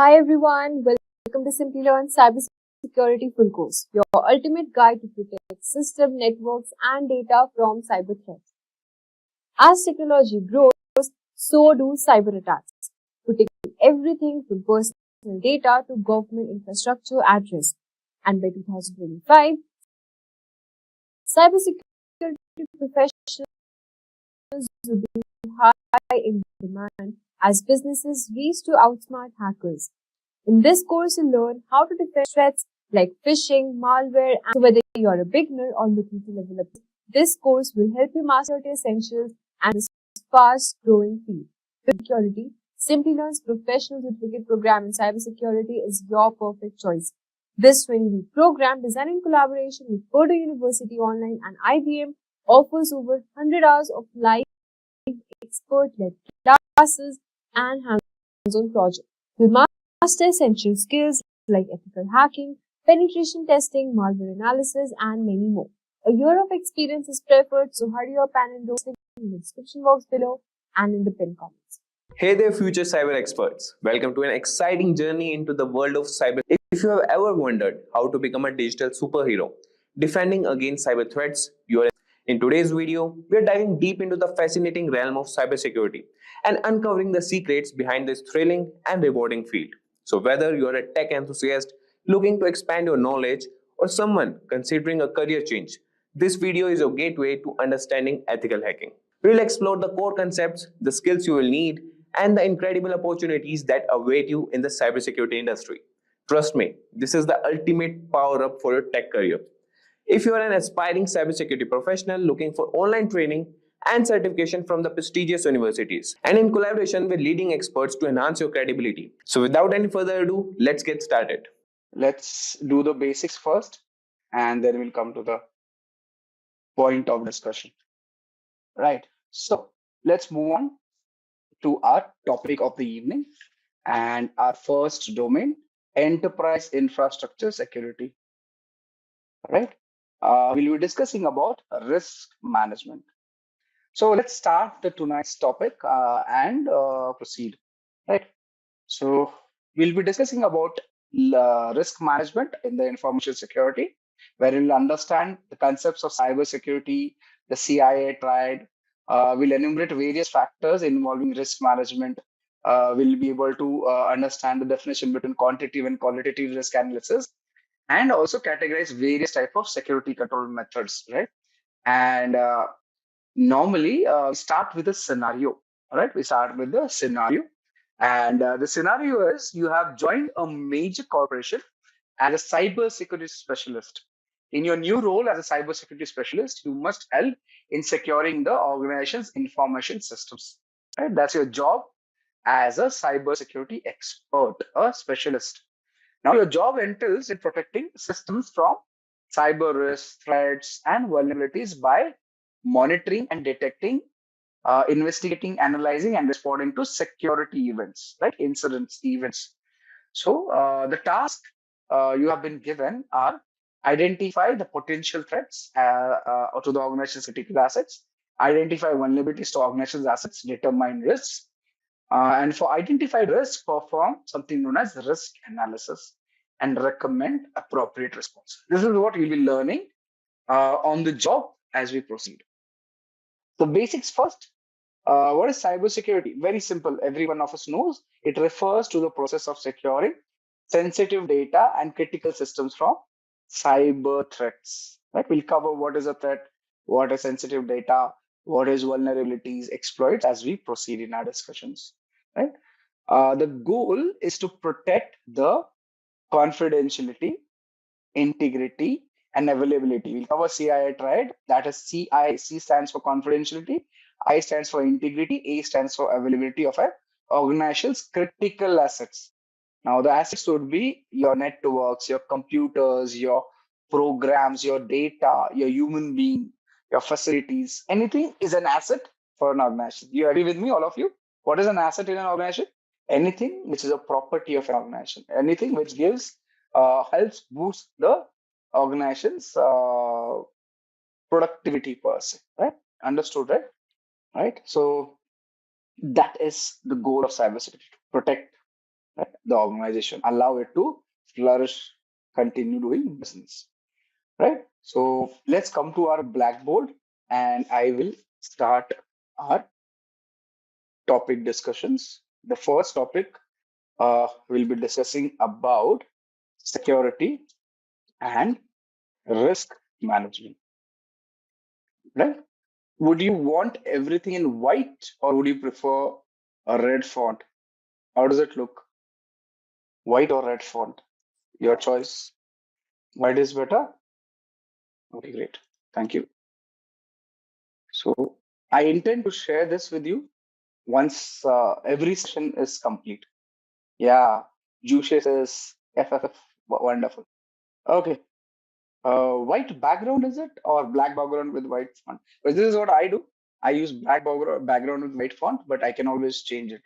Hi everyone, welcome to Simplilearn Cybersecurity Full Course, your ultimate guide to protect system, networks and data from cyber threats. As technology grows, so do cyber attacks, putting everything from personal data to government infrastructure at risk. And by 2025, cybersecurity professionals will be high in demand as businesses race to outsmart hackers. In this course, you'll learn how to defend threats like phishing, malware, and so whether you're a beginner or looking to level up. This course will help you master the essentials and this fast-growing field. Security, Simplilearn's professional certificate program in cybersecurity is your perfect choice. This 20-week program, designed in collaboration with Purdue University Online and IBM, offers over 100 hours of live expert-led classes and hands-on projects. You'll master essential skills like ethical hacking, penetration testing, malware analysis, and many more. A year of experience is preferred, so hurry up and enroll in the description box below and in the pinned comments. Hey there, future cyber experts. Welcome to an exciting journey into the world of cyber. If you have ever wondered how to become a digital superhero, defending against cyber threats, you are in today's video, we are diving deep into the fascinating realm of cybersecurity and uncovering the secrets behind this thrilling and rewarding field. So whether you are a tech enthusiast looking to expand your knowledge or someone considering a career change, this video is your gateway to understanding ethical hacking. We will explore the core concepts, the skills you will need, and the incredible opportunities that await you in the cybersecurity industry. Trust me, this is the ultimate power up for your tech career. If you are an aspiring cybersecurity professional looking for online training and certification from the prestigious universities, and in collaboration with leading experts to enhance your credibility. So without any further ado, let's get started. Let's do the basics first, and then we'll come to the point of discussion. Right. So let's move on to our topic of the evening and our first domain, enterprise infrastructure security. Right. We'll be discussing about risk management. So let's start the tonight's topic and proceed. Right. So we'll be discussing about risk management in the information security, where we'll understand the concepts of cybersecurity, the CIA triad. We'll enumerate various factors involving risk management. We'll be able to understand the definition between quantitative and qualitative risk analysis, and also categorize various type of security control methods, right? And normally, we start with a scenario, right? We start with the scenario. And the scenario is you have joined a major corporation as a cybersecurity specialist. In your new role as a cybersecurity specialist, you must help in securing the organization's information systems. Right? That's your job as a cybersecurity expert, a specialist. Now, your job entails in protecting systems from cyber risks, threats, and vulnerabilities by monitoring and detecting, investigating, analyzing, and responding to security events, like incidents, events. So the task you have been given are identify the potential threats to the organization's critical assets, identify vulnerabilities to organization's assets, determine risks, and for identified risks, perform something known as risk analysis and recommend appropriate response. This is what you'll be learning on the job as we proceed. The basics first. What is cybersecurity? Very simple. Every one of us knows. It refers to the process of securing sensitive data and critical systems from cyber threats. Right? We'll cover what is a threat, what is sensitive data, what is vulnerabilities, exploits as we proceed in our discussions. Right? The goal is to protect the confidentiality, integrity, and availability. We'll cover CIA triad. That is CI. C stands for confidentiality, I stands for integrity, A stands for availability of an organization's critical assets. Now, the assets would be your networks, your computers, your programs, your data, your human being, your facilities. Anything is an asset for an organization. You agree with me, all of you? What is an asset in an organization? Anything which is a property of an organization. Anything which gives, helps boost the organization's productivity per se. Right? Understood, right? Right. So that is the goal of cybersecurity: to protect right? The organization, allow it to flourish, continue doing business, right? So let's come to our blackboard, and I will start our topic discussions. The first topic we'll be discussing about security and risk management, right? Would you want everything in white, or would you prefer a red font? How does it look? White or red font? Your choice. White is better? Okay, great. Thank you. So I intend to share this with you once every session is complete. Yeah, Juice says FFF. Wonderful. Okay. White background is it, or black background with white font? But this is what I do. I use black background with white font, but I can always change it.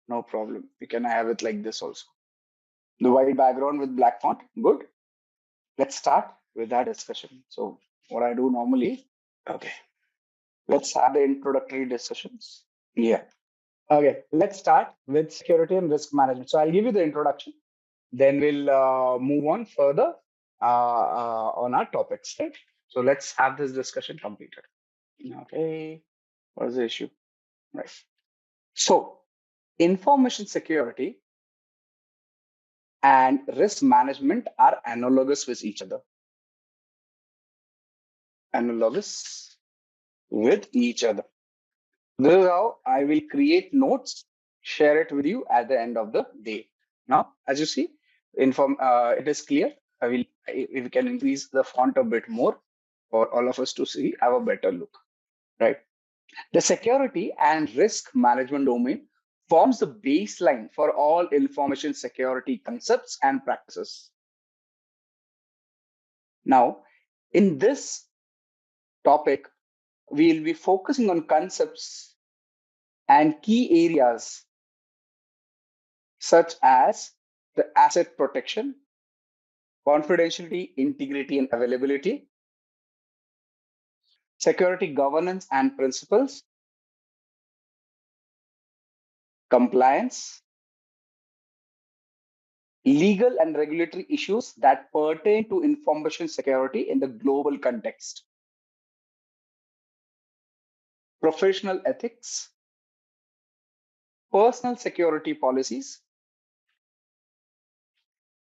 No problem. You can have it like this also. The white background with black font. Good. Let's start with that discussion. So what I do normally, okay, let's have the introductory discussions. Yeah. Okay, let's start with security and risk management. So I'll give you the introduction, then we'll move on further on our topics, right? So let's have this discussion completed. Okay, what is the issue? Right. So information security and risk management are analogous with each other. Analogous with each other. This is how I will create notes, share it with you at the end of the day. Now, as you see, it is clear. If we can increase the font a bit more for all of us to see, have a better look, right? The security and risk management domain forms the baseline for all information security concepts and practices. Now, in this topic, we'll be focusing on concepts and key areas such as the asset protection, confidentiality, integrity, and availability, security governance and principles, compliance, legal and regulatory issues that pertain to information security in the global context, professional ethics, personal security policies,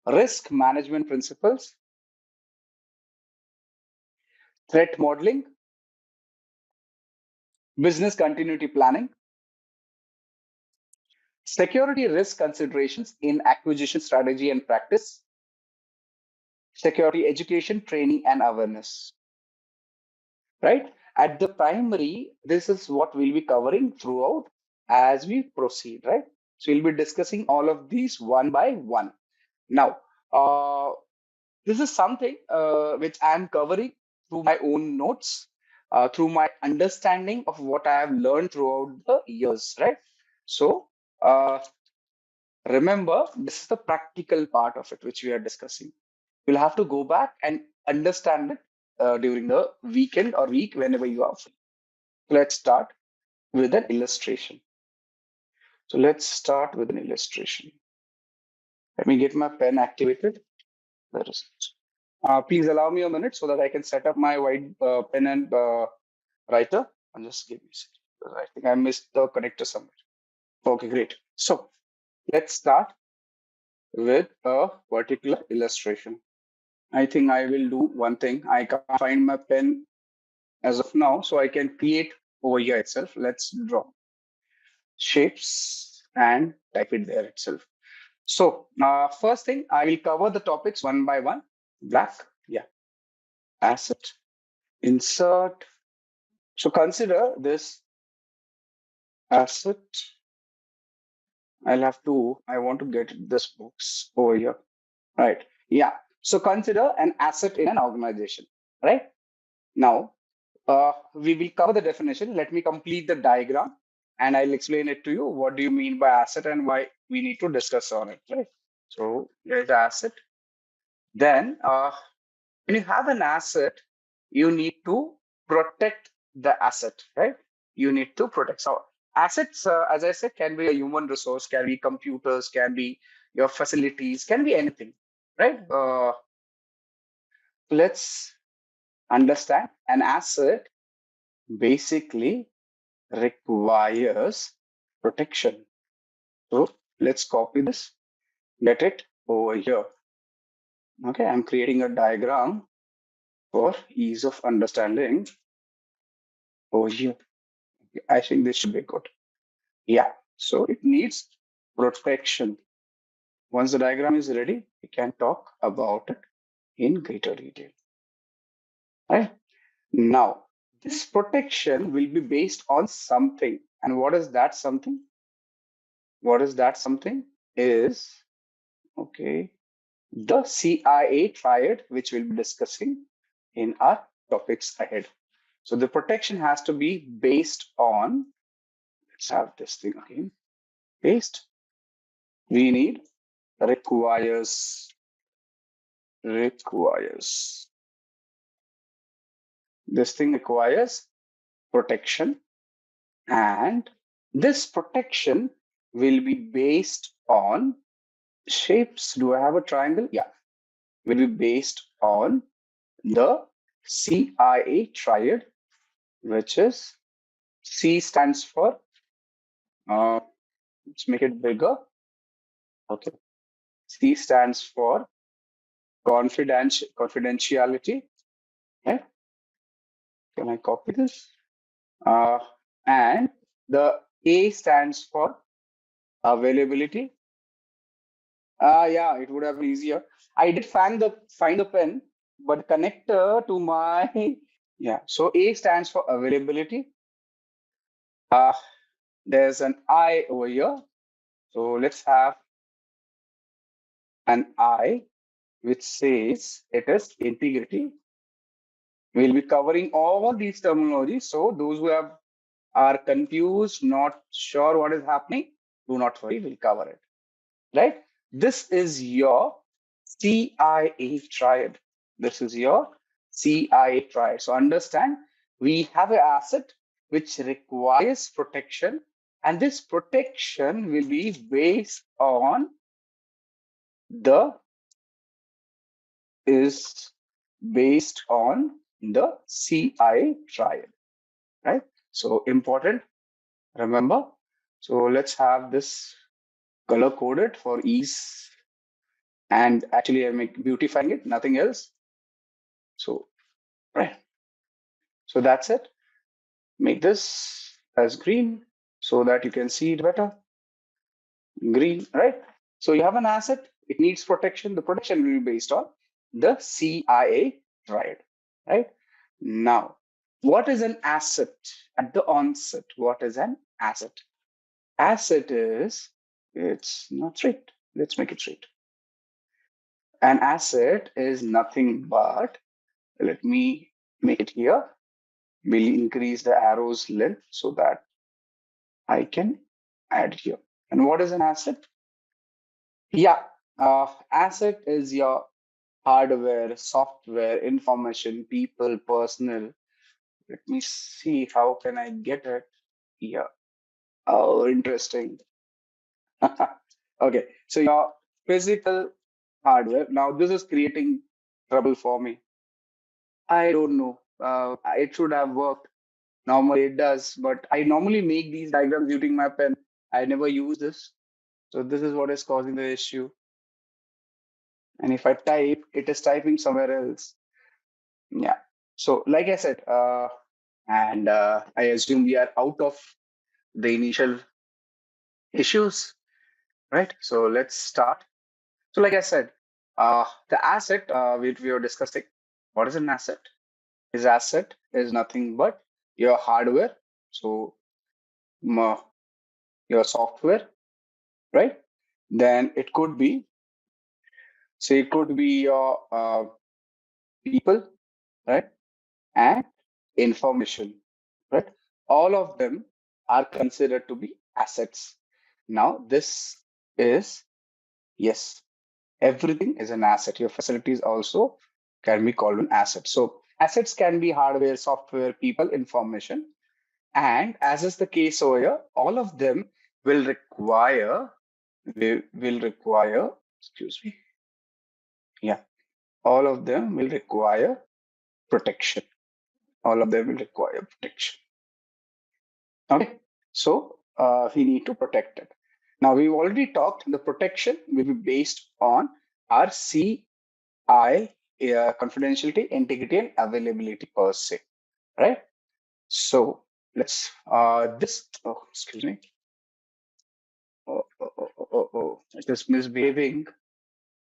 risk management principles, threat modeling, business continuity planning, security risk considerations in acquisition strategy and practice, security education, training, and awareness. Right? At the primary, this is what we'll be covering throughout as we proceed, right? So we'll be discussing all of these one by one. Now, this is something which I'm covering through my own notes, through my understanding of what I have learned throughout the years, right? So remember, this is the practical part of it, which we are discussing. You'll have to go back and understand it during the weekend or week whenever you are free. Let's start with an illustration. So let's start with an illustration. Let me get my pen activated. Where is it? Please allow me a minute so that I can set up my white pen and writer. And just give me a second. I think I missed the connector somewhere. Okay, great. So let's start with a particular illustration. I think I will do one thing. I can't find my pen as of now, so I can create over here itself. Let's draw shapes and type it there itself. So first thing, I will cover the topics one by one. Black, yeah. Asset, insert. So consider this asset. I want to get this box over here. Right, yeah. So consider an asset in an organization, right? Now, we will cover the definition. Let me complete the diagram and I'll explain it to you. What do you mean by asset and why we need to discuss on it, right? So here's the asset. Then when you have an asset, you need to protect the asset, right? You need to protect. So Assets, as I said, can be a human resource, can be computers, can be your facilities, can be anything, right? Let's understand. An asset basically requires protection. So let's copy this, get it over here. Okay, I'm creating a diagram for ease of understanding over here. I think this should be good. Yeah, so it needs protection. Once the diagram is ready, we can talk about it in greater detail. Right? Now, this protection will be based on something. And what is that something? What is that something? Is, okay, the CIA triad, which we'll be discussing in our topics ahead. So the protection has to be based on, let's have this thing again, based. We need requires. This thing requires protection, and this protection will be based on shapes. Do I have a triangle? Yeah, will be based on the CIA triad, which is C stands for, let's make it bigger. Okay, C stands for confidentiality. Okay, can I copy this? And the A stands for availability. Yeah, it would have been easier. I did find the pen, but connector to my yeah. So A stands for availability. There's an I over here. So let's have an I which says it is integrity. We'll be covering all these terminologies. So those who are confused, not sure what is happening, do not worry, we'll cover it. Right? This is your CIA triad. This is your CIA triad. So understand, we have an asset which requires protection, and this protection will be based on the CIA triad, right? So important, remember. So let's have this color coded for ease. And actually, I'm beautifying it, nothing else. So, right. So that's it. Make this as green so that you can see it better. Green, right? So you have an asset, it needs protection. The protection will be based on the CIA triad, right? Now, what is an asset? At the onset, what is an asset? Asset is, it's not straight. Let's make it straight. An asset is nothing but, let me make it here. We'll increase the arrow's length so that I can add here. And what is an asset? Yeah, asset is your hardware, software, information, people, personal. Let me see, how can I get it here? Oh, interesting. Okay, so your physical hardware. Now this is creating trouble for me. I don't know. It should have worked. Normally it does, but I normally make these diagrams using my pen. I never use this. So this is what is causing the issue. And if I type, it is typing somewhere else. Yeah. So like I said, and I assume we are out of the initial issues, right? So let's start. So like I said, the asset we were discussing, what is an asset? His asset is nothing but your hardware. So your software, right? Then it could be, say it could be your people, right? And information, right? All of them are considered to be assets. Now, this is, yes, everything is an asset. Your facilities also can be called an asset. So assets can be hardware, software, people, information. And as is the case over here, all of them will require, excuse me. Yeah, all of them will require protection. All of them will require protection. Okay, so we need to protect it. Now, we've already talked, the protection will be based on our CI, confidentiality, integrity, and availability per se, right? So let's, excuse me. It is misbehaving.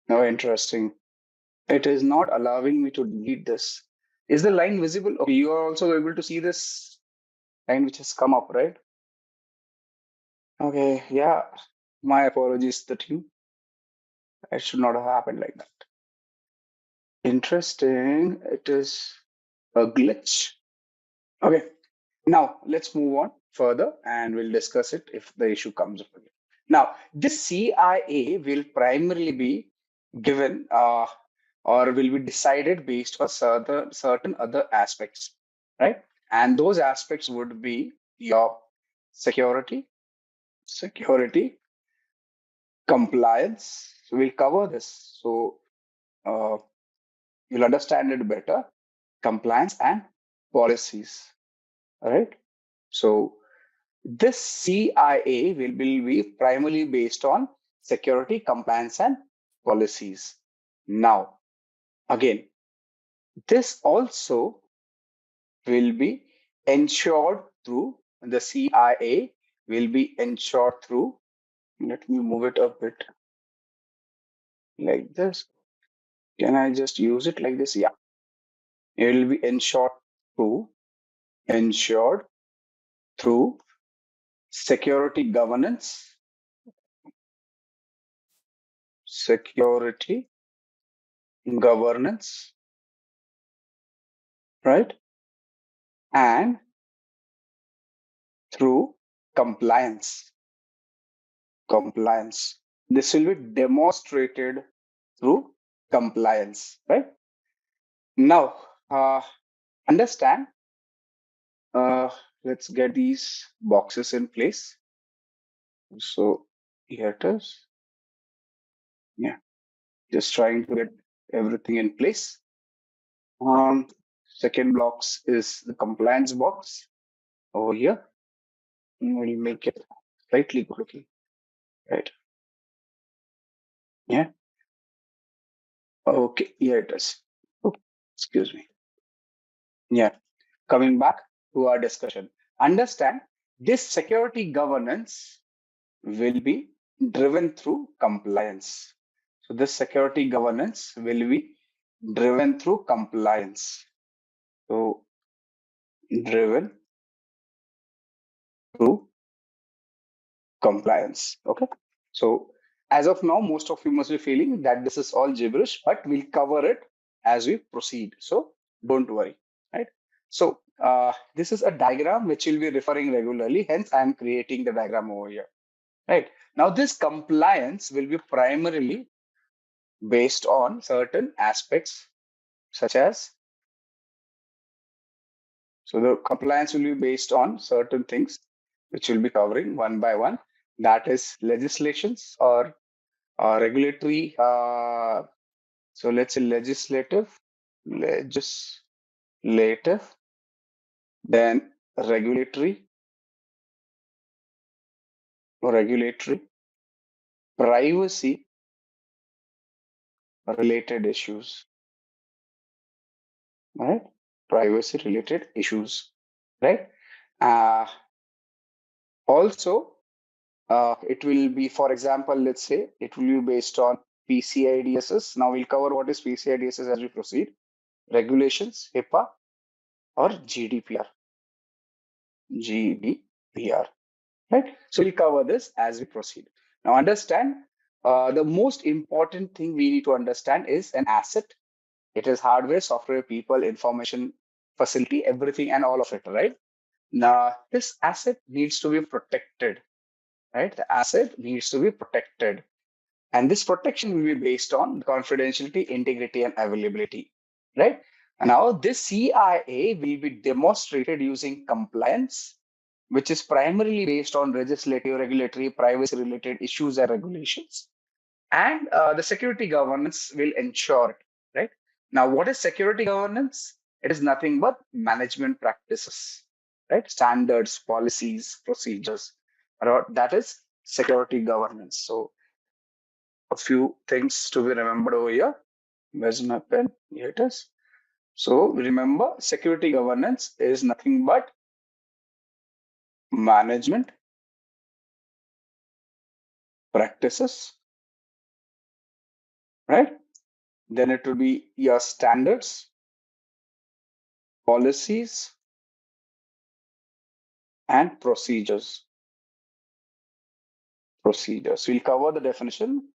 No, interesting. It is not allowing me to delete this. Is the line visible? Okay, you are also able to see this line which has come up, right? Okay, yeah. My apologies to you. It should not have happened like that. Interesting. It is a glitch. Okay. Now let's move on further and we'll discuss it if the issue comes up again. Now, this CIA will primarily be given or will be decided based on certain other aspects, right? And those aspects would be your security, compliance. So we'll cover this. So you'll understand it better. Compliance and policies, right? So this CIA will be primarily based on security, compliance, and policies. Now, again, this also will be ensured through the CIA will be ensured through. Let me move it a bit like this. Can I just use it like this? Yeah. It will be ensured through security governance, right? And through compliance. This will be demonstrated through compliance, right? Now, understand. Let's get these boxes in place. So here it is. Yeah, just trying to get everything in place. Second box is the compliance box over here. We'll make it slightly good looking, right? Yeah. Okay, here it is. Oh, excuse me. Yeah. Coming back to our discussion, understand this security governance will be driven through compliance. So this security governance will be driven through compliance. So driven through compliance. Okay. So as of now, most of you must be feeling that this is all gibberish, but we'll cover it as we proceed. So don't worry, right? So this is a diagram which will be referring regularly. Hence, I am creating the diagram over here. Right. Now, this compliance will be primarily based on certain aspects such as, so the compliance will be based on certain things which will be covering one by one. That is legislations or regulatory. So let's say legislative, then regulatory, privacy related issues, right? Privacy related issues, right? Also, it will be, for example, let's say it will be based on PCI DSS. Now we'll cover what is PCI DSS as we proceed. Regulations, HIPAA, or GDPR. Right? So we'll cover this as we proceed. Now understand, the most important thing we need to understand is an asset. It is hardware, software, people, information, facility, everything and all of it, right? Now, this asset needs to be protected, right? The asset needs to be protected. And this protection will be based on confidentiality, integrity, and availability, right? And now this CIA will be demonstrated using compliance, which is primarily based on legislative, regulatory, privacy related issues and regulations. And the security governance will ensure it, right? Now, what is security governance? It is nothing but management practices, right? Standards, policies, procedures. That is security governance. So, a few things to be remembered over here. Where's my pen? Here it is. So, remember, security governance is nothing but management practices, right? Then it will be your standards, policies, and procedures. We'll cover the definition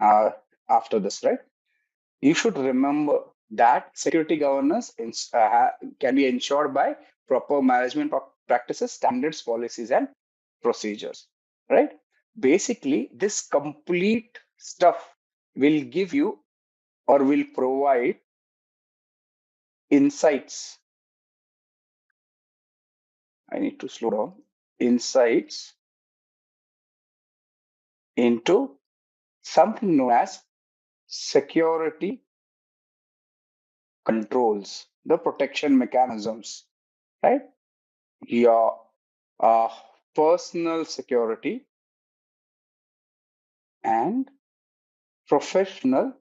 after this, right? You should remember that security governance can be ensured by proper management practices, standards, policies, and procedures, right? Basically, this complete stuff will give you or will provide insights. I need to slow down. Insights into something known as security controls, the protection mechanisms, right? Your uh, personal security and professional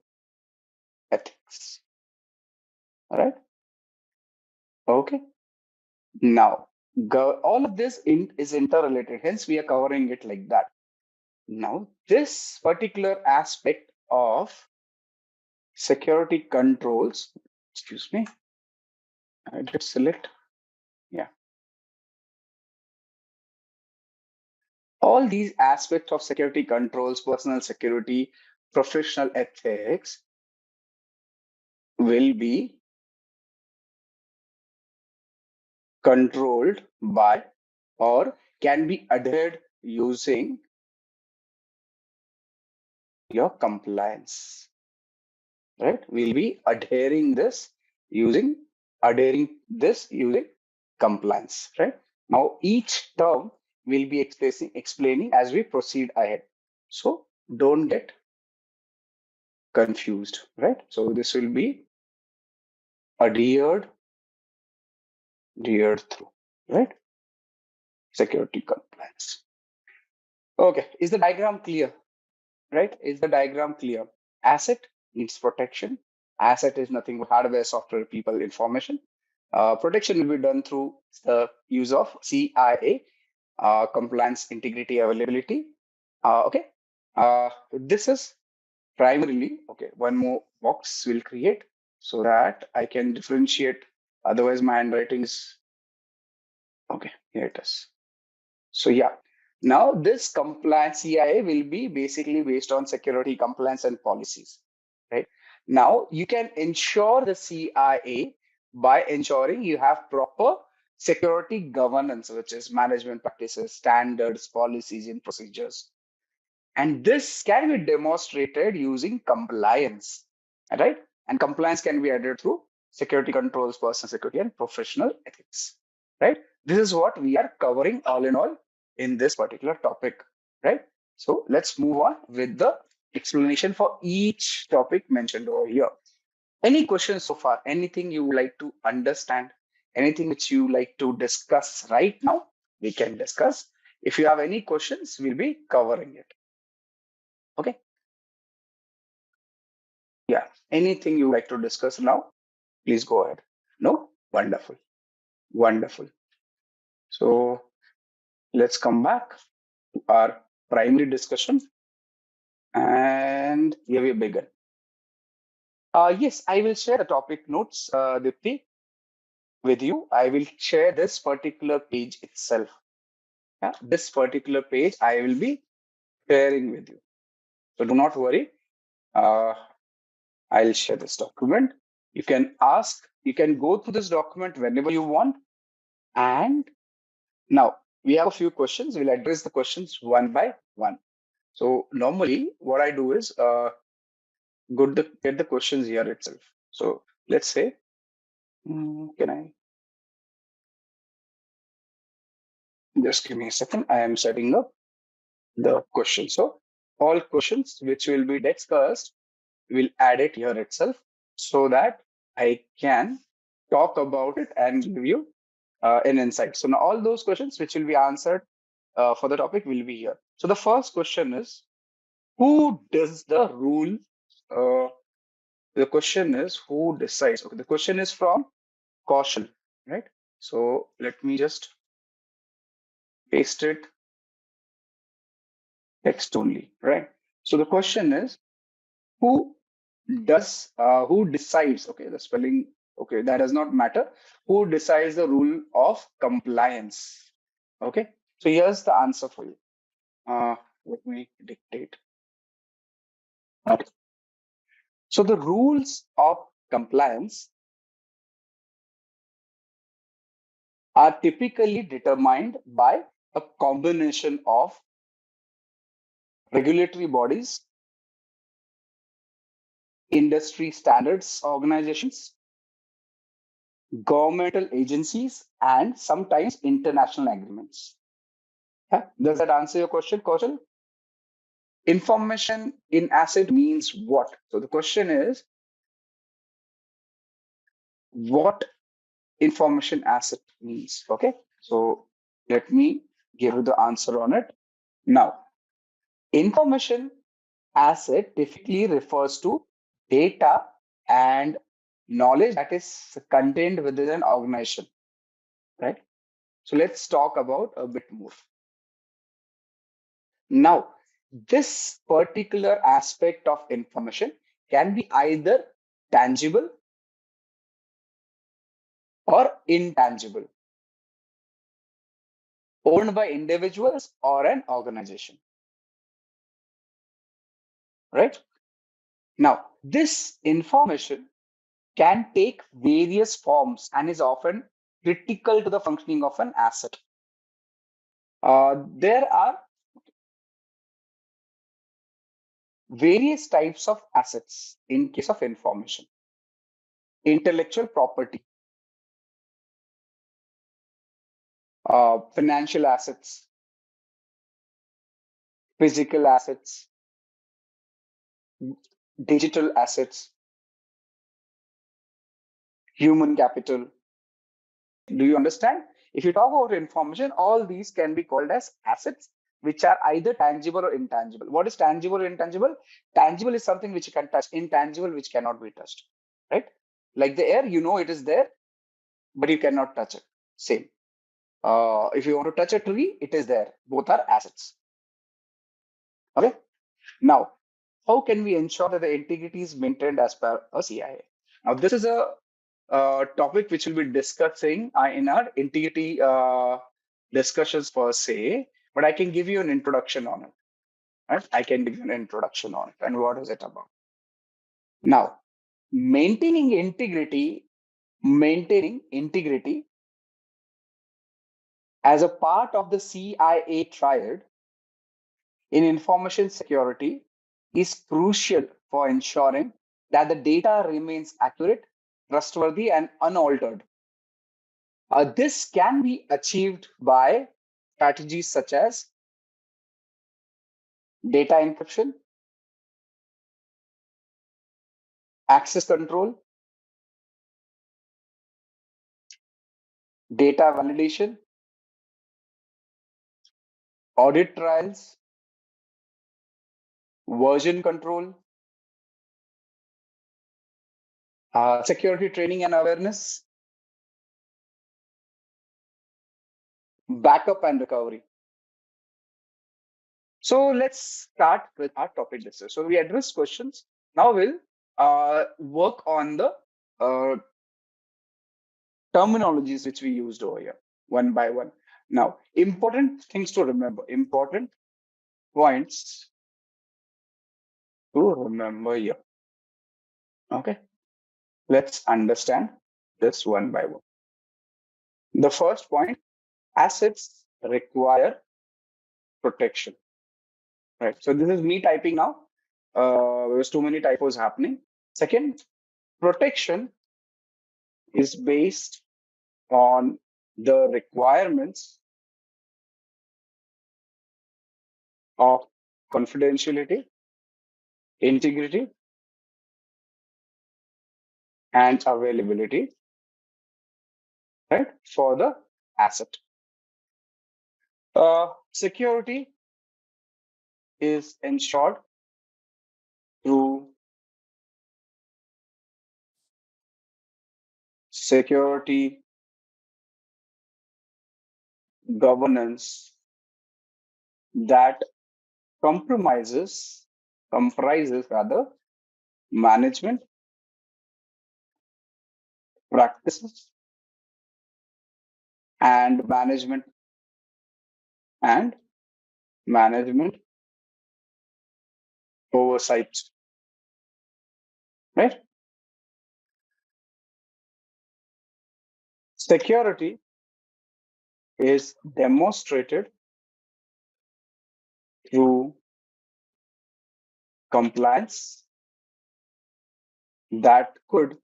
ethics, all right? Okay. Now, all of this is interrelated, hence we are covering it like that. Now, this particular aspect of security controls, excuse me, I did select, yeah. All these aspects of security controls, personal security, professional ethics will be controlled by or can be adhered using your compliance, right? We'll be adhering this using compliance, right? Now each term will be explaining as we proceed ahead. So don't get confused, right? So this will be adhered through, right? Security compliance. Okay, is the diagram clear? Right? Is the diagram clear? Asset needs protection. Asset is nothing but hardware, software, people, information. Protection will be done through the use of CIA, compliance, integrity, availability. Okay. This is primarily, okay, one more box will create so that I can differentiate. Otherwise, my handwriting is, okay, here it is. So yeah, now this compliance CIA will be basically based on security compliance and policies, right? Now you can ensure the CIA by ensuring you have proper security governance, which is management practices, standards, policies, and procedures. And this can be demonstrated using compliance, right? And compliance can be added through security controls, personal security, and professional ethics, right? This is what we are covering all in all in this particular topic, right? So let's move on with the explanation for each topic mentioned over here. Any questions so far? Anything you would like to understand? Anything which you like to discuss right now? We can discuss. If you have any questions, we'll be covering it. Okay. Yeah. Anything you like to discuss now? Please go ahead. No? Wonderful. Wonderful. So let's come back to our primary discussion. And here we begin. Yes, I will share the topic notes, Dipti, with you. I will share this particular page itself. Yeah, this particular page I will be sharing with you. So do not worry. I'll share this document. You can go through this document whenever you want. And now we have a few questions. We'll address the questions one by one. So normally what I do is get the questions here itself. So let's say, can I? Just give me a second. I am setting up the question. So all questions which will be discussed, will add it here itself so that I can talk about it and give you an insight. So now all those questions which will be answered for the topic will be here. So the first question is, who does the rule? The question is, who decides? Okay, the question is from Kaushal, right? So let me just paste it text only, right? So the question is, who who decides? Okay, the spelling, okay, that does not matter. Who decides the rule of compliance? Okay, so here's the answer for you. Let me dictate. Okay. So the rules of compliance are typically determined by a combination of regulatory bodies, industry standards organizations, governmental agencies, and sometimes international agreements. Yeah? Does that answer your question, Kaushal? Information in asset means what? So the question is, what information asset means? Okay, so let me give you the answer on it. Now, information asset typically refers to data and knowledge that is contained within an organization, right? So let's talk about a bit more. Now, this particular aspect of information can be either tangible or intangible, owned by individuals or an organization, right? Now, this information can take various forms and is often critical to the functioning of an asset. There are various types of assets in case of information. Intellectual property, financial assets, physical assets, digital assets, human capital. Do you understand? If you talk about information, all these can be called as assets, which are either tangible or intangible. What is tangible or intangible? Tangible is something which you can touch, intangible, which cannot be touched, right? Like the air, you know it is there, but you cannot touch it. Same. If you want to touch a tree, it is there. Both are assets. Okay. Now, how can we ensure that the integrity is maintained as per a CIA? Now, this is a topic which we'll be discussing in our integrity discussions per se, but I can give you an introduction on it. Right? I can give you an introduction on it and what is it about. Now, maintaining integrity as a part of the CIA triad in information security is crucial for ensuring that the data remains accurate, trustworthy, and unaltered. This can be achieved by strategies such as data encryption, access control, data validation, audit trials, version control, security training and awareness, backup and recovery. So let's start with our topic discussion. So we address questions. Now we'll work on the terminologies which we used over here, one by one. Now, important things to remember, important points to remember here. Okay, let's understand this one by one. The first point, assets require protection. Right. So this is me typing now. There's too many typos happening. Second, protection is based on the requirements of confidentiality, integrity, and availability, right, for the asset. Security is ensured through security governance that comprises rather management practices and management oversight, right? Security is demonstrated through compliance that could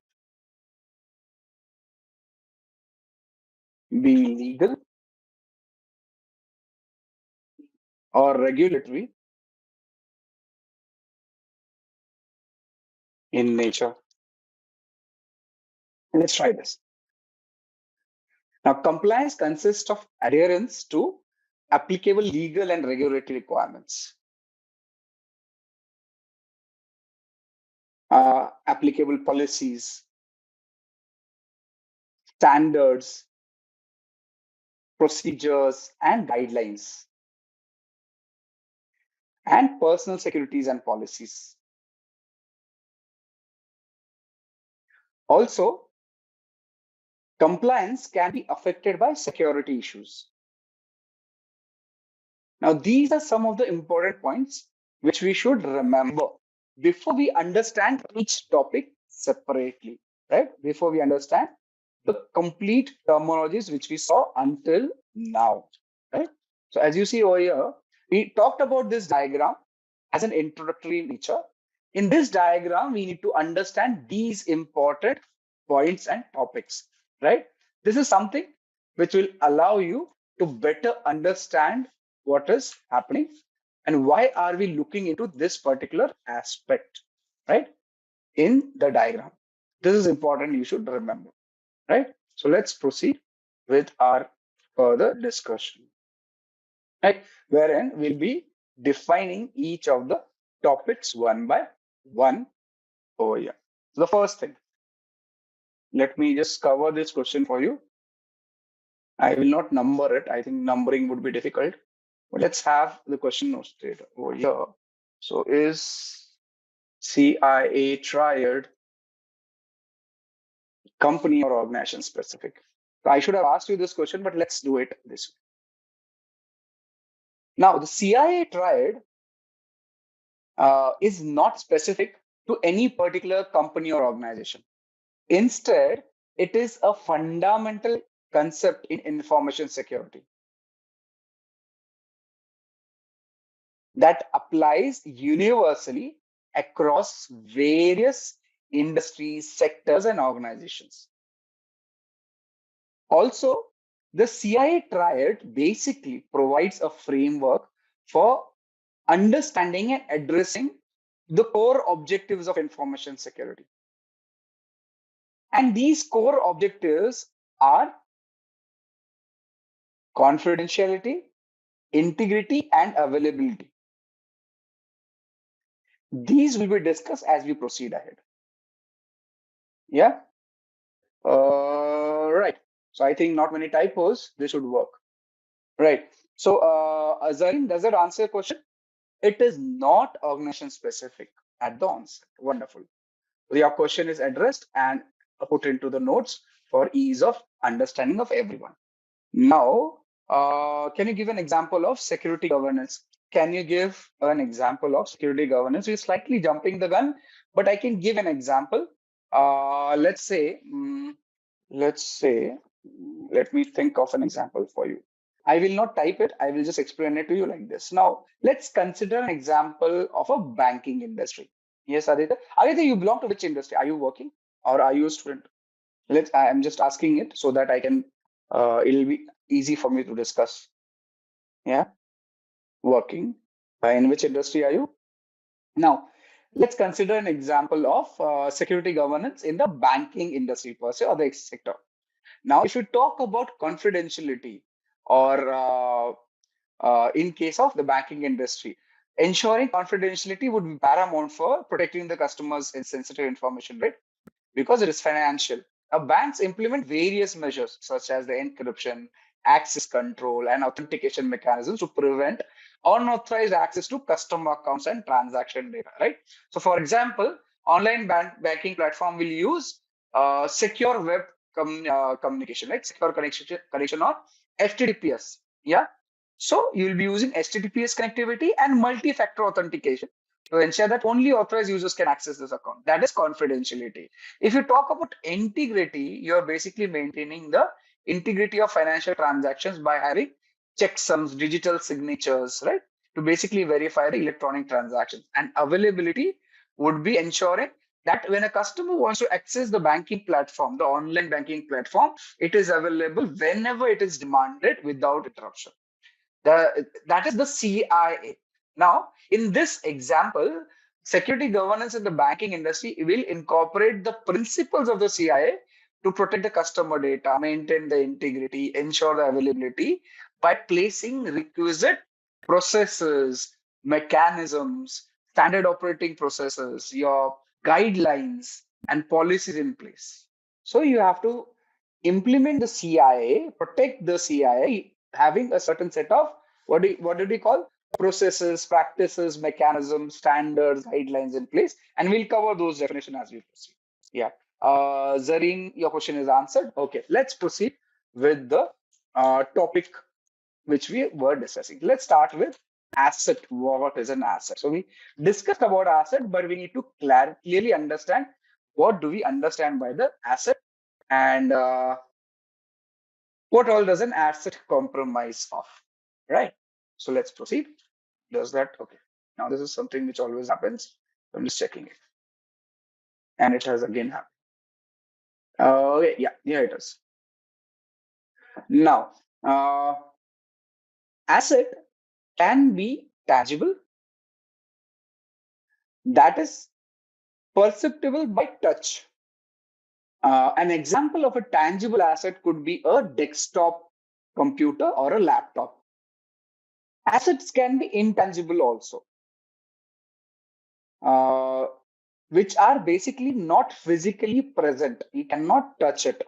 be legal or regulatory in nature. Let's try this. Now, compliance consists of adherence to applicable legal and regulatory requirements, applicable policies, standards, procedures, and guidelines, and personal securities and policies. Also, compliance can be affected by security issues. Now, these are some of the important points which we should remember before we understand each topic separately, right? Before we understand the complete terminologies which we saw until now, right? So as you see over here, we talked about this diagram as an introductory nature. In this diagram, we need to understand these important points and topics, right? This is something which will allow you to better understand what is happening and why are we looking into this particular aspect, right, in the diagram. This is important, you should remember, right? So let's proceed with our further discussion, right, wherein we'll be defining each of the topics one by one over here. So the first thing, let me just cover this question for you. I will not number it. I think numbering would be difficult. But let's have the question noted over here. So is CIA triad company or organization specific? So I should have asked you this question, but let's do it this way. Now, the CIA triad is not specific to any particular company or organization. Instead, it is a fundamental concept in information security that applies universally across various industries, sectors, and organizations. Also, the CIA triad basically provides a framework for understanding and addressing the core objectives of information security. And these core objectives are confidentiality, integrity, and availability. These will be discussed as we proceed ahead. Yeah. Right. So I think not many typos. This should work. Right. So, Azareen, does that answer your question? It is not organization specific at the onset. Wonderful. Your question is addressed and put into the notes for ease of understanding of everyone. Now, can you give an example of security governance? Can you give an example of security governance? We're slightly jumping the gun, but I can give an example. Let's say, let me think of an example for you. I will not type it. I will just explain it to you like this. Now, let's consider an example of a banking industry. Yes, Aditya. Aditya, you belong to which industry? Are you working or are you a student? I'm just asking it so that I can, it'll be easy for me to discuss. Yeah, working. In which industry are you? Now, let's consider an example of security governance in the banking industry per se or the sector. Now, if you talk about confidentiality or in case of the banking industry, ensuring confidentiality would be paramount for protecting the customers' sensitive information, right? Because it is financial. Now, banks implement various measures such as the encryption, access control, and authentication mechanisms to prevent unauthorized access to customer accounts and transaction data, right? So, for example, online banking platform will use secure web communication, right? Secure connection on HTTPS. Yeah. So you'll be using HTTPS connectivity and multi-factor authentication to ensure that only authorized users can access this account. That is confidentiality. If you talk about integrity, you're basically maintaining the integrity of financial transactions by having checksums, digital signatures, right? To basically verify the electronic transactions. And availability would be ensuring that when a customer wants to access the banking platform, the online banking platform, it is available whenever it is demanded without interruption. That is the CIA. Now, in this example, security governance in the banking industry will incorporate the principles of the CIA to protect the customer data, maintain the integrity, ensure the availability by placing requisite processes, mechanisms, standard operating processes, your guidelines, and policies in place. So you have to implement the CIA, protect the CIA, having a certain set of what did we call processes, practices, mechanisms, standards, guidelines in place, and we'll cover those definitions as we proceed. Yeah, Zareen, your question is answered. Okay, let's proceed with the topic which we were discussing. Let's start with asset. What is an asset? So we discussed about asset, but we need to clearly understand what do we understand by the asset and what all does an asset compromise of, right? So let's proceed. Does that? Okay. Now this is something which always happens. I'm just checking it. And it has again happened. Okay, yeah, it is. Now, asset can be tangible, that is perceptible by touch. An example of a tangible asset could be a desktop computer or a laptop. Assets can be intangible also, which are basically not physically present. You cannot touch it.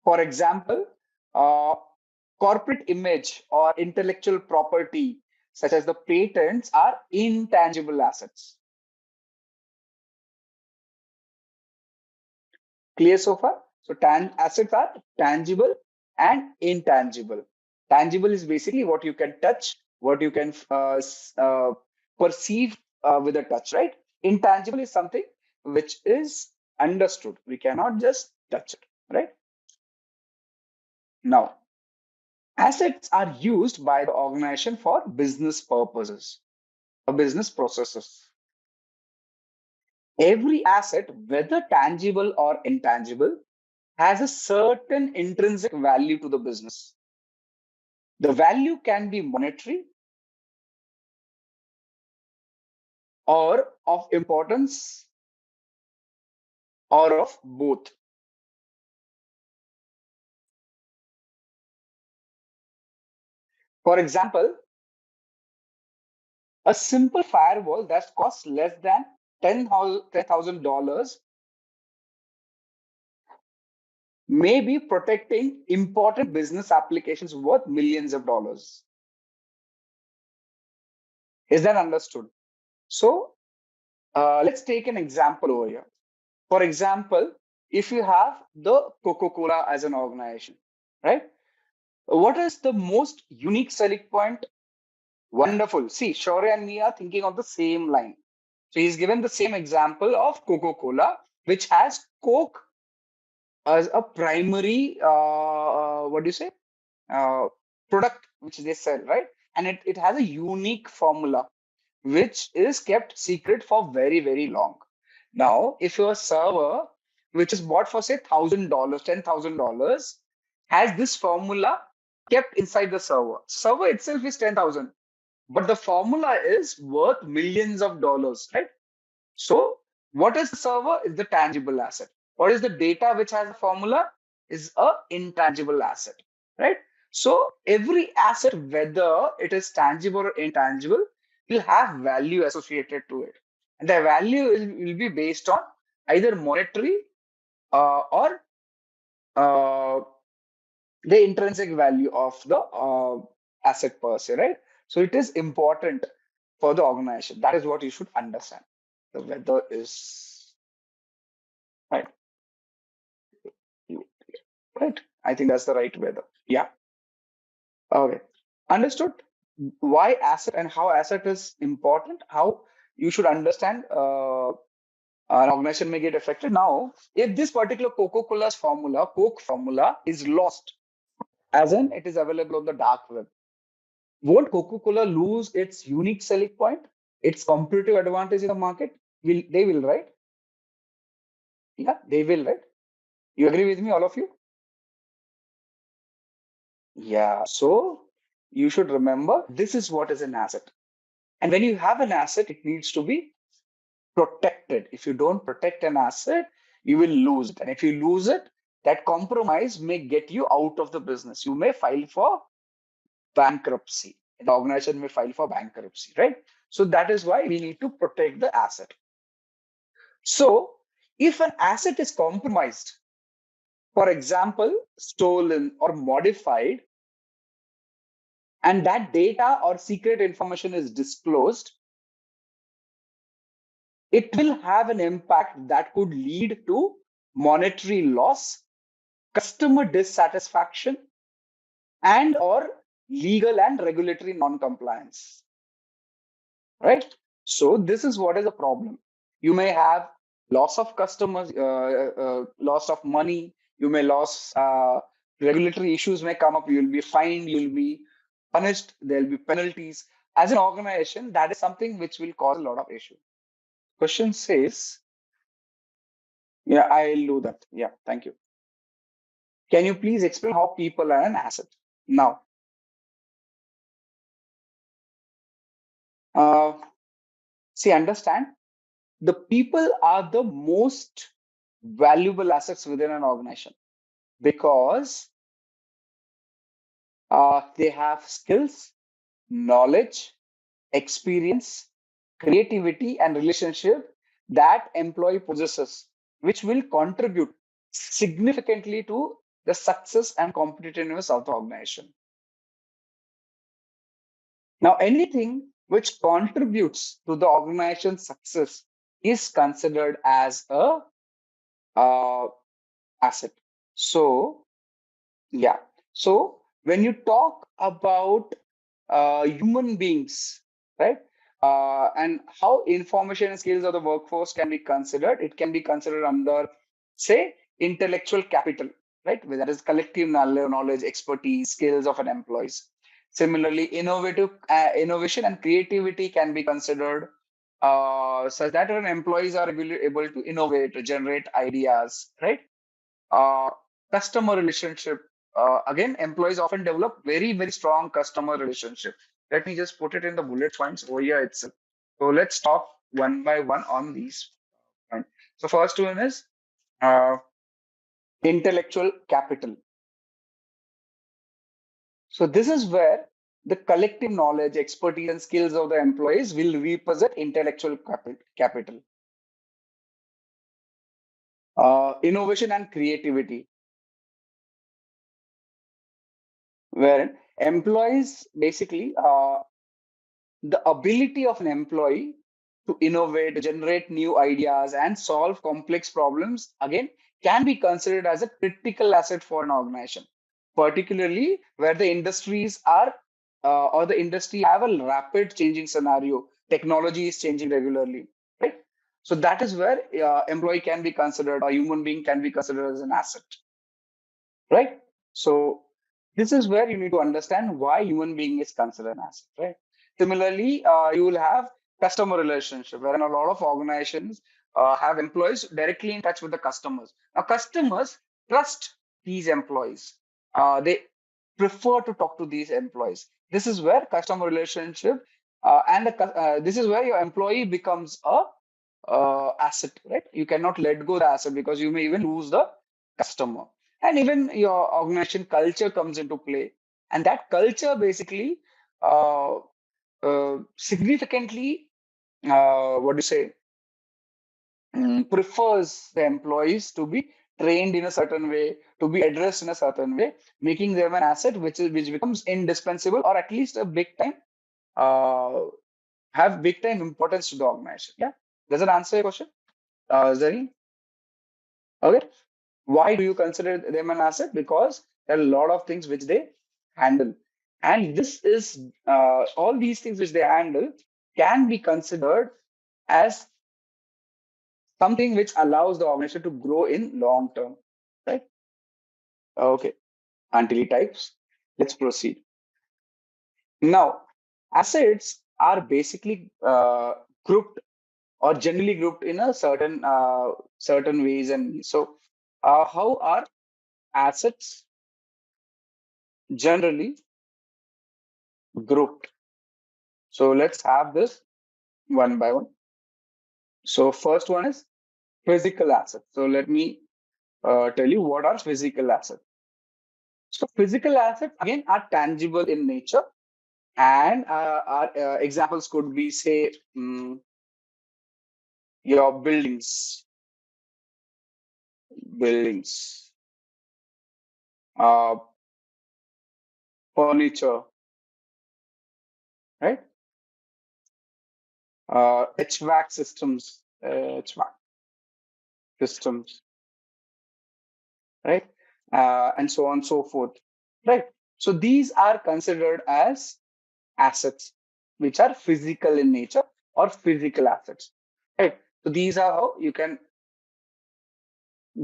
For example, corporate image or intellectual property, such as the patents, are intangible assets. Clear so far? So assets are tangible and intangible. Tangible is basically what you can touch, what you can perceive with a touch, right? Intangible is something which is understood. We cannot just touch it, right? Now, assets are used by the organization for business purposes or business processes. Every asset, whether tangible or intangible, has a certain intrinsic value to the business. The value can be monetary or of importance or of both. For example, a simple firewall that costs less than $10,000 may be protecting important business applications worth millions of dollars. Is that understood? So let's take an example over here. For example, if you have the Coca-Cola as an organization, right? What is the most unique selling point? Wonderful. See, Shaurya and me are thinking of the same line. So he's given the same example of Coca-Cola, which has Coke as a primary, what do you say, product which they sell, right? And it has a unique formula, which is kept secret for very, very long. Now, if your server, which is bought for say $1,000, $10,000, has this formula kept inside the server. Server itself is 10,000, but the formula is worth millions of dollars, right? So what is the server? Is the tangible asset. What is the data which has a formula? Is a intangible asset, right? So every asset, whether it is tangible or intangible, will have value associated to it. And the value will be based on either monetary or uh, the intrinsic value of the asset per se, right? So it is important for the organization. That is what you should understand. The weather is right. Right. I think that's the right weather. Yeah. Okay. Understood why asset and how asset is important, how you should understand an organization may get affected. Now, if this particular Coca-Cola's formula, Coke formula, is lost, as in it is available on the dark web, won't Coca-Cola lose its unique selling point, its competitive advantage in the market? They will, right? Yeah, they will, right? You agree with me, all of you? Yeah. So you should remember this is what is an asset. And when you have an asset, it needs to be protected. If you don't protect an asset, you will lose it. And if you lose it, that compromise may get you out of the business. You may file for bankruptcy. The organization may file for bankruptcy, right? So that is why we need to protect the asset. So if an asset is compromised, for example, stolen or modified, and that data or secret information is disclosed, it will have an impact that could lead to monetary loss, customer dissatisfaction, and or legal and regulatory non-compliance. Right? So this is what is the problem. You may have loss of customers, loss of money. You may lose regulatory issues may come up. You will be fined. You will be punished. There will be penalties. As an organization, that is something which will cause a lot of issue. Question says, yeah, I'll do that. Yeah, thank you. Can you please explain how people are an asset? Now, see, understand the people are the most valuable assets within an organization because they have skills, knowledge, experience, creativity, and relationship that employee possesses, which will contribute significantly to the success and competitiveness of the organization. Now, anything which contributes to the organization's success is considered as a asset. So, yeah. So, when you talk about human beings, right, and how information and skills of the workforce can be considered, it can be considered under, say, intellectual capital, right? That is collective knowledge, expertise, skills of an employees. Similarly, innovation and creativity can be considered such that an employees are able to innovate, to generate ideas, right? Uh, Customer relationship. Again, employees often develop very strong customer relationship. Let me just put it in the bullet points over here itself. So let's talk one by one on these points. So first one is intellectual capital. So this is where the collective knowledge, expertise, and skills of the employees will represent intellectual capital. Innovation and creativity, where employees basically the ability of an employee to innovate, generate new ideas, and solve complex problems, again, can be considered as a critical asset for an organization, particularly where the industries are or the industry have a rapid changing scenario. Technology is changing regularly, right? So that is where employee can be considered, a human being can be considered as an asset, right? So this is where you need to understand why human being is considered an asset, right? Similarly, you will have customer relationship, wherein a lot of organizations have employees directly in touch with the customers. Now, customers trust these employees. They prefer to talk to these employees. This is where customer relationship this is where your employee becomes a asset, right? You cannot let go the asset because you may even lose the customer. And even your organization culture comes into play. And that culture basically significantly, what do you say, prefers the employees to be trained in a certain way, to be addressed in a certain way, making them an asset which becomes indispensable, or at least a big time have big time importance to the organization. Yeah, does it answer your question, Zari? Okay. Why do you consider them an asset? Because there are a lot of things which they handle, and this is all these things which they handle can be considered as something which allows the organization to grow in long term, right? Okay, until he types, let's proceed. Now, assets are basically grouped or generally grouped in a certain ways. And so, how are assets generally grouped? So let's have this one by one. So first one is physical assets. So let me tell you what are physical assets. So physical assets again are tangible in nature, and our examples could be, say, your buildings, uh, furniture, right? HVAC systems, right? And so on and so forth, right? So these are considered as assets, which are physical in nature or physical assets, right? So these are how you can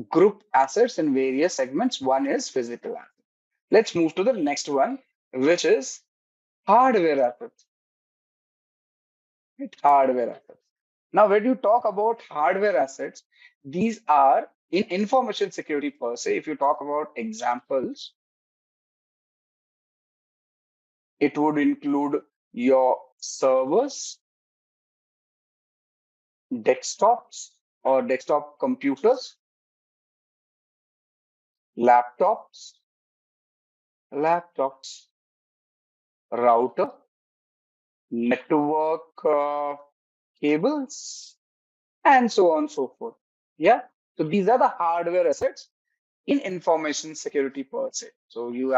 group assets in various segments. One is physical assets. Let's move to the next one, which is hardware assets. Right? Hardware assets. Now, when you talk about hardware assets, these are in information security per se. If you talk about examples, it would include your servers, desktops or desktop computers, laptops, router, network cables, and so on and so forth. Yeah. So these are the hardware assets in information security per se. So you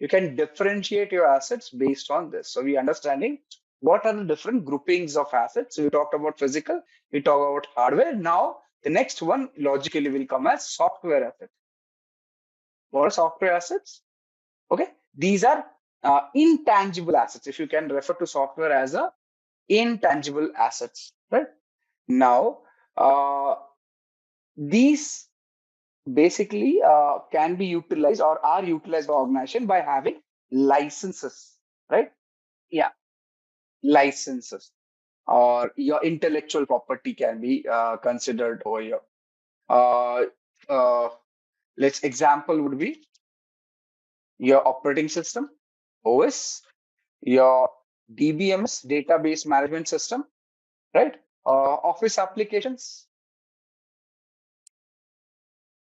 can differentiate your assets based on this. So we understanding what are the different groupings of assets. So we talked about physical, we talk about hardware. Now the next one logically will come as software assets. What are software assets? Okay, these are intangible assets. If you can refer to software as a intangible assets, right? Now, these basically can be utilized or are utilized by organization by having licenses, right? Yeah, licenses, or your intellectual property can be considered over here. Uh, uh, let's example would be your operating system, OS, your DBMS, database management system, right? Office applications,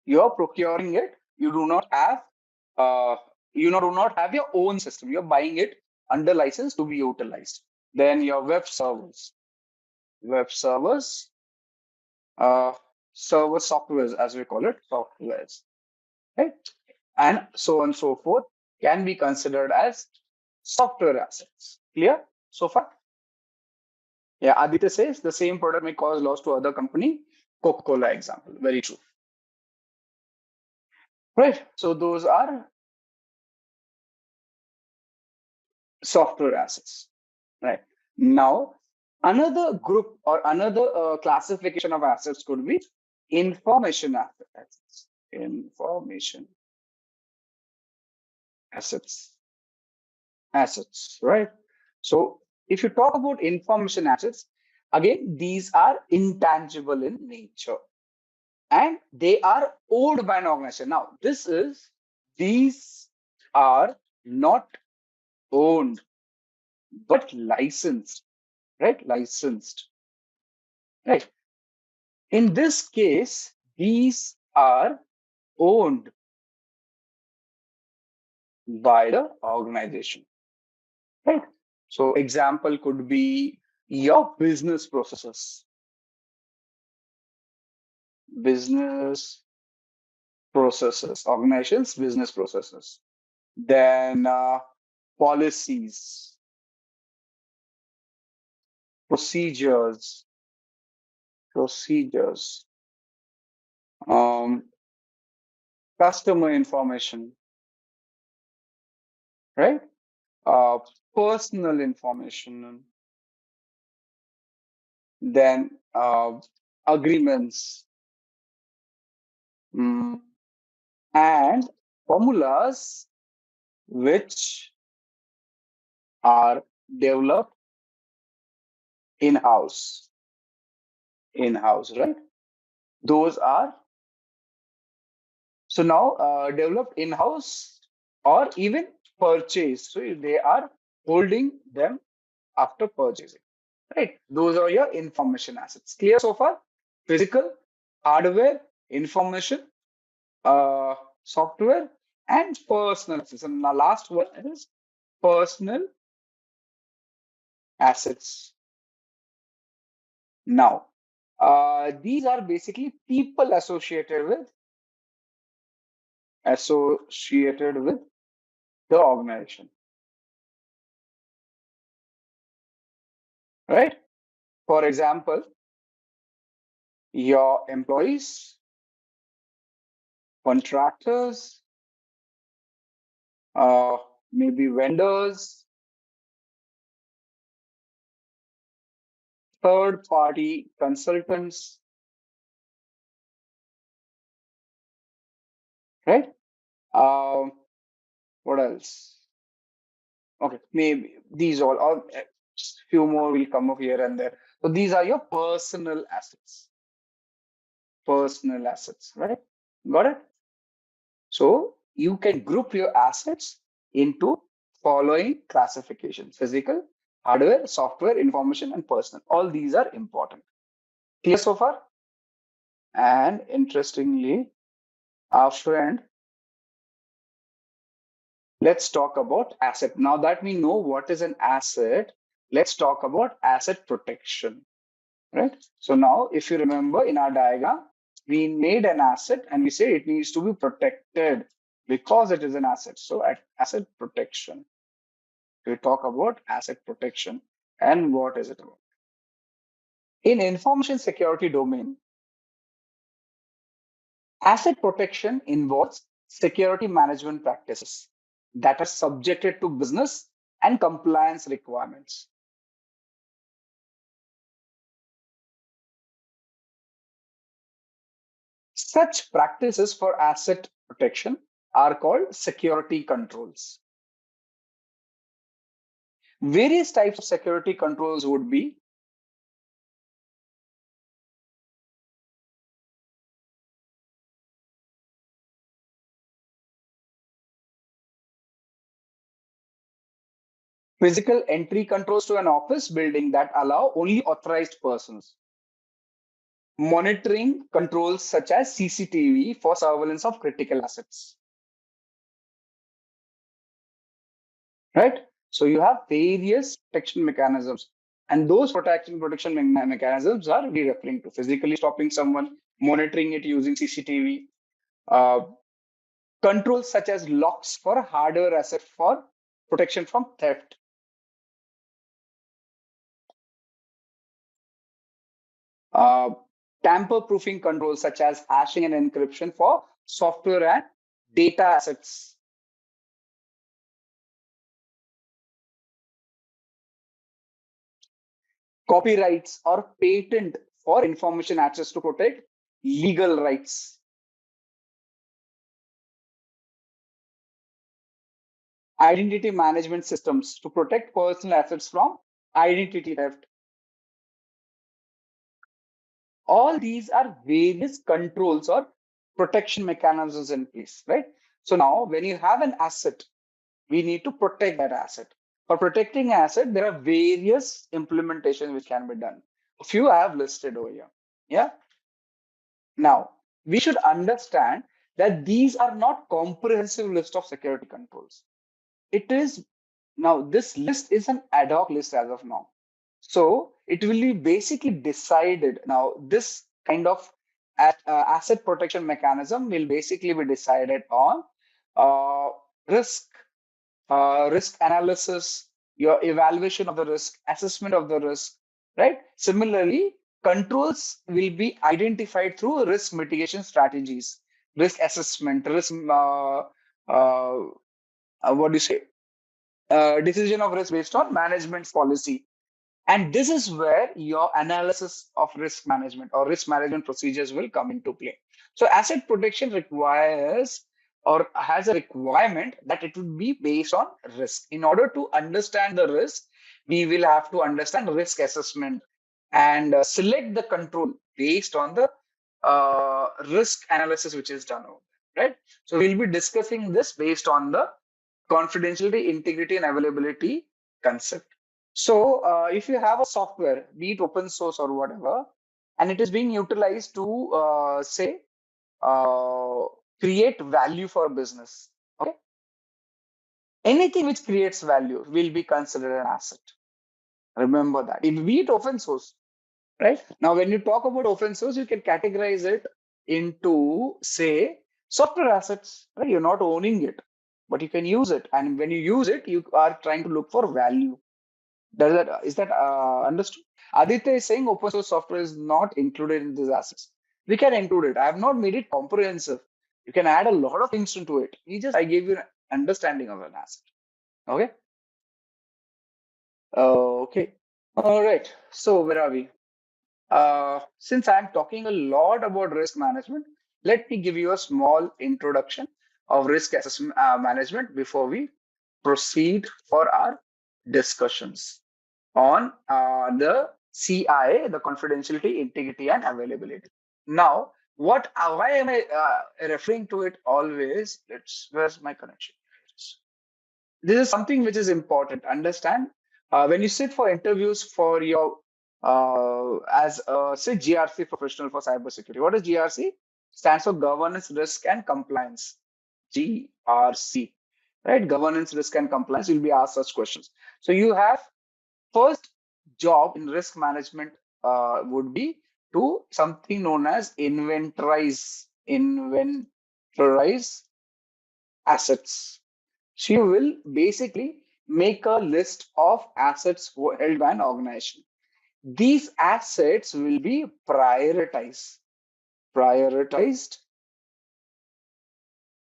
you're procuring it. You do not have do not have your own system. You're buying it under license to be utilized. Then your web servers, server softwares, as we call it, softwares, right? And so on and so forth can be considered as software assets. Clear so far? Yeah, Aditya says the same product may cause loss to other company. Coca-Cola example, very true. Right. So those are software assets. Right. Now, another group or another classification of assets could be information assets. Information assets, right? So if you talk about information assets, again, these are intangible in nature and they are owned by an organization. Now, these are not owned, but licensed, right? Licensed, right? In this case, these are owned by the organization, right? So example could be your business processes, business organizations, business processes. Then policies, procedures, procedures, um, customer information, right? Uh, Personal information, then agreements, mm, and formulas which are developed in-house, right? Those are so now developed in-house or even purchased. So they are holding them after purchasing, right? Those are your information assets. Clear so far? Physical, hardware, information, software, and personal assets. And the last one is personal assets. Now, these are basically people associated with the organization, right? For example, your employees, contractors, uh, maybe vendors, third-party consultants, right? Um, what else? Okay, maybe these all, or few more will come up here and there. So these are your personal assets. Personal assets, right? Got it? So you can group your assets into following classifications: physical, hardware, software, information, and personal. All these are important. Clear so far? And interestingly, our friend, let's talk about asset. Now that we know what is an asset, let's talk about asset protection, right? So now, if you remember in our diagram, we made an asset and we say it needs to be protected because it is an asset. So at asset protection, we talk about asset protection and what is it about. In information security domain, asset protection involves security management practices that are subjected to business and compliance requirements. Such practices for asset protection are called security controls. Various types of security controls would be physical entry controls to an office building that allow only authorized persons. Monitoring controls such as CCTV for surveillance of critical assets. Right? So you have various protection mechanisms. And those protection mechanisms are we referring to physically stopping someone, monitoring it using CCTV, controls such as locks for hardware asset for protection from theft. Tamper-proofing controls such as hashing and encryption for software and data assets. Copyrights or patent for information access to protect legal rights. Identity management systems to protect personal assets from identity theft. All these are various controls or protection mechanisms in place, right? So now when you have an asset, We need to protect that asset. For protecting asset, there are various implementations which can be done. A few I have listed over here. Yeah. Now, we should understand that these are not comprehensive list of security controls. It is now this list is an ad hoc list as of now. So it will be basically decided. Now, this kind of asset protection mechanism will basically be decided on uh, risk, risk analysis, your evaluation of the risk, assessment of the risk, right? Similarly, controls will be identified through risk mitigation strategies, risk assessment, risk, what do you say? Decision of risk based on management's policy. And this is where your analysis of risk management or risk management procedures will come into play. So asset protection requires or has a requirement that it will be based on risk. In order to understand the risk, we will have to understand risk assessment and select the control based on the risk analysis which is done over there, right? So we'll be discussing this based on the confidentiality, integrity, and availability concept. So if you have a software, be it open source or whatever, and it is being utilized to say uh, create value for a business, okay? Anything which creates value will be considered an asset. Remember that. If be it open source, right? Now, when you talk about open source, you can categorize it into, say, software assets, right? You're not owning it, but you can use it. And when you use it, you are trying to look for value. Is that understood? Aditya is saying open source software is not included in these assets. We can include it. I have not made it comprehensive. You can add a lot of things into it. I gave you an understanding of an asset. Okay. Okay. All right. So where are we? Since I'm talking a lot about risk management, let me give you a small introduction of risk assessment management before we proceed for our discussions on the CIA, the confidentiality, integrity, and availability. Now, why am I referring to it always? Where's my connection? This is something which is important. Understand when you sit for interviews for your as say GRC professional for cybersecurity. What is GRC? Stands for governance, risk, and compliance. GRC, right? Governance, risk, and compliance. You'll be asked such questions. So you have first job in risk management would be to something known as inventorize assets. She will basically make a list of assets held by an organization. These assets will be prioritized.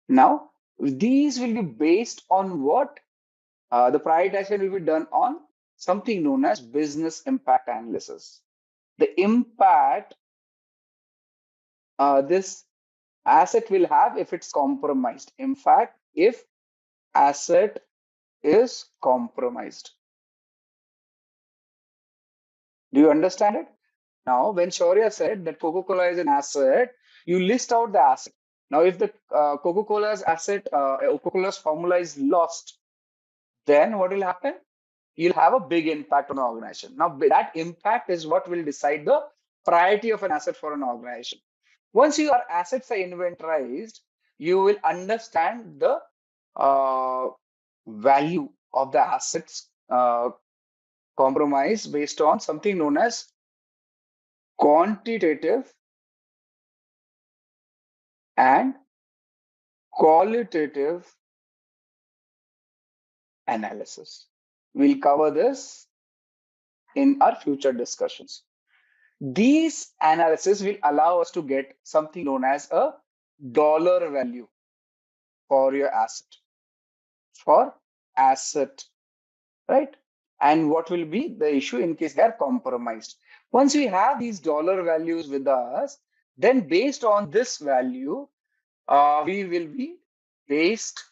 Now, these will be based on what? The prioritization will be done on something known as business impact analysis. The impact this asset will have if it's compromised. In fact, if asset is compromised. Do you understand it? Now, when Shaurya said that Coca-Cola is an asset, you list out the asset. Now, if the Coca-Cola's asset, Coca-Cola's formula is lost, then what will happen? You'll have a big impact on the organization. Now, that impact is what will decide the priority of an asset for an organization. Once your assets are inventorized, you will understand the value of the assets compromise based on something known as quantitative and qualitative analysis. We'll cover this in our future discussions. These analysis will allow us to get something known as a dollar value for your asset, right? And what will be the issue in case they are compromised. Once we have these dollar values with us, then based on this value, we will be based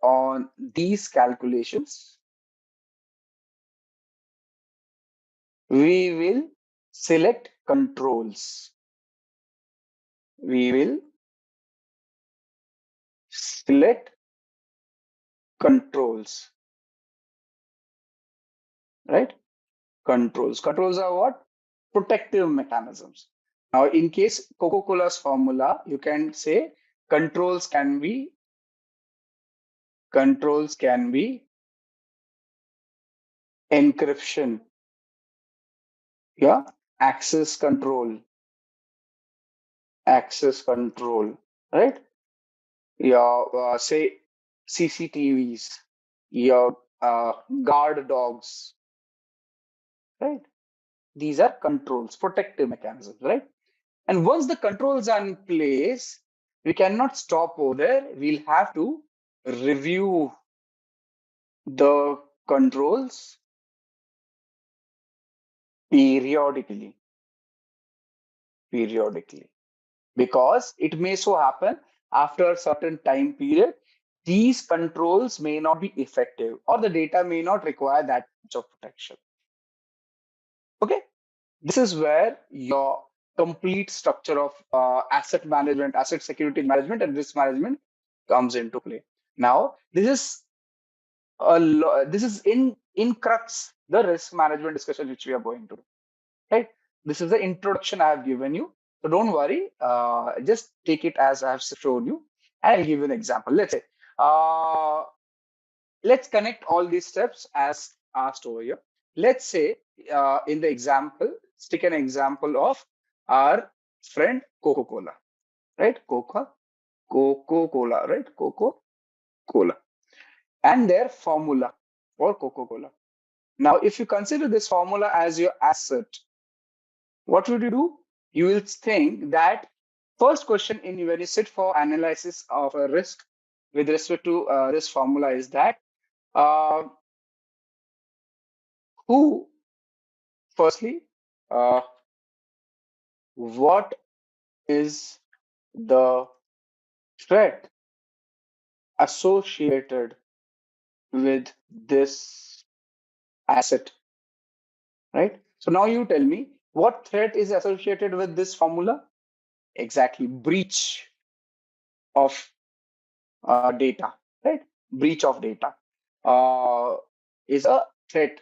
on these calculations, we will select controls. We will select controls, right? Controls are what? Protective mechanisms. Now, in case Coca-Cola's formula, you can say controls can be encryption, yeah, access control, right? Yeah, say CCTVs, your guard dogs, right? These are controls, protective mechanisms, right? And once the controls are in place, we cannot stop over there. We'll have to review the controls periodically, because it may so happen after a certain time period, these controls may not be effective or the data may not require that much of protection. Okay, this is where your complete structure of asset management, asset security management, and risk management comes into play. Now, this is in crux the risk management discussion which we are going to, right? This is the introduction I have given you, so don't worry. Just take it as I have shown you, and I'll give you an example. Let's say, let's connect all these steps as asked over here. Let's say, in the example, stick an example of our friend Coca-Cola, right? Coca-Cola, right? Coca-Cola, and their formula for Coca-Cola. Now, if you consider this formula as your asset, what would you do? You will think that first question in when you sit for analysis of a risk with respect to this formula is that uh, who, firstly, uh, what is the threat associated with this asset, right? So now you tell me what threat is associated with this formula? Exactly, breach of data, right? Breach of data is a threat.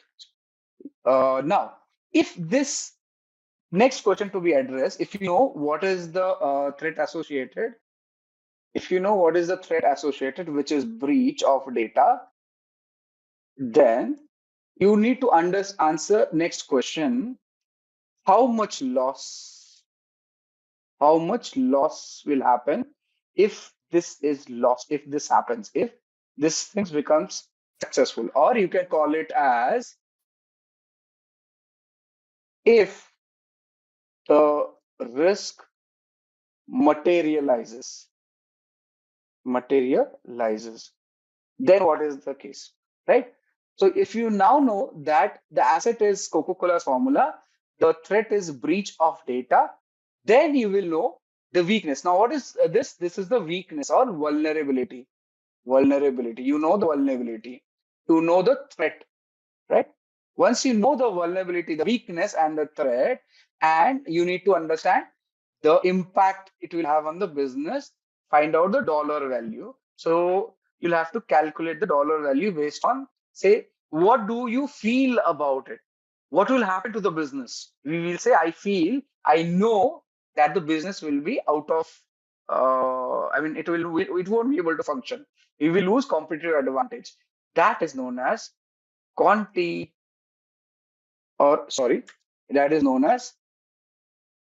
Now, if this next question to be addressed, if you know what is the threat associated, which is breach of data, then you need to answer next question: how much loss will happen if this is lost, if this happens, if this thing becomes successful, or you can call it as if the risk materializes, then what is the case, right? So if you now know that the asset is Coca-Cola's formula, the threat is breach of data, then you will know the weakness. Now, what is this? This is the weakness or vulnerability. You know the vulnerability. You know the threat, right? Once you know the vulnerability, the weakness, and the threat, and you need to understand the impact it will have on the business, find out the dollar value. So you'll have to calculate the dollar value based on, say, what do you feel about it? What will happen to the business? We will say, I know that the business will be out of, it won't be able to function. We will lose competitive advantage. That is known as quanti, or sorry, that is known as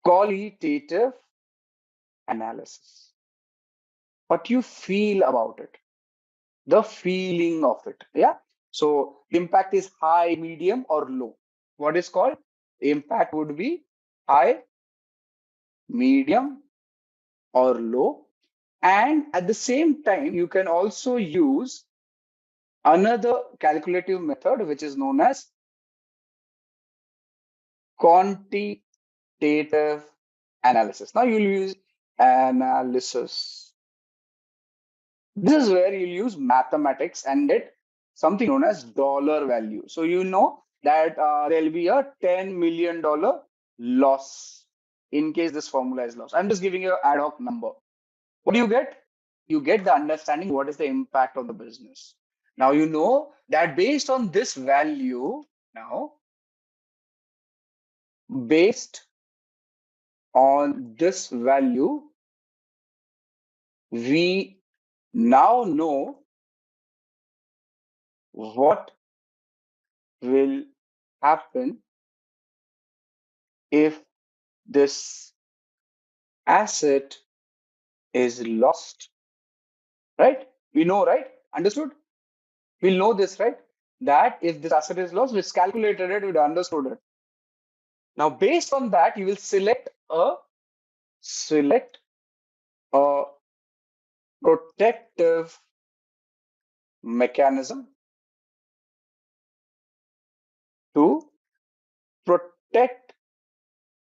qualitative analysis. What you feel about it, the feeling of it. Yeah. So impact is high, medium, or low. What is called? Impact would be high, medium, or low. And at the same time, you can also use another calculative method, which is known as quantitative analysis. Now you'll use analysis. This is where you'll use mathematics and get something known as dollar value. So you know that there'll be a $10 million loss in case this formula is lost. I'm just giving you an ad hoc number. What do you get? You get the understanding what is the impact of the business. Now you know that based on this value, based on this value, we now know what will happen if this asset is lost, right? We know, right? Understood? We'll know this, right? That if this asset is lost, we've calculated it, we've understood it. Now, based on that, you will select a protective mechanism to protect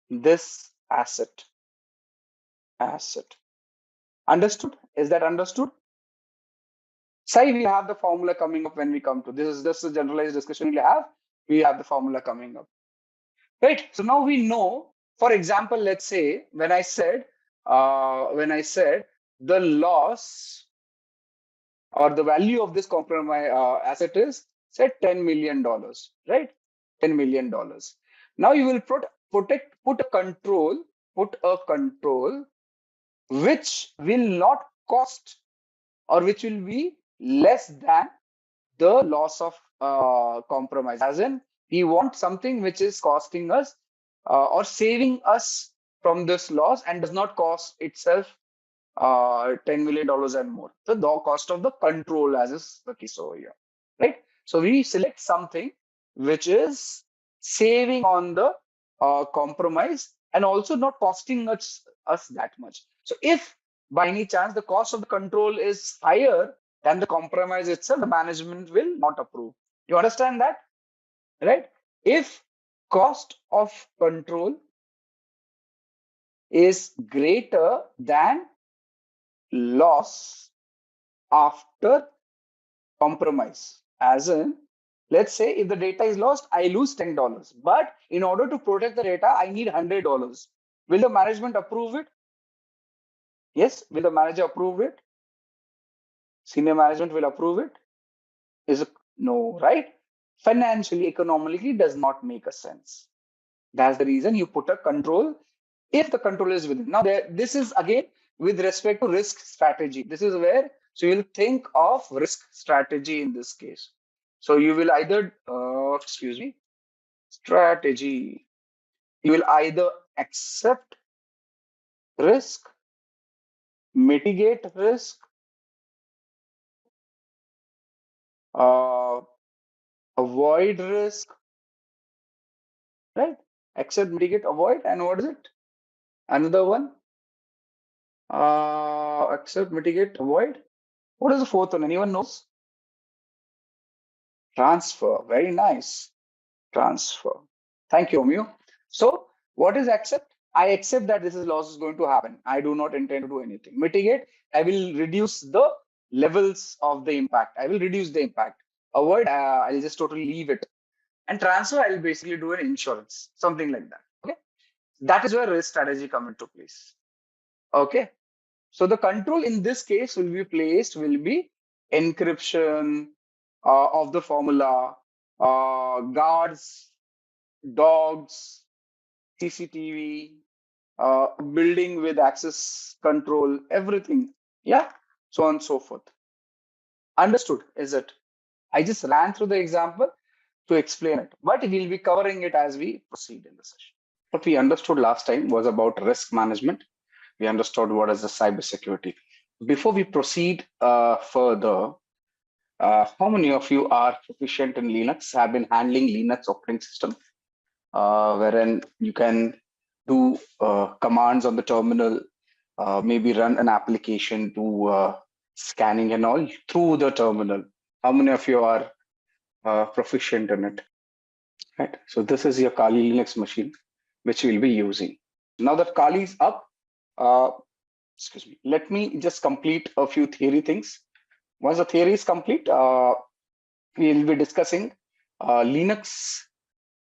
this asset. Understood? Is that understood? Sai, we'll have the formula coming up when we come to this. Is just a generalized discussion we'll have. We have the formula coming up. Right. So now we know, for example, let's say when I said the loss or the value of this compromise asset is say $10 million, right? $10 million. Now you will put a control which will not cost or which will be less than the loss of compromise. As in, we want something which is costing us or saving us from this loss and does not cost itself $10 million and more. The cost of the control, as is the case over here, right? So we select something which is saving on the compromise and also not costing us that much. So if by any chance the cost of the control is higher than the compromise itself, the management will not approve. You understand that, right? If cost of control is greater than loss after compromise, as in, let's say if the data is lost, I lose $10, but in order to protect the data, I need $100. Will the management approve it? Yes. Will the manager approve it? Senior management will approve it? Is it no, right? Financially, economically, does not make a sense. That's the reason you put a control if the control is within. Now, this is again with respect to risk strategy. This is where, so you'll think of risk strategy in this case. So you will either, strategy. You will either accept risk, mitigate risk, avoid risk, right? Accept, mitigate, avoid, and what is it? Another one. Accept, mitigate, avoid. What is the fourth one? Anyone knows? Transfer. Very nice. Transfer. Thank you, Omio. So what is accept? I accept that this is loss is going to happen. I do not intend to do anything. Mitigate. I will reduce the levels of the impact. I will reduce the impact. Avoid. I'll just totally leave it. And transfer. I'll basically do an insurance, something like that. Okay. That is where risk strategy come into place. Okay. So the control in this case will be encryption of the formula, guards, dogs, CCTV, building with access control, everything. Yeah, so on and so forth. Understood, is it? I just ran through the example to explain it, but we'll be covering it as we proceed in the session. What we understood last time was about risk management. We understood what is the cybersecurity. Before we proceed further, how many of you are proficient in Linux, have been handling Linux operating system, wherein you can do commands on the terminal, maybe run an application to scanning and all through the terminal? How many of you are proficient in it? Right. So this is your Kali Linux machine, which we'll be using. Now that Kali is up, let me just complete a few theory things. Once the theory is complete, we'll be discussing Linux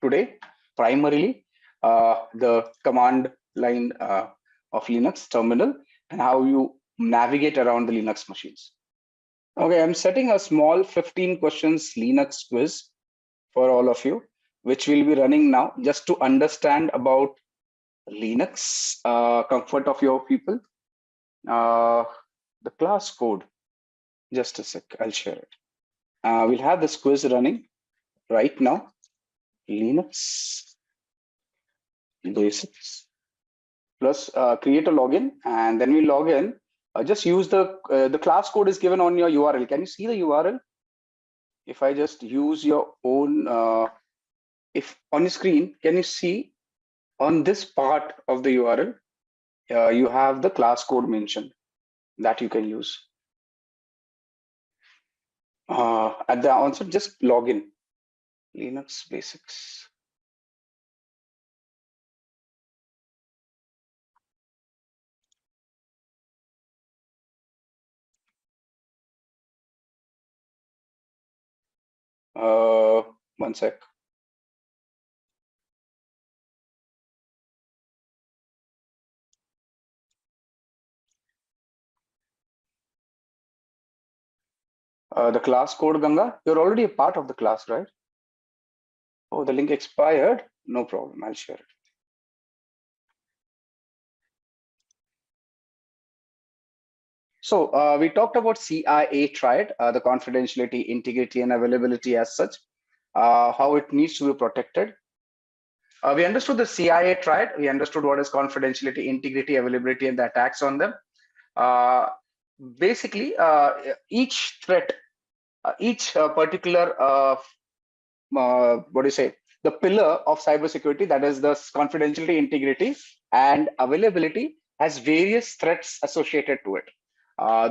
today, primarily the command line of Linux terminal and how you navigate around the Linux machines. Okay, I'm setting a small 15 questions Linux quiz for all of you, which will be running now just to understand about Linux, comfort of your people. The class code, just a sec, I'll share it. We'll have this quiz running right now. Linux basics plus create a login, and then we log in. Just use the class code is given on your URL. Can you see the URL? If I just use your own, if on your screen, can you see on this part of the URL, you have the class code mentioned that you can use. At the onset, just log in. Linux basics. One sec. The class code, Ganga, you're already a part of the class, right? Oh, the link expired. No problem. I'll share it. So we talked about CIA triad, the confidentiality, integrity, and availability as such, how it needs to be protected. We understood the CIA triad. We understood what is confidentiality, integrity, availability, and the attacks on them. Basically, each threat, each particular, what do you say, the pillar of cybersecurity, that is the confidentiality, integrity, and availability, has various threats associated to it.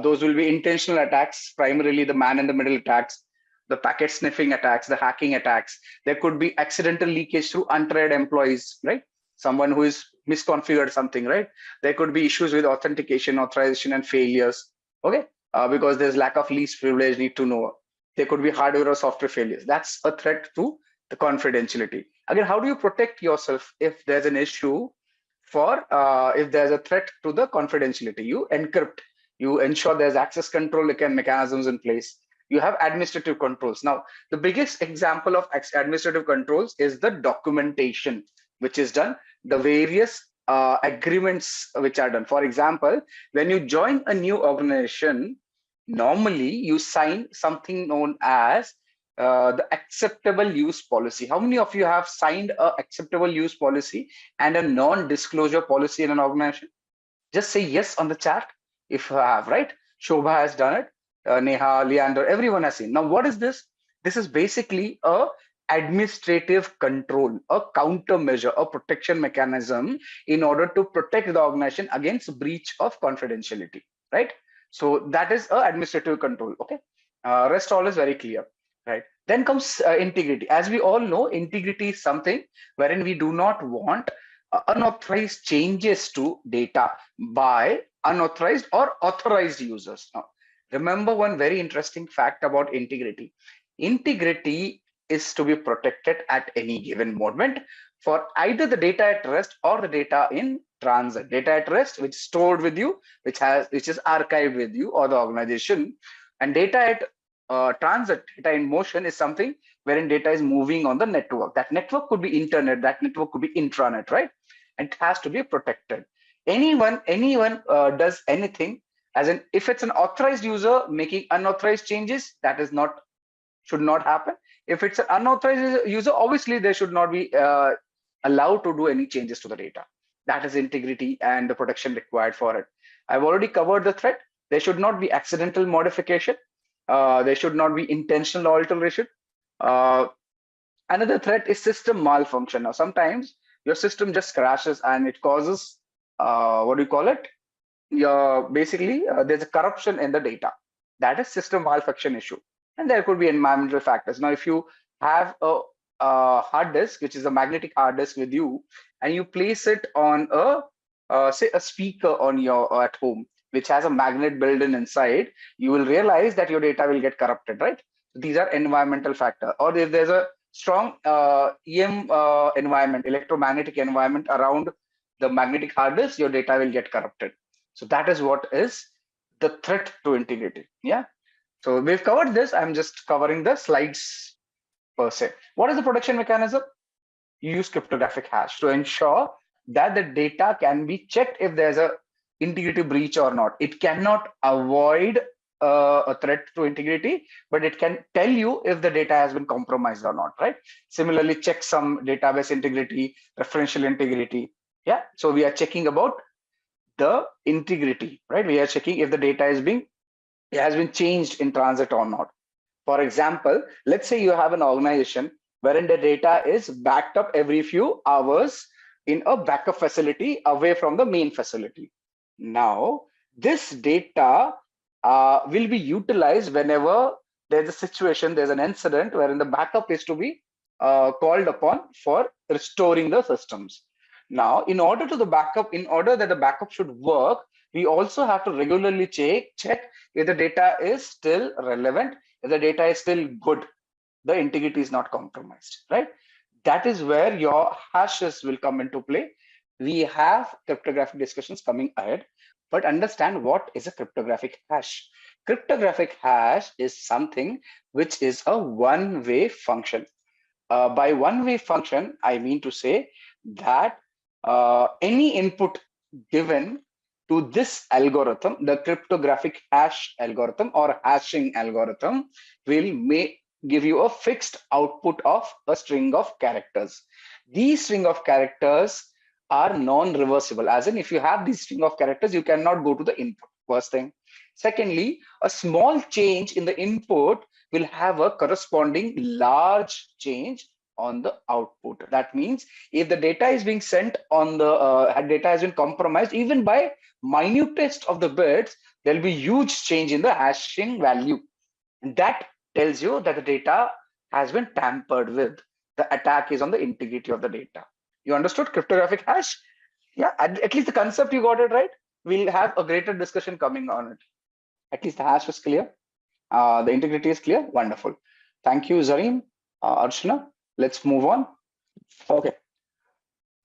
Those will be intentional attacks, primarily the man-in-the-middle attacks, the packet sniffing attacks, the hacking attacks. There could be accidental leakage through untrained employees, right? Someone who is misconfigured something, right? There could be issues with authentication, authorization, and failures, okay? Because there's lack of least privilege, need to know. There could be hardware or software failures. That's a threat to the confidentiality. Again, how do you protect yourself if there's an issue for, if there's a threat to the confidentiality? You encrypt, you ensure there's access control mechanisms in place. You have administrative controls. Now, the biggest example of administrative controls is the documentation, which is done, the various agreements which are done. For example, when you join a new organization, normally you sign something known as the acceptable use policy. How many of you have signed a acceptable use policy and a non-disclosure policy in an organization? Just say yes on the chat if you have, right? Shobha has done it. Neha, Leander, everyone has seen. Now, what is this? This is basically a administrative control, a countermeasure, a protection mechanism in order to protect the organization against breach of confidentiality, right? So that is a administrative control, okay? Rest all is very clear, right? Then comes integrity. As we all know, integrity is something wherein we do not want unauthorized changes to data by unauthorized or authorized users. Now, remember one very interesting fact about integrity. Integrity is to be protected at any given moment for either the data at rest or the data in transit. Data at rest, which is stored with you, which is archived with you or the organization, and data at transit, data in motion, is something wherein data is moving on the network. That network could be internet, that network could be intranet, right? And it has to be protected. Anyone does anything, as in if it's an authorized user making unauthorized changes, that is not, should not happen. If it's an unauthorized user, obviously they should not be allowed to do any changes to the data. That is integrity and the protection required for it. I've already covered the threat. There should not be accidental modification. There should not be intentional alteration. Another threat is system malfunction. Now, sometimes your system just crashes and it causes, what do you call it? Basically, there's a corruption in the data. That is system malfunction issue. And there could be environmental factors. Now, if you have a hard disk, which is a magnetic hard disk with you, and you place it on say a speaker on your at home, which has a magnet built in inside, you will realize that your data will get corrupted, right? These are environmental factors. Or if there's a strong environment, electromagnetic environment around the magnetic hard disk, your data will get corrupted. So that is what is the threat to integrity. Yeah. So we've covered this. I'm just covering the slides per se. What is the protection mechanism? You use cryptographic hash to ensure that the data can be checked if there's a integrity breach or not. It cannot avoid a threat to integrity, but it can tell you if the data has been compromised or not, right? Similarly, check some database integrity, referential integrity. Yeah, so we are checking about the integrity, right? We are checking if the data has been changed in transit or not. For example, let's say you have an organization wherein the data is backed up every few hours in a backup facility away from the main facility. Now, this data will be utilized whenever there's a situation, there's an incident wherein the backup is to be called upon for restoring the systems. Now, in order that the backup should work, we also have to regularly check if the data is still relevant, if the data is still good, the integrity is not compromised, right? That is where your hashes will come into play. We have cryptographic discussions coming ahead, but understand what is a cryptographic hash. Cryptographic hash is something which is a one-way function. By one-way function, I mean to say that any input given to this algorithm, the cryptographic hash algorithm or hashing algorithm, will give you a fixed output of a string of characters. These string of characters are non-reversible, as in if you have these string of characters, you cannot go to the input, first thing. Secondly, a small change in the input will have a corresponding large change on the output. That means if the data is being sent on the data has been compromised, even by minutest of the bits, there will be huge change in the hashing value. That tells you that the data has been tampered with. The attack is on the integrity of the data. You understood cryptographic hash? Yeah, at least the concept you got it right. We'll have a greater discussion coming on it. At least the hash was clear. The integrity is clear. Wonderful. Thank you, Zareem, Archana. Let's move on. Okay.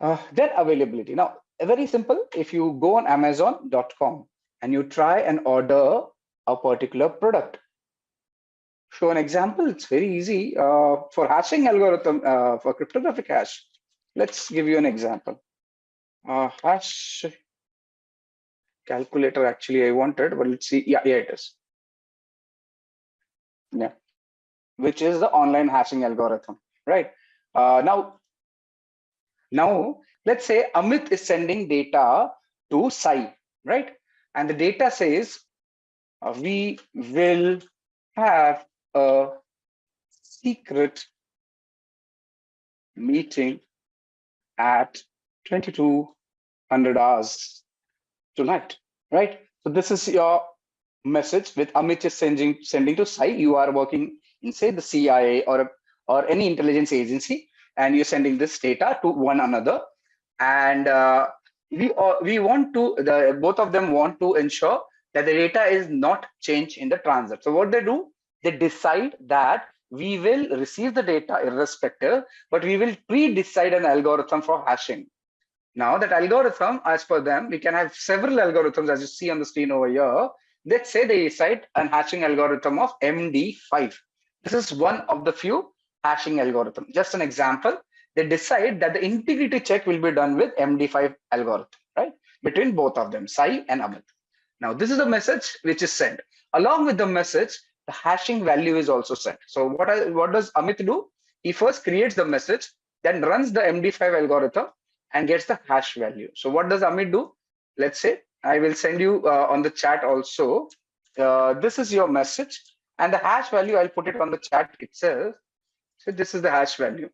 Then availability. Now, very simple. If you go on Amazon.com and you try and order a particular product, show an example. It's very easy for hashing algorithm for cryptographic hash. Let's give you an example. Hash calculator. Actually, I wanted, but let's see. Yeah, it is. Yeah, which is the online hashing algorithm, right? Now, let's say Amit is sending data to Sai, right? And the data says we will have a secret meeting at 2200 hours tonight, right? So this is your message with Amit is sending to Sai. You are working in, say, the CIA or any intelligence agency, and you're sending this data to one another. And we want to, both of them want to ensure that the data is not changed in the transit. So what they do, they decide that we will receive the data irrespective, but we will pre-decide an algorithm for hashing. Now that algorithm, as per them, we can have several algorithms, as you see on the screen over here. Let's say they decide an hashing algorithm of MD5. This is one of the few hashing algorithms. Just an example, they decide that the integrity check will be done with MD5 algorithm, right? Between both of them, Sai and Amit. Now, this is the message which is sent. Along with the message, the hashing value is also sent. So what does Amit do? He first creates the message, then runs the MD5 algorithm and gets the hash value. So what does Amit do? Let's say I will send you on the chat also. This is your message, and the hash value, I'll put it on the chat itself. So this is the hash value.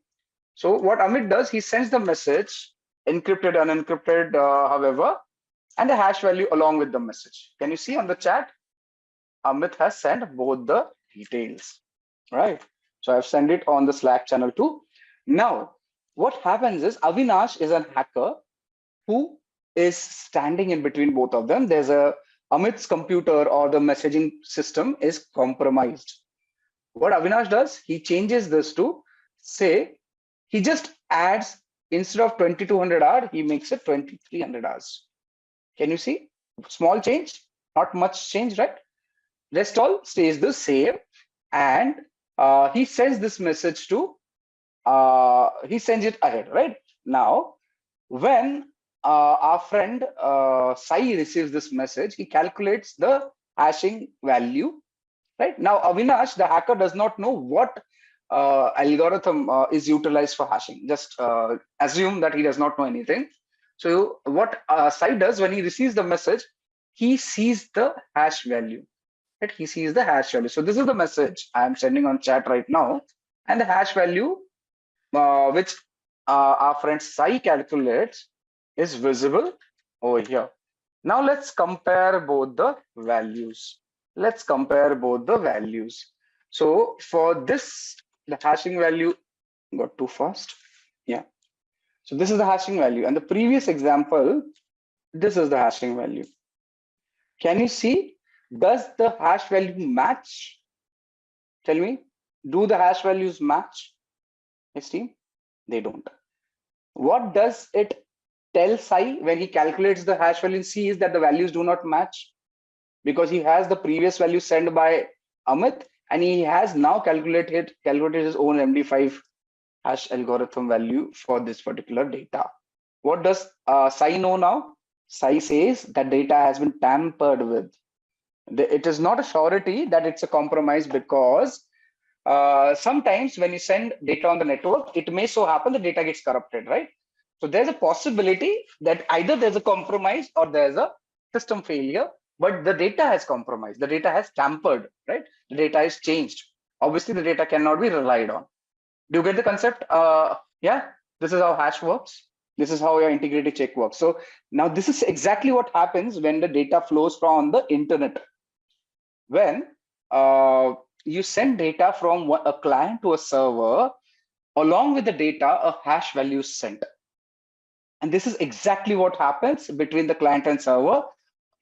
So what Amit does, he sends the message, encrypted, unencrypted, however, and the hash value along with the message. Can you see on the chat? Amit has sent both the details, right? So I've sent it on the Slack channel too. Now, what happens is Avinash is a hacker who is standing in between both of them. There's Amit's computer or the messaging system is compromised. What Avinash does, he changes this to, say, he just adds, instead of 2200 hours, he makes it 2300 hours. Can you see? Small change, not much change, right? Rest all stays the same, and he sends this message to he sends it ahead. Right now, when our friend Sai receives this message, he calculates the hashing value. Right now, Avinash, the hacker, does not know what algorithm is utilized for hashing. Just assume that he does not know anything. So what Sai does when he receives the message, he sees the hash value. Right? He sees the hash value. So this is the message I am sending on chat right now, and the hash value which our friend Sai calculates is visible over here. Now let's compare both the values. Let's compare both the values. So for this, the hashing value got too fast. Yeah. So this is the hashing value. And the previous example, this is the hashing value. Can you see? Does the hash value match? Tell me, do the hash values match? Yes, team? They don't. What does it tell Sai when he calculates the hash value and sees that the values do not match? Because he has the previous value sent by Amit, and he has now calculated his own MD5 hash algorithm value for this particular data. What does Sai know now? Sai says that data has been tampered with. It is not a surety that it's a compromise, because sometimes when you send data on the network, it may so happen the data gets corrupted, right? So there's a possibility that either there's a compromise or there's a system failure, but the data has compromised, the data has tampered, right? The data is changed. Obviously, the data cannot be relied on. Do you get the concept? Yeah, this is how hash works. This is how your integrity check works. So now this is exactly what happens when the data flows from the internet. When you send data from a client to a server, along with the data, a hash value is sent. And this is exactly what happens between the client and server.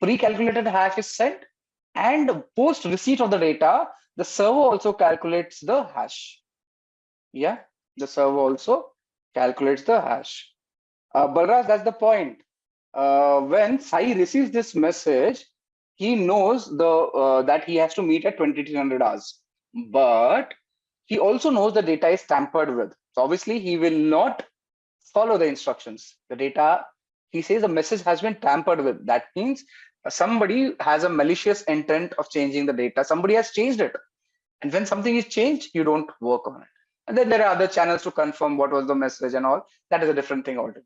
Pre-calculated hash is sent, and post receipt of the data, the server also calculates the hash. Yeah, the server also calculates the hash. Balraj, that's the point. When Sai receives this message, he knows that he has to meet at 2300 hours, but he also knows the data is tampered with. So obviously he will not follow the instructions. The data, he says the message has been tampered with. That means somebody has a malicious intent of changing the data. Somebody has changed it. And when something is changed, you don't work on it. And then there are other channels to confirm what was the message and all. That is a different thing altogether.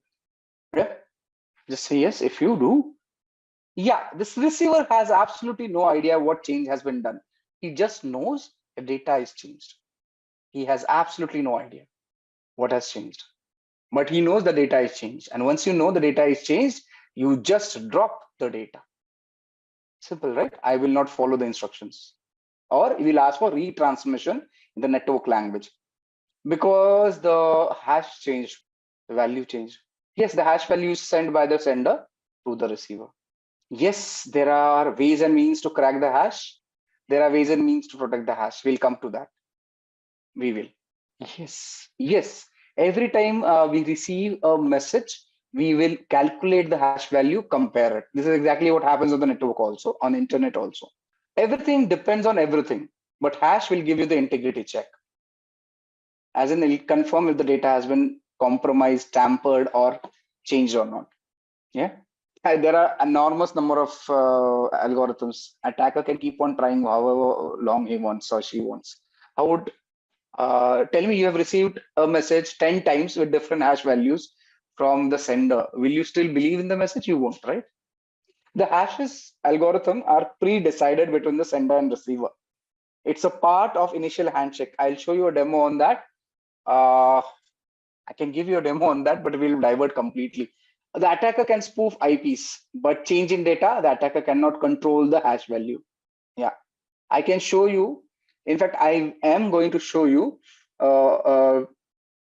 Yeah. Just say yes if you do. Yeah, this receiver has absolutely no idea what change has been done. He just knows the data is changed. He has absolutely no idea what has changed. But he knows the data is changed. And once you know the data is changed, you just drop the data. Simple, right? I will not follow the instructions. Or we will ask for retransmission in the network language. Because the hash changed, the value changed. Yes, the hash value is sent by the sender to the receiver. Yes, there are ways and means to crack the hash. There are ways and means to protect the hash. We'll come to that. We will. Yes. Every time we receive a message, we will calculate the hash value, compare it. This is exactly what happens on the network also, on internet also. Everything depends on everything, but hash will give you the integrity check. As in, it will confirm if the data has been compromised, tampered, or changed or not. Yeah. There are enormous number of algorithms. Attacker can keep on trying however long he wants or she wants. How would tell me you have received a message 10 times with different hash values from the sender. Will you still believe in the message? You won't, right? The hashes algorithm are pre-decided between the sender and receiver. It's a part of initial handshake. I'll show you a demo on that. I can give you a demo on that, but we'll divert completely. The attacker can spoof IPs, but change in data, the attacker cannot control the hash value. Yeah, I can show you. In fact, I am going to show you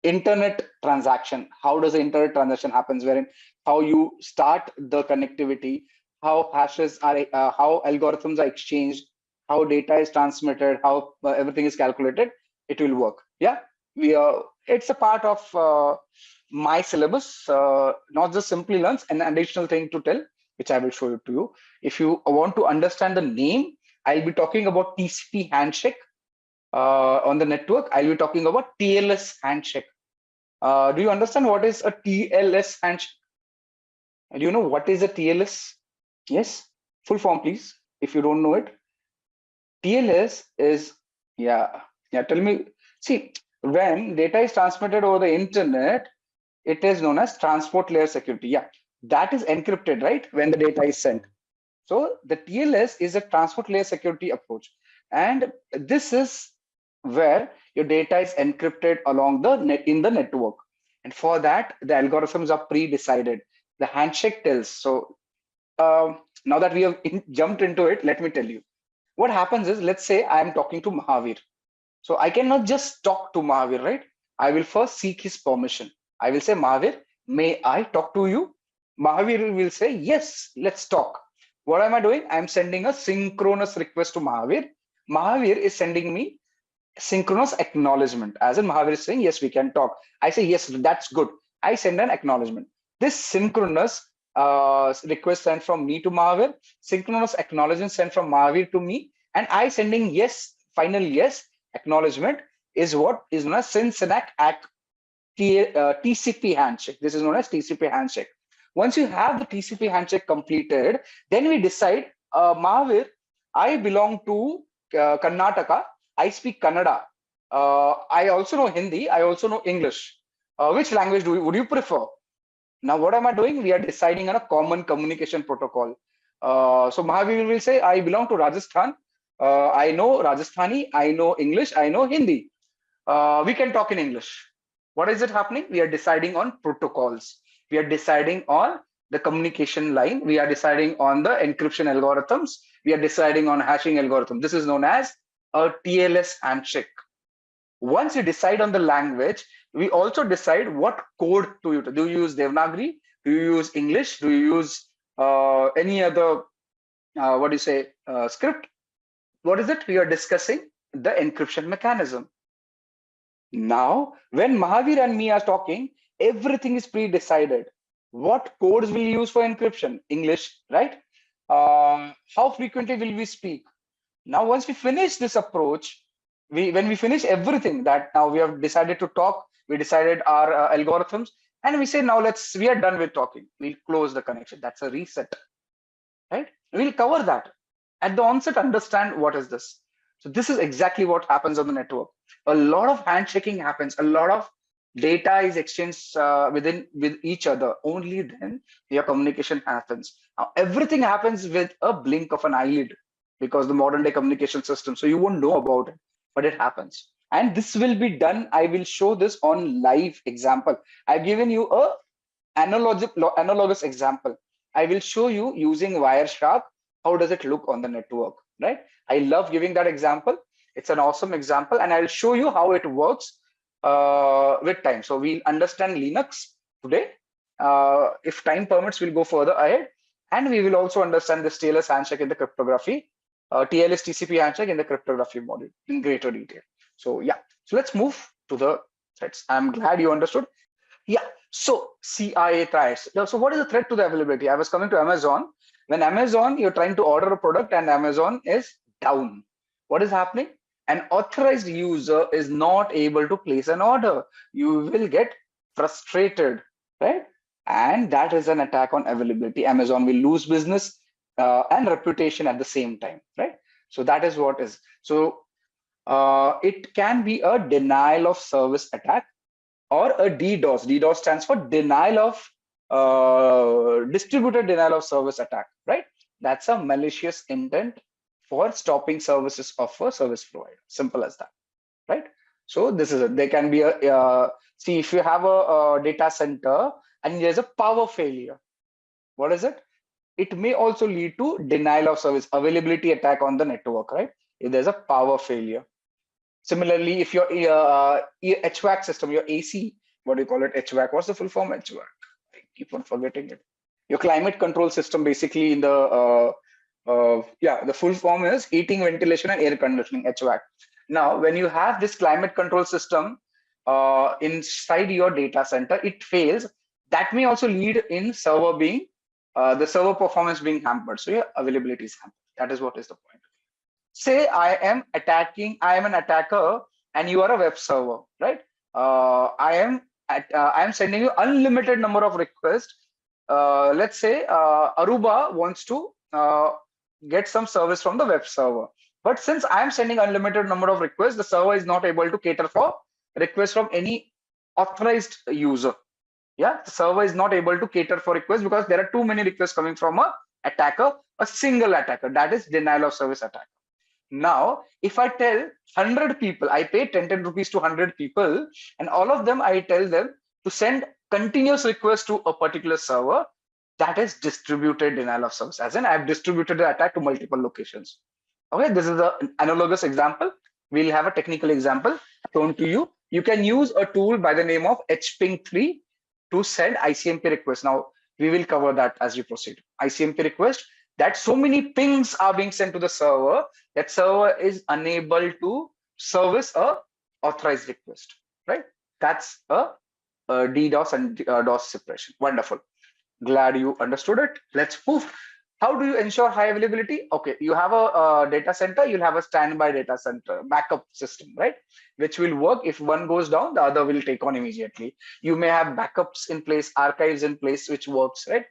internet transaction. How does the internet transaction happens? Wherein how you start the connectivity, how hashes are, how algorithms are exchanged, how data is transmitted, how everything is calculated. It will work. Yeah, it's a part of my syllabus, not just Simplilearn. An additional thing to tell, which I will show it to you. If you want to understand the name I'll be talking about TCP handshake on the network. I'll be talking about TLS handshake. Do you understand what is a TLS handshake? Do you know what is a TLS? Yes, full form, please. If you don't know it, TLS is, yeah. Tell me. See, when data is transmitted over the internet, it is known as transport layer security. Yeah, that is encrypted, right? When the data is sent. So the TLS is a transport layer security approach, and this is where your data is encrypted along the net in the network. And for that, the algorithms are pre-decided. The handshake tells. So now that we have jumped into it, let me tell you. What happens is, let's say I am talking to Mahavir. So I cannot just talk to Mahavir, right? I will first seek his permission. I will say, Mahavir, may I talk to you? Mahavir will say, yes, let's talk. What am I doing? I'm sending a synchronous request to Mahavir. Mahavir is sending me synchronous acknowledgement. As in Mahavir is saying, yes, we can talk. I say, yes, that's good. I send an acknowledgement. This synchronous request sent from me to Mahavir, synchronous acknowledgement sent from Mahavir to me, and I sending yes, final yes acknowledgement is what is known as Sync-Synac TCP handshake. This is known as TCP handshake. Once you have the TCP handshake completed, then we decide, Mahavir, I belong to Karnataka. I speak Kannada. I also know Hindi. I also know English. Which language would you prefer? Now, what am I doing? We are deciding on a common communication protocol. So Mahavir will say, I belong to Rajasthan. I know Rajasthani. I know English. I know Hindi. We can talk in English. What is it happening? We are deciding on protocols. We are deciding on the communication line. We are deciding on the encryption algorithms. We are deciding on hashing algorithm. This is known as a TLS handshake. Once you decide on the language, we also decide what code to use. Do you use Devanagari? Do you use English? Do you use any other, script? What is it? We are discussing the encryption mechanism. Now, when Mahavir and me are talking, everything is pre-decided. What codes will use for encryption? English, right? How frequently will we speak? Now, once we finish this approach, when we finish everything that now we have decided to talk, we decided our algorithms, and we say, now we are done with talking. We'll close the connection. That's a reset, right? We'll cover that. At the onset, understand what is this. So this is exactly what happens on the network. A lot of handshaking happens. A lot of data is exchanged with each other. Only then your communication happens. Now, everything happens with a blink of an eyelid because the modern day communication system. So you won't know about it, but it happens. And this will be done. I will show this on live example. I've given you a analogous example. I will show you using Wireshark. How does it look on the network, right? I love giving that example. It's an awesome example, and I'll show you how it works with time. So we'll understand Linux today. If time permits, we'll go further ahead, and we will also understand this TLS handshake in the cryptography, TLS TCP handshake in the cryptography module in greater detail. So yeah, so let's move to the threats. I'm glad you understood. Yeah, so CIA threats. So what is the threat to the availability? I was coming to Amazon. When Amazon, you're trying to order a product and Amazon is down. What is happening? An authorized user is not able to place an order. You will get frustrated, right? And that is an attack on availability. Amazon will lose business and reputation at the same time, right? So that is what is. So it can be a denial of service attack or a DDoS. DDoS stands for denial of distributed denial of service attack, right? That's a malicious intent for stopping services of a service provider. Simple as that, right? So this is it. There can be see, if you have a data center and there's a power failure, what is it? It may also lead to denial of service, availability attack on the network, right? If there's a power failure. Similarly, if your HVAC system, your AC, what do you call it? HVAC. What's the full form? HVAC. I keep on forgetting it. Your climate control system, basically, in the the full form is heating, ventilation, and air conditioning, HVAC. Now, when you have this climate control system inside your data center, it fails. That may also lead in server being the server performance being hampered. So your availability is hampered. That is what is the point. say I am an attacker and you are a web server, right? I am sending you unlimited number of requests. Let's say Aruba wants to get some service from the web server. But since I am sending unlimited number of requests, the server is not able to cater for requests from any authorized user. Yeah, the server is not able to cater for requests because there are too many requests coming from a attacker, a single attacker. That is denial of service attack. Now, if I tell 100 people, I pay 10 rupees to 100 people, and all of them, I tell them to send continuous requests to a particular server, that is distributed denial of service. As in, I've distributed the attack to multiple locations. Okay, this is an analogous example. We'll have a technical example shown to you. You can use a tool by the name of hping3 to send ICMP requests. Now, we will cover that as we proceed. ICMP request, that so many pings are being sent to the server that server is unable to service a authorized request, right? That's a DDoS and DOS suppression. Wonderful. Glad you understood it. Let's move. How do you ensure high availability? Okay, you have a data center, you'll have a standby data center backup system, right? Which will work. If one goes down, the other will take on immediately. You may have backups in place, archives in place, which works, right?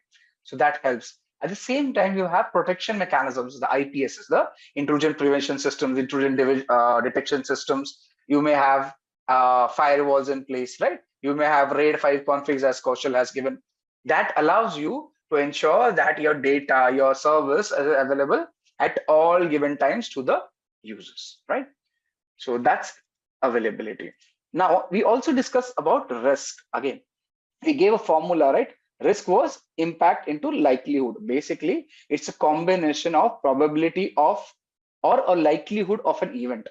So that helps. At the same time, you have protection mechanisms, the IPSs, the intrusion prevention systems, intrusion detection systems. You may have firewalls in place, right? You may have RAID 5 configs as Kaushal has given. That allows you to ensure that your data, your service is available at all given times to the users, right? So that's availability. Now, we also discussed about risk. Again, we gave a formula, right? Risk was impact into likelihood. Basically, it's a combination of probability of or a likelihood of an event.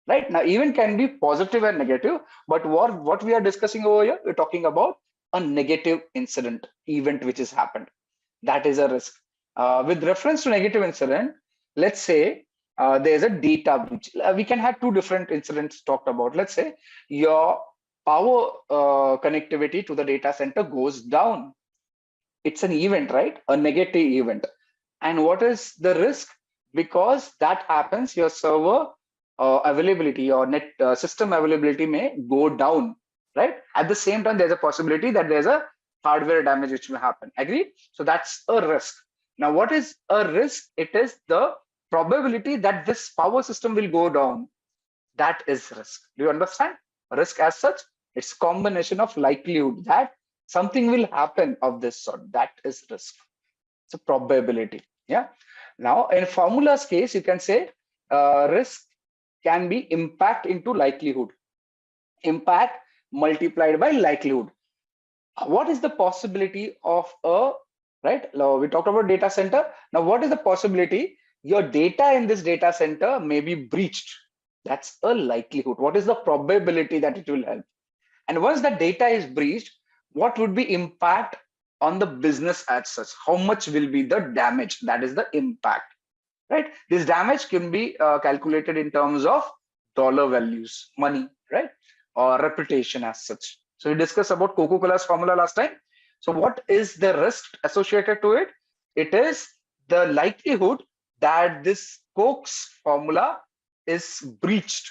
Right now, event can be positive and negative, but what we are discussing over here, we're talking about a negative incident event which has happened. That is a risk. With reference to negative incident, let's say there's a data breach. We can have two different incidents talked about. Let's say your power connectivity to the data center goes down. It's an event, right? A negative event. And what is the risk? Because that happens, your server availability or net system availability may go down, right? At the same time, there's a possibility that there's a hardware damage which will happen. Agreed? So that's a risk. Now, what is a risk? It is the probability that this power system will go down. That is risk. Do you understand? Risk as such, it's combination of likelihood that something will happen of this sort. That is risk. It's a probability. Yeah. Now, in formula's case, you can say risk can be impact into likelihood. Impact multiplied by likelihood. What is the possibility of a, right? Now, we talked about data center. Now, what is the possibility? Your data in this data center may be breached. That's a likelihood. What is the probability that it will help? And once the data is breached, what would be impact on the business as such? How much will be the damage? That is the impact, right? This damage can be calculated in terms of dollar values, money, right? Or reputation as such. So we discussed about Coca-Cola's formula last time. So what is the risk associated to it? It is the likelihood that this Coke's formula is breached,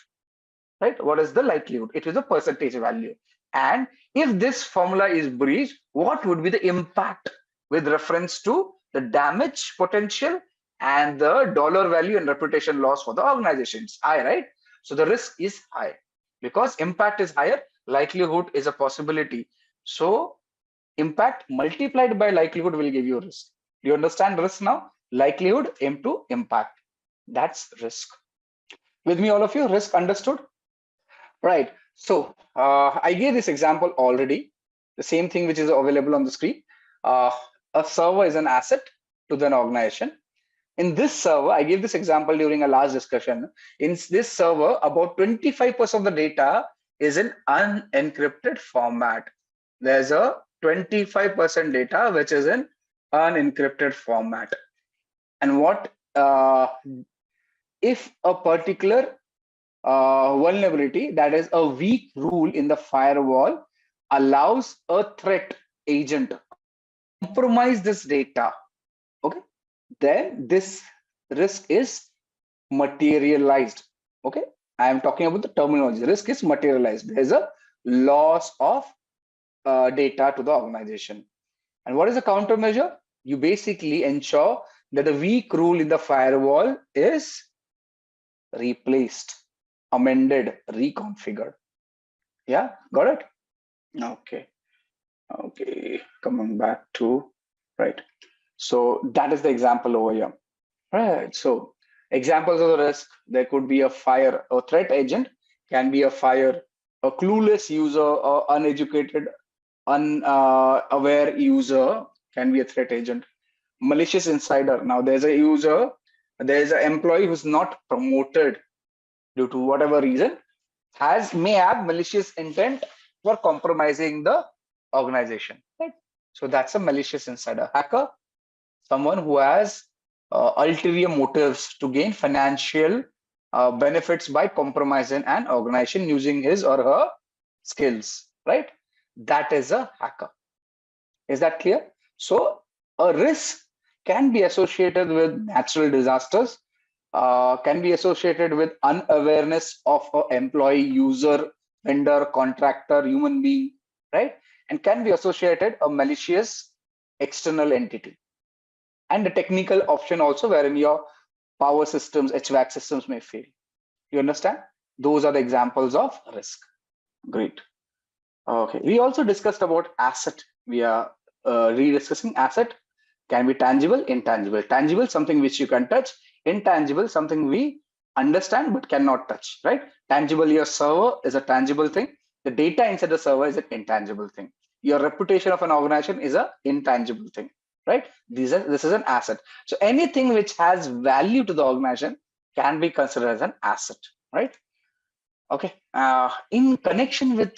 right? What is the likelihood? It is a percentage value. And if this formula is breached, what would be the impact with reference to the damage potential and the dollar value and reputation loss for the organization? It's high, right? So the risk is high because impact is higher, likelihood is a possibility. So impact multiplied by likelihood will give you risk. Do you understand risk now? Likelihood into impact. That's risk. With me, all of you, risk understood? Right. So I gave this example already, the same thing which is available on the screen. A server is an asset to an organization. In this server, I gave this example during a last discussion. In this server, about 25% of the data is in unencrypted format. There's a 25% data which is in unencrypted format. And what if a particular vulnerability, that is a weak rule in the firewall, allows a threat agent to compromise this data, okay, then this risk is materialized. Okay, I am talking about the terminology. Risk is materialized. There is a loss of data to the organization. And what is the countermeasure? You basically ensure that the weak rule in the firewall is replaced, amended, reconfigured. Yeah, got it? Okay. Okay, coming back to, right. So that is the example over here. Right. So examples of the risk, there could be a fire, a threat agent can be a fire, a clueless user, or uneducated, unaware user can be a threat agent. Malicious insider. Now there's a user, there's an employee who's not promoted due to whatever reason, may have malicious intent for compromising the organization. Right? So that's a malicious insider. Hacker, someone who has ulterior motives to gain financial benefits by compromising an organization using his or her skills, right? That is a hacker. Is that clear? So a risk can be associated with natural disasters, can be associated with unawareness of an employee, user, vendor, contractor, human being, right? And can be associated a malicious external entity. And the technical option also, wherein your power systems, HVAC systems may fail. You understand? Those are the examples of risk. Great. Okay. We also discussed about asset. We are rediscussing asset. Can be tangible, intangible. Tangible, something which you can touch. Intangible, something we understand but cannot touch, right? Tangible, your server is a tangible thing. The data inside the server is an intangible thing. Your reputation of an organization is an intangible thing, right? This is an asset. So anything which has value to the organization can be considered as an asset, right? Okay. In connection with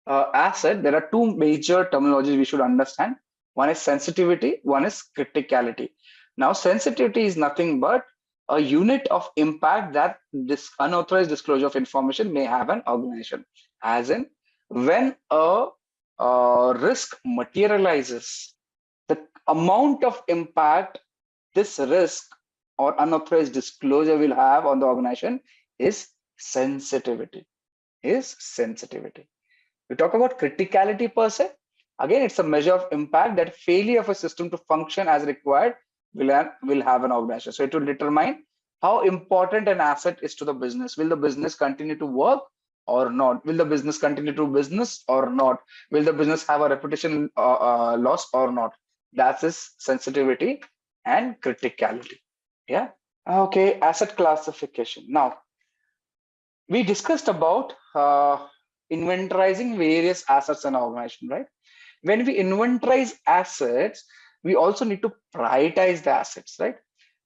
asset, there are two major terminologies we should understand. One is sensitivity, one is criticality. Now, sensitivity is nothing but a unit of impact that this unauthorized disclosure of information may have an organization. As in, when a risk materializes, the amount of impact this risk or unauthorized disclosure will have on the organization is sensitivity. We talk about criticality per se. Again, it's a measure of impact that failure of a system to function as required will have an organization. So it will determine how important an asset is to the business. Will the business continue to work or not? Will the business continue to business or not? Will the business have a reputation loss or not? That is sensitivity and criticality. Yeah. Okay. Asset classification. Now, we discussed about inventorizing various assets in an organization, right? When we inventorize assets, we also need to prioritize the assets, right?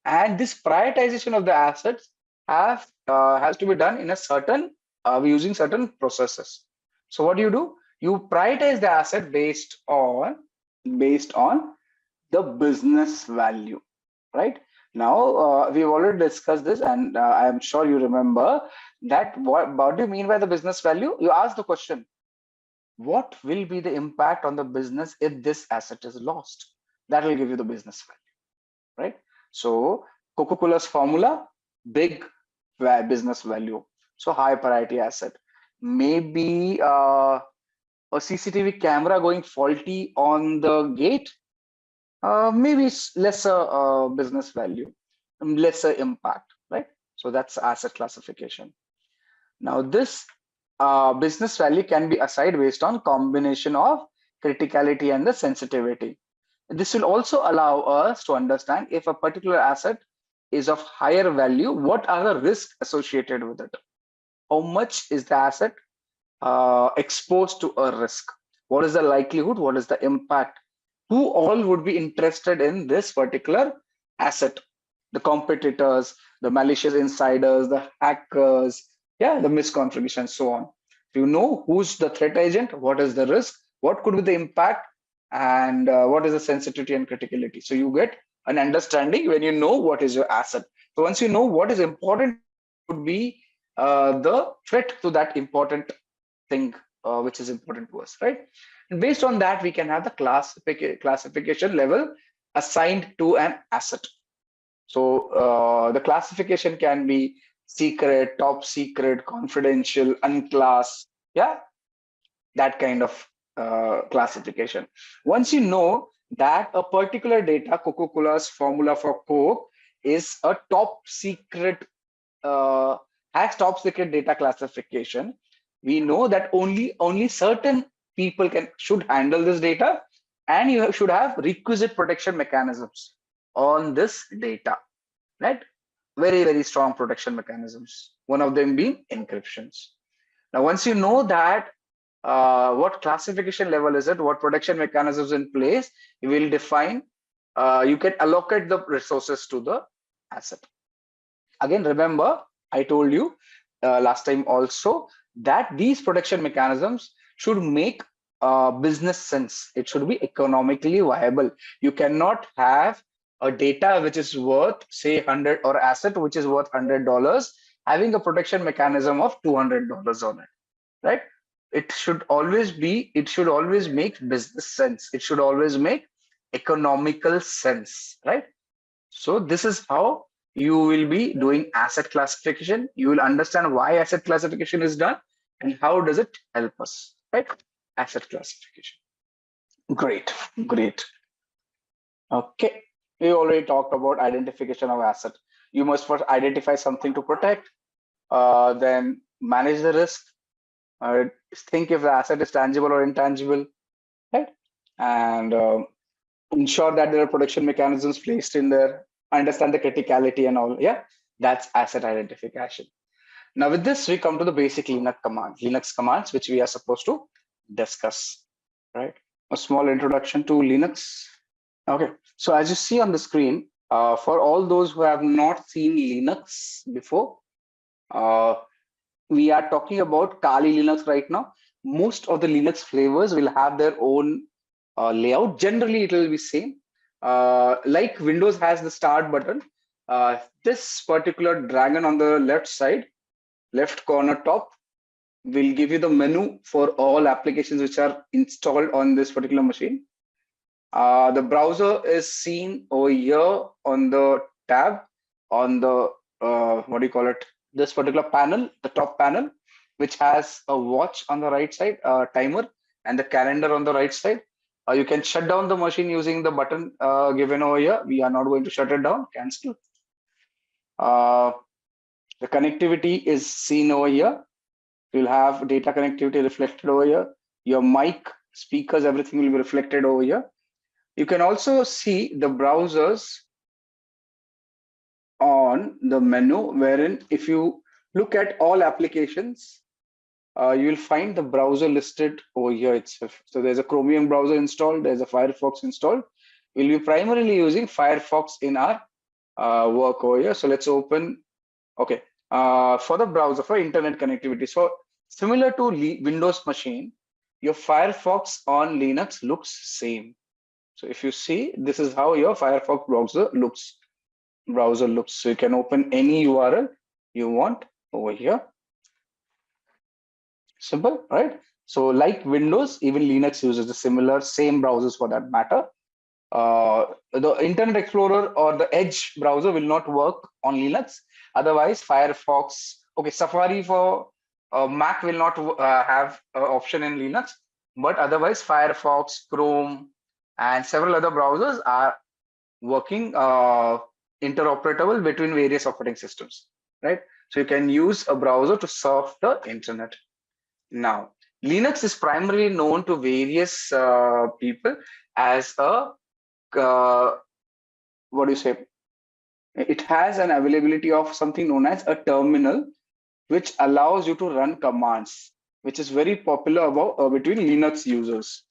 And this prioritization of the assets has to be done in a certain using certain processes. So what do? You prioritize the asset based on the business value, right? Now we've already discussed this, and I am sure you remember that. What do you mean by the business value? You ask the question, what will be the impact on the business if this asset is lost? That will give you the business value, right? So Coca-Cola's formula, big business value. So high priority asset. Maybe a CCTV camera going faulty on the gate, maybe it's lesser business value, lesser impact, right? So that's asset classification. Now this business value can be assigned based on combination of criticality and the sensitivity. This will also allow us to understand if a particular asset is of higher value, what are the risks associated with it? How much is the asset exposed to a risk? What is the likelihood? What is the impact? Who all would be interested in this particular asset? The competitors, the malicious insiders, the hackers, yeah, the misconfiguration, so on. You know who's the threat agent, what is the risk, what could be the impact, and what is the sensitivity and criticality. So you get an understanding when you know what is your asset. So once you know what is important, would be the threat to that important thing which is important to us, right? And based on that, we can have the classification level assigned to an asset. So the classification can be secret, top secret, confidential, unclass. Yeah, that kind of classification. Once you know that a particular data, Coca-Cola's formula for Coke, is a top secret, uh, has top secret data classification, we know that only certain people should handle this data, and you should have requisite protection mechanisms on this data, right? Very, very strong protection mechanisms. One of them being encryptions. Now, once you know that, what classification level is it, what protection mechanisms in place, you will define, you can allocate the resources to the asset. Again, remember, I told you last time also that these protection mechanisms should make business sense. It should be economically viable. You cannot have a data which is worth, say, 100, or asset which is worth $100, having a protection mechanism of $200 on it, right? It should always make business sense. It should always make economical sense, right? So this is how you will be doing asset classification. You will understand why asset classification is done and how does it help us, right? Asset classification. Great, great. Okay, we already talked about identification of asset. You must first identify something to protect, then manage the risk, think if the asset is tangible or intangible, right? And ensure that there are protection mechanisms placed in there, understand the criticality and all. Yeah, that's asset identification. Now with this, we come to the basic Linux commands, which we are supposed to discuss, right? A small introduction to Linux. Okay, so as you see on the screen, for all those who have not seen Linux before, we are talking about Kali Linux right now. Most of the Linux flavors will have their own layout. Generally, it will be same. Like Windows has the start button. This particular dragon on the left side, left corner top, will give you the menu for all applications which are installed on this particular machine. The browser is seen over here on the tab on the what do you call it? This particular panel, the top panel, which has a watch on the right side, a timer, and the calendar on the right side. You can shut down the machine using the button given over here. We are not going to shut it down. Cancel. The connectivity is seen over here. You'll have data connectivity reflected over here. Your mic, speakers, everything will be reflected over here. You can also see the browsers on the menu, wherein if you look at all applications, you will find the browser listed over here itself. So there's a Chromium browser installed, there's a Firefox installed. We'll be primarily using Firefox in our work over here. So let's open, okay, for the browser, for internet connectivity. So similar to Windows machine, your Firefox on Linux looks same. So if you see, this is how your Firefox browser looks. So you can open any URL you want over here. Simple, right? So like Windows, even Linux uses the same browsers for that matter. The Internet Explorer or the Edge browser will not work on Linux. Otherwise, Firefox, okay, Safari for Mac will not have an option in Linux, but otherwise Firefox, Chrome, and several other browsers are working interoperable between various operating systems, right? So you can use a browser to surf the internet. Now, Linux is primarily known to various people as a what do you say? It has an availability of something known as a terminal, which allows you to run commands, which is very popular between Linux users,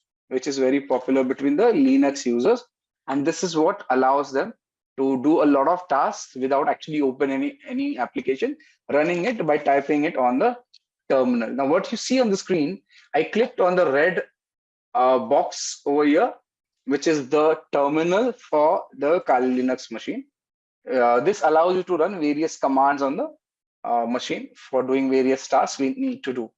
and this is what allows them to do a lot of tasks without actually opening any application, running it by typing it on the terminal. Now, what you see on the screen, I clicked on the red box over here, which is the terminal for the Kali Linux machine. This allows you to run various commands on the machine for doing various tasks we need to do.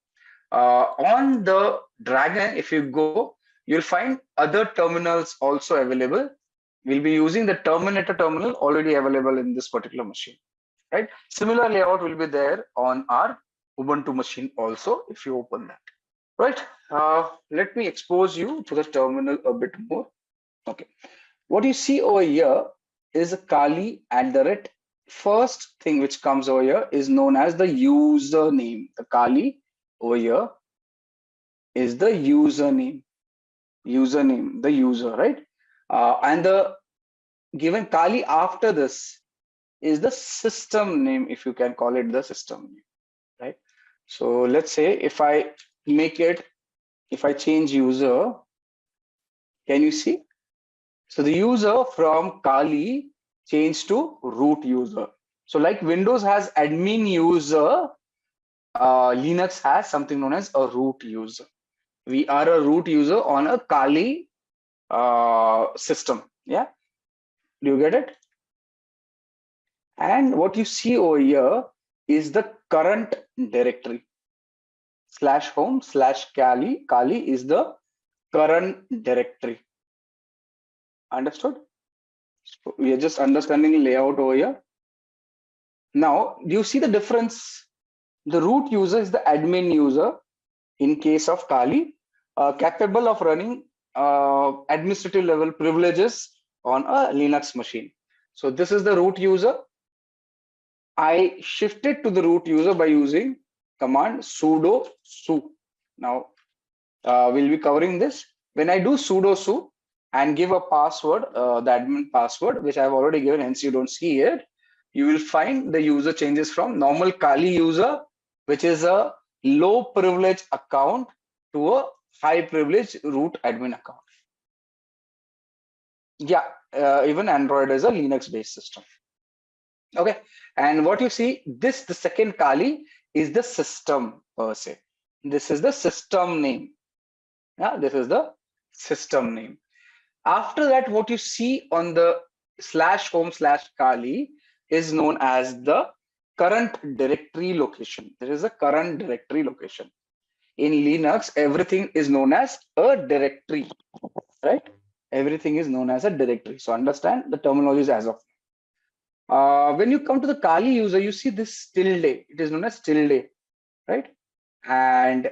On the Dragon, if you go, you'll find other terminals also available. We'll be using the Terminator terminal already available in this particular machine, right? Similar layout will be there on our Ubuntu machine also if you open that, right? Let me expose you to the terminal a bit more. Okay, what you see over here is a Kali at the rate. First thing which comes over here is known as the username. The Kali over here is the username, the user, right? And the given Kali after this is the system name, if you can call it the system name, right? So let's say if I change user, can you see? So the user from Kali changed to root user. So like Windows has admin user, Linux has something known as a root user. We are a root user on a Kali system. Yeah, do you get it? And what you see over here is the current directory. /home/Kali. Kali is the current directory. Understood? So we are just understanding layout over here. Now, do you see the difference? The root user is the admin user in case of Kali, capable of running administrative level privileges on a Linux machine. So this is the root user. I shifted to the root user by using command sudo su. Now we'll be covering this. When I do sudo su and give a password, the admin password, which I've already given, hence you don't see it, you will find the user changes from normal Kali user, which is a low privilege account, to a high privilege root admin account. Yeah, even Android is a Linux based system. Okay, and what you see, the second Kali is the system per se. This is the system name. Yeah, this is the system name. After that, what you see on the /home/Kali is known as the current directory location. There is a current directory location. In Linux, everything is known as a directory, right? Everything is known as a directory. So understand the terminology as of when you come to the Kali user, you see this tilde. It is known as tilde, right? And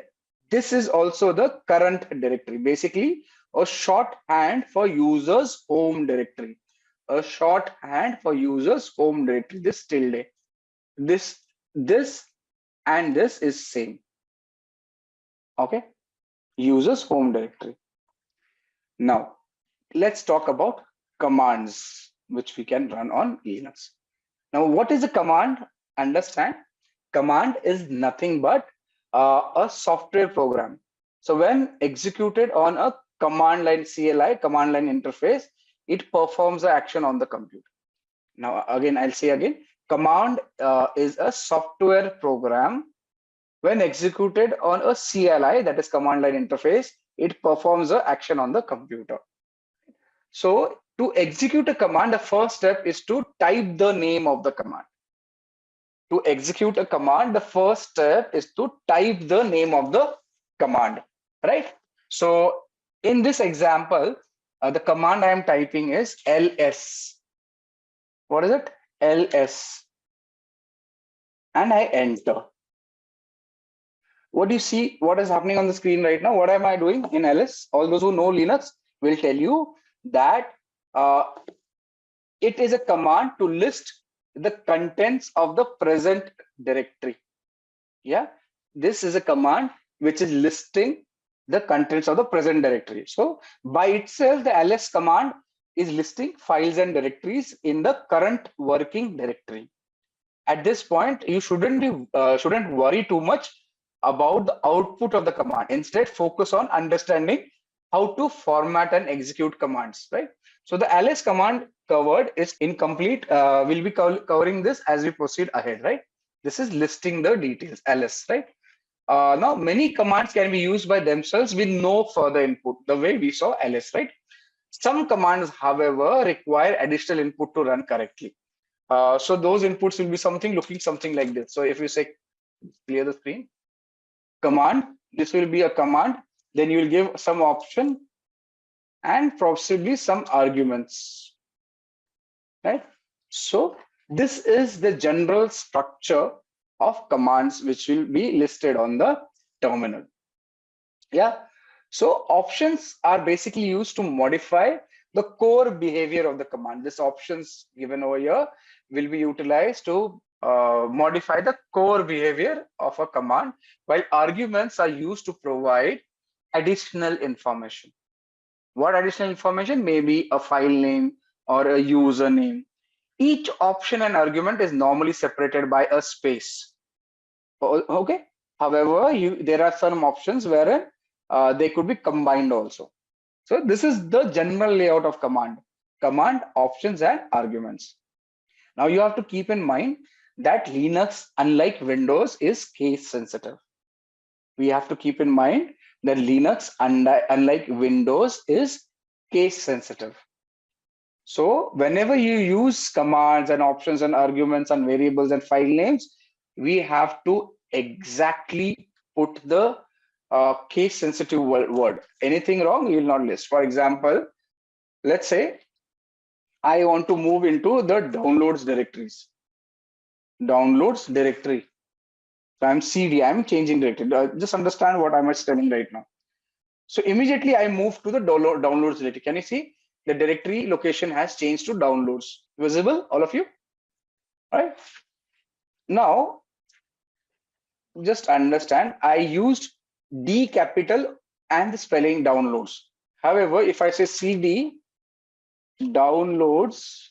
this is also the current directory. Basically, a shorthand for users home directory. A shorthand for users home directory. This tilde. This and this is same. Okay. Users home directory. Now let's talk about commands which we can run on Linux. Now, what is a command? Understand, command is nothing but a software program. So when executed on a command line CLI, command line interface, it performs the action on the computer. Now, again, I'll say again, command is a software program. When executed on a CLI, that is command line interface, it performs the action on the computer. So to execute a command, the first step is to type the name of the command. To execute a command, the first step is to type the name of the command, right? So in this example, the command I am typing is ls. What is it? ls. And I enter. What do you see? What is happening on the screen right now? What am I doing in ls? All those who know Linux will tell you that it is a command to list the contents of the present directory. Yeah, this is a command which is listing the contents of the present directory. So by itself, the ls command is listing files and directories in the current working directory. At this point, you shouldn't worry too much about the output of the command. Instead, focus on understanding how to format and execute commands, right? So the ls command covered is incomplete. We'll be covering this as we proceed ahead, right? This is listing the details, ls, right? Now, many commands can be used by themselves with no further input, the way we saw ls, right? Some commands, however, require additional input to run correctly. So those inputs will be looking something like this. So if you say clear the screen, command, this will be a command, then you will give some option and possibly some arguments. right? So this is the general structure of commands which will be listed on the terminal. Yeah. So options are basically used to modify the core behavior of the command. This options given over here will be utilized to modify the core behavior of a command, while arguments are used to provide additional information. What additional information? Maybe a file name or a username. Each option and argument is normally separated by a space. Okay. However, there are some options wherein they could be combined also. So this is the general layout of command, options, and arguments. Now you have to keep in mind that Linux, unlike Windows, is case sensitive. We have to keep in mind that Linux, unlike Windows, is case sensitive. So whenever you use commands and options and arguments and variables and file names, we have to exactly put the case sensitive word. Anything wrong, you will not list. For example, let's say I want to move into the downloads directories. Downloads directory. So I'm CD, I'm changing directory. Just understand what I'm telling right now. So immediately I move to the downloads directory. Can you see the directory location has changed to downloads? Visible, all of you? All right. Now, just understand, I used D capital and the spelling downloads. However, if I say CD downloads,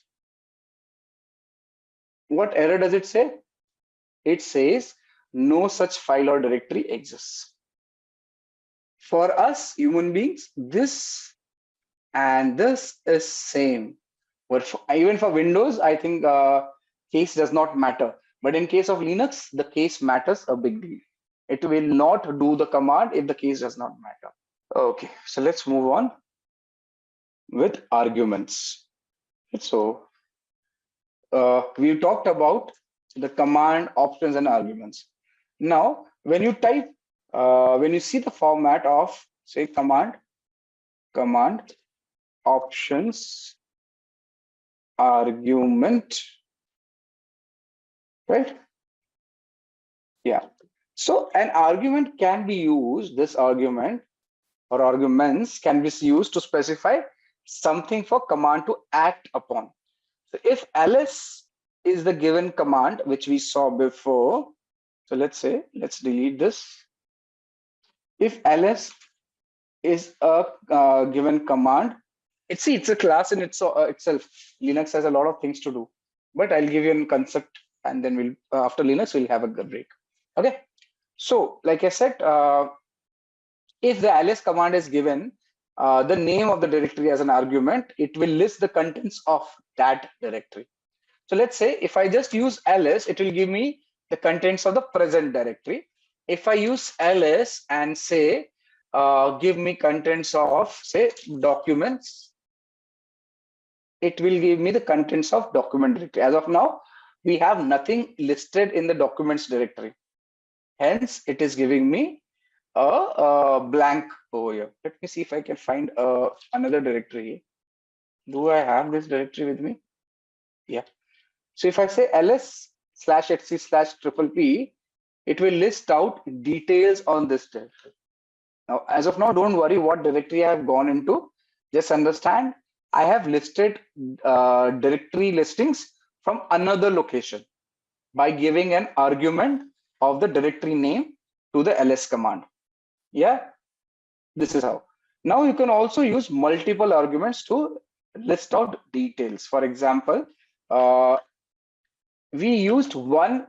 what error does it say? It says no such file or directory exists. For us human beings, this and this is same. But even for Windows, I think case does not matter. But in case of Linux, the case matters a big deal. It will not do the command if the case does not matter. Okay, so let's move on with arguments. So we talked about the command, options, and arguments. Now, when you type, when you see the format of, say, command, options, argument, right? Yeah. So an argument can be used, this argument or arguments can be used to specify something for command to act upon. So if ls is the given command, which we saw before, so let's delete this. If ls is a given command, it's a class in itself. Linux has a lot of things to do, but I'll give you a concept, and then we'll after Linux we'll have a break. Okay. So like I said, if the ls command is given the name of the directory as an argument, it will list the contents of that directory. So let's say if I just use ls, it will give me the contents of the present directory. If I use ls and say give me contents of, say, documents, it will give me the contents of document directory. As of now, we have nothing listed in the documents directory. Hence, it is giving me a blank over here. Let me see if I can find another directory. Do I have this directory with me? Yeah. So if I say ls/etc/pp, it will list out details on this directory. Now, as of now, don't worry what directory I have gone into. Just understand I have listed directory listings from another location by giving an argument of the directory name to the ls command. Yeah, this is how. Now you can also use multiple arguments to list out details. For example, we used one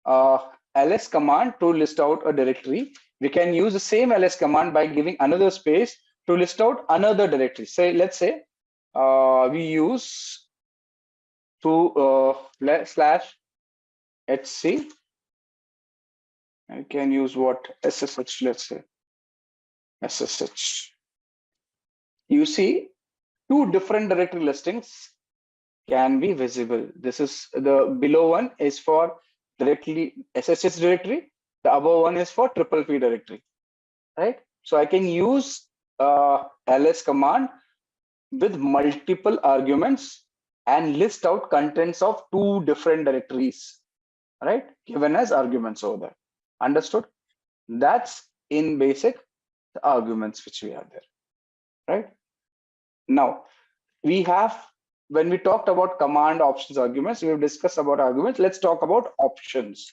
ls command to list out a directory. We can use the same ls command by giving another space to list out another directory. Say, let's say we use to /etc. I can use what? SSH, let's say SSH. You see, two different directory listings can be visible. This is the below one is for directly SSH directory. The above one is for PPP directory, right? So I can use ls command with multiple arguments and list out contents of two different directories, right? Given as arguments over there. Understood? That's in basic the arguments which we have there, right? Now, we have, when we talked about command options arguments, we have discussed about arguments. Let's talk about options.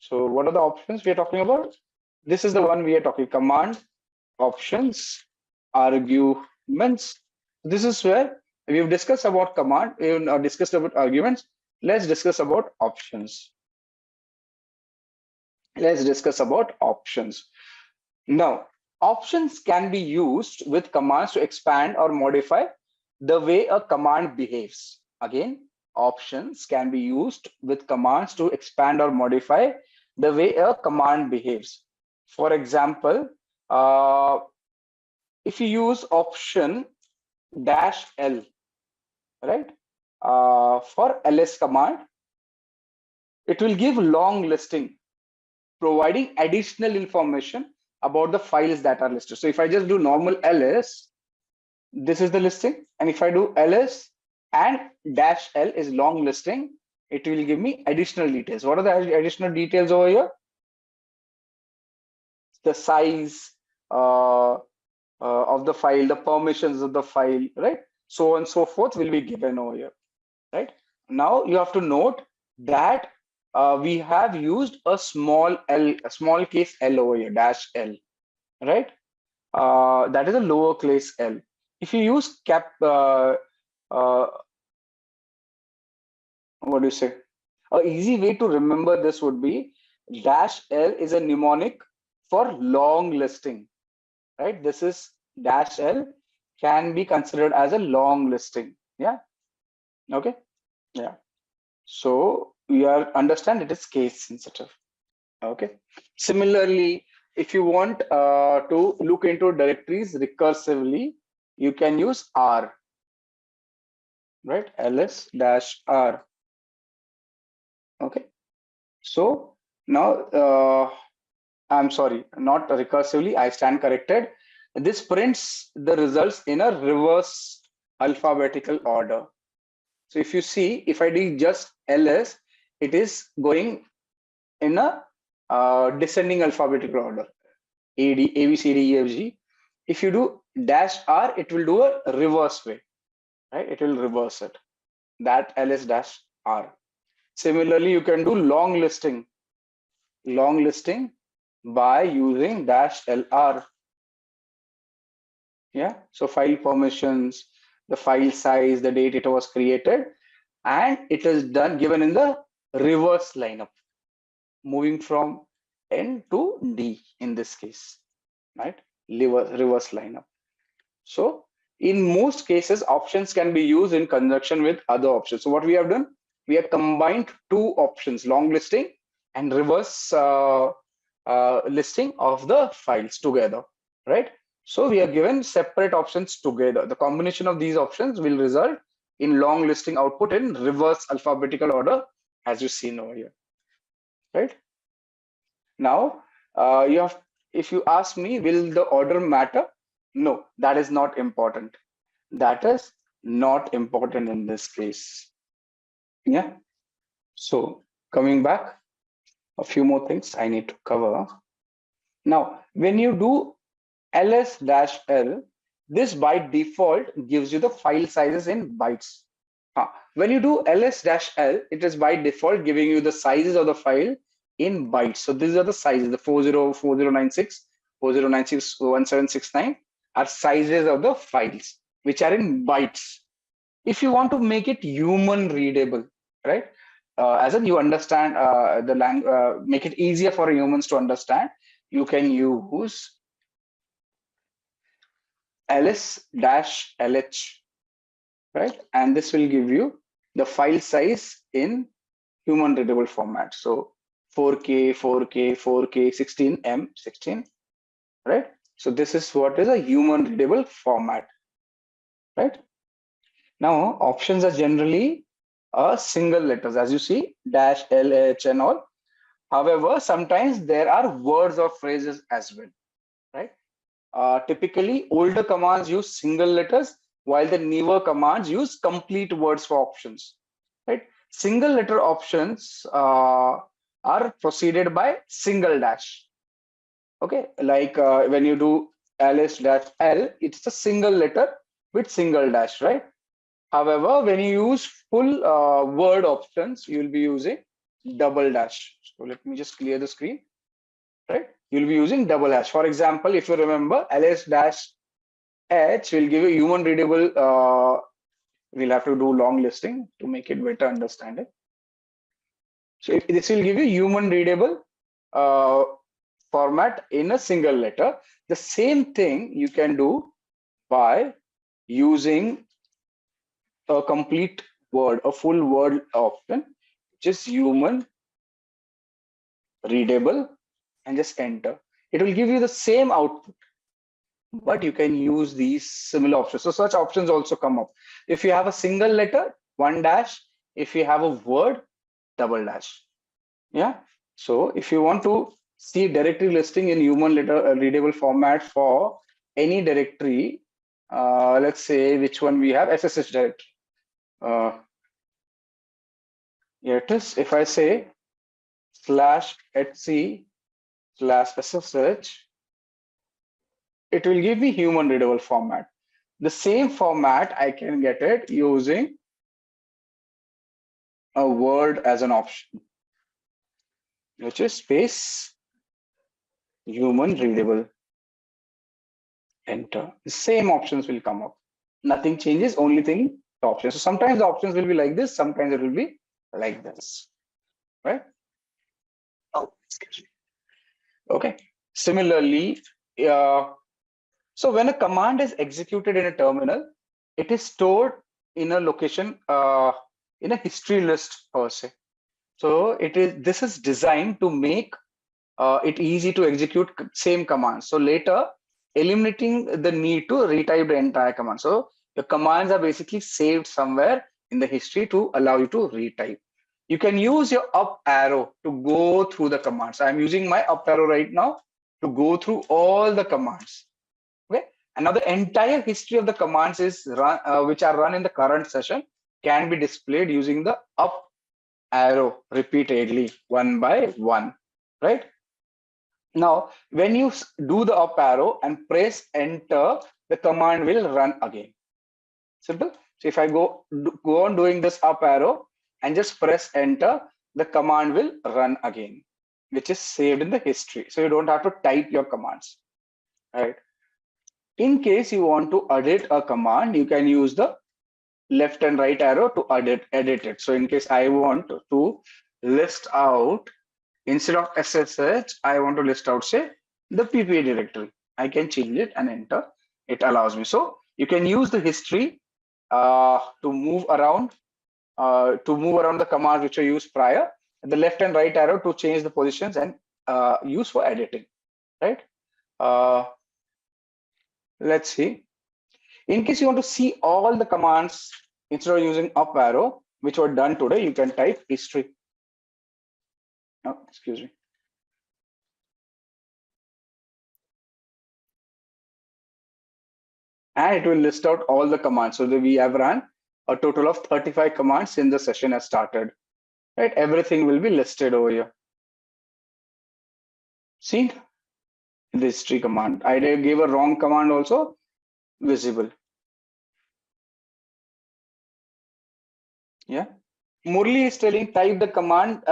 So what are the options we are talking about? This is the one we are talking, command, options, arguments. This is where we've discussed about command, we've discussed about arguments. Let's discuss about options. Let's discuss about options. Now, options can be used with commands to expand or modify the way a command behaves. Again, options can be used with commands to expand or modify the way a command behaves. For example, if you use option -L, right, for ls command, it will give long listing, providing additional information about the files that are listed. So if I just do normal ls, this is the listing, and if I do ls and -L is long listing, it will give me additional details. What are the additional details over here? The size of the file, the permissions of the file, right? So on and so forth will be given over here, right? Now you have to note that we have used a small case L over here, -L, right? That is a lowercase L. If you use what do you say? An easy way to remember this would be -L is a mnemonic for long listing, right? This is -L can be considered as a long listing. Yeah. Okay. Yeah. So we are understand it is case sensitive. Okay. Similarly, if you want to look into directories recursively, you can use R, right? ls-r. Okay. So now I'm sorry, not recursively, I stand corrected. This prints the results in a reverse alphabetical order. So if you see, if I do just ls, it is going in a descending alphabetical order, A, D, A, B, C, D, E, F, G. If you do -R, it will do a reverse way, right? It will reverse it, that ls-R. Similarly, you can do long listing by using -LR. Yeah, so file permissions, the file size, the date it was created, and it is done given in the reverse lineup, moving from N to D in this case, right? Reverse lineup. So in most cases, options can be used in conjunction with other options. So what we have done, we have combined two options, long listing and reverse listing of the files together, right? So we are given separate options together. The combination of these options will result in long listing output in reverse alphabetical order, as you see over here, right? Now, if you ask me, will the order matter? No, that is not important. That is not important in this case. Yeah. So coming back, a few more things I need to cover. Now, when you do ls-l, this by default gives you the file sizes in bytes. When you do ls-l, it is by default giving you the sizes of the file in bytes. So these are the sizes, the 404096, 40961769 are sizes of the files, which are in bytes. If you want to make it human readable, right? As in you understand the language, make it easier for humans to understand, you can use ls-lh, right? And this will give you the file size in human readable format. So 4K, 4K, 4K, 16M, 16, right? So this is what is a human readable format, right? Now options are generally single letters, as you see, -LH and all. However, sometimes there are words or phrases as well, right? Typically, older commands use single letters, while the newer commands use complete words for options, right? Single letter options are preceded by single dash. Okay, like when you do ls-l, it's a single letter with single dash, right? However, when you use full word options, you will be using double dash. So let me just clear the screen, right? You'll be using double dash. For example, if you remember, ls-h will give you human readable. We'll have to do long listing to make it better understanding. So this will give you human readable format in a single letter. The same thing you can do by using a complete word, a full word option, just human readable, and just enter. It will give you the same output, but you can use these similar options. So such options also come up. If you have a single letter, one dash. If you have a word, double dash. Yeah. So if you want to see directory listing in human letter readable format for any directory, let's say which one we have, SSH directory. Here it is. If I say /etc/SSH, it will give me human readable format. The same format I can get it using a word as an option, which is space human readable. Enter. The same options will come up. Nothing changes, only thing the options. So sometimes the options will be like this, sometimes it will be like this, right? Oh, excuse me. Okay. Similarly, so when a command is executed in a terminal, it is stored in a location, in a history list per se. So this is designed to make it easy to execute same command. So later, eliminating the need to retype the entire command. So your commands are basically saved somewhere in the history to allow you to retype. You can use your up arrow to go through the commands. I'm using my up arrow right now to go through all the commands. Okay, and now the entire history of the commands is run, which are run in the current session, can be displayed using the up arrow repeatedly, one by one, right? Now, when you do the up arrow and press enter, the command will run again. Simple. So if I go on doing this up arrow and just press enter, the command will run again, which is saved in the history. So you don't have to type your commands, right? In case you want to edit a command, you can use the left and right arrow to edit it. So in case I want to list out, instead of SSH, I want to list out, say, the PPA directory. I can change it and enter. It allows me. So you can use the history to move around the commands which are used prior, and the left and right arrow to change the positions and use for editing, right? Let's see. In case you want to see all the commands, instead of using up arrow, which were done today, you can type history. Oh, excuse me. And it will list out all the commands. So we have run a total of 35 commands since the session has started. Right? Everything will be listed over here. See the history command. I gave a wrong command also visible. Yeah. Murli is telling type the command,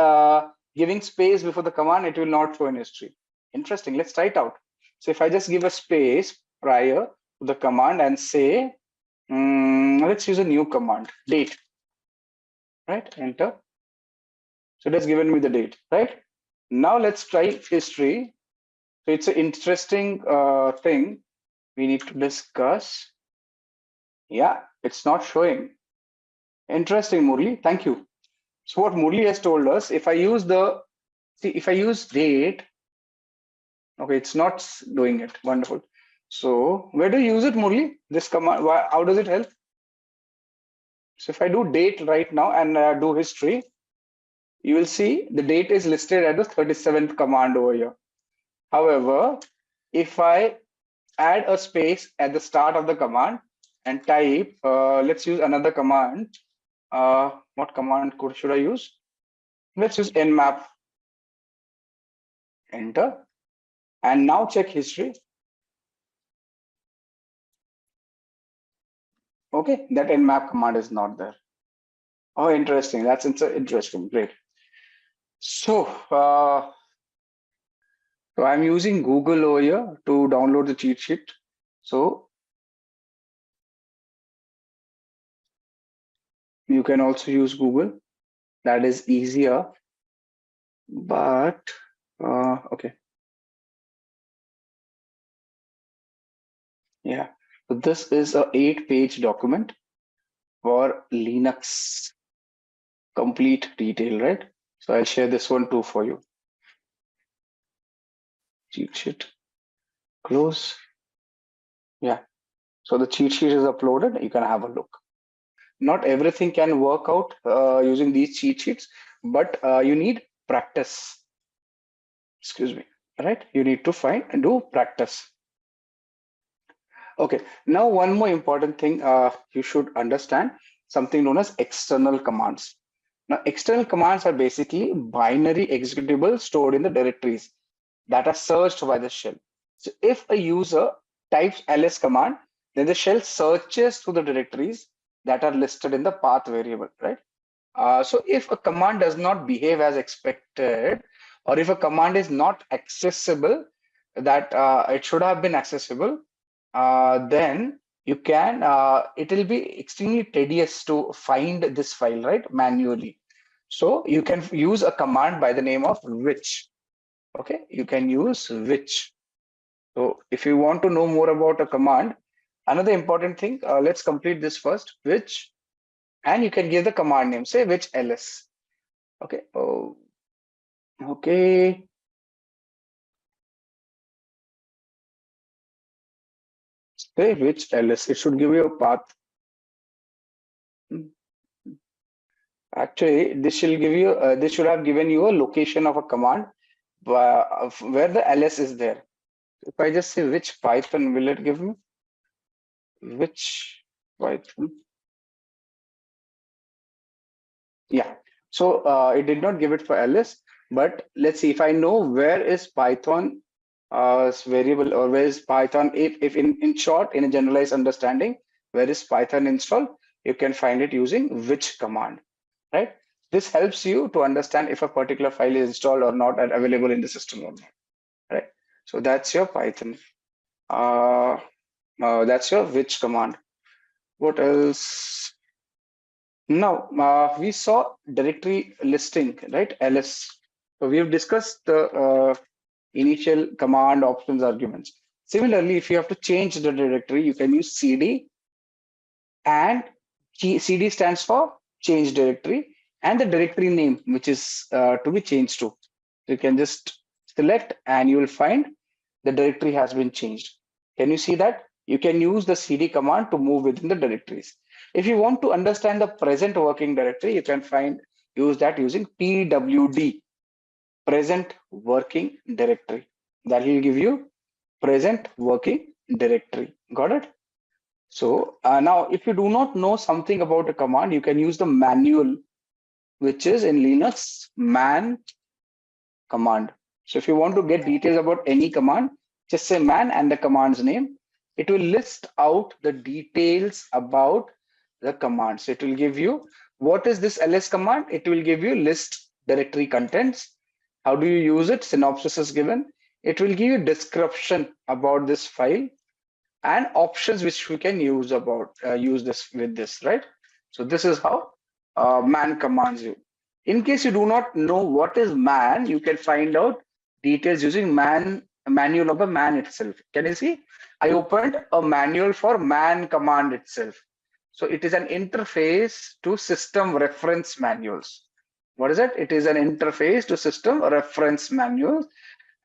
giving space before the command, it will not show in history. Interesting. Let's try it out. So if I just give a space prior to the command and say, let's use a new command, date, right? Enter. So it has given me the date, right? Now let's try history. So it's an interesting thing we need to discuss. Yeah, it's not showing. Interesting, Murli. Thank you. So what Murli has told us, if I use date, okay, it's not doing it. Wonderful. So where do you use it, Murli? This command, how does it help? So if I do date right now and do history, you will see the date is listed at the 37th command over here. However, if I add a space at the start of the command, and type, let's use another command. What command should I use? Let's use nmap. Enter. And now check history. Okay, that nmap command is not there. Oh, interesting. That's interesting. Great. So, so I'm using Google over here to download the cheat sheet. So you can also use Google. That is easier. But okay. Yeah. So this is a 8-page document for Linux complete detail, right? So I'll share this one too for you. Cheat sheet. Close. Yeah. So the cheat sheet is uploaded. You can have a look. Not everything can work out using these cheat sheets, but you need practice. Excuse me. Right? You need to find and do practice. Okay. Now, one more important thing you should understand, something known as external commands. Now, external commands are basically binary executables stored in the directories that are searched by the shell. So if a user types ls command, then the shell searches through the directories that are listed in the path variable, right? So if a command does not behave as expected, or if a command is not accessible, that it should have been accessible, then you can, it will be extremely tedious to find this file, right, manually. So you can use a command by the name of which. Okay, you can use which. So if you want to know more about a command, another important thing, let's complete this first, which, and you can give the command name, say which ls. Okay. Oh, okay. Say which ls. It should give you a path. Actually, this should give you. This should have given you a location of a command where the ls is there. If I just say which Python, will it give me? Which Python? Yeah. So it did not give it for ls, but let's see if I know where is Python variable, or where is Python, if in short, in a generalized understanding, where is Python installed, you can find it using which command, right? This helps you to understand if a particular file is installed or not and available in the system or not, right? So that's your Python. That's your which command. What else? Now, we saw directory listing, right? ls. So we have discussed the initial command options arguments. Similarly, if you have to change the directory, you can use cd, and cd stands for change directory, and the directory name, which is to be changed to. So you can just select and you will find the directory has been changed. Can you see that? You can use the cd command to move within the directories. If you want to understand the present working directory, you can use that using pwd, present working directory. That will give you present working directory. Got it? So now, if you do not know something about a command, you can use the manual, which is in Linux man command. So if you want to get details about any command, just say man and the command's name. It will list out the details about the command. So it will give you, what is this ls command? It will give you list directory contents. How do you use it? Synopsis is given. It will give you description about this file and options which we can use this with this, right? So this is how man commands you. In case you do not know what is man, you can find out details using manual of a man itself. Can you see? I opened a manual for man command itself. So it is an interface to system reference manuals. What is it? It is an interface to system reference manuals,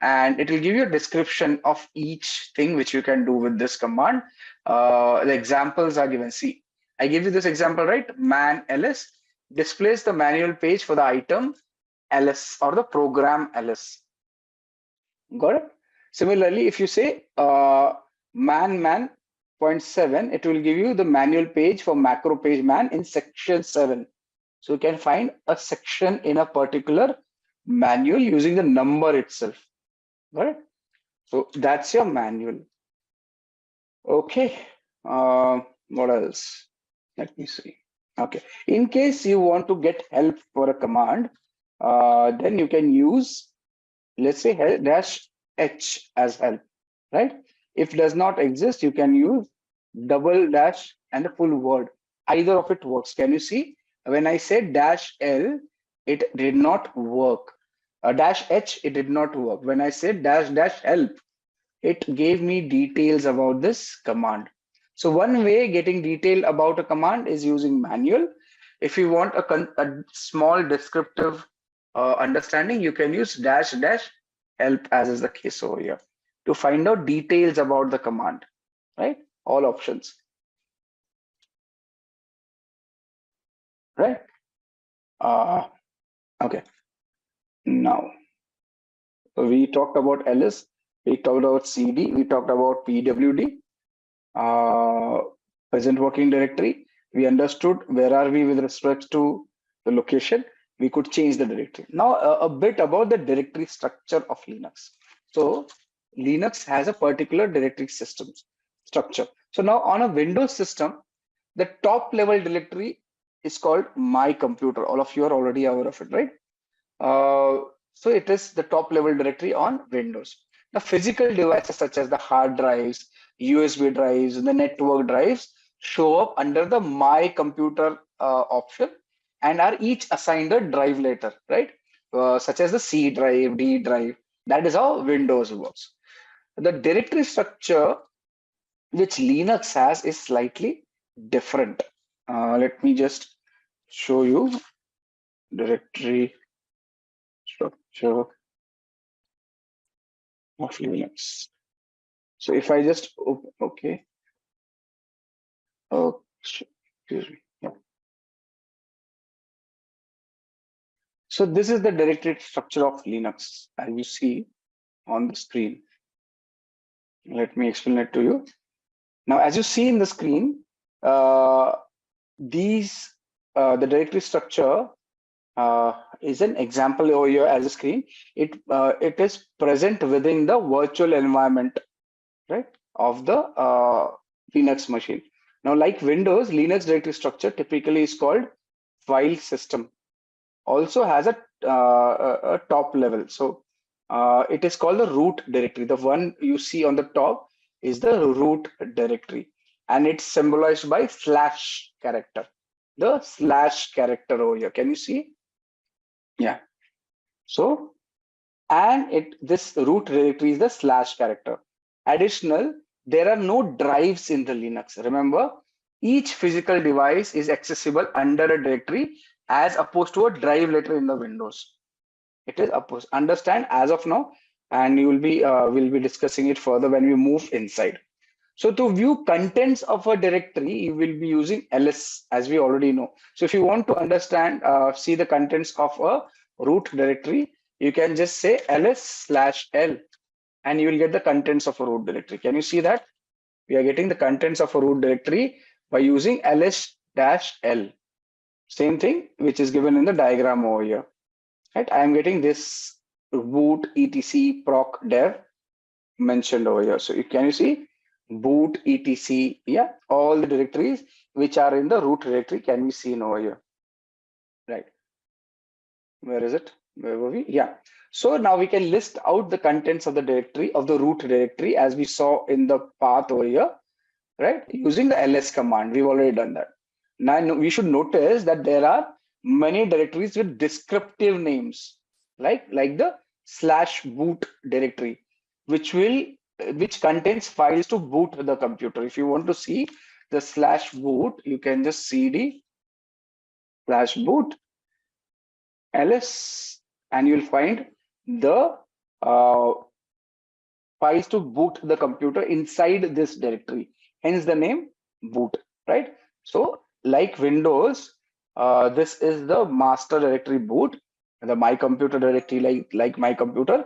and it will give you a description of each thing which you can do with this command. The examples are given. See, I give you this example, right? Man ls displays the manual page for the item ls or the program ls. Got it? Similarly, if you say man point 7, it will give you the manual page for macro page man in section 7. So you can find a section in a particular manual using the number itself. Right? So that's your manual. Okay. What else? Let me see. Okay. In case you want to get help for a command, then you can use, let's say, -h as help, right? If does not exist, you can use double dash and the full word. Either of it works. Can you see? When I said -l, it did not work. -h, it did not work. When I said --help, it gave me details about this command. So one way getting detail about a command is using manual. If you want a small descriptive understanding, you can use --help, as is the case over here, to find out details about the command, right? All options, right? Okay. Now we talked about ls, we talked about cd, we talked about pwd, present working directory. We understood where are we with respect to the location. We could change the directory. Now a bit about the directory structure of Linux. So Linux has a particular directory system structure. So now on a Windows system, the top level directory is called my computer. All of you are already aware of it, right? So it is the top level directory on Windows. The physical devices such as the hard drives, USB drives, and the network drives show up under the my computer option and are each assigned a drive letter, right? Such as the C drive, D drive. That is how Windows works. The directory structure which Linux has is slightly different. Let me just show you directory structure of Linux. So if I just okay, oh, excuse me. Yeah. So this is the directory structure of Linux, as you see on the screen. Let me explain it to you. Now, as you see in the screen, the directory structure is an example over here as a screen. It is present within the virtual environment, right, of the Linux machine. Now, like Windows, Linux directory structure typically is called file system. Also has a top level. So it is called the root directory. The one you see on the top is the root directory, and it's symbolized by slash character. The slash character over here. Can you see? Yeah. So, and this root directory is the slash character. Additional, there are no drives in the Linux. Remember, each physical device is accessible under a directory as opposed to a drive letter in the Windows. It is opposed. Understand as of now, and you will be we'll be discussing it further when we move inside. So to view contents of a directory, you will be using ls, as we already know. So if you want to understand, see the contents of a root directory, you can just say ls/l, and you will get the contents of a root directory. Can you see that? We are getting the contents of a root directory by using ls-l. Same thing, which is given in the diagram over here. Right? I am getting this boot etc proc dev mentioned over here. So can you see boot etc? Yeah, all the directories which are in the root directory can be seen over here. Right? Where is it? Where were we? Yeah. So now we can list out the contents of the directory, of the root directory, as we saw in the path over here, right? Using the ls command. We've already done that. Now we should notice that there are many directories with descriptive names, like the /boot directory, which contains files to boot the computer. If you want to see the /boot, you can just cd /boot ls, and you'll find the files to boot the computer inside this directory. Hence the name boot, right? So like Windows, this is the master directory boot, the my computer directory like my computer,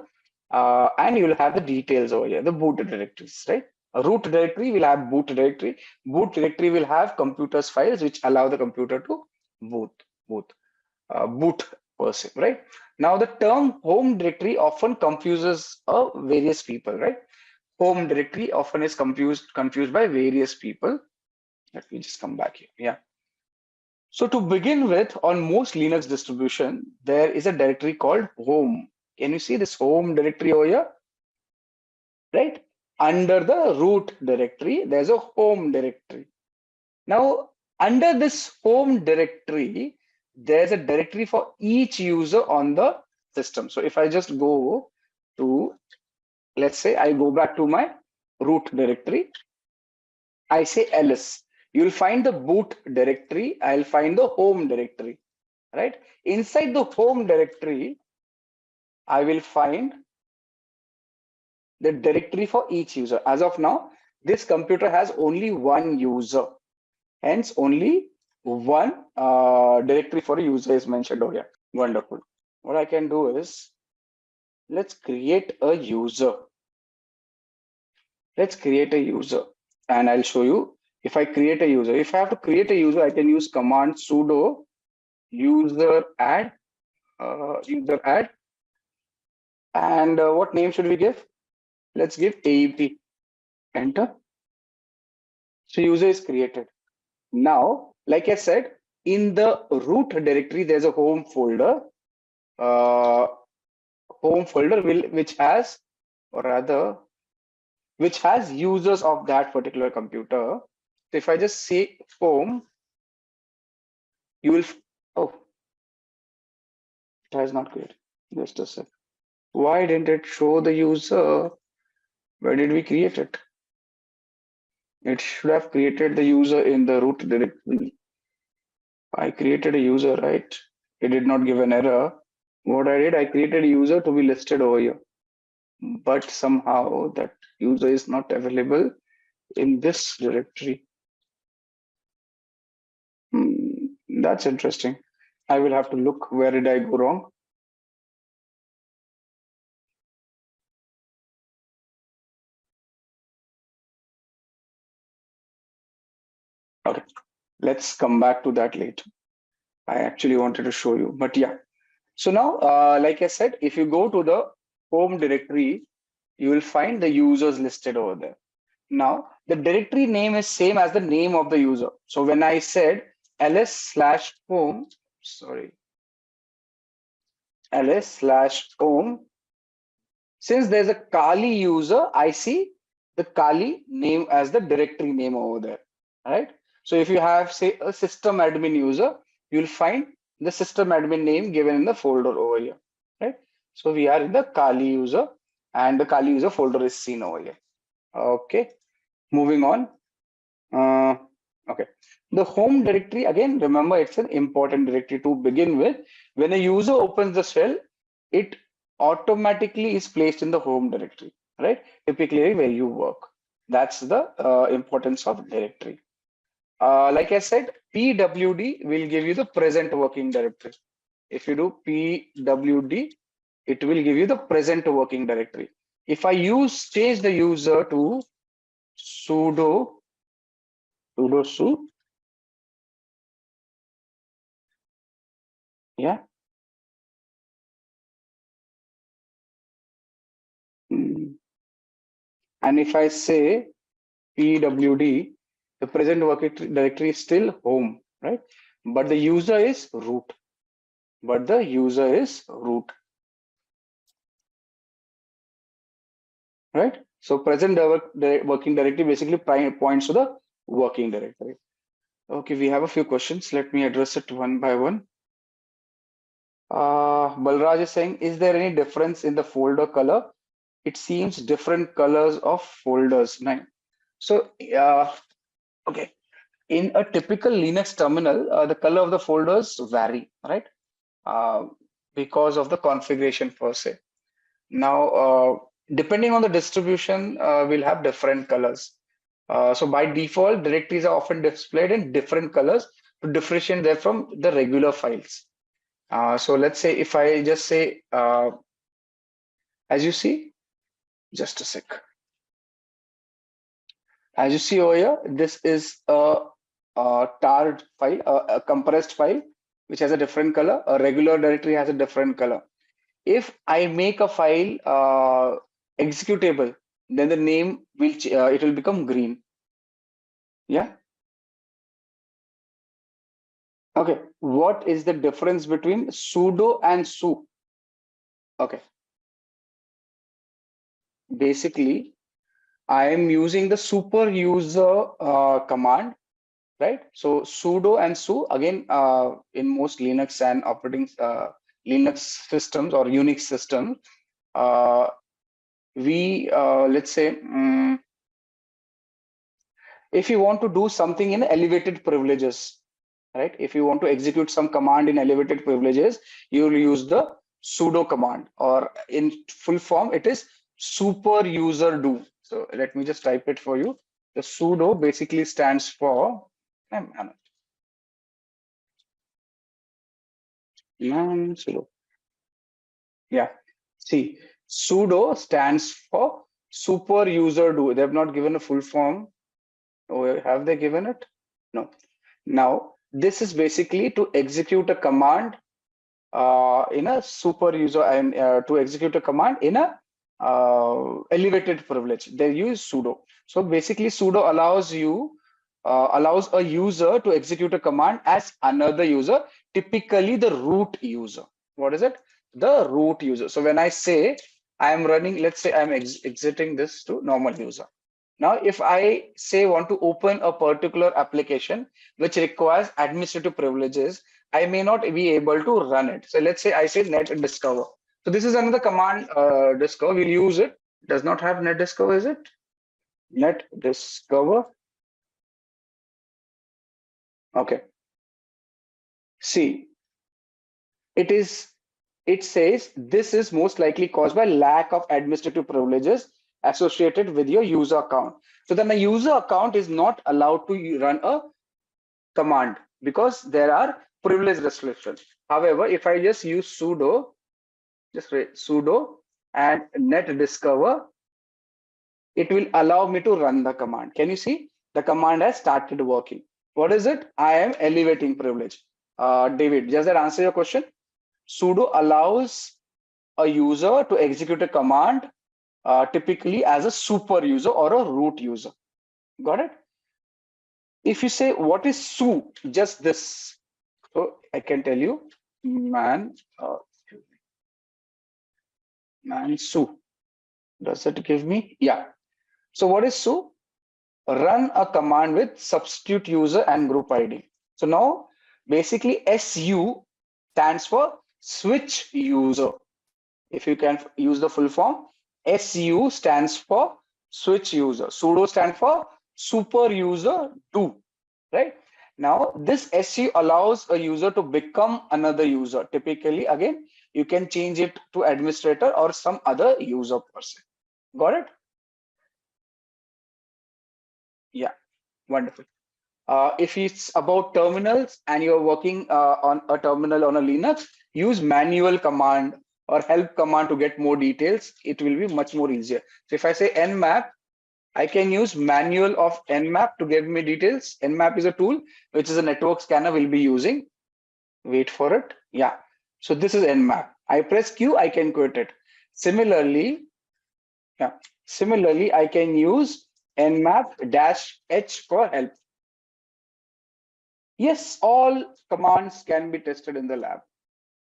and you'll have the details over here, the boot directories, right? A root directory will have boot directory. Boot directory will have computers files which allow the computer to boot per se, right? Now the term home directory often confuses various people, right? Home directory often is confused by various people. Let me just come back here. Yeah. So to begin with, on most Linux distribution, there is a directory called home. Can you see this home directory over here? Right? Under the root directory, there's a home directory. Now, under this home directory, there's a directory for each user on the system. So if I just go to, let's say I go back to my root directory, I say ls, you'll find the boot directory, I'll find the home directory, right? Inside the home directory, I will find the directory for each user. As of now, this computer has only one user. Hence, only one directory for a user is mentioned over here. Wonderful. What I can do is, let's create a user. Let's create a user, and I'll show you. If I create a user, if I have to create a user, I can use command sudo user add, and what name should we give? Let's give AEP. Enter. So user is created. Now, like I said, in the root directory, there's a home folder. Which has, or rather, which has users of that particular computer. So if I just say home, you will, oh, it has not created. Just a sec. Why didn't it show the user? Where did we create it? It should have created the user in the root directory. I created a user, right? It did not give an error. What I did, I created a user to be listed over here. But somehow that user is not available in this directory. That's interesting. I will have to look where did I go wrong. Okay, let's come back to that later. I actually wanted to show you, but yeah. So now, like I said, if you go to the home directory, you will find the users listed over there. Now, the directory name is same as the name of the user. So when I said ls/home, ls/home, since there's a Kali user, I see the Kali name as the directory name over there, right? So if you have, say, a system admin user, you'll find the system admin name given in the folder over here, right? So we are in the Kali user, and the Kali user folder is seen over here. Okay, moving on. Okay, the home directory, again, remember, it's an important directory to begin with. When a user opens the shell, it automatically is placed in the home directory, right? Typically where you work. That's the importance of directory. Like I said, PWD will give you the present working directory. If you do PWD, it will give you the present working directory. If I change the user to sudo su, yeah. And if I say PWD, the present working directory is still home, right? But the user is root. Right? So present working directory basically points to the working directory. Okay, we have a few questions. Let me address it one by one. Balraj is saying, is there any difference in the folder color? It seems different colors of folders. Nice. So, okay. In a typical Linux terminal, the color of the folders vary, right? Because of the configuration per se. Now, depending on the distribution, we'll have different colors. So by default, directories are often displayed in different colors to differentiate them from the regular files. So let's say if I just say, as you see, just a sec. As you see over here, this is a tarred file, a compressed file, which has a different color. A regular directory has a different color. If I make a file executable, then the name will it will become green. Yeah. Okay. What is the difference between sudo and su? Okay. Basically, I am using the super user command, right? So sudo and su, again, in most Linux and operating Linux systems or Unix systems, we let's say if you want to do something in elevated privileges, right? If you want to execute some command in elevated privileges, you will use the sudo command, or in full form, it is super user do. So let me just type it for you. The sudo basically stands for sudo. Yeah. See, sudo stands for super user do. They have not given a full form. Or have they given it? No. Now, this is basically to execute a command in a super user, and to execute a command in a elevated privilege. They use sudo. So basically, sudo allows a user to execute a command as another user, typically the root user. What is it? The root user. So when I say I am running, let's say I'm exiting this to normal user. Now, if I say want to open a particular application which requires administrative privileges, I may not be able to run it. So let's say I say net discover. So this is another command discover. We'll use it. Does not have net discover, is it? Net discover. Okay. See, it says this is most likely caused by lack of administrative privileges associated with your user account. So then a user account is not allowed to run a command because there are privilege restrictions. However, if I just use sudo, just write sudo and net discover, it will allow me to run the command. Can you see? The command has started working. What is it? I am elevating privilege. David, does that answer your question? Sudo allows a user to execute a command typically as a super user or a root user. Got it? If you say, what is su? Just this. So I can tell you, man su. Does it give me? Yeah. So what is su? Run a command with substitute user and group ID. So now basically SU stands for switch user. If you can use the full form, SU stands for switch user. Sudo stands for super user do, right? Now this SU allows a user to become another user. Typically, again, you can change it to administrator or some other user person. Got it? Yeah, wonderful. If it's about terminals and you're working on a terminal on a Linux, use manual command or help command to get more details. It will be much more easier. So if I say nmap, I can use manual of nmap to give me details. Nmap is a tool, which is a network scanner we'll be using. Wait for it. Yeah. So this is nmap. I press Q, I can quit it. Similarly, I can use nmap-h for help. Yes, all commands can be tested in the lab.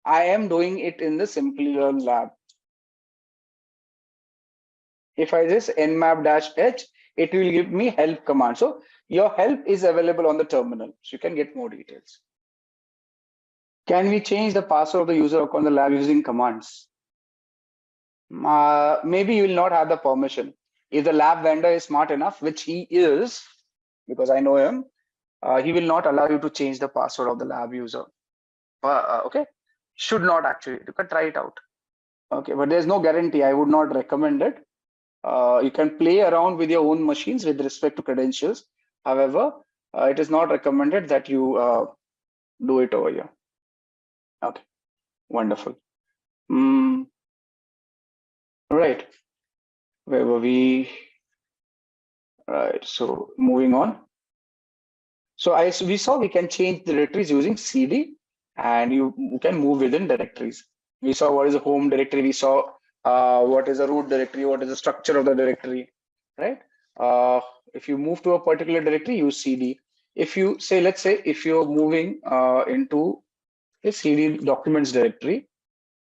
I am doing it in the Simplilearn lab. If I just nmap-h, it will give me help command. So your help is available on the terminal. So you can get more details. Can we change the password of the user account in the lab using commands? Maybe you will not have the permission. If the lab vendor is smart enough, which he is, because I know him, he will not allow you to change the password of the lab user. Okay, should not actually. You can try it out. Okay, but there's no guarantee. I would not recommend it. You can play around with your own machines with respect to credentials. However, it is not recommended that you do it over here. Okay, wonderful. Right, where were we? Right. So moving on. So we saw we can change the directories using CD, and you can move within directories. We saw what is a home directory. We saw what is a root directory, what is the structure of the directory, right? If you move to a particular directory, use CD. If you say, let's say, if you're moving into a CD documents directory,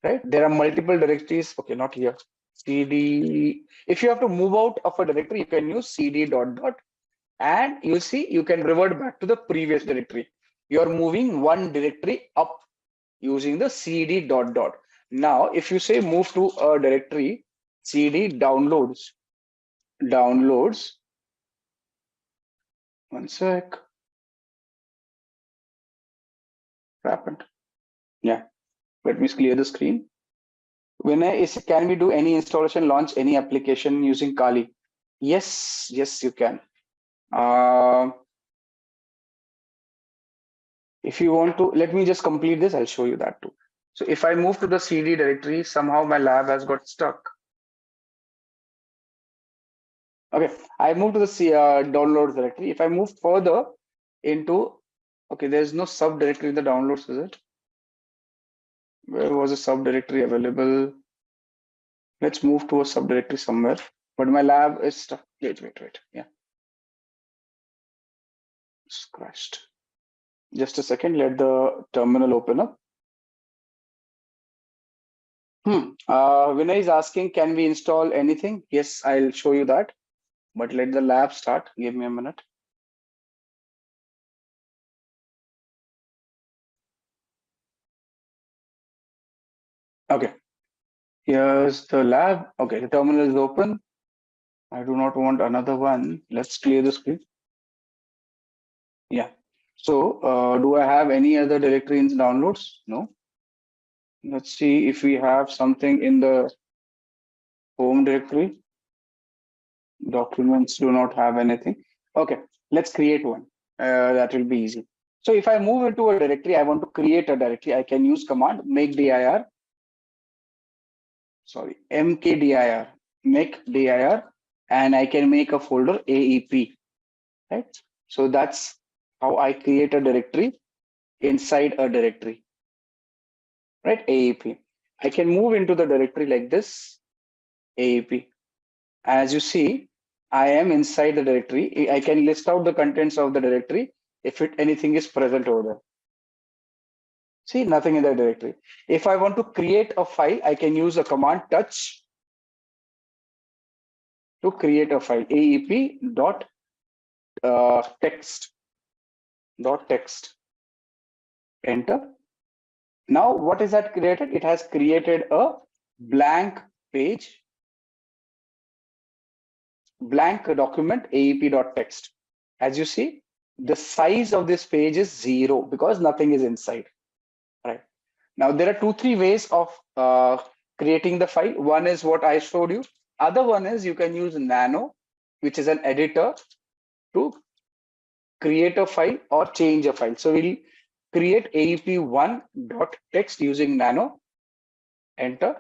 right? There are multiple directories. Okay, not here. CD. If you have to move out of a directory, you can use CD dot dot, and you see you can revert back to the previous directory. You are moving one directory up using the CD dot dot. Now, if you say move to a directory, CD downloads, one sec, what happened? Yeah, let me clear the screen. Can we do any installation, launch any application using Kali? Yes, you can. If you want to, let me just complete this. I'll show you that too. So if I move to the CD directory, somehow my lab has got stuck. Okay, I moved to the downloads directory. If I move further into, okay, there's no subdirectory in the downloads, is it? Where was a subdirectory available? Let's move to a subdirectory somewhere. But my lab is stuck. Wait. Yeah. It's crashed. Just a second. Let the terminal open up. Vinay is asking, can we install anything? Yes, I'll show you that. But let the lab start. Give me a minute. Okay. Here's the lab. Okay, the terminal is open. I do not want another one. Let's clear the screen. Yeah. So do I have any other directory in downloads? No. Let's see if we have something in the home directory. Documents do not have anything. Okay, let's create one. That will be easy. So if I move into a directory, I want to create a directory. I can use command make dir. Sorry, mkdir, make dir, and I can make a folder AEP. Right. So that's how I create a directory inside a directory. Right, AEP. I can move into the directory like this, AEP. As you see, I am inside the directory. I can list out the contents of the directory if anything is present over there. See, nothing in the directory. If I want to create a file, I can use a command touch to create a file, AEP dot text. Enter. Now, what is that created? It has created a blank page, blank document, AEP.text. As you see, the size of this page is 0 because nothing is inside. Right. Now, there are 2-3 ways of creating the file. One is what I showed you. Other one is you can use Nano, which is an editor, to create a file or change a file. So we'll create AEP1.text using Nano. Enter.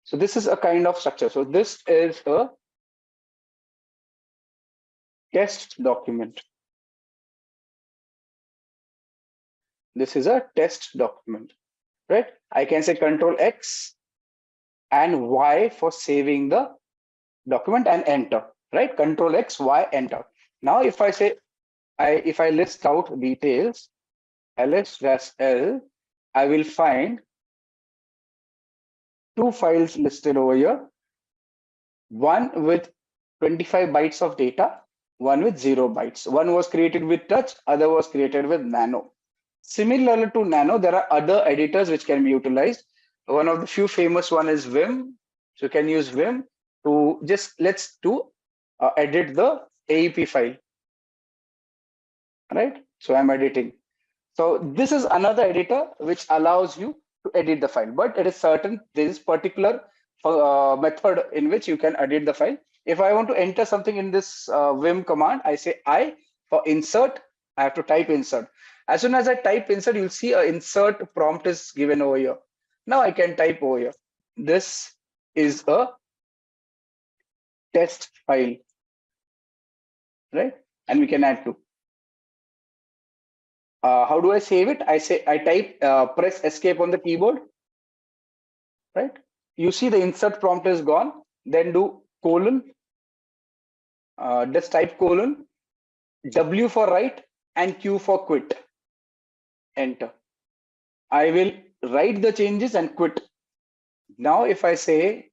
So this is a kind of structure. So this is a test document. This is a test document, right? I can say Control X and Y for saving the document and enter, right? Control X, Y, enter. Now, if I say, if I list out details, ls-l, I will find 2 files listed over here. One with 25 bytes of data, one with 0 bytes. One was created with touch, other was created with Nano. Similar to Nano, there are other editors which can be utilized. One of the few famous one is Vim. So you can use Vim to just edit the AEP file. Right? So I'm editing. So this is another editor which allows you to edit the file, but it is certain there is particular method in which you can edit the file. If I want to enter something in this Vim command, I say I for insert. I have to type insert. As soon as I type insert, you'll see an insert prompt is given over here. Now I can type over here. This is a test file. right? And we can add 2. How do I save it? I type, press escape on the keyboard, right? You see the insert prompt is gone. Then do colon, just type colon, W for write and Q for quit. Enter. I will write the changes and quit. Now if I say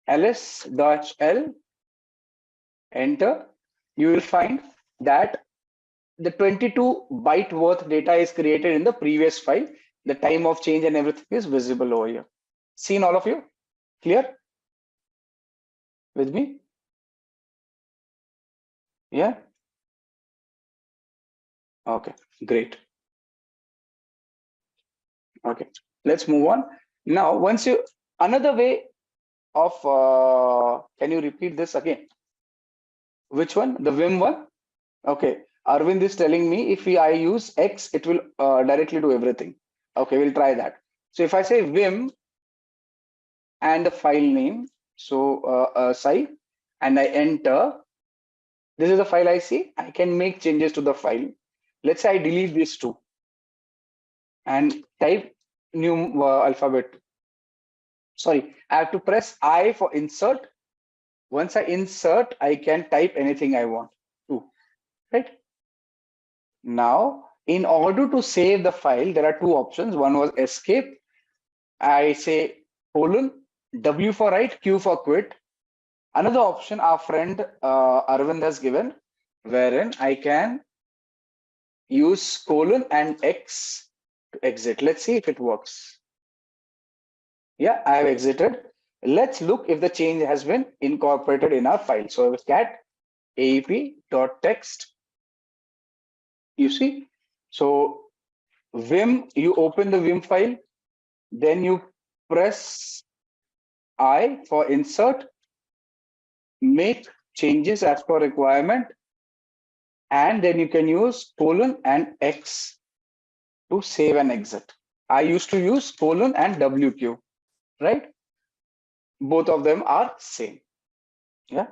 ls-l, enter, you will find that the 22 byte worth data is created in the previous file. The time of change and everything is visible over here. Seen all of you? Clear? With me? Yeah? Okay, great. Okay, let's move on. Now, another way of, can you repeat this again? Which one? The Vim one? Okay, Arvind is telling me if I use X, it will directly do everything. Okay, we'll try that. So if I say Vim and the file name, so Sai, and I enter, this is the file I see. I can make changes to the file. Let's say I delete these 2 and type new alphabet. Sorry, I have to press I for insert. Once I insert, I can type anything I want to, right? Now, in order to save the file, there are 2 options. One was escape. I say colon, W for write, Q for quit. Another option our friend Arvind has given, wherein I can use colon and X to exit. Let's see if it works. Yeah, I have exited. Let's look if the change has been incorporated in our file. So cat aep.text. You see, so Vim, you open the Vim file, then you press I for insert, make changes as per requirement, and then you can use colon and X to save and exit. I used to use colon and WQ, right? Both of them are same. Yeah.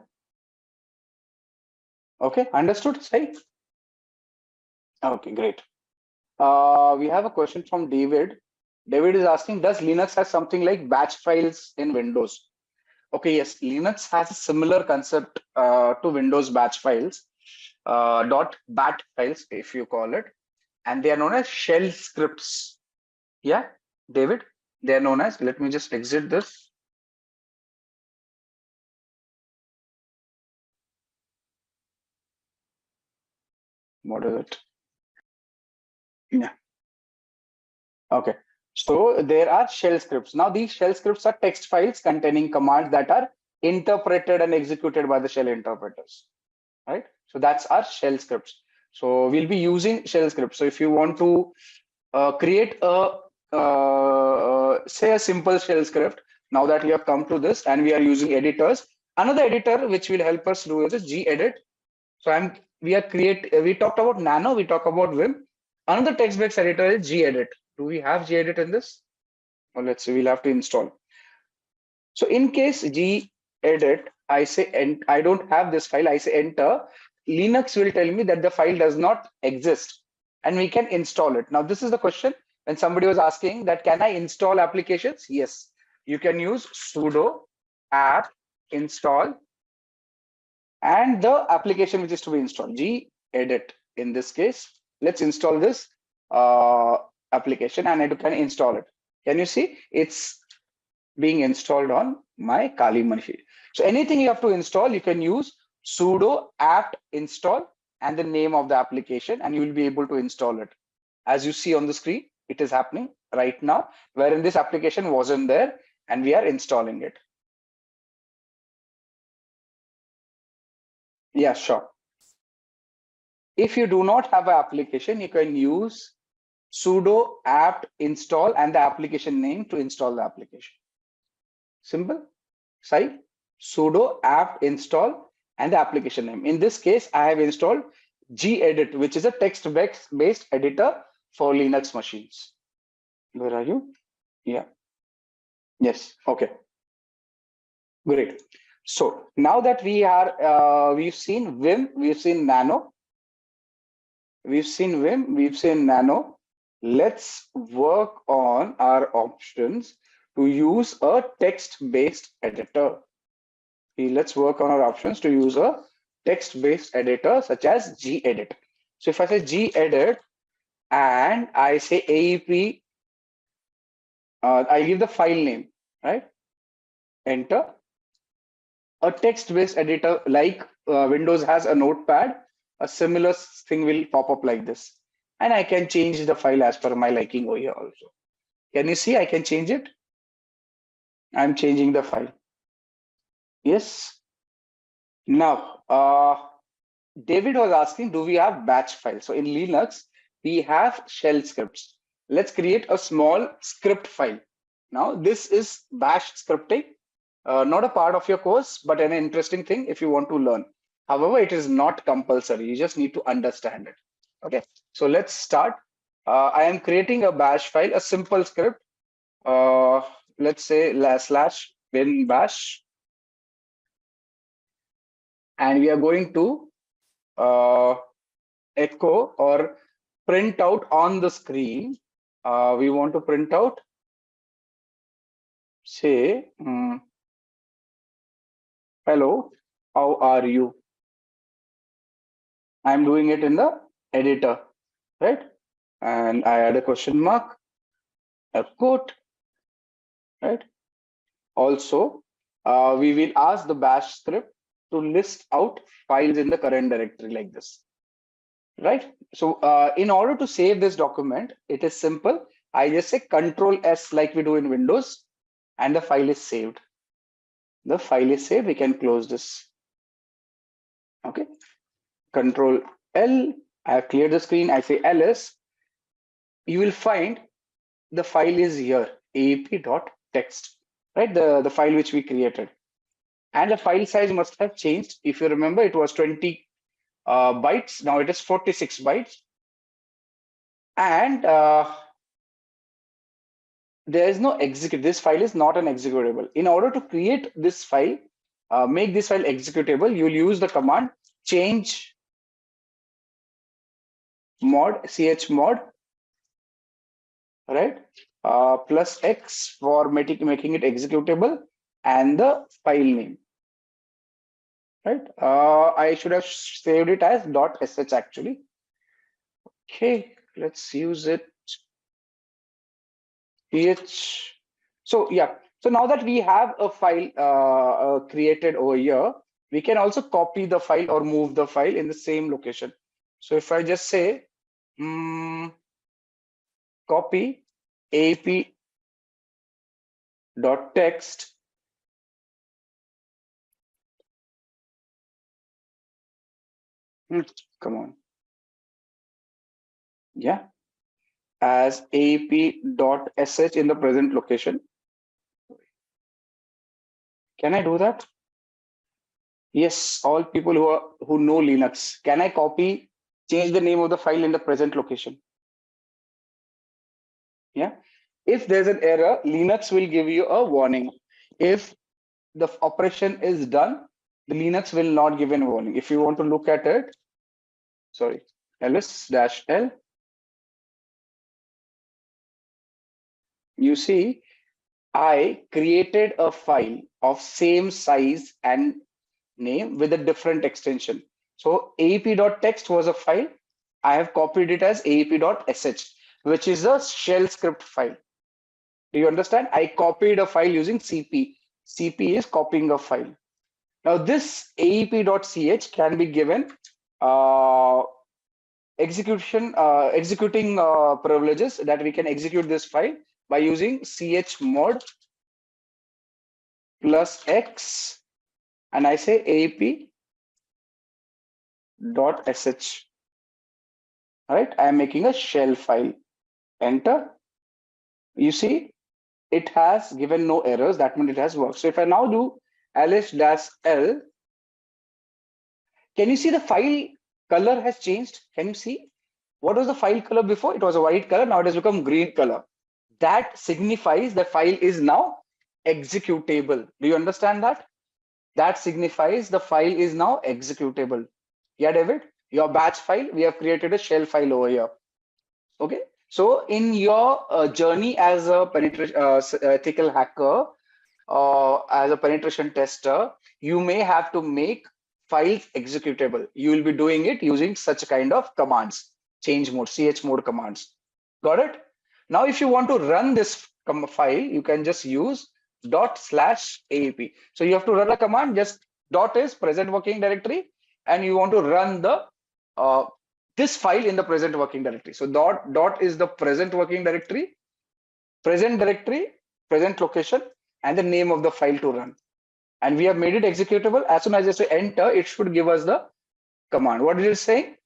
Okay, understood, Sai? Okay, great. We have a question from David. David is asking, does Linux have something like batch files in Windows? Okay, yes, Linux has a similar concept to Windows batch files, .bat files, if you call it, and they are known as shell scripts. Yeah, David, they are known as, let me just exit this. What is it? Yeah. Okay. So there are shell scripts. Now these shell scripts are text files containing commands that are interpreted and executed by the shell interpreters, right? So that's our shell scripts. So we'll be using shell scripts. So if you want to create a say a simple shell script, now that we have come to this and we are using editors, another editor which will help us do is gedit. So we talked about Nano, we talk about Vim. Another text-based editor is gedit. Do we have gedit in this? Or let's say we'll have to install. So in case gedit, I say, and I don't have this file, I say enter, Linux will tell me that the file does not exist and we can install it. Now, this is the question when somebody was asking that, can I install applications? Yes, you can use sudo apt install and the application which is to be installed, gedit. In this case, let's install this application and I can install it. Can you see it's being installed on my Kali machine? So anything you have to install, you can use sudo apt install and the name of the application, and you will be able to install it. As you see on the screen, it is happening right now, wherein this application wasn't there and we are installing it. Yeah, sure. If you do not have an application, you can use sudo apt install and the application name to install the application. Simple. Sai, sudo apt install and the application name. In this case, I have installed gedit, which is a text-based editor for Linux machines. Where are you? Yeah. Yes. Okay. Great. So now that we are, we've seen Vim, we've seen Nano, we've seen Vim, we've seen Nano. Let's work on our options to use a text-based editor. Let's work on our options to use a text-based editor such as gedit. So if I say gedit and I say AEP, I give the file name, right? Enter. A text-based editor like Windows has a notepad, a similar thing will pop up like this. And I can change the file as per my liking over here also. Can you see I can change it? I'm changing the file. Yes. Now, David was asking, do we have batch files? So in Linux, we have shell scripts. Let's create a small script file. Now, this is bash scripting, not a part of your course, but an interesting thing if you want to learn. However, it is not compulsory. You just need to understand it. Okay, so let's start. I am creating a bash file, a simple script. Let's say /bin bash. And we are going to echo or print out on the screen. We want to print out, say, hello, how are you? I'm doing it in the editor, right? And I add a question mark, a quote, right? Also, we will ask the bash script to list out files in the current directory like this, right? So in order to save this document, it is simple. I just say Control S like we do in Windows, and the file is saved. The file is saved. We can close this. Okay. Control L. I have cleared the screen. I say ls. You will find the file is here, aap.txt, right? The file which we created. And the file size must have changed. If you remember, it was 20 bytes. Now it is 46 bytes. And there is no execute. This file is not an executable. In order to create this file, make this file executable, you will use the command change mod, chmod, right? Plus X for making it executable and the file name, right? I should have saved it as .sh actually. Okay, let's use it. So yeah, so now that we have a file created over here, we can also copy the file or move the file in the same location. So if I just say copy ap.text, come on, yeah, as ap.sh in the present location. Can I do that? Yes, all people who know Linux. Can I copy, change the name of the file in the present location? Yeah. If there's an error, Linux will give you a warning. If the operation is done, the Linux will not give a warning. If you want to look at it, sorry, ls-l, you see, I created a file of same size and name with a different extension. So aap.text was a file. I have copied it as aap.sh, which is a shell script file. Do you understand? I copied a file using CP. CP is copying a file. Now this aep.ch can be given executing privileges that we can execute this file by using chmod plus X, and I say aap.sh. Right? I am making a shell file. Enter. You see, it has given no errors. That means it has worked. So if I now do ls-l, can you see the file color has changed? Can you see? What was the file color before? It was a white color. Now it has become green color. That signifies the file is now executable. Do you understand that? that signifies the file is now executable. Yeah, David, your batch file, we have created a shell file over here. Okay, so in your journey as a ethical hacker, as a penetration tester, you may have to make files executable. You will be doing it using such kind of commands, change mode, chmod commands. Got it? Now, if you want to run this file, you can just use /aap. So you have to run a command, just dot is present working directory, and you want to run the this file in the present working directory. So dot is the present working directory, present location, and the name of the file to run. And we have made it executable. As soon as I say enter, it should give us the command. What is it saying?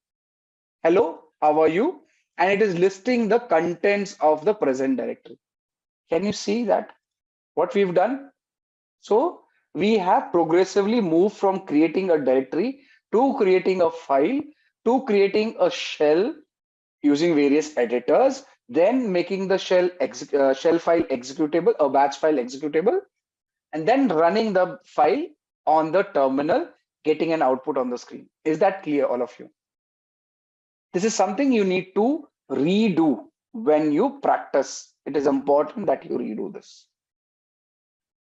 Hello, how are you? And it is listing the contents of the present directory. Can you see that? What we've done? So we have progressively moved from creating a directory to creating a file to creating a shell using various editors, then making the shell file executable, a batch file executable, and then running the file on the terminal, getting an output on the screen. Is that clear, all of you? This is something you need to redo when you practice. It is important that you redo this.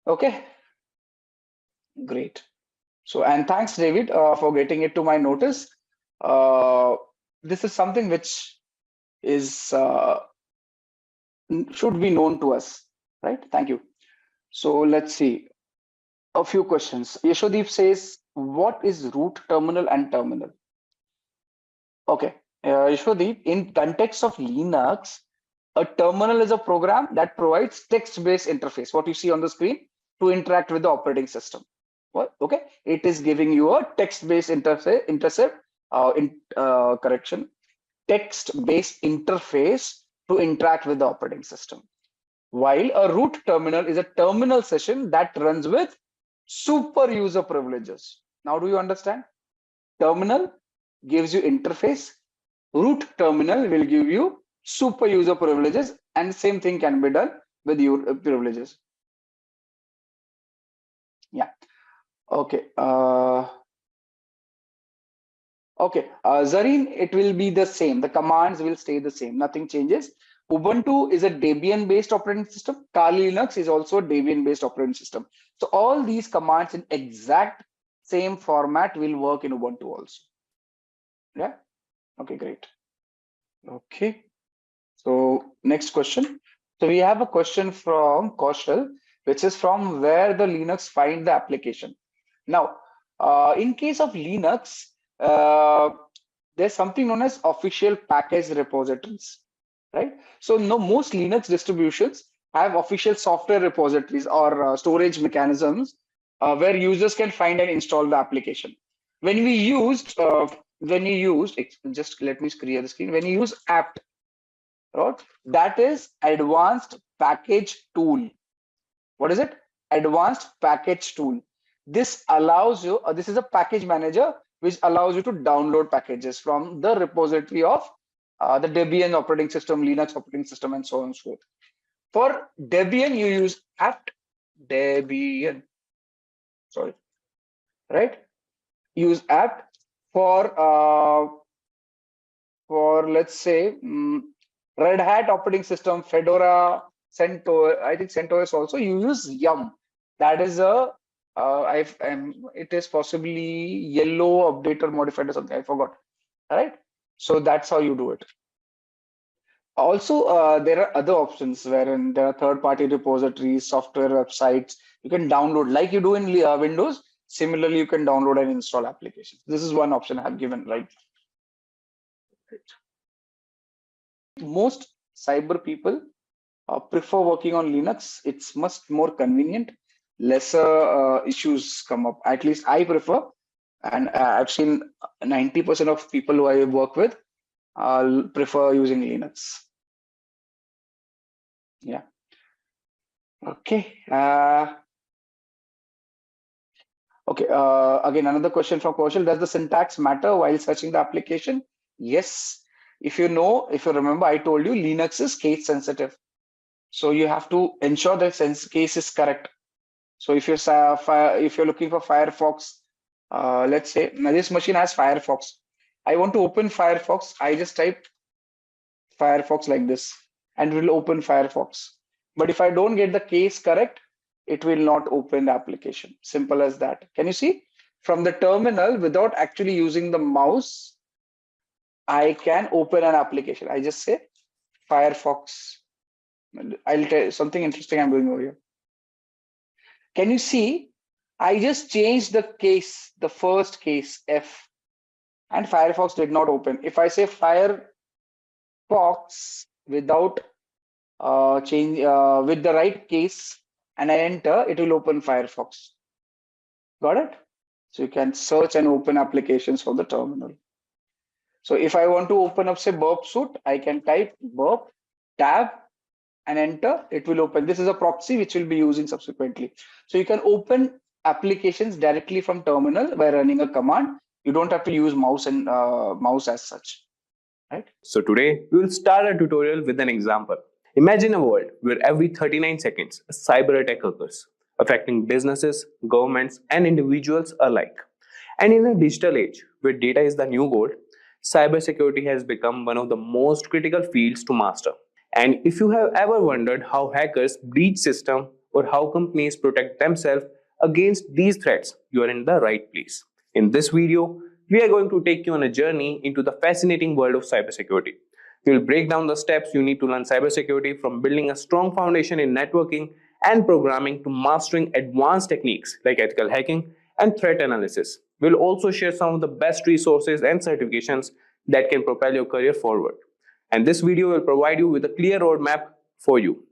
Okay, great. So, and thanks, David, for getting it to my notice. This is something which is should be known to us, right? Thank you. So let's see a few questions. Yashodeep says, what is root terminal and terminal? Okay, Yashodeep, in context of Linux, a terminal is a program that provides text-based interface, what you see on the screen, to interact with the operating system. What? Okay, it is giving you a text-based text-based interface to interact with the operating system. While a root terminal is a terminal session that runs with super user privileges. Now, do you understand? Terminal gives you interface. Root terminal will give you super user privileges, and the same thing can be done with your privileges. Yeah. Okay. Okay. Zareen, it will be the same. The commands will stay the same. Nothing changes. Ubuntu is a Debian-based operating system. Kali Linux is also a Debian-based operating system. So all these commands in exact same format will work in Ubuntu also. Yeah. Okay, great. Okay. So next question. So we have a question from Kaushal, which is from where the Linux find the application. Now, in case of Linux, there's something known as official package repositories, right? So no, most Linux distributions have official software repositories or storage mechanisms where users can find and install the application. When you used, just let me clear the screen. When you use apt, right, that is advanced package tool. What is it? Advanced package tool. This allows you, this is a package manager which allows you to download packages from the repository of the Debian operating system, Linux operating system, and so on and so forth. For Debian, you use apt Debian. Sorry, right? Use apt for let's say Red Hat operating system, Fedora, CentOS. I think CentOS also. You use yum. That is a it is possibly yellow updater modified or something. I forgot. All right. So that's how you do it. Also, there are other options wherein there are third-party repositories, software websites. You can download like you do in Windows. Similarly, you can download and install applications. This is one option I have given, right? Most cyber people prefer working on Linux. It's much more convenient. Lesser issues come up. At least I prefer, and I've seen 90% of people who I work with prefer using Linux. Yeah. Okay. Okay. Again, another question from Kaushal. Does the syntax matter while searching the application? Yes. If you remember, I told you Linux is case sensitive. So you have to ensure that case is correct. So if you're looking for Firefox, let's say now this machine has Firefox. I want to open Firefox. I just type Firefox like this, and it will open Firefox. But if I don't get the case correct, it will not open the application. Simple as that. Can you see? From the terminal, without actually using the mouse, I can open an application. I just say Firefox. I'll tell you something interesting I'm doing over here. Can you see? I just changed the case, the first case F, and Firefox did not open. If I say Firefox without with the right case and I enter, it will open Firefox. Got it? So you can search and open applications from the terminal. So if I want to open up, say, burp suite, I can type burp tab and enter. It will open. This is a proxy which we'll be using subsequently. So you can open applications directly from terminal by running a command. You don't have to use mouse and mouse as such, right? So today we will start our tutorial with an example. Imagine a world where every 39 seconds a cyber attack occurs, affecting businesses, governments, and individuals alike. And in a digital age where data is the new gold, cybersecurity has become one of the most critical fields to master. And if you have ever wondered how hackers breach systems or how companies protect themselves against these threats, you are in the right place. In this video, we are going to take you on a journey into the fascinating world of cybersecurity. We will break down the steps you need to learn cybersecurity, from building a strong foundation in networking and programming to mastering advanced techniques like ethical hacking and threat analysis. We'll also share some of the best resources and certifications that can propel your career forward. And this video will provide you with a clear roadmap for you.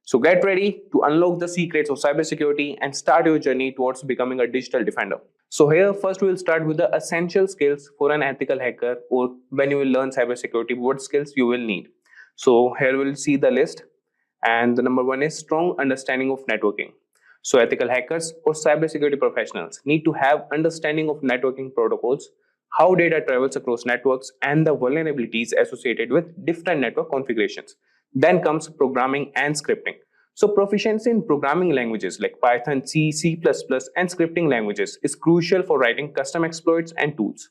So get ready to unlock the secrets of cybersecurity and start your journey towards becoming a digital defender. So here first we will start with the essential skills for an ethical hacker, or when you will learn cybersecurity, what skills you will need. So here we'll see the list, and the number one is strong understanding of networking. So ethical hackers or cybersecurity professionals need to have understanding of networking protocols, how data travels across networks, and the vulnerabilities associated with different network configurations. Then comes programming and scripting. So proficiency in programming languages like Python, C, C++, and scripting languages is crucial for writing custom exploits and tools.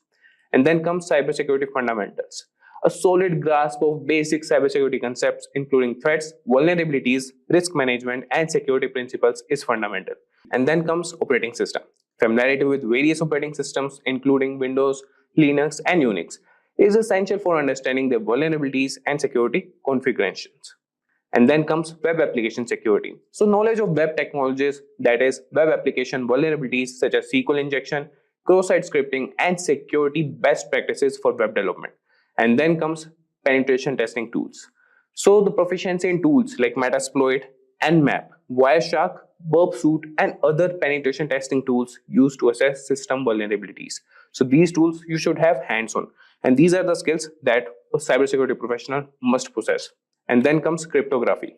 And then comes cybersecurity fundamentals. A solid grasp of basic cybersecurity concepts, including threats, vulnerabilities, risk management, and security principles, is fundamental. And then comes operating system. Familiarity with various operating systems, including Windows, Linux, and Unix, is essential for understanding their vulnerabilities and security configurations. And then comes web application security. So knowledge of web technologies, that is web application vulnerabilities such as SQL injection, cross-site scripting, and security best practices for web development. And then comes penetration testing tools. So the proficiency in tools like Metasploit, Nmap, Wireshark, burp suite, and other penetration testing tools used to assess system vulnerabilities. So these tools you should have hands-on. And these are the skills that a cybersecurity professional must possess. And then comes cryptography.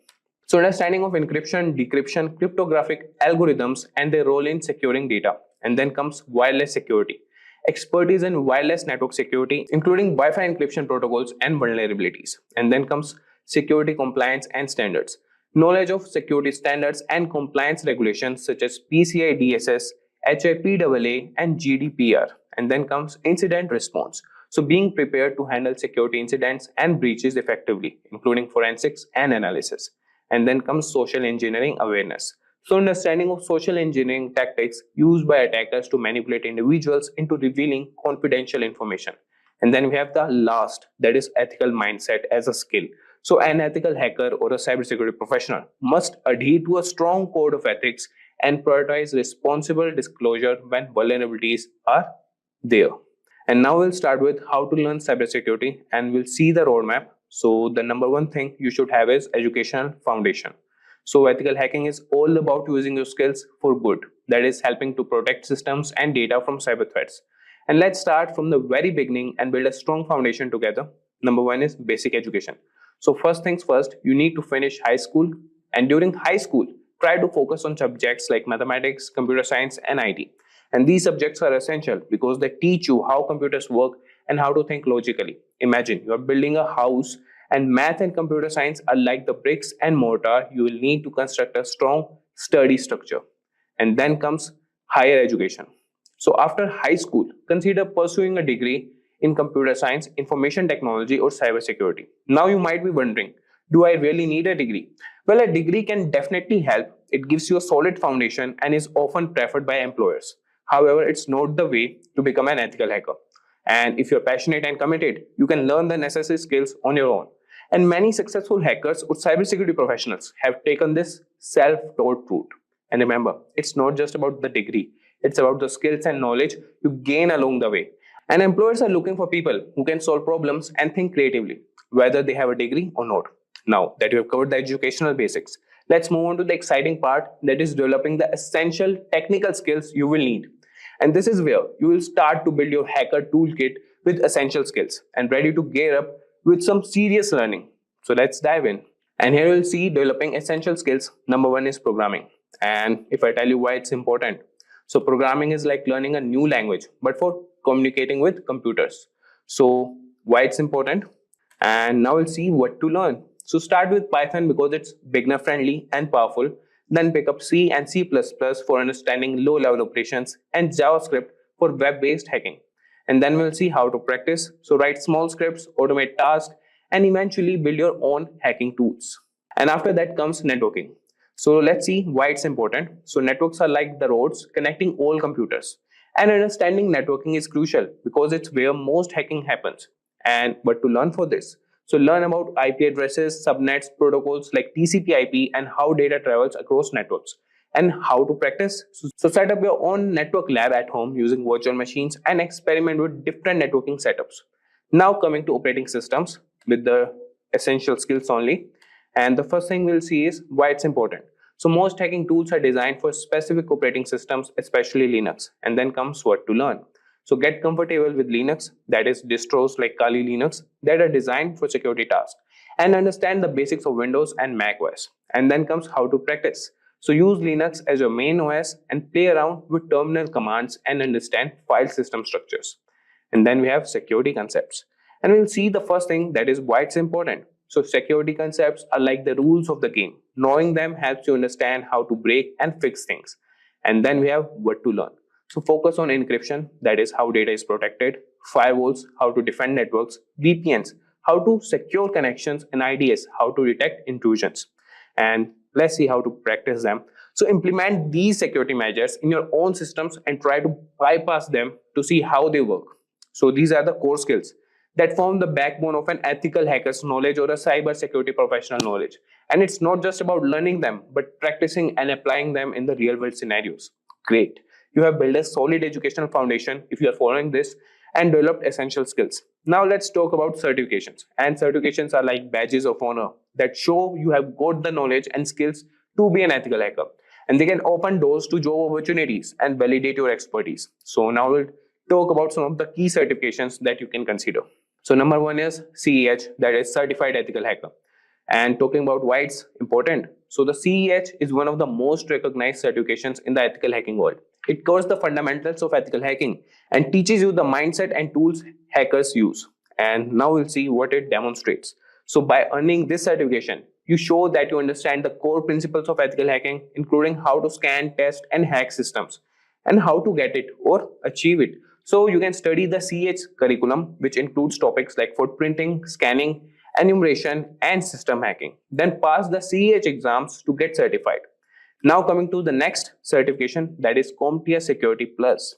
So understanding of encryption, decryption, cryptographic algorithms, and their role in securing data. And then comes wireless security. Expertise in wireless network security, including Wi-Fi encryption protocols and vulnerabilities. And then comes security compliance and standards. Knowledge of security standards and compliance regulations such as PCI DSS, HIPAA, and GDPR. And then comes incident response. So being prepared to handle security incidents and breaches effectively, including forensics and analysis. And then comes social engineering awareness. So understanding of social engineering tactics used by attackers to manipulate individuals into revealing confidential information. And then we have the last, that is ethical mindset as a skill. So an ethical hacker or a cybersecurity professional must adhere to a strong code of ethics and prioritize responsible disclosure when vulnerabilities are there. And now we'll start with how to learn cybersecurity, and we'll see the roadmap. So the number one thing you should have is educational foundation. So ethical hacking is all about using your skills for good, that is helping to protect systems and data from cyber threats. And let's start from the very beginning and build a strong foundation together. Number one is basic education. So first things first, you need to finish high school, and during high school, try to focus on subjects like mathematics, computer science, and IT. And these subjects are essential because they teach you how computers work and how to think logically. Imagine you are building a house, and math and computer science are like the bricks and mortar you will need to construct a strong, sturdy structure. And then comes higher education. So after high school, consider pursuing a degree in computer science, information technology, or cybersecurity. Now you might be wondering, do I really need a degree? Well, a degree can definitely help. It gives you a solid foundation and is often preferred by employers. However, it's not the way to become an ethical hacker. And if you're passionate and committed, you can learn the necessary skills on your own. And many successful hackers or cybersecurity professionals have taken this self-taught route. And remember, it's not just about the degree, it's about the skills and knowledge you gain along the way. And employers are looking for people who can solve problems and think creatively, whether they have a degree or not. Now that you have covered the educational basics, let's move on to the exciting part, that is developing the essential technical skills you will need. And this is where you will start to build your hacker toolkit with essential skills and ready to gear up with some serious learning. So let's dive in. And here you'll see developing essential skills. Number one is programming. And if I tell you why it's important, so programming is like learning a new language, but for communicating with computers. So why it's important? And now we'll see what to learn. So start with Python because it's beginner friendly and powerful. Then pick up C and C++ for understanding low-level operations and JavaScript for web-based hacking. And then we'll see how to practice. So write small scripts, automate tasks, and eventually build your own hacking tools. And after that comes networking. So let's see why it's important. So networks are like the roads connecting all computers. And understanding networking is crucial because it's where most hacking happens. But to learn for this, so learn about IP addresses, subnets, protocols like TCP/IP, and how data travels across networks, and how to practice. So set up your own network lab at home using virtual machines and experiment with different networking setups. Now coming to operating systems with the essential skills only. And the first thing we'll see is why it's important. So most hacking tools are designed for specific operating systems, especially Linux. And then comes what to learn. So get comfortable with Linux, that is distros like Kali Linux that are designed for security tasks, and understand the basics of Windows and Mac OS. And then comes how to practice. So use Linux as your main OS and play around with terminal commands and understand file system structures. And then we have security concepts. And we'll see the first thing, that is why it's important. So security concepts are like the rules of the game. Knowing them helps you understand how to break and fix things. And then we have what to learn. So focus on encryption, that is how data is protected, firewalls, how to defend networks, VPNs, how to secure connections, and IDS, how to detect intrusions. And let's see how to practice them. So implement these security measures in your own systems and try to bypass them to see how they work. So these are the core skills that form the backbone of an ethical hacker's knowledge or a cybersecurity professional knowledge. And it's not just about learning them, but practicing and applying them in the real world scenarios. Great. You have built a solid educational foundation if you are following this and developed essential skills. Now let's talk about certifications. And certifications are like badges of honor that show you have got the knowledge and skills to be an ethical hacker. And they can open doors to job opportunities and validate your expertise. So now we'll talk about some of the key certifications that you can consider. So number one is CEH, that is Certified Ethical Hacker. And talking about why it's important. So the CEH is one of the most recognized certifications in the ethical hacking world. It covers the fundamentals of ethical hacking and teaches you the mindset and tools hackers use. And now we'll see what it demonstrates. So by earning this certification, you show that you understand the core principles of ethical hacking, including how to scan, test, and hack systems, and how to get it or achieve it. So you can study the CEH curriculum, which includes topics like footprinting, scanning, enumeration, and system hacking. Then pass the CEH exams to get certified. Now coming to the next certification, that is CompTIA Security Plus.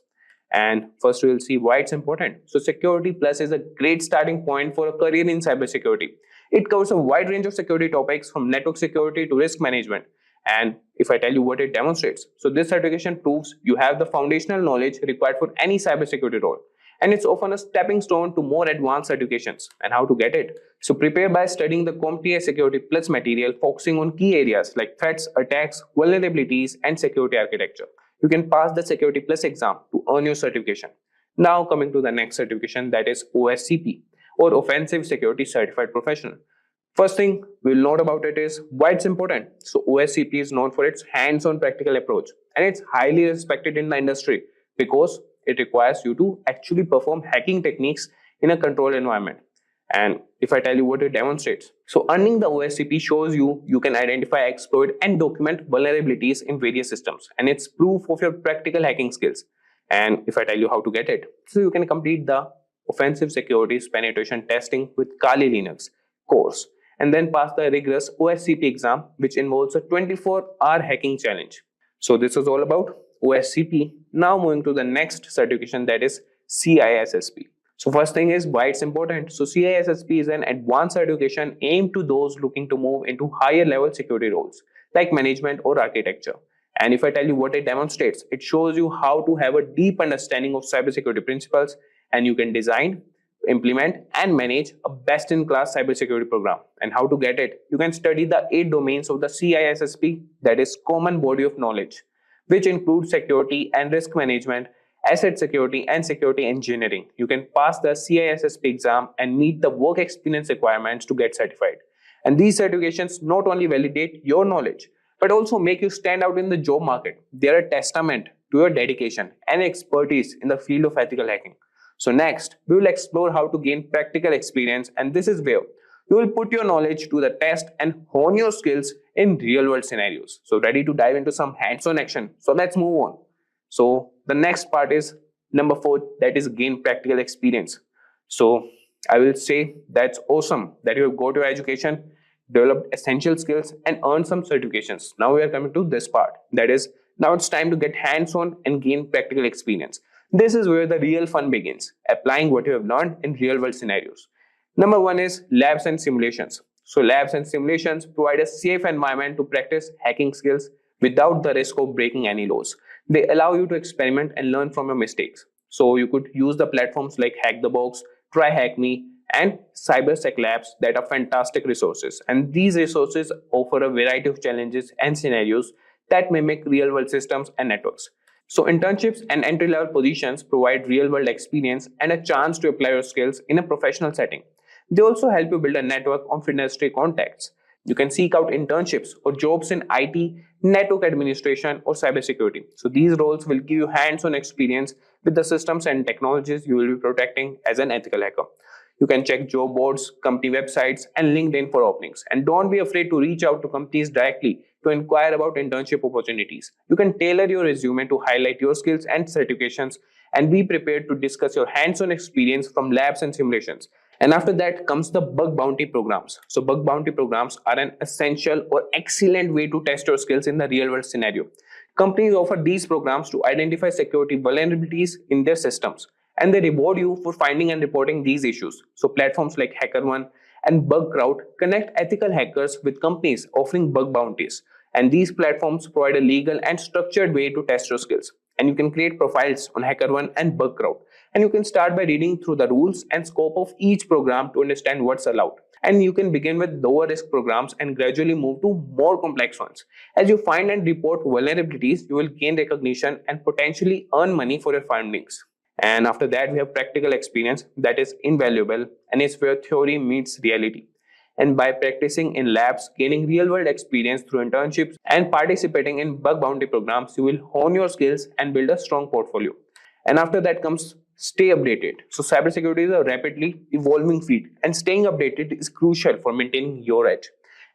And first we will see why it's important. So Security Plus is a great starting point for a career in cybersecurity. It covers a wide range of security topics from network security to risk management. And if I tell you what it demonstrates, so this certification proves you have the foundational knowledge required for any cybersecurity role. And it's often a stepping stone to more advanced certifications. And how to get it? So prepare by studying the CompTIA Security Plus material, focusing on key areas like threats, attacks, vulnerabilities, and security architecture. You can pass the Security Plus exam to earn your certification. Now coming to the next certification, that is OSCP, or Offensive Security Certified Professional. First thing we'll note about it is why it's important. So OSCP is known for its hands-on practical approach, and it's highly respected in the industry because it requires you to actually perform hacking techniques in a controlled environment. And if I tell you what it demonstrates, so earning the OSCP shows you can identify, exploit, and document vulnerabilities in various systems, and it's proof of your practical hacking skills. And if I tell you how to get it, so you can complete the offensive securities penetration testing with Kali Linux course, and then pass the rigorous OSCP exam, which involves a 24-hour hacking challenge. So this is all about OSCP. Now moving to the next certification, that is CISSP. So first thing is why it's important. So CISSP is an advanced certification aimed to those looking to move into higher level security roles like management or architecture. And if I tell you what it demonstrates, it shows you how to have a deep understanding of cybersecurity principles, and you can design, implement, and manage a best-in-class cybersecurity program. And how to get it? You can study the 8 domains of the CISSP, that is Common Body of Knowledge, which include security and risk management, asset security, and security engineering. You can pass the CISSP exam and meet the work experience requirements to get certified. And these certifications not only validate your knowledge, but also make you stand out in the job market. They are a testament to your dedication and expertise in the field of ethical hacking. So next, we will explore how to gain practical experience, and this is where you will put your knowledge to the test and hone your skills in real-world scenarios. So ready to dive into some hands-on action? So let's move on. So the next part is number 4, that is gain practical experience. So I will say that's awesome that you have got your education, developed essential skills, and earned some certifications. Now we are coming to this part, that is now it's time to get hands-on and gain practical experience. This is where the real fun begins, applying what you have learned in real-world scenarios. Number 1 is labs and simulations. So labs and simulations provide a safe environment to practice hacking skills without the risk of breaking any laws. They allow you to experiment and learn from your mistakes. So you could use the platforms like Hack the Box, Try Hack Me, and Cybersec Labs that are fantastic resources. And these resources offer a variety of challenges and scenarios that mimic real-world systems and networks. So internships and entry-level positions provide real-world experience and a chance to apply your skills in a professional setting. They also help you build a network of industry contacts. You can seek out internships or jobs in IT, network administration, or cybersecurity. So these roles will give you hands-on experience with the systems and technologies you will be protecting as an ethical hacker. You can check job boards, company websites, and LinkedIn for openings. And don't be afraid to reach out to companies directly to inquire about internship opportunities. You can tailor your resume to highlight your skills and certifications, and be prepared to discuss your hands-on experience from labs and simulations. And after that comes the bug bounty programs. So bug bounty programs are an essential or excellent way to test your skills in the real world scenario. Companies offer these programs to identify security vulnerabilities in their systems, and they reward you for finding and reporting these issues. So platforms like HackerOne and BugCrowd connect ethical hackers with companies offering bug bounties. And these platforms provide a legal and structured way to test your skills. And you can create profiles on HackerOne and BugCrowd. And you can start by reading through the rules and scope of each program to understand what's allowed. And you can begin with lower risk programs and gradually move to more complex ones. As you find and report vulnerabilities, you will gain recognition and potentially earn money for your findings. And after that, we have practical experience that is invaluable and is where theory meets reality. And by practicing in labs, gaining real-world experience through internships, and participating in bug bounty programs, you will hone your skills and build a strong portfolio. And after that comes stay updated. So cybersecurity is a rapidly evolving field, and staying updated is crucial for maintaining your edge.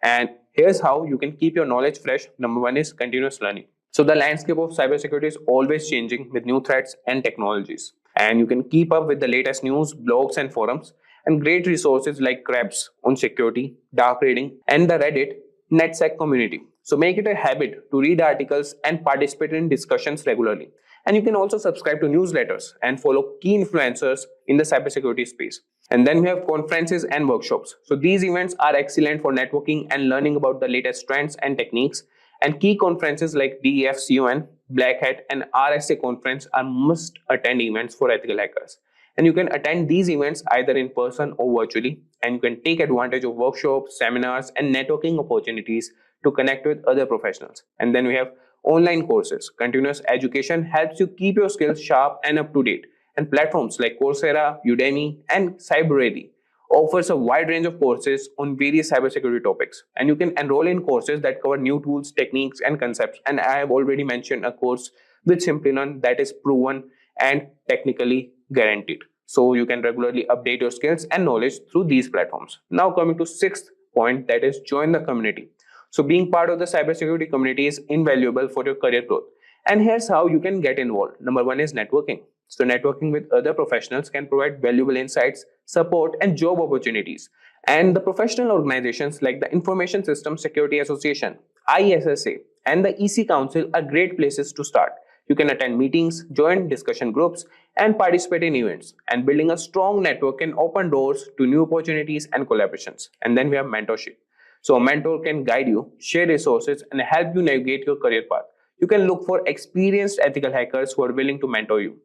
And here's how you can keep your knowledge fresh. Number 1 is continuous learning. So the landscape of cybersecurity is always changing with new threats and technologies. And you can keep up with the latest news, blogs, and forums, and great resources like Krebs on security, dark reading, and the Reddit NetSec community. So make it a habit to read articles and participate in discussions regularly. And you can also subscribe to newsletters and follow key influencers in the cybersecurity space. And then we have conferences and workshops. So these events are excellent for networking and learning about the latest trends and techniques. And key conferences like DEFCON, Black Hat, and RSA conference are must-attend events for ethical hackers. And you can attend these events either in person or virtually, and you can take advantage of workshops, seminars, and networking opportunities to connect with other professionals. And then we have online courses. Continuous education helps you keep your skills sharp and up to date. And platforms like Coursera, Udemy, and CyberReady offers a wide range of courses on various cybersecurity topics. And you can enroll in courses that cover new tools, techniques, and concepts. And I have already mentioned a course with Simplilearn that is proven and technically guaranteed. So you can regularly update your skills and knowledge through these platforms. Now coming to sixth point, that is join the community. So being part of the cybersecurity community is invaluable for your career growth. And here's how you can get involved. Number one is networking. So networking with other professionals can provide valuable insights, support, and job opportunities. And the professional organizations like the Information Systems Security Association, ISSA, and the EC Council are great places to start. You can attend meetings, join discussion groups, and participate in events. And building a strong network can open doors to new opportunities and collaborations. And then we have mentorship. So a mentor can guide you, share resources, and help you navigate your career path. You can look for experienced ethical hackers who are willing to mentor you.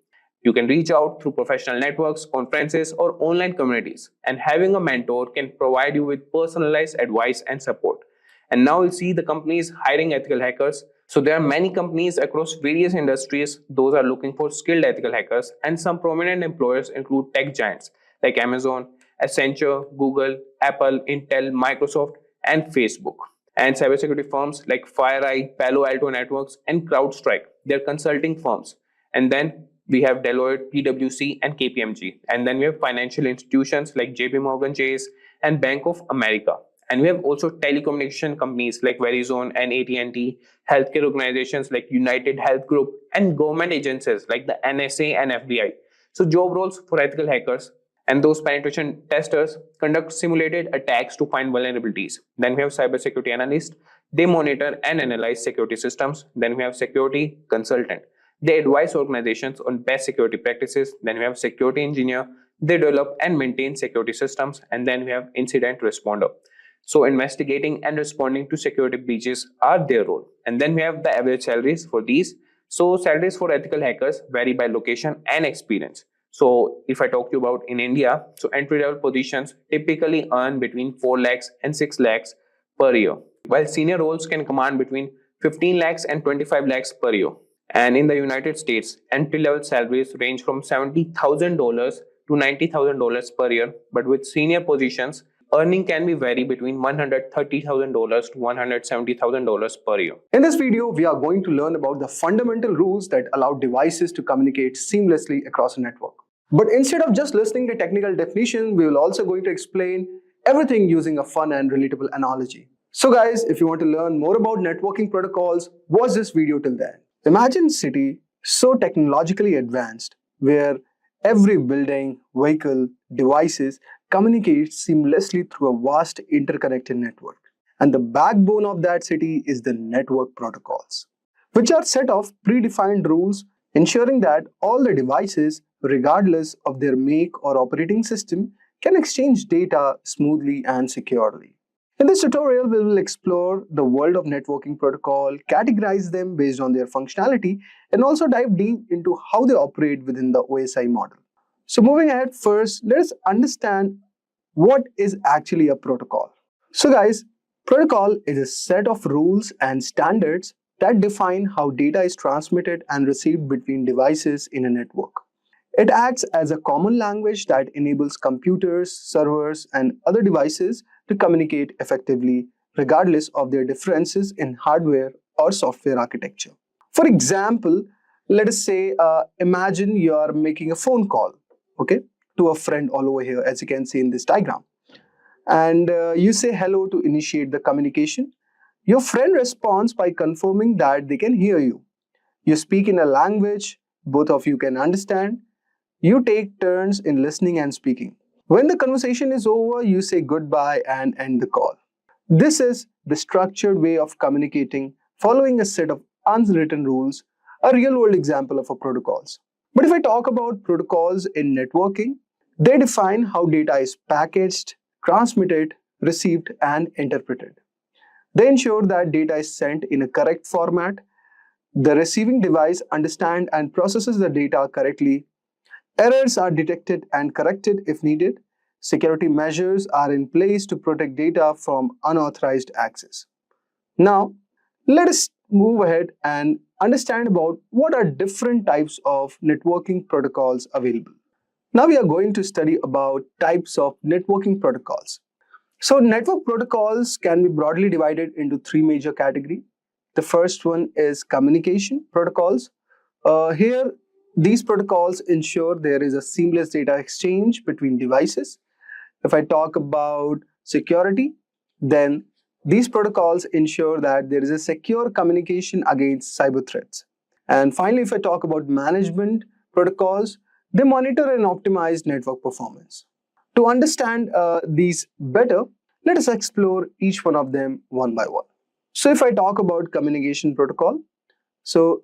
You can reach out through professional networks, conferences, or online communities. And having a mentor can provide you with personalized advice and support. And now we'll see the companies hiring ethical hackers. So there are many companies across various industries. Those are looking for skilled ethical hackers. And some prominent employers include tech giants like Amazon, Accenture, Google, Apple, Intel, Microsoft, and Facebook. And cybersecurity firms like FireEye, Palo Alto Networks, and CrowdStrike. They're consulting firms. And then we have Deloitte, PwC, and KPMG. And then we have financial institutions like JP Morgan Chase and Bank of America. And we have also telecommunication companies like Verizon and AT&T, healthcare organizations like United Health Group, and government agencies like the NSA and FBI. So job roles for ethical hackers and those penetration testers conduct simulated attacks to find vulnerabilities. Then we have cybersecurity analysts. They monitor and analyze security systems. Then we have security consultant. They advise organizations on best security practices. Then we have security engineer. They develop and maintain security systems. And then we have incident responder. So investigating and responding to security breaches are their role. And then we have the average salaries for these. So salaries for ethical hackers vary by location and experience. So if I talk to you about in India, so entry level positions typically earn between 4 lakhs and 6 lakhs per year, while senior roles can command between 15 lakhs and 25 lakhs per year. And in the United States, entry level salaries range from $70,000 to $90,000 per year, but with senior positions, earning can be vary between $130,000 to $170,000 per year. In this video, we are going to learn about the fundamental rules that allow devices to communicate seamlessly across a network. But instead of just listening to technical definition, we will also going to explain everything using a fun and relatable analogy. So guys, if you want to learn more about networking protocols, watch this video till then. Imagine a city so technologically advanced where every building, vehicle, devices communicates seamlessly through a vast interconnected network. And the backbone of that city is the network protocols, which are set of predefined rules ensuring that all the devices, regardless of their make or operating system, can exchange data smoothly and securely. In this tutorial, we will explore the world of networking protocol, categorize them based on their functionality, and also dive deep into how they operate within the OSI model. So moving ahead, first, let us understand what is actually a protocol. So guys, protocol is a set of rules and standards that define how data is transmitted and received between devices in a network. It acts as a common language that enables computers, servers, and other devices to communicate effectively regardless of their differences in hardware or software architecture. For example, let us say, imagine you are making a phone call, okay, to a friend all over here, as you can see in this diagram. And you say hello to initiate the communication. Your friend responds by confirming that they can hear you. You speak in a language both of you can understand. You take turns in listening and speaking. When the conversation is over, you say goodbye and end the call. This is the structured way of communicating following a set of unwritten rules, a real-world example of a protocols. But if I talk about protocols in networking, they define how data is packaged, transmitted, received, and interpreted. They ensure that data is sent in a correct format, the receiving device understands and processes the data correctly, errors are detected and corrected if needed, security measures are in place to protect data from unauthorized access. Now, let us move ahead and understand about what are different types of networking protocols available. Now we are going to study about types of networking protocols. So network protocols can be broadly divided into three major categories. The first one is communication protocols. Here these protocols ensure there is a seamless data exchange between devices. If I talk about security, then these protocols ensure that there is a secure communication against cyber threats. And finally, if I talk about management protocols, they monitor and optimize network performance. To understand these better, let us explore each one of them one by one. So if I talk about communication protocol, so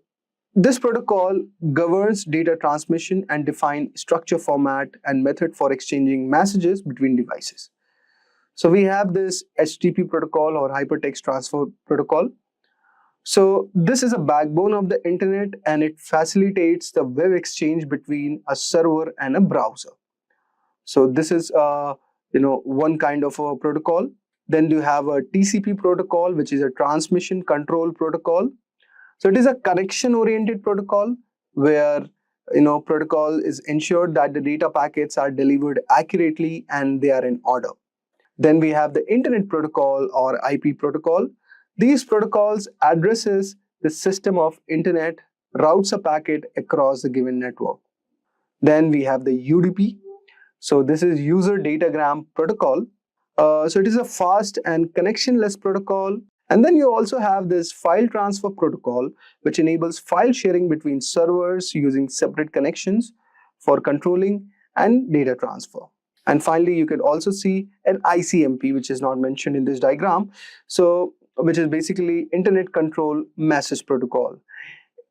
this protocol governs data transmission and define structure, format, and method for exchanging messages between devices. So we have this HTTP protocol or hypertext transfer protocol. So this is a backbone of the internet and it facilitates the web exchange between a server and a browser. So this is one kind of a protocol. Then you have a TCP protocol, which is a transmission control protocol. So it is a connection oriented protocol where protocol is ensured that the data packets are delivered accurately and they are in order. Then we have the internet protocol or IP protocol. These protocols addresses the system of internet, routes a packet across the given network. Then we have the UDP. So this is user datagram protocol. So it is a fast and connectionless protocol. And then you also have this file transfer protocol, which enables file sharing between servers using separate connections for controlling and data transfer. And finally, you could also see an ICMP, which is not mentioned in this diagram. So which is basically Internet Control Message Protocol.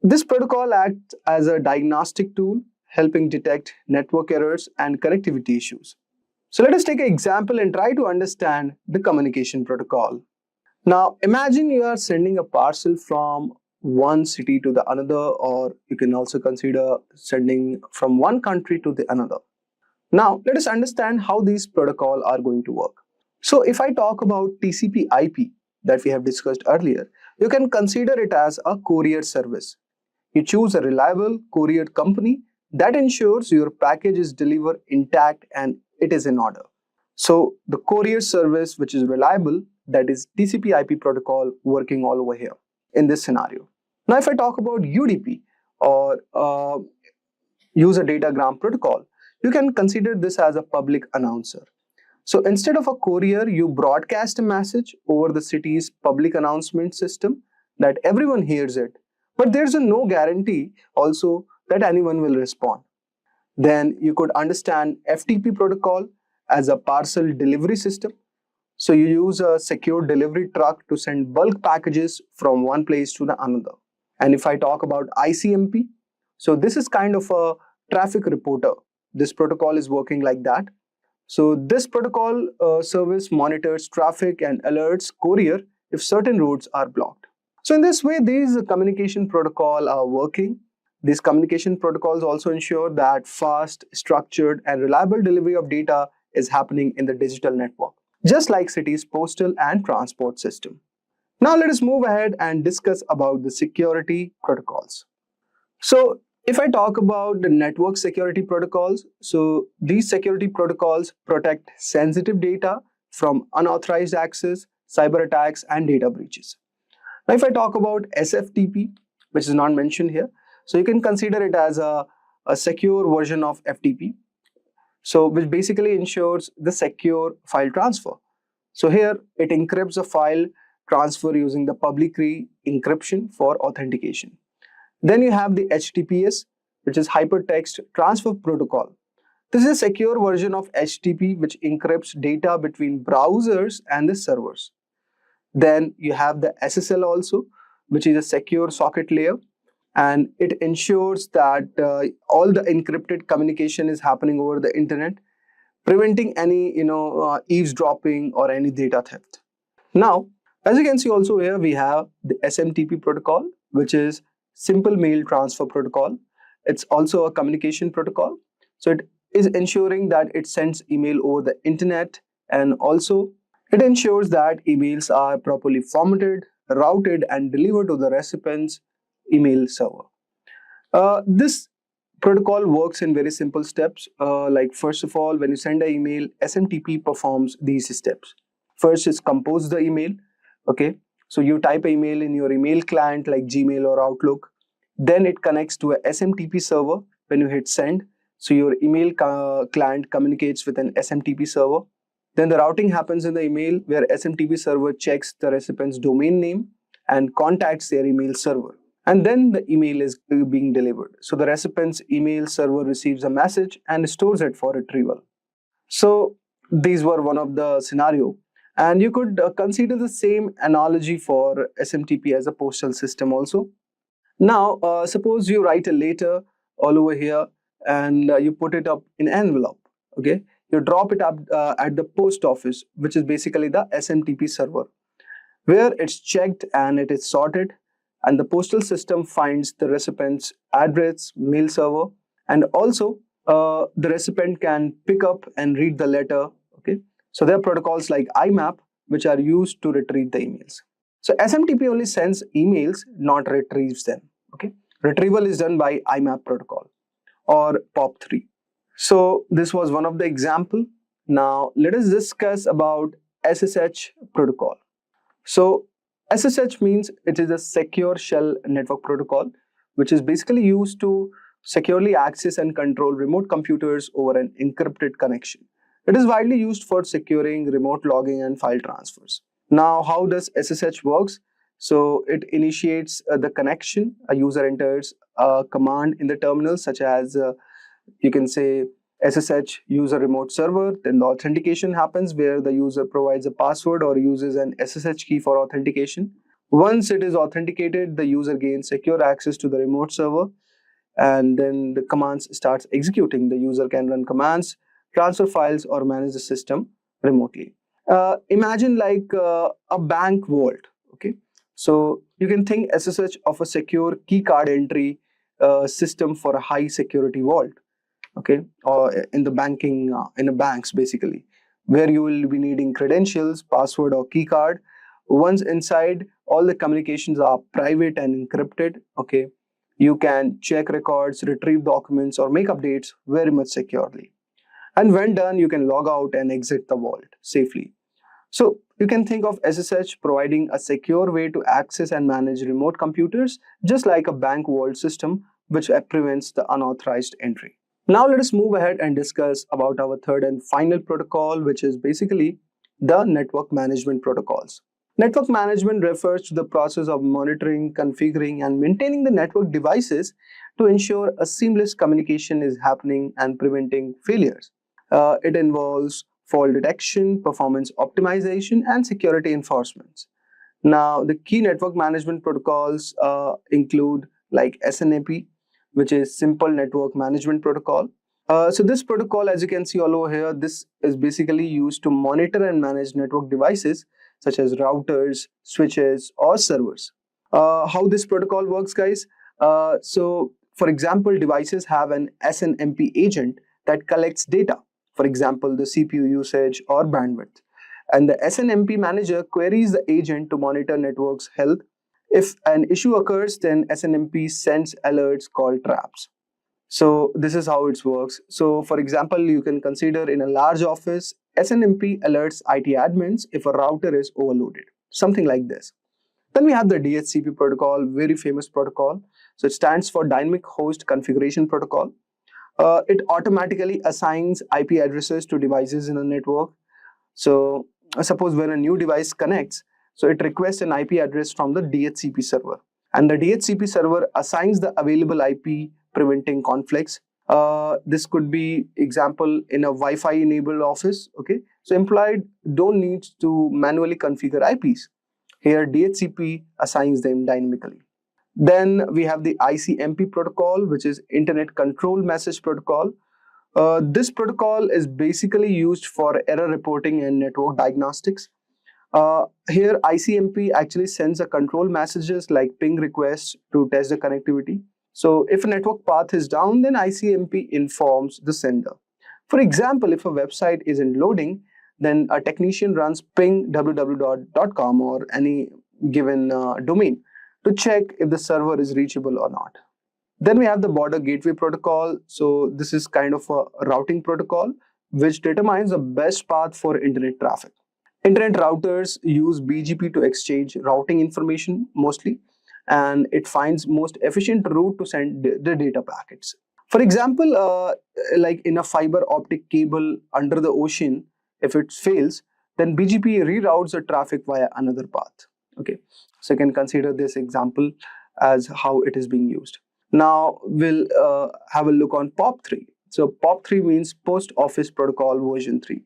This protocol acts as a diagnostic tool, helping detect network errors and connectivity issues. So let us take an example and try to understand the communication protocol. Now, imagine you are sending a parcel from one city to the another, or you can also consider sending from one country to the another. Now, let us understand how these protocols are going to work. So if I talk about TCP/IP that we have discussed earlier, you can consider it as a courier service. You choose a reliable courier company that ensures your package is delivered intact and it is in order. So the courier service which is reliable, that is TCP/IP protocol working all over here in this scenario. Now if I talk about UDP or user datagram protocol, you can consider this as a public announcer. So instead of a courier, you broadcast a message over the city's public announcement system that everyone hears it, but there's no guarantee also that anyone will respond. Then you could understand FTP protocol as a parcel delivery system. So you use a secure delivery truck to send bulk packages from one place to the another. And if I talk about ICMP, so this is kind of a traffic reporter. This protocol is working like that. So this protocol service monitors traffic and alerts courier if certain routes are blocked. So in this way, these communication protocols are working. These communication protocols also ensure that fast, structured, and reliable delivery of data is happening in the digital network, just like cities' postal and transport system. Now let us move ahead and discuss about the security protocols. So if I talk about the network security protocols, so these security protocols protect sensitive data from unauthorized access, cyber attacks, and data breaches. Now, if I talk about SFTP, which is not mentioned here, so you can consider it as a secure version of FTP, so which basically ensures the secure file transfer. So here it encrypts a file transfer using the public key encryption for authentication. Then you have the HTTPS, which is Hypertext Transfer Protocol. This is a secure version of HTTP which encrypts data between browsers and the servers. Then you have the SSL also, which is a secure socket layer, and it ensures that all the encrypted communication is happening over the internet, preventing any eavesdropping or any data theft. Now, as you can see also here we have the SMTP protocol, which is Simple Mail Transfer Protocol. It's also a communication protocol. So it is ensuring that it sends email over the internet, and also it ensures that emails are properly formatted, routed, and delivered to the recipient's email server. This protocol works in very simple steps. Like first of all, when you send an email, SMTP performs these steps. First is compose the email. Okay, so you type email in your email client like Gmail or Outlook. Then it connects to a SMTP server when you hit send. So your email client communicates with an SMTP server. Then the routing happens in the email where SMTP server checks the recipient's domain name and contacts their email server. And then the email is being delivered. So the recipient's email server receives a message and stores it for retrieval. So these were one of the scenario. And you could consider the same analogy for SMTP as a postal system also. Now, suppose you write a letter all over here and you put it up in envelope, okay? You drop it up at the post office, which is basically the SMTP server, where it's checked and it is sorted, and the postal system finds the recipient's address, mail server, and also the recipient can pick up and read the letter, okay? So there are protocols like IMAP, which are used to retrieve the emails. So SMTP only sends emails, not retrieves them, okay? Retrieval is done by IMAP protocol or POP3. So this was one of the example. Now let us discuss about SSH protocol. So SSH means it is a secure shell network protocol, which is basically used to securely access and control remote computers over an encrypted connection. It is widely used for securing remote logging and file transfers. Now, how does SSH works? So it initiates the connection. A user enters a command in the terminal, such as you can say SSH user remote server. Then the authentication happens where the user provides a password or uses an SSH key for authentication. Once it is authenticated, the user gains secure access to the remote server, and then the commands starts executing. The user can run commands, transfer files, or manage the system remotely. Imagine like a bank vault, okay? So you can think SSH of a secure key card entry system for a high security vault, okay? Or in the banking, in the banks basically, where you will be needing credentials, password, or key card. Once inside, all the communications are private and encrypted, okay? You can check records, retrieve documents, or make updates very much securely. And when done, you can log out and exit the vault safely. So you can think of SSH providing a secure way to access and manage remote computers, just like a bank vault system, which prevents the unauthorized entry. Now let us move ahead and discuss about our third and final protocol, which is basically the network management protocols. Network management refers to the process of monitoring, configuring, and maintaining the network devices to ensure a seamless communication is happening and preventing failures. It involves fault detection, performance optimization, and security enforcement. Now, the key network management protocols include like SNMP, which is Simple Network Management Protocol. So this protocol, as you can see all over here, this is basically used to monitor and manage network devices such as routers, switches, or servers. How this protocol works, guys? So, for example, devices have an SNMP agent that collects data, for example, the CPU usage or bandwidth. And the SNMP manager queries the agent to monitor network's health. If an issue occurs, then SNMP sends alerts called traps. So this is how it works. So for example, you can consider in a large office, SNMP alerts IT admins if a router is overloaded, something like this. Then we have the DHCP protocol, very famous protocol. So it stands for Dynamic Host Configuration Protocol. It automatically assigns IP addresses to devices in a network. So suppose when a new device connects, so it requests an IP address from the DHCP server, and the DHCP server assigns the available IP, preventing conflicts. This could be example in a Wi-Fi enabled office, okay? So employee don't need to manually configure IPs. Here DHCP assigns them dynamically. Then we have the ICMP protocol, which is Internet Control Message Protocol. This protocol is basically used for error reporting and network diagnostics. Here ICMP actually sends a control messages like ping requests to test the connectivity. So if a network path is down, then ICMP informs the sender. For example, if a website isn't loading, then a technician runs ping www.com or any given domain to check if the server is reachable or not. Then we have the border gateway protocol. So this is kind of a routing protocol which determines the best path for internet traffic. Internet routers use BGP to exchange routing information mostly, and it finds most efficient route to send the data packets. For example, like in a fiber optic cable under the ocean, if it fails, then BGP reroutes the traffic via another path. Okay, so you can consider this example as how it is being used. Now we'll have a look on POP3. So POP3 means Post Office Protocol version 3.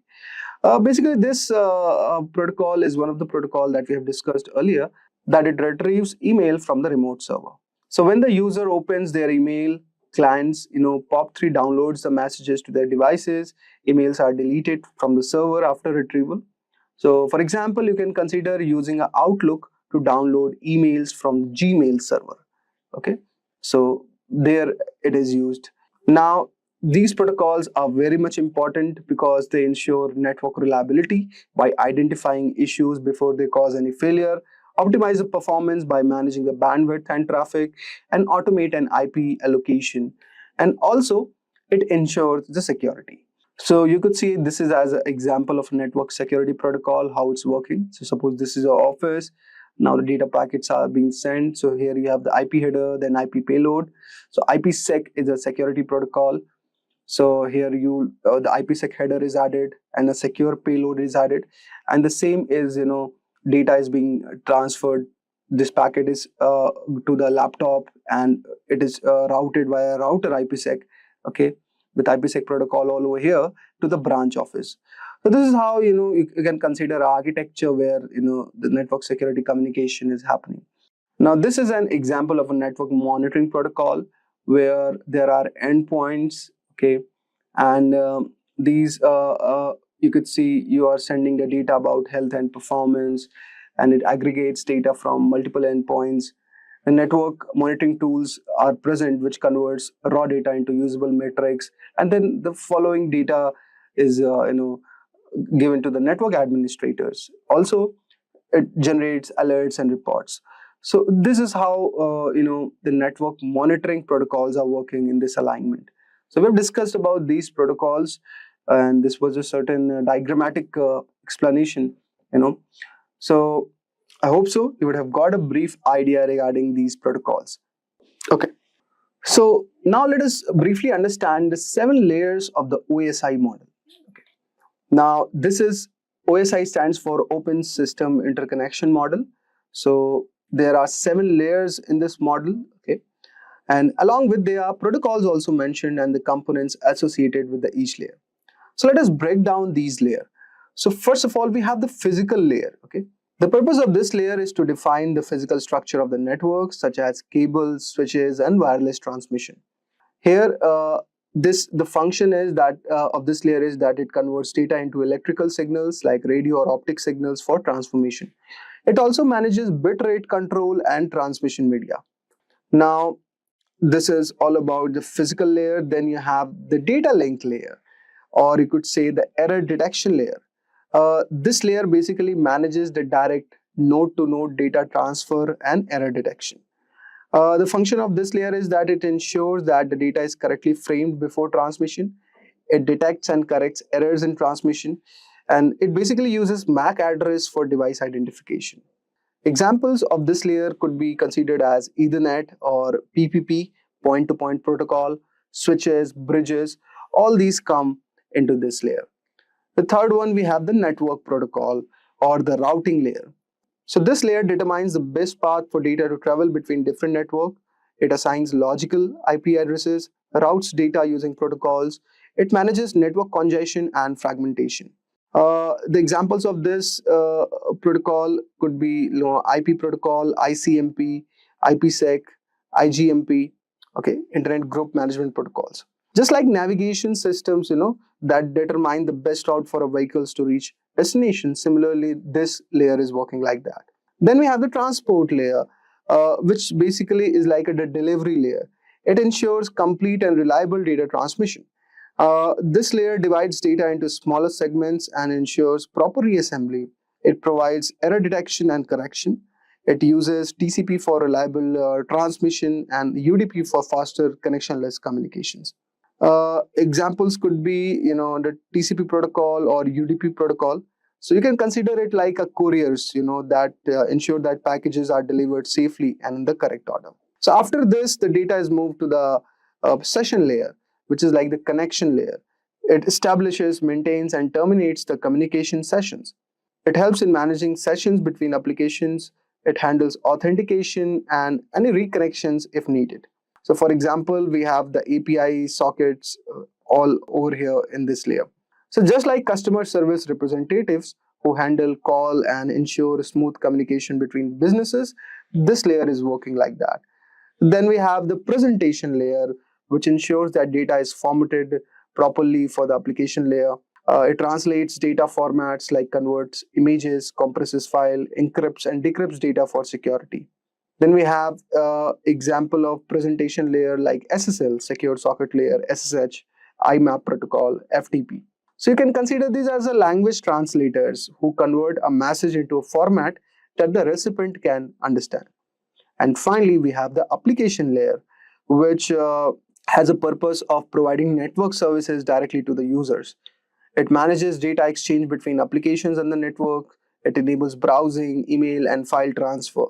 Basically, this protocol is one of the protocol that we have discussed earlier, that it retrieves email from the remote server. So when the user opens their email clients, POP3 downloads the messages to their devices. Emails are deleted from the server after retrieval. So for example, you can consider using an Outlook to download emails from Gmail server. Okay, so there it is used. Now, these protocols are very much important because they ensure network reliability by identifying issues before they cause any failure, optimize the performance by managing the bandwidth and traffic, and automate an IP allocation. And also, it ensures the security. So you could see this is as an example of network security protocol, how it's working. So suppose this is your office. Now the data packets are being sent. So here you have the IP header, then IP payload. So IPsec is a security protocol. So here the IPsec header is added and a secure payload is added. And the same is, data is being transferred. This packet is to the laptop and it is routed via router IPsec, okay, with IPsec protocol all over here to the branch office. So this is how, you can consider architecture where, the network security communication is happening. Now, this is an example of a network monitoring protocol where there are endpoints, okay, and these you could see you are sending the data about health and performance, and it aggregates data from multiple endpoints. The network monitoring tools are present, which converts raw data into usable metrics, and then the following data is given to the network administrators. Also, it generates alerts and reports. So this is how the network monitoring protocols are working in this alignment. So we've discussed about these protocols, and this was a certain diagrammatic explanation. So I hope so you would have got a brief idea regarding these protocols. Okay. So now let us briefly understand the 7 layers of the OSI model. Okay. Now this is OSI stands for Open System Interconnection Model. So there are 7 layers in this model, okay, and along with there are protocols also mentioned and the components associated with each layer. So let us break down these layers. So first of all, we have the physical layer, okay. The purpose of this layer is to define the physical structure of the network, such as cables, switches, and wireless transmission. Here, the function is that of this layer is that it converts data into electrical signals like radio or optic signals for transformation. It also manages bitrate control and transmission media. Now, this is all about the physical layer. Then you have the data link layer, or you could say the error detection layer. This layer basically manages the direct node-to-node data transfer and error detection. The function of this layer is that it ensures that the data is correctly framed before transmission. It detects and corrects errors in transmission, and it basically uses MAC address for device identification. Examples of this layer could be considered as Ethernet or PPP, point-to-point protocol, switches, bridges. All these come into this layer. The third one, we have the network protocol or the routing layer. So this layer determines the best path for data to travel between different networks. It assigns logical IP addresses, routes data using protocols. It manages network congestion and fragmentation. The examples of this protocol could be IP protocol, ICMP, IPsec, IGMP, okay, Internet Group Management Protocols. Just like navigation systems, that determine the best route for a vehicles to reach destination. Similarly, this layer is working like that. Then we have the transport layer, which basically is like a delivery layer. It ensures complete and reliable data transmission. This layer divides data into smaller segments and ensures proper reassembly. It provides error detection and correction. It uses TCP for reliable transmission and UDP for faster connectionless communications. Examples could be, the TCP protocol or UDP protocol. So you can consider it like a couriers, that ensure that packages are delivered safely and in the correct order. So after this, the data is moved to the session layer, which is like the connection layer. It establishes, maintains, and terminates the communication sessions. It helps in managing sessions between applications. It handles authentication and any reconnections if needed. So for example, we have the API sockets all over here in this layer. So just like customer service representatives who handle call and ensure smooth communication between businesses, this layer is working like that. Then we have the presentation layer, which ensures that data is formatted properly for the application layer. It translates data formats like converts images, compresses file, encrypts and decrypts data for security. Then we have example of presentation layer like SSL, Secure Socket Layer, SSH, IMAP protocol, FTP. So you can consider these as a language translators who convert a message into a format that the recipient can understand. And finally, we have the application layer, which has a purpose of providing network services directly to the users. It manages data exchange between applications and the network. It enables browsing, email, and file transfer.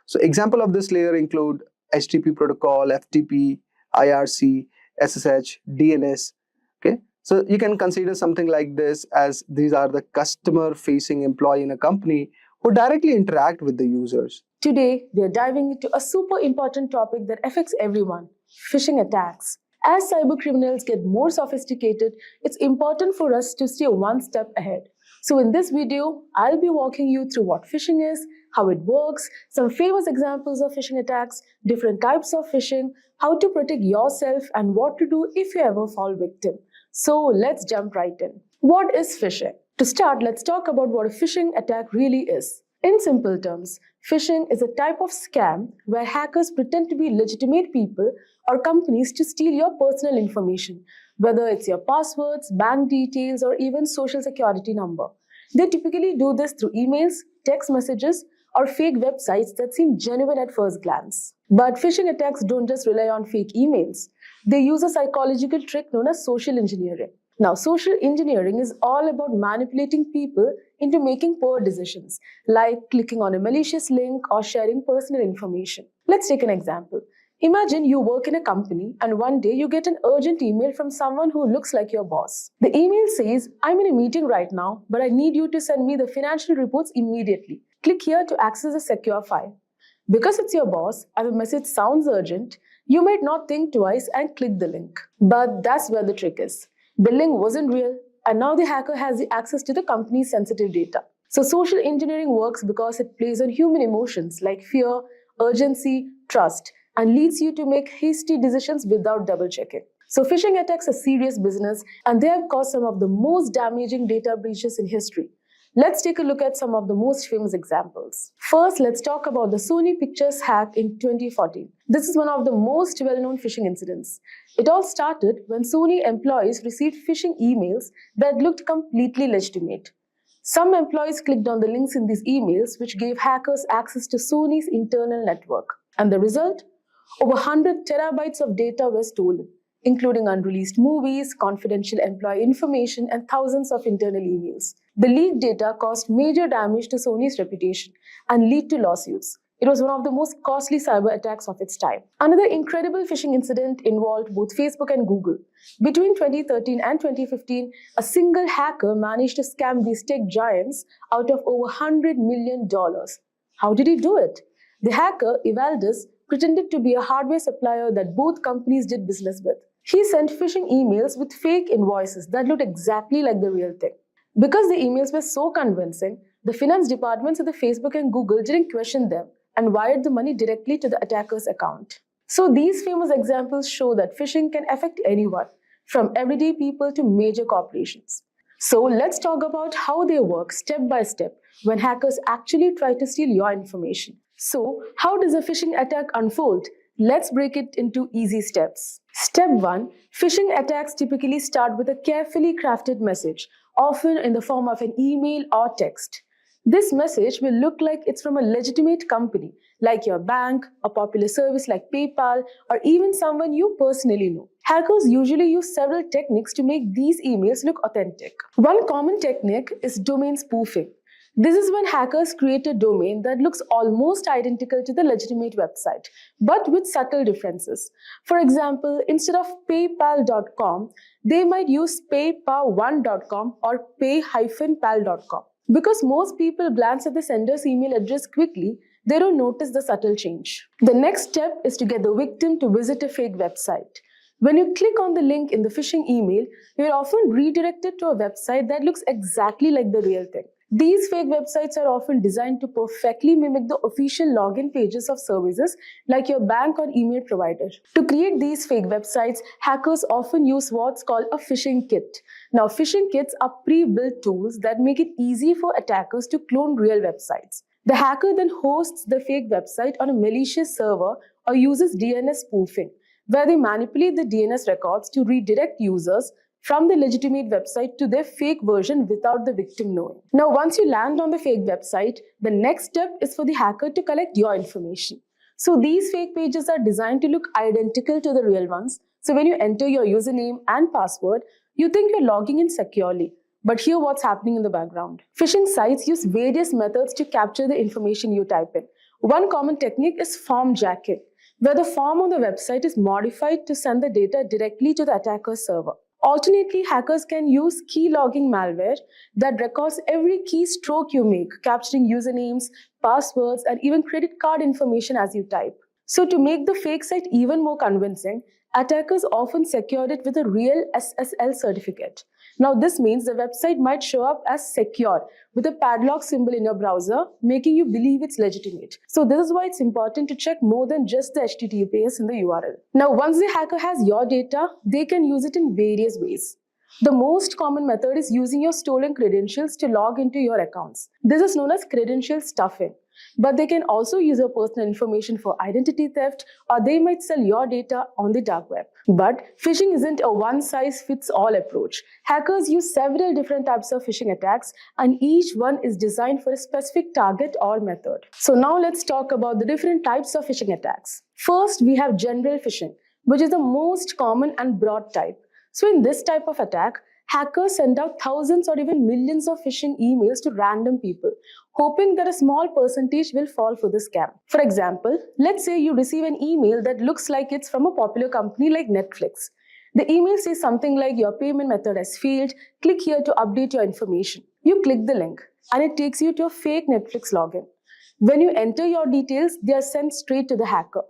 So example of this layer include HTTP protocol, FTP, IRC, SSH, DNS. Okay, so you can consider something like this as these are the customer-facing employee in a company who directly interact with the users. Today, we are diving into a super important topic that affects everyone: phishing attacks. As cybercriminals get more sophisticated, it's important for us to stay one step ahead. So in this video, I'll be walking you through what phishing is, how it works, some famous examples of phishing attacks, different types of phishing, how to protect yourself, and what to do if you ever fall victim. So let's jump right in. What is phishing? To start, let's talk about what a phishing attack really is. In simple terms, phishing is a type of scam where hackers pretend to be legitimate people or companies to steal your personal information, whether it's your passwords, bank details, or even social security number. They typically do this through emails, text messages, or fake websites that seem genuine at first glance. But phishing attacks don't just rely on fake emails. They use a psychological trick known as social engineering. Now, social engineering is all about manipulating people into making poor decisions, like clicking on a malicious link or sharing personal information. Let's take an example. Imagine you work in a company and one day you get an urgent email from someone who looks like your boss. The email says, "I'm in a meeting right now, but I need you to send me the financial reports immediately. Click here to access a secure file." Because it's your boss and the message sounds urgent, you might not think twice and click the link. But that's where the trick is. The link wasn't real, and now the hacker has the access to the company's sensitive data. So social engineering works because it plays on human emotions like fear, urgency, trust, and leads you to make hasty decisions without double checking. So phishing attacks are serious business, and they have caused some of the most damaging data breaches in history. Let's take a look at some of the most famous examples. First, let's talk about the Sony Pictures hack in 2014. This is one of the most well-known phishing incidents. It all started when Sony employees received phishing emails that looked completely legitimate. Some employees clicked on the links in these emails, which gave hackers access to Sony's internal network. And the result? Over 100 terabytes of data were stolen, including unreleased movies, confidential employee information, and thousands of internal emails. The leaked data caused major damage to Sony's reputation and led to lawsuits. It was one of the most costly cyber attacks of its time. Another incredible phishing incident involved both Facebook and Google. Between 2013 and 2015, a single hacker managed to scam these tech giants out of over $100 million. How did he do it? The hacker, Evaldus, pretended to be a hardware supplier that both companies did business with. He sent phishing emails with fake invoices that looked exactly like the real thing. Because the emails were so convincing, the finance departments of the Facebook and Google didn't question them and wired the money directly to the attacker's account. So these famous examples show that phishing can affect anyone, from everyday people to major corporations. So let's talk about how they work step by step when hackers actually try to steal your information. So how does a phishing attack unfold? Let's break it into easy steps. Step 1. Phishing attacks typically start with a carefully crafted message, often in the form of an email or text. This message will look like it's from a legitimate company, like your bank, a popular service like PayPal, or even someone you personally know. Hackers usually use several techniques to make these emails look authentic. One common technique is domain spoofing. This is when hackers create a domain that looks almost identical to the legitimate website, but with subtle differences. For example, instead of paypal.com, they might use paypal1.com or pay-pal.com. Because most people glance at the sender's email address quickly, they don't notice the subtle change. The next step is to get the victim to visit a fake website. When you click on the link in the phishing email, you're often redirected to a website that looks exactly like the real thing. These fake websites are often designed to perfectly mimic the official login pages of services like your bank or email provider. To create these fake websites, hackers often use what's called a phishing kit. Now, phishing kits are pre-built tools that make it easy for attackers to clone real websites. The hacker then hosts the fake website on a malicious server or uses DNS spoofing, where they manipulate the DNS records to redirect users from the legitimate website to their fake version without the victim knowing. Now, once you land on the fake website, the next step is for the hacker to collect your information. So these fake pages are designed to look identical to the real ones. So when you enter your username and password, you think you're logging in securely. But hear what's happening in the background. Phishing sites use various methods to capture the information you type in. One common technique is form jacking, where the form on the website is modified to send the data directly to the attacker's server. Alternately, hackers can use key logging malware that records every keystroke you make, capturing usernames, passwords, and even credit card information as you type. So to make the fake site even more convincing, attackers often secure it with a real SSL certificate. Now, this means the website might show up as secure with a padlock symbol in your browser, making you believe it's legitimate. So this is why it's important to check more than just the HTTPS in the URL. Now, once the hacker has your data, they can use it in various ways. The most common method is using your stolen credentials to log into your accounts. This is known as credential stuffing. But they can also use your personal information for identity theft, or they might sell your data on the dark web. But phishing isn't a one-size-fits-all approach. Hackers use several different types of phishing attacks, and each one is designed for a specific target or method. So now let's talk about the different types of phishing attacks. First, we have general phishing, which is the most common and broad type. So in this type of attack, hackers send out thousands or even millions of phishing emails to random people, hoping that a small percentage will fall for the scam. For example, let's say you receive an email that looks like it's from a popular company like Netflix. The email says something like, your payment method has failed, click here to update your information. You click the link and it takes you to a fake Netflix login. When you enter your details, they are sent straight to the hacker.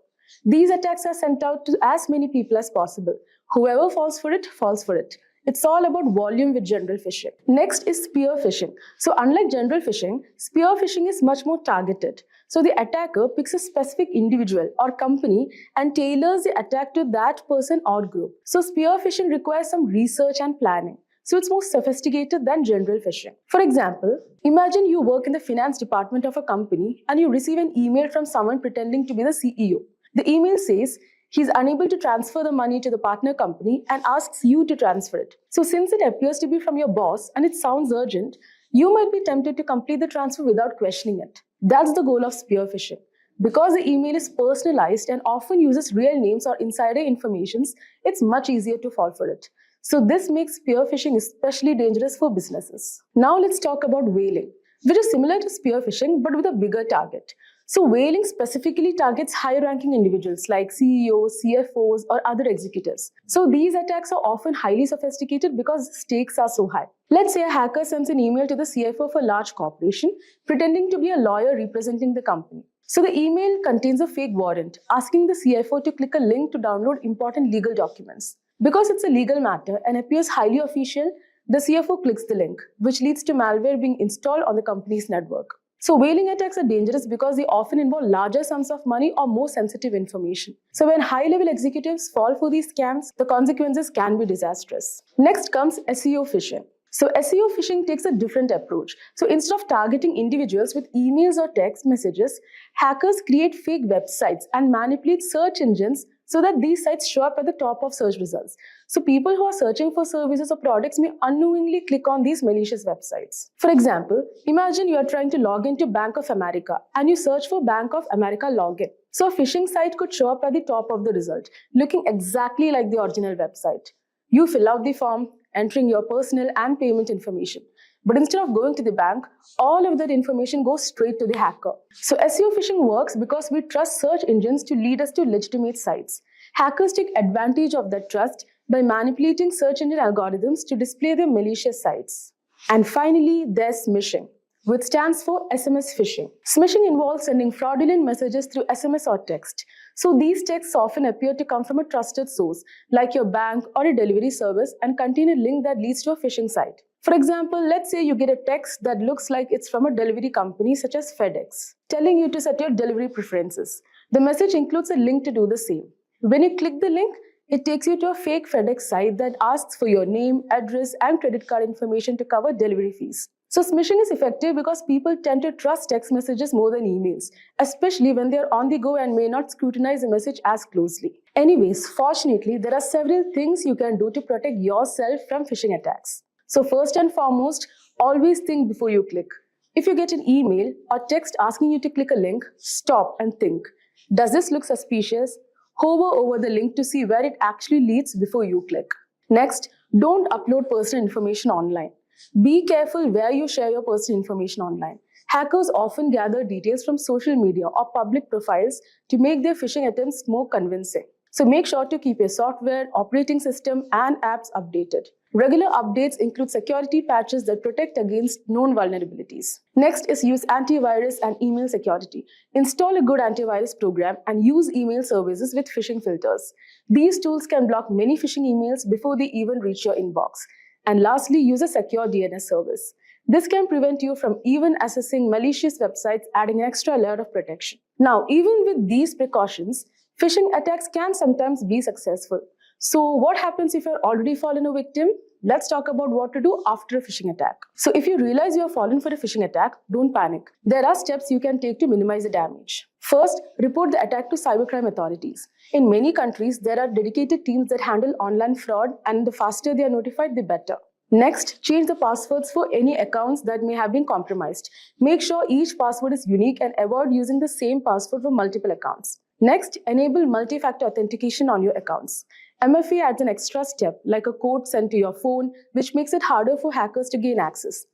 These attacks are sent out to as many people as possible. Whoever falls for it, falls for it. It's all about volume with general phishing. Next is spear phishing. So unlike general phishing, spear phishing is much more targeted. So the attacker picks a specific individual or company and tailors the attack to that person or group. So spear phishing requires some research and planning. So it's more sophisticated than general phishing. For example, imagine you work in the finance department of a company and you receive an email from someone pretending to be the CEO. The email says, he's unable to transfer the money to the partner company and asks you to transfer it. So since it appears to be from your boss and it sounds urgent, you might be tempted to complete the transfer without questioning it. That's the goal of spear phishing. Because the email is personalized and often uses real names or insider information, it's much easier to fall for it. So this makes spear phishing especially dangerous for businesses. Now let's talk about whaling, which is similar to spear phishing but with a bigger target. So whaling specifically targets high-ranking individuals like CEOs, CFOs, or other executives. So these attacks are often highly sophisticated because the stakes are so high. Let's say a hacker sends an email to the CFO of a large corporation, pretending to be a lawyer representing the company. So the email contains a fake warrant, asking the CFO to click a link to download important legal documents. Because it's a legal matter and appears highly official, the CFO clicks the link, which leads to malware being installed on the company's network. So whaling attacks are dangerous because they often involve larger sums of money or more sensitive information. So when high-level executives fall for these scams, the consequences can be disastrous. Next comes SEO phishing. So SEO phishing takes a different approach. So instead of targeting individuals with emails or text messages, hackers create fake websites and manipulate search engines so that these sites show up at the top of search results. So people who are searching for services or products may unknowingly click on these malicious websites. For example, imagine you are trying to log into Bank of America and you search for Bank of America login. So a phishing site could show up at the top of the result, looking exactly like the original website. You fill out the form, entering your personal and payment information. But instead of going to the bank, all of that information goes straight to the hacker. So SEO phishing works because we trust search engines to lead us to legitimate sites. Hackers take advantage of that trust by manipulating search engine algorithms to display their malicious sites. And finally, there's smishing, which stands for SMS phishing. Smishing involves sending fraudulent messages through SMS or text. So these texts often appear to come from a trusted source, like your bank or a delivery service, and contain a link that leads to a phishing site. For example, let's say you get a text that looks like it's from a delivery company such as FedEx, telling you to set your delivery preferences. The message includes a link to do the same. When you click the link, it takes you to a fake FedEx site that asks for your name, address, and credit card information to cover delivery fees. So smishing is effective because people tend to trust text messages more than emails, especially when they're on the go and may not scrutinize the message as closely. Anyways, fortunately, there are several things you can do to protect yourself from phishing attacks. So first and foremost, always think before you click. If you get an email or text asking you to click a link, stop and think. Does this look suspicious? Hover over the link to see where it actually leads before you click. Next, don't upload personal information online. Be careful where you share your personal information online. Hackers often gather details from social media or public profiles to make their phishing attempts more convincing. So make sure to keep your software, operating system, and apps updated. Regular updates include security patches that protect against known vulnerabilities. Next is use antivirus and email security. Install a good antivirus program and use email services with phishing filters. These tools can block many phishing emails before they even reach your inbox. And lastly, use a secure DNS service. This can prevent you from even accessing malicious websites, adding an extra layer of protection. Now, even with these precautions, phishing attacks can sometimes be successful. So what happens if you're already fallen a victim? Let's talk about what to do after a phishing attack. So if you realize you have fallen for a phishing attack, don't panic. There are steps you can take to minimize the damage. First, report the attack to cybercrime authorities. In many countries, there are dedicated teams that handle online fraud, and the faster they are notified, the better. Next, change the passwords for any accounts that may have been compromised. Make sure each password is unique and avoid using the same password for multiple accounts. Next, enable multi-factor authentication on your accounts. MFA adds an extra step, like a code sent to your phone, which makes it harder for hackers to gain access.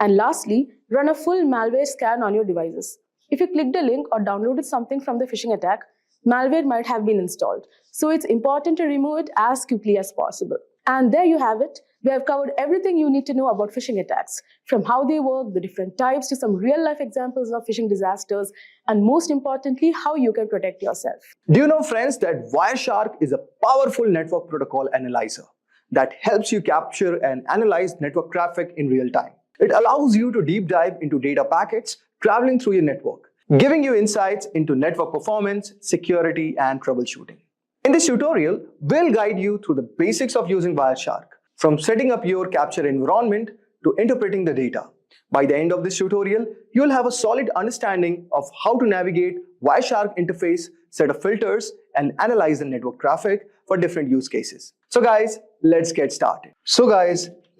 And lastly, run a full malware scan on your devices. If you clicked a link or downloaded something from the phishing attack, malware might have been installed. So it's important to remove it as quickly as possible. And there you have it. We have covered everything you need to know about phishing attacks, from how they work, the different types, to some real-life examples of phishing disasters, and most importantly, how you can protect yourself. Do you know, friends, that Wireshark is a powerful network protocol analyzer that helps you capture and analyze network traffic in real time? It allows you to deep dive into data packets traveling through your network, giving you insights into network performance, security, and troubleshooting. In this tutorial, we'll guide you through the basics of using Wireshark, from setting up your capture environment to interpreting the data. By the end of this tutorial, you'll have a solid understanding of how to navigate Wireshark interface, set of filters, and analyze the network traffic for different use cases. So guys, let's get started.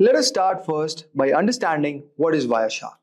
Let us start first by understanding what is Wireshark.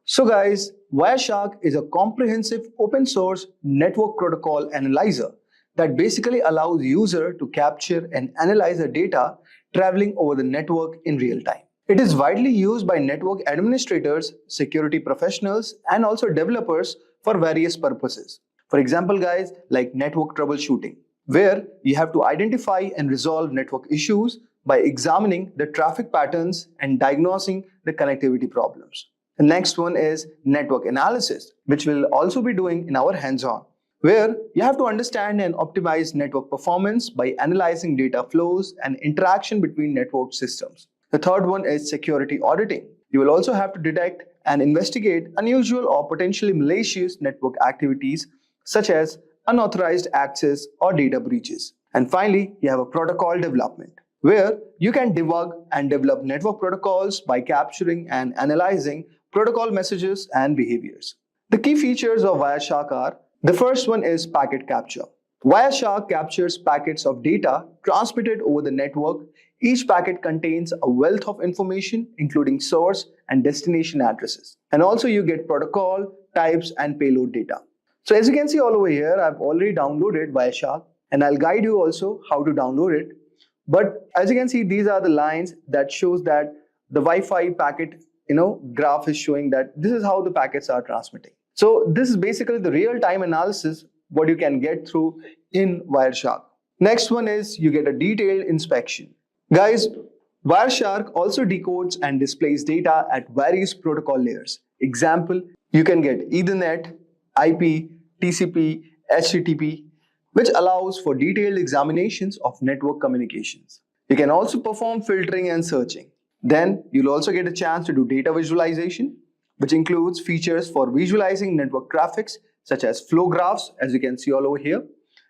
So guys, Wireshark is a comprehensive open source network protocol analyzer that basically allows user to capture and analyze the data traveling over the network in real time. It is widely used by network administrators, security professionals, and also developers for various purposes. For example, guys, like network troubleshooting, where you have to identify and resolve network issues by examining the traffic patterns and diagnosing the connectivity problems. The next one is network analysis, which we'll also be doing in our hands-on, where you have to understand and optimize network performance by analyzing data flows and interaction between network systems. The third one is security auditing. You will also have to detect and investigate unusual or potentially malicious network activities such as unauthorized access or data breaches. And finally, you have a protocol development, where you can debug and develop network protocols by capturing and analyzing protocol messages and behaviors. The key features of Wireshark are: the first one is packet capture. Wireshark captures packets of data transmitted over the network. Each packet contains a wealth of information, including source and destination addresses. And also you get protocol, types, and payload data. So as you can see all over here, I've already downloaded Wireshark, and I'll guide you also how to download it. But as you can see, these are the lines that shows that the Wi-Fi packet, graph is showing that this is how the packets are transmitting. So this is basically the real-time analysis what you can get through in Wireshark. Next one is you get a detailed inspection. Guys, Wireshark also decodes and displays data at various protocol layers. Example, you can get Ethernet, IP, TCP, HTTP, which allows for detailed examinations of network communications. You can also perform filtering and searching. Then you'll also get a chance to do data visualization, which includes features for visualizing network traffics such as flow graphs, as you can see all over here,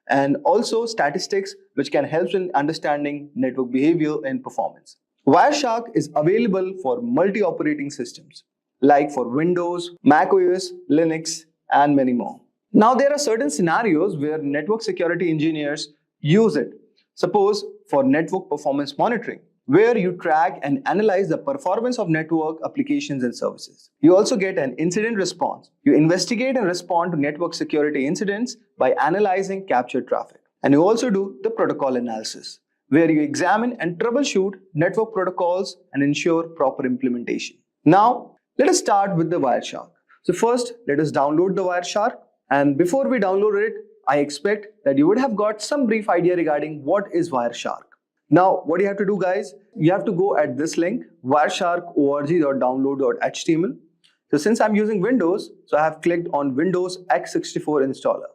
and also statistics, which can help in understanding network behavior and performance. Wireshark is available for multi-operating systems, like for Windows, macOS, Linux, and many more. Now, there are certain scenarios where network security engineers use it. Suppose for network performance monitoring, where you track and analyze the performance of network applications and services. You also get an incident response. You investigate and respond to network security incidents by analyzing captured traffic. And you also do the protocol analysis, where you examine and troubleshoot network protocols and ensure proper implementation. Now, let us start with the Wireshark. So first, let us download the Wireshark. And before we download it, I expect that you would have got some brief idea regarding what is Wireshark. Now, what you have to do, guys, you have to go at this link, wireshark.org.download.html. So since I'm using Windows, so I have clicked on Windows x64 installer.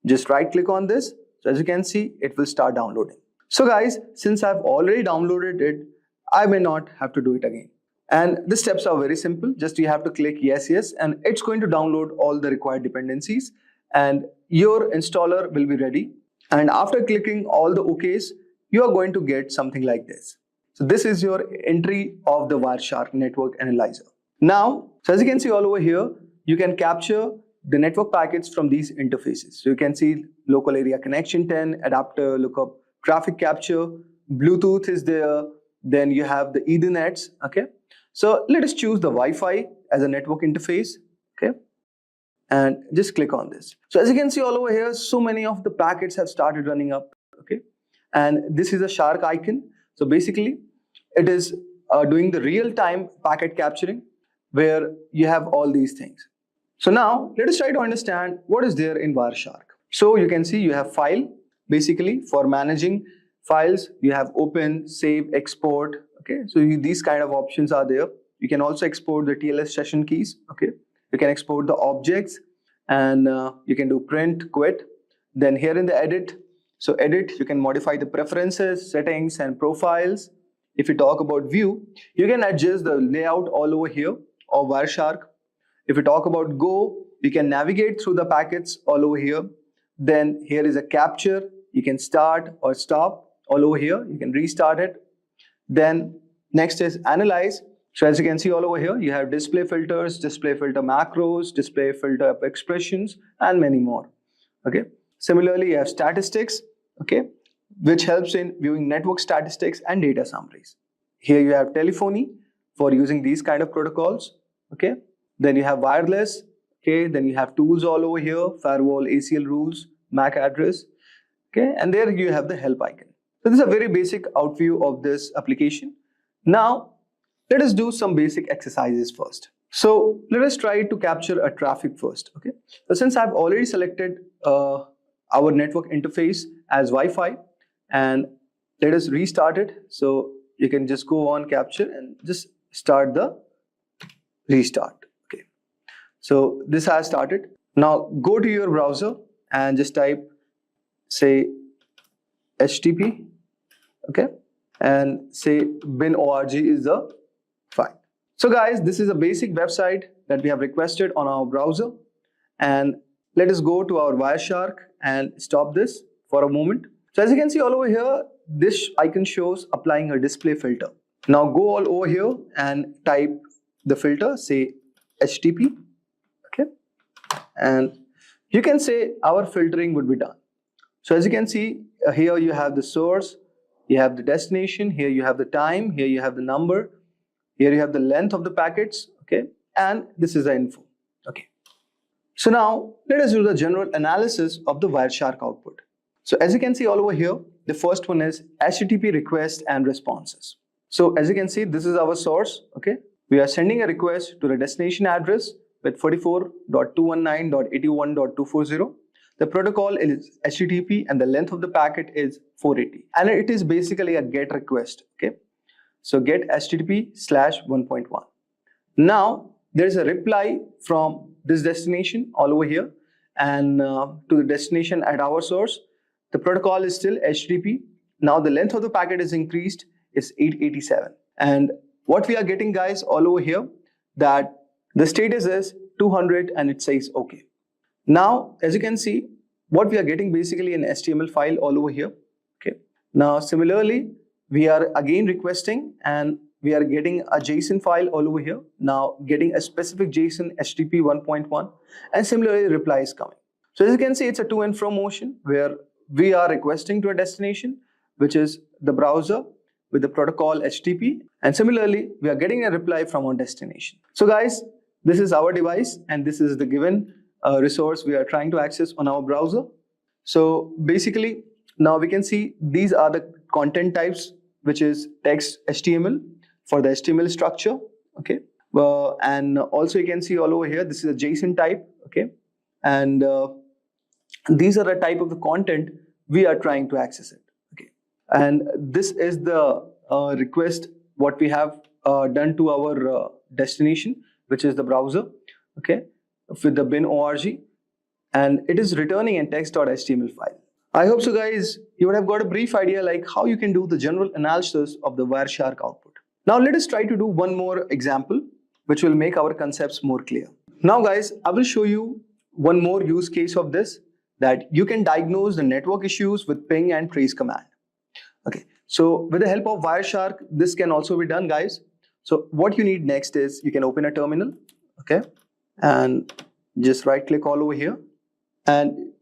Just right click on this. So as you can see, it will start downloading. So guys, since I've already downloaded it, I may not have to do it again. And the steps are very simple. Just you have to click yes, and it's going to download all the required dependencies and your installer will be ready. And after clicking all the OKs, you are going to get something like this. So this is your entry of the Wireshark network analyzer. Now, so as you can see all over here, you can capture the network packets from these interfaces. So you can see local area connection 10, adapter lookup, traffic capture, Bluetooth is there, then you have the Ethernets, okay? So let us choose the Wi-Fi as a network interface, okay? And just click on this. So as you can see all over here, so many of the packets have started running up, okay? And this is a shark icon. So basically, it is doing the real-time packet capturing where you have all these things. So now, let us try to understand what is there in Wireshark. So you can see you have file. Basically, for managing files, you have open, save, export. Okay, so these kind of options are there. You can also export the TLS session keys. Okay, you can export the objects, and you can do print, quit. Then here in the edit, so edit, you can modify the preferences, settings, and profiles. If you talk about view, you can adjust the layout all over here of Wireshark. If you talk about go, you can navigate through the packets all over here. Then here is a capture. You can start or stop all over here. You can restart it. Then next is analyze. So as you can see all over here, you have display filters, display filter macros, display filter expressions, and many more. Okay. Similarly, you have statistics, okay, which helps in viewing network statistics and data summaries. Here you have telephony for using these kind of protocols, okay. Then you have wireless, okay. Then you have tools all over here, firewall, ACL rules, MAC address, okay. And there you have the help icon. So this is a very basic outview of this application. Now, let us do some basic exercises first. So let us try to capture a traffic first, okay. So since I've already selected our network interface as Wi-Fi, and let us restart it. So you can just go on capture and just start the restart. Okay. So this has started. Now go to your browser and just type, say, HTTP, okay, and say bin.org is the file. So guys, this is a basic website that we have requested on our browser, and let us go to our Wireshark and stop this for a moment. So as you can see all over here, this icon shows applying a display filter. Now go all over here and type the filter, say HTTP, okay, and you can say our filtering would be done. So as you can see, here you have the source, you have the destination, here you have the time, here you have the number, here you have the length of the packets, okay, and this is the info, okay. So now let us do the general analysis of the Wireshark output. So as you can see all over here, the first one is HTTP request and responses. So as you can see, this is our source, okay. We are sending a request to the destination address with 44.219.81.240. The protocol is HTTP and the length of the packet is 480. And it is basically a GET request, okay. So get HTTP/1.1. Now there is a reply from this destination all over here and to the destination at our source. The protocol is still HTTP. Now the length of the packet is increased, it's 887. And what we are getting, guys, all over here, that the status is 200 and it says okay. Now, as you can see, what we are getting basically an HTML file all over here, okay. Now, similarly, we are again requesting and we are getting a JSON file all over here. Now, getting a specific JSON HTTP 1.1 and similarly reply is coming. So as you can see, it's a to and fro motion where we are requesting to a destination, which is the browser with the protocol HTTP, and similarly, we are getting a reply from our destination. So guys, this is our device and this is the given resource we are trying to access on our browser. So basically, now we can see these are the content types, which is text HTML for the HTML structure, okay. And also you can see all over here, this is a JSON type, okay. And these are the type of the content we are trying to access it, okay. And this is the request what we have done to our destination, which is the browser, okay, with the bin org, and it is returning a text.html file. I hope so, guys, you would have got a brief idea like how you can do the general analysis of the Wireshark output. Now let us try to do one more example, which will make our concepts more clear. Now, guys, I will show you one more use case of this, that you can diagnose the network issues with ping and trace command. Okay, so with the help of Wireshark, this can also be done, guys. So what you need next is you can open a terminal, okay, and just right click all over here. And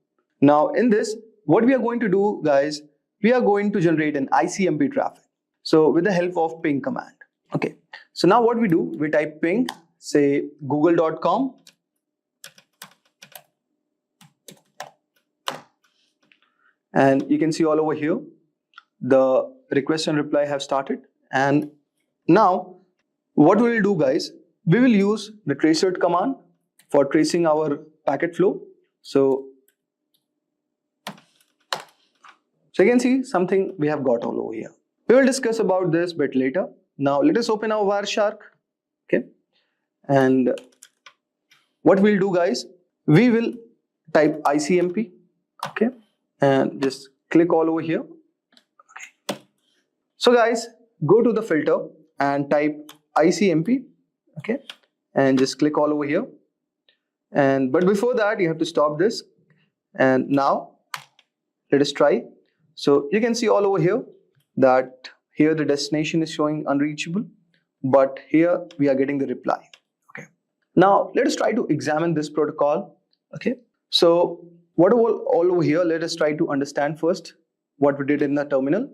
now in this, what we are going to do, guys, we are going to generate an ICMP traffic. So with the help of ping command, okay. So now what we do, we type ping, say google.com. And you can see all over here, the request and reply have started. And now what we will do, guys, we will use the tracer command for tracing our packet flow. So you can see something we have got all over here. We will discuss about this bit later. Now let us open our Wireshark, okay. And what we'll do, guys, we will type ICMP, okay, and just click all over here, okay. So guys, go to the filter and type ICMP, okay, and just click all over here. And but before that, you have to stop this. And now let us try. So you can see all over here that here the destination is showing unreachable, but here we are getting the reply, okay. Now let us try to examine this protocol, okay. So what all over here, let us try to understand first what we did in the terminal,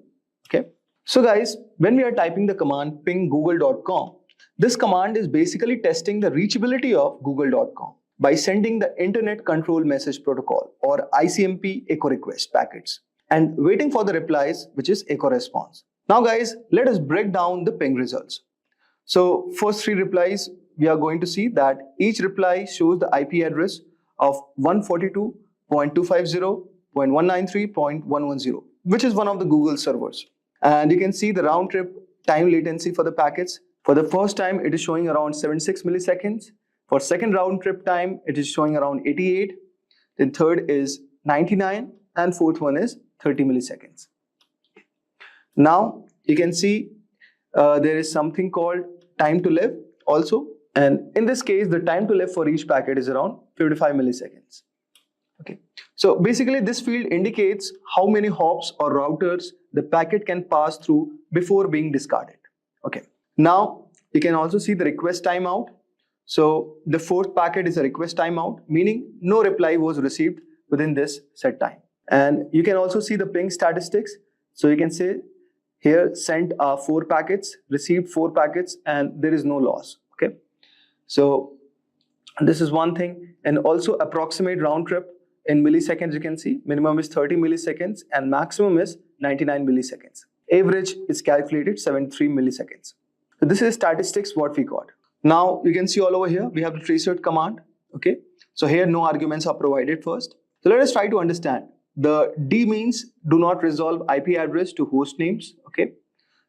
okay. So guys, when we are typing the command ping google.com, this command is basically testing the reachability of google.com by sending the Internet Control Message Protocol or ICMP echo request packets and waiting for the replies, which is echo response. Now guys, let us break down the ping results. So first 3 replies, we are going to see that each reply shows the IP address of 142.250.193.110, which is one of the Google servers. And you can see the round trip time latency for the packets. For the first time, it is showing around 76 milliseconds. For second round trip time, it is showing around 88. Then third is 99 and fourth one is 30 milliseconds. Now you can see there is something called time to live also. And in this case, the time to live for each packet is around 55 milliseconds. Okay. So basically this field indicates how many hops or routers the packet can pass through before being discarded. Okay. Now you can also see the request timeout. So the fourth packet is a request timeout, meaning no reply was received within this set time. And you can also see the ping statistics. So you can say here sent 4 packets, received 4 packets, and there is no loss. Okay, so this is one thing. And also approximate round trip in milliseconds. You can see minimum is 30 milliseconds and maximum is 99 milliseconds. Average is calculated 73 milliseconds. So this is statistics what we got. Now you can see all over here we have the tracer command. Okay, so here no arguments are provided first. So let us try to understand. The D means do not resolve IP address to host names. Okay,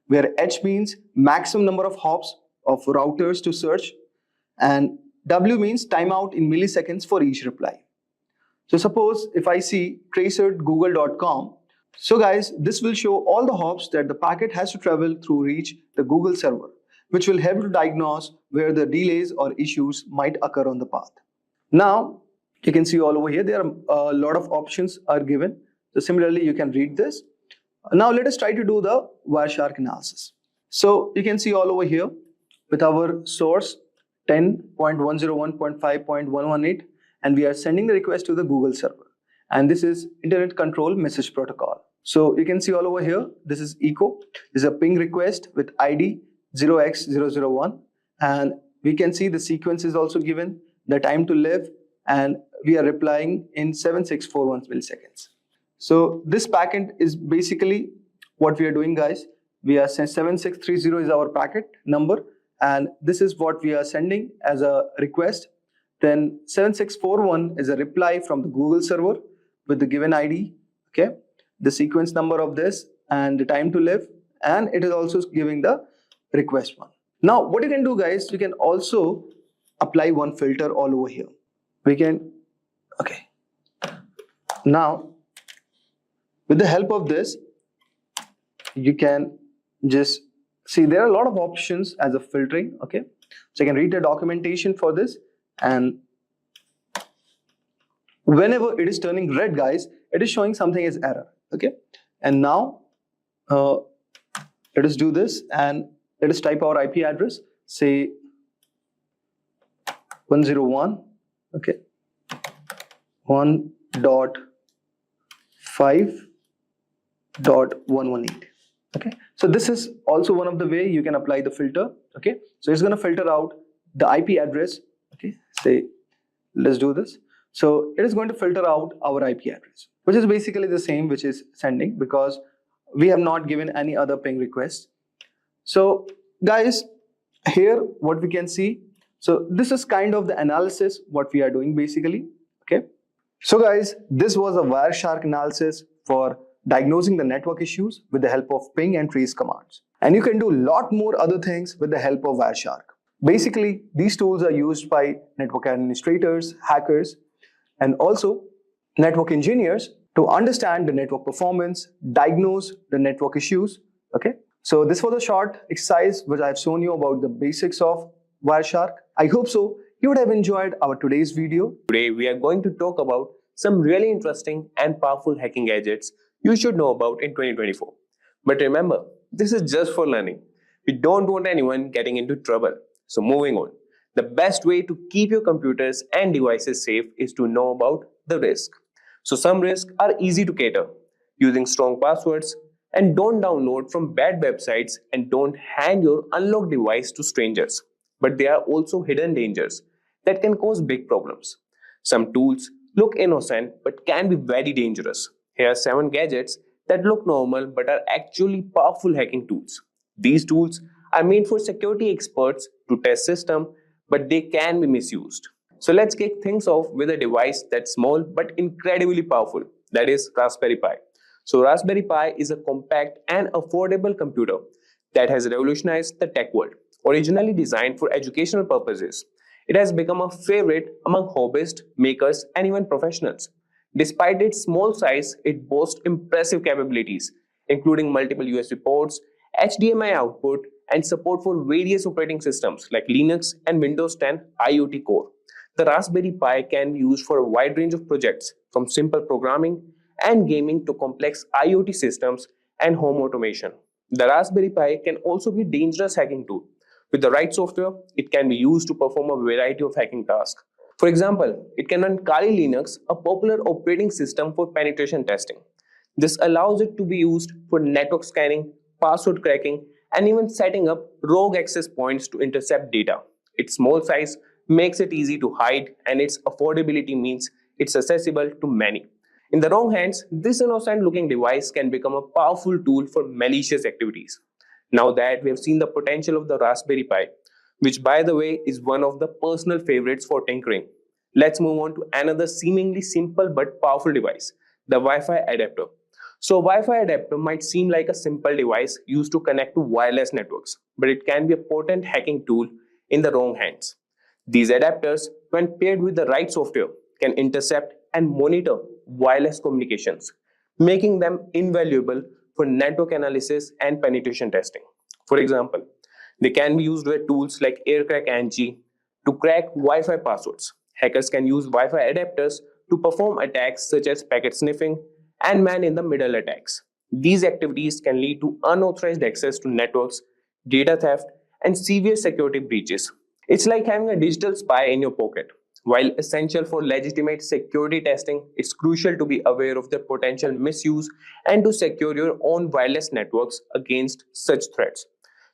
where H means maximum number of hops of routers to search, and W means timeout in milliseconds for each reply. So suppose if I see tracer@google.com, so guys, this will show all the hops that the packet has to travel through reach the Google server, which will help to diagnose where the delays or issues might occur on the path. Now, you can see all over here, there are a lot of options are given. So similarly, you can read this. Now let us try to do the Wireshark analysis. So you can see all over here with our source 10.101.5.118, and we are sending the request to the Google server. And this is Internet Control Message Protocol. So you can see all over here, this is echo. This is a ping request with ID 0x001. And we can see the sequence is also given, the time to live, and we are replying in 7641 milliseconds. So this packet is basically what we are doing, guys. We are 7630 is our packet number, and this is what we are sending as a request. Then 7641 is a reply from the Google server with the given ID, okay, the sequence number of this and the time to live, and it is also giving the request one. Now what you can do, guys, you can also apply one filter all over here. We can, okay, now with the help of this, you can just see there are a lot of options as a filtering. Okay, so you can read the documentation for this, and whenever it is turning red, guys, it is showing something as error. Okay, and now let us do this and let us type our IP address, say 101, okay, 1.5.118. Okay, so this is also one of the way you can apply the filter. Okay, so it's going to filter out the IP address. Okay, say let's do this. So it is going to filter out our IP address, which is basically the same which is sending, because we have not given any other ping request. So guys, here what we can see, so this is kind of the analysis what we are doing basically. Okay, so guys, this was a Wireshark analysis for diagnosing the network issues with the help of ping and trace commands. And you can do a lot more other things with the help of Wireshark. Basically, these tools are used by network administrators, hackers, and also network engineers to understand the network performance, diagnose the network issues. Okay, so this was a short exercise which I have shown you about the basics of Wireshark. I hope so you would have enjoyed our today's video. Today we are going to talk about some really interesting and powerful hacking gadgets you should know about in 2024. But remember, this is just for learning. We don't want anyone getting into trouble. So moving on. The best way to keep your computers and devices safe is to know about the risk. So some risks are easy to cater, using strong passwords, and don't download from bad websites, and don't hand your unlocked device to strangers. But there are also hidden dangers that can cause big problems. Some tools look innocent but can be very dangerous. Here are 7 gadgets that look normal but are actually powerful hacking tools. These tools are made for security experts to test systems, but they can be misused. So let's kick things off with a device that's small but incredibly powerful, that is Raspberry Pi. So Raspberry Pi is a compact and affordable computer that has revolutionized the tech world. Originally designed for educational purposes, it has become a favorite among hobbyists, makers, and even professionals. Despite its small size, it boasts impressive capabilities, including multiple USB ports, HDMI output, and support for various operating systems like Linux and Windows 10 IoT Core. The Raspberry Pi can be used for a wide range of projects, from simple programming and gaming to complex IoT systems and home automation. The Raspberry Pi can also be a dangerous hacking tool. With the right software, it can be used to perform a variety of hacking tasks. For example, it can run Kali Linux, a popular operating system for penetration testing. This allows it to be used for network scanning, password cracking, and even setting up rogue access points to intercept data. Its small size makes it easy to hide, and its affordability means it's accessible to many. In the wrong hands, this innocent looking device can become a powerful tool for malicious activities. Now that we have seen the potential of the Raspberry Pi, which by the way is one of the personal favorites for tinkering, let's move on to another seemingly simple but powerful device, the Wi-Fi adapter. So Wi-Fi adapter might seem like a simple device used to connect to wireless networks, but it can be a potent hacking tool in the wrong hands. These adapters, when paired with the right software, can intercept and monitor wireless communications, making them invaluable for network analysis and penetration testing. For example, they can be used with tools like AirCrackNG to crack Wi-Fi passwords. Hackers can use Wi-Fi adapters to perform attacks such as packet sniffing and man-in-the-middle attacks. These activities can lead to unauthorized access to networks, data theft, and severe security breaches. It's like having a digital spy in your pocket. While essential for legitimate security testing, it's crucial to be aware of their potential misuse and to secure your own wireless networks against such threats.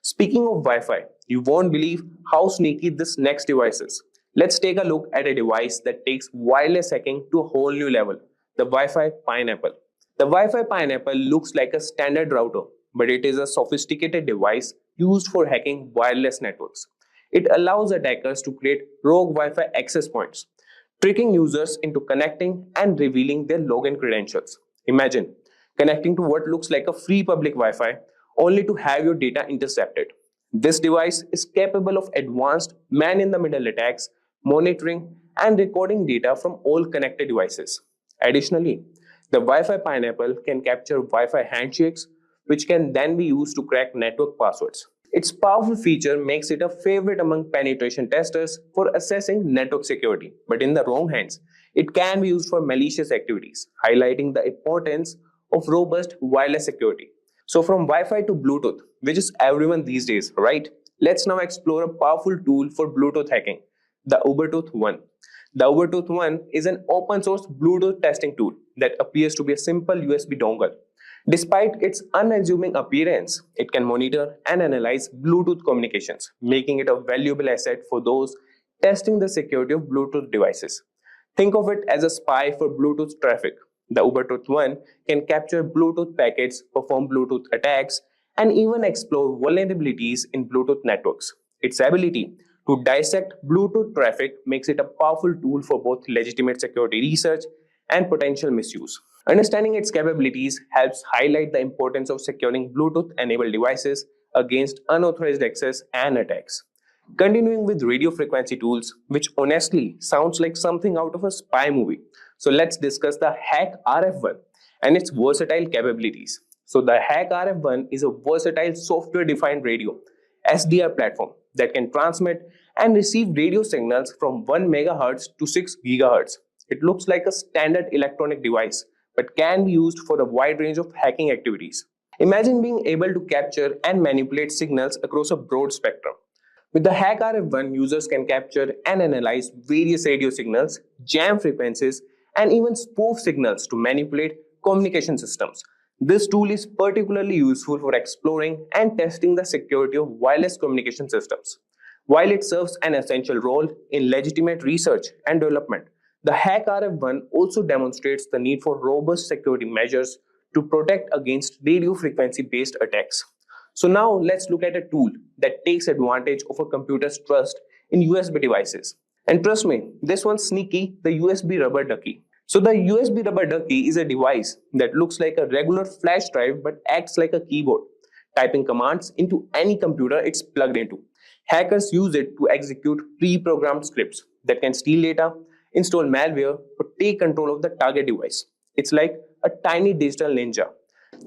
Speaking of Wi-Fi, you won't believe how sneaky this next device is. Let's take a look at a device that takes wireless hacking to a whole new level, the Wi-Fi Pineapple. The Wi-Fi Pineapple looks like a standard router, but it is a sophisticated device used for hacking wireless networks. It allows attackers to create rogue Wi-Fi access points, tricking users into connecting and revealing their login credentials. Imagine connecting to what looks like a free public Wi-Fi only to have your data intercepted. This device is capable of advanced man-in-the-middle attacks, monitoring and recording data from all connected devices. Additionally, the Wi-Fi Pineapple can capture Wi-Fi handshakes, which can then be used to crack network passwords. Its powerful feature makes it a favorite among penetration testers for assessing network security, but in the wrong hands, it can be used for malicious activities, highlighting the importance of robust wireless security. So from Wi-Fi to Bluetooth, which is everyone these days, right? Let's now explore a powerful tool for Bluetooth hacking, the Ubertooth One. The Ubertooth One is an open source Bluetooth testing tool that appears to be a simple USB dongle. Despite its unassuming appearance, it can monitor and analyze Bluetooth communications, making it a valuable asset for those testing the security of Bluetooth devices. Think of it as a spy for Bluetooth traffic. The Ubertooth One can capture Bluetooth packets, perform Bluetooth attacks, and even explore vulnerabilities in Bluetooth networks. Its ability to dissect Bluetooth traffic makes it a powerful tool for both legitimate security research and potential misuse. Understanding its capabilities helps highlight the importance of securing Bluetooth-enabled devices against unauthorized access and attacks. Continuing with radio frequency tools, which honestly sounds like something out of a spy movie. So let's discuss the Hack RF1 and its versatile capabilities. So the Hack RF1 is a versatile software-defined radio SDR platform that can transmit and receive radio signals from 1 MHz to 6 GHz. It looks like a standard electronic device, but can be used for a wide range of hacking activities. Imagine being able to capture and manipulate signals across a broad spectrum. With the Hack RF1, users can capture and analyze various radio signals, jam frequencies, and even spoof signals to manipulate communication systems. This tool is particularly useful for exploring and testing the security of wireless communication systems. While it serves an essential role in legitimate research and development, the Hack RF1 also demonstrates the need for robust security measures to protect against radio frequency-based attacks. So now let's look at a tool that takes advantage of a computer's trust in USB devices. And trust me, this one's sneaky, the USB rubber ducky. So the USB rubber ducky is a device that looks like a regular flash drive but acts like a keyboard, typing commands into any computer it's plugged into. Hackers use it to execute pre-programmed scripts that can steal data, install malware, or take control of the target device. It's like a tiny digital ninja.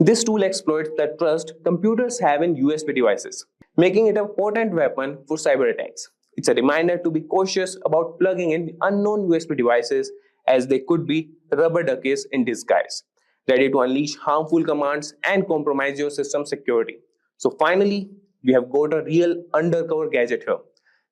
This tool exploits the trust computers have in USB devices, making it a potent weapon for cyber attacks. It's a reminder to be cautious about plugging in unknown USB devices, as they could be rubber duckies in disguise, ready to unleash harmful commands and compromise your system security. So finally, we have got a real undercover gadget here,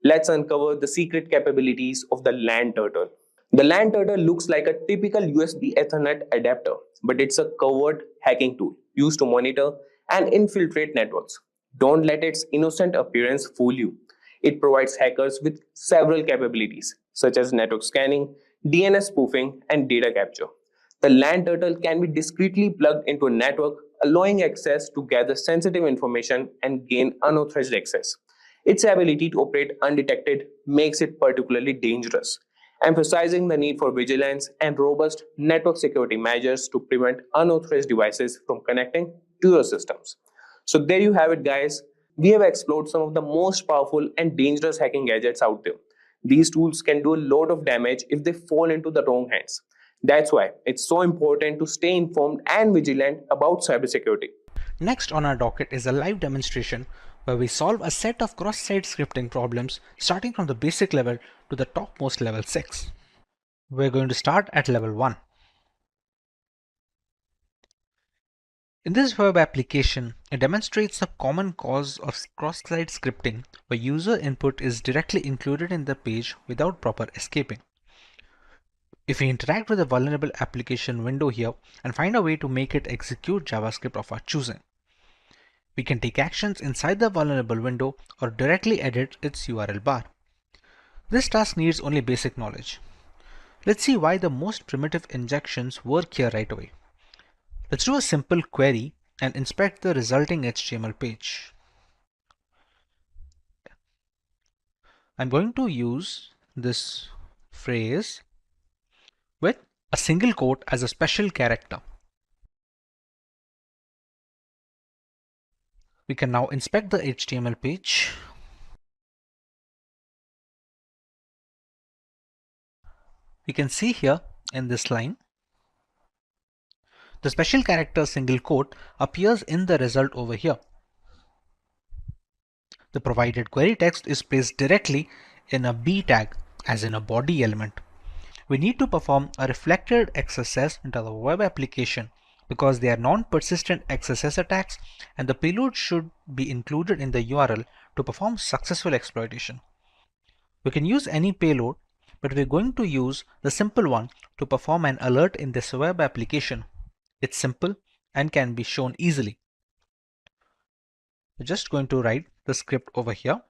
Let's uncover the secret capabilities of the LAN turtle. The LAN turtle looks like a typical USB Ethernet adapter, but it's a covert hacking tool used to monitor and infiltrate networks. Don't let its innocent appearance fool you. It provides hackers with several capabilities, such as network scanning, DNS spoofing, and data capture. The LAN turtle can be discreetly plugged into a network, allowing access to gather sensitive information and gain unauthorized access. Its ability to operate undetected makes it particularly dangerous, emphasizing the need for vigilance and robust network security measures to prevent unauthorized devices from connecting to your systems. So, there you have it, guys. We have explored some of the most powerful and dangerous hacking gadgets out there. These tools can do a lot of damage if they fall into the wrong hands. That's why it's so important to stay informed and vigilant about cybersecurity. Next on our docket is a live demonstration where we solve a set of cross-site scripting problems starting from the basic level to the topmost level 6. We're going to start at level 1. In this web application, it demonstrates the common cause of cross-site scripting where user input is directly included in the page without proper escaping. If we interact with a vulnerable application window here and find a way to make it execute JavaScript of our choosing, we can take actions inside the vulnerable window or directly edit its URL bar. This task needs only basic knowledge. Let's see why the most primitive injections work here right away. Let's do a simple query and inspect the resulting HTML page. I'm going to use this phrase with a single quote as a special character. We can now inspect the HTML page. We can see here in this line, the special character single quote appears in the result over here. The provided query text is placed directly in a B tag, as in a body element. We need to perform a reflected XSS into the web application because they are non-persistent XSS attacks and the payload should be included in the URL to perform successful exploitation. We can use any payload, but we're going to use the simple one to perform an alert in this web application. It's simple and can be shown easily. We're just going to write the script over here.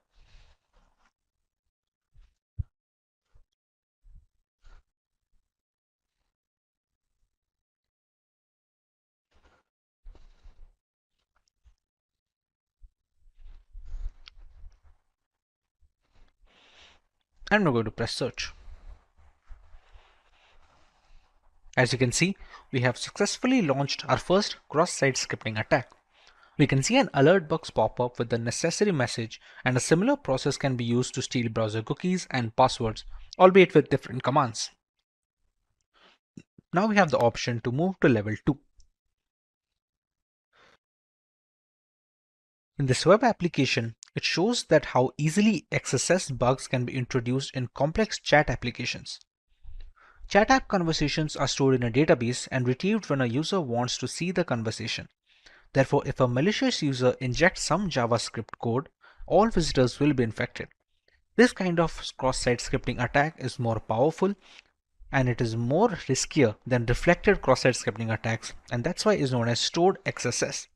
And we're going to press search. As you can see, we have successfully launched our first cross-site scripting attack. We can see an alert box pop up with the necessary message, and a similar process can be used to steal browser cookies and passwords, albeit with different commands. Now we have the option to move to level 2. In this web application, it shows that how easily XSS bugs can be introduced in complex chat applications. Chat app conversations are stored in a database and retrieved when a user wants to see the conversation. Therefore, if a malicious user injects some JavaScript code, all visitors will be infected. This kind of cross-site scripting attack is more powerful and it is more riskier than reflected cross-site scripting attacks, and that's why it is known as stored XSS.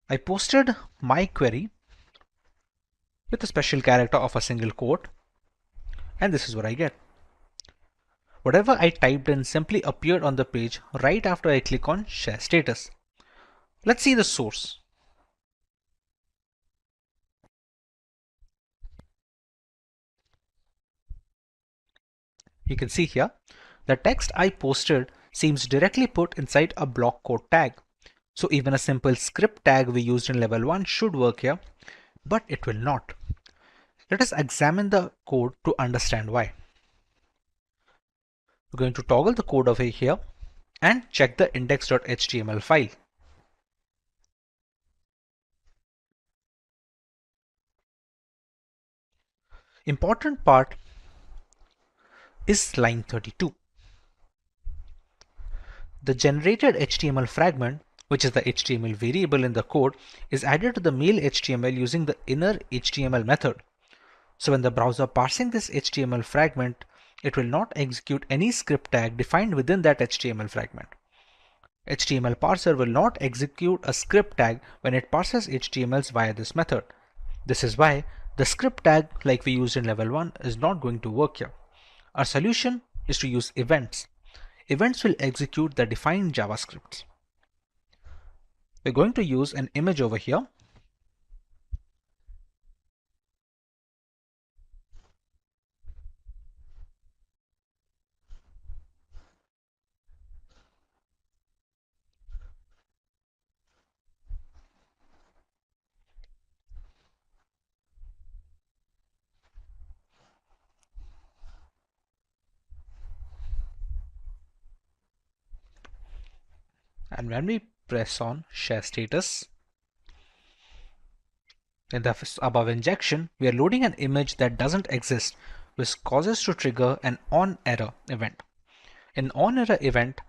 I posted my query with a special character of a single quote, and this is what I get. Whatever I typed in simply appeared on the page right after I click on Share Status. Let's see the source. You can see here, the text I posted seems directly put inside a block quote tag. So even a simple script tag we used in level 1 should work here, but it will not. Let us examine the code to understand why. We're going to toggle the code over here and check the index.html file. Important part is line 32. The generated HTML fragment, which is the HTML variable in the code, is added to the mail HTML using the inner HTML method. So when the browser parsing this HTML fragment, it will not execute any script tag defined within that HTML fragment. HTML parser will not execute a script tag when it parses HTMLs via this method. This is why the script tag like we used in level 1 is not going to work here. Our solution is to use events. Events will execute the defined JavaScripts. We're going to use an image over here. And when we press on share status, in the above injection, we are loading an image that doesn't exist, which causes to trigger an onError event. In onError event,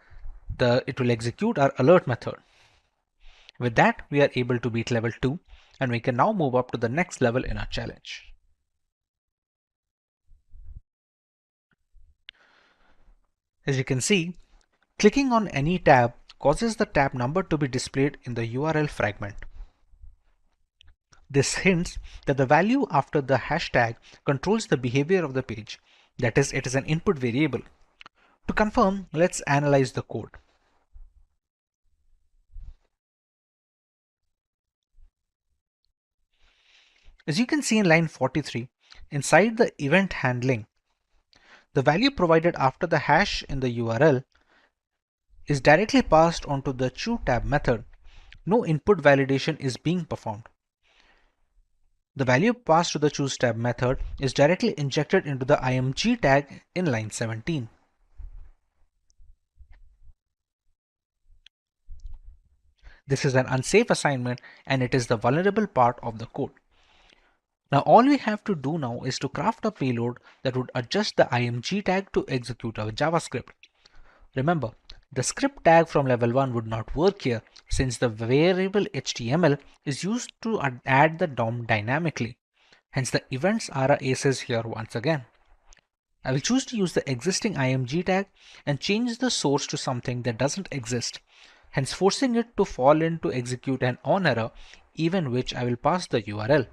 it will execute our alert method. With that, we are able to beat level 2, and we can now move up to the next level in our challenge. As you can see, clicking on any tab causes the tab number to be displayed in the URL fragment. This hints that the value after the hashtag controls the behavior of the page. That is, it is an input variable. To confirm, let's analyze the code. As you can see in line 43, inside the event handling, the value provided after the hash in the URL is directly passed onto the choTab method. No input validation is being performed. The value passed to the choseTab method is directly injected into the img tag in line 17. This is an unsafe assignment and it is the vulnerable part of the code. Now all we have to do now is to craft a payload that would adjust the img tag to execute our JavaScript. Remember, the script tag from level 1 would not work here since the variable HTML is used to add the DOM dynamically. Hence the events are our aces here once again. I will choose to use the existing img tag and change the source to something that doesn't exist, hence forcing it to fall in to execute an onError, even which I will pass the URL.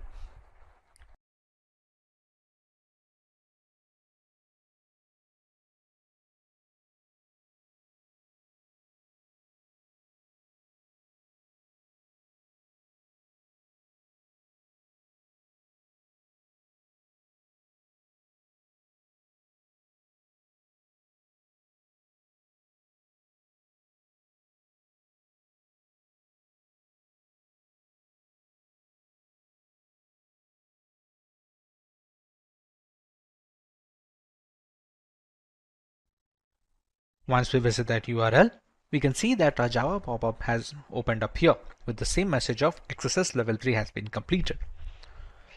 Once we visit that URL, we can see that our Java pop-up has opened up here with the same message of XSS level 3 has been completed.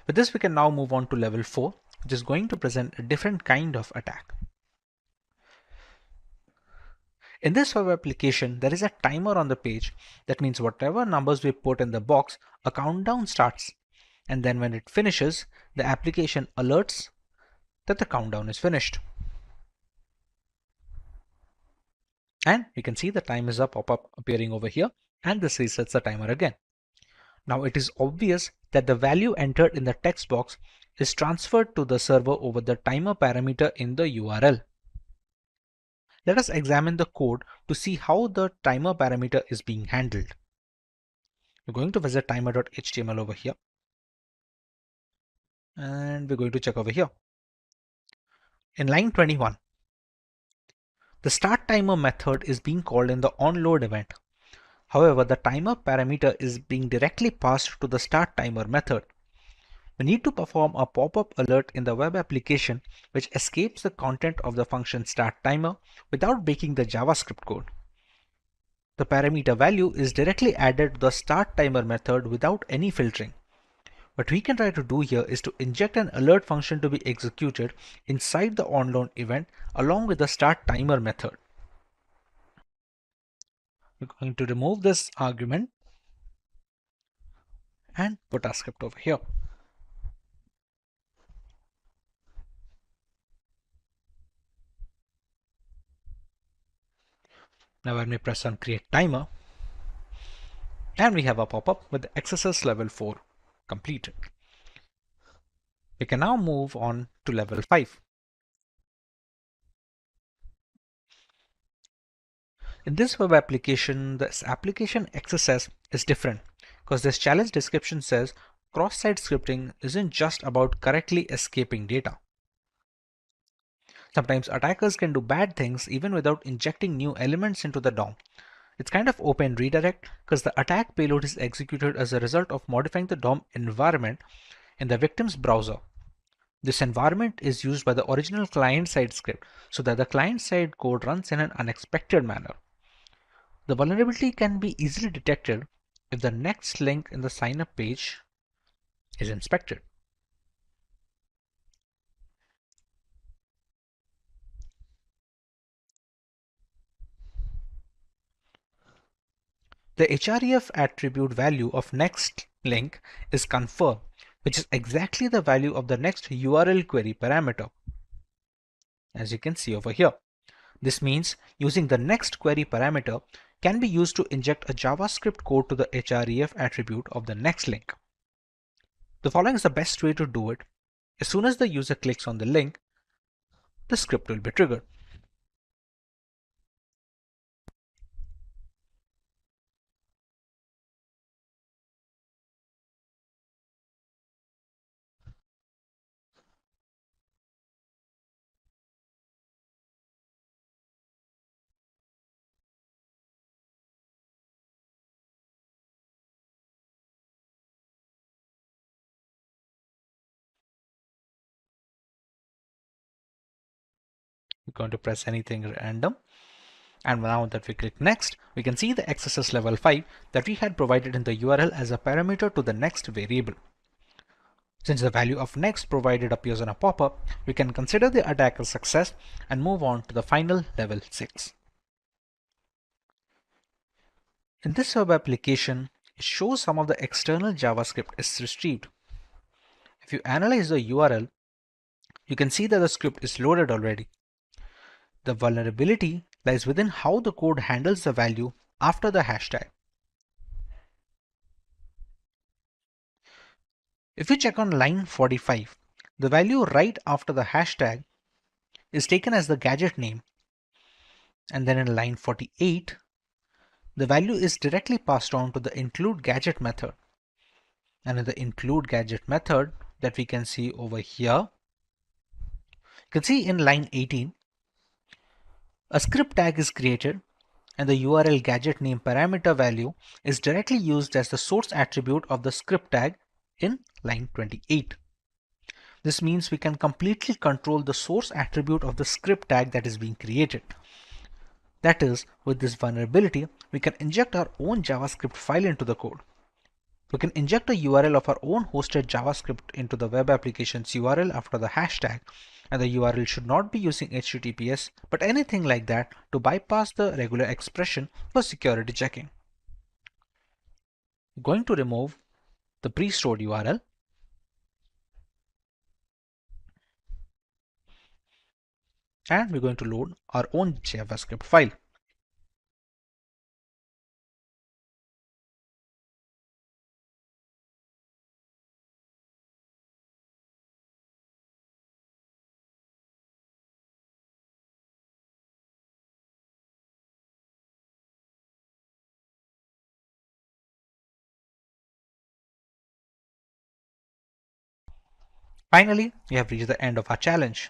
With this, we can now move on to level 4, which is going to present a different kind of attack. In this web application, there is a timer on the page. That means whatever numbers we put in the box, a countdown starts. And then when it finishes, the application alerts that the countdown is finished. And we can see the time is up pop-up appearing over here, and this resets the timer again. Now it is obvious that the value entered in the text box is transferred to the server over the timer parameter in the URL. Let us examine the code to see how the timer parameter is being handled. We're going to visit timer.html over here. And we're going to check over here. In line 21, the start timer method is being called in the onload event. However, the timer parameter is being directly passed to the start timer method. We need to perform a pop-up alert in the web application which escapes the content of the function start timer without breaking the JavaScript code. The parameter value is directly added to the start timer method without any filtering. What we can try to do here is to inject an alert function to be executed inside the onload event along with the start timer method. We're going to remove this argument and put our script over here. Now when we press on create timer, and we have a pop-up with the XSS level 4 completed. We can now move on to level 5. In this web application, this application XSS is different because this challenge description says cross-site scripting isn't just about correctly escaping data. Sometimes attackers can do bad things even without injecting new elements into the DOM. It's kind of open redirect because the attack payload is executed as a result of modifying the DOM environment in the victim's browser. This environment is used by the original client-side script so that the client-side code runs in an unexpected manner. The vulnerability can be easily detected if the next link in the sign-up page is inspected. The href attribute value of next link is confirmed, which is exactly the value of the next URL query parameter, as you can see over here. This means using the next query parameter can be used to inject a JavaScript code to the href attribute of the next link. The following is the best way to do it. As soon as the user clicks on the link, the script will be triggered. We're going to press anything random. And now that we click next, we can see the XSS level 5 that we had provided in the URL as a parameter to the next variable. Since the value of next provided appears on a pop-up, we can consider the attack a success and move on to the final level 6. In this web application, it shows some of the external JavaScript is retrieved. If you analyze the URL, you can see that the script is loaded already. The vulnerability lies within how the code handles the value after the hashtag. If you check on line 45, the value right after the hashtag is taken as the gadget name, and then in line 48, the value is directly passed on to the include gadget method. And in the include gadget method that we can see over here, you can see in line 18, a script tag is created and the URL gadget name parameter value is directly used as the source attribute of the script tag in line 28. This means we can completely control the source attribute of the script tag that is being created. That is, with this vulnerability, we can inject our own JavaScript file into the code. We can inject a URL of our own hosted JavaScript into the web application's URL after the hashtag, and the URL should not be using HTTPS but anything like that to bypass the regular expression for security checking. We're going to remove the pre-stored URL and we're going to load our own JavaScript file. Finally, we have reached the end of our challenge.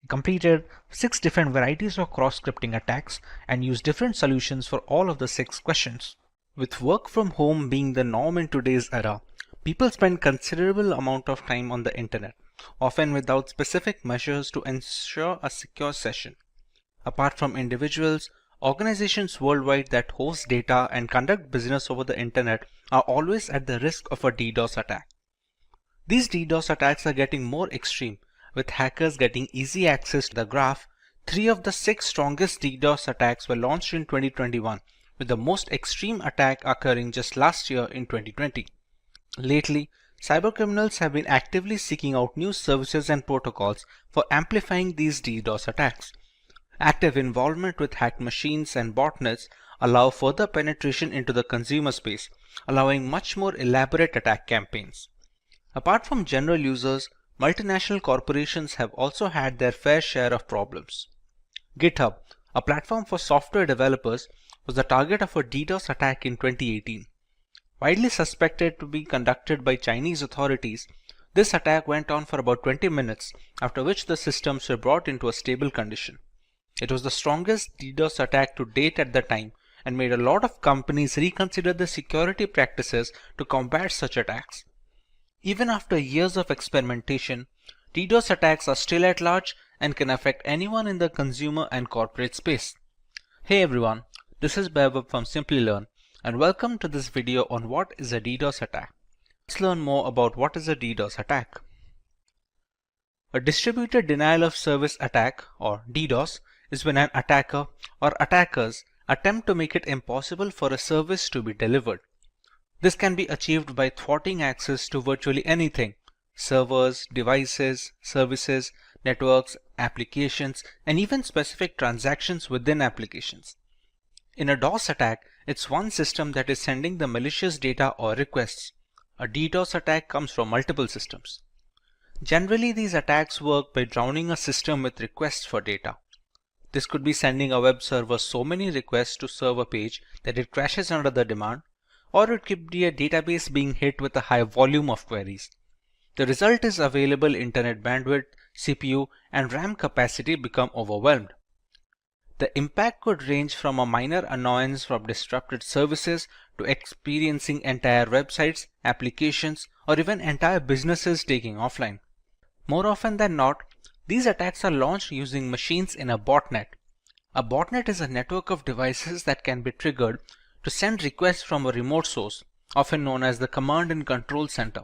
We completed 6 different varieties of cross-scripting attacks and used different solutions for all of the 6 questions. With work from home being the norm in today's era, people spend considerable amount of time on the internet, often without specific measures to ensure a secure session. Apart from individuals, organizations worldwide that host data and conduct business over the internet are always at the risk of a DDoS attack. These DDoS attacks are getting more extreme, with hackers getting easy access to the graph. 3 of the 6 strongest DDoS attacks were launched in 2021, with the most extreme attack occurring just last year in 2020. Lately, cybercriminals have been actively seeking out new services and protocols for amplifying these DDoS attacks. Active involvement with hacked machines and botnets allow further penetration into the consumer space, allowing much more elaborate attack campaigns. Apart from general users, multinational corporations have also had their fair share of problems. GitHub, a platform for software developers, was the target of a DDoS attack in 2018. Widely suspected to be conducted by Chinese authorities, this attack went on for about 20 minutes, after which the systems were brought into a stable condition. It was the strongest DDoS attack to date at the time and made a lot of companies reconsider the security practices to combat such attacks. Even after years of experimentation, DDoS attacks are still at large and can affect anyone in the consumer and corporate space. Hey everyone, this is Vaibhav from Simplilearn and welcome to this video on what is a DDoS attack. Let's learn more about what is a DDoS attack. A distributed denial of service attack, or DDoS, is when an attacker or attackers attempt to make it impossible for a service to be delivered. This can be achieved by thwarting access to virtually anything: servers, devices, services, networks, applications, and even specific transactions within applications. In a DOS attack, it's one system that is sending the malicious data or requests. A DDoS attack comes from multiple systems. Generally, these attacks work by drowning a system with requests for data. This could be sending a web server so many requests to serve a page that it crashes under the demand, or it could be a database being hit with a high volume of queries. The result is available internet bandwidth, CPU, and RAM capacity become overwhelmed. The impact could range from a minor annoyance from disrupted services to experiencing entire websites, applications, or even entire businesses taking offline. More often than not, these attacks are launched using machines in a botnet. A botnet is a network of devices that can be triggered to send requests from a remote source, often known as the command and control center.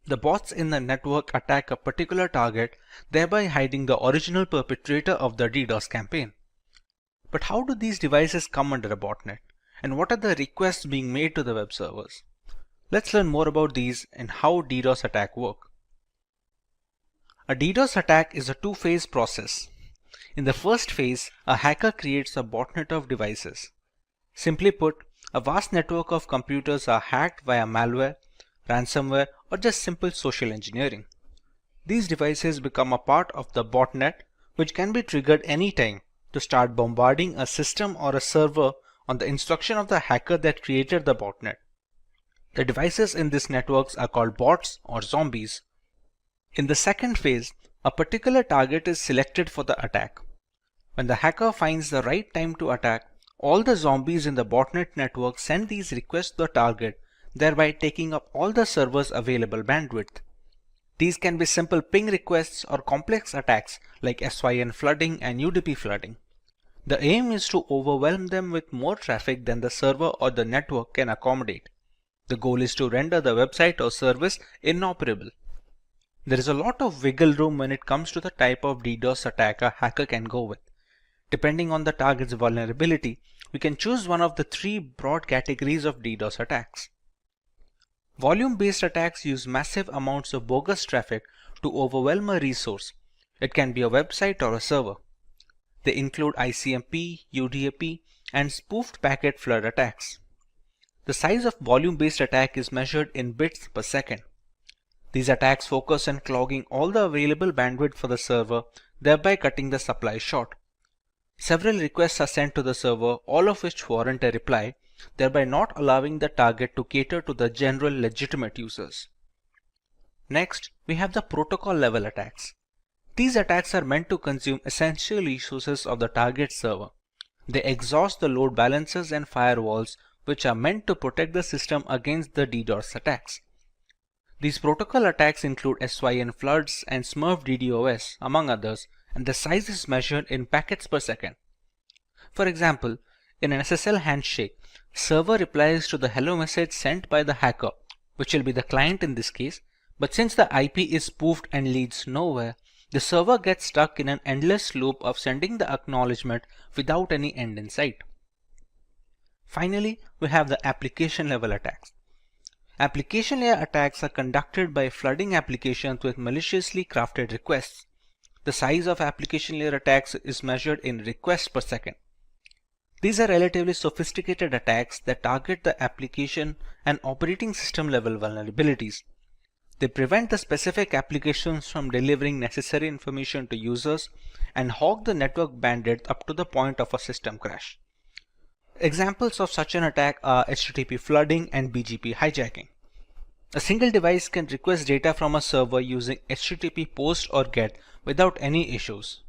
The bots in the network attack a particular target, thereby hiding the original perpetrator of the DDoS campaign. But how do these devices come under a botnet? And what are the requests being made to the web servers? Let's learn more about these and how DDoS attacks work. A DDoS attack is a two-phase process. In the first phase, a hacker creates a botnet of devices. Simply put, a vast network of computers are hacked via malware, ransomware, or just simple social engineering. These devices become a part of the botnet, which can be triggered anytime to start bombarding a system or a server on the instruction of the hacker that created the botnet. The devices in these networks are called bots or zombies. In the second phase, a particular target is selected for the attack. When the hacker finds the right time to attack, all the zombies in the botnet network send these requests to the target, thereby taking up all the server's available bandwidth. These can be simple ping requests or complex attacks like SYN flooding and UDP flooding. The aim is to overwhelm them with more traffic than the server or the network can accommodate. The goal is to render the website or service inoperable. There is a lot of wiggle room when it comes to the type of DDoS attack a hacker can go with. Depending on the target's vulnerability, we can choose one of the three broad categories of DDoS attacks. Volume-based attacks use massive amounts of bogus traffic to overwhelm a resource. It can be a website or a server. They include ICMP, UDP, and spoofed packet flood attacks. The size of volume-based attack is measured in bits per second. These attacks focus on clogging all the available bandwidth for the server, thereby cutting the supply short. Several requests are sent to the server, all of which warrant a reply, thereby not allowing the target to cater to the general legitimate users. Next, we have the protocol level attacks. These attacks are meant to consume essential resources of the target server. They exhaust the load balancers and firewalls, which are meant to protect the system against the DDoS attacks. These protocol attacks include SYN floods and Smurf DDoS, among others, and the size is measured in packets per second. For example, in an SSL handshake, server replies to the hello message sent by the hacker, which will be the client in this case, but since the IP is spoofed and leads nowhere, the server gets stuck in an endless loop of sending the acknowledgement without any end in sight. Finally, we have the application level attacks. Application layer attacks are conducted by flooding applications with maliciously crafted requests. The size of application layer attacks is measured in requests per second. These are relatively sophisticated attacks that target the application and operating system level vulnerabilities. They prevent the specific applications from delivering necessary information to users and hog the network bandwidth up to the point of a system crash. Examples of such an attack are HTTP flooding and BGP hijacking. A single device can request data from a server using HTTP post or GET without any issues.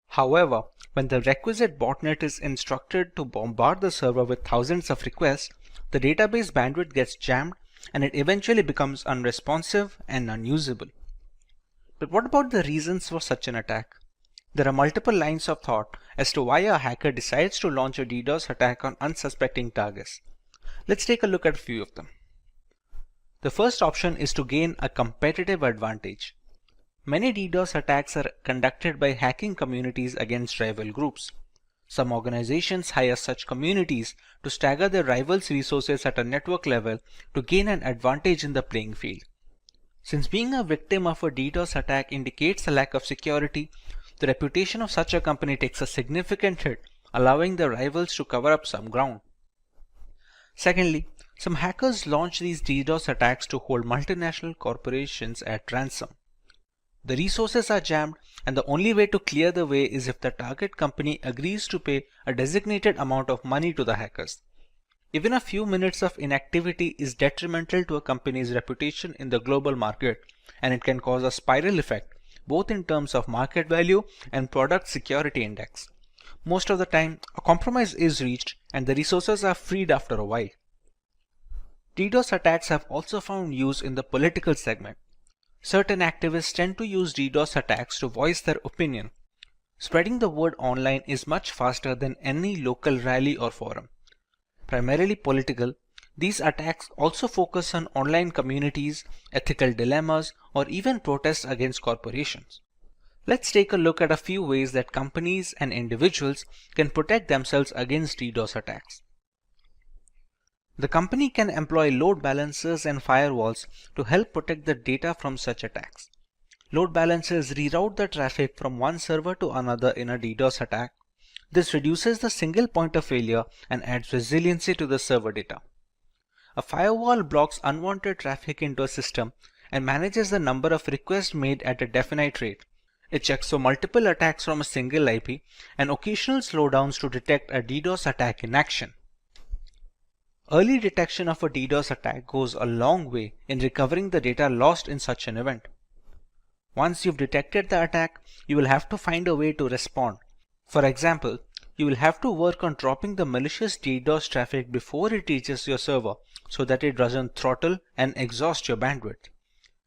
However, when the requisite botnet is instructed to bombard the server with thousands of requests, the database bandwidth gets jammed and it eventually becomes unresponsive and unusable. But what about the reasons for such an attack? There are multiple lines of thought as to why a hacker decides to launch a DDoS attack on unsuspecting targets. Let's take a look at a few of them. The first option is to gain a competitive advantage. Many DDoS attacks are conducted by hacking communities against rival groups. Some organizations hire such communities to stagger their rivals' resources at a network level to gain an advantage in the playing field. Since being a victim of a DDoS attack indicates a lack of security, the reputation of such a company takes a significant hit, allowing the rivals to cover up some ground. Secondly, some hackers launch these DDoS attacks to hold multinational corporations at ransom. The resources are jammed, and the only way to clear the way is if the target company agrees to pay a designated amount of money to the hackers. Even a few minutes of inactivity is detrimental to a company's reputation in the global market, and it can cause a spiral effect, both in terms of market value and product security index. Most of the time, a compromise is reached and the resources are freed after a while. DDoS attacks have also found use in the political segment. Certain activists tend to use DDoS attacks to voice their opinion. Spreading the word online is much faster than any local rally or forum. Primarily political, these attacks also focus on online communities, ethical dilemmas, or even protests against corporations. Let's take a look at a few ways that companies and individuals can protect themselves against DDoS attacks. The company can employ load balancers and firewalls to help protect the data from such attacks. Load balancers reroute the traffic from one server to another in a DDoS attack. This reduces the single point of failure and adds resiliency to the server data. A firewall blocks unwanted traffic into a system and manages the number of requests made at a definite rate. It checks for multiple attacks from a single IP and occasional slowdowns to detect a DDoS attack in action. Early detection of a DDoS attack goes a long way in recovering the data lost in such an event. Once you've detected the attack, you will have to find a way to respond. For example, you will have to work on dropping the malicious DDoS traffic before it reaches your server so that it doesn't throttle and exhaust your bandwidth.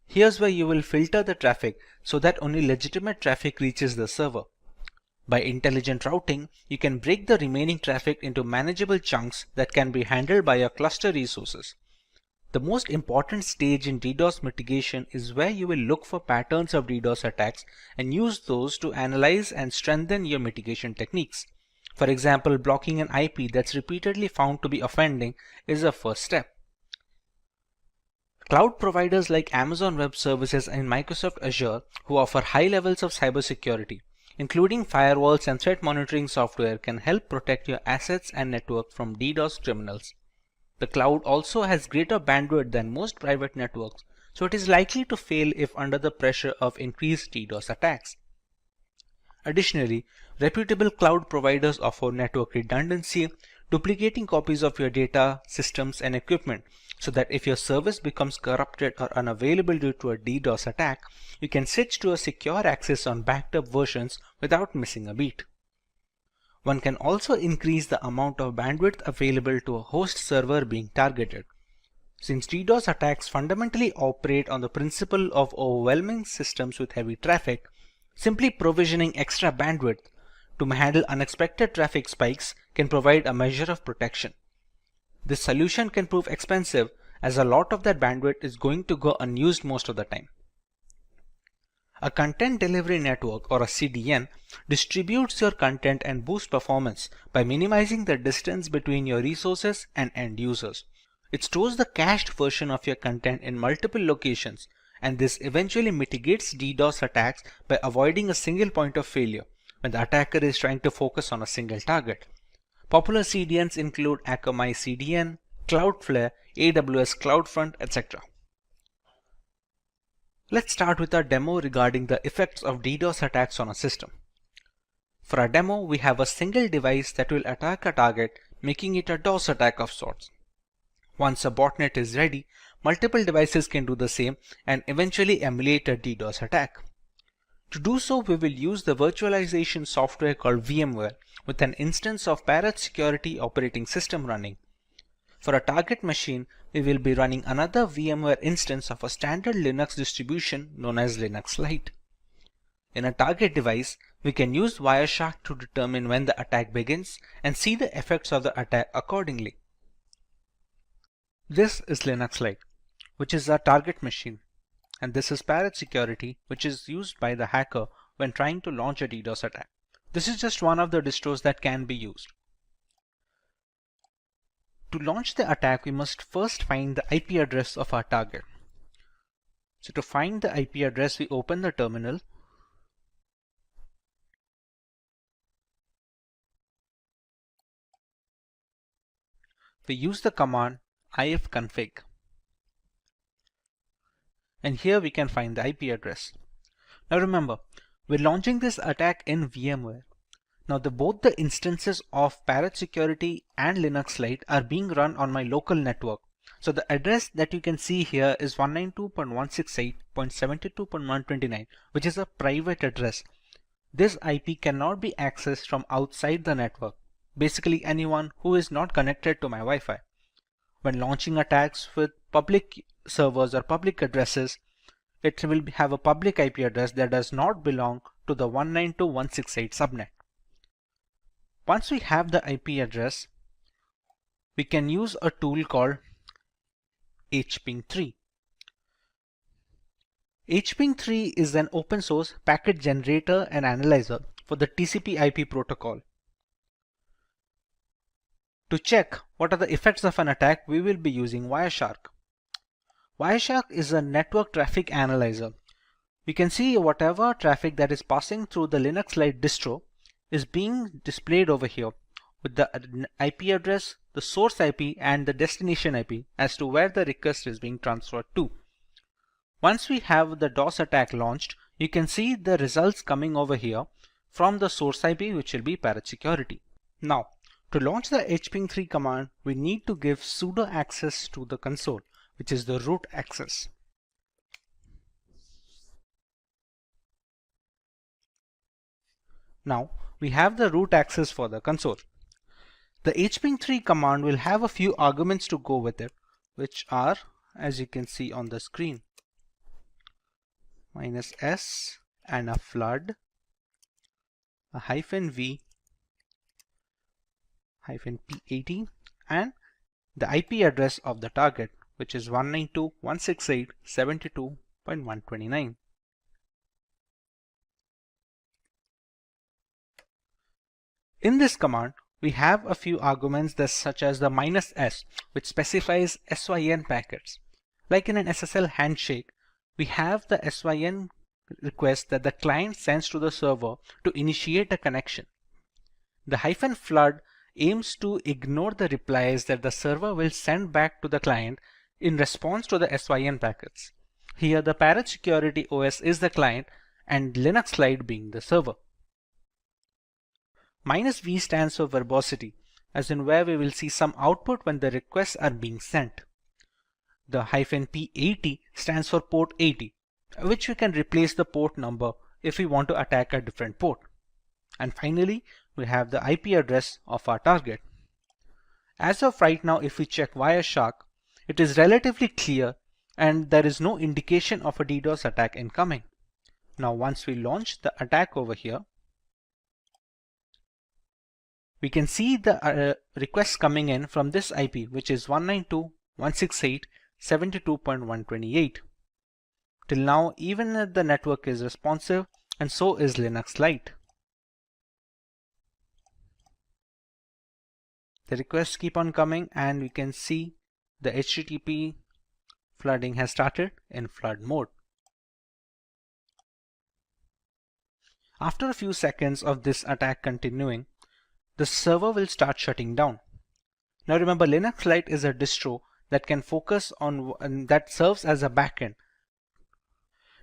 Here's where you will filter the traffic so that only legitimate traffic reaches the server. By intelligent routing, you can break the remaining traffic into manageable chunks that can be handled by your cluster resources. The most important stage in DDoS mitigation is where you will look for patterns of DDoS attacks and use those to analyze and strengthen your mitigation techniques. For example, blocking an IP that's repeatedly found to be offending is a first step. Cloud providers like Amazon Web Services and Microsoft Azure, who offer high levels of cybersecurity, including firewalls and threat monitoring software, can help protect your assets and network from DDoS criminals. The cloud also has greater bandwidth than most private networks, so it is likely to fail if under the pressure of increased DDoS attacks. Additionally, reputable cloud providers offer network redundancy, duplicating copies of your data, systems, and equipment, so that if your service becomes corrupted or unavailable due to a DDoS attack, you can switch to a secure access on backed up versions without missing a beat. One can also increase the amount of bandwidth available to a host server being targeted. Since DDoS attacks fundamentally operate on the principle of overwhelming systems with heavy traffic, simply provisioning extra bandwidth to handle unexpected traffic spikes can provide a measure of protection. This solution can prove expensive as a lot of that bandwidth is going to go unused most of the time. A content delivery network, or a CDN, distributes your content and boosts performance by minimizing the distance between your resources and end users. It stores the cached version of your content in multiple locations and this eventually mitigates DDoS attacks by avoiding a single point of failure when the attacker is trying to focus on a single target. Popular CDNs include Akamai CDN, Cloudflare, AWS CloudFront, etc. Let's start with our demo regarding the effects of DDoS attacks on a system. For our demo, we have a single device that will attack a target, making it a DOS attack of sorts. Once a botnet is ready, multiple devices can do the same and eventually emulate a DDoS attack. To do so, we will use the virtualization software called VMware with an instance of Cybersecurity operating system running. For a target machine, we will be running another VMware instance of a standard Linux distribution known as Linux Lite. In a target device, we can use Wireshark to determine when the attack begins and see the effects of the attack accordingly. This is Linux Lite, which is our target machine, and this is Cybersecurity, which is used by the hacker when trying to launch a DDoS attack. This is just one of the distros that can be used. To launch the attack, we must first find the IP address of our target. So to find the IP address, we open the terminal. We use the command ifconfig. And here we can find the IP address. Now remember, we're launching this attack in VMware. Now both the instances of Cybersecurity and Linux Lite are being run on my local network. So the address that you can see here is 192.168.72.129, which is a private address. This IP cannot be accessed from outside the network. Basically anyone who is not connected to my Wi-Fi. When launching attacks with public servers or public addresses, it will have a public IP address that does not belong to the 192.168 subnet. Once we have the IP address, we can use a tool called hping3. hping3 is an open source packet generator and analyzer for the TCP/IP protocol. To check what are the effects of an attack, we will be using Wireshark. Wireshark is a network traffic analyzer. We can see whatever traffic that is passing through the Linux Lite distro is being displayed over here with the IP address, the source IP, and the destination IP as to where the request is being transferred to. Once we have the DOS attack launched, you can see the results coming over here from the source IP, which will be Cybersecurity. Now, to launch the hping3 command, we need to give sudo access to the console, which is the root access. Now, we have the root access for the console. The hping3 command will have a few arguments to go with it, which are, as you can see on the screen, -s and a flood, a -v, -p80, and the IP address of the target, which is 192.168.72.129. In this command, we have a few arguments such as the -s, which specifies SYN packets. Like in an SSL handshake, we have the SYN request that the client sends to the server to initiate a connection. The -flood aims to ignore the replies that the server will send back to the client in response to the SYN packets. Here the Cybersecurity OS is the client and Linux Lite being the server. -v stands for verbosity, as in where we will see some output when the requests are being sent. The -p80 stands for port 80, which we can replace the port number if we want to attack a different port. And finally, we have the IP address of our target. As of right now, if we check Wireshark, it is relatively clear and there is no indication of a DDoS attack incoming. Now, once we launch the attack over here, we can see the requests coming in from this IP, which is 192.168.72.128. Till now, even the network is responsive, and so is Linux Lite. The requests keep on coming, and we can see the HTTP flooding has started in flood mode. After a few seconds of this attack continuing, the server will start shutting down. Now remember, Linux Lite is a distro that can focus on and that serves as a backend.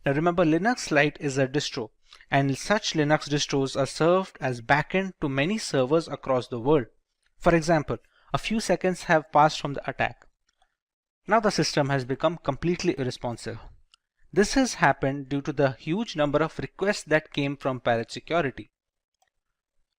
Now remember, Linux Lite is a distro, and such Linux distros are served as backend to many servers across the world. For example, a few seconds have passed from the attack. Now the system has become completely irresponsive. This has happened due to the huge number of requests that came from Parrot Security.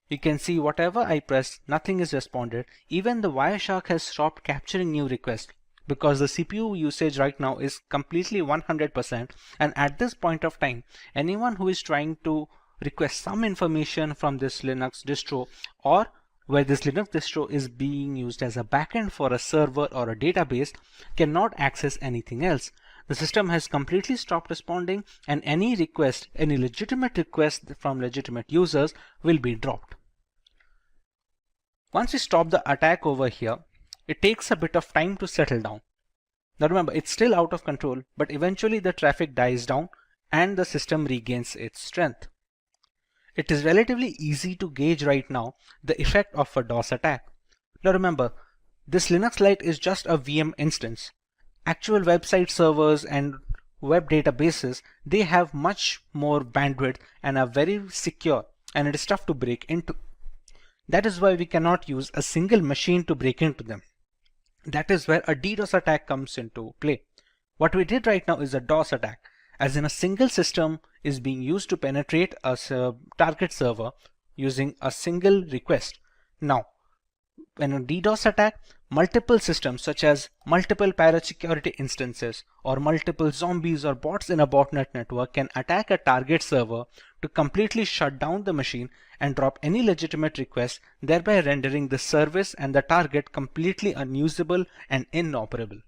You can see whatever I press, nothing is responded. Even the Wireshark has stopped capturing new requests because the CPU usage right now is completely 100%, and at this point of time, anyone who is trying to request some information from this Linux distro, or where this Linux distro is being used as a backend for a server or a database, cannot access anything else. The system has completely stopped responding, and any request, any legitimate request from legitimate users will be dropped. Once we stop the attack over here, it takes a bit of time to settle down. Now remember, it's still out of control, but eventually the traffic dies down and the system regains its strength. It is relatively easy to gauge right now the effect of a DOS attack. Now remember, this Linux Lite is just a VM instance. Actual website servers and web databases, they have much more bandwidth and are very secure, and it is tough to break into. That is why we cannot use a single machine to break into them. That is where a DDoS attack comes into play. What we did right now is a DOS attack, as in a single system is being used to penetrate a target server using a single request. Now, when a DDoS attack, multiple systems such as multiple Parrot Security instances or multiple zombies or bots in a botnet network can attack a target server to completely shut down the machine and drop any legitimate request, thereby rendering the service and the target completely unusable and inoperable.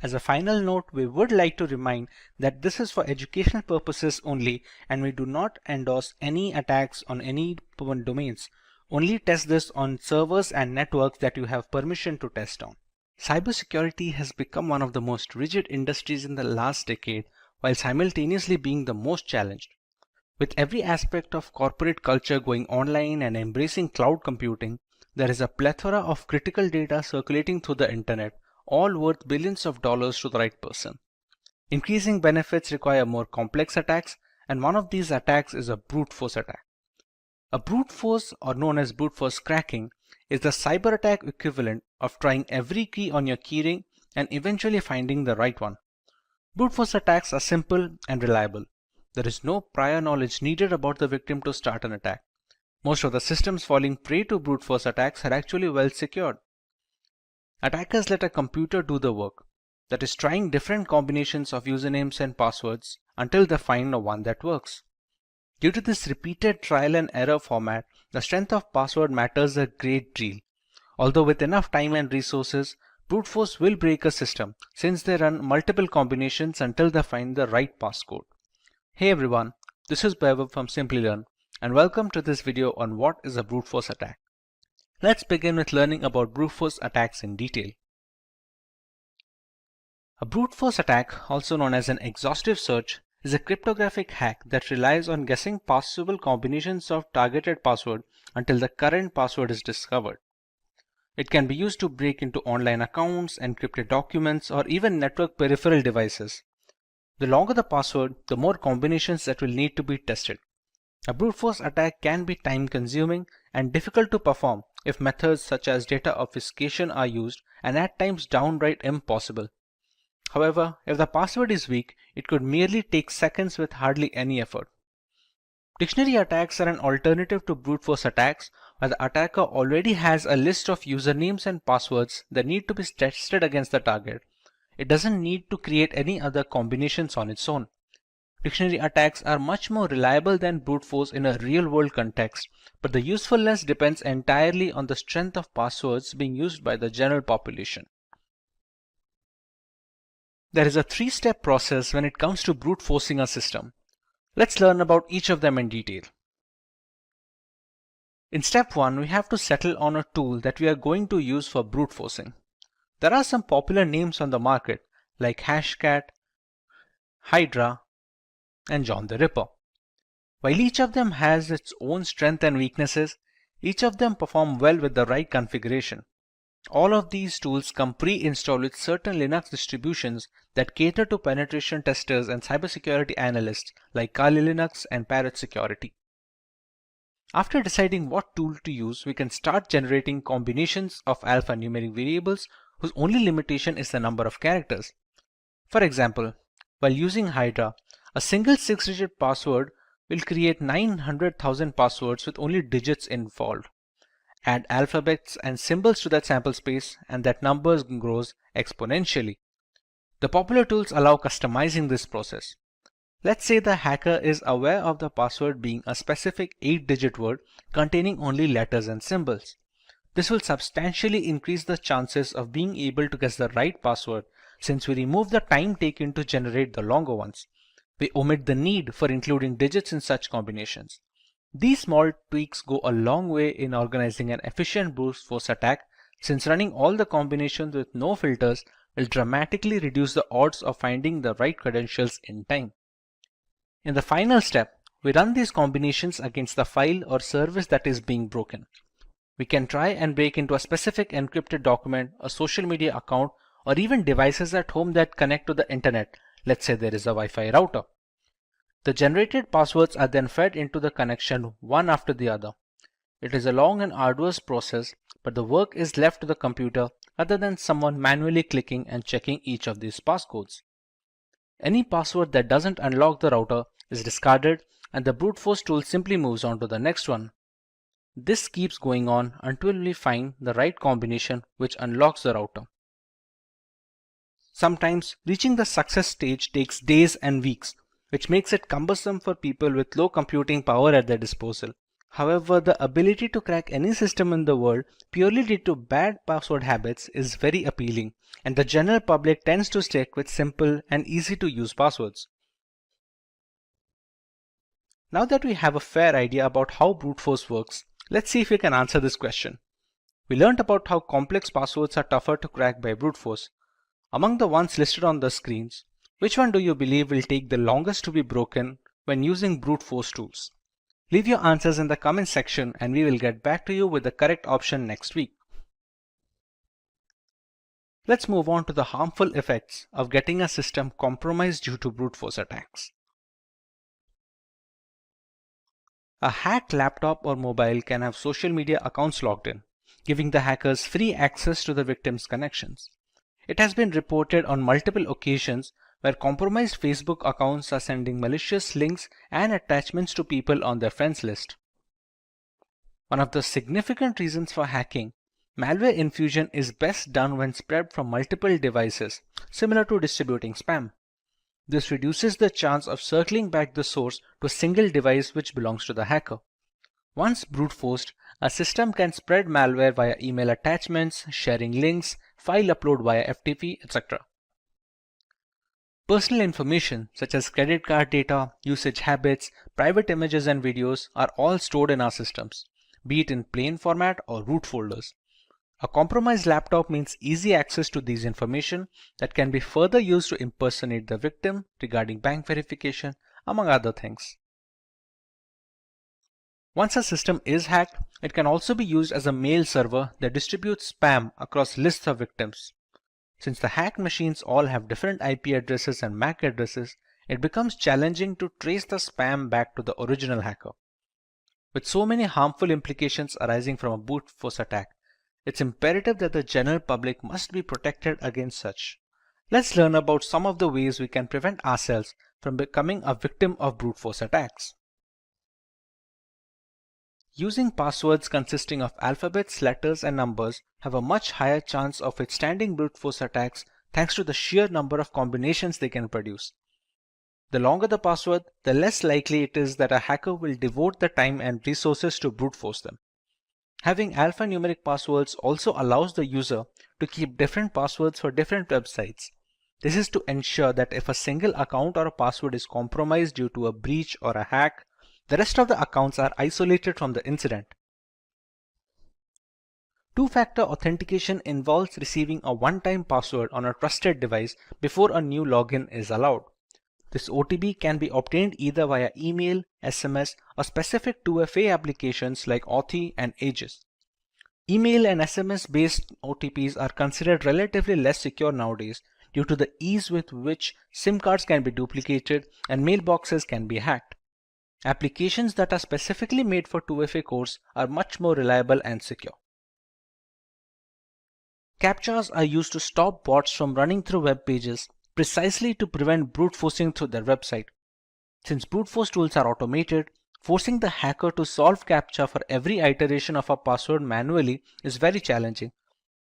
As a final note, we would like to remind that this is for educational purposes only, and we do not endorse any attacks on any domains. Only test this on servers and networks that you have permission to test on. Cybersecurity has become one of the most rigid industries in the last decade, while simultaneously being the most challenged. With every aspect of corporate culture going online and embracing cloud computing, there is a plethora of critical data circulating through the internet, all worth billions of dollars to the right person. Increasing benefits require more complex attacks, and one of these attacks is a brute force attack. A brute force, or known as brute force cracking, is the cyber attack equivalent of trying every key on your keyring and eventually finding the right one. Brute force attacks are simple and reliable. There is no prior knowledge needed about the victim to start an attack. Most of the systems falling prey to brute force attacks are actually well secured. Attackers let a computer do the work, that is, trying different combinations of usernames and passwords until they find one that works. Due to this repeated trial and error format, the strength of password matters a great deal. Although with enough time and resources, brute force will break a system since they run multiple combinations until they find the right passcode. Hey everyone, this is Vaibhav from Simplilearn, and welcome to this video on what is a brute force attack. Let's begin with learning about brute force attacks in detail. A brute force attack, also known as an exhaustive search, is a cryptographic hack that relies on guessing possible combinations of targeted password until the current password is discovered. It can be used to break into online accounts, encrypted documents, or even network peripheral devices. The longer the password, the more combinations that will need to be tested. A brute force attack can be time consuming and difficult to perform if methods such as data obfuscation are used, and at times downright impossible. However, if the password is weak, it could merely take seconds with hardly any effort. Dictionary attacks are an alternative to brute force attacks, where the attacker already has a list of usernames and passwords that need to be tested against the target. It doesn't need to create any other combinations on its own. Dictionary attacks are much more reliable than brute force in a real-world context, but the usefulness depends entirely on the strength of passwords being used by the general population. There is a three-step process when it comes to brute forcing a system. Let's learn about each of them in detail. In step 1, we have to settle on a tool that we are going to use for brute forcing. There are some popular names on the market like Hashcat, Hydra, and John the Ripper. While each of them has its own strengths and weaknesses, each of them perform well with the right configuration. All of these tools come pre-installed with certain Linux distributions that cater to penetration testers and cybersecurity analysts like Kali Linux and Parrot Security. After deciding what tool to use, we can start generating combinations of alphanumeric variables whose only limitation is the number of characters. For example, while using Hydra, a single 6-digit password will create 900,000 passwords with only digits involved. Add alphabets and symbols to that sample space and that number grows exponentially. The popular tools allow customizing this process. Let's say the hacker is aware of the password being a specific 8-digit word containing only letters and symbols. This will substantially increase the chances of being able to guess the right password since we remove the time taken to generate the longer ones. We omit the need for including digits in such combinations. These small tweaks go a long way in organizing an efficient brute force attack since running all the combinations with no filters will dramatically reduce the odds of finding the right credentials in time. In the final step, we run these combinations against the file or service that is being broken. We can try and break into a specific encrypted document, a social media account, or even devices at home that connect to the internet. Let's say there is a Wi-Fi router. The generated passwords are then fed into the connection one after the other. It is a long and arduous process, but the work is left to the computer rather than someone manually clicking and checking each of these passcodes. Any password that doesn't unlock the router is discarded and the brute force tool simply moves on to the next one. This keeps going on until we find the right combination which unlocks the router. Sometimes reaching the success stage takes days and weeks, which makes it cumbersome for people with low computing power at their disposal. However, the ability to crack any system in the world purely due to bad password habits is very appealing, and the general public tends to stick with simple and easy to use passwords. Now that we have a fair idea about how brute force works, let's see if we can answer this question. We learned about how complex passwords are tougher to crack by brute force. Among the ones listed on the screens, which one do you believe will take the longest to be broken when using brute force tools? Leave your answers in the comment section and we will get back to you with the correct option next week. Let's move on to the harmful effects of getting a system compromised due to brute force attacks. A hacked laptop or mobile can have social media accounts logged in, giving the hackers free access to the victim's connections. It has been reported on multiple occasions where compromised Facebook accounts are sending malicious links and attachments to people on their friends list. One of the significant reasons for hacking, malware infusion is best done when spread from multiple devices, similar to distributing spam. This reduces the chance of circling back the source to a single device which belongs to the hacker. Once brute forced, a system can spread malware via email attachments, sharing links, file upload via FTP, etc. Personal information such as credit card data, usage habits, private images and videos are all stored in our systems, be it in plain format or root folders. A compromised laptop means easy access to these information that can be further used to impersonate the victim regarding bank verification, among other things. Once a system is hacked, it can also be used as a mail server that distributes spam across lists of victims. Since the hacked machines all have different IP addresses and MAC addresses, it becomes challenging to trace the spam back to the original hacker. With so many harmful implications arising from a brute force attack, it's imperative that the general public must be protected against such. Let's learn about some of the ways we can prevent ourselves from becoming a victim of brute force attacks. Using passwords consisting of alphabets, letters, and numbers have a much higher chance of withstanding brute force attacks thanks to the sheer number of combinations they can produce. The longer the password, the less likely it is that a hacker will devote the time and resources to brute force them. Having alphanumeric passwords also allows the user to keep different passwords for different websites. This is to ensure that if a single account or a password is compromised due to a breach or a hack, the rest of the accounts are isolated from the incident. Two-factor authentication involves receiving a one-time password on a trusted device before a new login is allowed. This OTP can be obtained either via email, SMS, or specific 2FA applications like Authy and Aegis. Email and SMS based OTPs are considered relatively less secure nowadays due to the ease with which SIM cards can be duplicated and mailboxes can be hacked. Applications that are specifically made for 2FA cores are much more reliable and secure. CAPTCHAs are used to stop bots from running through web pages precisely to prevent brute forcing through their website. Since brute force tools are automated, forcing the hacker to solve CAPTCHA for every iteration of a password manually is very challenging.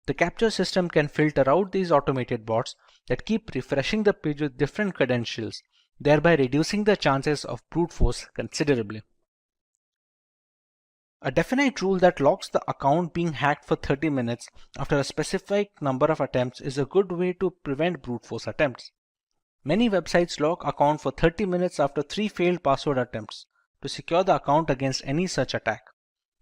The CAPTCHA system can filter out these automated bots that keep refreshing the page with different credentials, thereby reducing the chances of brute force considerably. A definite rule that locks the account being hacked for 30 minutes after a specific number of attempts is a good way to prevent brute force attempts. Many websites lock account for 30 minutes after 3 failed password attempts to secure the account against any such attack.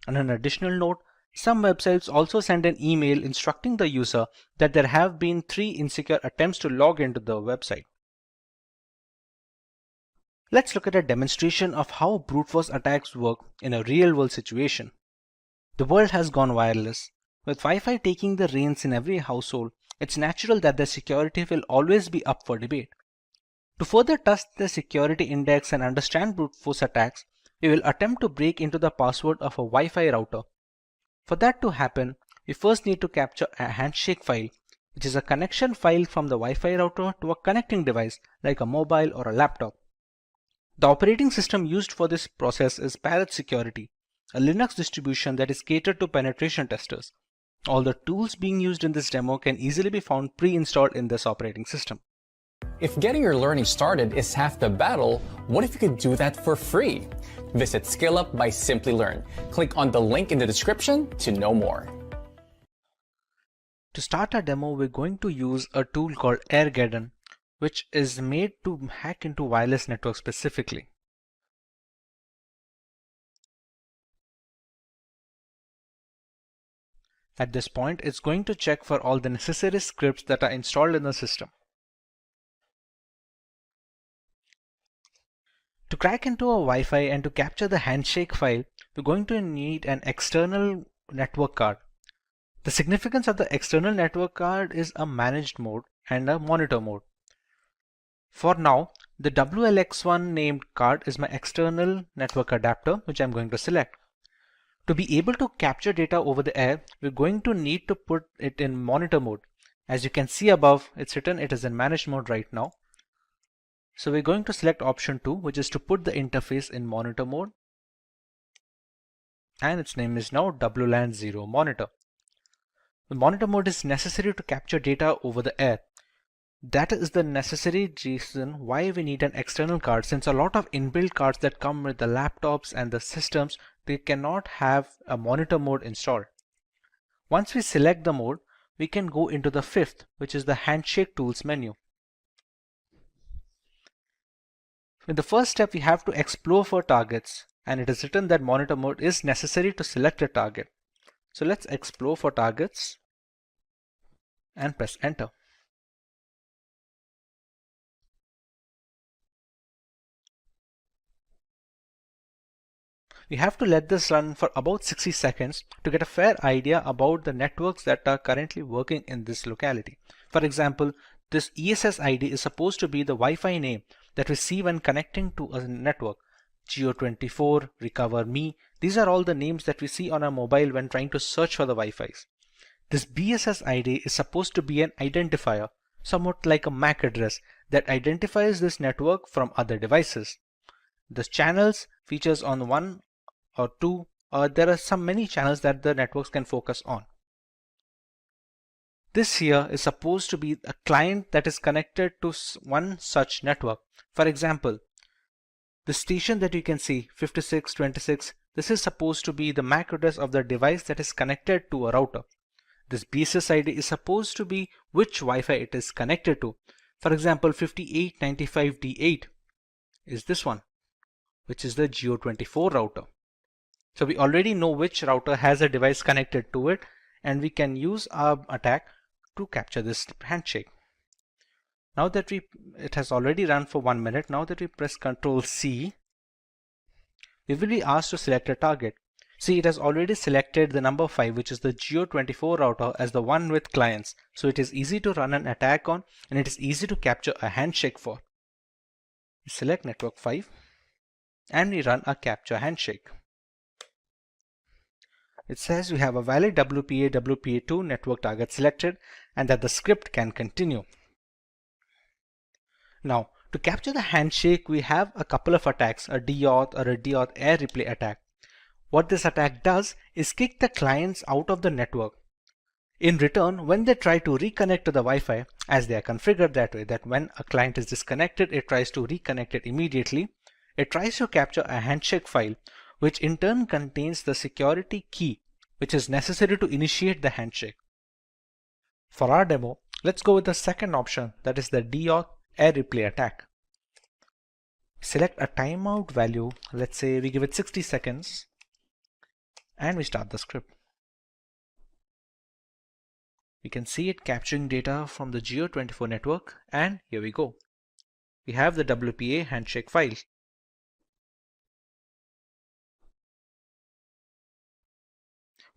On an additional note, some websites also send an email instructing the user that there have been 3 insecure attempts to log into the website. Let's look at a demonstration of how brute force attacks work in a real-world situation. The world has gone wireless. With Wi-Fi taking the reins in every household, it's natural that their security will always be up for debate. To further test the security index and understand brute force attacks, we will attempt to break into the password of a Wi-Fi router. For that to happen, we first need to capture a handshake file, which is a connection file from the Wi-Fi router to a connecting device like a mobile or a laptop. The operating system used for this process is Parrot Security, a Linux distribution that is catered to penetration testers. All the tools being used in this demo can easily be found pre-installed in this operating system. If getting your learning started is half the battle, what if you could do that for free? Visit SkillUp by Simplilearn. Click on the link in the description to know more. To start our demo, we're going to use a tool called Airgeddon, which is made to hack into wireless networks specifically. At this point, it's going to check for all the necessary scripts that are installed in the system. To crack into a Wi-Fi and to capture the handshake file, we're going to need an external network card. The significance of the external network card is a managed mode and a monitor mode. For now, the WLX1 named card is my external network adapter, which I'm going to select. To be able to capture data over the air, we're going to need to put it in monitor mode. As you can see above, it's written it is in managed mode right now. So we're going to select option 2, which is to put the interface in monitor mode. And its name is now WLAN0 monitor. The monitor mode is necessary to capture data over the air. That is the necessary reason why we need an external card, since a lot of inbuilt cards that come with the laptops and the systems, they cannot have a monitor mode installed. Once we select the mode, we can go into the 5th, which is the handshake tools menu. In the first step, we have to explore for targets, and it is written that monitor mode is necessary to select a target. So let's explore for targets and press enter. We have to let this run for about 60 seconds to get a fair idea about the networks that are currently working in this locality. For example, this ESS ID is supposed to be the Wi-Fi name that we see when connecting to a network. Geo24, Recover Me, these are all the names that we see on our mobile when trying to search for the Wi-Fis. This BSS ID is supposed to be an identifier, somewhat like a MAC address that identifies this network from other devices. The channels features on 1 or 2, there are many channels that the networks can focus on. This here is supposed to be a client that is connected to one such network. For example, the station that you can see, 5626, this is supposed to be the MAC address of the device that is connected to a router. This BSS ID is supposed to be which Wi-Fi it is connected to. For example, 5895D8 is this one, which is the Geo24 router. So we already know which router has a device connected to it, and we can use our attack to capture this handshake. Now that it has already run for 1 minute, now that we press Ctrl C, we will be asked to select a target. See, it has already selected the number 5, which is the Geo24 router, as the one with clients. So it is easy to run an attack on, and it is easy to capture a handshake for. We select network 5 and we run a capture handshake. It says we have a valid WPA2 network target selected and that the script can continue. Now, to capture the handshake, we have a couple of attacks, a deauth or a deauth air replay attack. What this attack does is kick the clients out of the network. In return, when they try to reconnect to the Wi-Fi, as they are configured that way, that when a client is disconnected, it tries to reconnect it immediately, it tries to capture a handshake file, which in turn contains the security key, which is necessary to initiate the handshake. For our demo, let's go with the second option, that is the deauth air replay attack. Select a timeout value, let's say we give it 60 seconds, and we start the script. We can see it capturing data from the Geo24 network, and here we go. We have the WPA handshake file.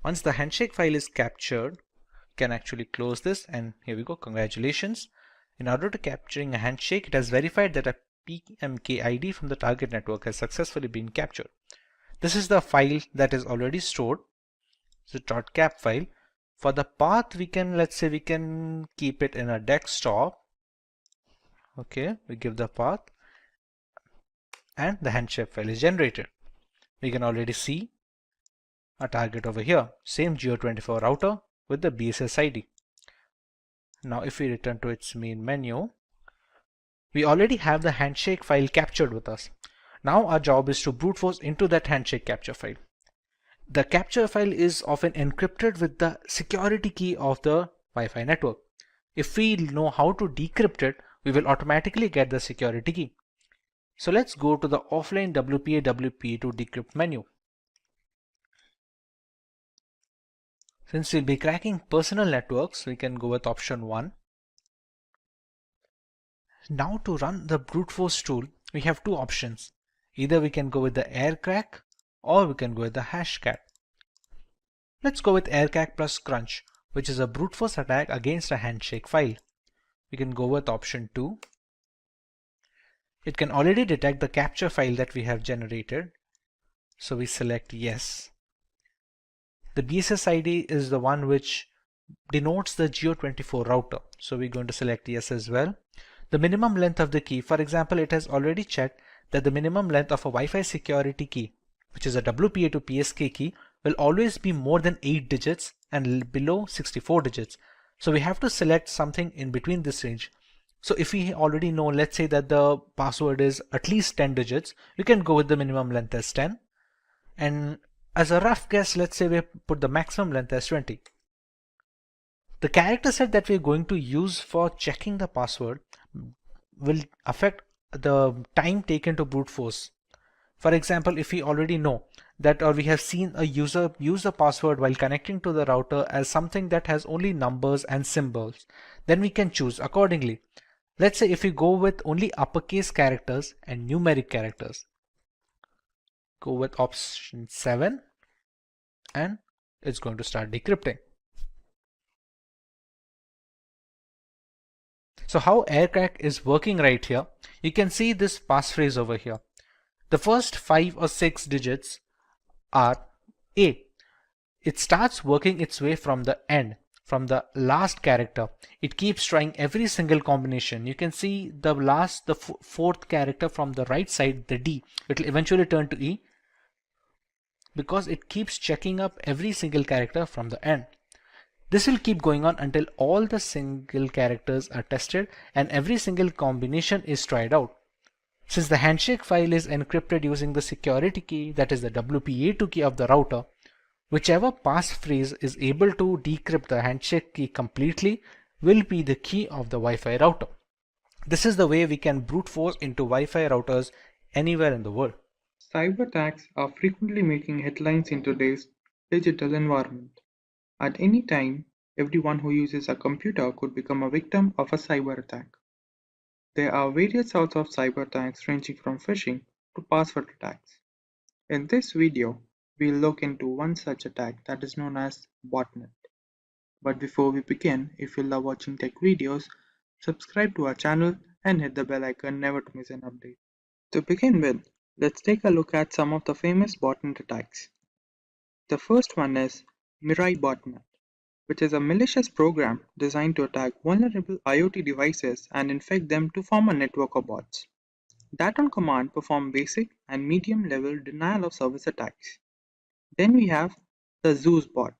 Once the handshake file is captured, you can actually close this, and here we go. Congratulations. In order to capturing a handshake, it has verified that a PMK ID from the target network has successfully been captured. This is the file that is already stored. It's a .cap file. For the path, we can, let's say we can keep it in a desktop. Okay, we give the path and the handshake file is generated. We can already see a target over here, same Geo24 router with the BSS ID. Now if we return to its main menu, we already have the handshake file captured with us. Now our job is to brute force into that handshake capture file. The capture file is often encrypted with the security key of the Wi-Fi network. If we know how to decrypt it, we will automatically get the security key. So let's go to the offline WPA2 decrypt menu. Since we'll be cracking personal networks, we can go with option 1. Now to run the brute force tool, we have two options. Either we can go with the aircrack or we can go with the hashcat. Let's go with aircrack plus crunch, which is a brute force attack against a handshake file. We can go with option 2. It can already detect the capture file that we have generated. So we select yes. The BSS ID is the one which denotes the Geo24 router. So we're going to select yes as well. The minimum length of the key, for example, it has already checked that the minimum length of a Wi-Fi security key, which is a WPA to PSK key, will always be more than 8 digits and below 64 digits. So we have to select something in between this range. So if we already know, let's say that the password is at least 10 digits, we can go with the minimum length as 10. And as a rough guess, let's say we put the maximum length as 20. The character set that we're going to use for checking the password will affect the time taken to brute force. For example, if we already know that or we have seen a user use the password while connecting to the router as something that has only numbers and symbols, then we can choose accordingly. Let's say if we go with only uppercase characters and numeric characters, go with option 7 and it's going to start decrypting. So how aircrack is working right here, you can see this passphrase over here. The first 5 or 6 digits are A. It starts working its way from the end, from the last character. It keeps trying every single combination. You can see the fourth character from the right side, the D. It will eventually turn to E because it keeps checking up every single character from the end. This will keep going on until all the single characters are tested and every single combination is tried out. Since the handshake file is encrypted using the security key, that is the WPA2 key of the router, whichever passphrase is able to decrypt the handshake key completely will be the key of the Wi-Fi router. This is the way we can brute force into Wi-Fi routers anywhere in the world. Cyber attacks are frequently making headlines in today's digital environment. At any time, everyone who uses a computer could become a victim of a cyber attack. There are various sorts of cyber attacks ranging from phishing to password attacks. In this video, we'll look into one such attack that is known as botnet. But before we begin, if you love watching tech videos, subscribe to our channel and hit the bell icon never to miss an update. To begin with, let's take a look at some of the famous botnet attacks. The first one is Mirai botnet, which is a malicious program designed to attack vulnerable IoT devices and infect them to form a network of bots that on command perform basic and medium level denial of service attacks. Then we have the Zeus bot,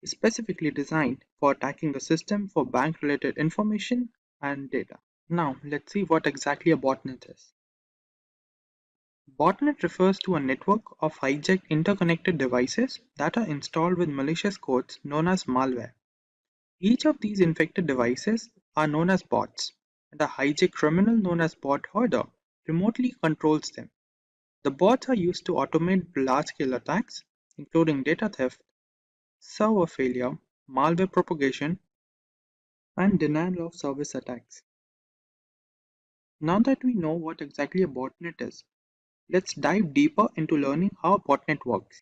specifically designed for attacking the system for bank related information and data. Now let's see what exactly a botnet is. Botnet refers to a network of hijacked interconnected devices that are installed with malicious codes known as malware. Each of these infected devices are known as bots, and a hijacked criminal known as bot hoarder remotely controls them. The bots are used to automate large-scale attacks, including data theft, server failure, malware propagation, and denial of service attacks. Now that we know what exactly a botnet is, let's dive deeper into learning how a botnet works.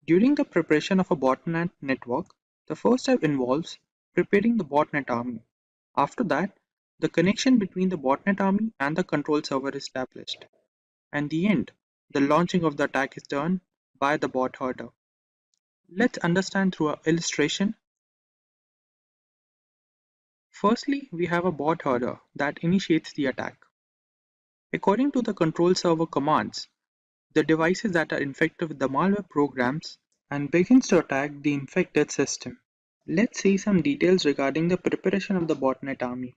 During the preparation of a botnet network, the first step involves preparing the botnet army. After that, the connection between the botnet army and the control server is established. And the end, the launching of the attack is done by the bot herder. Let's understand through an illustration. Firstly, we have a bot herder that initiates the attack. According to the control server commands, the devices that are infected with the malware programs and begins to attack the infected system. Let's see some details regarding the preparation of the botnet army.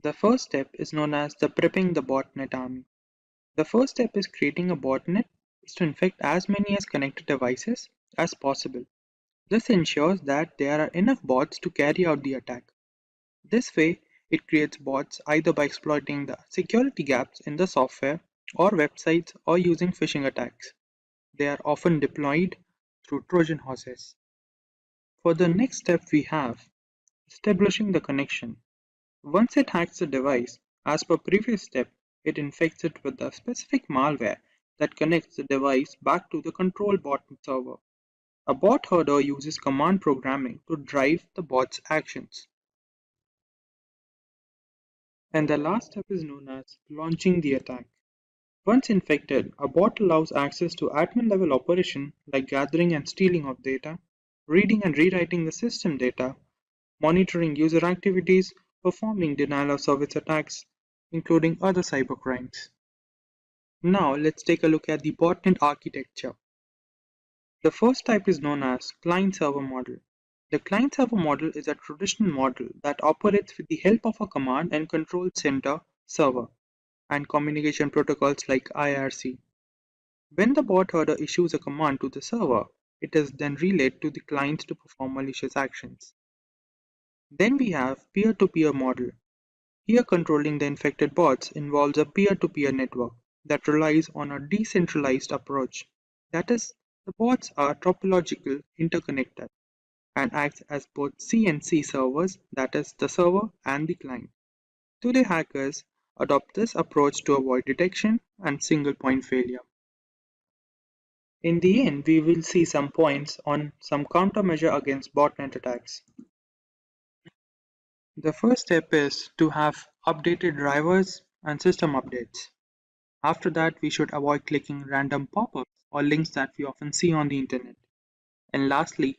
The first step is known as the prepping the botnet army. The first step is creating a botnet is to infect as many as connected devices as possible. This ensures that there are enough bots to carry out the attack. This way, it creates bots either by exploiting the security gaps in the software or websites or using phishing attacks. They are often deployed through Trojan horses. For the next step we have establishing the connection. Once it hacks the device, as per previous step, it infects it with the specific malware that connects the device back to the control bot server. A bot herder uses command programming to drive the bot's actions. And the last step is known as launching the attack. Once infected, a bot allows access to admin level operation like gathering and stealing of data, reading and rewriting the system data, monitoring user activities, performing denial of service attacks, including other cybercrimes. Now let's take a look at the botnet architecture. The first type is known as client-server model. The client-server model is a traditional model that operates with the help of a command and control center server and communication protocols like IRC. When the bot herder issues a command to the server, it is then relayed to the client to perform malicious actions. Then we have peer-to-peer model. Here controlling the infected bots involves a peer-to-peer network that relies on a decentralized approach. That is, the bots are topological interconnected and acts as both C and C servers, that is, the server and the client. Today hackers adopt this approach to avoid detection and single point failure. In the end, we will see some points on some countermeasure against botnet attacks. The first step is to have updated drivers and system updates. After that, we should avoid clicking random pop-ups or links that we often see on the internet. And lastly,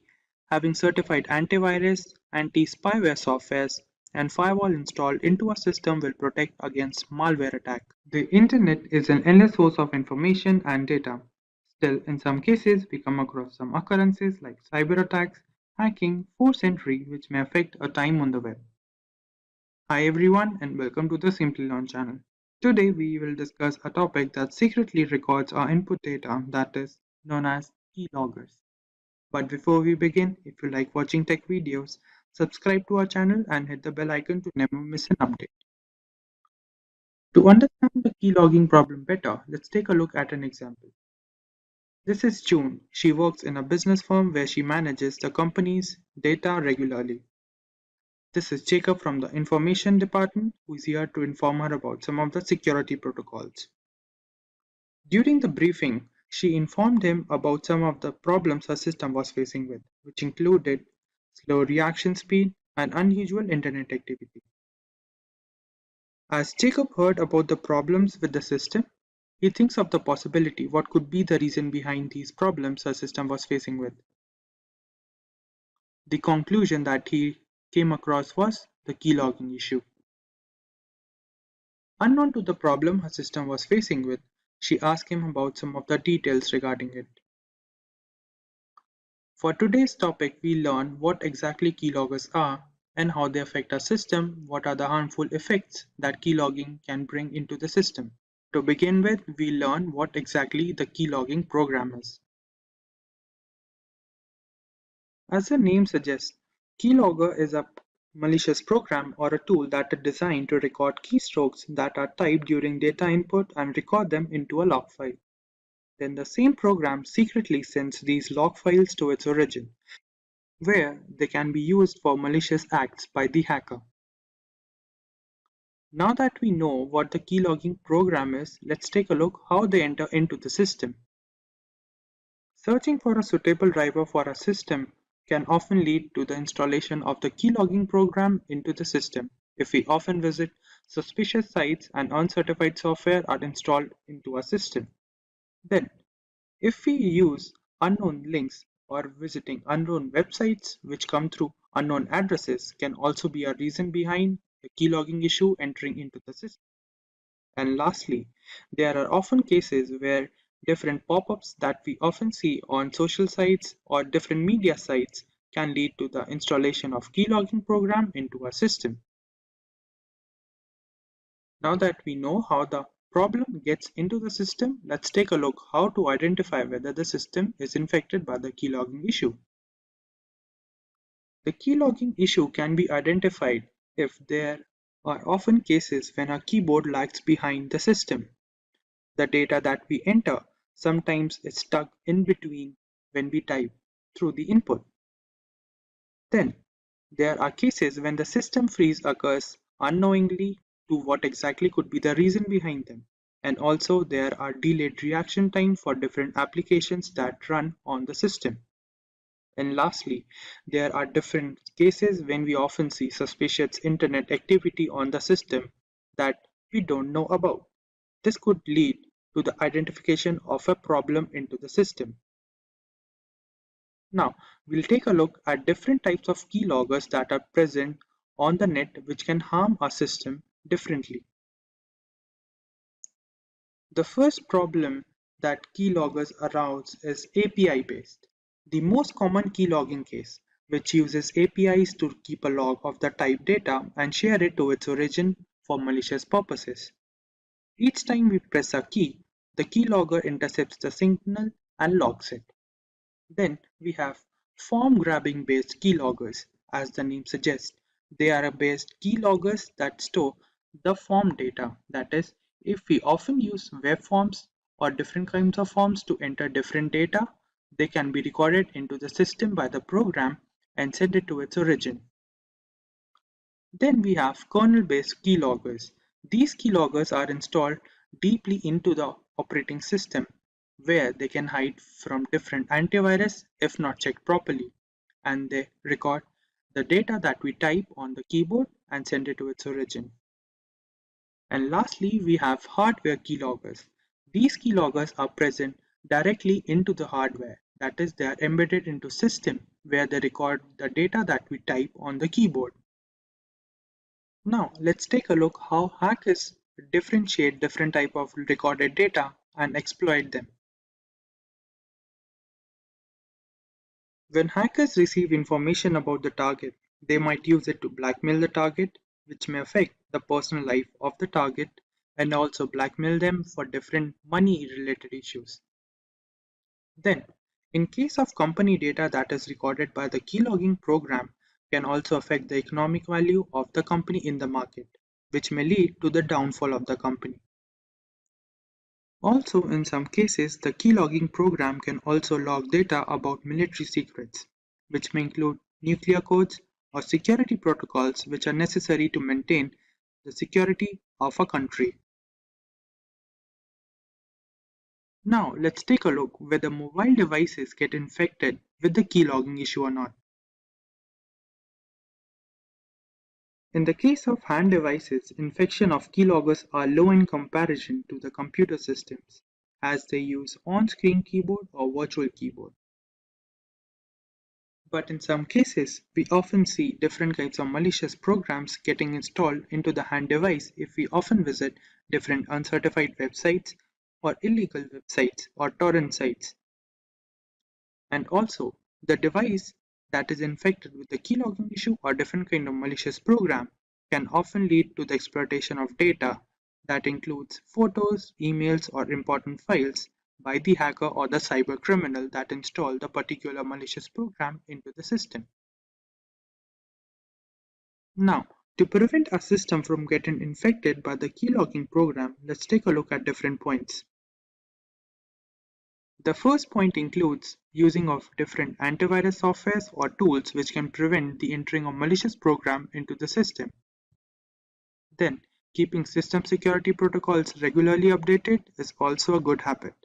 having certified antivirus, anti-spyware softwares, and firewall installed into a system will protect against malware attack. The internet is an endless source of information and data. Still, in some cases, we come across some occurrences like cyber attacks, hacking, forced entry, which may affect our time on the web. Hi everyone and welcome to the Simplilearn channel. Today we will discuss a topic that secretly records our input data, that is known as keyloggers. But before we begin, if you like watching tech videos, subscribe to our channel and hit the bell icon to never miss an update. To understand the keylogging problem better, let's take a look at an example. This is June. She works in a business firm where she manages the company's data regularly. This is Jacob from the Information Department, who is here to inform her about some of the security protocols. During the briefing, she informed him about some of the problems her system was facing with, which included slow reaction speed and unusual internet activity. As Jacob heard about the problems with the system, he thinks of the possibility what could be the reason behind these problems her system was facing with. The conclusion that he came across was the keylogging issue. Unknown to the problem her system was facing with, she asked him about some of the details regarding it. For today's topic, we learn what exactly keyloggers are and how they affect our system, what are the harmful effects that keylogging can bring into the system. To begin with, we learn what exactly the keylogging program is. As the name suggests, keylogger is a malicious program or a tool that is designed to record keystrokes that are typed during data input and record them into a log file. Then the same program secretly sends these log files to its origin, where they can be used for malicious acts by the hacker. Now that we know what the keylogging program is, let's take a look how they enter into the system. Searching for a suitable driver for a system can often lead to the installation of the keylogging program into the system if we often visit suspicious sites and uncertified software are installed into our system. Then, if we use unknown links or visiting unknown websites which come through unknown addresses can also be a reason behind the keylogging issue entering into the system. And lastly, there are often cases where different pop-ups that we often see on social sites or different media sites can lead to the installation of keylogging program into our system. Now that we know how the problem gets into the system, let's take a look how to identify whether the system is infected by the keylogging issue. The keylogging issue can be identified if there are often cases when our keyboard lags behind the system. The data that we enter sometimes is stuck in between when we type through the input. Then, there are cases when the system freeze occurs unknowingly to what exactly could be the reason behind them. And also there are delayed reaction time for different applications that run on the system. And lastly, there are different cases when we often see suspicious internet activity on the system that we don't know about. This could lead to the identification of a problem into the system. Now, we'll take a look at different types of keyloggers that are present on the net which can harm our system differently. The first problem that keyloggers arouse is API-based. The most common keylogging case, which uses APIs to keep a log of the typed data and share it to its origin for malicious purposes. Each time we press a key, the keylogger intercepts the signal and logs it. Then we have form-grabbing based keyloggers. As the name suggests, they are based keyloggers that store the form data. That is, if we often use web forms or different kinds of forms to enter different data, they can be recorded into the system by the program and sent it to its origin. Then we have kernel-based keyloggers. These keyloggers are installed deeply into the operating system, where they can hide from different antivirus if not checked properly, and they record the data that we type on the keyboard and send it to its origin. And lastly, we have hardware keyloggers. These keyloggers are present directly into the hardware, that is, they are embedded into system where they record the data that we type on the keyboard. Now let's take a look how hackers differentiate different type of recorded data and exploit them. When hackers receive information about the target, they might use it to blackmail the target, which may affect the personal life of the target and also blackmail them for different money-related issues. Then, in case of company data that is recorded by the keylogging program can also affect the economic value of the company in the market, which may lead to the downfall of the company. Also, in some cases, the keylogging program can also log data about military secrets, which may include nuclear codes or security protocols which are necessary to maintain the security of a country. Now let's take a look whether mobile devices get infected with the keylogging issue or not. In the case of hand devices, infection of keyloggers are low in comparison to the computer systems, as they use on-screen keyboard or virtual keyboard. But in some cases, we often see different kinds of malicious programs getting installed into the hand device if we often visit different uncertified websites or illegal websites or torrent sites. And also, the device that is infected with the keylogging issue or different kind of malicious program can often lead to the exploitation of data that includes photos, emails, or important files by the hacker or the cyber criminal that installed the particular malicious program into the system. Now, to prevent a system from getting infected by the keylogging program, let's take a look at different points. The first point includes using of different antivirus softwares or tools which can prevent the entering of malicious program into the system. Then, keeping system security protocols regularly updated is also a good habit.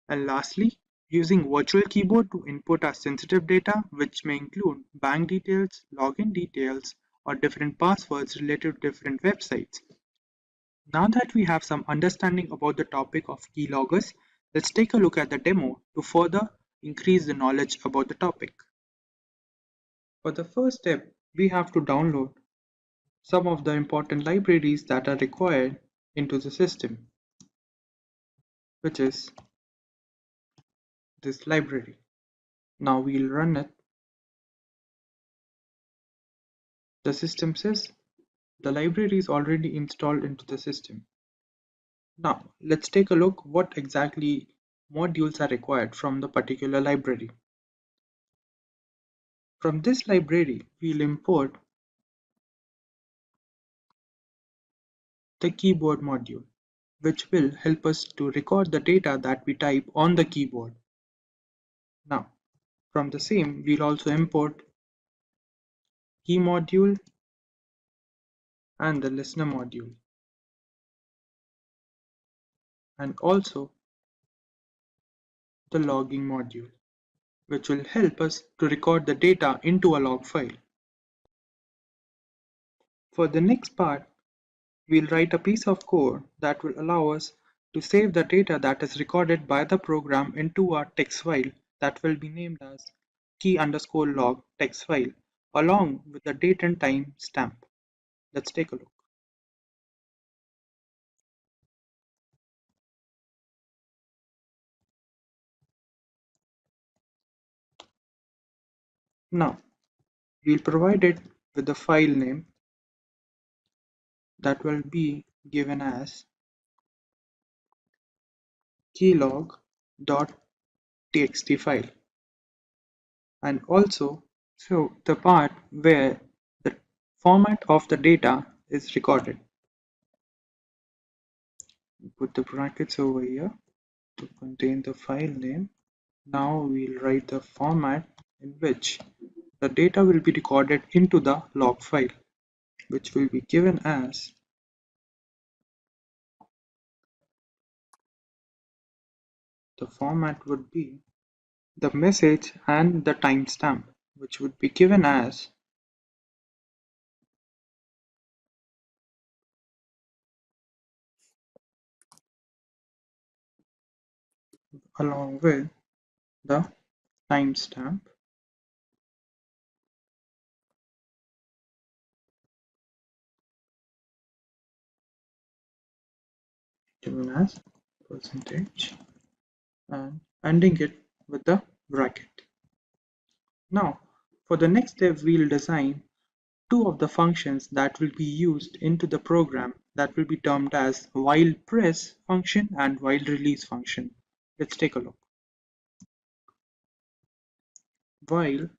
And lastly, using virtual keyboard to input our sensitive data, which may include bank details, login details, or different passwords related to different websites. Now that we have some understanding about the topic of keyloggers, let's take a look at the demo to further increase the knowledge about the topic. For the first step, we have to download some of the important libraries that are required into the system, which is this library. Now we'll run it. The system says the library is already installed into the system. Now let's take a look what exactly modules are required from the particular library. From this library, we'll import the keyboard module, which will help us to record the data that we type on the keyboard. Now, from the same, we'll also import key module and the listener module, and also the logging module, which will help us to record the data into a log file. For the next part, we'll write a piece of code that will allow us to save the data that is recorded by the program into a text file that will be named as key_log text file along with the date and time stamp. Let's take a look. Now, we'll provide it with the file name that will be given as keylog.txt file, and also show the part where the format of the data is recorded. Put the brackets over here to contain the file name. Now we'll write the format in which the data will be recorded into the log file, which will be given as the format would be the message and the timestamp, which would be given as along with the timestamp given as percentage and ending it with the bracket. Now, for the next step, we'll design two of the functions that will be used into the program that will be termed as while press function and while release function. Let's take a look. While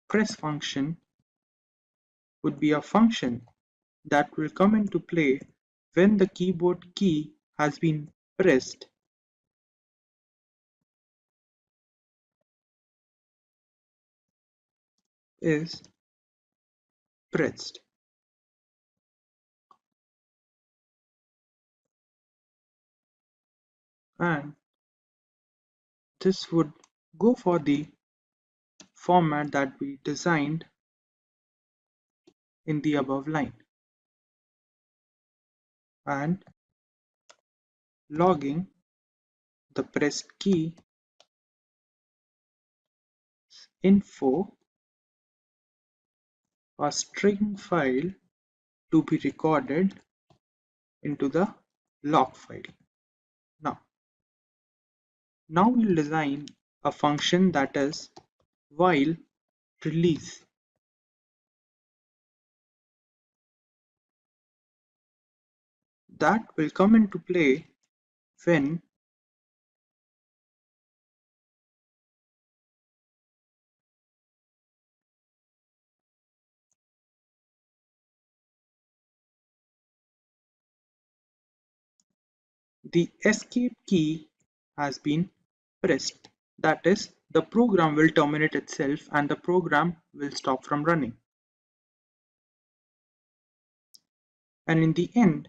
press function would be a function that will come into play when the keyboard key has been pressed is pressed. And this would go for the format that we designed in the above line, and logging the pressed key info, a string file to be recorded into the log file. Now we'll design a function that is while release. That will come into play when the escape key has been pressed. That is, the program will terminate itself and the program will stop from running. And in the end,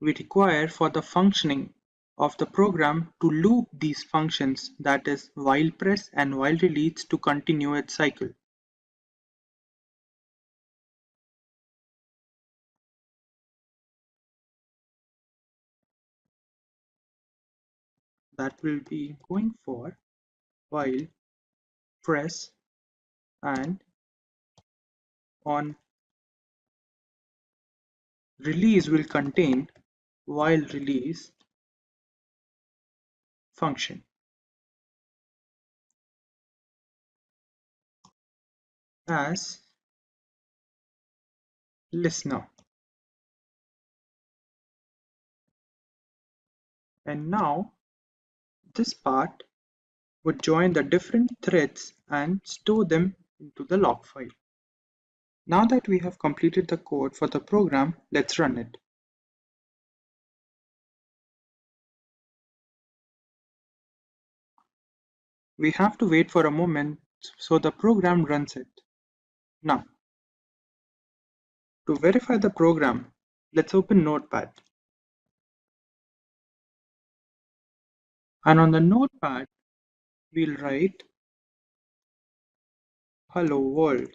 we require for the functioning of the program to loop these functions, that is, while press and while release, to continue its cycle. That will be going for while press and on release will contain while release function. As listener. And now this part would join the different threads and store them into the log file. Now that we have completed the code for the program, let's run it. We have to wait for a moment so the program runs it. Now, to verify the program, let's open Notepad. And on the Notepad, we'll write hello world,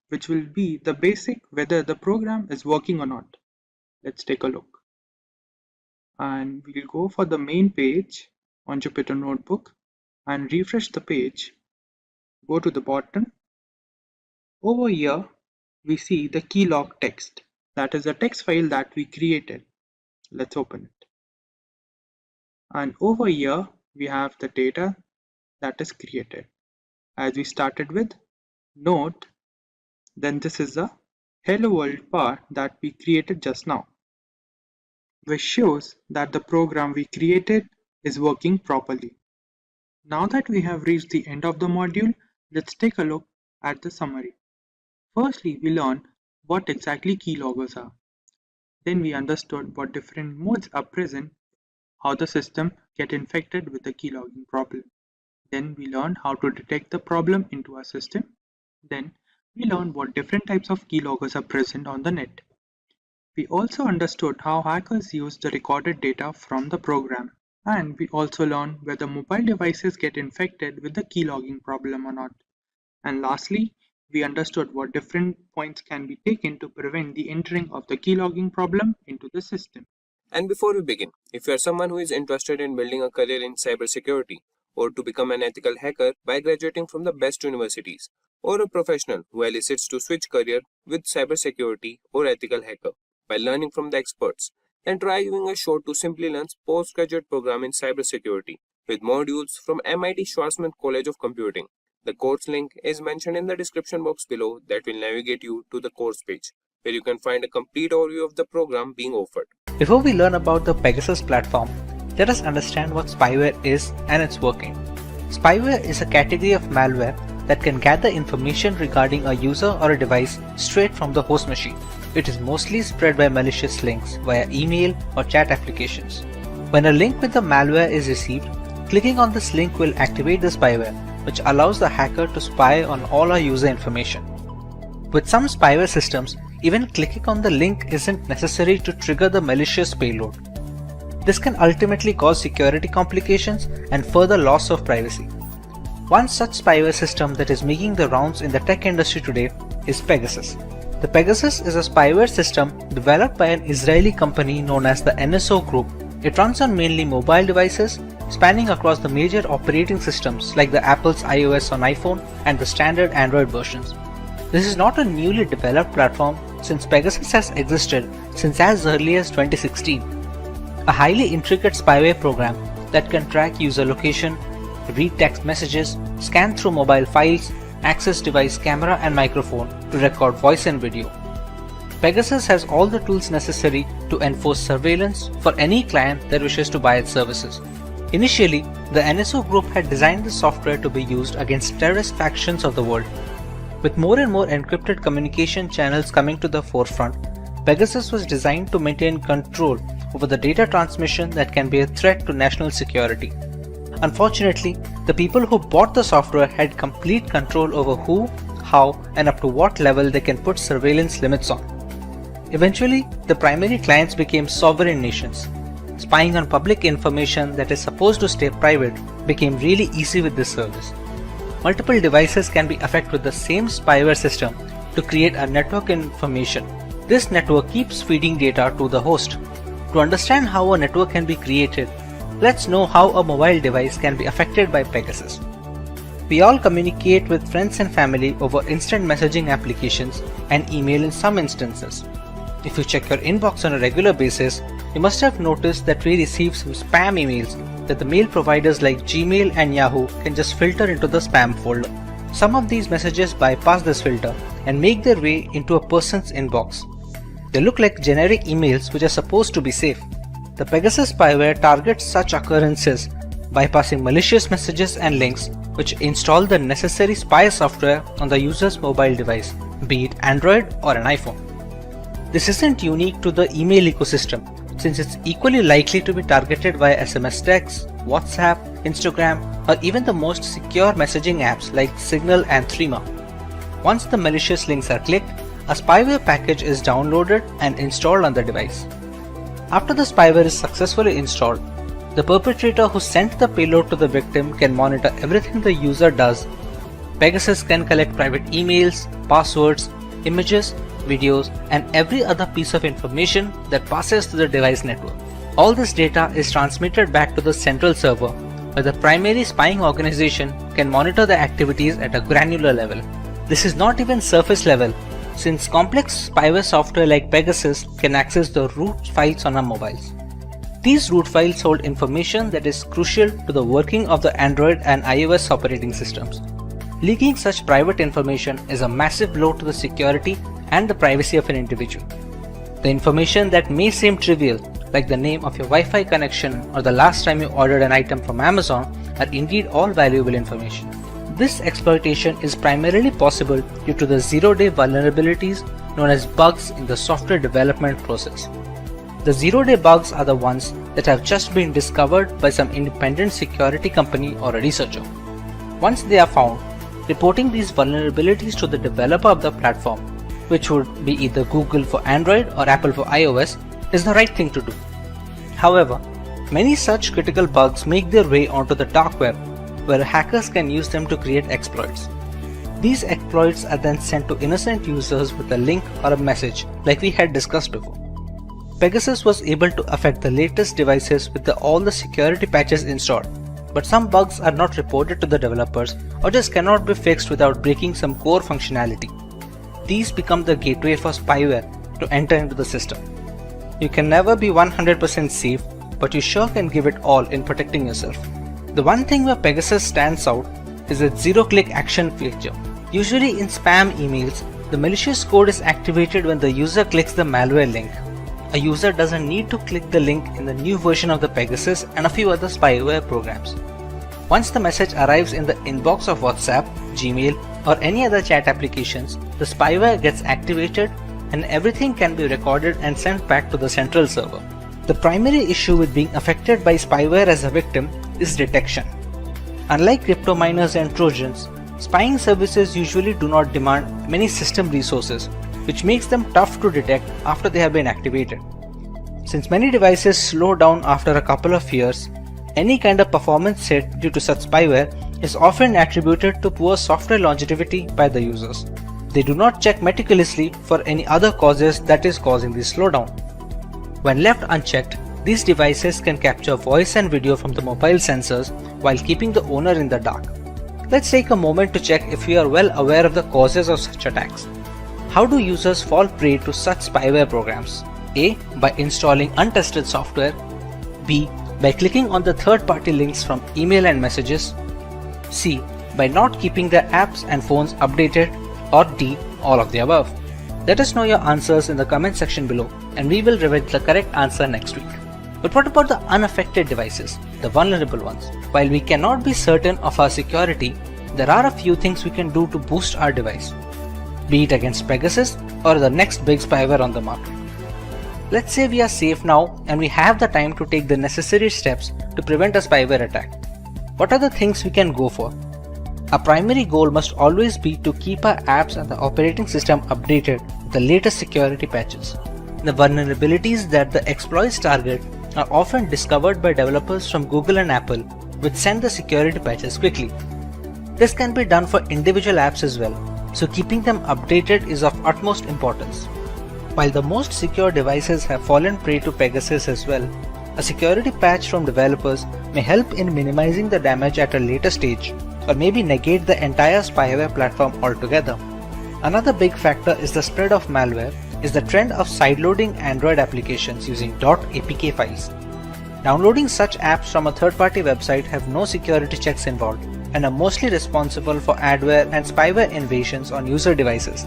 which will be the basic whether the program is working or not. Let's take a look. And we'll go for the main page on Jupyter Notebook and refresh the page. Go to the bottom. Over here, we see the keylog text. That is a text file that we created. Let's open it. And over here, we have the data that is created. As we started with note, then this is the hello world part that we created just now, which shows that the program we created is working properly. Now that we have reached the end of the module, let's take a look at the summary. Firstly, we learned what exactly keyloggers are. Then we understood what different modes are present, how the system get infected with the keylogging problem. Then we learned how to detect the problem into our system. Then we learned what different types of keyloggers are present on the net. We also understood how hackers use the recorded data from the program. And we also learned whether mobile devices get infected with the keylogging problem or not. And lastly, we understood what different points can be taken to prevent the entering of the keylogging problem into the system. And before we begin, if you are someone who is interested in building a career in cybersecurity, or to become an ethical hacker by graduating from the best universities, or a professional who elicits to switch career with cybersecurity or ethical hacker by learning from the experts, then try giving a shot to Simplilearn's postgraduate program in cybersecurity with modules from MIT Schwarzman College of Computing. The course link is mentioned in the description box below that will navigate you to the course page, where you can find a complete overview of the program being offered. Before we learn about the Pegasus platform, let us understand what spyware is and its working. Spyware is a category of malware that can gather information regarding a user or a device straight from the host machine. It is mostly spread by malicious links via email or chat applications. When a link with the malware is received, clicking on this link will activate the spyware, which allows the hacker to spy on all our user information. With some spyware systems, even clicking on the link isn't necessary to trigger the malicious payload. This can ultimately cause security complications and further loss of privacy. One such spyware system that is making the rounds in the tech industry today is Pegasus. The Pegasus is a spyware system developed by an Israeli company known as the NSO Group. It runs on mainly mobile devices, spanning across the major operating systems like the Apple's iOS on iPhone and the standard Android versions. This is not a newly developed platform since Pegasus has existed since as early as 2016. A highly intricate spyware program that can track user location, read text messages, scan through mobile files, access device camera and microphone to record voice and video. Pegasus has all the tools necessary to enforce surveillance for any client that wishes to buy its services. Initially, the NSO Group had designed the software to be used against terrorist factions of the world. With more and more encrypted communication channels coming to the forefront, Pegasus was designed to maintain control over the data transmission that can be a threat to national security. Unfortunately, the people who bought the software had complete control over who, how, and up to what level they can put surveillance limits on. Eventually, the primary clients became sovereign nations. Spying on public information that is supposed to stay private became really easy with this service. Multiple devices can be affected with the same spyware system to create a network information. This network keeps feeding data to the host. To understand how a network can be created, let's know how a mobile device can be affected by Pegasus. We all communicate with friends and family over instant messaging applications and email in some instances. If you check your inbox on a regular basis, you must have noticed that we receive some spam emails that the mail providers like Gmail and Yahoo can just filter into the spam folder. Some of these messages bypass this filter and make their way into a person's inbox. They look like generic emails which are supposed to be safe. The Pegasus spyware targets such occurrences, bypassing malicious messages and links which install the necessary spy software on the user's mobile device, be it Android or an iPhone. This isn't unique to the email ecosystem, since it's equally likely to be targeted via SMS text, WhatsApp, Instagram, or even the most secure messaging apps like Signal and Threema. Once the malicious links are clicked, a spyware package is downloaded and installed on the device. After the spyware is successfully installed, the perpetrator who sent the payload to the victim can monitor everything the user does. Pegasus can collect private emails, passwords, images, videos, and every other piece of information that passes through the device network. All this data is transmitted back to the central server, where the primary spying organization can monitor the activities at a granular level. This is not even surface level, since complex spyware software like Pegasus can access the root files on our mobiles. These root files hold information that is crucial to the working of the Android and iOS operating systems. Leaking such private information is a massive blow to the security and the privacy of an individual. The information that may seem trivial, like the name of your Wi-Fi connection or the last time you ordered an item from Amazon, are indeed all valuable information. This exploitation is primarily possible due to the zero-day vulnerabilities known as bugs in the software development process. The zero-day bugs are the ones that have just been discovered by some independent security company or a researcher. Once they are found, reporting these vulnerabilities to the developer of the platform, which would be either Google for Android or Apple for iOS, is the right thing to do. However, many such critical bugs make their way onto the dark web, where hackers can use them to create exploits. These exploits are then sent to innocent users with a link or a message, like we had discussed before. Pegasus was able to affect the latest devices with all the security patches installed, but some bugs are not reported to the developers or just cannot be fixed without breaking some core functionality. These become the gateway for spyware to enter into the system. You can never be 100% safe, but you sure can give it all in protecting yourself. The one thing where Pegasus stands out is its zero-click action feature. Usually in spam emails, the malicious code is activated when the user clicks the malware link. A user doesn't need to click the link in the new version of the Pegasus and a few other spyware programs. Once the message arrives in the inbox of WhatsApp, Gmail, or any other chat applications, the spyware gets activated and everything can be recorded and sent back to the central server. The primary issue with being affected by spyware as a victim is detection. Unlike crypto miners and Trojans, Spying services usually do not demand many system resources, which makes them tough to detect after they have been activated. Since many devices slow down after a couple of years, any kind of performance hit due to such spyware is often attributed to poor software longevity by the users. They do not check meticulously for any other causes that is causing the slowdown. When left unchecked, these devices can capture voice and video from the mobile sensors while keeping the owner in the dark. Let's take a moment to check if we are well aware of the causes of such attacks. How do users fall prey to such spyware programs? A. By installing untested software. B. By clicking on the third-party links from email and messages. C. By not keeping their apps and phones updated. Or D. All of the above. Let us know your answers in the comment section below and we will reveal the correct answer next week. But what about the unaffected devices, the vulnerable ones? While we cannot be certain of our security, there are a few things we can do to boost our device, be it against Pegasus or the next big spyware on the market. Let's say we are safe now and we have the time to take the necessary steps to prevent a spyware attack. What are the things we can go for? Our primary goal must always be to keep our apps and the operating system updated with the latest security patches. The vulnerabilities that the exploits target are often discovered by developers from Google and Apple, which send the security patches quickly. This can be done for individual apps as well, so keeping them updated is of utmost importance. While the most secure devices have fallen prey to Pegasus as well, a security patch from developers may help in minimizing the damage at a later stage, or maybe negate the entire spyware platform altogether. Another big factor is the spread of malware is the trend of sideloading Android applications using .apk files. Downloading such apps from a third-party website have no security checks involved and are mostly responsible for adware and spyware invasions on user devices.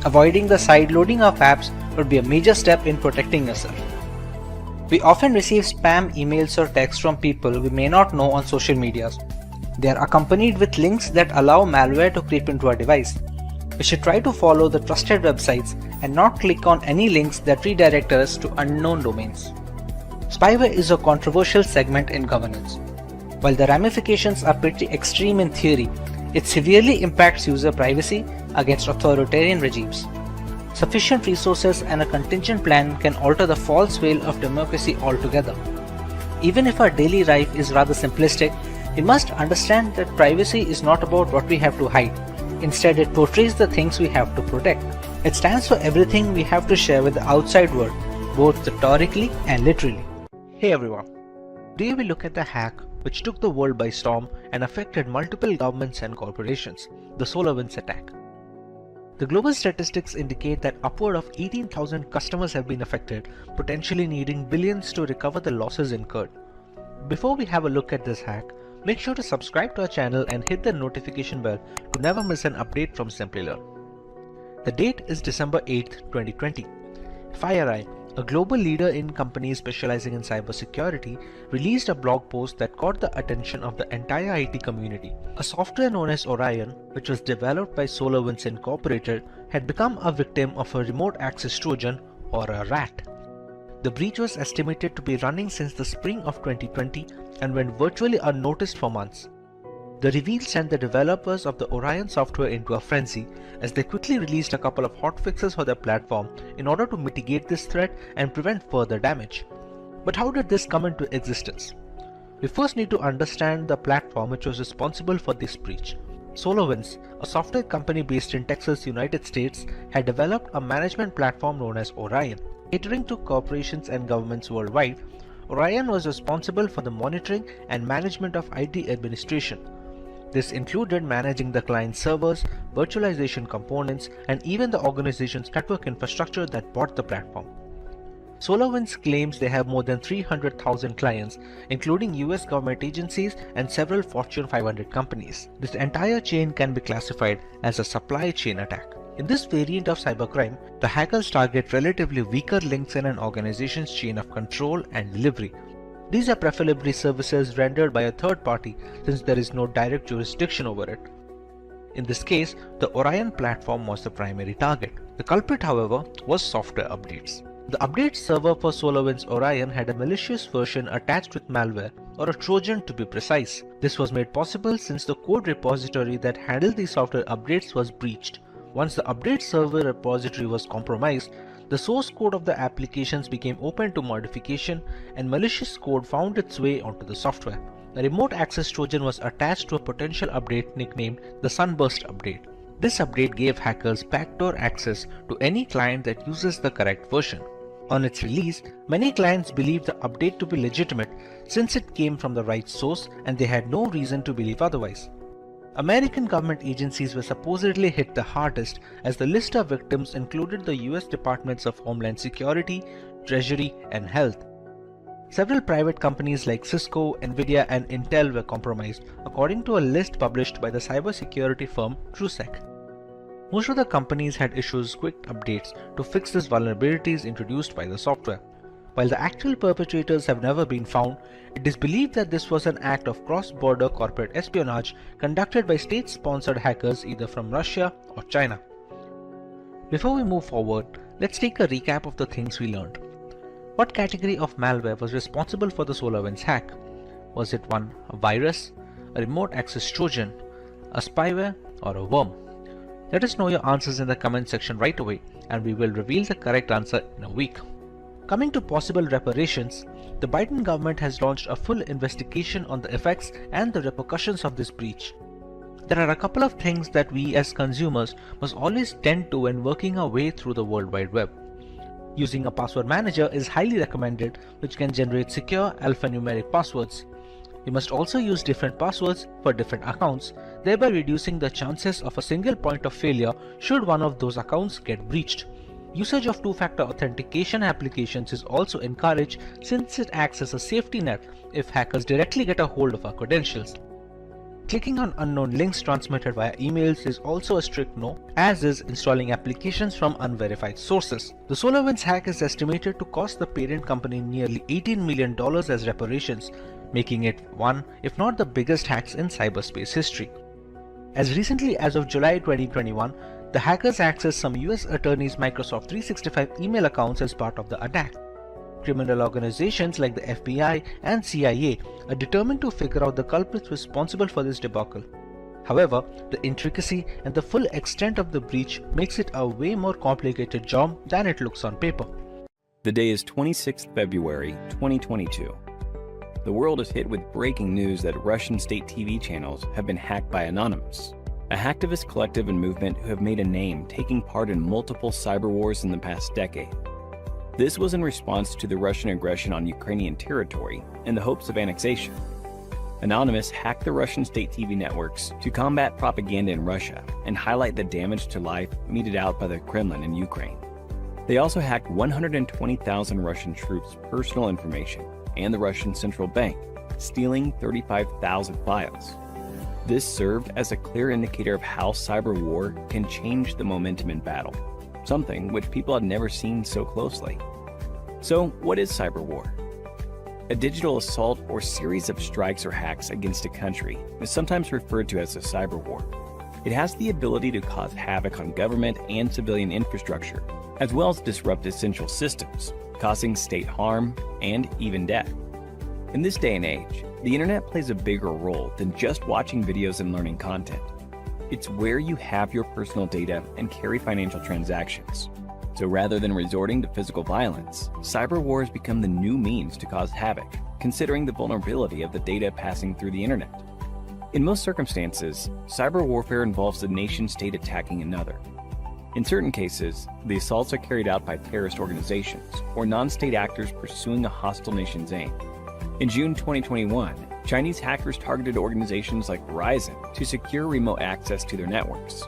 Avoiding the sideloading of apps would be a major step in protecting yourself. We often receive spam emails or texts from people we may not know on social medias. They are accompanied with links that allow malware to creep into our device. We should try to follow the trusted websites and not click on any links that redirect us to unknown domains. Spyware is a controversial segment in governance. While the ramifications are pretty extreme in theory, it severely impacts user privacy against authoritarian regimes. Sufficient resources and a contingent plan can alter the false veil of democracy altogether. Even if our daily life is rather simplistic, we must understand that privacy is not about what we have to hide. Instead, it portrays the things we have to protect. It stands for everything we have to share with the outside world, both rhetorically and literally. Hey everyone, today we look at the hack which took the world by storm and affected multiple governments and corporations, the SolarWinds attack. The global statistics indicate that upward of 18,000 customers have been affected, potentially needing billions to recover the losses incurred. Before we have a look at this hack, make sure to subscribe to our channel and hit the notification bell to never miss an update from Simplilearn. The date is December 8th, 2020. FireEye, a global leader in companies specializing in cybersecurity, released a blog post that caught the attention of the entire IT community. A software known as Orion, which was developed by SolarWinds Incorporated, had become a victim of a remote access Trojan or a RAT. The breach was estimated to be running since the spring of 2020 and went virtually unnoticed for months. The reveal sent the developers of the Orion software into a frenzy as they quickly released a couple of hotfixes for their platform in order to mitigate this threat and prevent further damage. But how did this come into existence? We first need to understand the platform which was responsible for this breach. SolarWinds, a software company based in Texas, United States, had developed a management platform known as Orion. Catering to corporations and governments worldwide, Orion was responsible for the monitoring and management of IT administration. This included managing the client's servers, virtualization components, and even the organization's network infrastructure that bought the platform. SolarWinds claims they have more than 300,000 clients, including US government agencies and several Fortune 500 companies. This entire chain can be classified as a supply chain attack. In this variant of cybercrime, the hackers target relatively weaker links in an organization's chain of control and delivery. These are preferably services rendered by a third party since there is no direct jurisdiction over it. In this case, the Orion platform was the primary target. The culprit, however, was software updates. The update server for SolarWinds Orion had a malicious version attached with malware, or a Trojan to be precise. This was made possible since the code repository that handled these software updates was breached. Once the update server repository was compromised, the source code of the applications became open to modification and malicious code found its way onto the software. A remote access Trojan was attached to a potential update nicknamed the Sunburst update. This update gave hackers backdoor access to any client that uses the correct version. On its release, many clients believed the update to be legitimate since it came from the right source and they had no reason to believe otherwise. American government agencies were supposedly hit the hardest, as the list of victims included the US Departments of Homeland Security, Treasury, and Health. Several private companies like Cisco, Nvidia, and Intel were compromised, according to a list published by the cybersecurity firm TrueSec. Most of the companies had issued quick updates to fix these vulnerabilities introduced by the software. While the actual perpetrators have never been found, it is believed that this was an act of cross-border corporate espionage conducted by state-sponsored hackers either from Russia or China. Before we move forward, let's take a recap of the things we learned. What category of malware was responsible for the SolarWinds hack? Was it one, a virus, a remote access Trojan, a spyware, or a worm? Let us know your answers in the comment section right away, and we will reveal the correct answer in a week. Coming to possible reparations, the Biden government has launched a full investigation on the effects and the repercussions of this breach. There are a couple of things that we as consumers must always tend to when working our way through the World Wide Web. Using a password manager is highly recommended, which can generate secure alphanumeric passwords. You must also use different passwords for different accounts, thereby reducing the chances of a single point of failure should one of those accounts get breached. Usage of two-factor authentication applications is also encouraged since it acts as a safety net if hackers directly get a hold of our credentials. Clicking on unknown links transmitted via emails is also a strict no, as is installing applications from unverified sources. The SolarWinds hack is estimated to cost the parent company nearly $18 million as reparations, making it one, if not the biggest hacks in cyberspace history. As recently as of July 2021, the hackers accessed some US attorneys' Microsoft 365 email accounts as part of the attack. Criminal organizations like the FBI and CIA are determined to figure out the culprits responsible for this debacle. However, the intricacy and the full extent of the breach makes it a way more complicated job than it looks on paper. The day is 26th February 2022. The world is hit with breaking news that Russian state TV channels have been hacked by Anonymous, a hacktivist collective and movement who have made a name taking part in multiple cyber wars in the past decade. This was in response to the Russian aggression on Ukrainian territory in the hopes of annexation. Anonymous hacked the Russian state TV networks to combat propaganda in Russia and highlight the damage to life meted out by the Kremlin in Ukraine. They also hacked 120,000 Russian troops' personal information and the Russian central bank, stealing 35,000 files. This served as a clear indicator of how cyber war can change the momentum in battle, something which people had never seen so closely. So, what is cyber war? A digital assault or series of strikes or hacks against a country is sometimes referred to as a cyber war. It has the ability to cause havoc on government and civilian infrastructure, as well as disrupt essential systems, causing state harm and even death. In this day and age, the internet plays a bigger role than just watching videos and learning content. It's where you have your personal data and carry financial transactions. So rather than resorting to physical violence, cyber wars become the new means to cause havoc, considering the vulnerability of the data passing through the internet. In most circumstances, cyber warfare involves a nation-state attacking another. In certain cases, the assaults are carried out by terrorist organizations or non-state actors pursuing a hostile nation's aim. In June 2021, Chinese hackers targeted organizations like Verizon to secure remote access to their networks.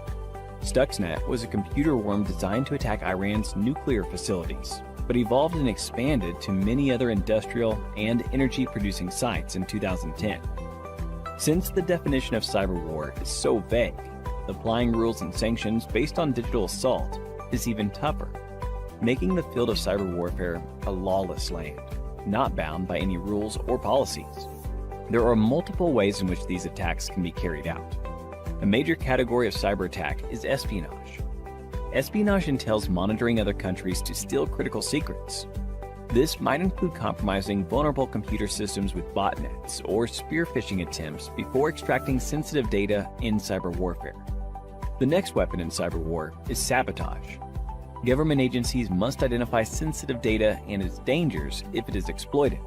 Stuxnet was a computer worm designed to attack Iran's nuclear facilities, but evolved and expanded to many other industrial and energy-producing sites in 2010. Since the definition of cyber war is so vague, applying rules and sanctions based on digital assault is even tougher, making the field of cyber warfare a lawless land, not bound by any rules or policies. There are multiple ways in which these attacks can be carried out. A major category of cyber attack is espionage. Espionage entails monitoring other countries to steal critical secrets. This might include compromising vulnerable computer systems with botnets or spear phishing attempts before extracting sensitive data in cyber warfare. The next weapon in cyber war is sabotage. Government agencies must identify sensitive data and its dangers if it is exploited.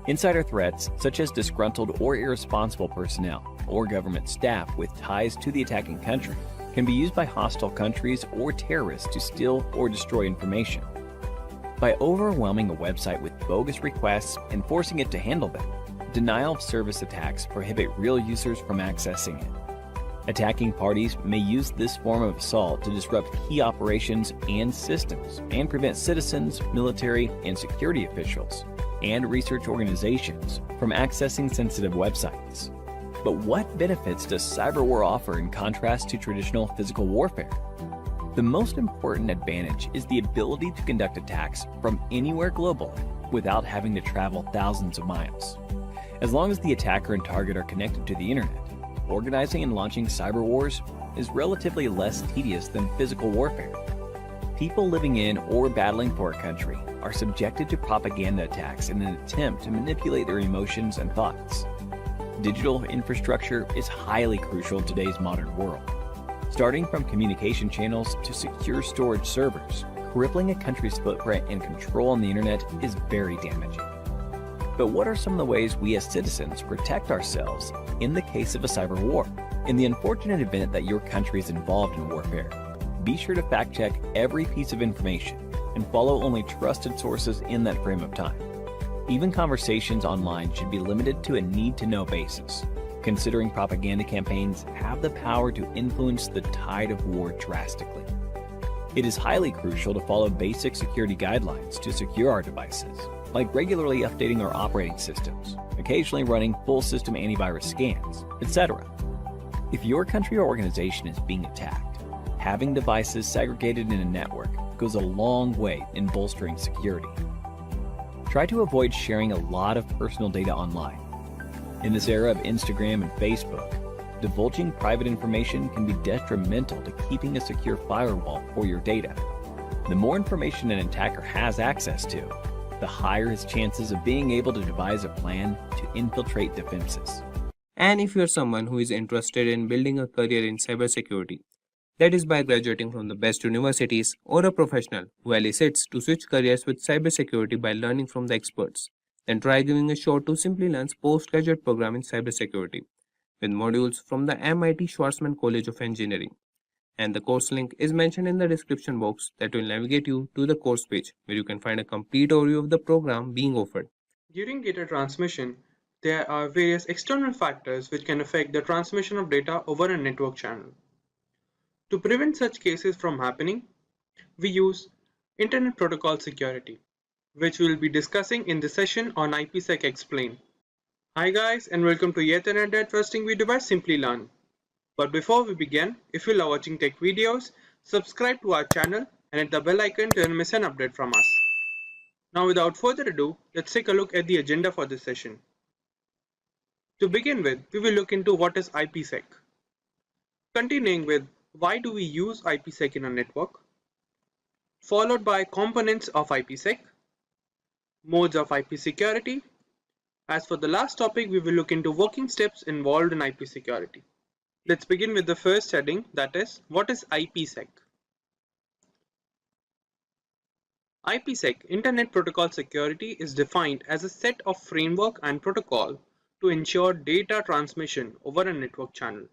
Insider threats, such as disgruntled or irresponsible personnel or government staff with ties to the attacking country, can be used by hostile countries or terrorists to steal or destroy information. By overwhelming a website with bogus requests and forcing it to handle them, denial of service attacks prohibit real users from accessing it. Attacking parties may use this form of assault to disrupt key operations and systems and prevent citizens, military, and security officials and research organizations from accessing sensitive websites. But what benefits does cyber war offer in contrast to traditional physical warfare? The most important advantage is the ability to conduct attacks from anywhere globally without having to travel thousands of miles. As long as the attacker and target are connected to the internet, organizing and launching cyber wars is relatively less tedious than physical warfare. People living in or battling for a country are subjected to propaganda attacks in an attempt to manipulate their emotions and thoughts. Digital infrastructure is highly crucial in today's modern world. Starting from communication channels to secure storage servers, crippling a country's footprint and control on the internet is very damaging. But what are some of the ways we as citizens protect ourselves in the case of a cyber war? In the unfortunate event that your country is involved in warfare, be sure to fact-check every piece of information and follow only trusted sources in that frame of time. Even conversations online should be limited to a need-to-know basis, considering propaganda campaigns have the power to influence the tide of war drastically. It is highly crucial to follow basic security guidelines to secure our devices, like regularly updating our operating systems, occasionally running full system antivirus scans, etc. If your country or organization is being attacked, having devices segregated in a network goes a long way in bolstering security. Try to avoid sharing a lot of personal data online. In this era of Instagram and Facebook, divulging private information can be detrimental to keeping a secure firewall for your data. The more information an attacker has access to, the higher his chances of being able to devise a plan to infiltrate defenses. And if you're someone who is interested in building a career in cybersecurity, that is by graduating from the best universities, or a professional who elicits to switch careers with cybersecurity by learning from the experts, then try giving a shot to Simplilearn's postgraduate program in cybersecurity with modules from the MIT Schwarzman College of Engineering. And the course link is mentioned in the description box that will navigate you to the course page where you can find a complete overview of the program being offered. During data transmission, there are various external factors which can affect the transmission of data over a network channel. To prevent such cases from happening, we use Internet Protocol Security, which we will be discussing in the session on IPsec Explain. Hi guys, and welcome to yet another trusting video by Simplilearn. But before we begin, if you love watching tech videos, subscribe to our channel and hit the bell icon to never miss an update from us. Now without further ado, let's take a look at the agenda for this session. To begin with, we will look into what is IPsec. Continuing with why do we use IPsec in a network, followed by components of IPsec, modes of IP security. As for the last topic, we will look into working steps involved in IP security. Let's begin with the first heading, that is, what is IPsec? IPsec, Internet Protocol Security, is defined as a set of framework and protocol to ensure data transmission over a network channel.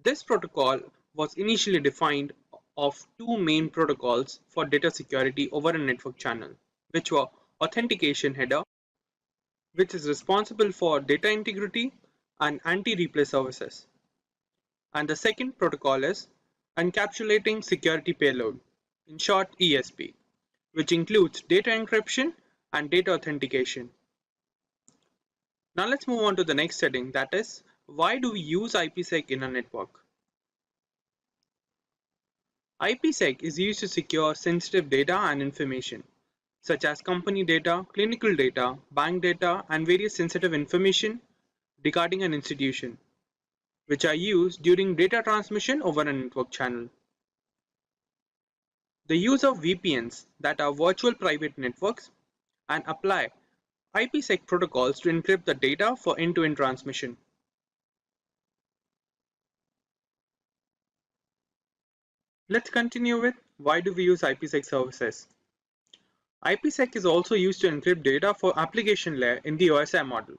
This protocol was initially defined of two main protocols for data security over a network channel, which were authentication header, which is responsible for data integrity and anti-replay services. And the second protocol is encapsulating security payload, in short ESP, which includes data encryption and data authentication. Now let's move on to the next heading, that is, why do we use IPsec in a network? IPsec is used to secure sensitive data and information, such as company data, clinical data, bank data, and various sensitive information regarding an institution, which are used during data transmission over a network channel. the use of VPNs, that are virtual private networks, and apply IPsec protocols to encrypt the data for end-to-end transmission. Let's continue with why do we use IPsec services. IPsec is also used to encrypt data for application layer in the OSI model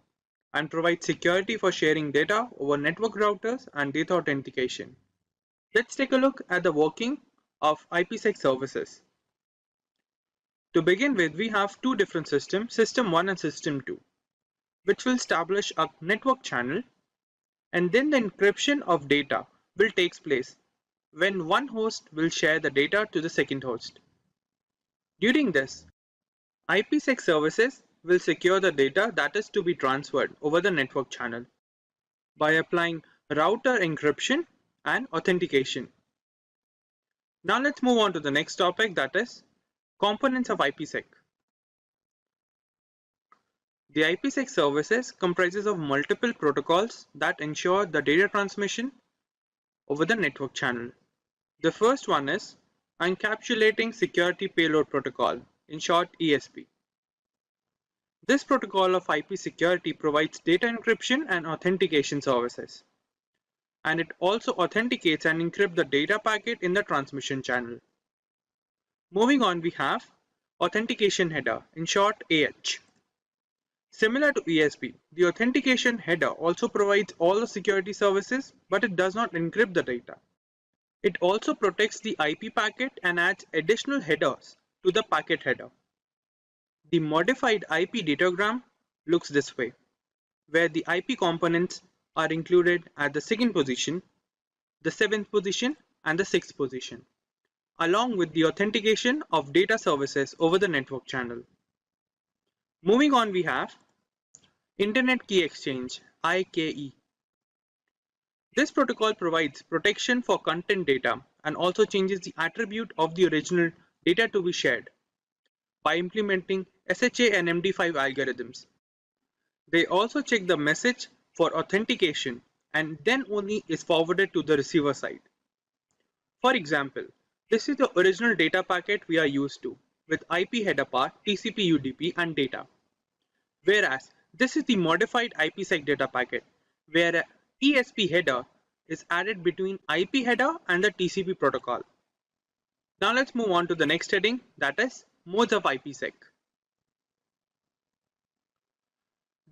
and provide security for sharing data over network routers and data authentication. Let's take a look at the working of IPsec services. To begin with, we have two different systems, System 1 and System 2, which will establish a network channel, and then the encryption of data will take place when one host will share the data to the second host. During this, IPsec services will secure the data that is to be transferred over the network channel by applying router encryption and authentication. Now let's move on to the next topic, that is components of IPsec. The IPsec services comprises of multiple protocols that ensure the data transmission over the network channel. The first one is Encapsulating Security Payload Protocol, in short ESP. This protocol of IP security provides data encryption and authentication services, and it also authenticates and encrypts the data packet in the transmission channel. Moving on, we have Authentication Header, in short AH. Similar to ESP, the authentication header also provides all the security services, but it does not encrypt the data. It also protects the IP packet and adds additional headers to the packet header. The modified IP datagram looks this way, where the IP components are included at the second position, the seventh position, and the sixth position, along with the authentication of data services over the network channel. Moving on, we have Internet Key Exchange, IKE. This protocol provides protection for content data and also changes the attribute of the original data to be shared by implementing SHA and MD5 algorithms. They also check the message for authentication and then only is forwarded to the receiver side. For example, this is the original data packet we are used to with IP header path, TCP UDP and data. Whereas this is the modified IPsec data packet where a ESP header is added between IP header and the TCP protocol. Now let's move on to the next heading, that is modes of IPsec.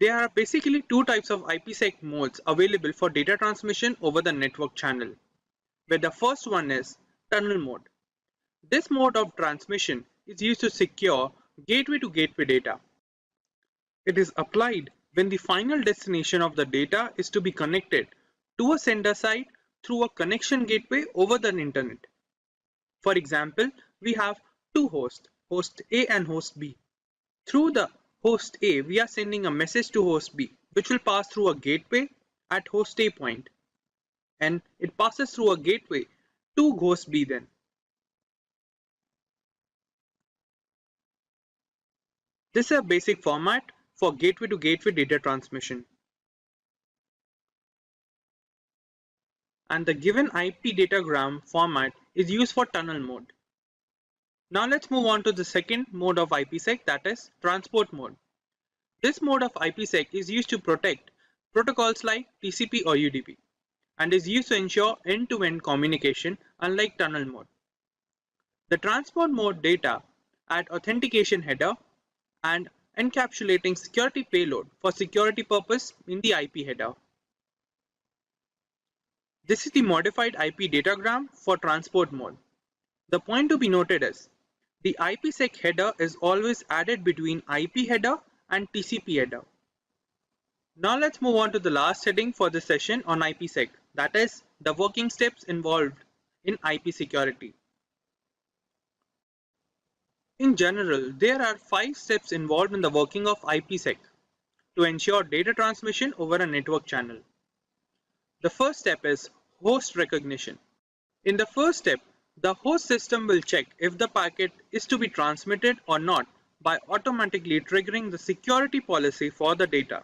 There are basically two types of IPsec modes available for data transmission over the network channel, where the first one is tunnel mode. This mode of transmission is used to secure gateway to gateway data. It is applied when the final destination of the data is to be connected to a sender side through a connection gateway over the internet. For example, we have two hosts, host A and host B. Through the host A, we are sending a message to host B, which will pass through a gateway at host A point, and it passes through a gateway to host B then. This is a basic format for gateway to gateway data transmission. And the given IP datagram format is used for tunnel mode. Now let's move on to the second mode of IPsec, that is transport mode. This mode of IPsec is used to protect protocols like TCP or UDP and is used to ensure end-to-end communication, unlike tunnel mode. The transport mode data add authentication header and encapsulating security payload for security purpose in the IP header. This is the modified IP datagram for transport mode. The point to be noted is the IPsec header is always added between IP header and TCP header. Now let's move on to the last heading for this session on IPsec, that is the working steps involved in IP security. In general, there are 5 steps involved in the working of IPsec to ensure data transmission over a network channel. The first step is host recognition. In the first step, the host system will check if the packet is to be transmitted or not by automatically triggering the security policy for the data,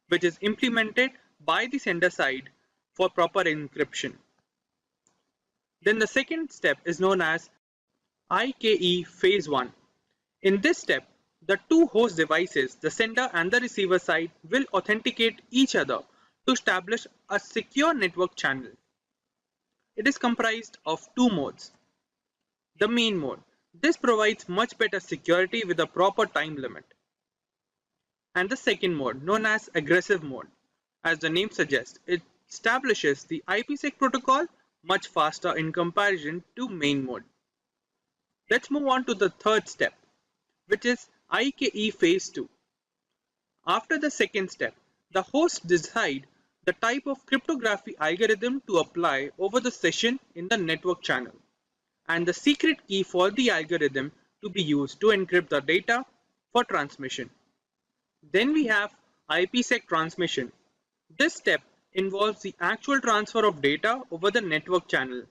which is implemented by the sender side for proper encryption. Then the second step is known as IKE Phase 1. In this step, the two host devices, the sender and the receiver side, will authenticate each other to establish a secure network channel. It is comprised of two modes. The main mode. This provides much better security with a proper time limit. And the second mode, known as aggressive mode. As the name suggests, it establishes the IPsec protocol much faster in comparison to main mode. Let's move on to the third step, which is IKE Phase 2. After the second step, the hosts decide the type of cryptography algorithm to apply over the session in the network channel, and the secret key for the algorithm to be used to encrypt the data for transmission. Then we have IPsec transmission. This step involves the actual transfer of data over the network channel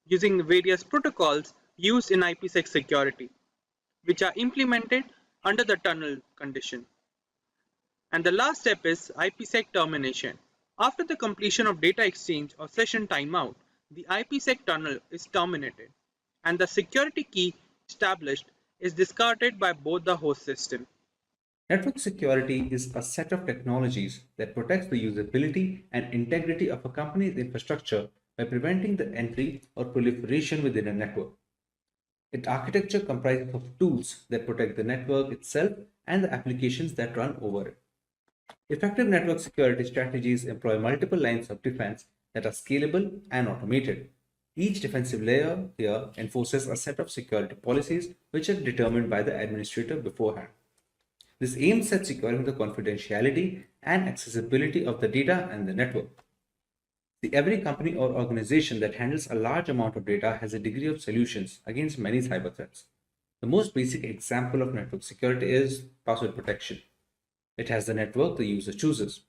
using the various protocols used in IPsec security, which are implemented under the tunnel condition. And the last step is IPsec termination. After the completion of data exchange or session timeout, the IPsec tunnel is terminated, and the security key established is discarded by both the host system. Network security is a set of technologies that protects the usability and integrity of a company's infrastructure by preventing the entry or proliferation within a network. Its architecture comprises of tools that protect the network itself and the applications that run over it. Effective network security strategies employ multiple lines of defense that are scalable and automated. Each defensive layer here enforces a set of security policies which are determined by the administrator beforehand. This aims at securing the confidentiality and accessibility of the data and the network. Every company or organization that handles a large amount of data has a degree of solutions against many cyber threats. The most basic example of network security is password protection. It has the network the user chooses.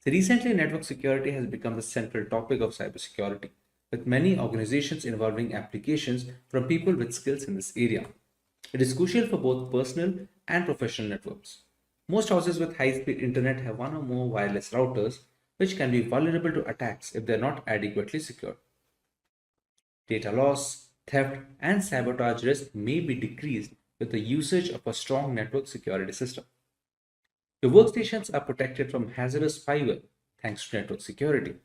So recently, network security has become the central topic of cybersecurity, with many organizations involving applications from people with skills in this area. It is crucial for both personal and professional networks. Most houses with high-speed internet have one or more wireless routers, which can be vulnerable to attacks if they are not adequately secured. Data loss, theft, and sabotage risk may be decreased with the usage of a strong network security system. Your workstations are protected from hazardous spyware thanks to network security.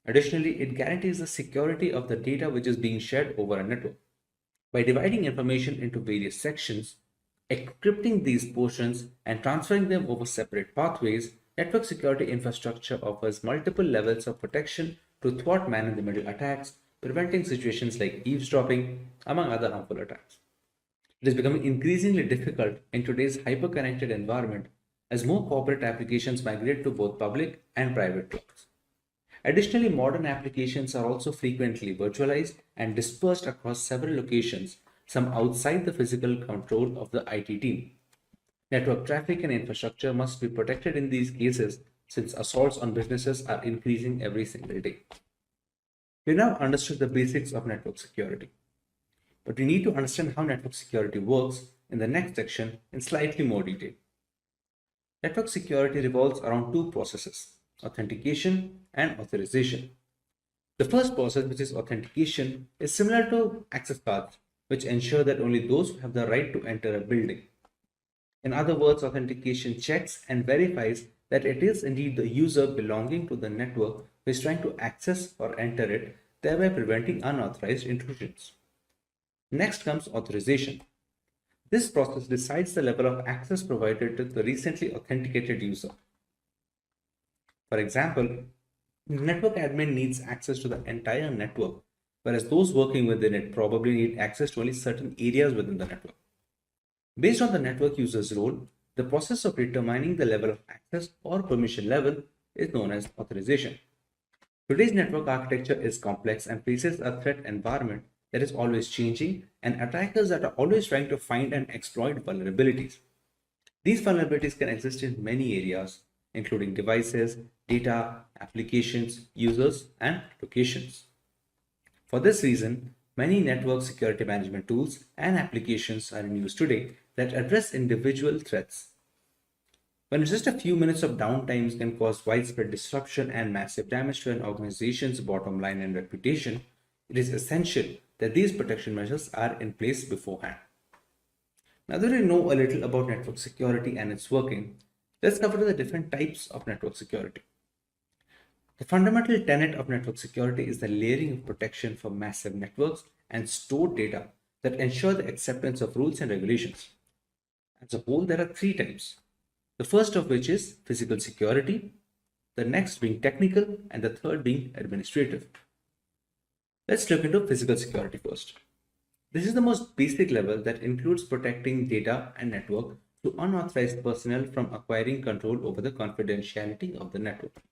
Additionally, it guarantees the security of the data which is being shared over a network. By dividing information into various sections, encrypting these portions, and transferring them over separate pathways, network security infrastructure offers multiple levels of protection to thwart man-in-the-middle attacks, preventing situations like eavesdropping, among other harmful attacks. It is becoming increasingly difficult in today's hyper-connected environment as more corporate applications migrate to both public and private clouds. Additionally, modern applications are also frequently virtualized and dispersed across several locations, some outside the physical control of the IT team. Network traffic and infrastructure must be protected in these cases since assaults on businesses are increasing every single day. We now understood the basics of network security, but we need to understand how network security works in the next section in slightly more detail. Network security revolves around two processes: authentication and authorization. The first process, which is authentication, is similar to access cards, which ensure that only those who have the right to enter a building. In other words, authentication checks and verifies that it is indeed the user belonging to the network who is trying to access or enter it, thereby preventing unauthorized intrusions. Next comes authorization. This process decides the level of access provided to the recently authenticated user. For example, network admin needs access to the entire network, whereas those working within it probably need access to only certain areas within the network. Based on the network user's role, the process of determining the level of access or permission level is known as authorization. Today's network architecture is complex and faces a threat environment that is always changing and attackers that are always trying to find and exploit vulnerabilities. These vulnerabilities can exist in many areas, including devices, data, applications, users, and locations. For this reason, many network security management tools and applications are in use today that address individual threats. When just a few minutes of downtime can cause widespread disruption and massive damage to an organization's bottom line and reputation, it is essential that these protection measures are in place beforehand. Now that we know a little about network security and its working, let's cover the different types of network security. The fundamental tenet of network security is the layering of protection for massive networks and stored data that ensure the acceptance of rules and regulations. As a whole, there are three types. The first of which is physical security, the next being technical, and the third being administrative. Let's look into physical security first. This is the most basic level that includes protecting data and network to unauthorized personnel from acquiring control over the confidentiality of the network.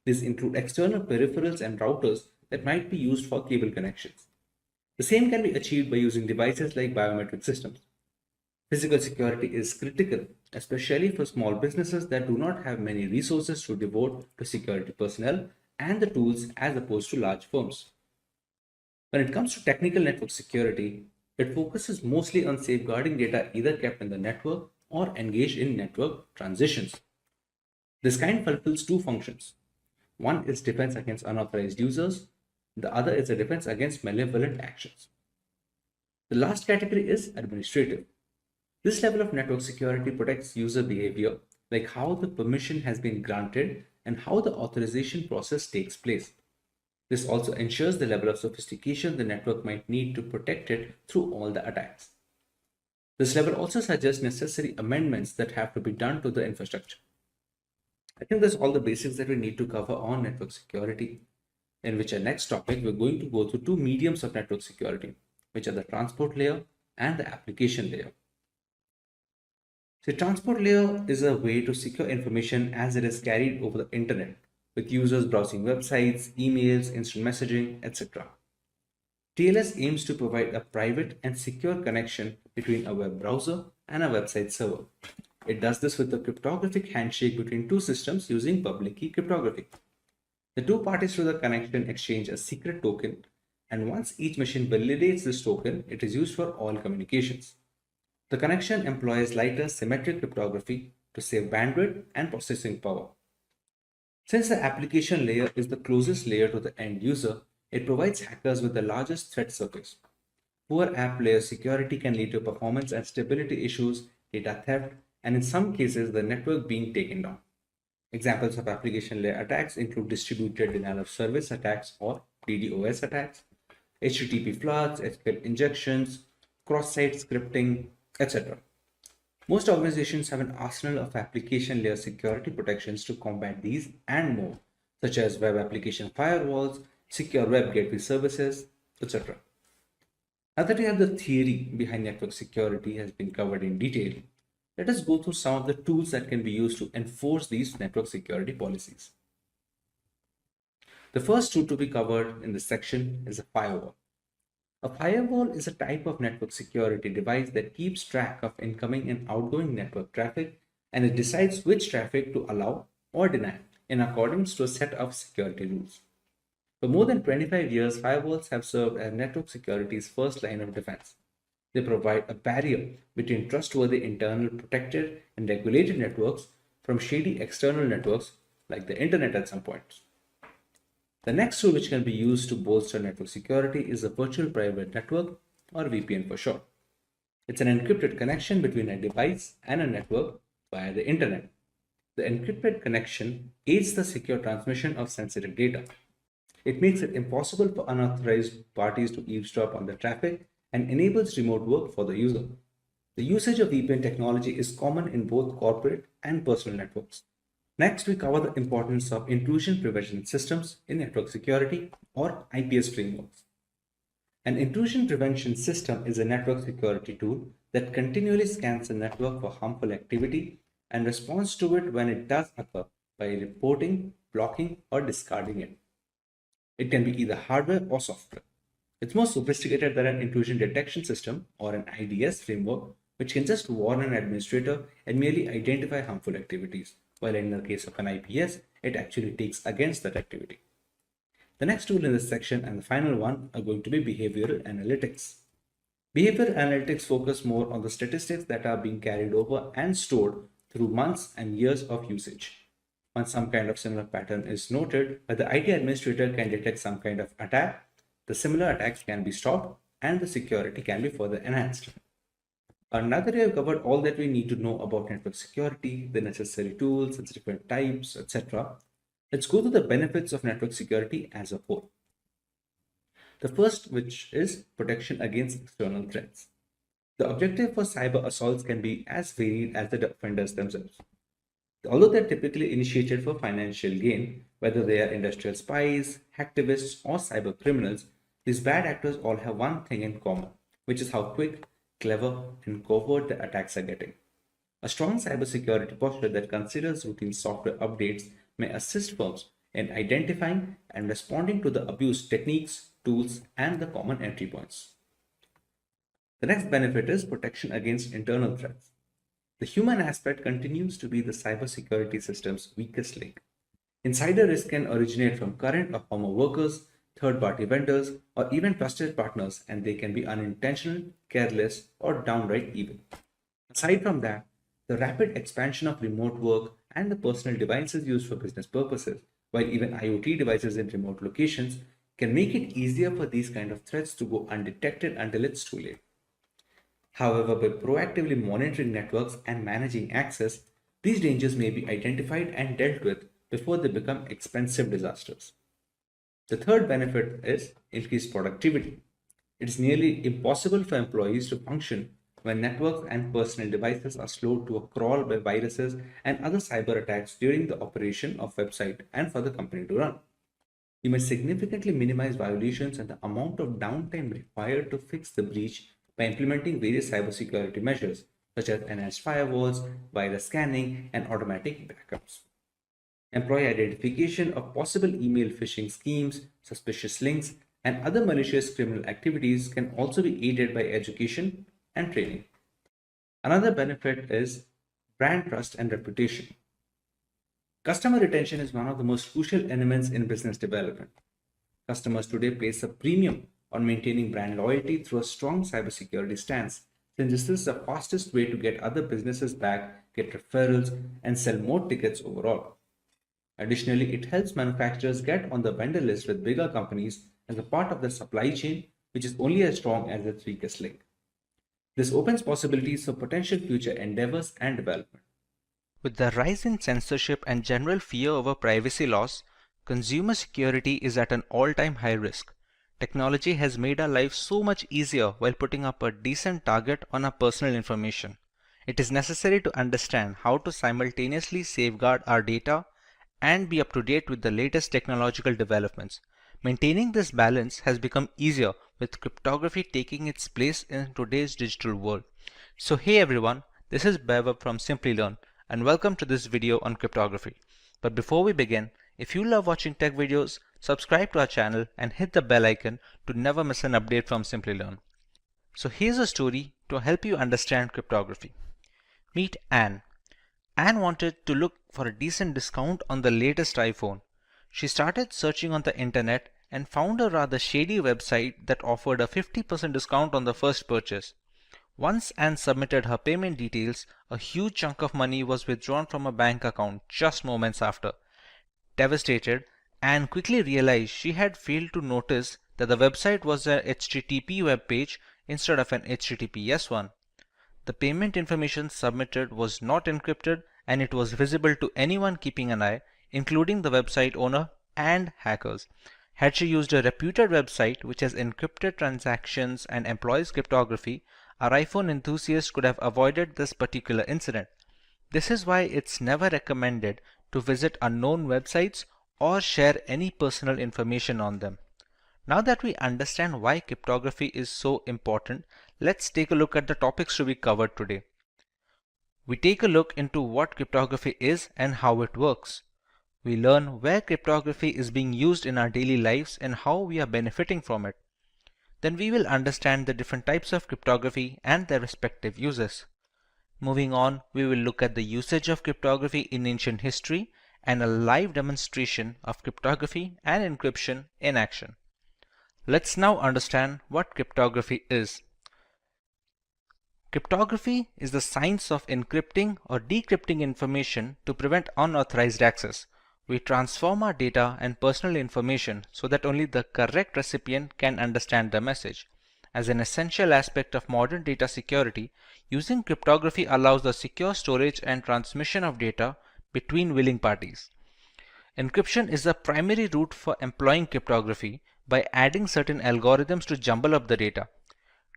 These include external peripherals and routers that might be used for cable connections. The same can be achieved by using devices like biometric systems. Physical security is critical, especially for small businesses that do not have many resources to devote to security personnel and the tools as opposed to large firms. When it comes to technical network security, it focuses mostly on safeguarding data either kept in the network or engaged in network transitions. This kind fulfills two functions. One is defense against unauthorized users, the other is a defense against malevolent actions. The last category is administrative. This level of network security protects user behavior, like how the permission has been granted and how the authorization process takes place. This also ensures the level of sophistication the network might need to protect it through all the attacks. This level also suggests necessary amendments that have to be done to the infrastructure. I think that's all the basics that we need to cover on network security, in which our next topic we're going to go through two mediums of network security, which are the transport layer and the application layer. The transport layer is a way to secure information as it is carried over the internet, with users browsing websites, emails, instant messaging, etc. TLS aims to provide a private and secure connection between a web browser and a website server. It does this with a cryptographic handshake between two systems using public key cryptography. The two parties to the connection exchange a secret token, and once each machine validates this token, it is used for all communications. The connection employs lighter symmetric cryptography to save bandwidth and processing power. Since the application layer is the closest layer to the end user, it provides hackers with the largest threat surface. Poor app layer security can lead to performance and stability issues, data theft, and in some cases, the network being taken down. Examples of application layer attacks include distributed denial of service attacks or DDoS attacks, HTTP floods, SQL injections, cross-site scripting, etc. Most organizations have an arsenal of application layer security protections to combat these and more, such as web application firewalls, secure web gateway services, etc. Now that we have the theory behind network security has been covered in detail, let us go through some of the tools that can be used to enforce these network security policies. The first tool to be covered in this section is a firewall. A firewall is a type of network security device that keeps track of incoming and outgoing network traffic, and it decides which traffic to allow or deny in accordance to a set of security rules. For more than 25 years, firewalls have served as network security's first line of defense. They provide a barrier between trustworthy internal protected and regulated networks from shady external networks like the internet at some points. The next tool which can be used to bolster network security is a virtual private network, or VPN for short. It's an encrypted connection between a device and a network via the internet. The encrypted connection aids the secure transmission of sensitive data. It makes it impossible for unauthorized parties to eavesdrop on the traffic and enables remote work for the user. The usage of VPN technology is common in both corporate and personal networks. Next, we cover the importance of intrusion prevention systems in network security, or IPS frameworks. An intrusion prevention system is a network security tool that continually scans the network for harmful activity and responds to it when it does occur by reporting, blocking, or discarding it. It can be either hardware or software. It's more sophisticated than an intrusion detection system or an IDS framework, which can just warn an administrator and merely identify harmful activities, while in the case of an IPS, it actually takes against that activity. The next tool in this section and the final one are going to be behavioral analytics. Behavioral analytics focus more on the statistics that are being carried over and stored through months and years of usage. Once some kind of similar pattern is noted, where the IT administrator can detect some kind of attack, the similar attacks can be stopped and the security can be further enhanced. Now that we have covered all that we need to know about network security, the necessary tools, its different types, etc., let's go to the benefits of network security as a whole. The first, which is protection against external threats. The objective for cyber assaults can be as varied as the offenders themselves. Although they're typically initiated for financial gain, whether they are industrial spies, hacktivists, or cyber criminals, these bad actors all have one thing in common, which is how quick, clever, and covert the attacks are getting. A strong cybersecurity posture that considers routine software updates may assist firms in identifying and responding to the abuse techniques, tools, and the common entry points. The next benefit is protection against internal threats. The human aspect continues to be the cybersecurity system's weakest link. Insider risk can originate from current or former workers, third-party vendors, or even trusted partners, and they can be unintentional, careless, or downright evil. Aside from that, the rapid expansion of remote work and the personal devices used for business purposes, while even IoT devices in remote locations, can make it easier for these kind of threats to go undetected until it's too late. However, by proactively monitoring networks and managing access, these dangers may be identified and dealt with before they become expensive disasters. The third benefit is increased productivity. It is nearly impossible for employees to function when networks and personal devices are slowed to a crawl by viruses and other cyber attacks during the operation of website and for the company to run. You may significantly minimize violations and the amount of downtime required to fix the breach by implementing various cybersecurity measures such as enhanced firewalls, virus scanning, and automatic backups. Employee identification of possible email phishing schemes, suspicious links, and other malicious criminal activities can also be aided by education and training. Another benefit is brand trust and reputation. Customer retention is one of the most crucial elements in business development. Customers today place a premium on maintaining brand loyalty through a strong cybersecurity stance, since this is the fastest way to get other businesses back, get referrals, and sell more tickets overall. Additionally, it helps manufacturers get on the vendor list with bigger companies as a part of their supply chain, which is only as strong as its weakest link. This opens possibilities for potential future endeavors and development. With the rise in censorship and general fear over privacy laws, consumer security is at an all-time high risk. Technology has made our lives so much easier while putting up a decent target on our personal information. It is necessary to understand how to simultaneously safeguard our data and be up to date with the latest technological developments. Maintaining this balance has become easier with cryptography taking its place in today's digital world. So hey everyone, this is Bev from Simplilearn and welcome to this video on cryptography. But before we begin, if you love watching tech videos, subscribe to our channel and hit the bell icon to never miss an update from Simplilearn. So here's a story to help you understand cryptography. Meet Anne. Anne wanted to look for a decent discount on the latest iPhone. She started searching on the internet and found a rather shady website that offered a 50% discount on the first purchase. Once Anne submitted her payment details, a huge chunk of money was withdrawn from her bank account just moments after. Devastated, Anne quickly realized she had failed to notice that the website was a HTTP web page instead of an HTTPS one. The payment information submitted was not encrypted and it was visible to anyone keeping an eye, including the website owner and hackers. Had she used a reputed website which has encrypted transactions and employs cryptography, our iPhone enthusiast could have avoided this particular incident. This is why it's never recommended to visit unknown websites or share any personal information on them. Now that we understand why cryptography is so important, let's take a look at the topics to be covered today. We take a look into what cryptography is and how it works. We learn where cryptography is being used in our daily lives and how we are benefiting from it. Then we will understand the different types of cryptography and their respective uses. Moving on, we will look at the usage of cryptography in ancient history and a live demonstration of cryptography and encryption in action. Let's now understand what cryptography is. Cryptography is the science of encrypting or decrypting information to prevent unauthorized access. We transform our data and personal information so that only the correct recipient can understand the message. As an essential aspect of modern data security, using cryptography allows the secure storage and transmission of data between willing parties. Encryption is the primary route for employing cryptography by adding certain algorithms to jumble up the data.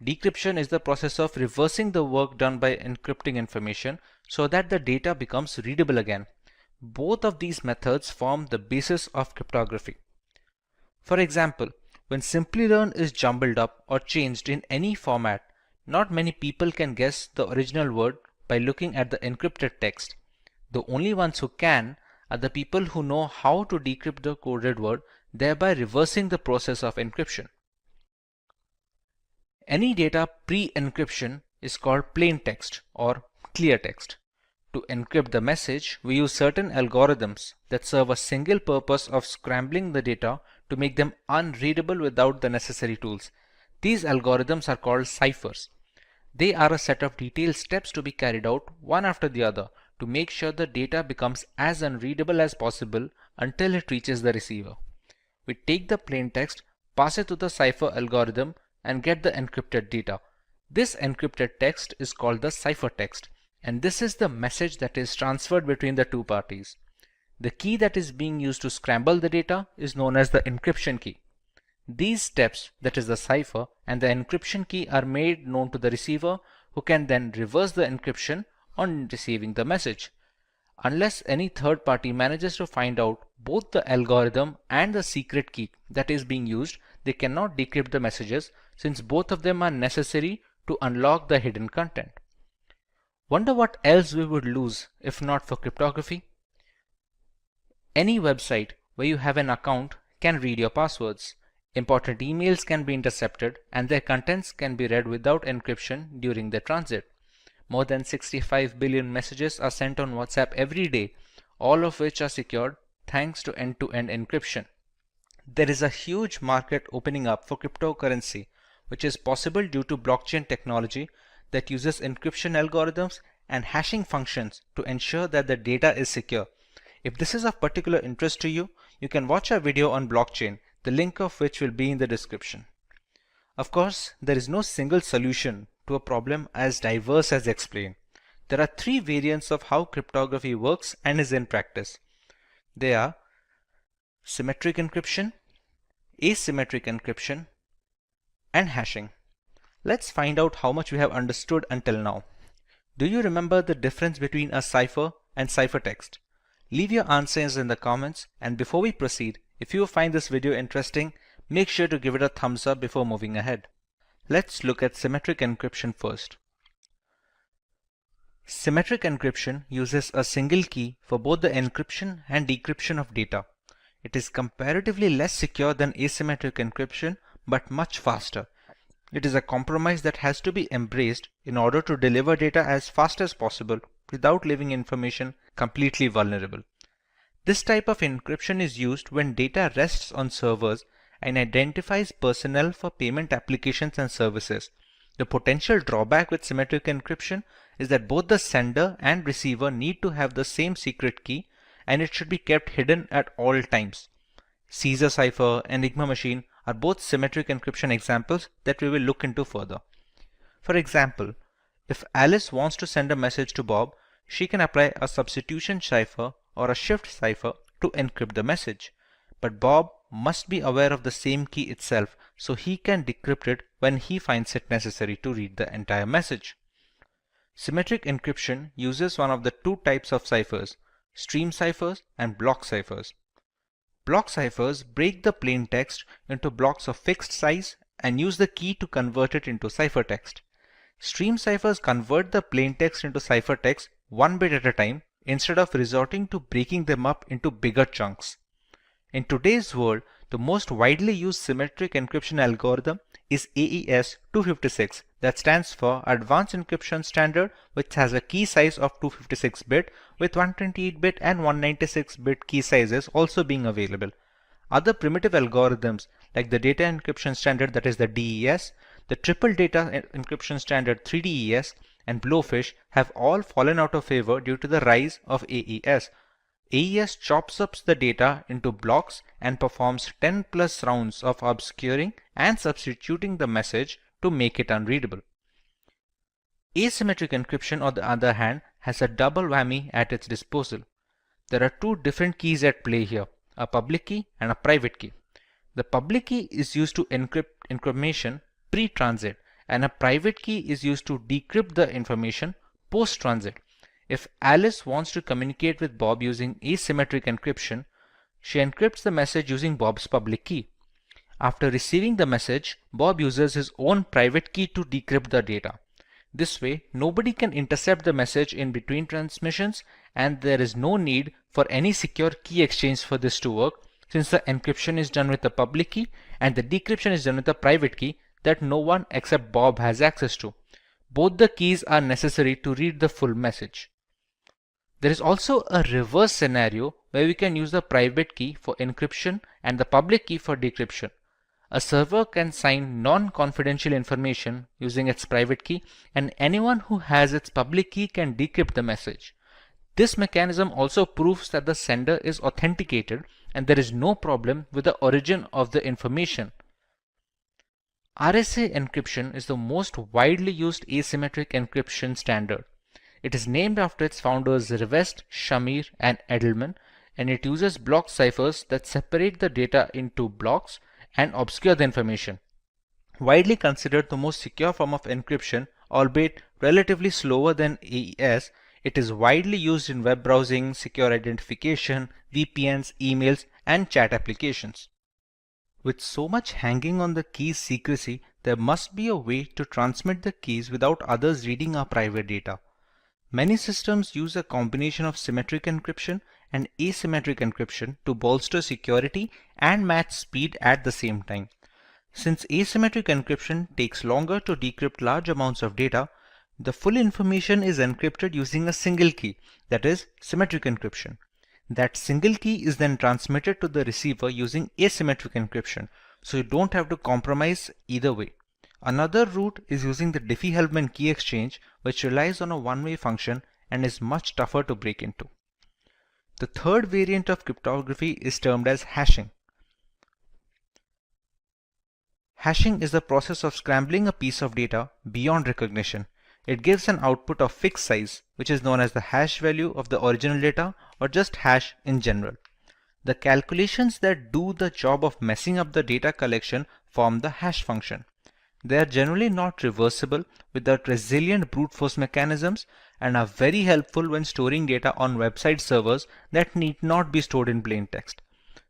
Decryption is the process of reversing the work done by encrypting information so that the data becomes readable again. Both of these methods form the basis of cryptography. For example, when Simplilearn is jumbled up or changed in any format, not many people can guess the original word by looking at the encrypted text. The only ones who can are the people who know how to decrypt the coded word, thereby reversing the process of encryption. Any data pre-encryption is called plain text or clear text. To encrypt the message, we use certain algorithms that serve a single purpose of scrambling the data to make them unreadable without the necessary tools. These algorithms are called ciphers. They are a set of detailed steps to be carried out one after the other to make sure the data becomes as unreadable as possible until it reaches the receiver. We take the plain text, pass it to the cipher algorithm, and get the encrypted data. This encrypted text is called the ciphertext, and this is the message that is transferred between the two parties. The key that is being used to scramble the data is known as the encryption key. These steps, that is the cipher and the encryption key, are made known to the receiver, who can then reverse the encryption on receiving the message. Unless any third party manages to find out both the algorithm and the secret key that is being used, they cannot decrypt the messages, since both of them are necessary to unlock the hidden content. Wonder what else we would lose if not for cryptography? Any website where you have an account can read your passwords. Important emails can be intercepted and their contents can be read without encryption during their transit. More than 65 billion messages are sent on WhatsApp every day, all of which are secured thanks to end-to-end encryption. There is a huge market opening up for cryptocurrency, which is possible due to blockchain technology that uses encryption algorithms and hashing functions to ensure that the data is secure. If this is of particular interest to you, you can watch our video on blockchain, the link of which will be in the description. Of course, there is no single solution to a problem as diverse as explained. There are three variants of how cryptography works and is in practice. They are symmetric encryption, asymmetric encryption, and hashing. Let's find out how much we have understood until now. Do you remember the difference between a cipher and ciphertext? Leave your answers in the comments, and before we proceed, if you find this video interesting, make sure to give it a thumbs up before moving ahead. Let's look at symmetric encryption first. Symmetric encryption uses a single key for both the encryption and decryption of data. It is comparatively less secure than asymmetric encryption, but much faster. It is a compromise that has to be embraced in order to deliver data as fast as possible without leaving information completely vulnerable. This type of encryption is used when data rests on servers and identifies personnel for payment applications and services. The potential drawback with symmetric encryption is that both the sender and receiver need to have the same secret key, and it should be kept hidden at all times. Caesar cipher and Enigma machine are both symmetric encryption examples that we will look into further. For example, if Alice wants to send a message to Bob, she can apply a substitution cipher or a shift cipher to encrypt the message. But Bob must be aware of the same key itself, so he can decrypt it when he finds it necessary to read the entire message. Symmetric encryption uses one of the two types of ciphers, stream ciphers and block ciphers. Block ciphers break the plain text into blocks of fixed size and use the key to convert it into ciphertext. Stream ciphers convert the plain text into ciphertext one bit at a time instead of resorting to breaking them up into bigger chunks. In today's world, the most widely used symmetric encryption algorithm is AES 256, that stands for Advanced Encryption Standard, which has a key size of 256-bit with 128-bit and 196-bit key sizes also being available. Other primitive algorithms like the Data Encryption Standard, that is the DES, the Triple Data Encryption Standard 3DES, and Blowfish have all fallen out of favor due to the rise of AES. AES chops up the data into blocks and performs 10+ rounds of obscuring and substituting the message to make it unreadable. Asymmetric encryption, on the other hand, has a double whammy at its disposal. There are two different keys at play here, a public key and a private key. The public key is used to encrypt information pre-transit, and a private key is used to decrypt the information post-transit. If Alice wants to communicate with Bob using asymmetric encryption, she encrypts the message using Bob's public key. After receiving the message, Bob uses his own private key to decrypt the data. This way, nobody can intercept the message in between transmissions, and there is no need for any secure key exchange for this to work, since the encryption is done with the public key and the decryption is done with the private key that no one except Bob has access to. Both the keys are necessary to read the full message. There is also a reverse scenario where we can use the private key for encryption and the public key for decryption. A server can sign non-confidential information using its private key, and anyone who has its public key can decrypt the message. This mechanism also proves that the sender is authenticated and there is no problem with the origin of the information. RSA encryption is the most widely used asymmetric encryption standard. It is named after its founders Rivest, Shamir, and Edelman, and it uses block ciphers that separate the data into blocks and obscure the information. Widely considered the most secure form of encryption, albeit relatively slower than AES, it is widely used in web browsing, secure identification, VPNs, emails, and chat applications. With so much hanging on the key's secrecy, there must be a way to transmit the keys without others reading our private data. Many systems use a combination of symmetric encryption and asymmetric encryption to bolster security and match speed at the same time. Since asymmetric encryption takes longer to decrypt large amounts of data, the full information is encrypted using a single key, that is, symmetric encryption. That single key is then transmitted to the receiver using asymmetric encryption, so you don't have to compromise either way. Another route is using the Diffie-Hellman key exchange, which relies on a one-way function and is much tougher to break into. The third variant of cryptography is termed as hashing. Hashing is the process of scrambling a piece of data beyond recognition. It gives an output of fixed size, which is known as the hash value of the original data, or just hash in general. The calculations that do the job of messing up the data collection form the hash function. They are generally not reversible without resilient brute force mechanisms and are very helpful when storing data on website servers that need not be stored in plain text.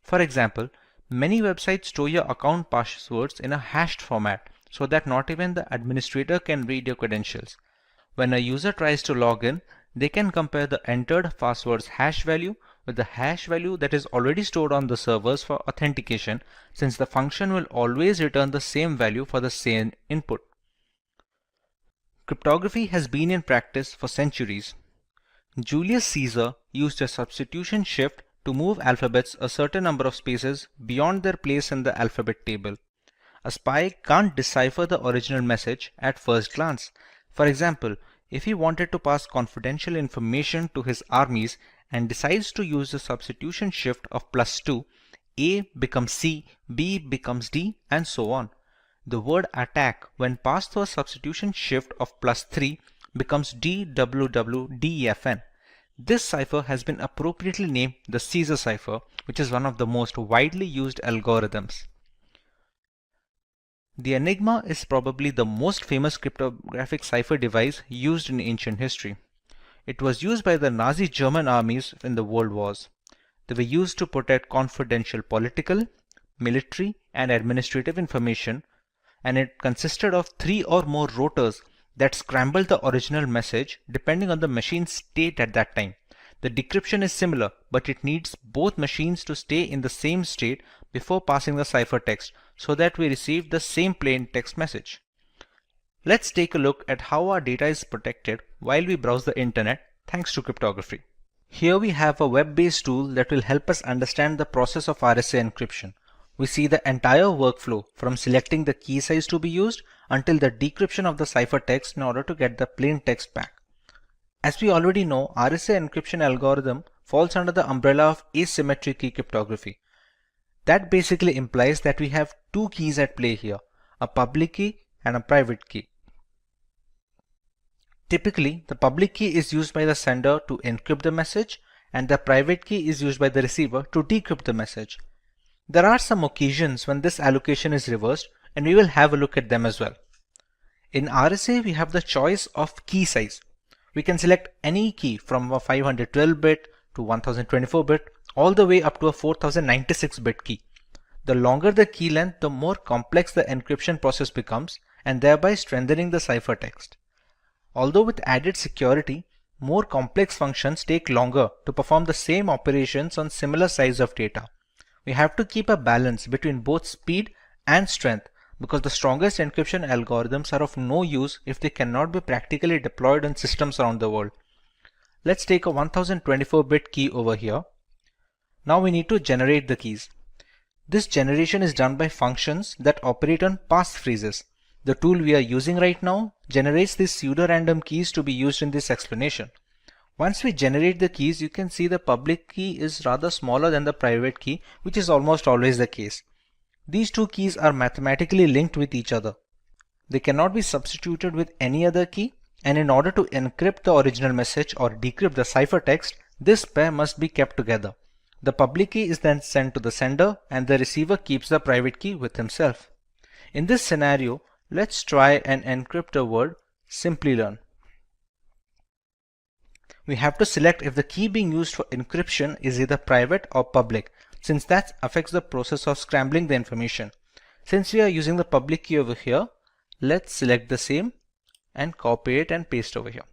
For example, many websites store your account passwords in a hashed format so that not even the administrator can read your credentials. When a user tries to log in, they can compare the entered password's hash value with the hash value that is already stored on the servers for authentication, since the function will always return the same value for the same input. Cryptography has been in practice for centuries. Julius Caesar used a substitution shift to move alphabets a certain number of spaces beyond their place in the alphabet table. A spy can't decipher the original message at first glance. For example, if he wanted to pass confidential information to his armies and decides to use the substitution shift of +2, A becomes C, B becomes D, and so on. The word attack, when passed through a substitution shift of +3, becomes DWWDEFN. This cipher has been appropriately named the Caesar cipher, which is one of the most widely used algorithms. The Enigma is probably the most famous cryptographic cipher device used in ancient history. It was used by the Nazi German armies in the World Wars. They were used to protect confidential political, military, and administrative information, and it consisted of 3 or more rotors that scrambled the original message depending on the machine's state at that time. The decryption is similar, but it needs both machines to stay in the same state before passing the ciphertext so that we receive the same plain text message. Let's take a look at how our data is protected while we browse the internet thanks to cryptography. Here we have a web-based tool that will help us understand the process of RSA encryption. We see the entire workflow from selecting the key size to be used until the decryption of the ciphertext in order to get the plain text back. As we already know, RSA encryption algorithm falls under the umbrella of asymmetric key cryptography. That basically implies that we have two keys at play here, a public key and a private key. Typically, the public key is used by the sender to encrypt the message, and the private key is used by the receiver to decrypt the message. There are some occasions when this allocation is reversed, and we will have a look at them as well. In RSA, we have the choice of key size. We can select any key from a 512-bit to 1024-bit, all the way up to a 4096-bit key. The longer the key length, the more complex the encryption process becomes, and thereby strengthening the ciphertext. Although with added security, more complex functions take longer to perform the same operations on similar size of data. We have to keep a balance between both speed and strength, because the strongest encryption algorithms are of no use if they cannot be practically deployed on systems around the world. Let's take a 1024-bit key over here. Now we need to generate the keys. This generation is done by functions that operate on passphrases. The tool we are using right now generates these pseudo-random keys to be used in this explanation. Once we generate the keys, you can see the public key is rather smaller than the private key, which is almost always the case. These two keys are mathematically linked with each other. They cannot be substituted with any other key, and in order to encrypt the original message or decrypt the ciphertext, this pair must be kept together. The public key is then sent to the sender, and the receiver keeps the private key with himself. In this scenario, let's try and encrypt a word, Simplilearn. We have to select if the key being used for encryption is either private or public, since that affects the process of scrambling the information. Since we are using the public key over here, let's select the same and copy it and paste over here.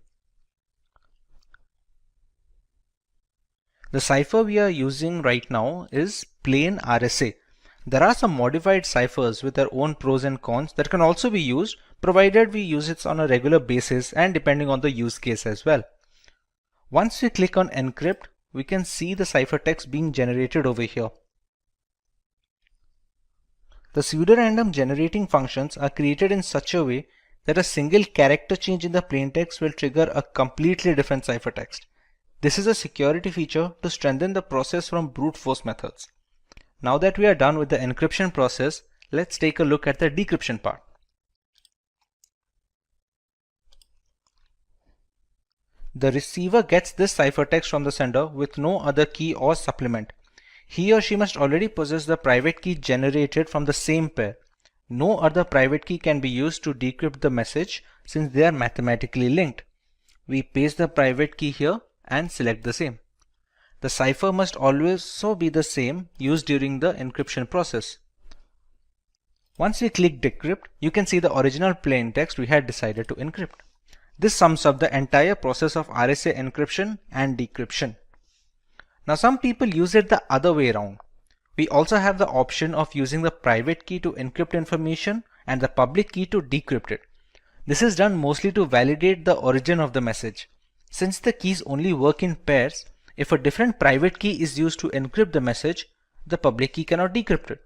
The cipher we are using right now is plain RSA. There are some modified ciphers with their own pros and cons that can also be used, provided we use it on a regular basis and depending on the use case as well. Once we click on encrypt, we can see the ciphertext being generated over here. The pseudorandom generating functions are created in such a way that a single character change in the plaintext will trigger a completely different ciphertext. This is a security feature to strengthen the process from brute force methods. Now that we are done with the encryption process, let's take a look at the decryption part. The receiver gets this ciphertext from the sender with no other key or supplement. He or she must already possess the private key generated from the same pair. No other private key can be used to decrypt the message since they are mathematically linked. We paste the private key here and select the same. The cipher must also be the same used during the encryption process. Once we click decrypt, you can see the original plaintext we had decided to encrypt. This sums up the entire process of RSA encryption and decryption. Now some people use it the other way around. We also have the option of using the private key to encrypt information and the public key to decrypt it. This is done mostly to validate the origin of the message. Since the keys only work in pairs, if a different private key is used to encrypt the message, the public key cannot decrypt it.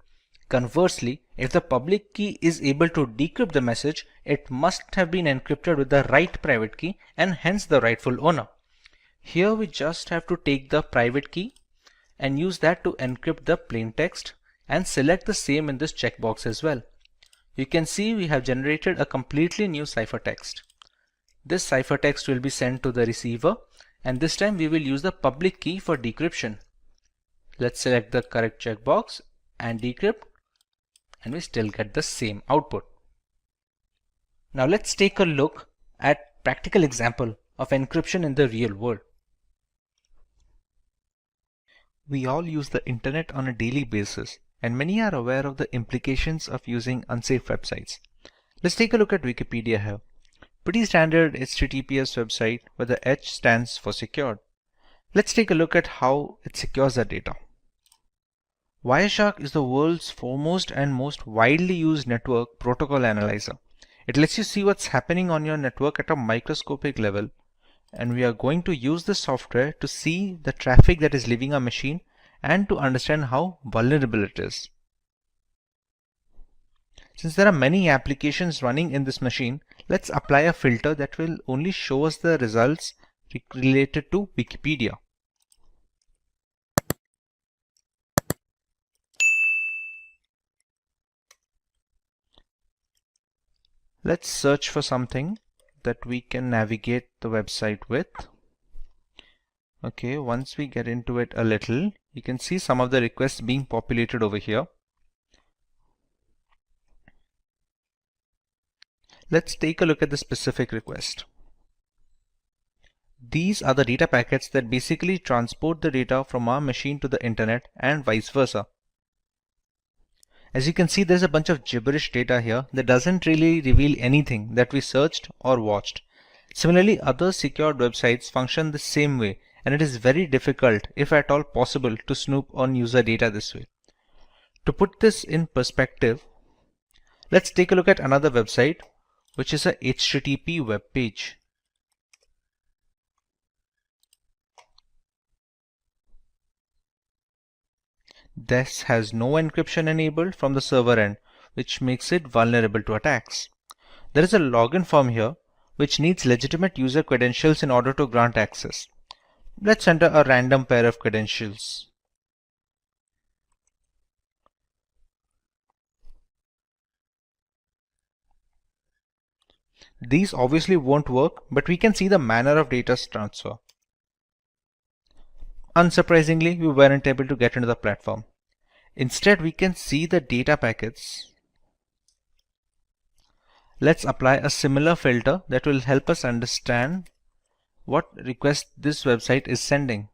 Conversely, if the public key is able to decrypt the message, it must have been encrypted with the right private key and hence the rightful owner. Here we just have to take the private key and use that to encrypt the plaintext and select the same in this checkbox as well. You can see we have generated a completely new ciphertext. This ciphertext will be sent to the receiver, and this time we will use the public key for decryption. Let's select the correct checkbox and decrypt, and we still get the same output. Now let's take a look at practical example of encryption in the real world. We all use the internet on a daily basis, and many are aware of the implications of using unsafe websites. Let's take a look at Wikipedia here. Pretty standard HTTPS website where the H stands for secured. Let's take a look at how it secures our data. Wireshark is the world's foremost and most widely used network protocol analyzer. It lets you see what's happening on your network at a microscopic level, and we are going to use this software to see the traffic that is leaving our machine and to understand how vulnerable it is. Since there are many applications running in this machine, let's apply a filter that will only show us the results related to Wikipedia. Let's search for something that we can navigate the website with. Okay, once we get into it a little, you can see some of the requests being populated over here. Let's take a look at the specific request. These are the data packets that basically transport the data from our machine to the internet and vice versa. As you can see, there's a bunch of gibberish data here that doesn't really reveal anything that we searched or watched. Similarly, other secured websites function the same way, and it is very difficult, if at all possible, to snoop on user data this way. To put this in perspective, let's take a look at another website, which is a HTTP web page. This has no encryption enabled from the server end, which makes it vulnerable to attacks. There is a login form here, which needs legitimate user credentials in order to grant access. Let's enter a random pair of credentials. These obviously won't work, but we can see the manner of data transfer. Unsurprisingly, we weren't able to get into the platform. Instead, we can see the data packets. Let's apply a similar filter that will help us understand what request this website is sending.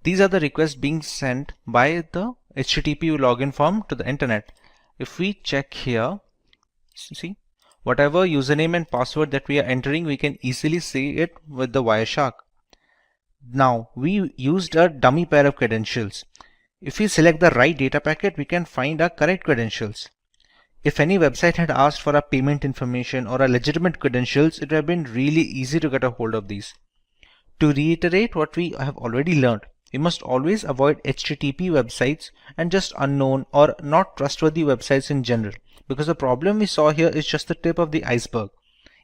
These are the requests being sent by the HTTP login form to the internet. If we check here, see, whatever username and password that we are entering, we can easily see it with the Wireshark. Now, we used a dummy pair of credentials. If we select the right data packet, we can find our correct credentials. If any website had asked for our payment information or our legitimate credentials, it would have been really easy to get a hold of these. To reiterate what we have already learned, we must always avoid HTTP websites and just unknown or not trustworthy websites in general, because the problem we saw here is just the tip of the iceberg.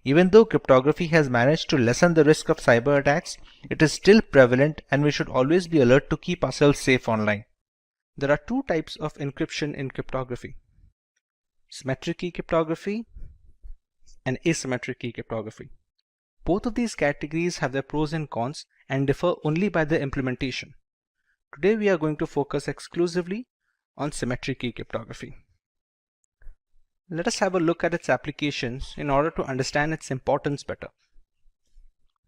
Even though cryptography has managed to lessen the risk of cyber attacks, it is still prevalent and we should always be alert to keep ourselves safe online. There are two types of encryption in cryptography: symmetric key cryptography and asymmetric key cryptography. Both of these categories have their pros and cons and differ only by their implementation. Today we are going to focus exclusively on symmetric key cryptography. Let us have a look at its applications in order to understand its importance better.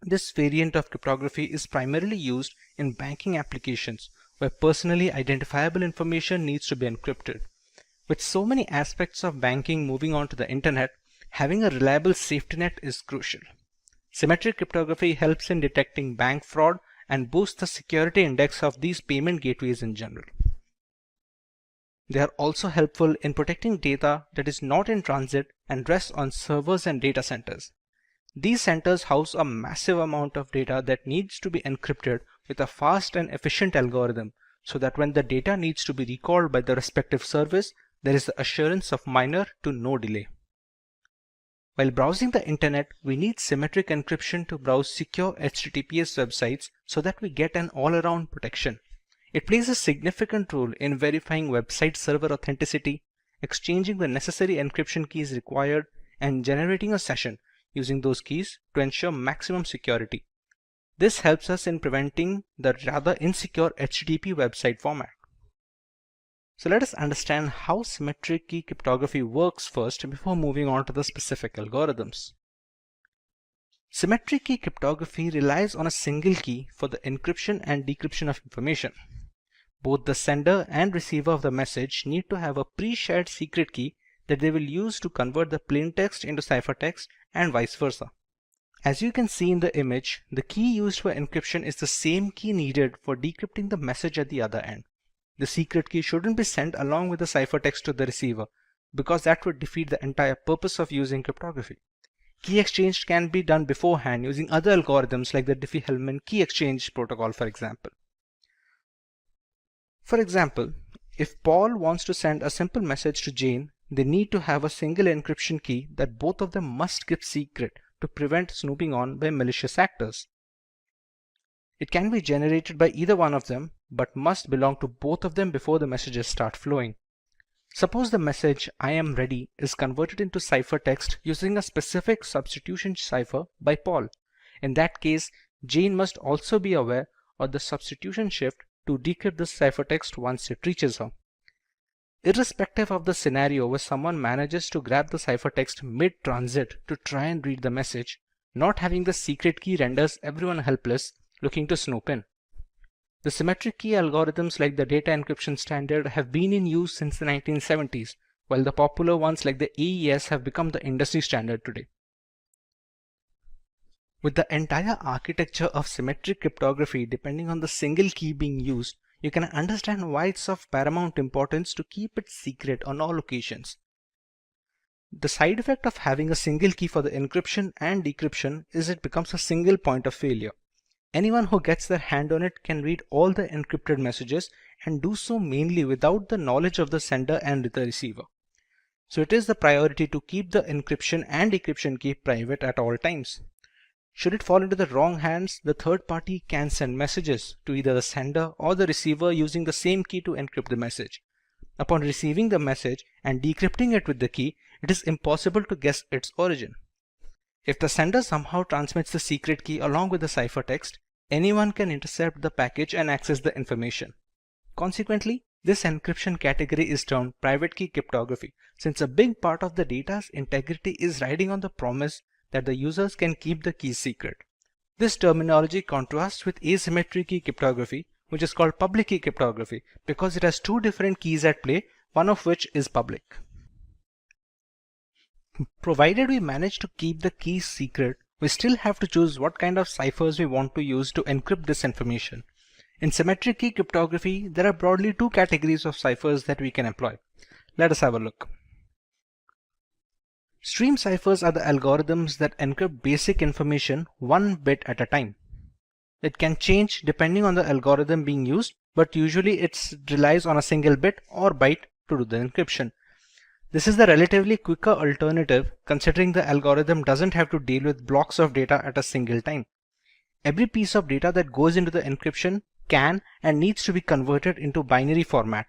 This variant of cryptography is primarily used in banking applications where personally identifiable information needs to be encrypted. With so many aspects of banking moving on to the internet, having a reliable safety net is crucial. Symmetric cryptography helps in detecting bank fraud and boosts the security index of these payment gateways in general. They are also helpful in protecting data that is not in transit and rests on servers and data centers. These centers house a massive amount of data that needs to be encrypted with a fast and efficient algorithm, so that when the data needs to be recalled by the respective service, there is the assurance of minor to no delay. While browsing the internet, we need symmetric encryption to browse secure HTTPS websites so that we get an all-around protection. It plays a significant role in verifying website server authenticity, exchanging the necessary encryption keys required, and generating a session using those keys to ensure maximum security. This helps us in preventing the rather insecure HTTP website format. So let us understand how symmetric key cryptography works first before moving on to the specific algorithms. Symmetric key cryptography relies on a single key for the encryption and decryption of information. Both the sender and receiver of the message need to have a pre-shared secret key that they will use to convert the plain text into ciphertext and vice versa. As you can see in the image, the key used for encryption is the same key needed for decrypting the message at the other end. The secret key shouldn't be sent along with the ciphertext to the receiver, because that would defeat the entire purpose of using cryptography. Key exchange can be done beforehand using other algorithms like the Diffie-Hellman key exchange protocol, for example. For example, if Paul wants to send a simple message to Jane, they need to have a single encryption key that both of them must keep secret to prevent snooping on by malicious actors. It can be generated by either one of them, but must belong to both of them before the messages start flowing. Suppose the message "I am ready" is converted into ciphertext using a specific substitution cipher by Paul. In that case, Jane must also be aware of the substitution shift to decrypt the ciphertext once it reaches her. Irrespective of the scenario where someone manages to grab the ciphertext mid-transit to try and read the message, not having the secret key renders everyone helpless looking to snoop in. The symmetric key algorithms like the data encryption standard have been in use since the 1970s, while the popular ones like the AES have become the industry standard today. With the entire architecture of symmetric cryptography depending on the single key being used, you can understand why it's of paramount importance to keep it secret on all occasions. The side effect of having a single key for the encryption and decryption is it becomes a single point of failure. Anyone who gets their hand on it can read all the encrypted messages and do so mainly without the knowledge of the sender and the receiver. So it is the priority to keep the encryption and decryption key private at all times. Should it fall into the wrong hands, the third party can send messages to either the sender or the receiver using the same key to encrypt the message. Upon receiving the message and decrypting it with the key, it is impossible to guess its origin. If the sender somehow transmits the secret key along with the ciphertext, anyone can intercept the package and access the information. Consequently, this encryption category is termed private key cryptography, since a big part of the data's integrity is riding on the promise that the users can keep the keys secret. This terminology contrasts with asymmetric key cryptography, which is called public key cryptography, because it has two different keys at play, one of which is public. Provided we manage to keep the keys secret, we still have to choose what kind of ciphers we want to use to encrypt this information. In symmetric key cryptography, there are broadly two categories of ciphers that we can employ. Let us have a look. Stream ciphers are the algorithms that encrypt basic information one bit at a time. It can change depending on the algorithm being used, but usually it relies on a single bit or byte to do the encryption. This is the relatively quicker alternative considering the algorithm doesn't have to deal with blocks of data at a single time. Every piece of data that goes into the encryption can and needs to be converted into binary format.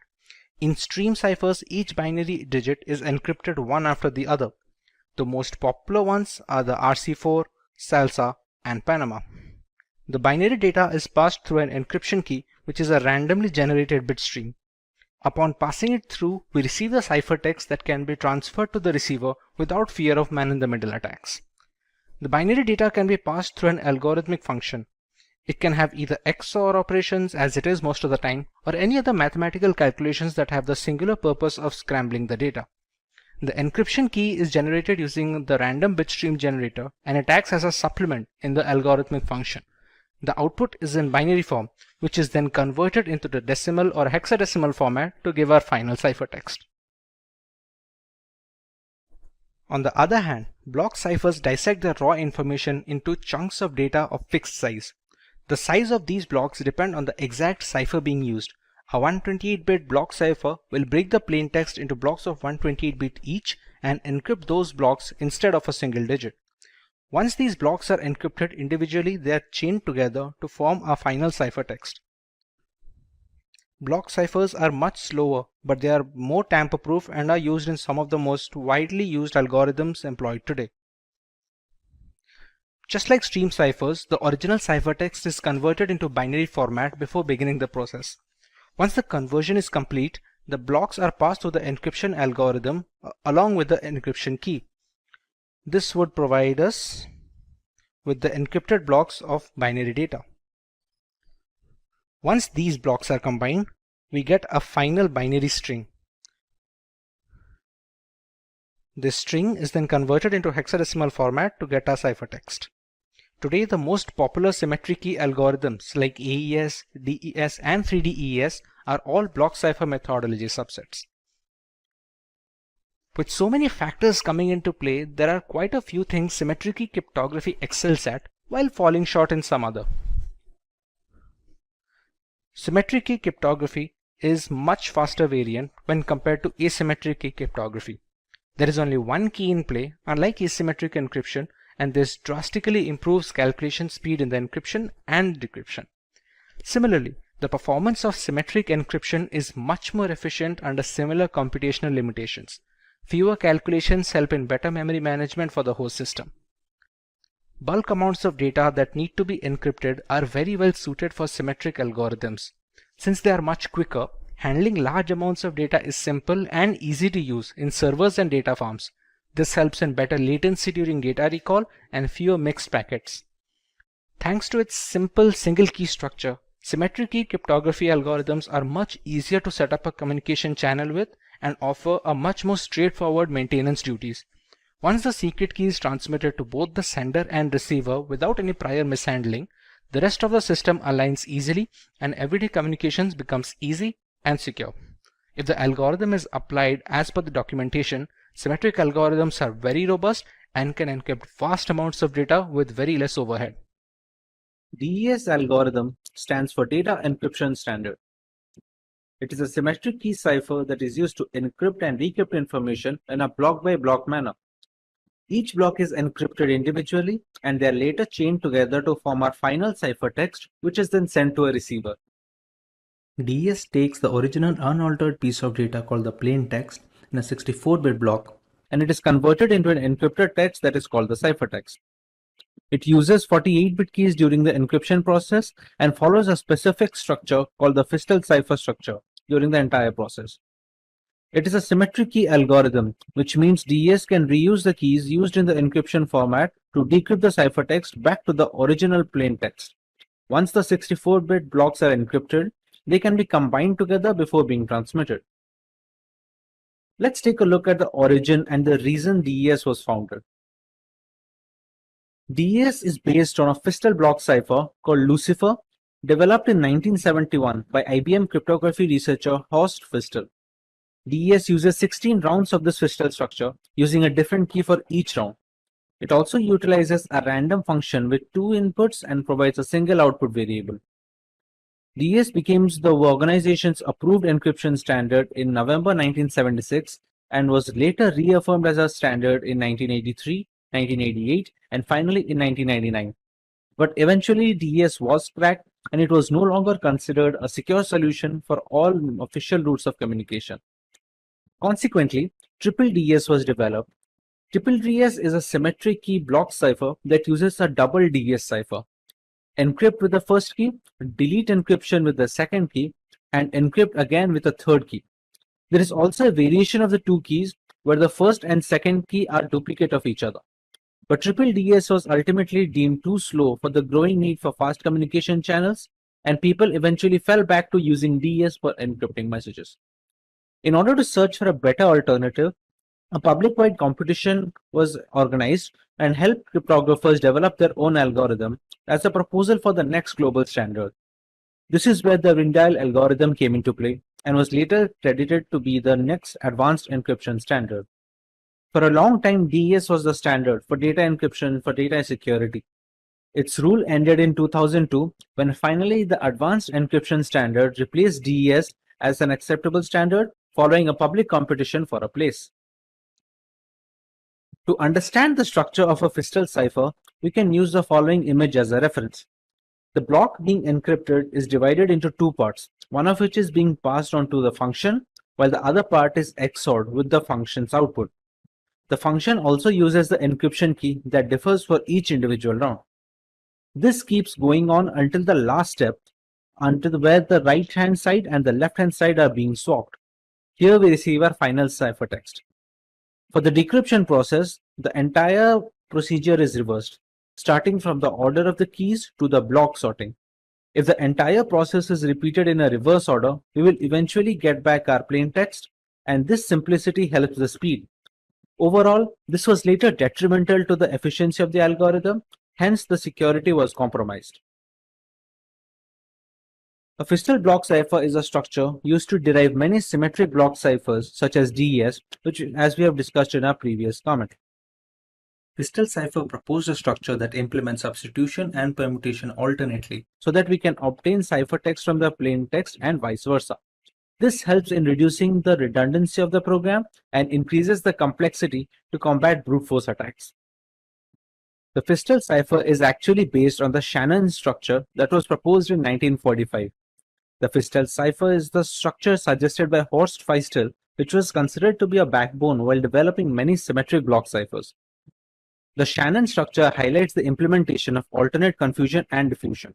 In stream ciphers, each binary digit is encrypted one after the other. The most popular ones are the RC4, Salsa, and Panama. The binary data is passed through an encryption key, which is a randomly generated bit stream. Upon passing it through, we receive the ciphertext that can be transferred to the receiver without fear of man-in-the-middle attacks. The binary data can be passed through an algorithmic function. It can have either XOR operations, as it is most of the time, or any other mathematical calculations that have the singular purpose of scrambling the data. The encryption key is generated using the random bitstream generator, and it acts as a supplement in the algorithmic function. The output is in binary form, which is then converted into the decimal or hexadecimal format to give our final ciphertext. On the other hand, block ciphers dissect the raw information into chunks of data of fixed size. The size of these blocks depend on the exact cipher being used. A 128-bit block cipher will break the plain text into blocks of 128-bit each and encrypt those blocks instead of a single digit. Once these blocks are encrypted individually, they are chained together to form a final ciphertext. Block ciphers are much slower, but they are more tamper-proof and are used in some of the most widely used algorithms employed today. Just like stream ciphers, the original ciphertext is converted into binary format before beginning the process. Once the conversion is complete, the blocks are passed through the encryption algorithm along with the encryption key. This would provide us with the encrypted blocks of binary data. Once these blocks are combined, we get a final binary string. This string is then converted into hexadecimal format to get our ciphertext. Today, the most popular symmetric key algorithms like AES, DES, and 3DES are all block cipher methodology subsets. With so many factors coming into play, there are quite a few things symmetric key cryptography excels at while falling short in some other. Symmetric key cryptography is much faster variant when compared to asymmetric key cryptography. There is only one key in play, unlike asymmetric encryption, and this drastically improves calculation speed in the encryption and decryption. Similarly, the performance of symmetric encryption is much more efficient under similar computational limitations. Fewer calculations help in better memory management for the host system. Bulk amounts of data that need to be encrypted are very well suited for symmetric algorithms. Since they are much quicker, handling large amounts of data is simple and easy to use in servers and data farms. This helps in better latency during data recall and fewer mixed packets. Thanks to its simple single key structure, symmetric key cryptography algorithms are much easier to set up a communication channel with and offer a much more straightforward maintenance duties. Once the secret key is transmitted to both the sender and receiver without any prior mishandling, the rest of the system aligns easily and everyday communications becomes easy and secure. If the algorithm is applied as per the documentation, symmetric algorithms are very robust and can encrypt vast amounts of data with very less overhead. DES algorithm stands for Data Encryption Standard. It is a symmetric key cipher that is used to encrypt and decrypt information in a block-by-block manner. Each block is encrypted individually and they are later chained together to form our final ciphertext, which is then sent to a receiver. DES takes the original unaltered piece of data called the plain text in a 64-bit block and it is converted into an encrypted text that is called the ciphertext. It uses 48-bit keys during the encryption process and follows a specific structure called the Fistel cipher structure during the entire process. It is a symmetric key algorithm, which means DES can reuse the keys used in the encryption format to decrypt the ciphertext back to the original plain text. Once the 64-bit blocks are encrypted, they can be combined together before being transmitted. Let's take a look at the origin and the reason DES was founded. DES is based on a Fistel block cipher called Lucifer, developed in 1971 by IBM cryptography researcher Horst Fistel. DES uses 16 rounds of this Fistel structure, using a different key for each round. It also utilizes a random function with 2 inputs and provides a single output variable. DES became the organization's approved encryption standard in November 1976 and was later reaffirmed as a standard in 1983, 1988, and finally in 1999. But eventually DES was cracked and it was no longer considered a secure solution for all official routes of communication. Consequently, Triple DES was developed. Triple DES is a symmetric key block cipher that uses a double DES cipher. Encrypt with the first key, delete encryption with the second key, and encrypt again with the third key. There is also a variation of the two keys where the first and second key are duplicate of each other. But Triple DES was ultimately deemed too slow for the growing need for fast communication channels, and people eventually fell back to using DES for encrypting messages. In order to search for a better alternative, a public-wide competition was organized and helped cryptographers develop their own algorithm as a proposal for the next global standard. This is where the Rindale algorithm came into play and was later credited to be the next advanced encryption standard. For a long time, DES was the standard for data encryption for data security. Its rule ended in 2002 when finally the advanced encryption standard replaced DES as an acceptable standard following a public competition for a place. To understand the structure of a Fistel cipher, we can use the following image as a reference. The block being encrypted is divided into two parts, one of which is being passed on to the function, while the other part is XORed with the function's output. The function also uses the encryption key that differs for each individual round. This keeps going on until the last step, until where the right-hand side and the left-hand side are being swapped. Here we receive our final ciphertext. For the decryption process, the entire procedure is reversed, starting from the order of the keys to the block sorting. If the entire process is repeated in a reverse order, we will eventually get back our plain text, and this simplicity helps the speed. Overall, this was later detrimental to the efficiency of the algorithm, hence the security was compromised. A Fistel block cipher is a structure used to derive many symmetric block ciphers such as DES, which as we have discussed in our previous comment. Fistel cipher proposed a structure that implements substitution and permutation alternately so that we can obtain ciphertext from the plain text and vice versa. This helps in reducing the redundancy of the program and increases the complexity to combat brute force attacks. The Fistel cipher is actually based on the Shannon structure that was proposed in 1945. The Fistel cipher is the structure suggested by Horst Feistel, which was considered to be a backbone while developing many symmetric block ciphers. The Shannon structure highlights the implementation of alternate confusion and diffusion.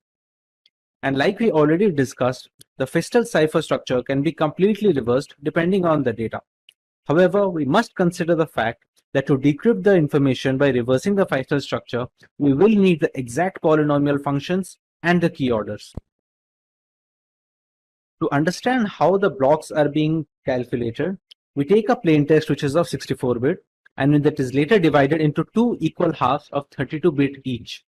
And like we already discussed, the Fistel cipher structure can be completely reversed depending on the data. However, we must consider the fact that to decrypt the information by reversing the Fistel structure, we will need the exact polynomial functions and the key orders. To understand how the blocks are being calculated, we take a plaintext which is of 64-bit and that is later divided into two equal halves of 32-bit each.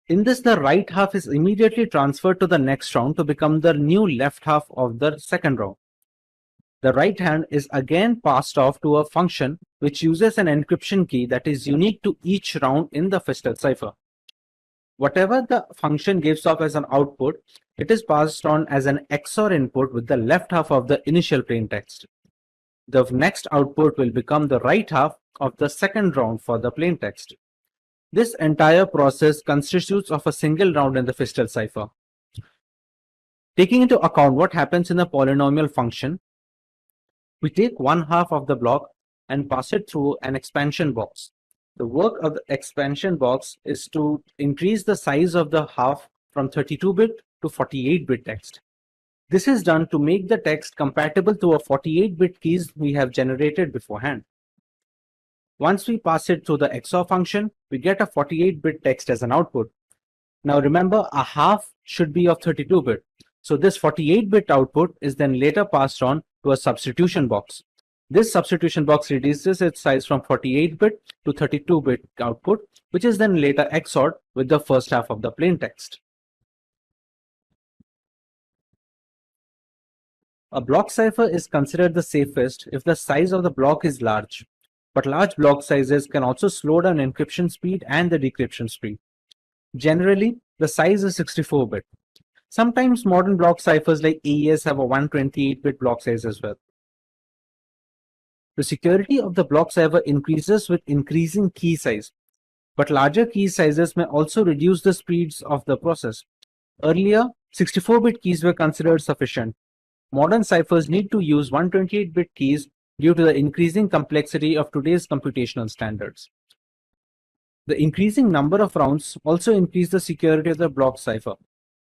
In this, the right half is immediately transferred to the next round to become the new left half of the second round. The right hand is again passed off to a function which uses an encryption key that is unique to each round in the Fistel cipher. Whatever the function gives off as an output, it is passed on as an XOR input with the left half of the initial plaintext. The next output will become the right half of the second round for the plaintext. This entire process constitutes of a single round in the Fistel cipher. Taking into account what happens in the polynomial function, we take one half of the block and pass it through an expansion box. The work of the expansion box is to increase the size of the half from 32-bit to 48-bit text. This is done to make the text compatible to a 48-bit keys we have generated beforehand. Once we pass it through the XOR function, we get a 48-bit text as an output. Now remember, a half should be of 32-bit. So this 48-bit output is then later passed on to a substitution box. This substitution box reduces its size from 48-bit to 32-bit output, which is then later XORed with the first half of the plaintext. A block cipher is considered the safest if the size of the block is large, but large block sizes can also slow down encryption speed and the decryption speed. Generally, the size is 64-bit. Sometimes modern block ciphers like AES have a 128-bit block size as well. The security of the block cipher increases with increasing key size, but larger key sizes may also reduce the speeds of the process. Earlier, 64-bit keys were considered sufficient. Modern ciphers need to use 128-bit keys due to the increasing complexity of today's computational standards. The increasing number of rounds also increase the security of the block cipher.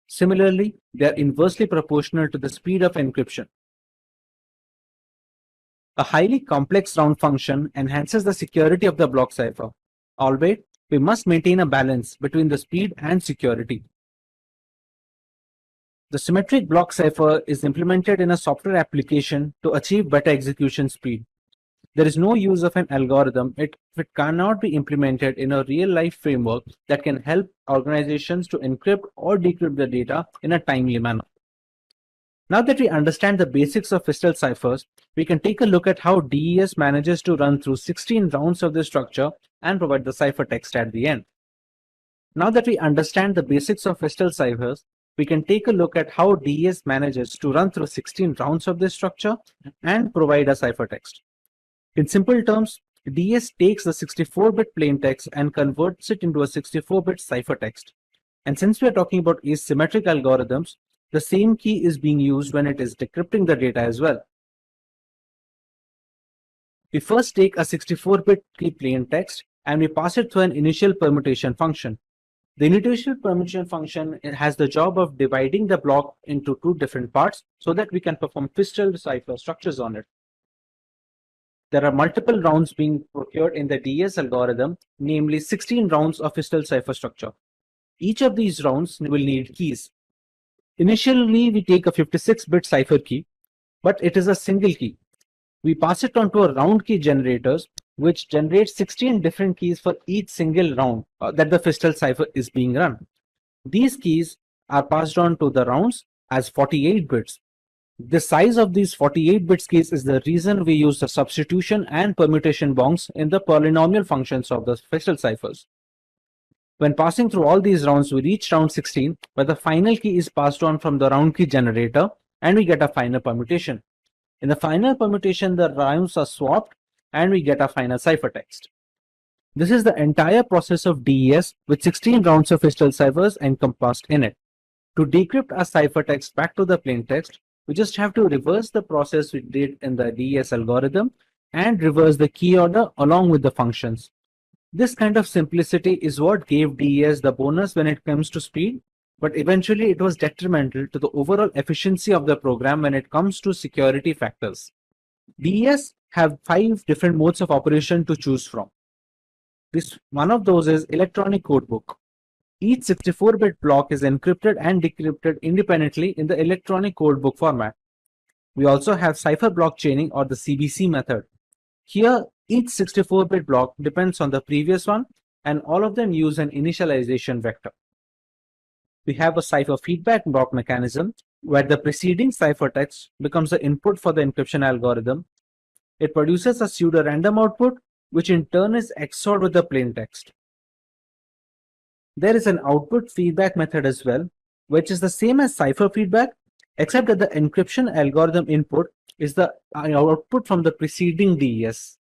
Similarly, they are inversely proportional to the speed of encryption. A highly complex round function enhances the security of the block cipher, albeit we must maintain a balance between the speed and security. The symmetric block cipher is implemented in a software application to achieve better execution speed. There is no use of an algorithm if it cannot be implemented in a real-life framework that can help organizations to encrypt or decrypt the data in a timely manner. Now that we understand the basics of Fistel ciphers, we can take a look at how DES manages to run through 16 rounds of this structure and provide the ciphertext at the end. Now that we understand the basics of Fistel ciphers, we can take a look at how DES manages to run through 16 rounds of this structure and provide a ciphertext. In simple terms, DES takes the 64-bit plaintext and converts it into a 64-bit ciphertext. And since we are talking about asymmetric algorithms, the same key is being used when it is decrypting the data as well. We first take a 64-bit key plaintext and we pass it through an initial permutation function. The initial permutation function has the job of dividing the block into two different parts so that we can perform Fistel cipher structures on it. There are multiple rounds being procured in the DES algorithm, namely 16 rounds of Fistel cipher structure. Each of these rounds will need keys. Initially, we take a 56-bit cipher key, but it is a single key. We pass it on to a round key generators, which generates 16 different keys for each single round that the Fistel cipher is being run. These keys are passed on to the rounds as 48 bits. The size of these 48-bit keys is the reason we use the substitution and permutation bonds in the polynomial functions of the Fistel ciphers. When passing through all these rounds, we reach round 16, where the final key is passed on from the round key generator, and we get a final permutation. In the final permutation, the rounds are swapped, and we get a final ciphertext. This is the entire process of DES with 16 rounds of physical ciphers encompassed in it. To decrypt a ciphertext back to the plaintext, we just have to reverse the process we did in the DES algorithm and reverse the key order along with the functions. This kind of simplicity is what gave DES the bonus when it comes to speed, but eventually it was detrimental to the overall efficiency of the program when it comes to security factors. DES have 5 different modes of operation to choose from. One of those is electronic codebook. Each 64-bit block is encrypted and decrypted independently in the electronic codebook format. We also have cipher block chaining or the CBC method. Here, each 64-bit block depends on the previous one and all of them use an initialization vector. We have a cipher feedback block mechanism where the preceding ciphertext becomes the input for the encryption algorithm. It produces a pseudo-random output which in turn is XORed with the plaintext. There is an output feedback method as well, which is the same as cipher feedback, except that the encryption algorithm input is the output from the preceding DES.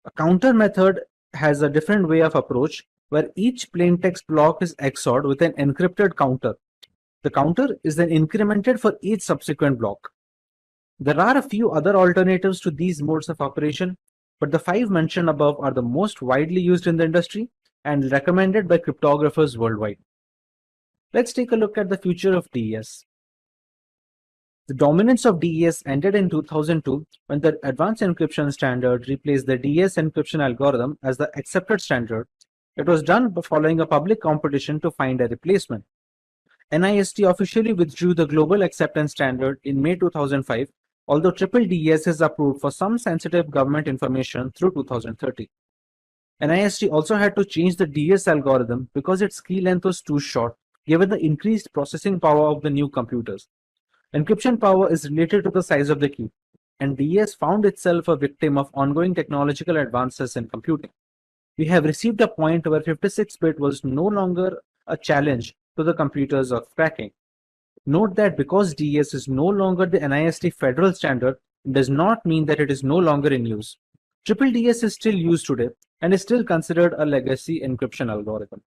A counter method has a different way of approach, where each plaintext block is XORed with an encrypted counter. The counter is then incremented for each subsequent block. There are a few other alternatives to these modes of operation, but the 5 mentioned above are the most widely used in the industry and recommended by cryptographers worldwide. Let's take a look at the future of DES. The dominance of DES ended in 2002 when the Advanced Encryption Standard replaced the DES encryption algorithm as the accepted standard. It was done following a public competition to find a replacement. NIST officially withdrew the global acceptance standard in May 2005, although triple DES is approved for some sensitive government information through 2030. NIST also had to change the DES algorithm because its key length was too short, given the increased processing power of the new computers. Encryption power is related to the size of the key, and DES found itself a victim of ongoing technological advances in computing. We have received a point where 56-bit was no longer a challenge to the computers of cracking. Note that because DES is no longer the NIST federal standard, it does not mean that it is no longer in use. Triple DES is still used today and is still considered a legacy encryption algorithm.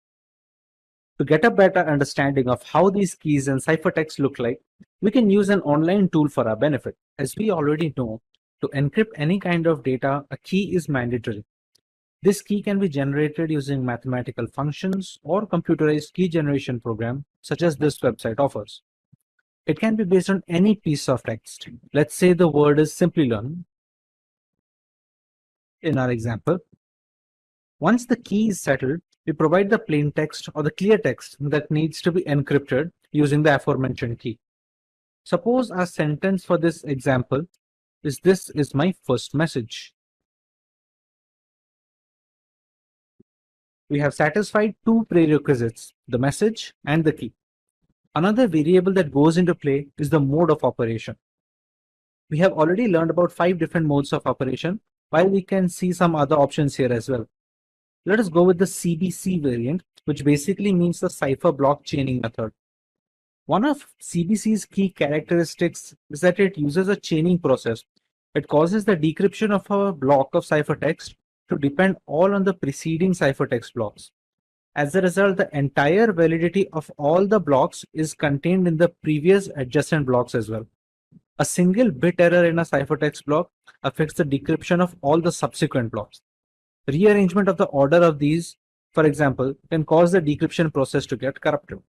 To get a better understanding of how these keys and ciphertext look like, we can use an online tool for our benefit. As we already know, to encrypt any kind of data, a key is mandatory. This key can be generated using mathematical functions or computerized key generation program, such as this website offers. It can be based on any piece of text. Let's say the word is Simplilearn in our example. Once the key is settled, we provide the plain text or the clear text that needs to be encrypted using the aforementioned key. Suppose our sentence for this example is "This is my first message." We have satisfied 2 prerequisites, the message and the key. Another variable that goes into play is the mode of operation. We have already learned about 5 different modes of operation, while we can see some other options here as well. Let us go with the CBC variant, which basically means the cipher block chaining method. One of CBC's key characteristics is that it uses a chaining process. It causes the decryption of a block of ciphertext to depend all on the preceding ciphertext blocks. As a result, the entire validity of all the blocks is contained in the previous adjacent blocks as well. A single bit error in a ciphertext block affects the decryption of all the subsequent blocks. Rearrangement of the order of these, for example, can cause the decryption process to get corrupted.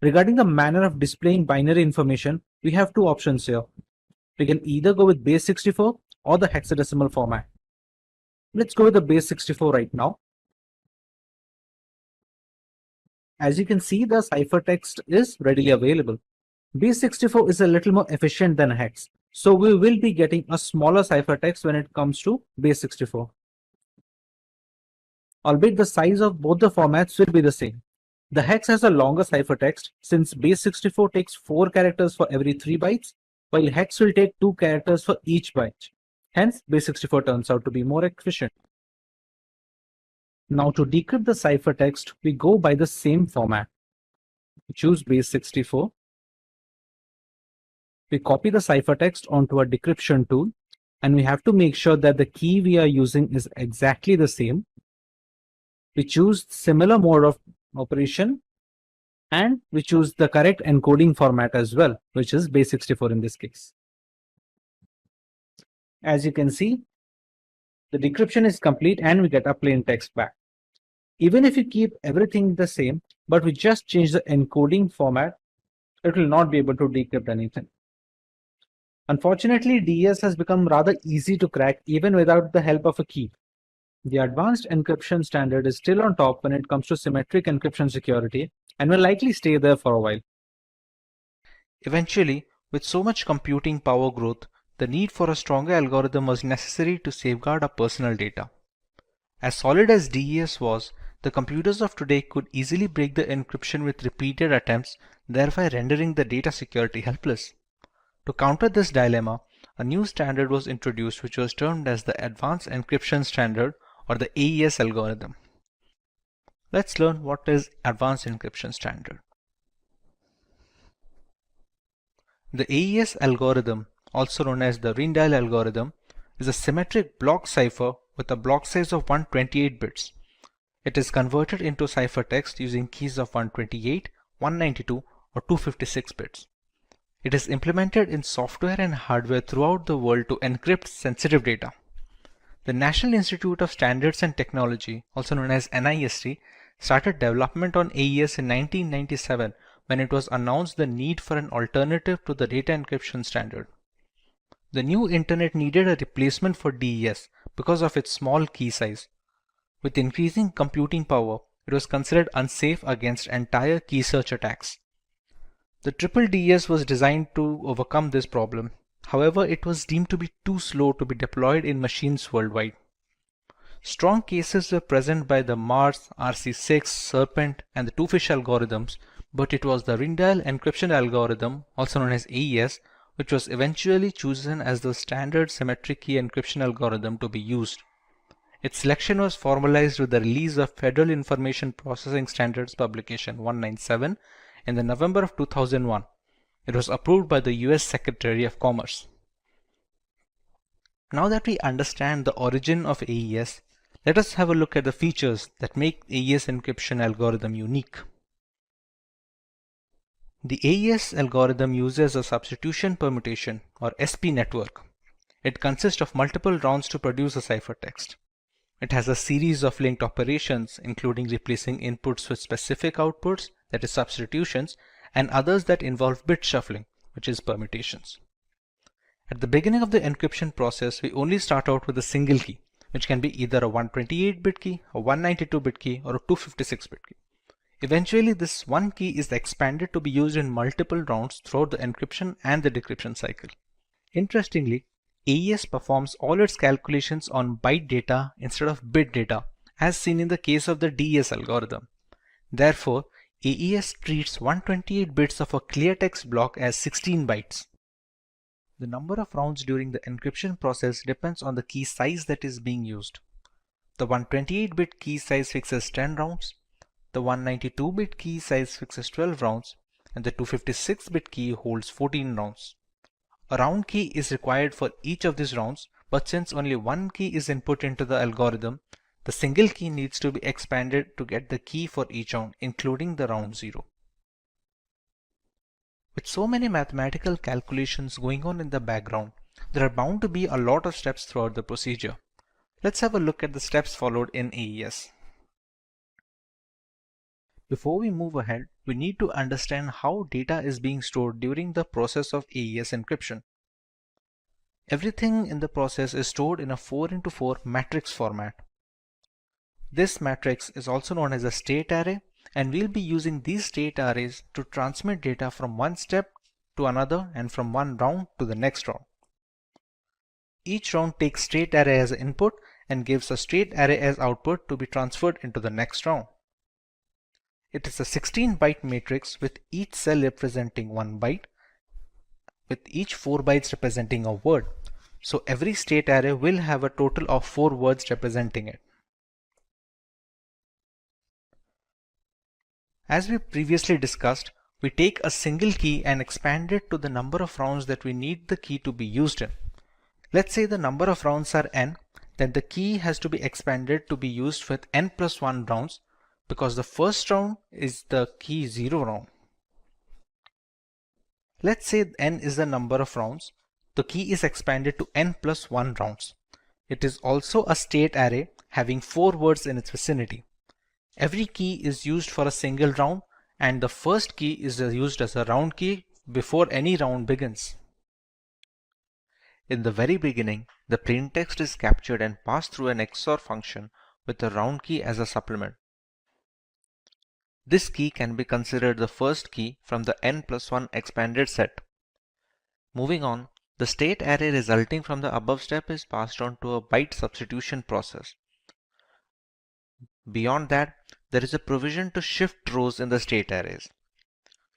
Regarding the manner of displaying binary information, we have 2 options here. We can either go with base 64 or the hexadecimal format. Let's go with the base 64 right now. As you can see, the ciphertext is readily available. Base 64 is a little more efficient than hex, so we will be getting a smaller ciphertext when it comes to base 64. Albeit the size of both the formats will be the same. The hex has a longer ciphertext since base 64 takes 4 characters for every 3 bytes, while hex will take 2 characters for each byte. Hence, base 64 turns out to be more efficient. Now to decrypt the ciphertext, we go by the same format. We choose base 64. We copy the ciphertext onto a decryption tool and we have to make sure that the key we are using is exactly the same. We choose similar mode of operation, and we choose the correct encoding format as well, which is base64 in this case. As you can see, the decryption is complete and we get a plain text back. Even if you keep everything the same, but we just change the encoding format, it will not be able to decrypt anything. Unfortunately, DES has become rather easy to crack even without the help of a key. The advanced encryption standard is still on top when it comes to symmetric encryption security and will likely stay there for a while. Eventually, with so much computing power growth, the need for a stronger algorithm was necessary to safeguard our personal data. As solid as DES was, the computers of today could easily break the encryption with repeated attempts, thereby rendering the data security helpless. To counter this dilemma, a new standard was introduced which was termed as the Advanced Encryption Standard, or the AES algorithm. Let's learn what is Advanced Encryption Standard. The AES algorithm, also known as the Rijndael algorithm, is a symmetric block cipher with a block size of 128 bits. It is converted into ciphertext using keys of 128, 192, or 256 bits. It is implemented in software and hardware throughout the world to encrypt sensitive data. The National Institute of Standards and Technology, also known as NIST, started development on AES in 1997 when it was announced the need for an alternative to the data encryption standard. The new internet needed a replacement for DES because of its small key size. With increasing computing power, it was considered unsafe against entire key search attacks. The triple DES was designed to overcome this problem. However, it was deemed to be too slow to be deployed in machines worldwide. Strong cases were present by the Mars, RC6, Serpent, and the Twofish algorithms, but it was the Rijndael encryption algorithm, also known as AES, which was eventually chosen as the standard symmetric key encryption algorithm to be used. Its selection was formalized with the release of Federal Information Processing Standards Publication 197 in the November of 2001. It was approved by the US Secretary of Commerce. Now that we understand the origin of AES, let us have a look at the features that make AES encryption algorithm unique. The AES algorithm uses a substitution permutation or SP network. It consists of multiple rounds to produce a ciphertext. It has a series of linked operations, including replacing inputs with specific outputs, that is substitutions, and others that involve bit shuffling, which is permutations. At the beginning of the encryption process, we only start out with a single key, which can be either a 128-bit key, a 192-bit key, or a 256-bit key. Eventually, this one key is expanded to be used in multiple rounds throughout the encryption and the decryption cycle. Interestingly, AES performs all its calculations on byte data instead of bit data, as seen in the case of the DES algorithm. Therefore, AES treats 128 bits of a clear text block as 16 bytes. The number of rounds during the encryption process depends on the key size that is being used. The 128-bit key size fixes 10 rounds, the 192-bit key size fixes 12 rounds, and the 256-bit key holds 14 rounds. A round key is required for each of these rounds, but since only one key is input into the algorithm, the single key needs to be expanded to get the key for each round, including the round 0. With so many mathematical calculations going on in the background, there are bound to be a lot of steps throughout the procedure. Let's have a look at the steps followed in AES. Before we move ahead, we need to understand how data is being stored during the process of AES encryption. Everything in the process is stored in a 4x4 matrix format. This matrix is also known as a state array, and we'll be using these state arrays to transmit data from one step to another and from one round to the next round. Each round takes state array as input and gives a state array as output to be transferred into the next round. It is a 16-byte matrix with each cell representing 1 byte, with each 4 bytes representing a word. So every state array will have a total of 4 words representing it. As we previously discussed, we take a single key and expand it to the number of rounds that we need the key to be used in. Let's say the number of rounds are n, then the key has to be expanded to be used with n plus 1 rounds because the first round is the key 0 round. Let's say n is the number of rounds. The key is expanded to n plus 1 rounds. It is also a state array having 4 words in its vicinity. Every key is used for a single round, and the first key is used as a round key before any round begins. In the very beginning, the plaintext is captured and passed through an XOR function with the round key as a supplement. This key can be considered the first key from the n plus 1 expanded set. Moving on, the state array resulting from the above step is passed on to a byte substitution process. Beyond that, there is a provision to shift rows in the state arrays.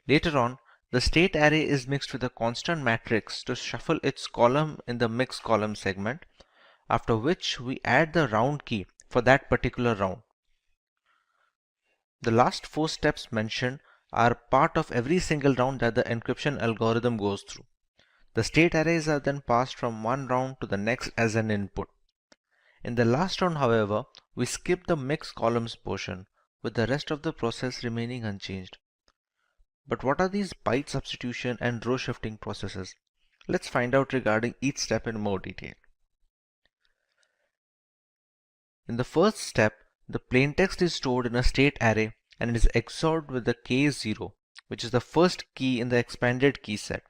Later on, the state array is mixed with a constant matrix to shuffle its column in the mixed column segment, after which we add the round key for that particular round. The last 4 steps mentioned are part of every single round that the encryption algorithm goes through. The state arrays are then passed from one round to the next as an input. In the last round, however, we skip the mixed columns portion, with the rest of the process remaining unchanged. But what are these byte substitution and row shifting processes? Let's find out regarding each step in more detail. In the first step, the plaintext is stored in a state array and it is XORed with the K0, which is the first key in the expanded key set.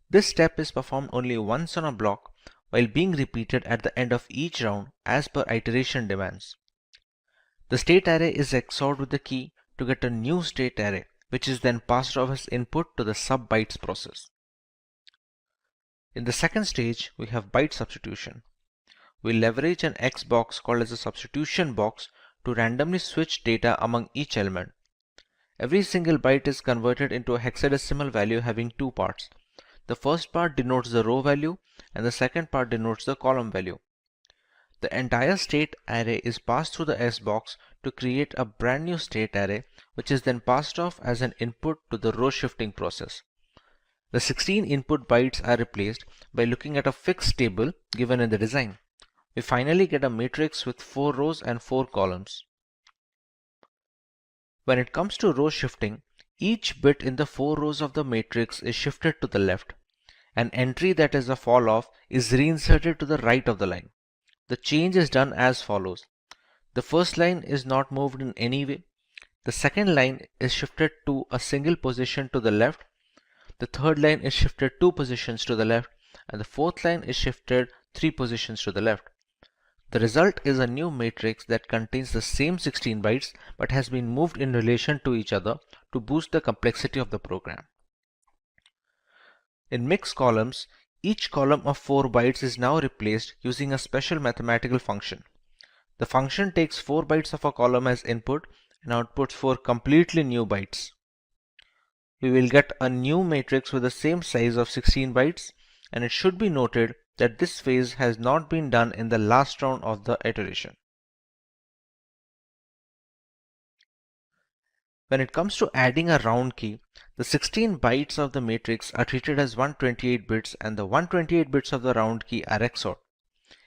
This step is performed only once on a block while being repeated at the end of each round as per iteration demands. The state array is XORed with the key to get a new state array, which is then passed off as input to the sub-bytes process. In the second stage, we have byte substitution. We leverage an X box called as a substitution box to randomly switch data among each element. Every single byte is converted into a hexadecimal value having 2 parts. The first part denotes the row value and the second part denotes the column value. The entire state array is passed through the S box to create a brand new state array, which is then passed off as an input to the row shifting process. The 16 input bytes are replaced by looking at a fixed table given in the design. We finally get a matrix with 4 rows and 4 columns. When it comes to row shifting, each bit in the 4 rows of the matrix is shifted to the left. An entry that is a fall off is reinserted to the right of the line. The change is done as follows. The first line is not moved in any way. The second line is shifted to a single position to the left. The third line is shifted 2 positions to the left, and the fourth line is shifted 3 positions to the left. The result is a new matrix that contains the same 16 bytes but has been moved in relation to each other to boost the complexity of the program. In mixed columns, each column of 4 bytes is now replaced using a special mathematical function. The function takes 4 bytes of a column as input and outputs 4 completely new bytes. We will get a new matrix with the same size of 16 bytes, and it should be noted that this phase has not been done in the last round of the iteration. When it comes to adding a round key, the 16 bytes of the matrix are treated as 128 bits and the 128 bits of the round key are XORed.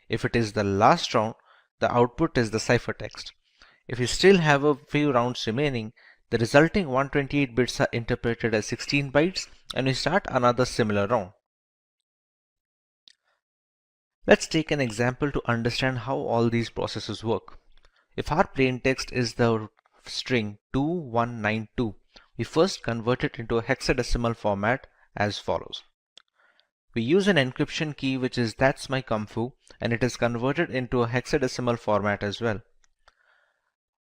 If it is the last round, the output is the ciphertext. If you still have a few rounds remaining, the resulting 128 bits are interpreted as 16 bytes and we start another similar round. Let's take an example to understand how all these processes work. If our plaintext is the string 2192, we first convert it into a hexadecimal format as follows. We use an encryption key which is "that's my kung fu" and it is converted into a hexadecimal format as well.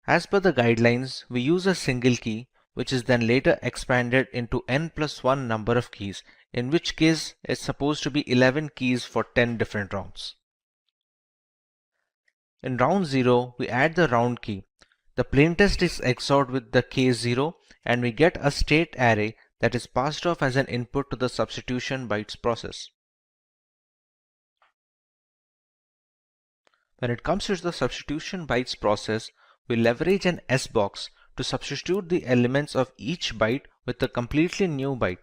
As per the guidelines, we use a single key which is then later expanded into n plus 1 number of keys, in which case it's supposed to be 11 keys for 10 different rounds. In round 0, we add the round key. The plaintext is XORed with the K0 and we get a state array that is passed off as an input to the substitution bytes process. When it comes to the substitution bytes process, we leverage an S box to substitute the elements of each byte with a completely new byte.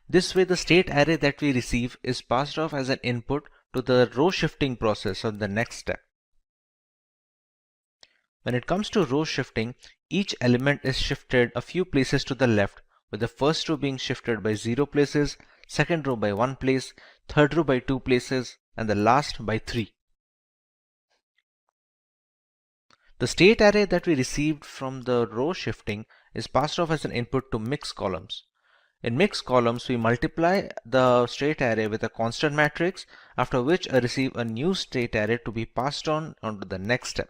This way the state array that we receive is passed off as an input to the row shifting process of the next step. When it comes to row shifting, each element is shifted a few places to the left, with the first row being shifted by 0 places, second row by 1 place, third row by 2 places, and the last by 3. The state array that we received from the row shifting is passed off as an input to mix columns. In mix columns, we multiply the state array with a constant matrix, after which I receive a new state array to be passed on to the next step.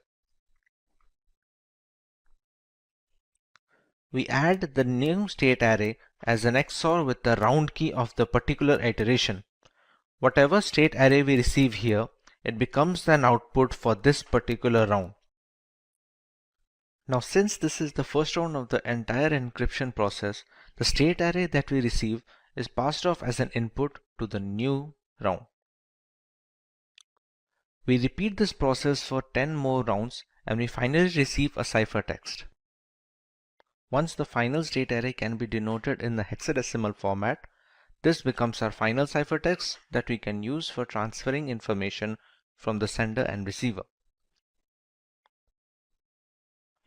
We add the new state array as an XOR with the round key of the particular iteration. Whatever state array we receive here, it becomes an output for this particular round. Now, since this is the first round of the entire encryption process, the state array that we receive is passed off as an input to the new round. We repeat this process for 10 more rounds and we finally receive a ciphertext. Once the final state array can be denoted in the hexadecimal format, this becomes our final ciphertext that we can use for transferring information from the sender and receiver.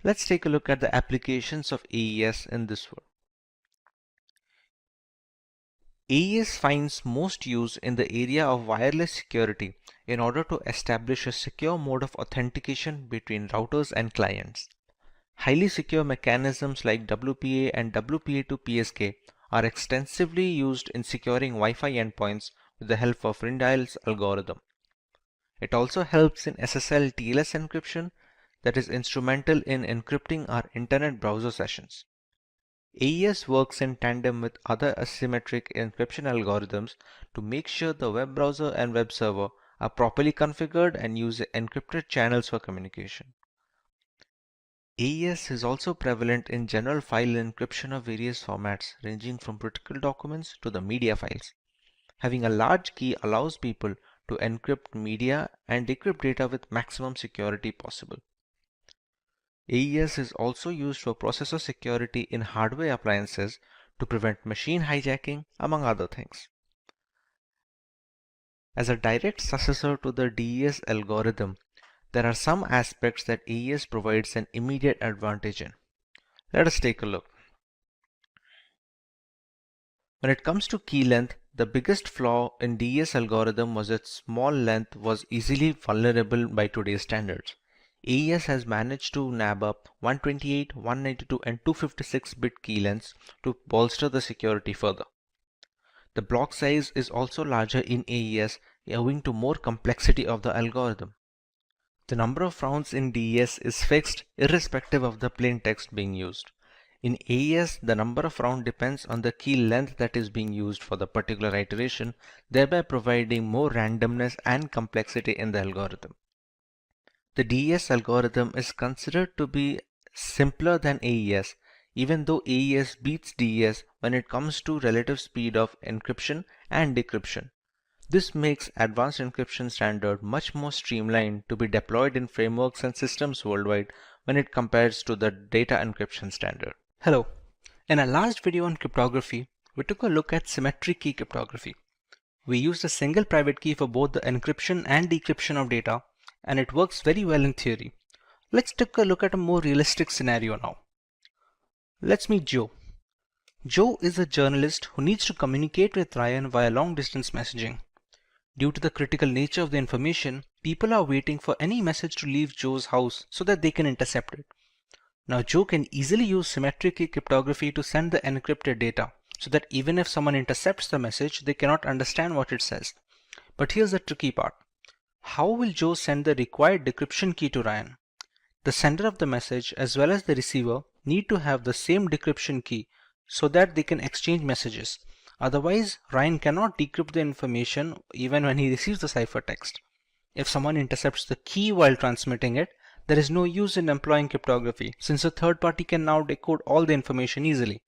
Let's take a look at the applications of AES in this world. AES finds most use in the area of wireless security in order to establish a secure mode of authentication between routers and clients. Highly secure mechanisms like WPA and WPA2 PSK are extensively used in securing Wi-Fi endpoints with the help of Rindial's algorithm. It also helps in SSL TLS encryption that is instrumental in encrypting our internet browser sessions. AES works in tandem with other asymmetric encryption algorithms to make sure the web browser and web server are properly configured and use encrypted channels for communication. AES is also prevalent in general file encryption of various formats ranging from critical documents to the media files. Having a large key allows people to encrypt media and decrypt data with maximum security possible. AES is also used for processor security in hardware appliances to prevent machine hijacking, among other things. As a direct successor to the DES algorithm, there are some aspects that AES provides an immediate advantage in. Let us take a look. When it comes to key length, the biggest flaw in DES algorithm was its small length was easily vulnerable by today's standards. AES has managed to nab up 128, 192 and 256 bit key lengths to bolster the security further. The block size is also larger in AES owing to more complexity of the algorithm. The number of rounds in DES is fixed irrespective of the plain text being used. In AES, the number of rounds depends on the key length that is being used for the particular iteration, thereby providing more randomness and complexity in the algorithm. The DES algorithm is considered to be simpler than AES, even though AES beats DES when it comes to relative speed of encryption and decryption. This makes advanced encryption standard much more streamlined to be deployed in frameworks and systems worldwide when it compares to the data encryption standard. Hello. In our last video on cryptography, we took a look at symmetric key cryptography. We used a single private key for both the encryption and decryption of data, and it works very well in theory. Let's take a look at a more realistic scenario now. Let's meet Joe. Joe is a journalist who needs to communicate with Ryan via long-distance messaging. Due to the critical nature of the information, people are waiting for any message to leave Joe's house so that they can intercept it. Now Joe can easily use symmetric key cryptography to send the encrypted data so that even if someone intercepts the message, they cannot understand what it says. But here's the tricky part. How will Joe send the required decryption key to Ryan? The sender of the message as well as the receiver need to have the same decryption key so that they can exchange messages. Otherwise, Ryan cannot decrypt the information even when he receives the ciphertext. If someone intercepts the key while transmitting it, there is no use in employing cryptography since a third party can now decode all the information easily.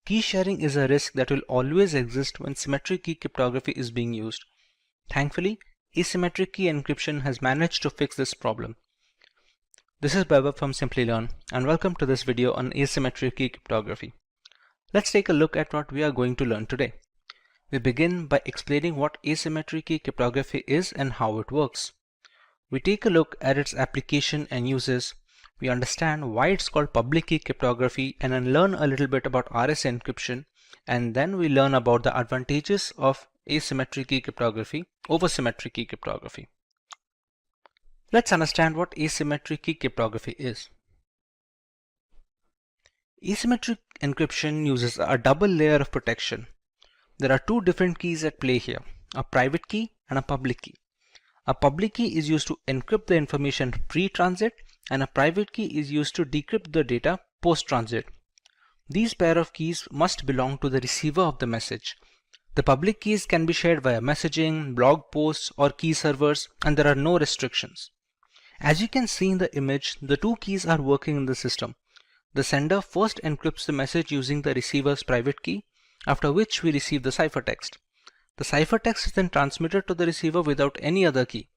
Key sharing is a risk that will always exist when symmetric key cryptography is being used. Thankfully, asymmetric key encryption has managed to fix this problem. This is Baba from Simplilearn and welcome to this video on asymmetric key cryptography. Let's take a look at what we are going to learn today. We begin by explaining what asymmetric key cryptography is and how it works. We take a look at its application and uses. We understand why it's called public key cryptography and then learn a little bit about RSA encryption, and then we learn about the advantages of asymmetric key cryptography over symmetric key cryptography. Let's understand what asymmetric key cryptography is. Asymmetric encryption uses a double layer of protection. There are two different keys at play here, a private key and a public key. A public key is used to encrypt the information pre-transit, and a private key is used to decrypt the data post-transit. These pair of keys must belong to the receiver of the message. The public keys can be shared via messaging, blog posts, or key servers, and there are no restrictions. As you can see in the image, the two keys are working in the system. The sender first encrypts the message using the receiver's private key, after which we receive the ciphertext. The ciphertext is then transmitted to the receiver without any other key.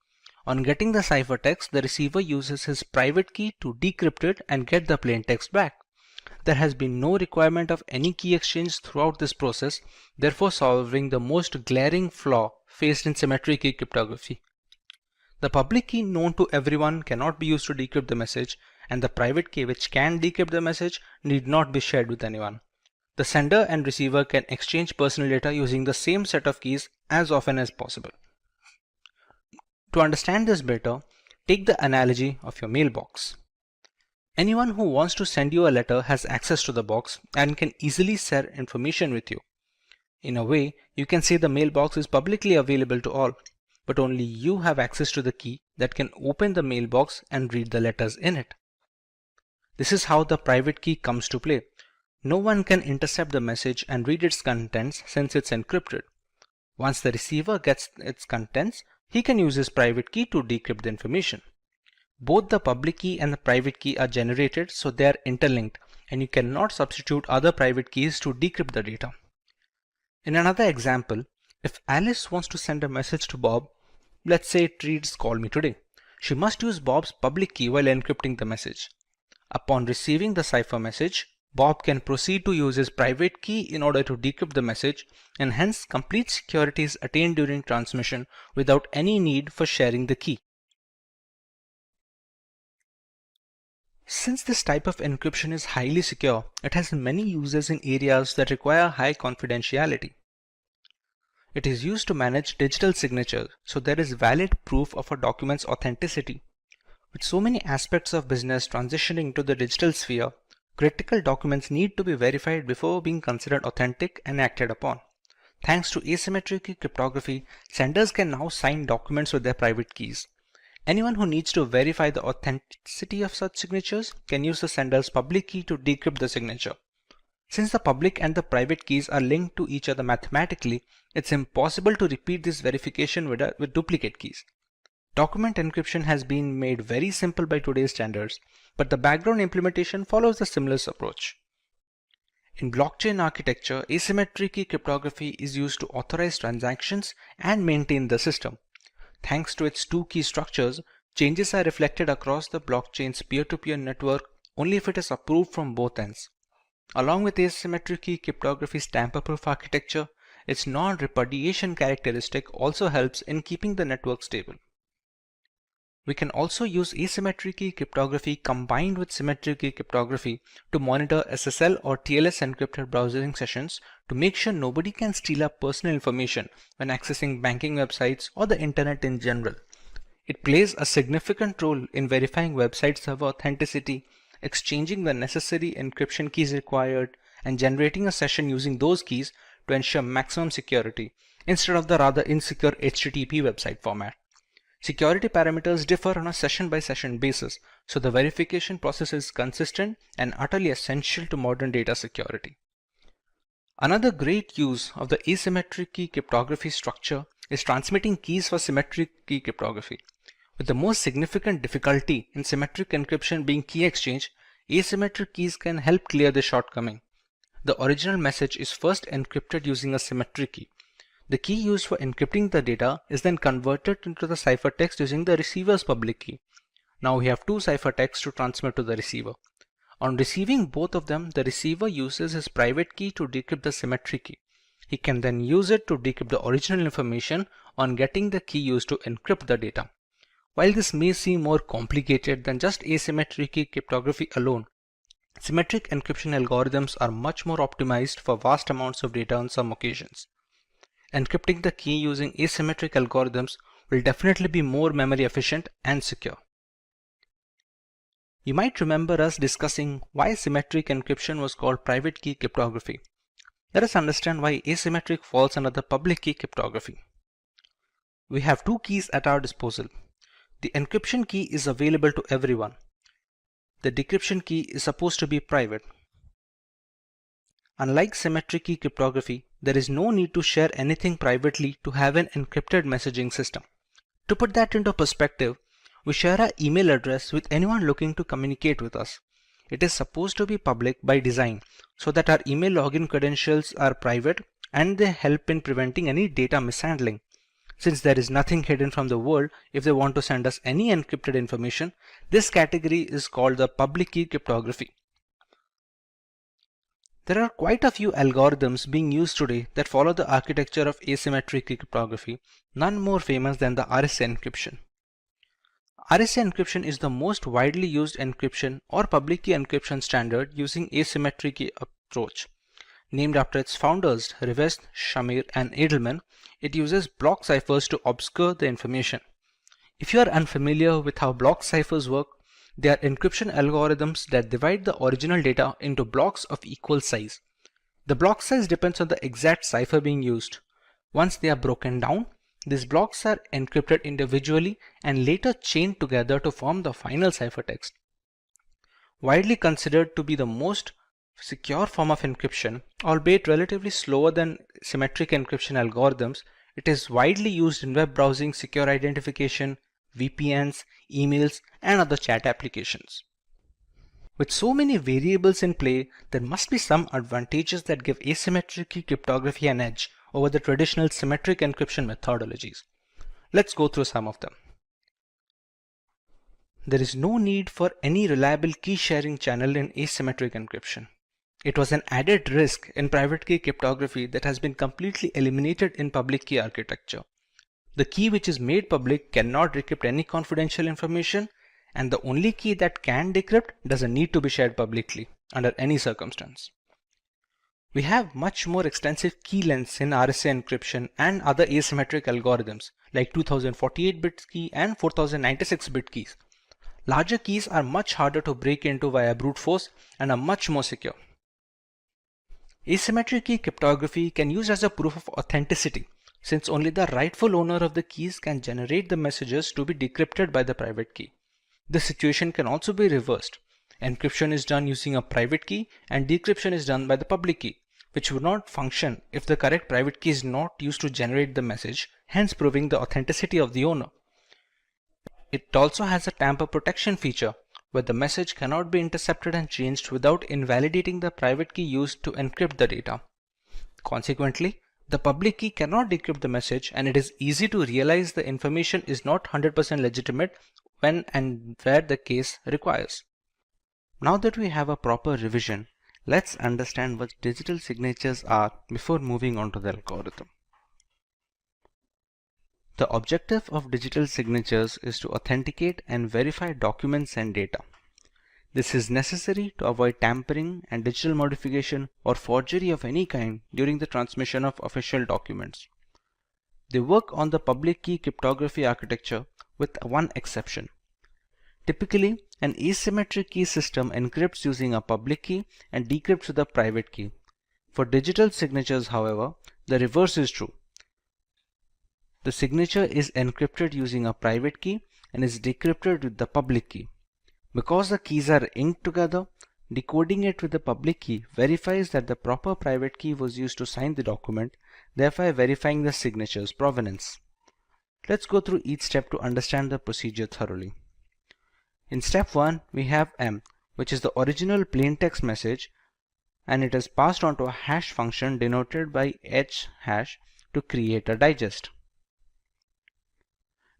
On getting the ciphertext, the receiver uses his private key to decrypt it and get the plain text back. There has been no requirement of any key exchange throughout this process, therefore solving the most glaring flaw faced in symmetric key cryptography. The public key known to everyone cannot be used to decrypt the message, and the private key which can decrypt the message need not be shared with anyone. The sender and receiver can exchange personal data using the same set of keys as often as possible. To understand this better, take the analogy of your mailbox. Anyone who wants to send you a letter has access to the box and can easily share information with you. In a way, you can say the mailbox is publicly available to all, but only you have access to the key that can open the mailbox and read the letters in it. This is how the private key comes to play. No one can intercept the message and read its contents since it's encrypted. Once the receiver gets its contents, he can use his private key to decrypt the information. Both the public key and the private key are generated, so they are interlinked, and you cannot substitute other private keys to decrypt the data. In another example, if Alice wants to send a message to Bob, let's say it reads "Call me today," she must use Bob's public key while encrypting the message. Upon receiving the cipher message, Bob can proceed to use his private key in order to decrypt the message, and hence complete security is attained during transmission without any need for sharing the key. Since this type of encryption is highly secure, it has many uses in areas that require high confidentiality. It is used to manage digital signatures, so there is valid proof of a document's authenticity. With so many aspects of business transitioning to the digital sphere, critical documents need to be verified before being considered authentic and acted upon. Thanks to asymmetric cryptography, senders can now sign documents with their private keys. Anyone who needs to verify the authenticity of such signatures can use the sender's public key to decrypt the signature. Since the public and the private keys are linked to each other mathematically, it's impossible to repeat this verification with duplicate keys. Document encryption has been made very simple by today's standards, but the background implementation follows a similar approach. In blockchain architecture, asymmetric key cryptography is used to authorize transactions and maintain the system. Thanks to its two key structures, changes are reflected across the blockchain's peer-to-peer network only if it is approved from both ends. Along with asymmetric key cryptography's tamper-proof architecture, its non-repudiation characteristic also helps in keeping the network stable. We can also use asymmetric key cryptography combined with symmetric key cryptography to monitor SSL or TLS encrypted browsing sessions to make sure nobody can steal our personal information when accessing banking websites or the internet in general. It plays a significant role in verifying website server authenticity, exchanging the necessary encryption keys required, and generating a session using those keys to ensure maximum security instead of the rather insecure HTTP website format. Security parameters differ on a session-by-session basis, so the verification process is consistent and utterly essential to modern data security. Another great use of the asymmetric key cryptography structure is transmitting keys for symmetric key cryptography. With the most significant difficulty in symmetric encryption being key exchange, asymmetric keys can help clear this shortcoming. The original message is first encrypted using a symmetric key. The key used for encrypting the data is then converted into the ciphertext using the receiver's public key. Now we have two ciphertexts to transmit to the receiver. On receiving both of them, the receiver uses his private key to decrypt the symmetric key. He can then use it to decrypt the original information on getting the key used to encrypt the data. While this may seem more complicated than just asymmetric key cryptography alone, symmetric encryption algorithms are much more optimized for vast amounts of data on some occasions. Encrypting the key using asymmetric algorithms will definitely be more memory efficient and secure. You might remember us discussing why symmetric encryption was called private key cryptography. Let us understand why asymmetric falls under the public key cryptography. We have two keys at our disposal. The encryption key is available to everyone. The decryption key is supposed to be private. Unlike symmetric key cryptography, there is no need to share anything privately to have an encrypted messaging system. To put that into perspective, we share our email address with anyone looking to communicate with us. It is supposed to be public by design so that our email login credentials are private and they help in preventing any data mishandling. Since there is nothing hidden from the world, if they want to send us any encrypted information, this category is called the public key cryptography. There are quite a few algorithms being used today that follow the architecture of asymmetric key cryptography, none more famous than the RSA encryption. RSA encryption is the most widely used encryption or public key encryption standard using asymmetric key approach. Named after its founders, Rivest, Shamir, and Edelman, it uses block ciphers to obscure the information. If you are unfamiliar with how block ciphers work, they are encryption algorithms that divide the original data into blocks of equal size. The block size depends on the exact cipher being used. Once they are broken down, these blocks are encrypted individually and later chained together to form the final ciphertext. Widely considered to be the most secure form of encryption, albeit relatively slower than symmetric encryption algorithms, it is widely used in web browsing, secure identification, VPNs, emails, and other chat applications. With so many variables in play, there must be some advantages that give asymmetric key cryptography an edge over the traditional symmetric encryption methodologies. Let's go through some of them. There is no need for any reliable key sharing channel in asymmetric encryption. It was an added risk in private key cryptography that has been completely eliminated in public key architecture. The key which is made public cannot decrypt any confidential information, and the only key that can decrypt doesn't need to be shared publicly under any circumstance. We have much more extensive key lengths in RSA encryption and other asymmetric algorithms like 2048-bit key and 4096-bit keys. Larger keys are much harder to break into via brute force and are much more secure. Asymmetric key cryptography can use as a proof of authenticity, since only the rightful owner of the keys can generate the messages to be decrypted by the private key. This situation can also be reversed. Encryption is done using a private key and decryption is done by the public key, which would not function if the correct private key is not used to generate the message, hence proving the authenticity of the owner. It also has a tamper protection feature, where the message cannot be intercepted and changed without invalidating the private key used to encrypt the data. Consequently, the public key cannot decrypt the message, and it is easy to realize the information is not 100% legitimate when and where the case requires. Now that we have a proper revision, let's understand what digital signatures are before moving on to the algorithm. The objective of digital signatures is to authenticate and verify documents and data. This is necessary to avoid tampering and digital modification or forgery of any kind during the transmission of official documents. They work on the public key cryptography architecture with one exception. Typically, an asymmetric key system encrypts using a public key and decrypts with a private key. For digital signatures, however, the reverse is true. The signature is encrypted using a private key and is decrypted with the public key. Because the keys are inked together, decoding it with the public key verifies that the proper private key was used to sign the document, thereby verifying the signature's provenance. Let's go through each step to understand the procedure thoroughly. In step 1, we have M, which is the original plaintext message, and it is passed on to a hash function denoted by h hash to create a digest.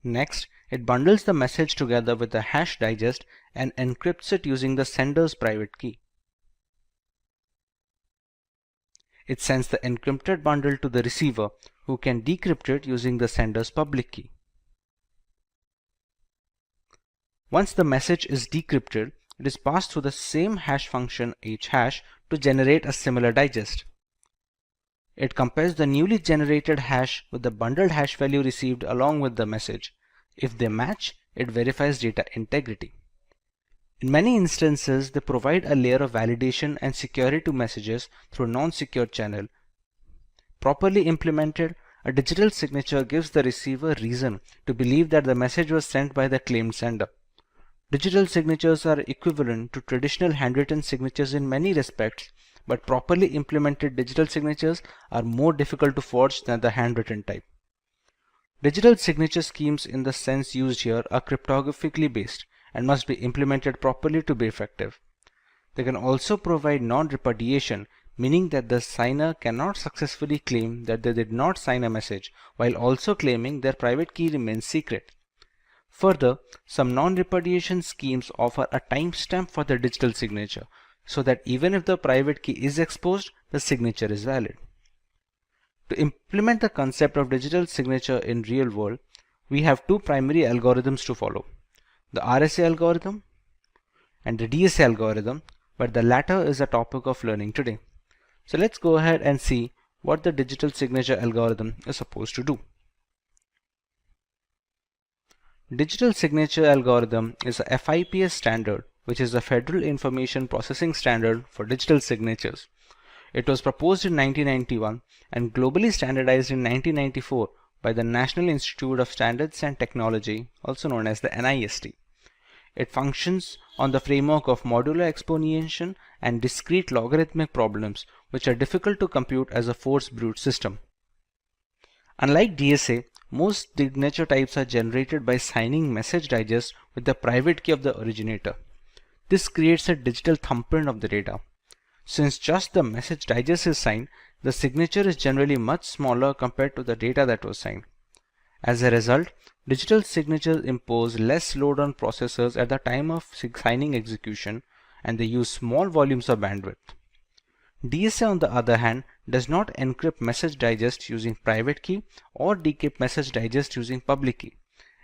Next, it bundles the message together with the hash digest and encrypts it using the sender's private key. It sends the encrypted bundle to the receiver, who can decrypt it using the sender's public key. Once the message is decrypted, it is passed through the same hash function hhash to generate a similar digest. It compares the newly generated hash with the bundled hash value received along with the message. If they match, it verifies data integrity. In many instances, they provide a layer of validation and security to messages through a non-secure channel. Properly implemented, a digital signature gives the receiver reason to believe that the message was sent by the claimed sender. Digital signatures are equivalent to traditional handwritten signatures in many respects, but properly implemented digital signatures are more difficult to forge than the handwritten type. Digital signature schemes in the sense used here are cryptographically based and must be implemented properly to be effective. They can also provide non-repudiation, meaning that the signer cannot successfully claim that they did not sign a message while also claiming their private key remains secret. Further, some non-repudiation schemes offer a timestamp for the digital signature, so that even if the private key is exposed, the signature is valid. To implement the concept of digital signature in real world, we have two primary algorithms to follow: the RSA algorithm and the DSA algorithm, but the latter is a topic of learning today. So let's go ahead and see what the digital signature algorithm is supposed to do. Digital signature algorithm is a FIPS standard, which is the Federal Information Processing Standard for digital signatures. It was proposed in 1991 and globally standardized in 1994 by the National Institute of Standards and Technology, also known as the NIST. It functions on the framework of modular exponentiation and discrete logarithmic problems, which are difficult to compute as a force brute system. Unlike DSA, most signature types are generated by signing message digest with the private key of the originator. This creates a digital thumbprint of the data. Since just the message digest is signed, the signature is generally much smaller compared to the data that was signed. As a result, digital signatures impose less load on processors at the time of signing execution, and they use small volumes of bandwidth. DSA, on the other hand, does not encrypt message digest using private key or decrypt message digest using public key.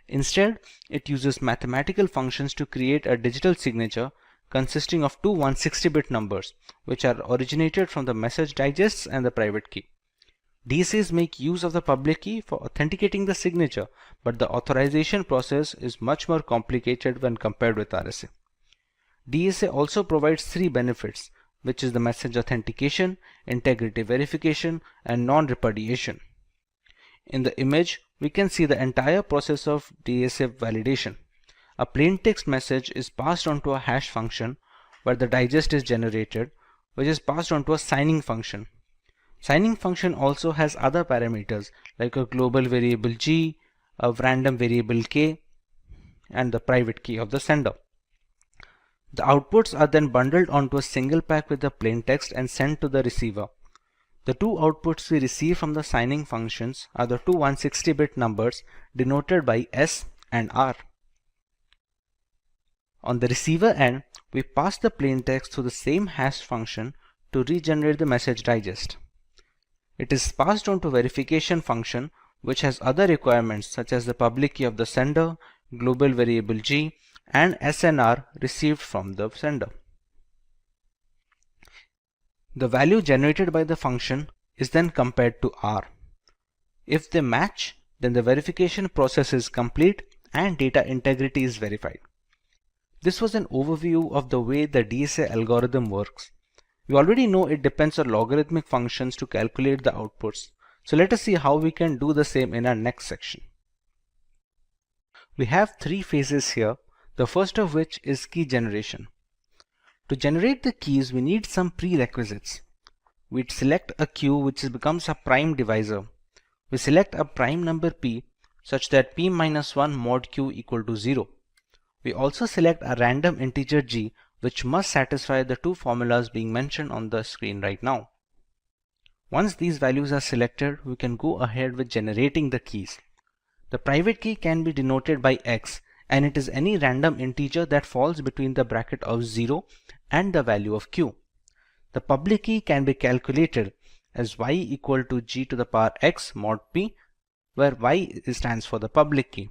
Instead, it uses mathematical functions to create a digital signature consisting of two 160-bit numbers, which are originated from the message digests and the private key. DSAs make use of the public key for authenticating the signature, but the authorization process is much more complicated when compared with RSA. DSA also provides three benefits, which is the message authentication, integrity verification, and non-repudiation. In the image, we can see the entire process of DSA validation. A plain text message is passed on to a hash function where the digest is generated, which is passed on to a signing function. Signing function also has other parameters like a global variable G, a random variable K, and the private key of the sender. The outputs are then bundled onto a single pack with the plain text and sent to the receiver. The two outputs we receive from the signing functions are the two 160-bit numbers denoted by S and R. On the receiver end, we pass the plain text through the same hash function to regenerate the message digest. It is passed on to verification function, which has other requirements such as the public key of the sender, global variable G, and SNR received from the sender. The value generated by the function is then compared to R. If they match, then the verification process is complete and data integrity is verified. This was an overview of the way the DSA algorithm works. We already know it depends on logarithmic functions to calculate the outputs, so let us see how we can do the same in our next section. We have three phases here, the first of which is key generation. To generate the keys, we need some prerequisites. We select a queue which becomes a prime divisor. We select a prime number p such that p-1 mod q equal to 0. We also select a random integer g which must satisfy the two formulas being mentioned on the screen right now. Once these values are selected, we can go ahead with generating the keys. The private key can be denoted by x, and it is any random integer that falls between the bracket of 0 and the value of q. The public key can be calculated, as y equal to g to the power x mod p, where y stands for the public key.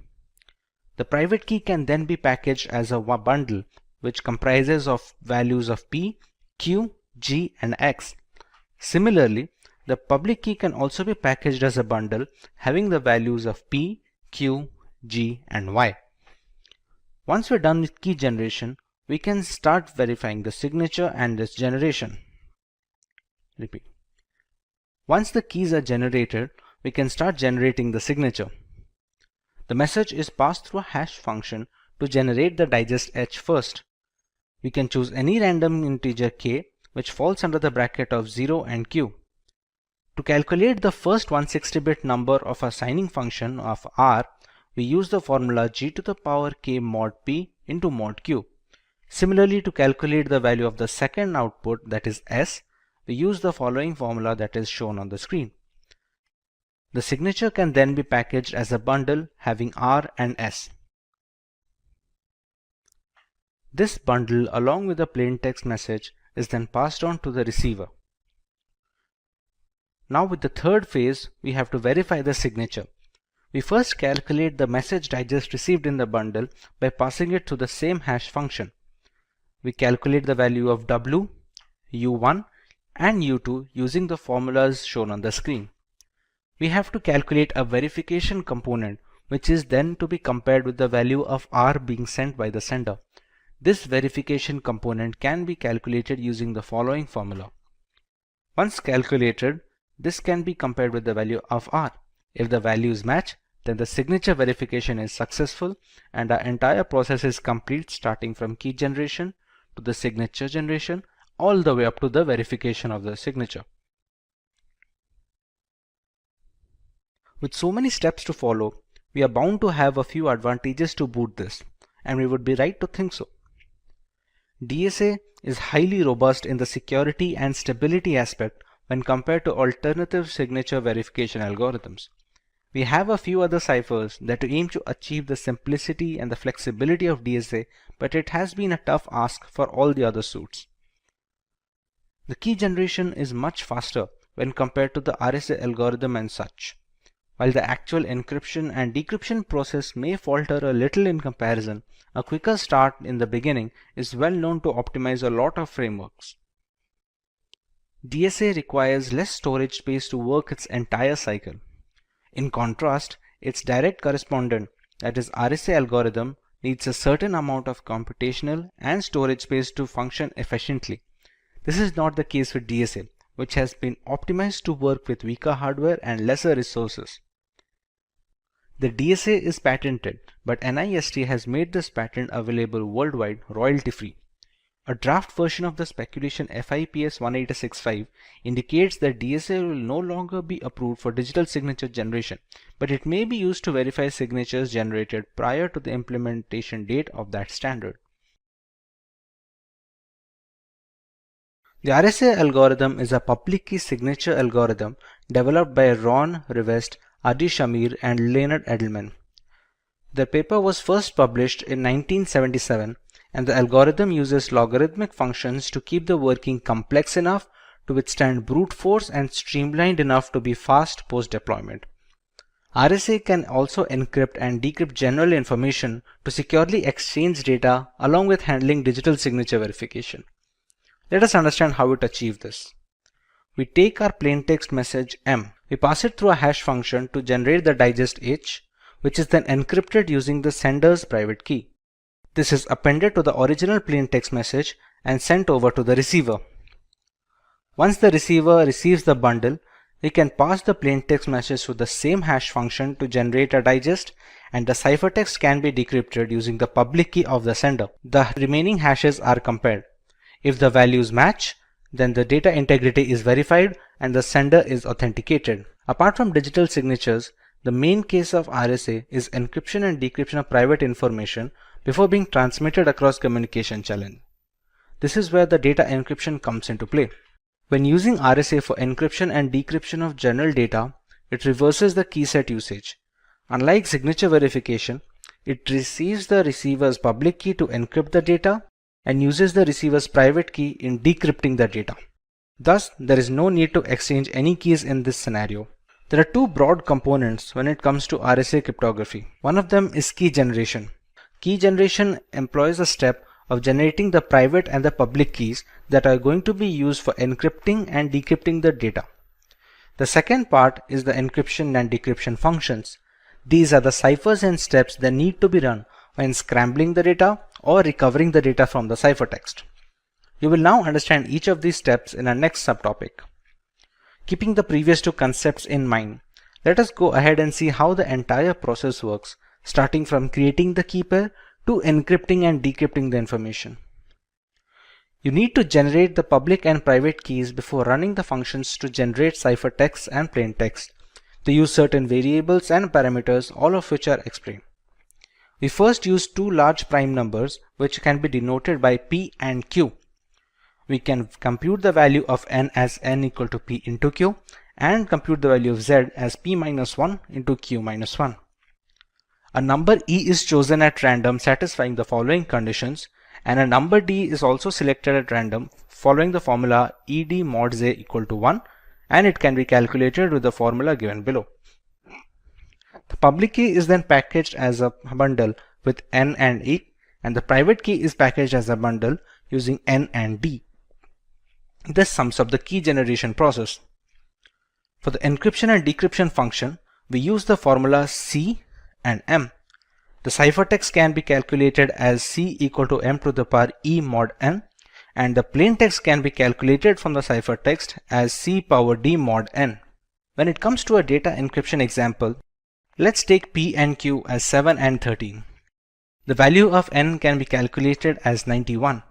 The private key can then be packaged as a bundle which comprises of values of p, q, g and x. Similarly, the public key can also be packaged as a bundle having the values of p, q, g and y. Once we're done with key generation, we can start verifying the signature and its generation. Repeat. Once the keys are generated, we can start generating the signature. The message is passed through a hash function to generate the digest h first. We can choose any random integer k which falls under the bracket of 0 and q. To calculate the first 160-bit number of a signing function of r, we use the formula g to the power k mod p into mod q. Similarly, to calculate the value of the second output, that is s, we use the following formula that is shown on the screen. The signature can then be packaged as a bundle having r and s. This bundle along with the plain text message is then passed on to the receiver. Now with the third phase, we have to verify the signature. We first calculate the message digest received in the bundle by passing it to the same hash function. We calculate the value of w, u1 and u2 using the formulas shown on the screen. We have to calculate a verification component which is then to be compared with the value of r being sent by the sender. This verification component can be calculated using the following formula. Once calculated, this can be compared with the value of r. If the values match, then the signature verification is successful and our entire process is complete, starting from key generation to the signature generation all the way up to the verification of the signature. With so many steps to follow, we are bound to have a few advantages to boot this, and we would be right to think so. DSA is highly robust in the security and stability aspect when compared to alternative signature verification algorithms. We have a few other ciphers that aim to achieve the simplicity and the flexibility of DSA, but it has been a tough ask for all the other suits. The key generation is much faster when compared to the RSA algorithm and such. While the actual encryption and decryption process may falter a little in comparison, a quicker start in the beginning is well known to optimize a lot of frameworks. DSA requires less storage space to work its entire cycle. In contrast, its direct correspondent, that is RSA algorithm, needs a certain amount of computational and storage space to function efficiently. This is not the case with DSA, which has been optimized to work with weaker hardware and lesser resources. The DSA is patented, but NIST has made this patent available worldwide royalty-free. A draft version of the speculation FIPS 1865 indicates that DSA will no longer be approved for digital signature generation, but it may be used to verify signatures generated prior to the implementation date of that standard. The RSA algorithm is a public key signature algorithm developed by Ron Rivest, Adi Shamir, and Leonard Edelman. The paper was first published in 1977, and the algorithm uses logarithmic functions to keep the working complex enough to withstand brute force and streamlined enough to be fast post-deployment. RSA can also encrypt and decrypt general information to securely exchange data along with handling digital signature verification. Let us understand how it achieves this. We take our plaintext message M. We pass it through a hash function to generate the digest H, which is then encrypted using the sender's private key. This is appended to the original plaintext message and sent over to the receiver. Once the receiver receives the bundle, we can pass the plaintext message to the same hash function to generate a digest, and the ciphertext can be decrypted using the public key of the sender. The remaining hashes are compared. If the values match, then the data integrity is verified and the sender is authenticated. Apart from digital signatures, the main case of RSA is encryption and decryption of private information before being transmitted across communication channel. This is where the data encryption comes into play. When using RSA for encryption and decryption of general data, it reverses the key set usage. Unlike signature verification, it receives the receiver's public key to encrypt the data and uses the receiver's private key in decrypting the data. Thus, there is no need to exchange any keys in this scenario. There are two broad components when it comes to RSA cryptography. One of them is key generation. Key generation employs a step of generating the private and the public keys that are going to be used for encrypting and decrypting the data. The second part is the encryption and decryption functions. These are the ciphers and steps that need to be run when scrambling the data or recovering the data from the ciphertext. You will now understand each of these steps in our next subtopic. Keeping the previous two concepts in mind, let us go ahead and see how the entire process works, starting from creating the key pair to encrypting and decrypting the information. You need to generate the public and private keys before running the functions to generate ciphertext and plaintext. They use certain variables and parameters, all of which are explained. We first use two large prime numbers which can be denoted by P and Q. We can compute the value of n as n equal to P into Q and compute the value of z as P minus 1 into Q minus 1. A number E is chosen at random satisfying the following conditions, and a number D is also selected at random following the formula ED mod Z equal to 1, and it can be calculated with the formula given below. The public key is then packaged as a bundle with N and E, and the private key is packaged as a bundle using N and D. This sums up the key generation process. For the encryption and decryption function, we use the formula C and M. The ciphertext can be calculated as C equal to M to the power E mod N, and the plaintext can be calculated from the ciphertext as C power D mod N. When it comes to a data encryption example, let's take P and Q as 7 and 13. The value of N can be calculated as 91.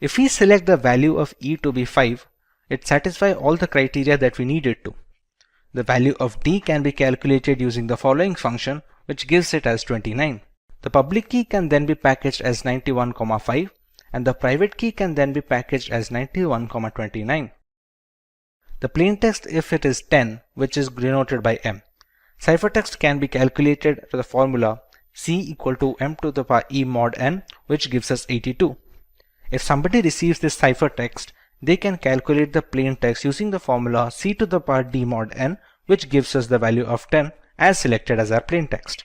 If we select the value of E to be 5, it satisfies all the criteria that we needed to. The value of D can be calculated using the following function, which gives it as 29. The public key can then be packaged as 91,5 and the private key can then be packaged as 91,29. The plaintext, if it is 10, which is denoted by M. Ciphertext can be calculated to the formula C equal to M to the power E mod N, which gives us 82. If somebody receives this ciphertext, they can calculate the plaintext using the formula C to the power D mod N, which gives us the value of 10 as selected as our plaintext.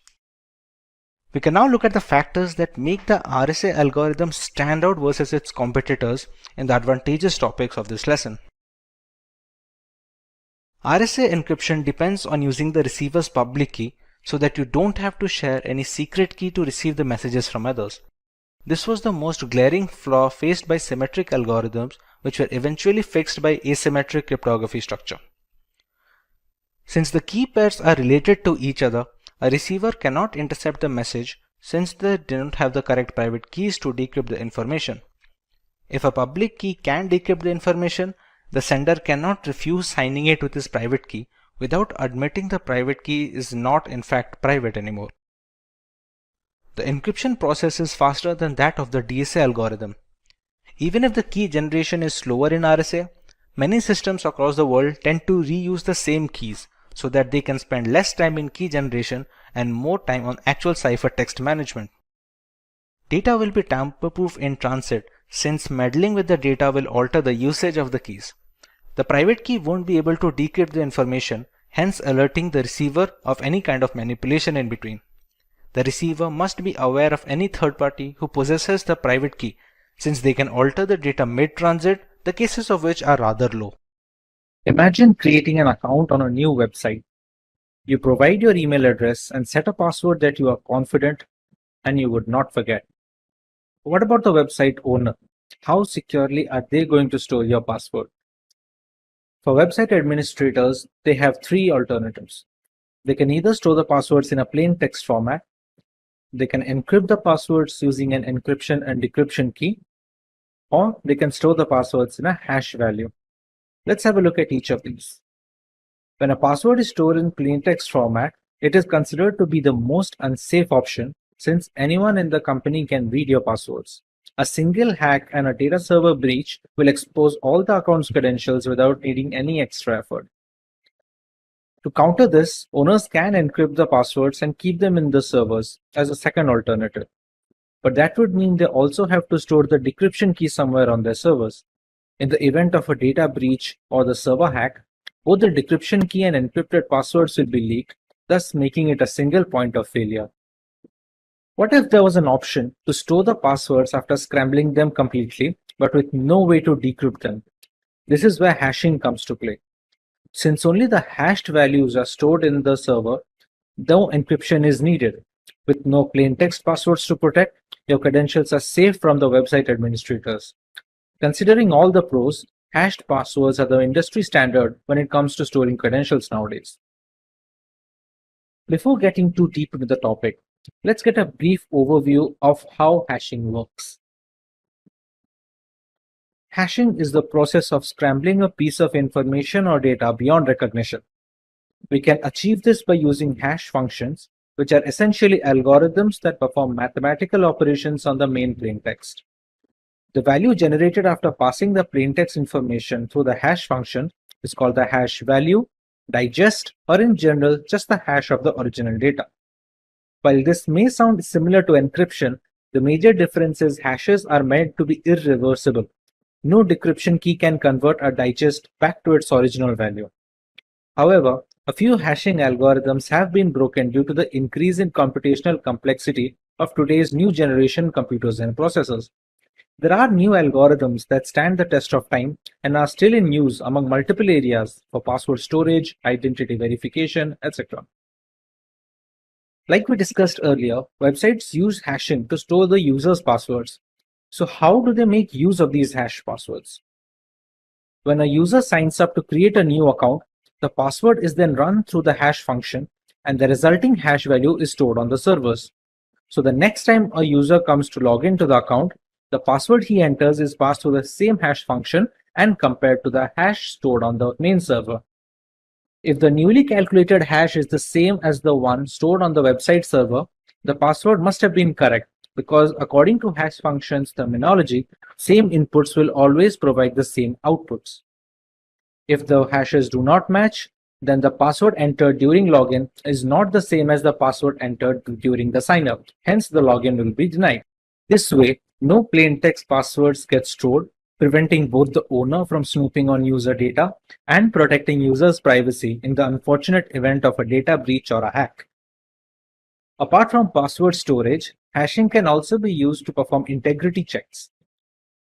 We can now look at the factors that make the RSA algorithm stand out versus its competitors in the advantageous topics of this lesson. RSA encryption depends on using the receiver's public key so that you don't have to share any secret key to receive the messages from others. This was the most glaring flaw faced by symmetric algorithms, which were eventually fixed by asymmetric cryptography structure. Since the key pairs are related to each other, a receiver cannot intercept the message since they don't have the correct private keys to decrypt the information. If a public key can decrypt the information, the sender cannot refuse signing it with his private key without admitting the private key is not in fact private anymore. The encryption process is faster than that of the DSA algorithm. Even if the key generation is slower in RSA, many systems across the world tend to reuse the same keys so that they can spend less time in key generation and more time on actual ciphertext management. Data will be tamper-proof in transit since meddling with the data will alter the usage of the keys. The private key won't be able to decrypt the information, hence alerting the receiver of any kind of manipulation in between. The receiver must be aware of any third party who possesses the private key since they can alter the data mid-transit, the cases of which are rather low. Imagine creating an account on a new website. You provide your email address and set a password that you are confident and you would not forget. What about the website owner? How securely are they going to store your password? For website administrators, they have three alternatives. They can either store the passwords in a plain text format, they can encrypt the passwords using an encryption and decryption key, or they can store the passwords in a hash value. Let's have a look at each of these. When a password is stored in plain text format, it is considered to be the most unsafe option since anyone in the company can read your passwords. A single hack and a data server breach will expose all the account's credentials without needing any extra effort. To counter this, owners can encrypt the passwords and keep them in the servers as a second alternative. But that would mean they also have to store the decryption key somewhere on their servers. In the event of a data breach or the server hack, both the decryption key and encrypted passwords will be leaked, thus making it a single point of failure. What if there was an option to store the passwords after scrambling them completely, but with no way to decrypt them? This is where hashing comes to play. Since only the hashed values are stored in the server, no encryption is needed. With no plain text passwords to protect, your credentials are safe from the website administrators. Considering all the pros, hashed passwords are the industry standard when it comes to storing credentials nowadays. Before getting too deep into the topic, let's get a brief overview of how hashing works. Hashing is the process of scrambling a piece of information or data beyond recognition. We can achieve this by using hash functions, which are essentially algorithms that perform mathematical operations on the main plaintext. The value generated after passing the plaintext information through the hash function is called the hash value, digest, or in general, just the hash of the original data. While this may sound similar to encryption, the major difference is hashes are meant to be irreversible. No decryption key can convert a digest back to its original value. However, a few hashing algorithms have been broken due to the increase in computational complexity of today's new generation computers and processors. There are new algorithms that stand the test of time and are still in use among multiple areas for password storage, identity verification, etc. Like we discussed earlier, websites use hashing to store the user's passwords. So how do they make use of these hash passwords? When a user signs up to create a new account, the password is then run through the hash function and the resulting hash value is stored on the servers. So the next time a user comes to log into the account, the password he enters is passed through the same hash function and compared to the hash stored on the main server. If the newly calculated hash is the same as the one stored on the website server, the password must have been correct, because according to hash functions terminology, same inputs will always provide the same outputs. If the hashes do not match, then the password entered during login is not the same as the password entered during the sign-up. Hence, the login will be denied. This way, no plain text passwords get stored, preventing both the owner from snooping on user data and protecting users' privacy in the unfortunate event of a data breach or a hack. Apart from password storage, hashing can also be used to perform integrity checks.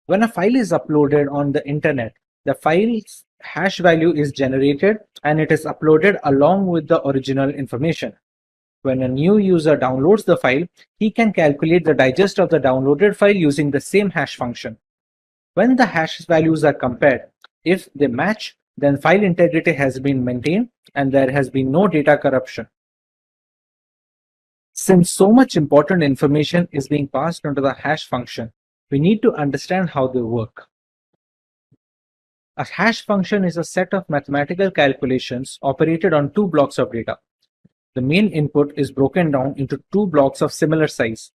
When a file is uploaded on the internet, the file's hash value is generated and it is uploaded along with the original information. When a new user downloads the file, he can calculate the digest of the downloaded file using the same hash function. When the hash values are compared, if they match, then file integrity has been maintained and there has been no data corruption. Since so much important information is being passed onto the hash function, we need to understand how they work. A hash function is a set of mathematical calculations operated on two blocks of data. The main input is broken down into two blocks of similar size.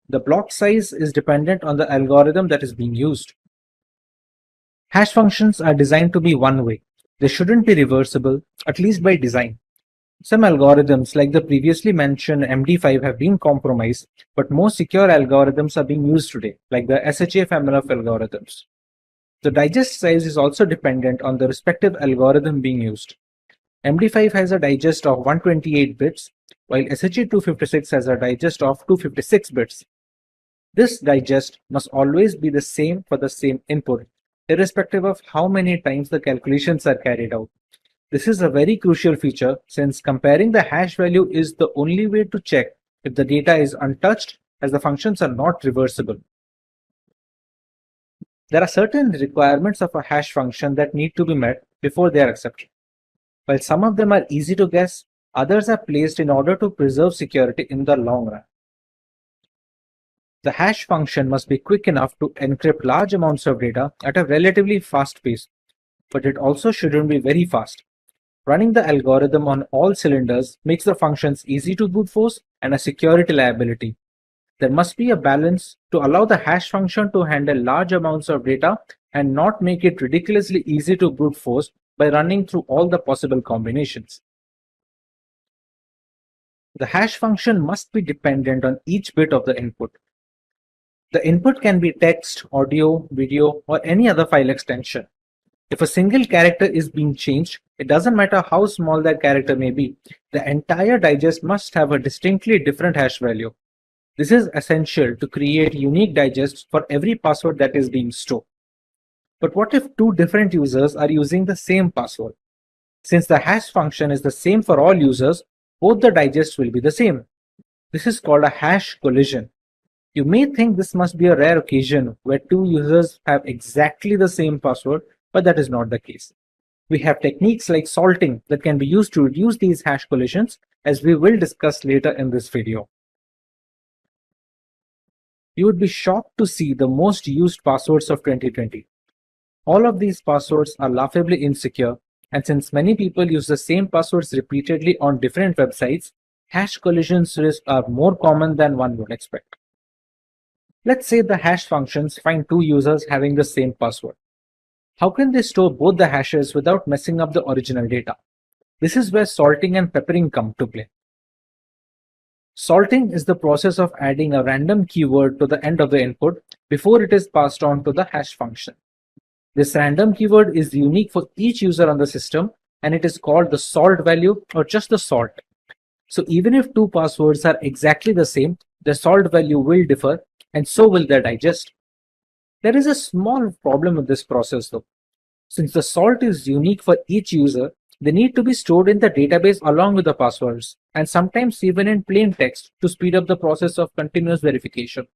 The block size is dependent on the algorithm that is being used. Hash functions are designed to be one-way. They shouldn't be reversible, at least by design. Some algorithms like the previously mentioned MD5 have been compromised, but more secure algorithms are being used today, like the SHA family of algorithms. The digest size is also dependent on the respective algorithm being used. MD5 has a digest of 128 bits, while SHA-256 has a digest of 256 bits. This digest must always be the same for the same input, irrespective of how many times the calculations are carried out. This is a very crucial feature since comparing the hash value is the only way to check if the data is untouched, as the functions are not reversible. There are certain requirements of a hash function that need to be met before they are accepted. While some of them are easy to guess, others are placed in order to preserve security in the long run. The hash function must be quick enough to encrypt large amounts of data at a relatively fast pace, but it also shouldn't be very fast. Running the algorithm on all cylinders makes the functions easy to brute force and a security liability. There must be a balance to allow the hash function to handle large amounts of data and not make it ridiculously easy to brute force by running through all the possible combinations. The hash function must be dependent on each bit of the input. The input can be text, audio, video, or any other file extension. If a single character is being changed, it doesn't matter how small that character may be, the entire digest must have a distinctly different hash value. This is essential to create unique digests for every password that is being stored. But what if two different users are using the same password? Since the hash function is the same for all users, both the digests will be the same. This is called a hash collision. You may think this must be a rare occasion where two users have exactly the same password, but that is not the case. We have techniques like salting that can be used to reduce these hash collisions, as we will discuss later in this video. You would be shocked to see the most used passwords of 2020. All of these passwords are laughably insecure, and since many people use the same passwords repeatedly on different websites, hash collisions risks are more common than one would expect. Let's say the hash functions find two users having the same password. How can they store both the hashes without messing up the original data? This is where salting and peppering come to play. Salting is the process of adding a random keyword to the end of the input before it is passed on to the hash function. This random keyword is unique for each user on the system, and it is called the salt value or just the salt. So even if two passwords are exactly the same, the salt value will differ, and so will their digest. There is a small problem with this process though. Since the salt is unique for each user, they need to be stored in the database along with the passwords, and sometimes even in plain text to speed up the process of continuous verification.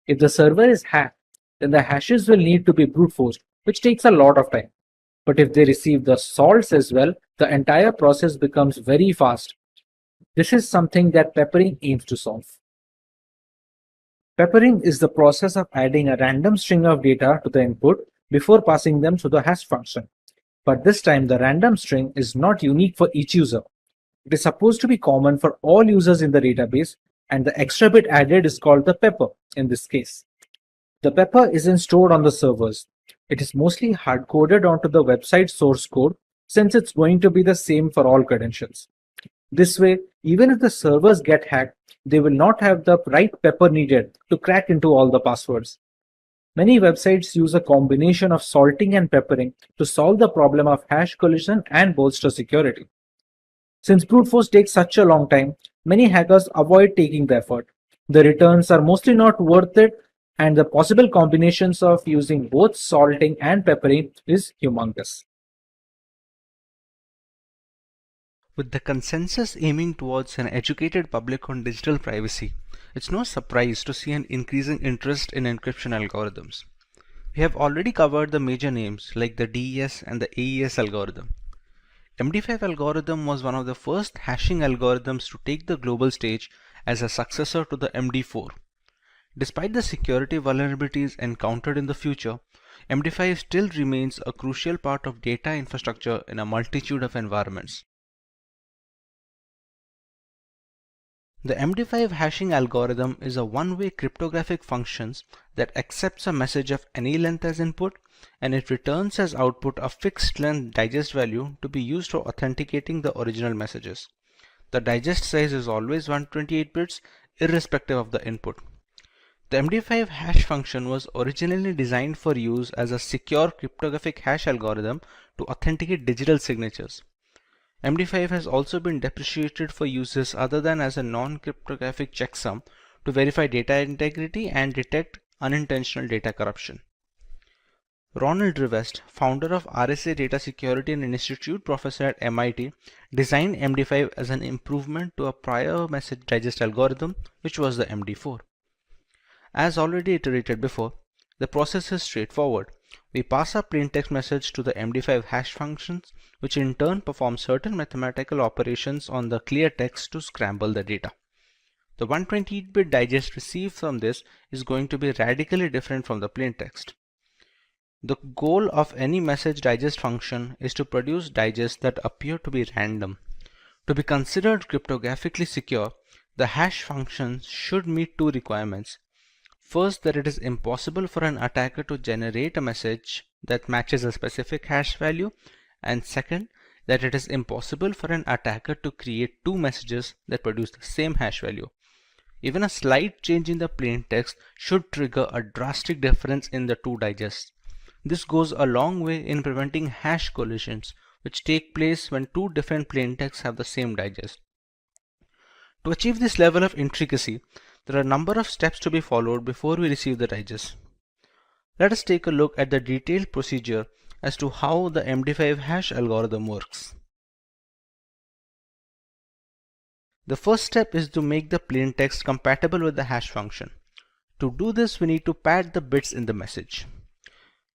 If the server is hacked, then the hashes will need to be brute forced, which takes a lot of time. But if they receive the salts as well, the entire process becomes very fast. This is something that peppering aims to solve. Peppering is the process of adding a random string of data to the input before passing them to the hash function. But this time the random string is not unique for each user. It is supposed to be common for all users in the database, and the extra bit added is called the pepper in this case. The pepper isn't stored on the servers. It is mostly hard-coded onto the website source code, since it's going to be the same for all credentials. This way, even if the servers get hacked, they will not have the right pepper needed to crack into all the passwords. Many websites use a combination of salting and peppering to solve the problem of hash collision and bolster security. Since brute force takes such a long time, many hackers avoid taking the effort. The returns are mostly not worth it, and the possible combinations of using both salting and peppering is humongous. With the consensus aiming towards an educated public on digital privacy, it's no surprise to see an increasing interest in encryption algorithms. We have already covered the major names like the DES and the AES algorithm. MD5 algorithm was one of the first hashing algorithms to take the global stage as a successor to the MD4. Despite the security vulnerabilities encountered in the future, MD5 still remains a crucial part of data infrastructure in a multitude of environments. The MD5 hashing algorithm is a one-way cryptographic function that accepts a message of any length as input, and it returns as output a fixed length digest value to be used for authenticating the original messages. The digest size is always 128 bits irrespective of the input. The MD5 hash function was originally designed for use as a secure cryptographic hash algorithm to authenticate digital signatures. MD5 has also been deprecated for uses other than as a non-cryptographic checksum to verify data integrity and detect unintentional data corruption. Ronald Rivest, founder of RSA Data Security and Institute professor at MIT, designed MD5 as an improvement to a prior message digest algorithm, which was the MD4. As already iterated before, the process is straightforward. We pass a plaintext message to the MD5 hash functions, which in turn perform certain mathematical operations on the clear text to scramble the data. The 128-bit digest received from this is going to be radically different from the plaintext. The goal of any message digest function is to produce digests that appear to be random. To be considered cryptographically secure, the hash function should meet two requirements. First, that it is impossible for an attacker to generate a message that matches a specific hash value, and second, that it is impossible for an attacker to create two messages that produce the same hash value. Even a slight change in the plain text should trigger a drastic difference in the two digests. This goes a long way in preventing hash collisions, which take place when two different plain texts have the same digest. To achieve this level of intricacy, there are a number of steps to be followed before we receive the digest. Let us take a look at the detailed procedure as to how the MD5 hash algorithm works. The first step is to make the plain text compatible with the hash function. To do this, we need to pad the bits in the message.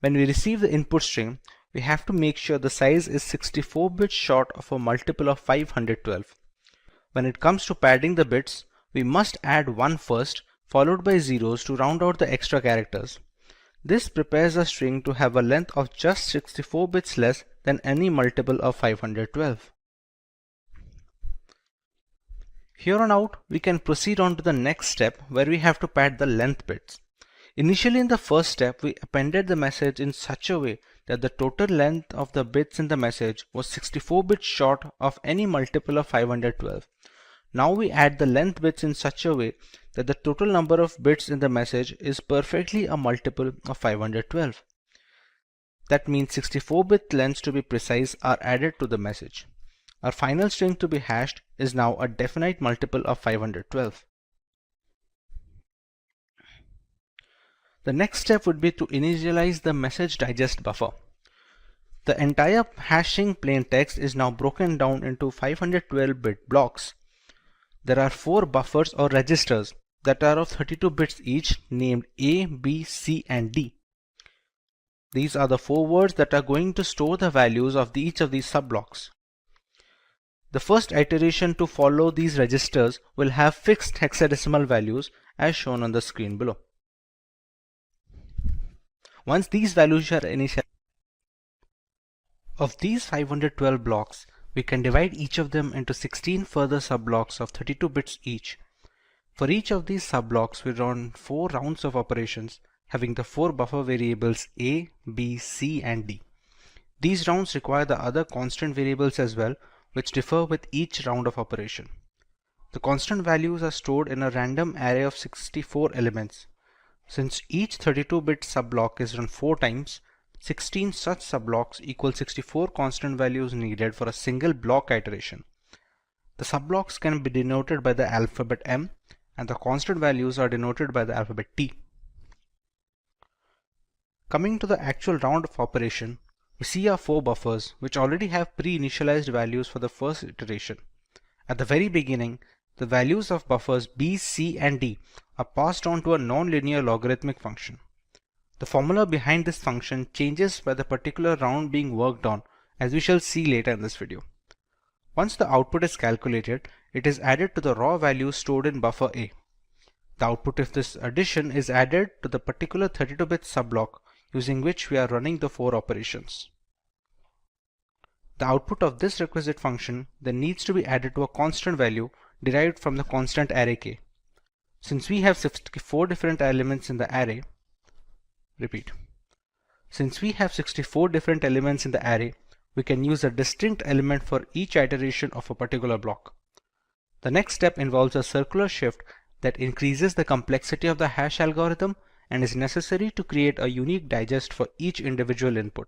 When we receive the input string, we have to make sure the size is 64 bits short of a multiple of 512. When it comes to padding the bits, we must add 1 first, followed by zeros to round out the extra characters. This prepares a string to have a length of just 64 bits less than any multiple of 512. Here on out, we can proceed on to the next step where we have to pad the length bits. Initially in the first step, we appended the message in such a way that the total length of the bits in the message was 64 bits short of any multiple of 512. Now we add the length bits in such a way that the total number of bits in the message is perfectly a multiple of 512. That means 64-bit lengths, to be precise, are added to the message. Our final string to be hashed is now a definite multiple of 512. The next step would be to initialize the message digest buffer. The entire hashing plain text is now broken down into 512-bit blocks. There are 4 buffers or registers that are of 32 bits each, named A, B, C, and D. These are the 4 words that are going to store the values of each of these subblocks. The first iteration to follow these registers will have fixed hexadecimal values as shown on the screen below. Once these values are initialized, of these 512 blocks, we can divide each of them into 16 further subblocks of 32 bits each. For each of these subblocks, we run 4 rounds of operations having the 4 buffer variables A, B, C, and D. These rounds require the other constant variables as well, which differ with each round of operation. The constant values are stored in a random array of 64 elements. Since each 32-bit subblock is run 4 times, 16 such subblocks equal 64 constant values needed for a single block iteration. The subblocks can be denoted by the alphabet M, and the constant values are denoted by the alphabet T. Coming to the actual round of operation, we see our 4 buffers which already have pre-initialized values for the first iteration. At the very beginning, the values of buffers B, C, and D are passed on to a non-linear logarithmic function. The formula behind this function changes by the particular round being worked on, as we shall see later in this video. Once the output is calculated, it is added to the raw value stored in buffer A. The output of this addition is added to the particular 32-bit subblock using which we are running the 4 operations. The output of this requisite function then needs to be added to a constant value derived from the constant array k. Since we have 64 different elements in the array, Since we have 64 different elements in the array, we can use a distinct element for each iteration of a particular block. The next step involves a circular shift that increases the complexity of the hash algorithm and is necessary to create a unique digest for each individual input.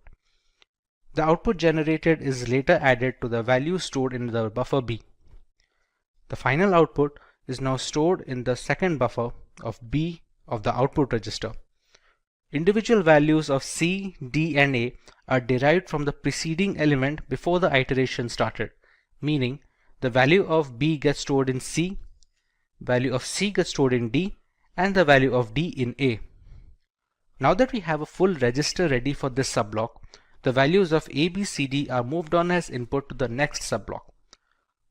The output generated is later added to the value stored in the buffer B. The final output is now stored in the second buffer of B of the output register. Individual values of C, D, and A are derived from the preceding element before the iteration started, meaning the value of B gets stored in C, value of C gets stored in D, and the value of D in A. Now that we have a full register ready for this subblock, the values of A, B, C, D are moved on as input to the next subblock.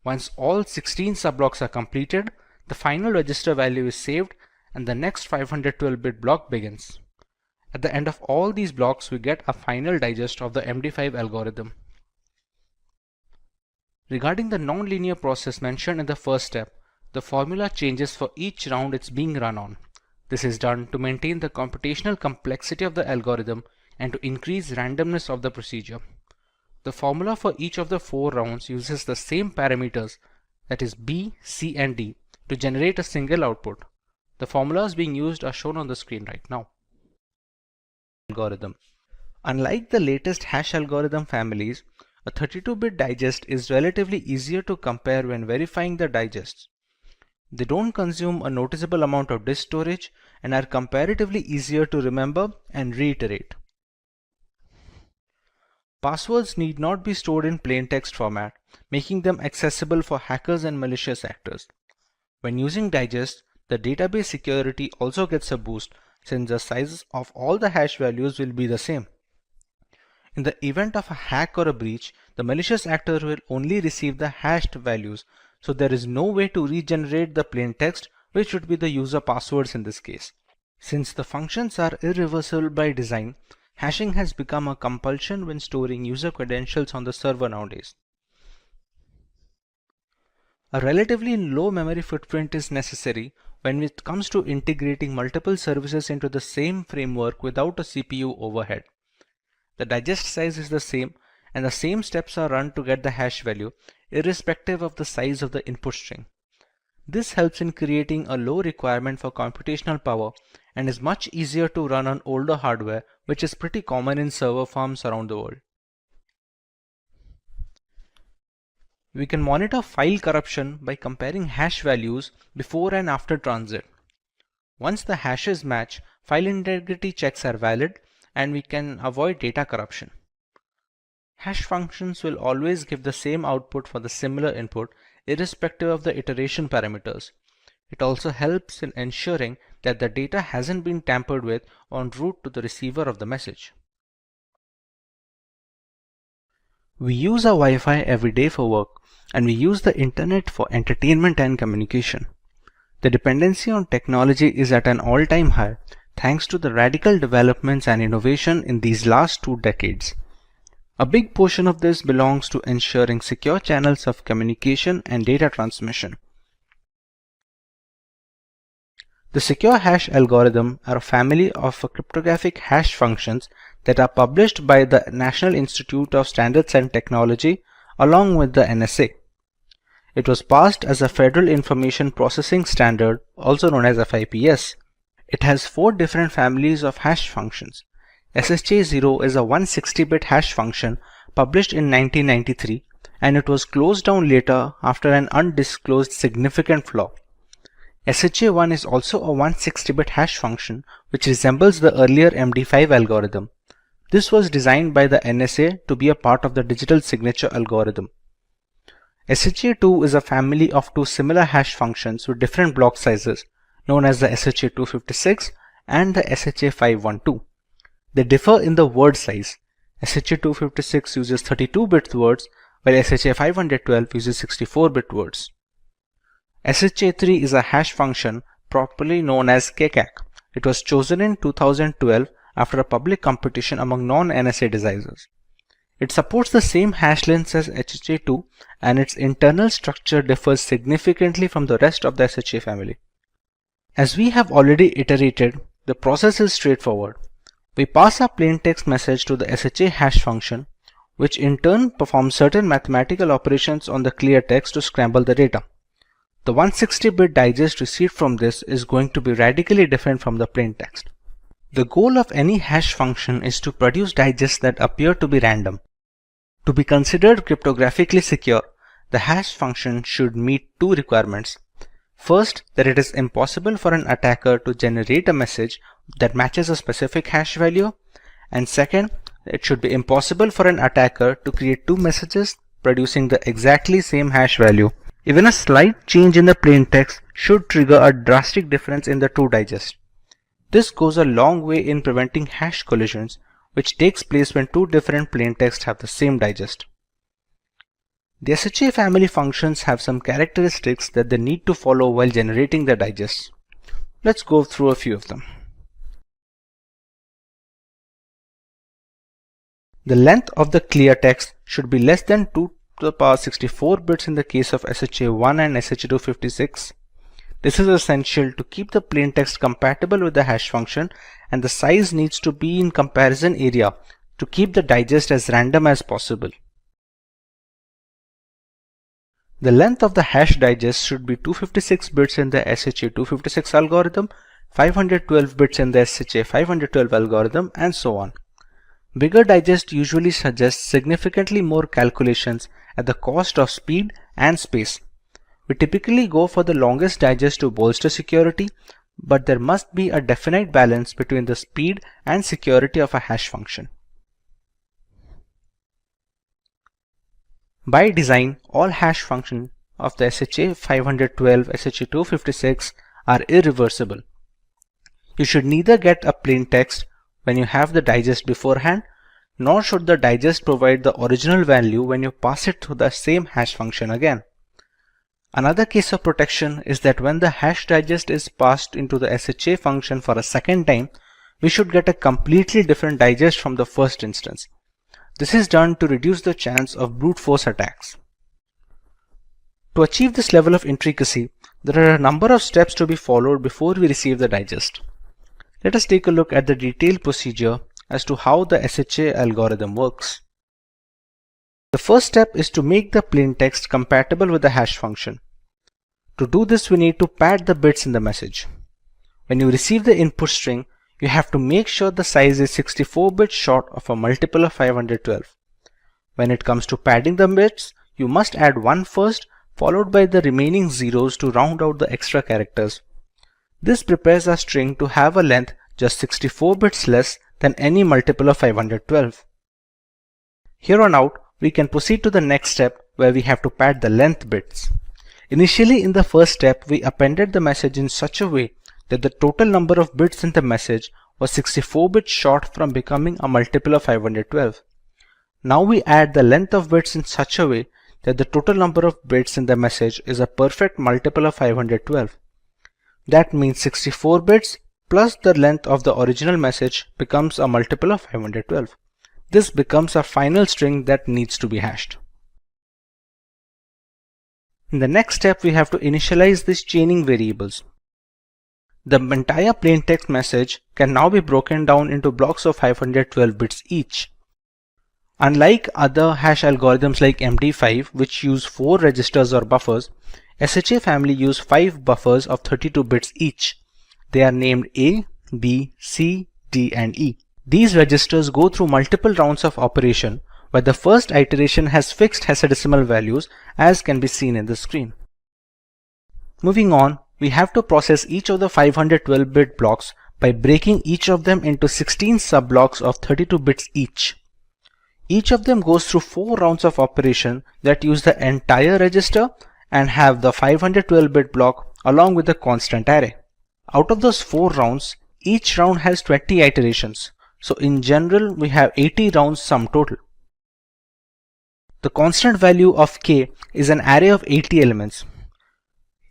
Once all 16 subblocks are completed, the final register value is saved and the next 512-bit block begins. At the end of all these blocks, we get a final digest of the MD5 algorithm. Regarding the nonlinear process mentioned in the first step, the formula changes for each round it's being run on. This is done to maintain the computational complexity of the algorithm and to increase randomness of the procedure. The formula for each of the 4 rounds uses the same parameters, that is B, C, and D, to generate a single output. The formulas being used are shown on the screen right now. Algorithm. Unlike the latest hash algorithm families, a 32-bit digest is relatively easier to compare when verifying the digests. They don't consume a noticeable amount of disk storage and are comparatively easier to remember and reiterate. Passwords need not be stored in plain text format, making them accessible for hackers and malicious actors. When using digests, the database security also gets a boost since the size of all the hash values will be the same. In the event of a hack or a breach, the malicious actor will only receive the hashed values, so there is no way to regenerate the plain text, which would be the user passwords in this case. Since the functions are irreversible by design, hashing has become a compulsion when storing user credentials on the server nowadays. A relatively low memory footprint is necessary when it comes to integrating multiple services into the same framework without a CPU overhead. The digest size is the same and the same steps are run to get the hash value, irrespective of the size of the input string. This helps in creating a low requirement for computational power and is much easier to run on older hardware, which is pretty common in server farms around the world. We can monitor file corruption by comparing hash values before and after transit. Once the hashes match, file integrity checks are valid and we can avoid data corruption. Hash functions will always give the same output for the similar input, irrespective of the iteration parameters. It also helps in ensuring that the data hasn't been tampered with en route to the receiver of the message. We use our Wi-Fi every day for work, and we use the internet for entertainment and communication. The dependency on technology is at an all-time high, thanks to the radical developments and innovation in these last 2 decades. A big portion of this belongs to ensuring secure channels of communication and data transmission. The secure hash algorithm are a family of cryptographic hash functions that are published by the National Institute of Standards and Technology along with the NSA. It was passed as a Federal Information Processing Standard, also known as FIPS. It has 4 different families of hash functions. SHA-0 is a 160-bit hash function published in 1993, and it was closed down later after an undisclosed significant flaw. SHA-1 is also a 160-bit hash function which resembles the earlier MD5 algorithm. This was designed by the NSA to be a part of the digital signature algorithm. SHA-2 is a family of 2 similar hash functions with different block sizes, known as the SHA-256 and the SHA-512. They differ in the word size. SHA-256 uses 32-bit words, while SHA-512 uses 64-bit words. SHA-3 is a hash function properly known as KCAC. It was chosen in 2012 after a public competition among non-NSA designers. It supports the same hash length as SHA-2 and its internal structure differs significantly from the rest of the SHA family. As we have already iterated, the process is straightforward. We pass a plain text message to the SHA hash function, which in turn performs certain mathematical operations on the clear text to scramble the data. The 160-bit digest received from this is going to be radically different from the plain text. The goal of any hash function is to produce digests that appear to be random. To be considered cryptographically secure, the hash function should meet 2 requirements. First, that it is impossible for an attacker to generate a message that matches a specific hash value, and second, it should be impossible for an attacker to create 2 messages producing the exactly same hash value. Even a slight change in the plain text should trigger a drastic difference in the 2 digests. This goes a long way in preventing hash collisions, which takes place when 2 different plain texts have the same digest. The SHA family functions have some characteristics that they need to follow while generating the digests. Let's go through a few of them. The length of the clear text should be less than 2 to the power 64 bits in the case of SHA-1 and SHA-256. This is essential to keep the plain text compatible with the hash function, and the size needs to be in comparison area to keep the digest as random as possible. The length of the hash digest should be 256 bits in the SHA-256 algorithm, 512 bits in the SHA-512 algorithm, and so on. Bigger digest usually suggests significantly more calculations at the cost of speed and space. We typically go for the longest digest to bolster security, but there must be a definite balance between the speed and security of a hash function. By design, all hash functions of the SHA-512, SHA-256 are irreversible. You should neither get a plain text when you have the digest beforehand, nor should the digest provide the original value when you pass it through the same hash function again. Another case of protection is that when the hash digest is passed into the SHA function for a second time, we should get a completely different digest from the first instance. This is done to reduce the chance of brute force attacks. To achieve this level of intricacy, there are a number of steps to be followed before we receive the digest. Let us take a look at the detailed procedure as to how the SHA algorithm works. The first step is to make the plain text compatible with the hash function. To do this, we need to pad the bits in the message. When you receive the input string, you have to make sure the size is 64 bits short of a multiple of 512. When it comes to padding the bits, you must add 1 first, followed by the remaining zeros to round out the extra characters. This prepares our string to have a length just 64 bits less than any multiple of 512. Here on out, we can proceed to the next step where we have to pad the length bits. Initially, in the first step, we appended the message in such a way that the total number of bits in the message was 64 bits short from becoming a multiple of 512. Now we add the length of bits in such a way that the total number of bits in the message is a perfect multiple of 512. That means 64 bits plus the length of the original message becomes a multiple of 512. This becomes a final string that needs to be hashed. In the next step, we have to initialize these chaining variables. The entire plain text message can now be broken down into blocks of 512 bits each. Unlike other hash algorithms like MD5, which use 4 registers or buffers, SHA family use 5 buffers of 32 bits each. They are named A, B, C, D, and E. These registers go through multiple rounds of operation, where the first iteration has fixed hexadecimal values, as can be seen in the screen. Moving on, we have to process each of the 512-bit blocks by breaking each of them into 16 sub-blocks of 32 bits each. Each of them goes through 4 rounds of operation that use the entire register and have the 512-bit block along with the constant array. Out of those 4 rounds, each round has 20 iterations. So in general, we have 80 rounds sum total. The constant value of k is an array of 80 elements.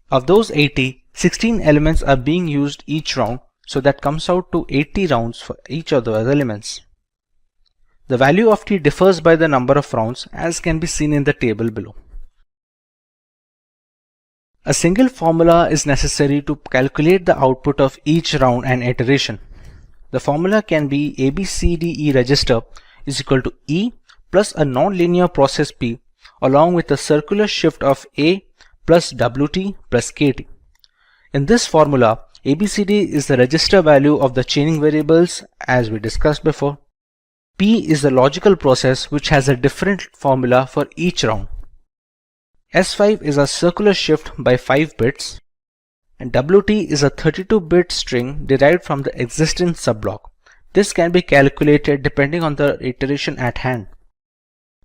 Of those 80, 16 elements are being used each round, so that comes out to 80 rounds for each of those elements. The value of t differs by the number of rounds, as can be seen in the table below. A single formula is necessary to calculate the output of each round and iteration. The formula can be ABCDE register is equal to E plus a non-linear process P along with a circular shift of A plus WT plus KT. In this formula, ABCD is the register value of the chaining variables as we discussed before. P is the logical process which has a different formula for each round. S5 is a circular shift by 5 bits, and WT is a 32-bit string derived from the existing subblock. This can be calculated depending on the iteration at hand.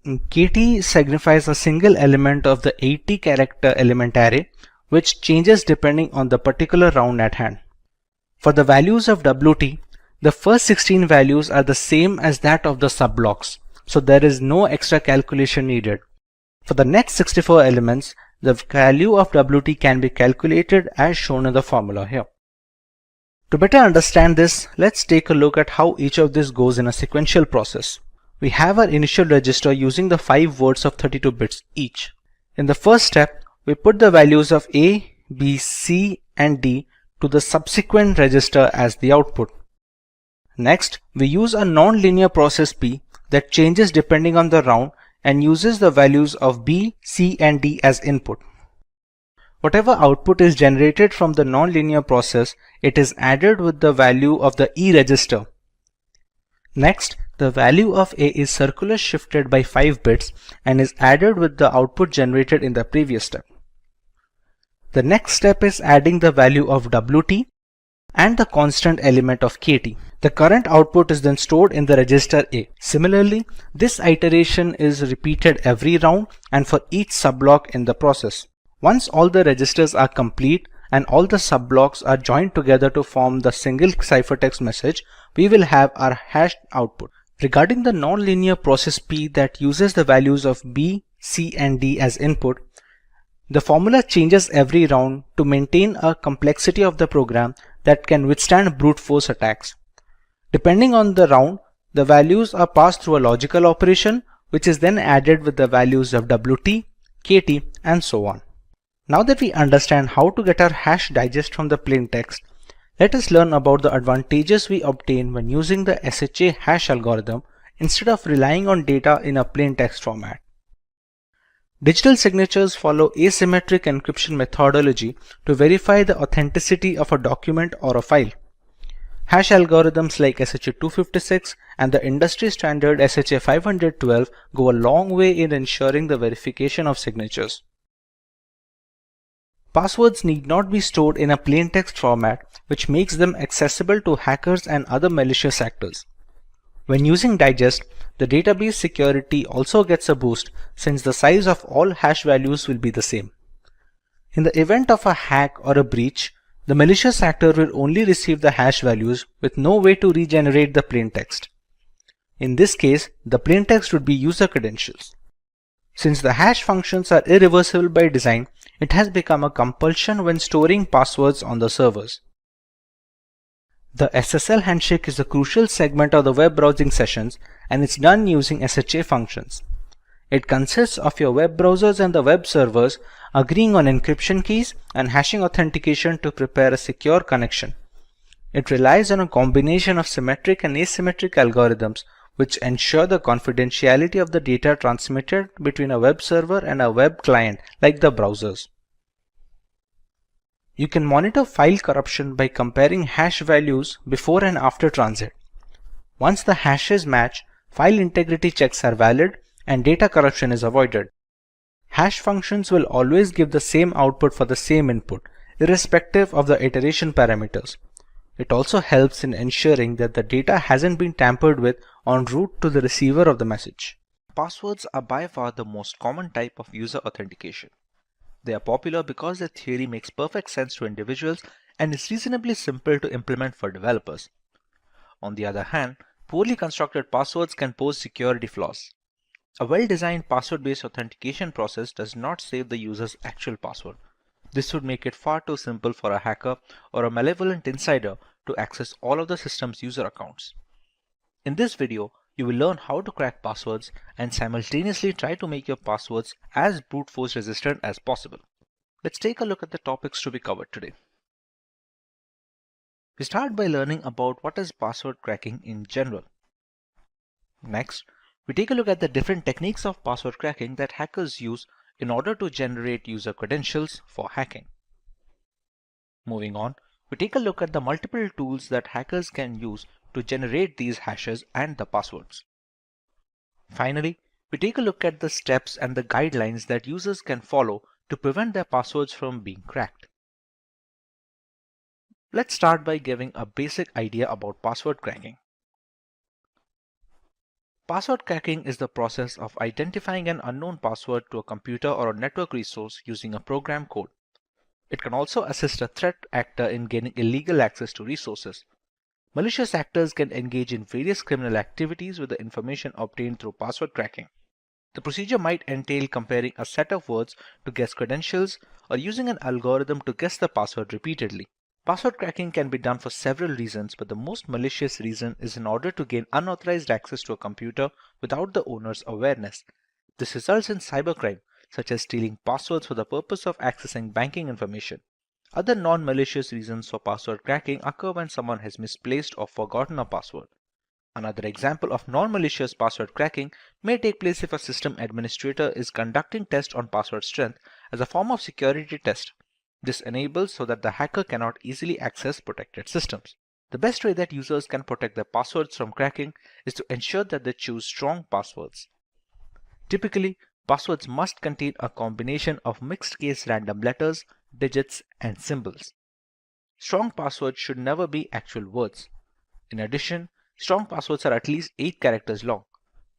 KT signifies a single element of the 80-character element array, which changes depending on the particular round at hand. For the values of WT, the first 16 values are the same as that of the subblocks, so there is no extra calculation needed. For the next 64 elements, the value of WT can be calculated as shown in the formula here. To better understand this, let's take a look at how each of this goes in a sequential process. We have our initial register using the 5 words of 32 bits each. In the first step, we put the values of A, B, C, and D to the subsequent register as the output. Next, we use a non-linear process P that changes depending on the round and uses the values of B, C, and D as input. Whatever output is generated from the nonlinear process, it is added with the value of the E register. Next, the value of A is circular shifted by 5 bits and is added with the output generated in the previous step. The next step is adding the value of WT and the constant element of KT. The current output is then stored in the register A. Similarly, this iteration is repeated every round and for each subblock in the process. Once all the registers are complete and all the subblocks are joined together to form the single ciphertext message, we will have our hashed output. Regarding the nonlinear process P that uses the values of B, C, and D as input, the formula changes every round to maintain a complexity of the program that can withstand brute force attacks. Depending on the round, the values are passed through a logical operation, which is then added with the values of WT, KT, and so on. Now that we understand how to get our hash digest from the plain text, let us learn about the advantages we obtain when using the SHA hash algorithm instead of relying on data in a plain text format. Digital signatures follow asymmetric encryption methodology to verify the authenticity of a document or a file. Hash algorithms like SHA-256 and the industry standard SHA-512 go a long way in ensuring the verification of signatures. Passwords need not be stored in a plain text format, which makes them accessible to hackers and other malicious actors. When using digest, the database security also gets a boost since the size of all hash values will be the same. In the event of a hack or a breach, the malicious actor will only receive the hash values with no way to regenerate the plain text. In this case, the plain text would be user credentials. Since the hash functions are irreversible by design, it has become a compulsion when storing passwords on the servers. The SSL handshake is a crucial segment of the web browsing sessions, and it's done using SHA functions. It consists of your web browsers and the web servers agreeing on encryption keys and hashing authentication to prepare a secure connection. It relies on a combination of symmetric and asymmetric algorithms which ensure the confidentiality of the data transmitted between a web server and a web client like the browsers. You can monitor file corruption by comparing hash values before and after transit. Once the hashes match, file integrity checks are valid and data corruption is avoided. Hash functions will always give the same output for the same input, irrespective of the iteration parameters. It also helps in ensuring that the data hasn't been tampered with en route to the receiver of the message. Passwords are by far the most common type of user authentication. They are popular because their theory makes perfect sense to individuals and is reasonably simple to implement for developers. On the other hand, poorly constructed passwords can pose security flaws. A well-designed password-based authentication process does not save the user's actual password. This would make it far too simple for a hacker or a malevolent insider to access all of the system's user accounts. In this video, you will learn how to crack passwords and simultaneously try to make your passwords as brute force resistant as possible. Let's take a look at the topics to be covered today. We start by learning about what is password cracking in general. Next, we take a look at the different techniques of password cracking that hackers use in order to generate user credentials for hacking. Moving on, we take a look at the multiple tools that hackers can use to generate these hashes and the passwords. Finally, we take a look at the steps and the guidelines that users can follow to prevent their passwords from being cracked. Let's start by giving a basic idea about password cracking. Password cracking is the process of identifying an unknown password to a computer or a network resource using a program code. It can also assist a threat actor in gaining illegal access to resources. Malicious actors can engage in various criminal activities with the information obtained through password cracking. The procedure might entail comparing a set of words to guess credentials or using an algorithm to guess the password repeatedly. Password cracking can be done for several reasons, but the most malicious reason is in order to gain unauthorized access to a computer without the owner's awareness. This results in cybercrime, such as stealing passwords for the purpose of accessing banking information. Other non-malicious reasons for password cracking occur when someone has misplaced or forgotten a password. Another example of non-malicious password cracking may take place if a system administrator is conducting tests on password strength as a form of security test. This enables so that the hacker cannot easily access protected systems. The best way that users can protect their passwords from cracking is to ensure that they choose strong passwords. Typically, passwords must contain a combination of mixed-case random letters, digits, and symbols. Strong passwords should never be actual words. In addition, strong passwords are at least 8 characters long.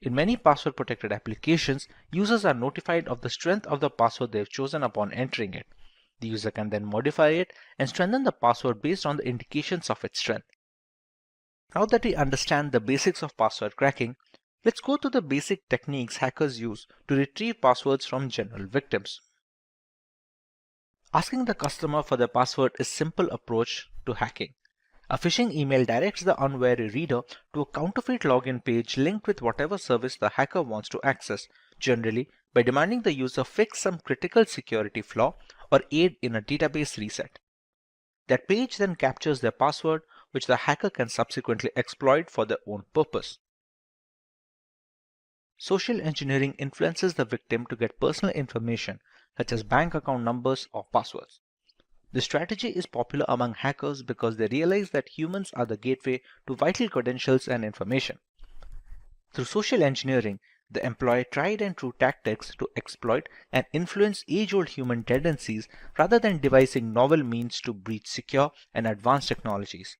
In many password-protected applications, users are notified of the strength of the password they have chosen upon entering it. The user can then modify it and strengthen the password based on the indications of its strength. Now that we understand the basics of password cracking, let's go to the basic techniques hackers use to retrieve passwords from general victims. Asking the customer for their password is a simple approach to hacking. A phishing email directs the unwary reader to a counterfeit login page linked with whatever service the hacker wants to access, generally by demanding the user fix some critical security flaw or aid in a database reset. That page then captures their password, which the hacker can subsequently exploit for their own purpose. Social engineering influences the victim to get personal information such as bank account numbers or passwords. This strategy is popular among hackers because they realize that humans are the gateway to vital credentials and information. Through social engineering, they employ tried and true tactics to exploit and influence age-old human tendencies rather than devising novel means to breach secure and advanced technologies.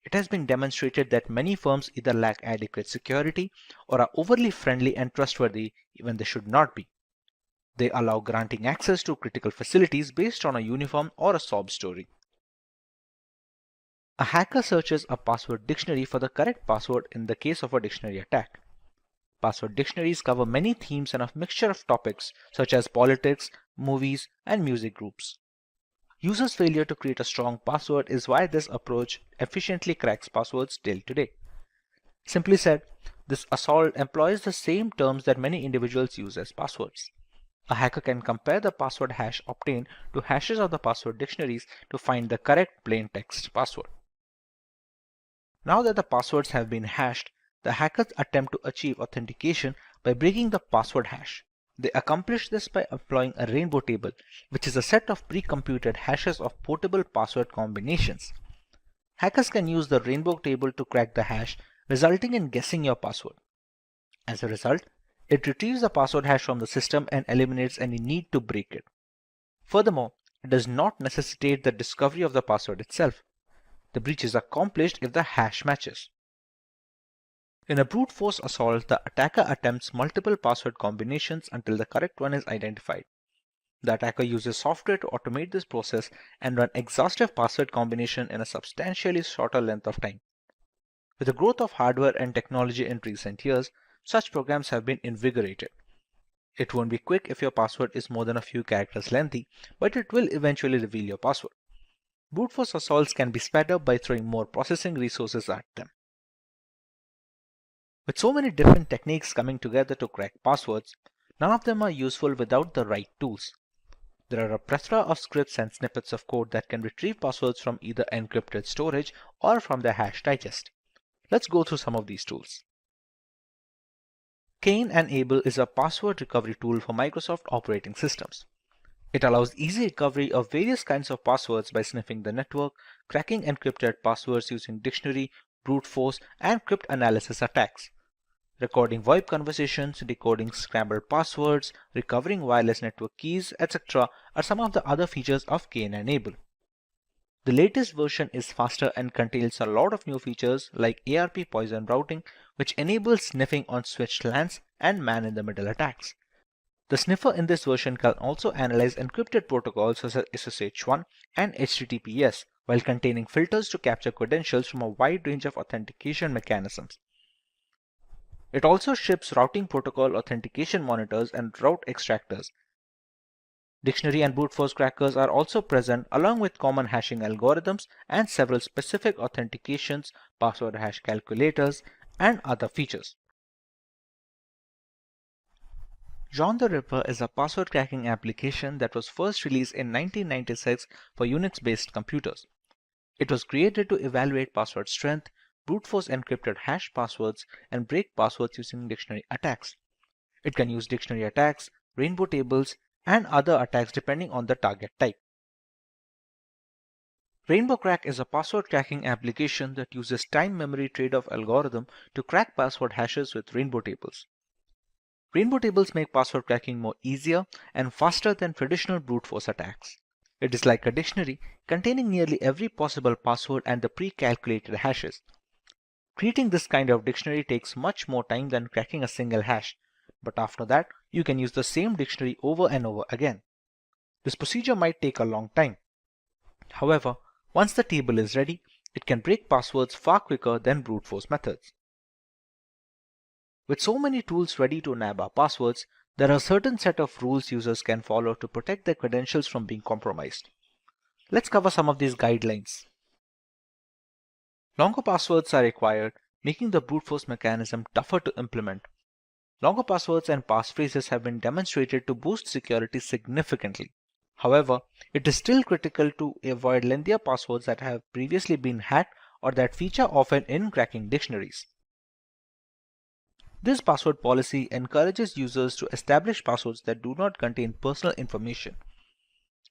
It has been demonstrated that many firms either lack adequate security or are overly friendly and trustworthy when they should not be. They allow granting access to critical facilities based on a uniform or a sob story. A hacker searches a password dictionary for the correct password in the case of a dictionary attack. Password dictionaries cover many themes and a mixture of topics such as politics, movies, and music groups. Users' failure to create a strong password is why this approach efficiently cracks passwords till today. Simply said, this assault employs the same terms that many individuals use as passwords. A hacker can compare the password hash obtained to hashes of the password dictionaries to find the correct plain text password. Now that the passwords have been hashed, the hackers attempt to achieve authentication by breaking the password hash. They accomplish this by employing a rainbow table, which is a set of pre-computed hashes of portable password combinations. Hackers can use the rainbow table to crack the hash, resulting in guessing your password. As a result, it retrieves the password hash from the system and eliminates any need to break it. Furthermore, it does not necessitate the discovery of the password itself. The breach is accomplished if the hash matches. In a brute force assault, the attacker attempts multiple password combinations until the correct one is identified. The attacker uses software to automate this process and run exhaustive password combination in a substantially shorter length of time. With the growth of hardware and technology in recent years, such programs have been invigorated. It won't be quick if your password is more than a few characters lengthy, but it will eventually reveal your password. Brute force assaults can be sped up by throwing more processing resources at them. With so many different techniques coming together to crack passwords, none of them are useful without the right tools. There are a plethora of scripts and snippets of code that can retrieve passwords from either encrypted storage or from the hash digest. Let's go through some of these tools. Cain and Abel is a password recovery tool for Microsoft operating systems. It allows easy recovery of various kinds of passwords by sniffing the network, cracking encrypted passwords using dictionary, brute force, and cryptanalysis attacks. Recording VoIP conversations, decoding scrambled passwords, recovering wireless network keys, etc. are some of the other features of Cain and Abel. The latest version is faster and contains a lot of new features like ARP poison routing, which enables sniffing on switched LANs and man-in-the-middle attacks. The sniffer in this version can also analyze encrypted protocols such as SSH1 and HTTPS, while containing filters to capture credentials from a wide range of authentication mechanisms. It also ships routing protocol authentication monitors and route extractors. Dictionary and brute force crackers are also present along with common hashing algorithms and several specific authentications, password hash calculators, and other features. John the Ripper is a password cracking application that was first released in 1996 for Unix-based computers. It was created to evaluate password strength, brute force encrypted hash passwords and break passwords using dictionary attacks. It can use dictionary attacks, rainbow tables, and other attacks depending on the target type. Rainbow Crack is a password cracking application that uses time-memory trade-off algorithm to crack password hashes with rainbow tables. Rainbow tables make password cracking more easier and faster than traditional brute force attacks. It is like a dictionary containing nearly every possible password and the pre-calculated hashes. Creating this kind of dictionary takes much more time than cracking a single hash, but after that, you can use the same dictionary over and over again. This procedure might take a long time. However, once the table is ready, it can break passwords far quicker than brute force methods. With so many tools ready to nab our passwords, there are a certain set of rules users can follow to protect their credentials from being compromised. Let's cover some of these guidelines. Longer passwords are required, making the brute force mechanism tougher to implement. Longer passwords and passphrases have been demonstrated to boost security significantly. However, it is still critical to avoid lengthier passwords that have previously been hacked or that feature often in cracking dictionaries. This password policy encourages users to establish passwords that do not contain personal information.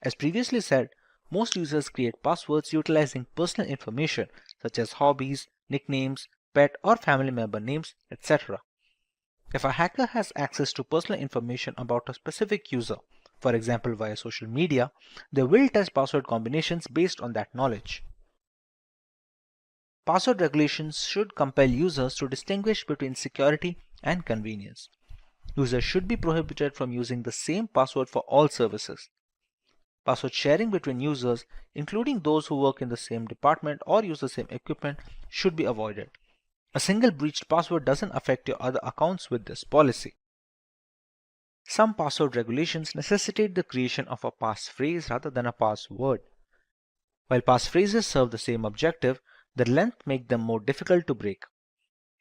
As previously said, most users create passwords utilizing personal information such as hobbies, nicknames, pet or family member names, etc. If a hacker has access to personal information about a specific user, for example via social media, they will test password combinations based on that knowledge. Password regulations should compel users to distinguish between security and convenience. Users should be prohibited from using the same password for all services. Password sharing between users, including those who work in the same department or use the same equipment, should be avoided. A single breached password doesn't affect your other accounts with this policy. Some password regulations necessitate the creation of a passphrase rather than a password. While passphrases serve the same objective, the length makes them more difficult to break.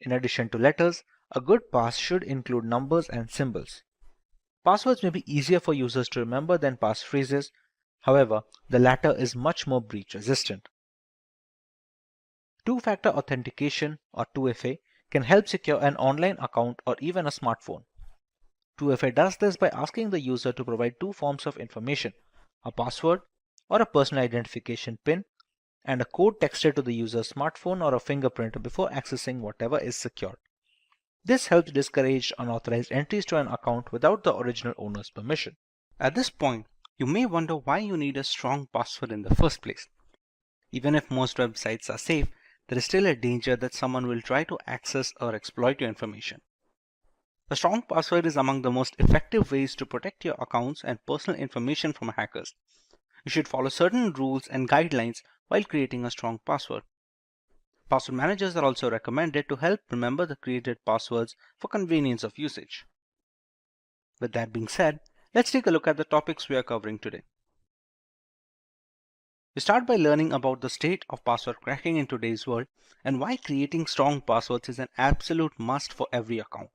In addition to letters, a good pass should include numbers and symbols. Passwords may be easier for users to remember than passphrases. However, the latter is much more breach resistant. Two-factor authentication or 2FA can help secure an online account or even a smartphone. 2FA does this by asking the user to provide two forms of information, a password or a personal identification PIN, and a code texted to the user's smartphone or a fingerprint before accessing whatever is secured. This helps discourage unauthorized entries to an account without the original owner's permission. At this point, you may wonder why you need a strong password in the first place. Even if most websites are safe, there is still a danger that someone will try to access or exploit your information. A strong password is among the most effective ways to protect your accounts and personal information from hackers. You should follow certain rules and guidelines while creating a strong password. Password managers are also recommended to help remember the created passwords for convenience of usage. With that being said, let's take a look at the topics we are covering today. We start by learning about the state of password cracking in today's world and why creating strong passwords is an absolute must for every account.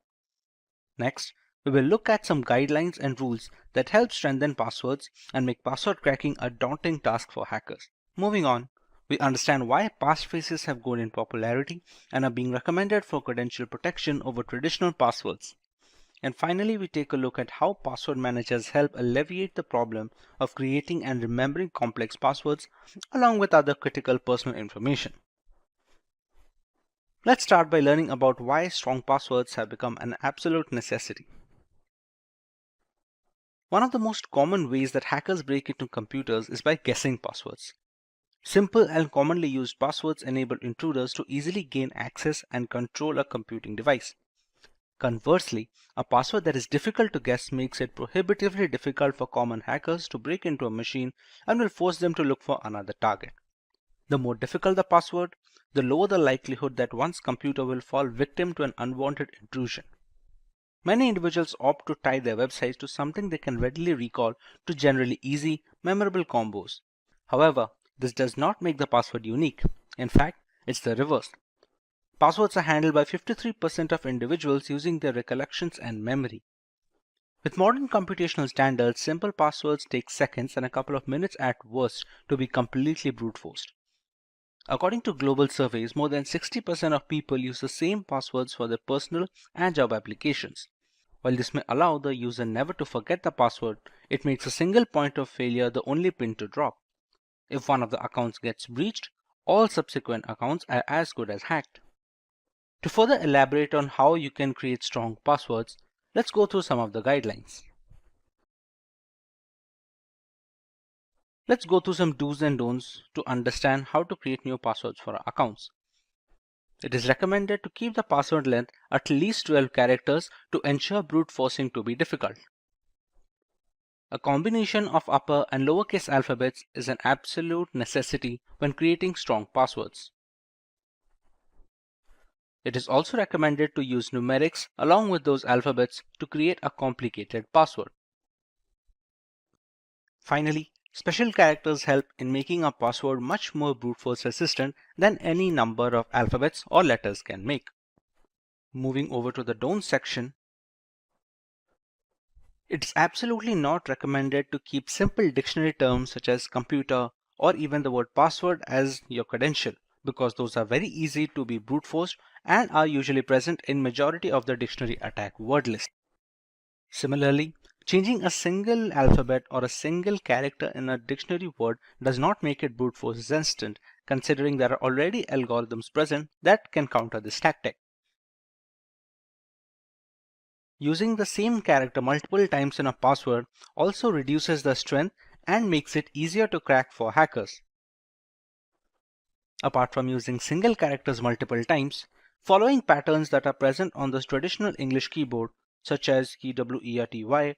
Next, we will look at some guidelines and rules that help strengthen passwords and make password cracking a daunting task for hackers. Moving on, we understand why passphrases have grown in popularity and are being recommended for credential protection over traditional passwords. And finally, we take a look at how password managers help alleviate the problem of creating and remembering complex passwords along with other critical personal information. Let's start by learning about why strong passwords have become an absolute necessity. One of the most common ways that hackers break into computers is by guessing passwords. Simple and commonly used passwords enable intruders to easily gain access and control a computing device. Conversely, a password that is difficult to guess makes it prohibitively difficult for common hackers to break into a machine and will force them to look for another target. The more difficult the password, the lower the likelihood that one's computer will fall victim to an unwanted intrusion. Many individuals opt to tie their websites to something they can readily recall to generally easy, memorable combos. However, this does not make the password unique. In fact, it's the reverse. Passwords are handled by 53% of individuals using their recollections and memory. With modern computational standards, simple passwords take seconds and a couple of minutes at worst to be completely brute forced. According to global surveys, more than 60% of people use the same passwords for their personal and job applications. While this may allow the user never to forget the password, it makes a single point of failure the only pin to drop. If one of the accounts gets breached, all subsequent accounts are as good as hacked. To further elaborate on how you can create strong passwords, let's go through some of the guidelines. Let's go through some do's and don'ts to understand how to create new passwords for our accounts. It is recommended to keep the password length at least 12 characters to ensure brute forcing to be difficult. A combination of upper and lowercase alphabets is an absolute necessity when creating strong passwords. It is also recommended to use numerics along with those alphabets to create a complicated password. Finally, special characters help in making a password much more brute force resistant than any number of alphabets or letters can make. Moving over to the don't section, it's absolutely not recommended to keep simple dictionary terms such as computer or even the word password as your credential, because those are very easy to be brute forced and are usually present in majority of the dictionary attack word list. Similarly, changing a single alphabet or a single character in a dictionary word does not make it brute force resistant, considering there are already algorithms present that can counter this tactic. Using the same character multiple times in a password also reduces the strength and makes it easier to crack for hackers. Apart from using single characters multiple times, following patterns that are present on the traditional English keyboard, such as KWERTY,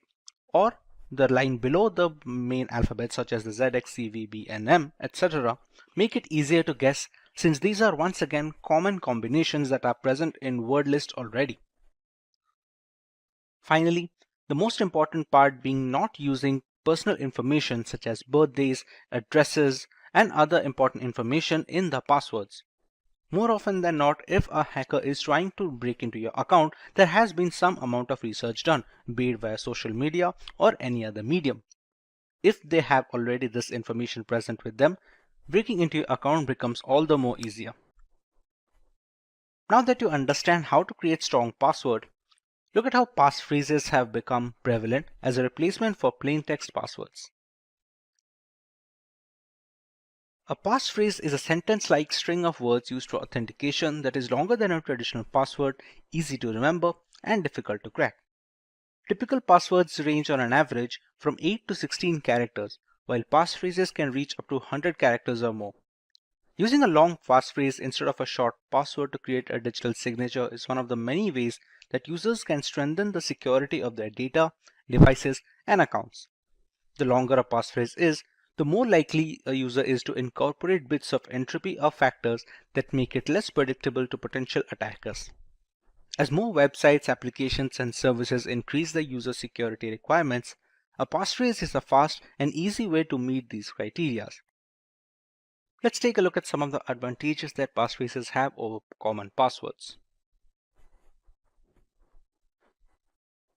or the line below the main alphabet such as the ZX, CV, B, and M, etc., make it easier to guess, since these are once again common combinations that are present in word list already. Finally, the most important part being not using personal information such as birthdays, addresses, and other important information in the passwords. More often than not, if a hacker is trying to break into your account, there has been some amount of research done, be it via social media or any other medium. If they have already this information present with them, breaking into your account becomes all the more easier. Now that you understand how to create strong password, look at how passphrases have become prevalent as a replacement for plain text passwords. A passphrase is a sentence-like string of words used for authentication that is longer than a traditional password, easy to remember, and difficult to crack. Typical passwords range on an average from 8 to 16 characters, while passphrases can reach up to 100 characters or more. Using a long passphrase instead of a short password to create a digital signature is one of the many ways that users can strengthen the security of their data, devices, and accounts. The longer a passphrase is, the more likely a user is to incorporate bits of entropy or factors that make it less predictable to potential attackers. As more websites, applications, and services increase their user security requirements, a passphrase is a fast and easy way to meet these criteria. Let's take a look at some of the advantages that passphrases have over common passwords.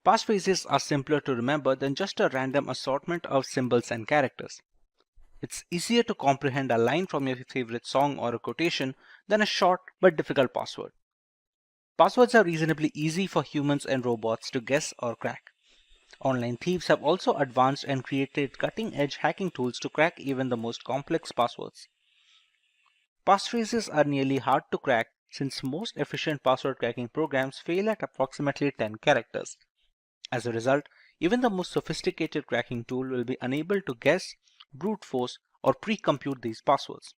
Passphrases are simpler to remember than just a random assortment of symbols and characters. It's easier to comprehend a line from your favorite song or a quotation than a short but difficult password. Passwords are reasonably easy for humans and robots to guess or crack. Online thieves have also advanced and created cutting-edge hacking tools to crack even the most complex passwords. Passphrases are nearly hard to crack since most efficient password cracking programs fail at approximately 10 characters. As a result, even the most sophisticated cracking tool will be unable to guess, brute force, or pre-compute these passwords.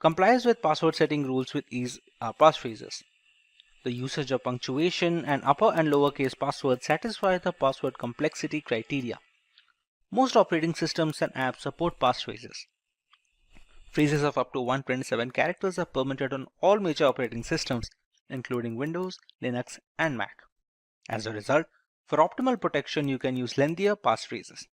Complies with password setting rules with ease are passphrases. The usage of punctuation and upper and lowercase passwords satisfy the password complexity criteria. Most operating systems and apps support passphrases. Phrases of up to 127 characters are permitted on all major operating systems, including Windows, Linux, and Mac. As a result, for optimal protection, you can use lengthier passphrases.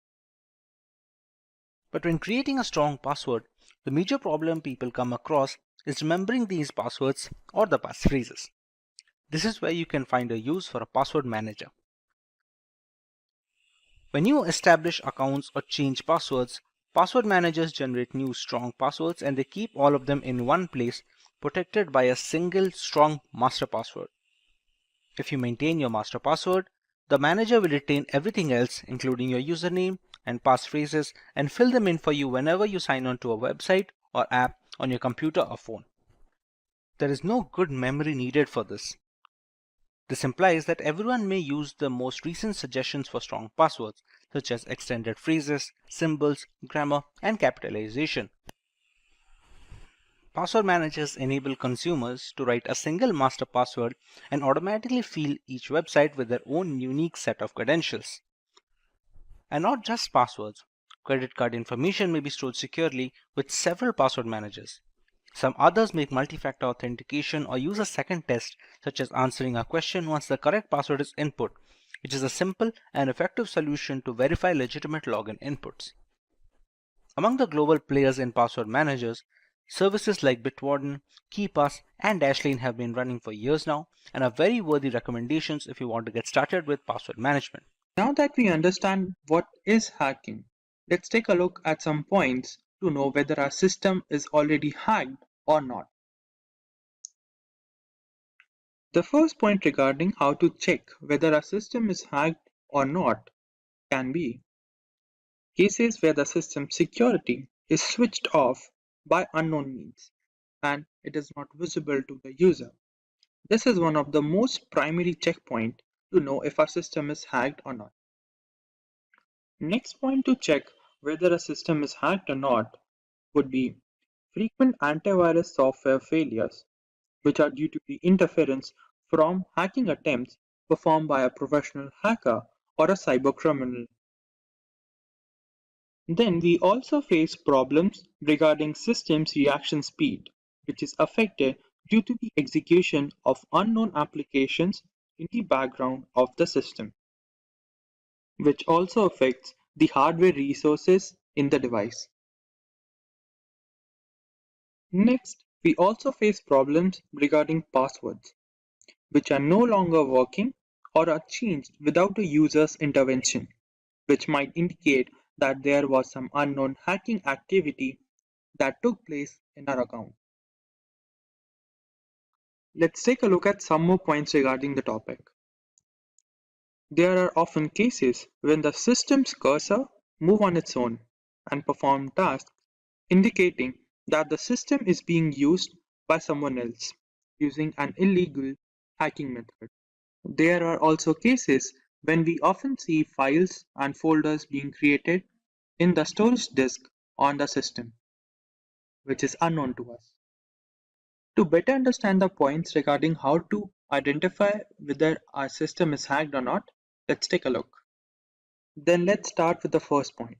But when creating a strong password, the major problem people come across is remembering these passwords or the passphrases. This is where you can find a use for a password manager. When you establish accounts or change passwords, Password managers generate new strong passwords and they keep all of them in one place, protected by a single strong master password. If you maintain your master password, the manager will retain everything else, including your username and passphrases, and fill them in for you whenever you sign on to a website or app on your computer or phone. There is no good memory needed for this. This implies that everyone may use the most recent suggestions for strong passwords, such as extended phrases, symbols, grammar, and capitalization. Password managers enable consumers to write a single master password and automatically fill each website with their own unique set of credentials. And not just passwords. Credit card information may be stored securely with several password managers. Some others make multi-factor authentication or use a second test, such as answering a question once the correct password is input, which is a simple and effective solution to verify legitimate login inputs. Among the global players in password managers, services like Bitwarden, KeePass, and Dashlane have been running for years now and are very worthy recommendations if you want to get started with password management. Now that we understand what is hacking, let's take a look at some points to know whether our system is already hacked or not. The first point regarding how to check whether a system is hacked or not can be cases where the system security is switched off by unknown means and it is not visible to the user. This is one of the most primary checkpoints to know if our system is hacked or not. Next point to check whether a system is hacked or not would be frequent antivirus software failures, which are due to the interference from hacking attempts performed by a professional hacker or a cybercriminal. Then we also face problems regarding systems reaction speed, which is affected due to the execution of unknown applications in the background of the system, which also affects the hardware resources in the device. Next, we also face problems regarding passwords, which are no longer working or are changed without a user's intervention, which might indicate that there was some unknown hacking activity that took place in our account. Let's take a look at some more points regarding the topic. There are often cases when the system's cursor moves on its own and perform tasks, indicating that the system is being used by someone else using an illegal hacking method. There are also cases when we often see files and folders being created in the storage disk on the system, which is unknown to us. To better understand the points regarding how to identify whether our system is hacked or not, let's take a look. Then let's start with the first point.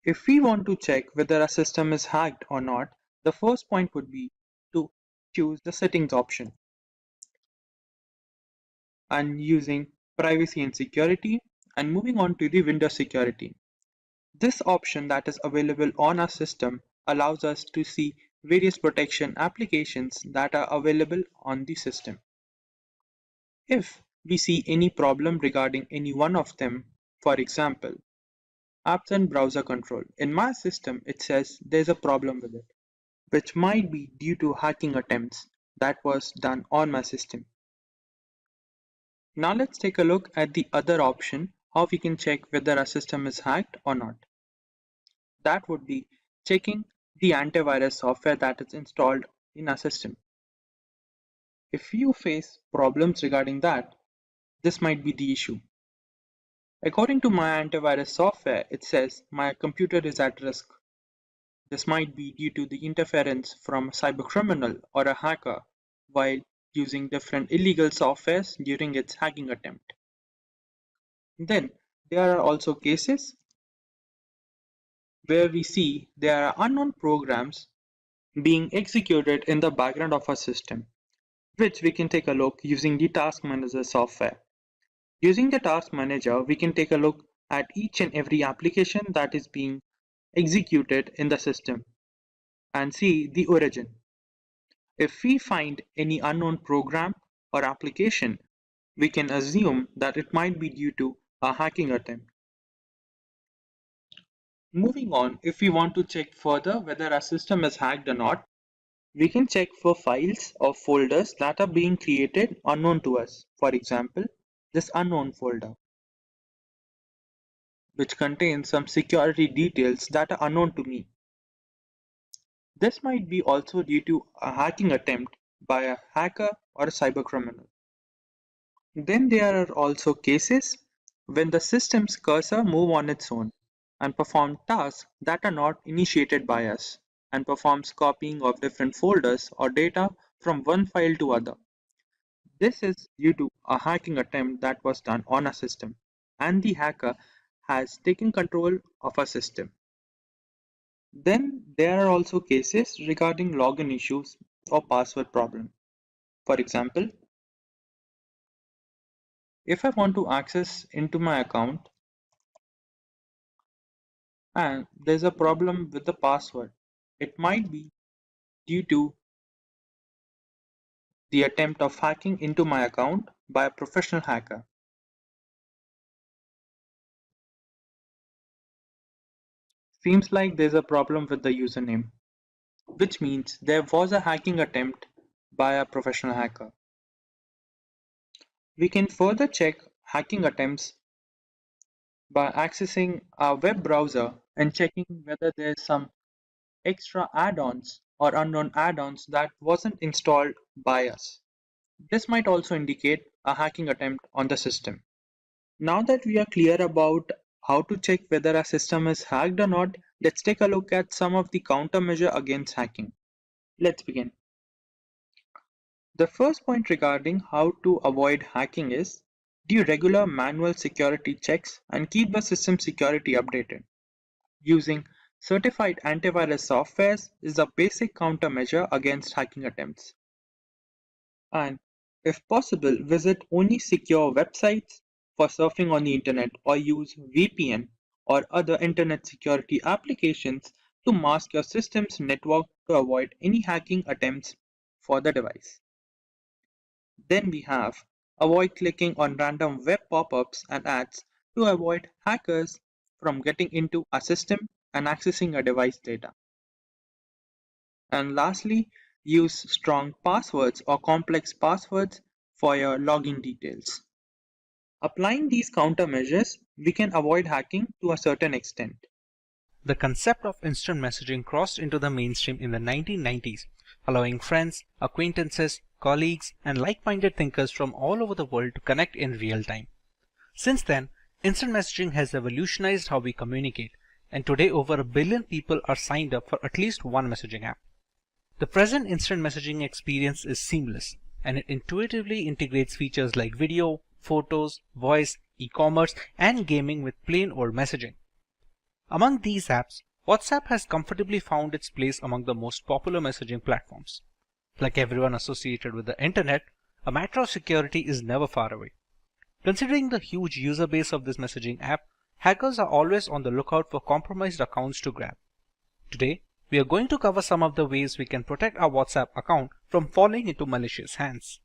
If we want to check whether a system is hacked or not, the first point would be to choose the settings option and using privacy and security and moving on to the Windows security. This option that is available on our system allows us to see various protection applications that are available on the system. If we see any problem regarding any one of them, for example, apps and browser control, in my system it says there's a problem with it, which might be due to hacking attempts that was done on my system. Now let's take a look at the other option, how we can check whether our system is hacked or not. That would be checking the antivirus software that is installed in our system. If you face problems regarding that, this might be the issue. According to my antivirus software, it says my computer is at risk. This might be due to the interference from a cybercriminal or a hacker while using different illegal softwares during its hacking attempt. Then there are also cases where we see there are unknown programs being executed in the background of our system, which we can take a look using the Task Manager software. Using the Task Manager, we can take a look at each and every application that is being executed in the system and see the origin. If we find any unknown program or application, we can assume that it might be due to a hacking attempt. Moving on, if we want to check further whether our system is hacked or not, we can check for files or folders that are being created unknown to us. For example, this unknown folder, which contains some security details that are unknown to me. This might be also due to a hacking attempt by a hacker or a cybercriminal. Then there are also cases when the system's cursor moves on its own and performs tasks that are not initiated by us and performs copying of different folders or data from one file to other. This is due to a hacking attempt that was done on a system, and the hacker has taken control of a system. Then there are also cases regarding login issues or password problem. For example, if I want to access into my account and there's a problem with the password, it might be due to the attempt of hacking into my account by a professional hacker. Seems like there's a problem with the username, which means there was a hacking attempt by a professional hacker. We can further check hacking attempts by accessing our web browser and checking whether there's some extra add-ons or unknown add-ons that wasn't installed by us. This might also indicate a hacking attempt on the system. Now that we are clear about how to check whether our system is hacked or not, let's take a look at some of the countermeasure against hacking. Let's begin. The first point regarding how to avoid hacking is do regular manual security checks and keep the system security updated. Using certified antivirus softwares is a basic countermeasure against hacking attempts. And if possible, visit only secure websites for surfing on the internet or use VPN or other internet security applications to mask your system's network to avoid any hacking attempts for the device. Then we have avoid clicking on random web pop-ups and ads to avoid hackers from getting into a system and accessing a device data. And lastly, use strong passwords or complex passwords for your login details. Applying these countermeasures, we can avoid hacking to a certain extent. The concept of instant messaging crossed into the mainstream in the 1990s, allowing friends, acquaintances, colleagues, and like-minded thinkers from all over the world to connect in real time. Since then, instant messaging has revolutionized how we communicate, and today over 1 billion people are signed up for at least one messaging app. The present instant messaging experience is seamless, and it intuitively integrates features like video, photos, voice, e-commerce, and gaming with plain old messaging. Among these apps, WhatsApp has comfortably found its place among the most popular messaging platforms. Like everyone associated with the internet, a matter of security is never far away. Considering the huge user base of this messaging app, hackers are always on the lookout for compromised accounts to grab. Today, we are going to cover some of the ways we can protect our WhatsApp account from falling into malicious hands.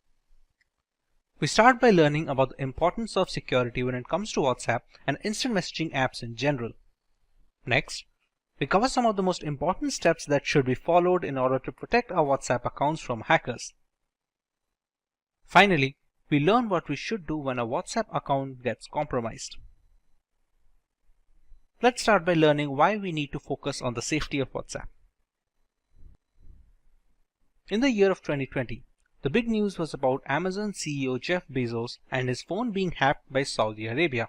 We start by learning about the importance of security when it comes to WhatsApp and instant messaging apps in general. Next, we cover some of the most important steps that should be followed in order to protect our WhatsApp accounts from hackers. Finally, we learn what we should do when a WhatsApp account gets compromised. Let's start by learning why we need to focus on the safety of WhatsApp. In the year of 2020, the big news was about Amazon CEO Jeff Bezos and his phone being hacked by Saudi Arabia.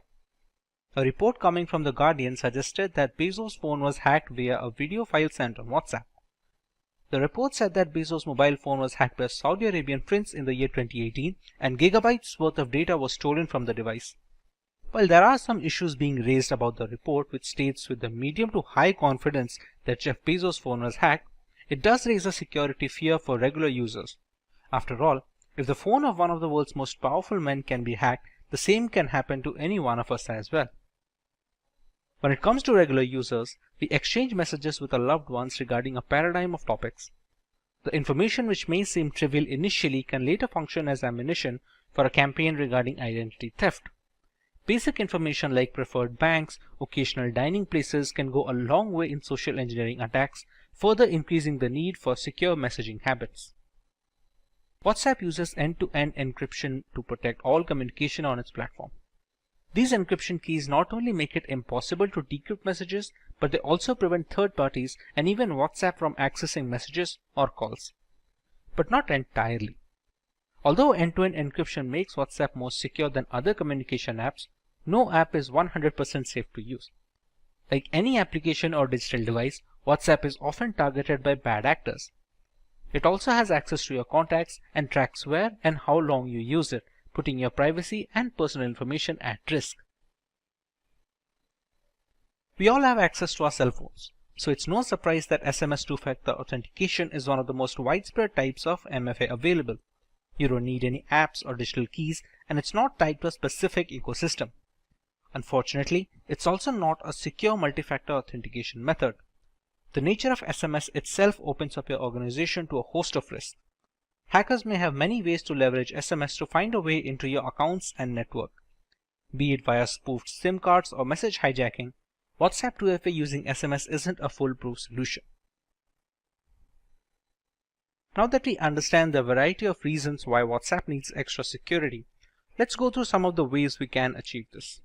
A report coming from The Guardian suggested that Bezos' phone was hacked via a video file sent on WhatsApp. The report said that Bezos' mobile phone was hacked by a Saudi Arabian prince in the year 2018 and gigabytes worth of data was stolen from the device. While there are some issues being raised about the report which states with a medium to high confidence that Jeff Bezos' phone was hacked, it does raise a security fear for regular users. After all, if the phone of one of the world's most powerful men can be hacked, the same can happen to any one of us as well. When it comes to regular users, we exchange messages with our loved ones regarding a paradigm of topics. The information which may seem trivial initially can later function as ammunition for a campaign regarding identity theft. Basic information like preferred banks, occasional dining places can go a long way in social engineering attacks, further increasing the need for secure messaging habits. WhatsApp uses end-to-end encryption to protect all communication on its platform. These encryption keys not only make it impossible to decrypt messages, but they also prevent third parties and even WhatsApp from accessing messages or calls. But not entirely. Although end-to-end encryption makes WhatsApp more secure than other communication apps, no app is 100% safe to use. Like any application or digital device, WhatsApp is often targeted by bad actors. It also has access to your contacts and tracks where and how long you use it, putting your privacy and personal information at risk. We all have access to our cell phones, so it's no surprise that SMS two-factor authentication is one of the most widespread types of MFA available. You don't need any apps or digital keys, and it's not tied to a specific ecosystem. Unfortunately, it's also not a secure multi-factor authentication method. The nature of SMS itself opens up your organization to a host of risks. Hackers may have many ways to leverage SMS to find a way into your accounts and network. Be it via spoofed SIM cards or message hijacking, WhatsApp 2FA using SMS isn't a foolproof solution. Now that we understand the variety of reasons why WhatsApp needs extra security, let's go through some of the ways we can achieve this.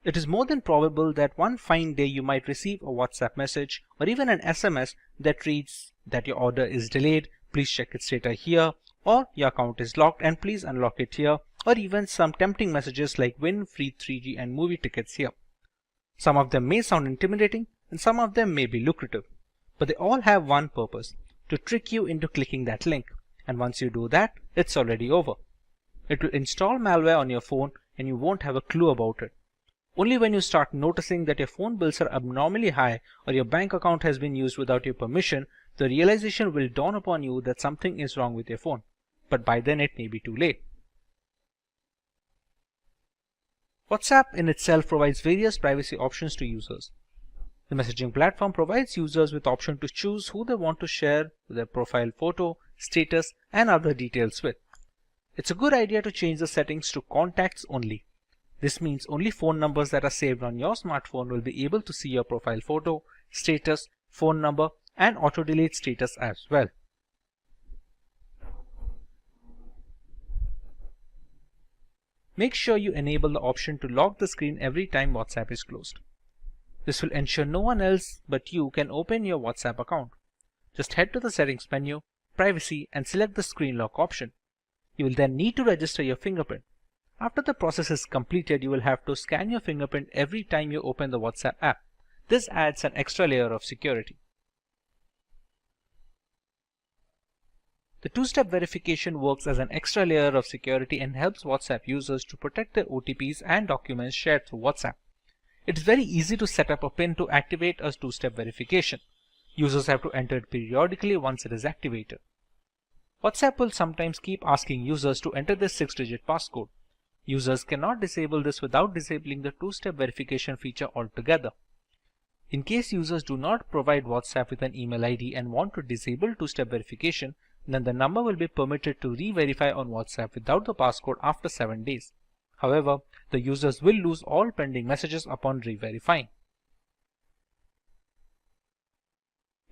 It is more than probable that one fine day you might receive a WhatsApp message or even an SMS that reads that your order is delayed, please check its status here, or your account is locked and please unlock it here, or even some tempting messages like win free 3G and movie tickets here. Some of them may sound intimidating and some of them may be lucrative, but they all have one purpose: to trick you into clicking that link, and once you do that, it's already over. It will install malware on your phone and you won't have a clue about it. Only when you start noticing that your phone bills are abnormally high or your bank account has been used without your permission, the realization will dawn upon you that something is wrong with your phone. But by then it may be too late. WhatsApp in itself provides various privacy options to users. The messaging platform provides users with option to choose who they want to share their profile photo, status, and other details with. It's a good idea to change the settings to contacts only. This means only phone numbers that are saved on your smartphone will be able to see your profile photo, status, phone number, and auto-delete status as well. Make sure you enable the option to lock the screen every time WhatsApp is closed. This will ensure no one else but you can open your WhatsApp account. Just head to the settings menu, privacy, and select the screen lock option. You will then need to register your fingerprint. After the process is completed, you will have to scan your fingerprint every time you open the WhatsApp app. This adds an extra layer of security. The two-step verification works as an extra layer of security and helps WhatsApp users to protect their OTPs and documents shared through WhatsApp. It is very easy to set up a PIN to activate a two-step verification. Users have to enter it periodically once it is activated. WhatsApp will sometimes keep asking users to enter this 6-digit passcode. Users cannot disable this without disabling the two-step verification feature altogether. In case users do not provide WhatsApp with an email ID and want to disable two-step verification, then the number will be permitted to re-verify on WhatsApp without the passcode after 7 days. However, the users will lose all pending messages upon re-verifying.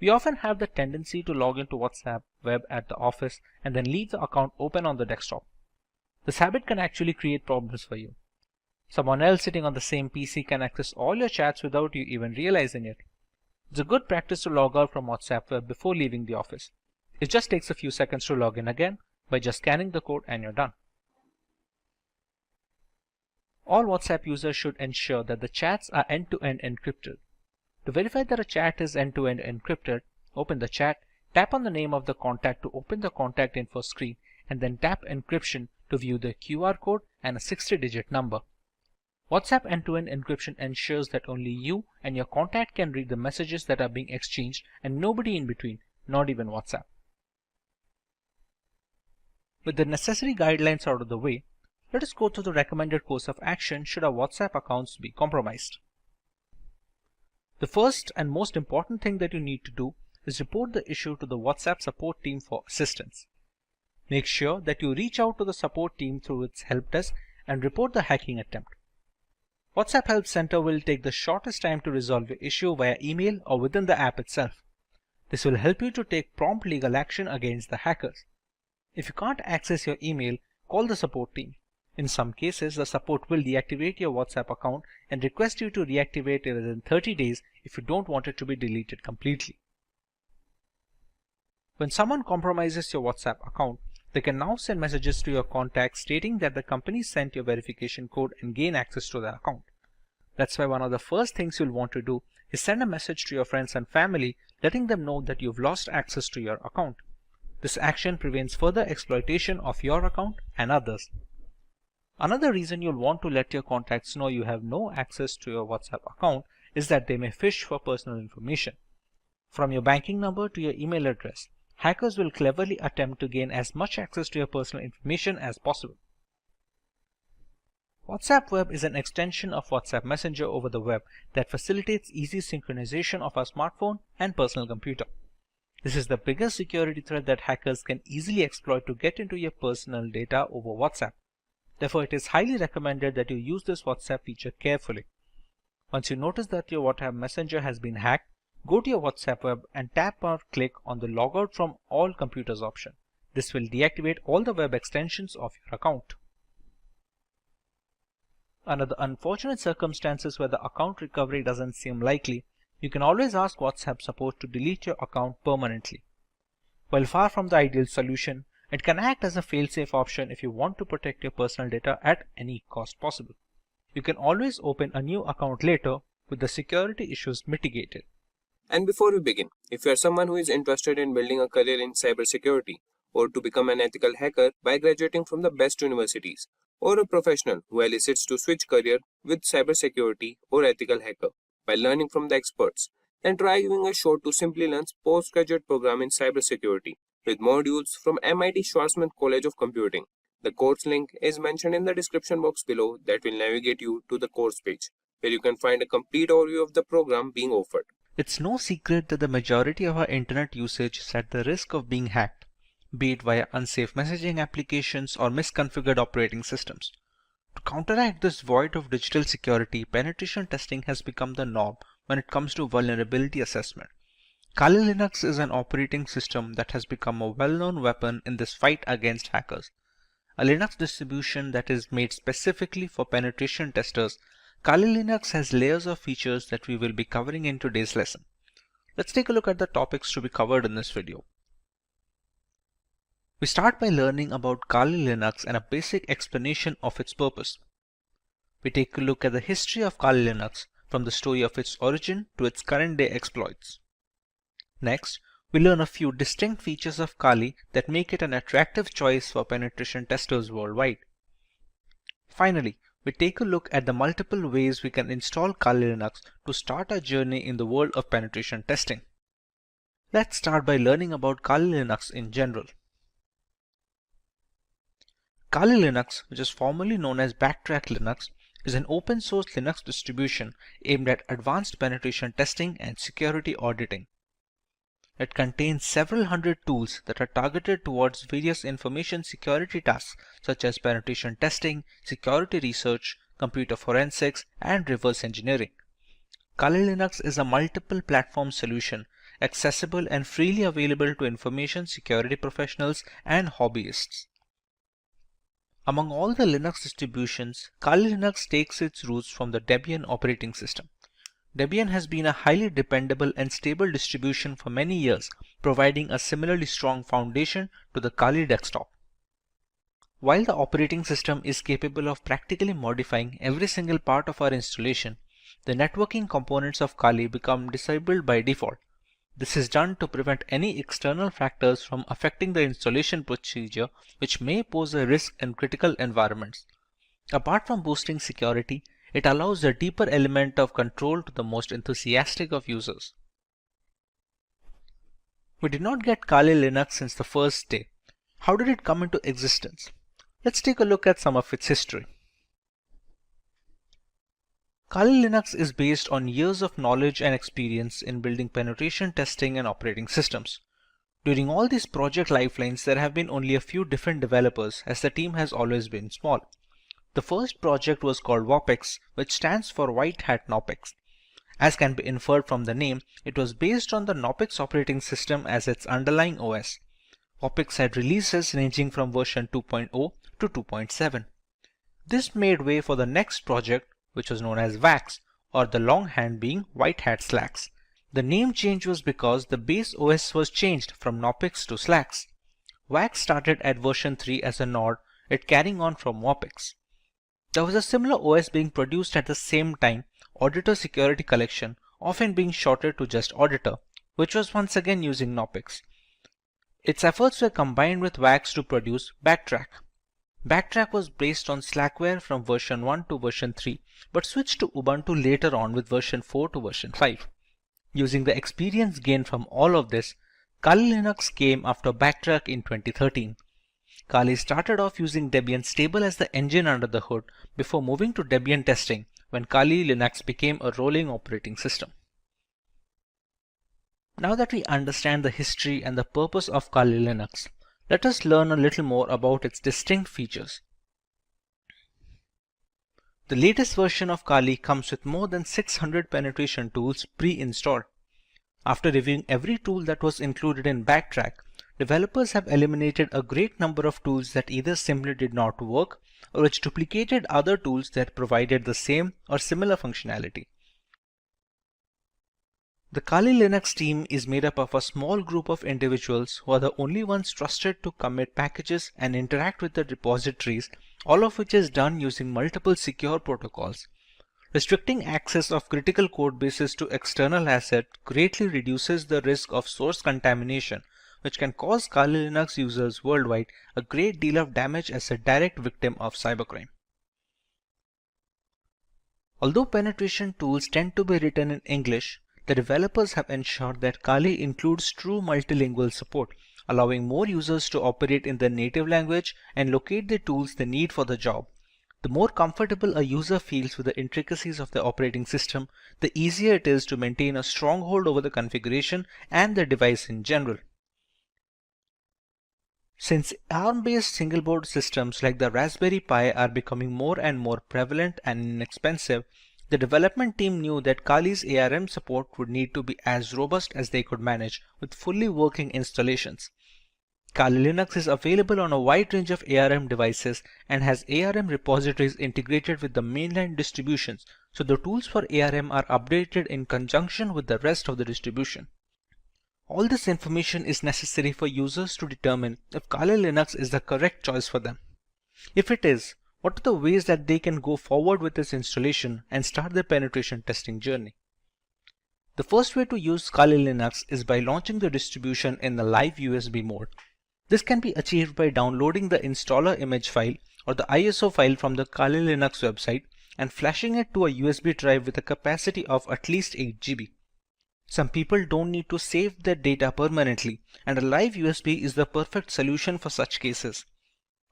We often have the tendency to log into WhatsApp web at the office and then leave the account open on the desktop. This habit can actually create problems for you. Someone else sitting on the same PC can access all your chats without you even realizing it. It's a good practice to log out from WhatsApp web before leaving the office. It just takes a few seconds to log in again by just scanning the code and you're done. All WhatsApp users should ensure that the chats are end-to-end encrypted. To verify that a chat is end-to-end encrypted, open the chat, tap on the name of the contact to open the contact info screen, and then tap encryption to view the QR code and a 60-digit number. WhatsApp end-to-end encryption ensures that only you and your contact can read the messages that are being exchanged and nobody in between, not even WhatsApp. With the necessary guidelines out of the way, let us go through the recommended course of action should our WhatsApp accounts be compromised. The first and most important thing that you need to do is report the issue to the WhatsApp support team for assistance. Make sure that you reach out to the support team through its help desk and report the hacking attempt. WhatsApp Help Center will take the shortest time to resolve your issue via email or within the app itself. This will help you to take prompt legal action against the hackers. If you can't access your email, call the support team. In some cases, the support will deactivate your WhatsApp account and request you to reactivate it within 30 days if you don't want it to be deleted completely. When someone compromises your WhatsApp account, they can now send messages to your contacts stating that the company sent your verification code and gain access to the account. That's why one of the first things you'll want to do is send a message to your friends and family letting them know that you've lost access to your account. This action prevents further exploitation of your account and others. Another reason you'll want to let your contacts know you have no access to your WhatsApp account is that they may phish for personal information. From your banking number to your email address, hackers will cleverly attempt to gain as much access to your personal information as possible. WhatsApp Web is an extension of WhatsApp Messenger over the web that facilitates easy synchronization of our smartphone and personal computer. This is the biggest security threat that hackers can easily exploit to get into your personal data over WhatsApp. Therefore, it is highly recommended that you use this WhatsApp feature carefully. Once you notice that your WhatsApp Messenger has been hacked, go to your WhatsApp web and tap or click on the Logout from all computers option. This will deactivate all the web extensions of your account. Under the unfortunate circumstances where the account recovery doesn't seem likely, you can always ask WhatsApp support to delete your account permanently. While far from the ideal solution, it can act as a fail-safe option if you want to protect your personal data at any cost possible. You can always open a new account later with the security issues mitigated. And before we begin, if you are someone who is interested in building a career in cybersecurity or to become an ethical hacker by graduating from the best universities, or a professional who elicits to switch career with cybersecurity or ethical hacker by learning from the experts, then try giving a shot to Simplilearn's postgraduate program in cybersecurity with modules from MIT Schwarzman College of Computing. The course link is mentioned in the description box below that will navigate you to the course page, where you can find a complete overview of the program being offered. It's no secret that the majority of our internet usage is at the risk of being hacked, be it via unsafe messaging applications or misconfigured operating systems. To counteract this void of digital security, penetration testing has become the norm when it comes to vulnerability assessment. Kali Linux is an operating system that has become a well-known weapon in this fight against hackers. A Linux distribution that is made specifically for penetration testers, Kali Linux has layers of features that we will be covering in today's lesson. Let's take a look at the topics to be covered in this video. We start by learning about Kali Linux and a basic explanation of its purpose. We take a look at the history of Kali Linux from the story of its origin to its current day exploits. Next, we learn a few distinct features of Kali that make it an attractive choice for penetration testers worldwide. Finally, we take a look at the multiple ways we can install Kali Linux to start our journey in the world of penetration testing. Let's start by learning about Kali Linux in general. Kali Linux, which is formerly known as Backtrack Linux, is an open source Linux distribution aimed at advanced penetration testing and security auditing. It contains several hundred tools that are targeted towards various information security tasks such as penetration testing, security research, computer forensics, and reverse engineering. Kali Linux is a multiple platform solution accessible and freely available to information security professionals and hobbyists. Among all the Linux distributions, Kali Linux takes its roots from the Debian operating system. Debian has been a highly dependable and stable distribution for many years, providing a similarly strong foundation to the Kali desktop. While the operating system is capable of practically modifying every single part of our installation, the networking components of Kali become disabled by default. This is done to prevent any external factors from affecting the installation procedure, which may pose a risk in critical environments. Apart from boosting security, it allows a deeper element of control to the most enthusiastic of users. We did not get Kali Linux since the first day. How did it come into existence? Let's take a look at some of its history. Kali Linux is based on years of knowledge and experience in building penetration testing and operating systems. During all these project lifelines, there have been only a few different developers as the team has always been small. The first project was called WOPEX, which stands for White Hat Knopex. As can be inferred from the name, it was based on the Knopex operating system as its underlying OS. WOPEX had releases ranging from version 2.0 to 2.7. This made way for the next project, which was known as WAX, or the longhand being White Hat Slacks. The name change was because the base OS was changed from Knopex to Slacks. WAX started at version 3 as a nod, it carrying on from WOPEX. There was a similar OS being produced at the same time, Auditor Security Collection, often being shortened to just Auditor, which was once again using Knopex. Its efforts were combined with WAX to produce Backtrack. Backtrack was based on Slackware from version 1 to version 3, but switched to Ubuntu later on with version 4 to version 5. Using the experience gained from all of this, Kali Linux came after Backtrack in 2013. Kali started off using Debian Stable as the engine under the hood before moving to Debian testing when Kali Linux became a rolling operating system. Now that we understand the history and the purpose of Kali Linux, let us learn a little more about its distinct features. The latest version of Kali comes with more than 600 penetration tools pre-installed. After reviewing every tool that was included in Backtrack, developers have eliminated a great number of tools that either simply did not work or which duplicated other tools that provided the same or similar functionality. The Kali Linux team is made up of a small group of individuals who are the only ones trusted to commit packages and interact with the repositories, all of which is done using multiple secure protocols. Restricting access of critical code bases to external assets greatly reduces the risk of source contamination, which can cause Kali Linux users worldwide a great deal of damage as a direct victim of cybercrime. Although penetration tools tend to be written in English, the developers have ensured that Kali includes true multilingual support, allowing more users to operate in their native language and locate the tools they need for the job. The more comfortable a user feels with the intricacies of the operating system, the easier it is to maintain a stronghold over the configuration and the device in general. Since ARM-based single-board systems like the Raspberry Pi are becoming more and more prevalent and inexpensive, the development team knew that Kali's ARM support would need to be as robust as they could manage with fully working installations. Kali Linux is available on a wide range of ARM devices and has ARM repositories integrated with the mainline distributions, so the tools for ARM are updated in conjunction with the rest of the distribution. All this information is necessary for users to determine if Kali Linux is the correct choice for them. If it is, what are the ways that they can go forward with this installation and start their penetration testing journey? The first way to use Kali Linux is by launching the distribution in the live USB mode. This can be achieved by downloading the installer image file or the ISO file from the Kali Linux website and flashing it to a USB drive with a capacity of at least 8 GB. Some people don't need to save their data permanently, and a live USB is the perfect solution for such cases.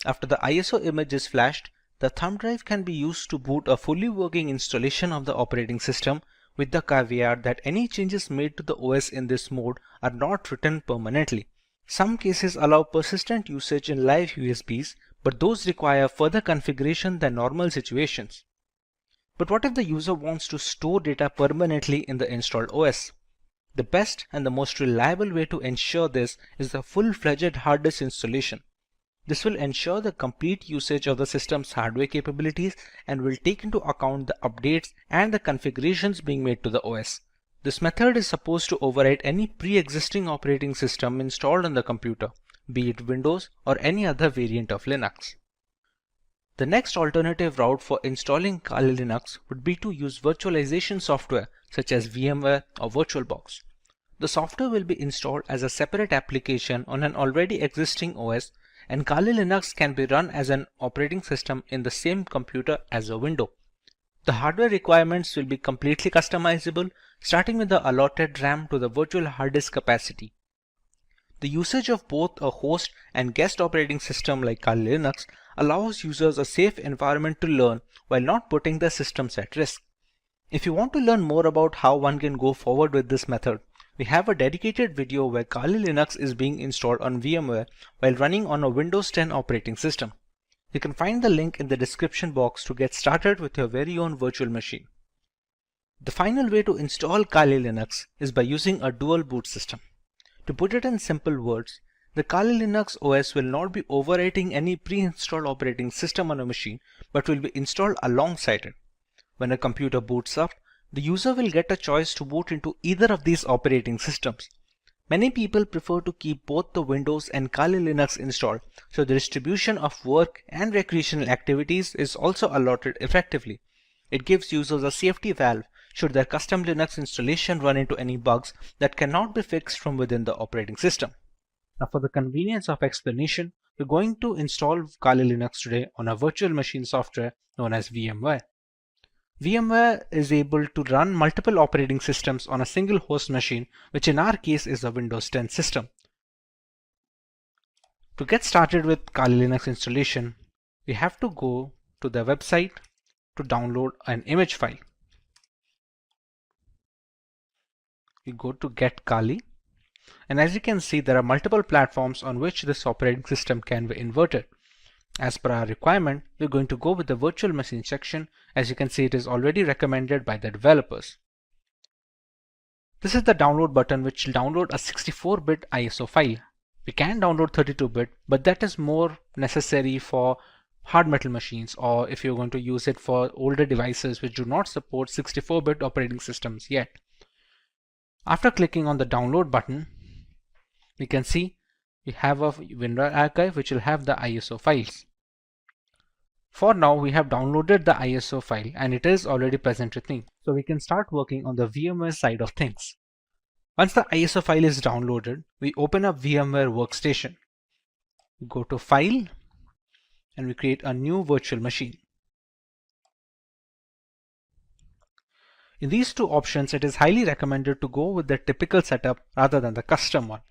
After the ISO image is flashed, the thumb drive can be used to boot a fully working installation of the operating system, with the caveat that any changes made to the OS in this mode are not written permanently. Some cases allow persistent usage in live USBs, but those require further configuration than normal situations. But what if the user wants to store data permanently in the installed OS? The best and the most reliable way to ensure this is the full-fledged hard disk installation. This will ensure the complete usage of the system's hardware capabilities and will take into account the updates and the configurations being made to the OS. This method is supposed to override any pre-existing operating system installed on the computer, be it Windows or any other variant of Linux. The next alternative route for installing Kali Linux would be to use virtualization software such as VMware or VirtualBox. The software will be installed as a separate application on an already existing OS, and Kali Linux can be run as an operating system in the same computer as a window. The hardware requirements will be completely customizable, starting with the allotted RAM to the virtual hard disk capacity. The usage of both a host and guest operating system like Kali Linux allows users a safe environment to learn while not putting their systems at risk. If you want to learn more about how one can go forward with this method, we have a dedicated video where Kali Linux is being installed on VMware while running on a Windows 10 operating system. You can find the link in the description box to get started with your very own virtual machine. The final way to install Kali Linux is by using a dual boot system. To put it in simple words, the Kali Linux OS will not be overwriting any pre-installed operating system on a machine, but will be installed alongside it. When a computer boots up, the user will get a choice to boot into either of these operating systems. Many people prefer to keep both the Windows and Kali Linux installed, so the distribution of work and recreational activities is also allotted effectively. It gives users a safety valve should their custom Linux installation run into any bugs that cannot be fixed from within the operating system. Now, for the convenience of explanation, we're going to install Kali Linux today on a virtual machine software known as VMware. VMware is able to run multiple operating systems on a single host machine, which in our case is a Windows 10 system. To get started with Kali Linux installation, we have to go to the website to download an image file. We go to Get Kali, and as you can see, there are multiple platforms on which this operating system can be inverted. As per our requirement, we're going to go with the virtual machine section. As you can see, it is already recommended by the developers. This is the download button, which will download a 64-bit ISO file. We can download 32-bit, but that is more necessary for hard metal machines, or if you're going to use it for older devices which do not support 64-bit operating systems yet. After clicking on the download button, we can see we have a WinRAR archive which will have the ISO files. For now, we have downloaded the ISO file and it is already present with me. So we can start working on the VMware side of things. Once the ISO file is downloaded, we open up VMware Workstation. We go to File and we create a new virtual machine. In these two options, it is highly recommended to go with the typical setup rather than the custom one.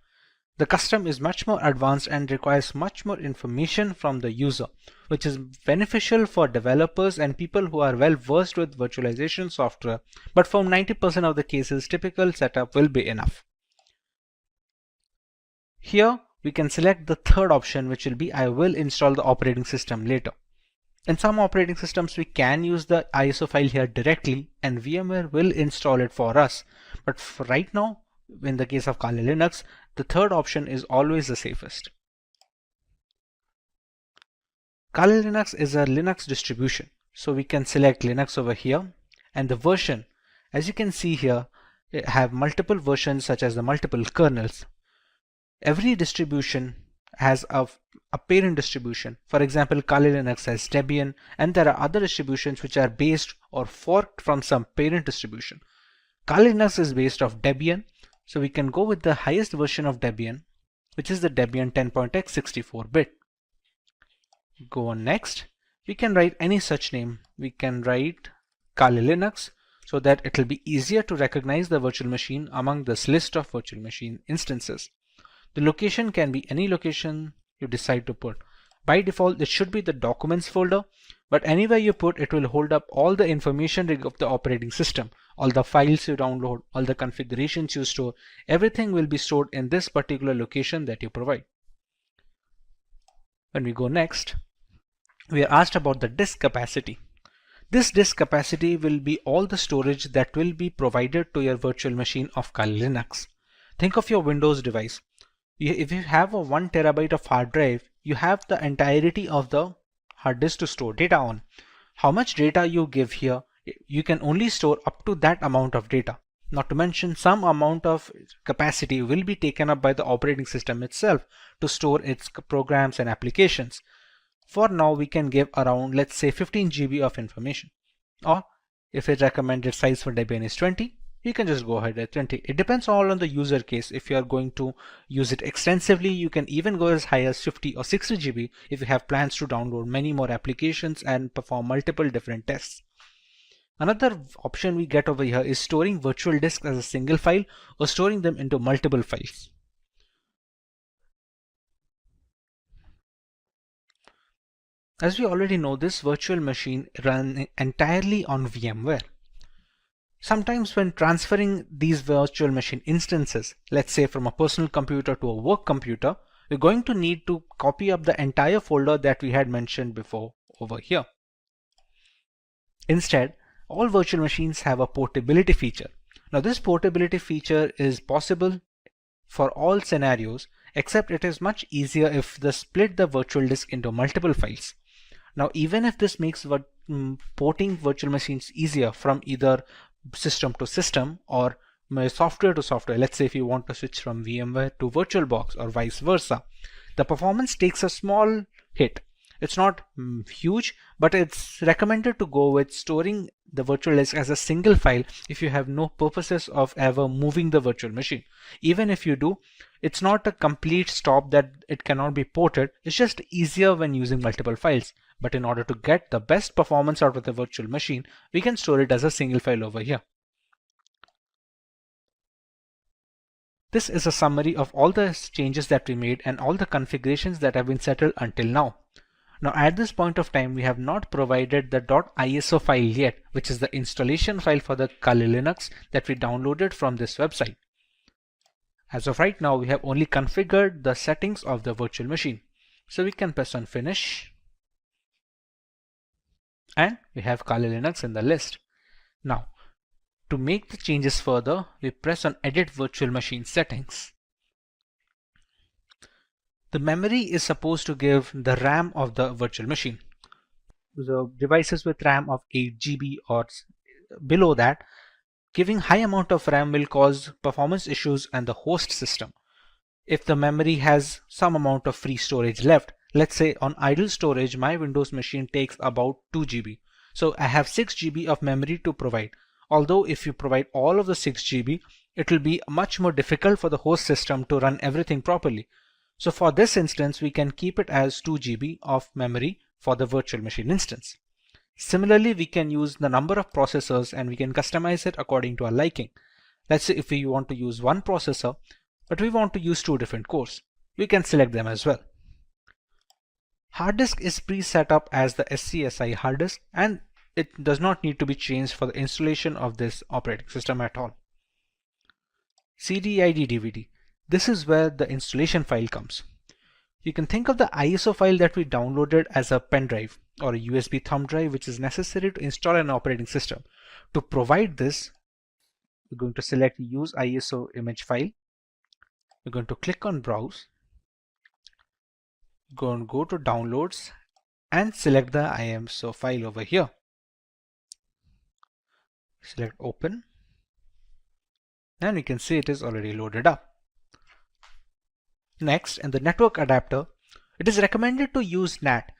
The custom is much more advanced and requires much more information from the user, which is beneficial for developers and people who are well versed with virtualization software, but for 90% of the cases, typical setup will be enough. Here, we can select the third option, which will be I will install the operating system later. In some operating systems, we can use the ISO file here directly and VMware will install it for us. But for right now, in the case of Kali Linux, the third option is always the safest. Kali Linux is a Linux distribution, so we can select Linux over here, and the version, as you can see here, have multiple versions such as the multiple kernels. Every distribution has a parent distribution. For example, Kali Linux has Debian, and there are other distributions which are based or forked from some parent distribution. Kali Linux is based off Debian, so we can go with the highest version of Debian, which is the Debian 10.x 64-bit. Go on next. We can write any such name. We can write Kali Linux so that it will be easier to recognize the virtual machine among this list of virtual machine instances. The location can be any location you decide to put. By default, it should be the documents folder, but anywhere you put, it will hold up all the information of the operating system. All the files you download, all the configurations you store, everything will be stored in this particular location that you provide. When we go next, we are asked about the disk capacity. This disk capacity will be all the storage that will be provided to your virtual machine of Kali Linux. Think of your Windows device. If you have a 1 terabyte of hard drive, you have the entirety of the hard disk to store data on. How much data you give here, you can only store up to that amount of data. Not to mention, some amount of capacity will be taken up by the operating system itself to store its programs and applications. For now, we can give around, let's say, 15 GB of information. Or if its recommended size for Debian is 20, you can just go ahead at 20. It depends all on the user case. If you are going to use it extensively, you can even go as high as 50 or 60 GB if you have plans to download many more applications and perform multiple different tests. Another option we get over here is storing virtual disks as a single file or storing them into multiple files. As we already know, this virtual machine runs entirely on VMware. Sometimes when transferring these virtual machine instances, let's say from a personal computer to a work computer, we're going to need to copy up the entire folder that we had mentioned before over here. Instead, all virtual machines have a portability feature. Now this portability feature is possible for all scenarios, except it is much easier if they split the virtual disk into multiple files. Now even if this makes porting virtual machines easier from either system to system or software to software, let's say if you want to switch from VMware to VirtualBox or vice versa, the performance takes a small hit. It's not huge, but it's recommended to go with storing the virtual disk as a single file if you have no purposes of ever moving the virtual machine. Even if you do, it's not a complete stop that it cannot be ported. It's just easier when using multiple files. But in order to get the best performance out of the virtual machine, we can store it as a single file over here. This is a summary of all the changes that we made and all the configurations that have been settled until now. Now at this point of time, we have not provided the .iso file yet, which is the installation file for the Kali Linux that we downloaded from this website. As of right now, we have only configured the settings of the virtual machine. So we can press on finish. And we have Kali Linux in the list. Now, to make the changes further, we press on edit virtual machine settings. The memory is supposed to give the RAM of the virtual machine. So devices with RAM of 8 GB or below that, giving high amount of RAM will cause performance issues on the host system. If the memory has some amount of free storage left, let's say on idle storage, my Windows machine takes about 2 GB. So I have 6 GB of memory to provide. Although if you provide all of the 6 GB, it will be much more difficult for the host system to run everything properly. So for this instance, we can keep it as 2 GB of memory for the virtual machine instance. Similarly, we can use the number of processors and we can customize it according to our liking. Let's say if we want to use one processor, but we want to use 2 different cores, we can select them as well. Hard disk is pre-set up as the SCSI hard disk and it does not need to be changed for the installation of this operating system at all. CD/ID DVD. This is where the installation file comes. You can think of the ISO file that we downloaded as a pen drive or a USB thumb drive, which is necessary to install an operating system. To provide this, we're going to select Use ISO image file. We're going to click on Browse. Go to Downloads and select the ISO file over here. Select Open. And we can see it is already loaded up. Next, in the network adapter, it is recommended to use NAT.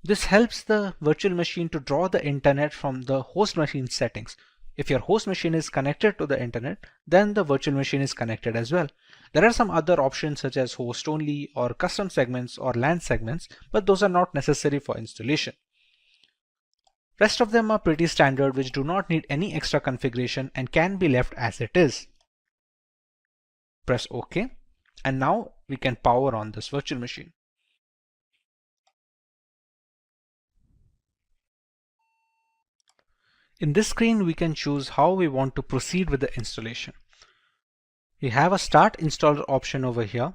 This helps the virtual machine to draw the internet from the host machine settings. If your host machine is connected to the internet, then the virtual machine is connected as well. There are some other options such as host only or custom segments or LAN segments, but those are not necessary for installation. Rest of them are pretty standard, which do not need any extra configuration and can be left as it is. Press OK. And now we can power on this virtual machine. In this screen, we can choose how we want to proceed with the installation. We have a Start Installer option over here.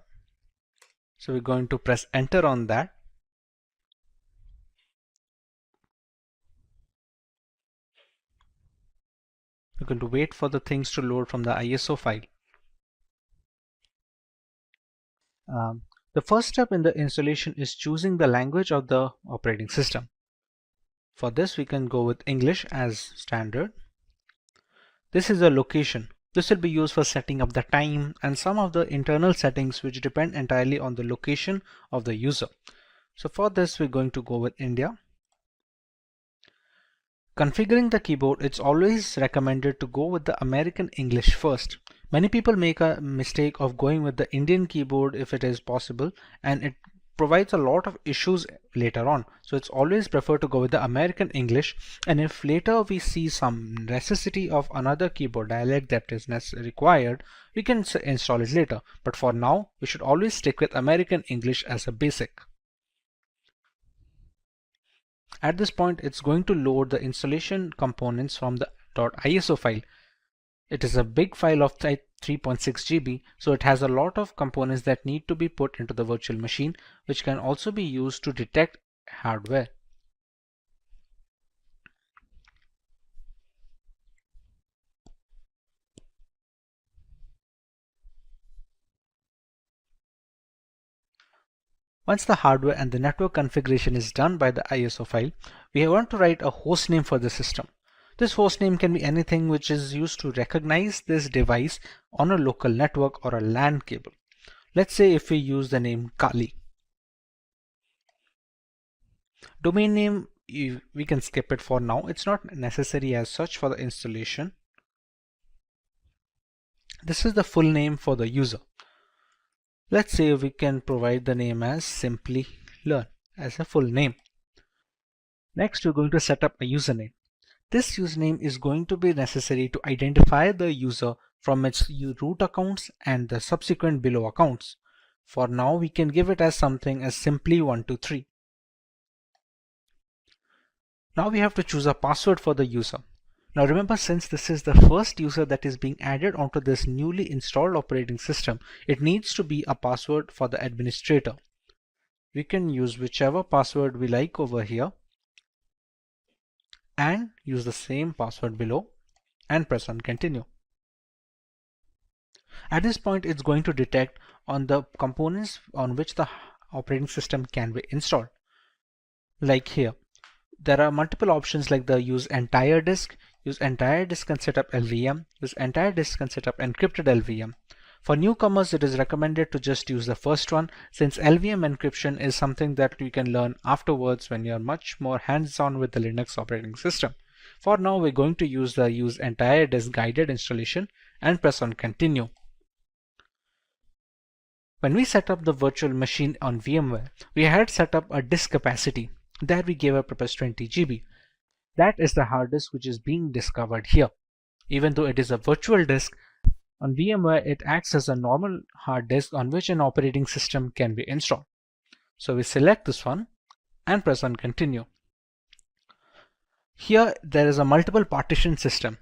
So we're going to press Enter on that. We're going to wait for the things to load from the ISO file. The first step in the installation is choosing the language of the operating system. For this, we can go with English as standard. This is a location. This will be used for setting up the time and some of the internal settings which depend entirely on the location of the user. So for this, we're going to go with India. Configuring the keyboard, it's always recommended to go with the American English first. Many people make a mistake of going with the Indian keyboard if it is possible, and it provides a lot of issues later on. So it's always preferred to go with the American English, and if later we see some necessity of another keyboard dialect that is required, we can install it later. But for now, we should always stick with American English as a basic. At this point, it's going to load the installation components from the .iso file. It is a big file of 3.6 GB, so it has a lot of components that need to be put into the virtual machine, which can also be used to detect hardware. Once the hardware and the network configuration is done by the ISO file, we want to write a host name for the system. This host name can be anything which is used to recognize this device on a local network or a LAN cable. Let's say if we use the name Kali. Domain name, we can skip it for now. It's not necessary as such for the installation. This is the full name for the user. Let's say we can provide the name as Simplilearn as a full name. Next, we're going to set up a username. This username is going to be necessary to identify the user from its root accounts and the subsequent below accounts. For now, we can give it as something as simply123. Now we have to choose a password for the user. Now remember, since this is the first user that is being added onto this newly installed operating system, it needs to be a password for the administrator. We can use whichever password we like over here and use the same password below and press on continue. At this point, it's going to detect on the components on which the operating system can be installed. Like here, there are multiple options like the use entire disk and set up LVM, use entire disk and set up encrypted LVM. For newcomers, it is recommended to just use the first one, since LVM encryption is something that you can learn afterwards when you're much more hands-on with the Linux operating system. For now, we're going to use the use entire disk guided installation and press on continue. When we set up the virtual machine on VMware, we had set up a disk capacity. There we gave a purpose 20 GB. That is the hard disk which is being discovered here. Even though it is a virtual disk, on VMware it acts as a normal hard disk on which an operating system can be installed. So we select this one and press on continue. Here there is a multiple partition system.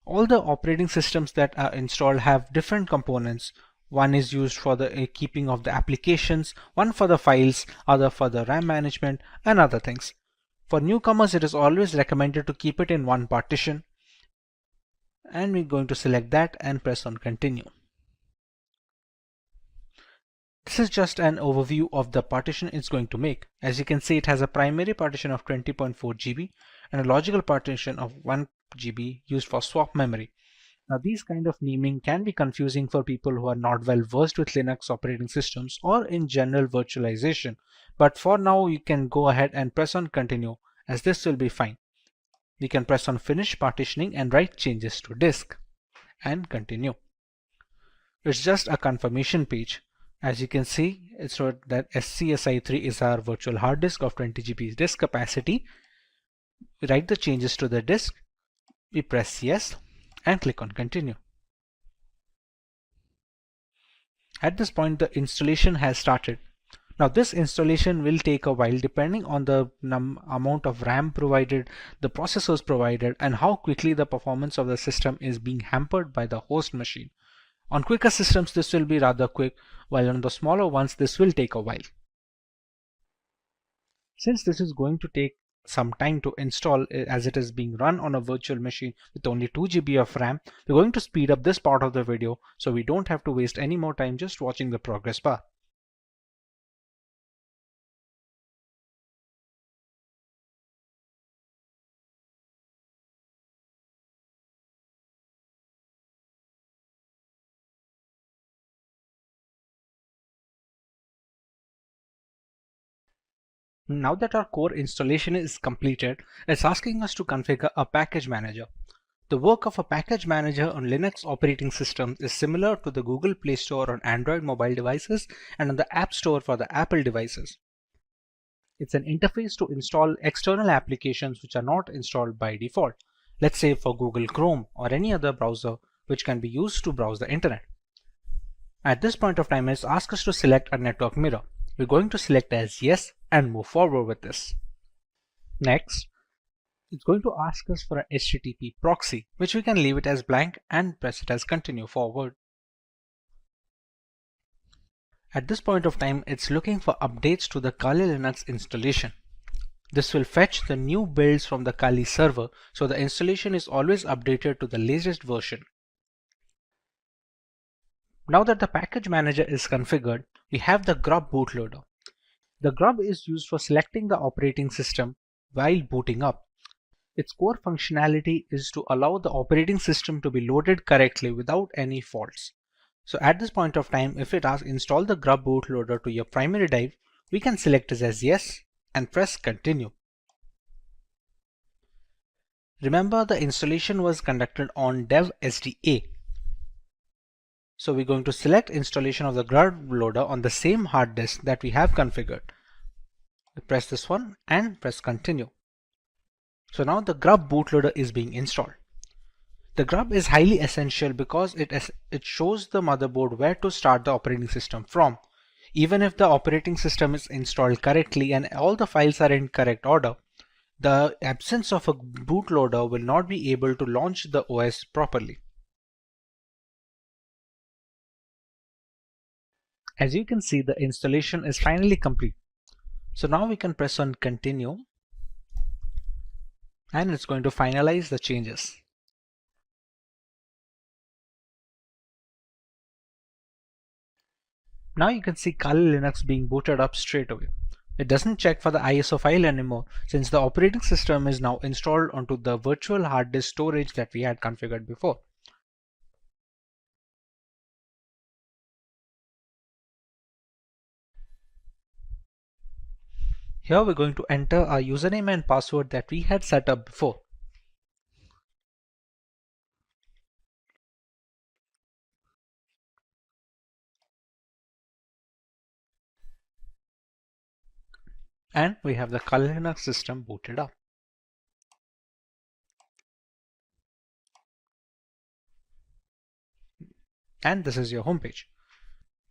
All the operating systems that are installed have different components. One is used for the keeping of the applications, one for the files, other for the RAM management and other things. For newcomers, it is always recommended to keep it in one partition. And we're going to select that and press on continue. This is just an overview of the partition it's going to make. As you can see, it has a primary partition of 20.4 GB and a logical partition of 1 GB used for swap memory. Now these kind of naming can be confusing for people who are not well versed with Linux operating systems or in general virtualization. But for now, you can go ahead and press on continue, as this will be fine. We can press on finish partitioning and write changes to disk and continue. It's just a confirmation page. As you can see, it's wrote that SCSI3 is our virtual hard disk of 20 GB disk capacity. We write the changes to the disk, we press yes and click on continue. At this point, the installation has started. Now this installation will take a while depending on the amount of RAM provided, the processors provided, and how quickly the performance of the system is being hampered by the host machine. On quicker systems, this will be rather quick, while on the smaller ones, this will take a while. Since this is going to take some time to install, as it is being run on a virtual machine with only 2 GB of RAM, we're going to speed up this part of the video so we don't have to waste any more time just watching the progress bar. Now that our core installation is completed, it's asking us to configure a package manager. The work of a package manager on Linux operating systems is similar to the Google Play Store on Android mobile devices and on the App Store for the Apple devices. It's an interface to install external applications which are not installed by default. Let's say for Google Chrome or any other browser which can be used to browse the internet. At this point of time, it's asked us to select a network mirror. We're going to select as yes and move forward with this. Next, it's going to ask us for an HTTP proxy, which we can leave it as blank and press it as continue forward. At this point of time, it's looking for updates to the Kali Linux installation. This will fetch the new builds from the Kali server, so the installation is always updated to the latest version. Now that the package manager is configured, we have the grub bootloader. The grub is used for selecting the operating system while booting up. Its core functionality is to allow the operating system to be loaded correctly without any faults. So at this point of time, if it asks install the grub bootloader to your primary drive, we can select it as yes and press continue. Remember, the installation was conducted on dev SDA. So we're going to select installation of the grub loader on the same hard disk that we have configured. We press this one and press continue. So now the grub bootloader is being installed. The grub is highly essential because it shows the motherboard where to start the operating system from. Even if the operating system is installed correctly and all the files are in correct order, the absence of a bootloader will not be able to launch the OS properly. As you can see, the installation is finally complete. So now we can press on continue and it's going to finalize the changes. Now you can see Kali Linux being booted up straight away. It doesn't check for the ISO file anymore since the operating system is now installed onto the virtual hard disk storage that we had configured before. Here we're going to enter our username and password that we had set up before. And we have the Kali Linux system booted up. And this is your homepage.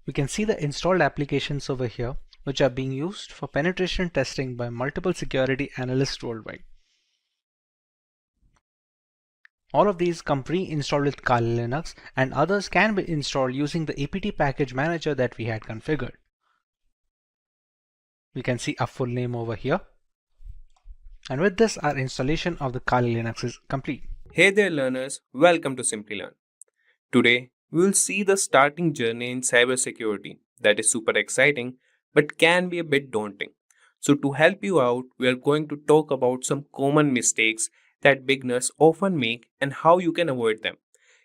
We can see the installed applications over here, which are being used for penetration testing by multiple security analysts worldwide. All of these come pre-installed with Kali Linux, and others can be installed using the apt package manager that we had configured. We can see our full name over here. And with this, our installation of the Kali Linux is complete. Hey there learners, welcome to Simplilearn. Today, we will see the starting journey in cybersecurity that is super exciting but can be a bit daunting. So to help you out, we are going to talk about some common mistakes that beginners often make and how you can avoid them.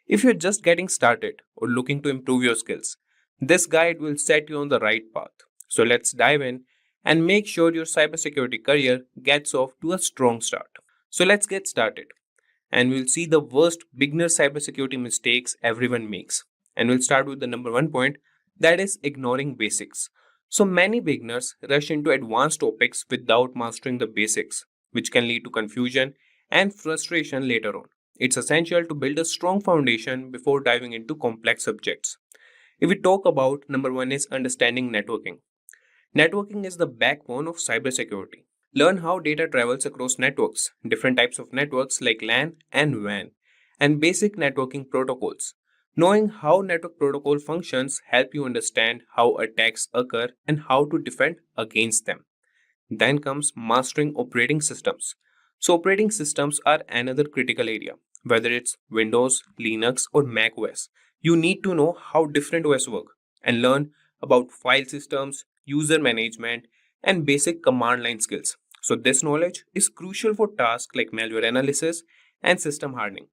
If you're just getting started or looking to improve your skills, this guide will set you on the right path. So let's dive in and make sure your cybersecurity career gets off to a strong start. So let's get started. And we'll see the worst beginner cybersecurity mistakes everyone makes. And we'll start with the number one point, that is ignoring basics. So many beginners rush into advanced topics without mastering the basics, which can lead to confusion and frustration later on. It's essential to build a strong foundation before diving into complex subjects. If we talk about number one is understanding networking. Networking is the backbone of cybersecurity. Learn how data travels across networks, different types of networks like LAN and WAN, and basic networking protocols. Knowing how network protocol functions help you understand how attacks occur and how to defend against them. Then comes mastering operating systems. So operating systems are another critical area. Whether it's Windows, Linux or Mac OS, you need to know how different OS work and learn about file systems, user management, and basic command line skills. So this knowledge is crucial for tasks like malware analysis and system hardening.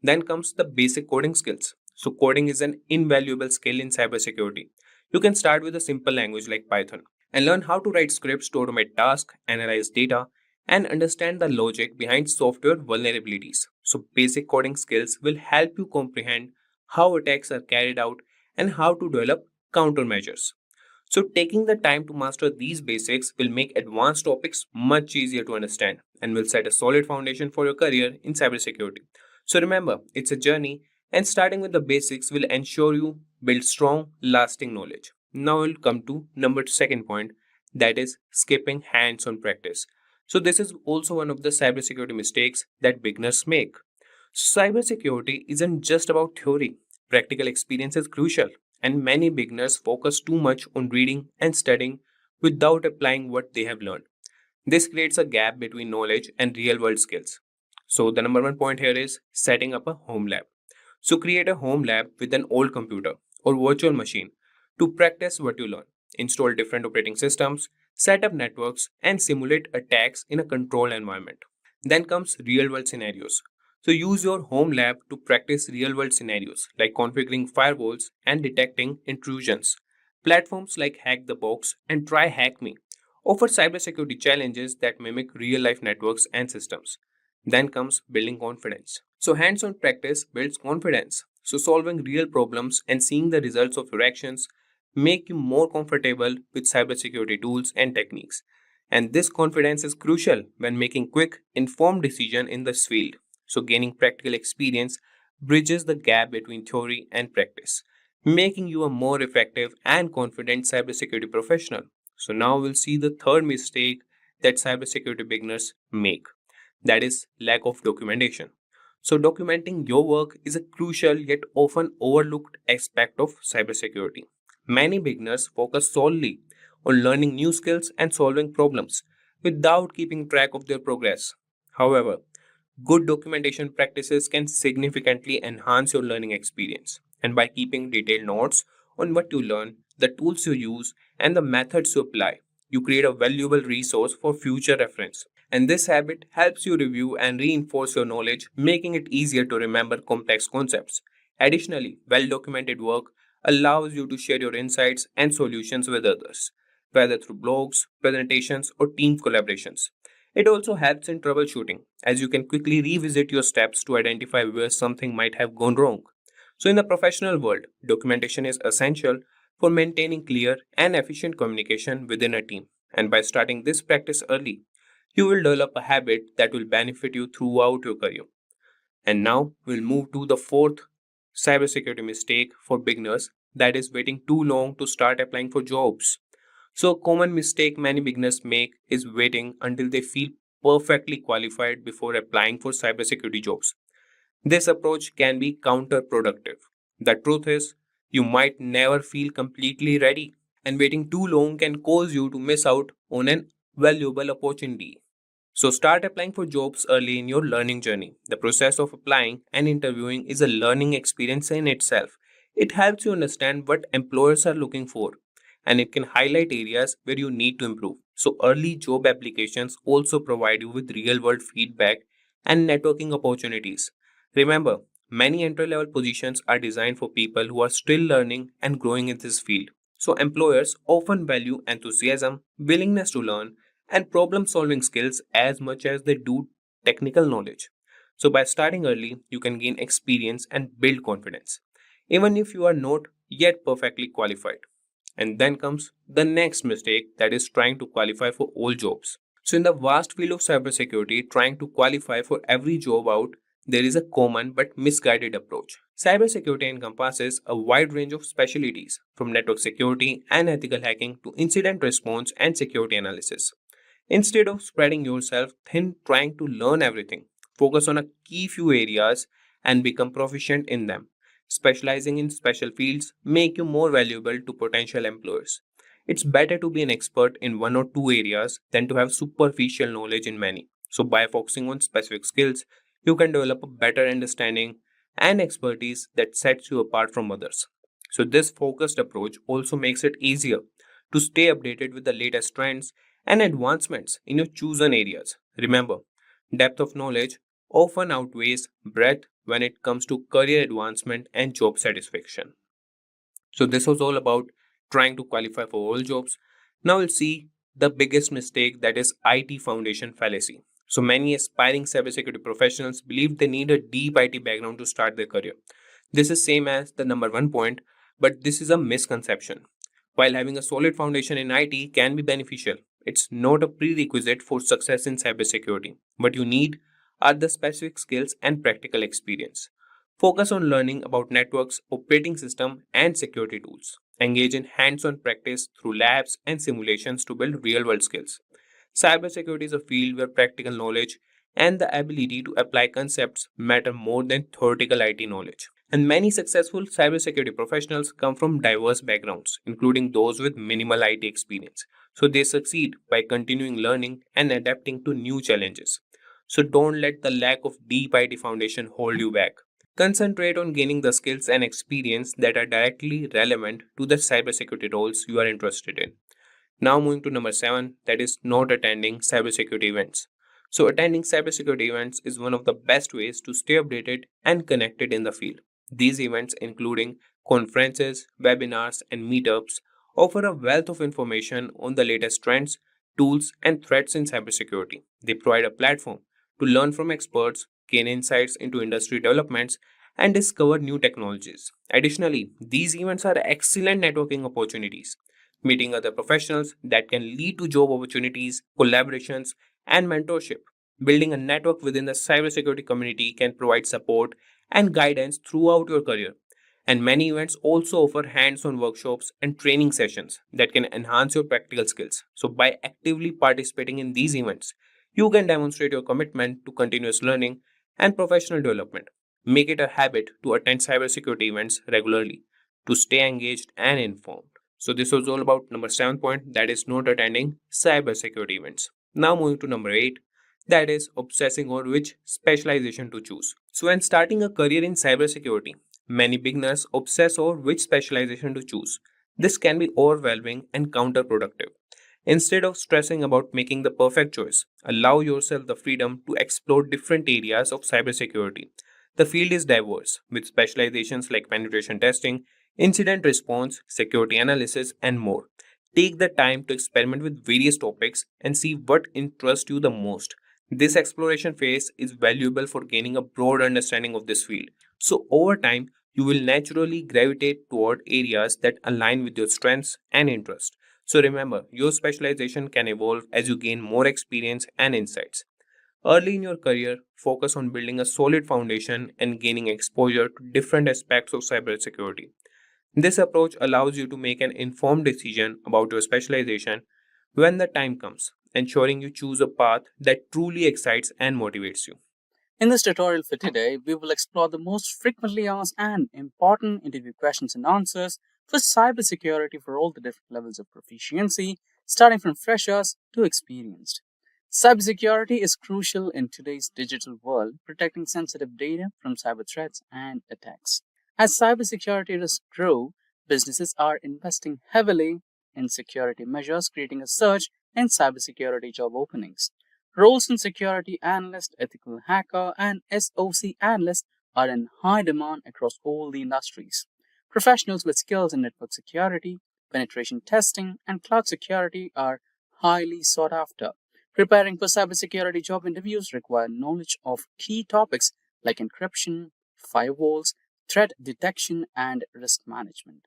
Then comes the basic coding skills. So coding is an invaluable skill in cybersecurity. You can start with a simple language like Python and learn how to write scripts to automate tasks, analyze data, and understand the logic behind software vulnerabilities. So basic coding skills will help you comprehend how attacks are carried out and how to develop countermeasures. So taking the time to master these basics will make advanced topics much easier to understand and will set a solid foundation for your career in cybersecurity. So remember, it's a journey and starting with the basics will ensure you build strong, lasting knowledge. Now we'll come to number second point, that is skipping hands-on practice. So this is also one of the cybersecurity mistakes that beginners make. Cybersecurity isn't just about theory. Practical experience is crucial. and many beginners focus too much on reading and studying without applying what they have learned. This creates a gap between knowledge and real world skills. So, the number one point here is setting up a home lab. So, create a home lab with an old computer or virtual machine to practice what you learn. Install different operating systems, set up networks, and simulate attacks in a controlled environment. Then comes real world scenarios. So, use your home lab to practice real world scenarios like configuring firewalls and detecting intrusions. Platforms like Hack the Box and Try Hack Me offer cybersecurity challenges that mimic real life networks and systems. Then comes building confidence. So, hands on practice builds confidence. So, solving real problems and seeing the results of your actions make you more comfortable with cybersecurity tools and techniques. And this confidence is crucial when making quick, informed decisions in this field. So, gaining practical experience bridges the gap between theory and practice, making you a more effective and confident cybersecurity professional. So, now we'll see the third mistake that cybersecurity beginners make, that is, lack of documentation. So, documenting your work is a crucial yet often overlooked aspect of cybersecurity. Many beginners focus solely on learning new skills and solving problems without keeping track of their progress. However, good documentation practices can significantly enhance your learning experience. And by keeping detailed notes on what you learn, the tools you use, and the methods you apply, you create a valuable resource for future reference. And this habit helps you review and reinforce your knowledge, making it easier to remember complex concepts. Additionally, well documented work allows you to share your insights and solutions with others, whether through blogs, presentations, or team collaborations. It also helps in troubleshooting, as you can quickly revisit your steps to identify where something might have gone wrong. So, in the professional world, documentation is essential for maintaining clear and efficient communication within a team. And by starting this practice early, you will develop a habit that will benefit you throughout your career. And now we'll move to the fourth cybersecurity mistake for beginners, that is waiting too long to start applying for jobs. So, a common mistake many beginners make is waiting until they feel perfectly qualified before applying for cybersecurity jobs. This approach can be counterproductive. The truth is, you might never feel completely ready, and waiting too long can cause you to miss out on an valuable opportunity. So, start applying for jobs early in your learning journey. The process of applying and interviewing is a learning experience in itself. It helps you understand what employers are looking for, and it can highlight areas where you need to improve. So, early job applications also provide you with real world feedback and networking opportunities. Remember, many entry level positions are designed for people who are still learning and growing in this field. So, employers often value enthusiasm, willingness to learn, and problem solving skills as much as they do technical knowledge. So, by starting early, you can gain experience and build confidence, even if you are not yet perfectly qualified. And then comes the next mistake, that is trying to qualify for all jobs. So, in the vast field of cybersecurity, trying to qualify for every job out, there is a common but misguided approach. Cybersecurity encompasses a wide range of specialties, from network security and ethical hacking to incident response and security analysis. Instead of spreading yourself thin trying to learn everything, focus on a key few areas and become proficient in them. Specializing in special fields make you more valuable to potential employers. It's better to be an expert in one or two areas than to have superficial knowledge in many. So by focusing on specific skills, you can develop a better understanding and expertise that sets you apart from others. So this focused approach also makes it easier to stay updated with the latest trends and advancements in your chosen areas. Remember, depth of knowledge often outweighs breadth when it comes to career advancement and job satisfaction. So, this was all about trying to qualify for all jobs. Now, we'll see the biggest mistake, that is IT foundation fallacy. So, many aspiring cybersecurity professionals believe they need a deep IT background to start their career. This is same as the number one point, but this is a misconception. While having a solid foundation in IT can be beneficial, it's not a prerequisite for success in cybersecurity. What you need are the specific skills and practical experience. Focus on learning about networks, operating system, and security tools. Engage in hands-on practice through labs and simulations to build real-world skills. Cybersecurity is a field where practical knowledge and the ability to apply concepts matter more than theoretical IT knowledge. And many successful cybersecurity professionals come from diverse backgrounds, including those with minimal IT experience. So they succeed by continuing learning and adapting to new challenges. So don't let the lack of deep IT foundation hold you back. Concentrate on gaining the skills and experience that are directly relevant to the cybersecurity roles you are interested in. Now moving to number 7, that is not attending cybersecurity events. So attending cybersecurity events is one of the best ways to stay updated and connected in the field. These events, including conferences, webinars, and meetups, offer a wealth of information on the latest trends, tools, and threats in cybersecurity. They provide a platform to learn from experts, gain insights into industry developments, and discover new technologies. Additionally, these events are excellent networking opportunities, meeting other professionals that can lead to job opportunities, collaborations, and mentorship. Building a network within the cybersecurity community can provide support and guidance throughout your career. And many events also offer hands on workshops and training sessions that can enhance your practical skills. So, by actively participating in these events, you can demonstrate your commitment to continuous learning and professional development. Make it a habit to attend cybersecurity events regularly to stay engaged and informed. So this was all about number 7 point, that is not attending cybersecurity events. Now moving to number 8, that is obsessing over which specialization to choose. So when starting a career in cybersecurity, many beginners obsess over which specialization to choose. This can be overwhelming and counterproductive. Instead of stressing about making the perfect choice, allow yourself the freedom to explore different areas of cybersecurity. The field is diverse, with specializations like penetration testing, incident response, security analysis, and more. Take the time to experiment with various topics and see what interests you the most. This exploration phase is valuable for gaining a broad understanding of this field. So, over time, you will naturally gravitate toward areas that align with your strengths and interests. So, remember, your specialization can evolve as you gain more experience and insights. Early in your career, focus on building a solid foundation and gaining exposure to different aspects of cybersecurity. This approach allows you to make an informed decision about your specialization when the time comes, ensuring you choose a path that truly excites and motivates you. In this tutorial for today, we will explore the most frequently asked and important interview questions and answers for cybersecurity for all the different levels of proficiency, starting from freshers to experienced. Cybersecurity is crucial in today's digital world, protecting sensitive data from cyber threats and attacks. As cybersecurity risks grow, businesses are investing heavily in security measures, creating a surge in cybersecurity job openings. Roles in security analyst, ethical hacker, and SOC analyst are in high demand across all the industries. Professionals with skills in network security, penetration testing, and cloud security are highly sought after. Preparing for cybersecurity job interviews require knowledge of key topics like encryption, firewalls, threat detection, and risk management.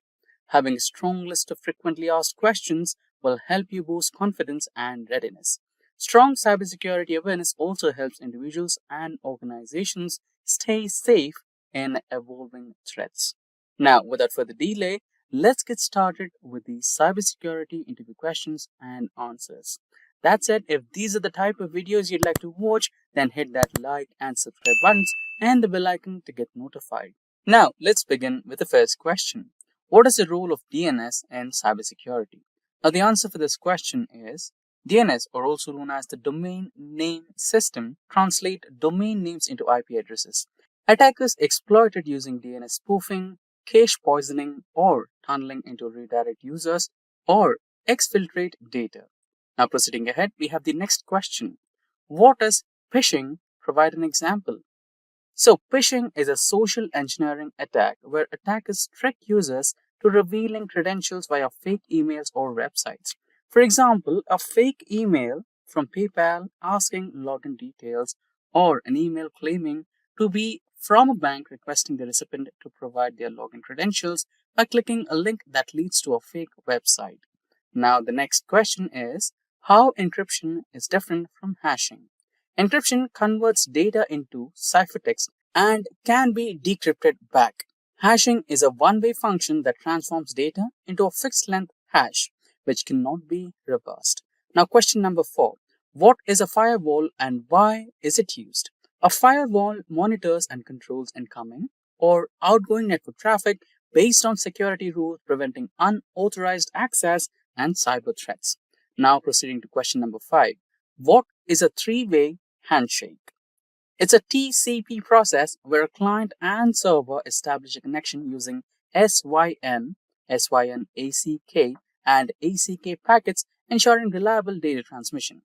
Having a strong list of frequently asked questions will help you boost confidence and readiness. Strong cybersecurity awareness also helps individuals and organizations stay safe in evolving threats. Now, without further delay, let's get started with the cybersecurity interview questions and answers. That said, if these are the type of videos you'd like to watch, then hit that like and subscribe buttons and the bell icon to get notified. Now, let's begin with the first question. What is the role of DNS in cybersecurity? Now, the answer for this question is DNS, or also known as the Domain Name System, translate domain names into IP addresses. Attackers exploit it using DNS spoofing, cache poisoning, or tunneling into redirect users or exfiltrate data. Now, proceeding ahead, we have the next question. What does phishing? Provide an example. So, phishing is a social engineering attack where attackers trick users to revealing credentials via fake emails or websites. For example, a fake email from PayPal asking login details, or an email claiming to be from a bank requesting the recipient to provide their login credentials by clicking a link that leads to a fake website. Now, the next question is how encryption is different from hashing. Encryption converts data into ciphertext and can be decrypted back. Hashing is a one-way function that transforms data into a fixed length hash, which cannot be reversed. Now, question number 4. What is a firewall and why is it used? A firewall monitors and controls incoming, or outgoing network traffic based on security rules preventing unauthorized access and cyber threats. Now proceeding to question number 5. What is a three-way handshake? It's a TCP process where a client and server establish a connection using SYN, ACK, and ACK packets, ensuring reliable data transmission.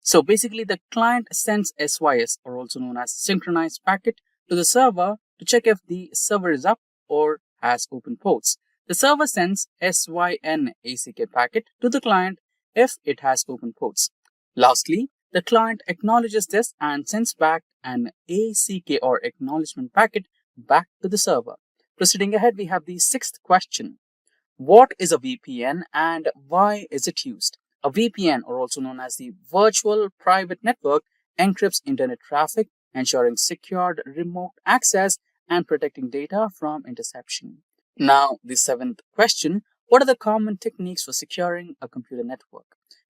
So basically, the client sends SYS, or also known as synchronized packet, to the server to check if the server is up or has open ports. The server sends SYN ACK packet to the client if it has open ports. Lastly, the client acknowledges this and sends back an ACK or acknowledgement packet back to the server. Proceeding ahead, we have the sixth question. What is a VPN and why is it used? A VPN, or also known as the Virtual Private Network, encrypts internet traffic, ensuring secured remote access and protecting data from interception. Now, the seventh question. What are the common techniques for securing a computer network?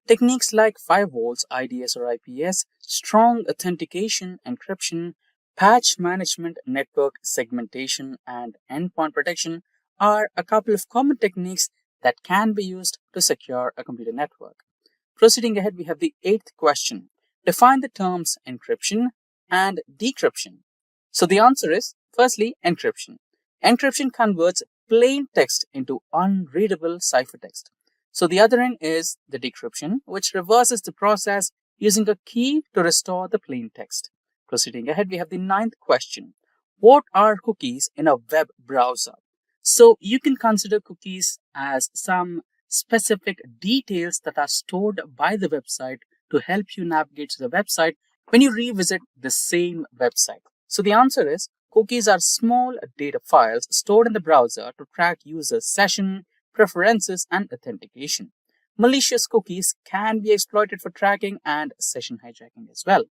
Techniques like firewalls, IDS or IPS, strong authentication, encryption, patch management, network segmentation, and endpoint protection are a couple of common techniques that can be used to secure a computer network. Proceeding ahead, we have the eighth question. Define the terms encryption and decryption. So the answer is, firstly, encryption. Encryption converts plain text into unreadable ciphertext. So the other end is the decryption, which reverses the process using a key to restore the plain text. Proceeding ahead, we have the ninth question. What are cookies in a web browser? So you can consider cookies as some specific details that are stored by the website to help you navigate to the website when you revisit the same website. So the answer is, cookies are small data files stored in the browser to track users' session, preferences, and authentication. Malicious cookies can be exploited for tracking and session hijacking as well.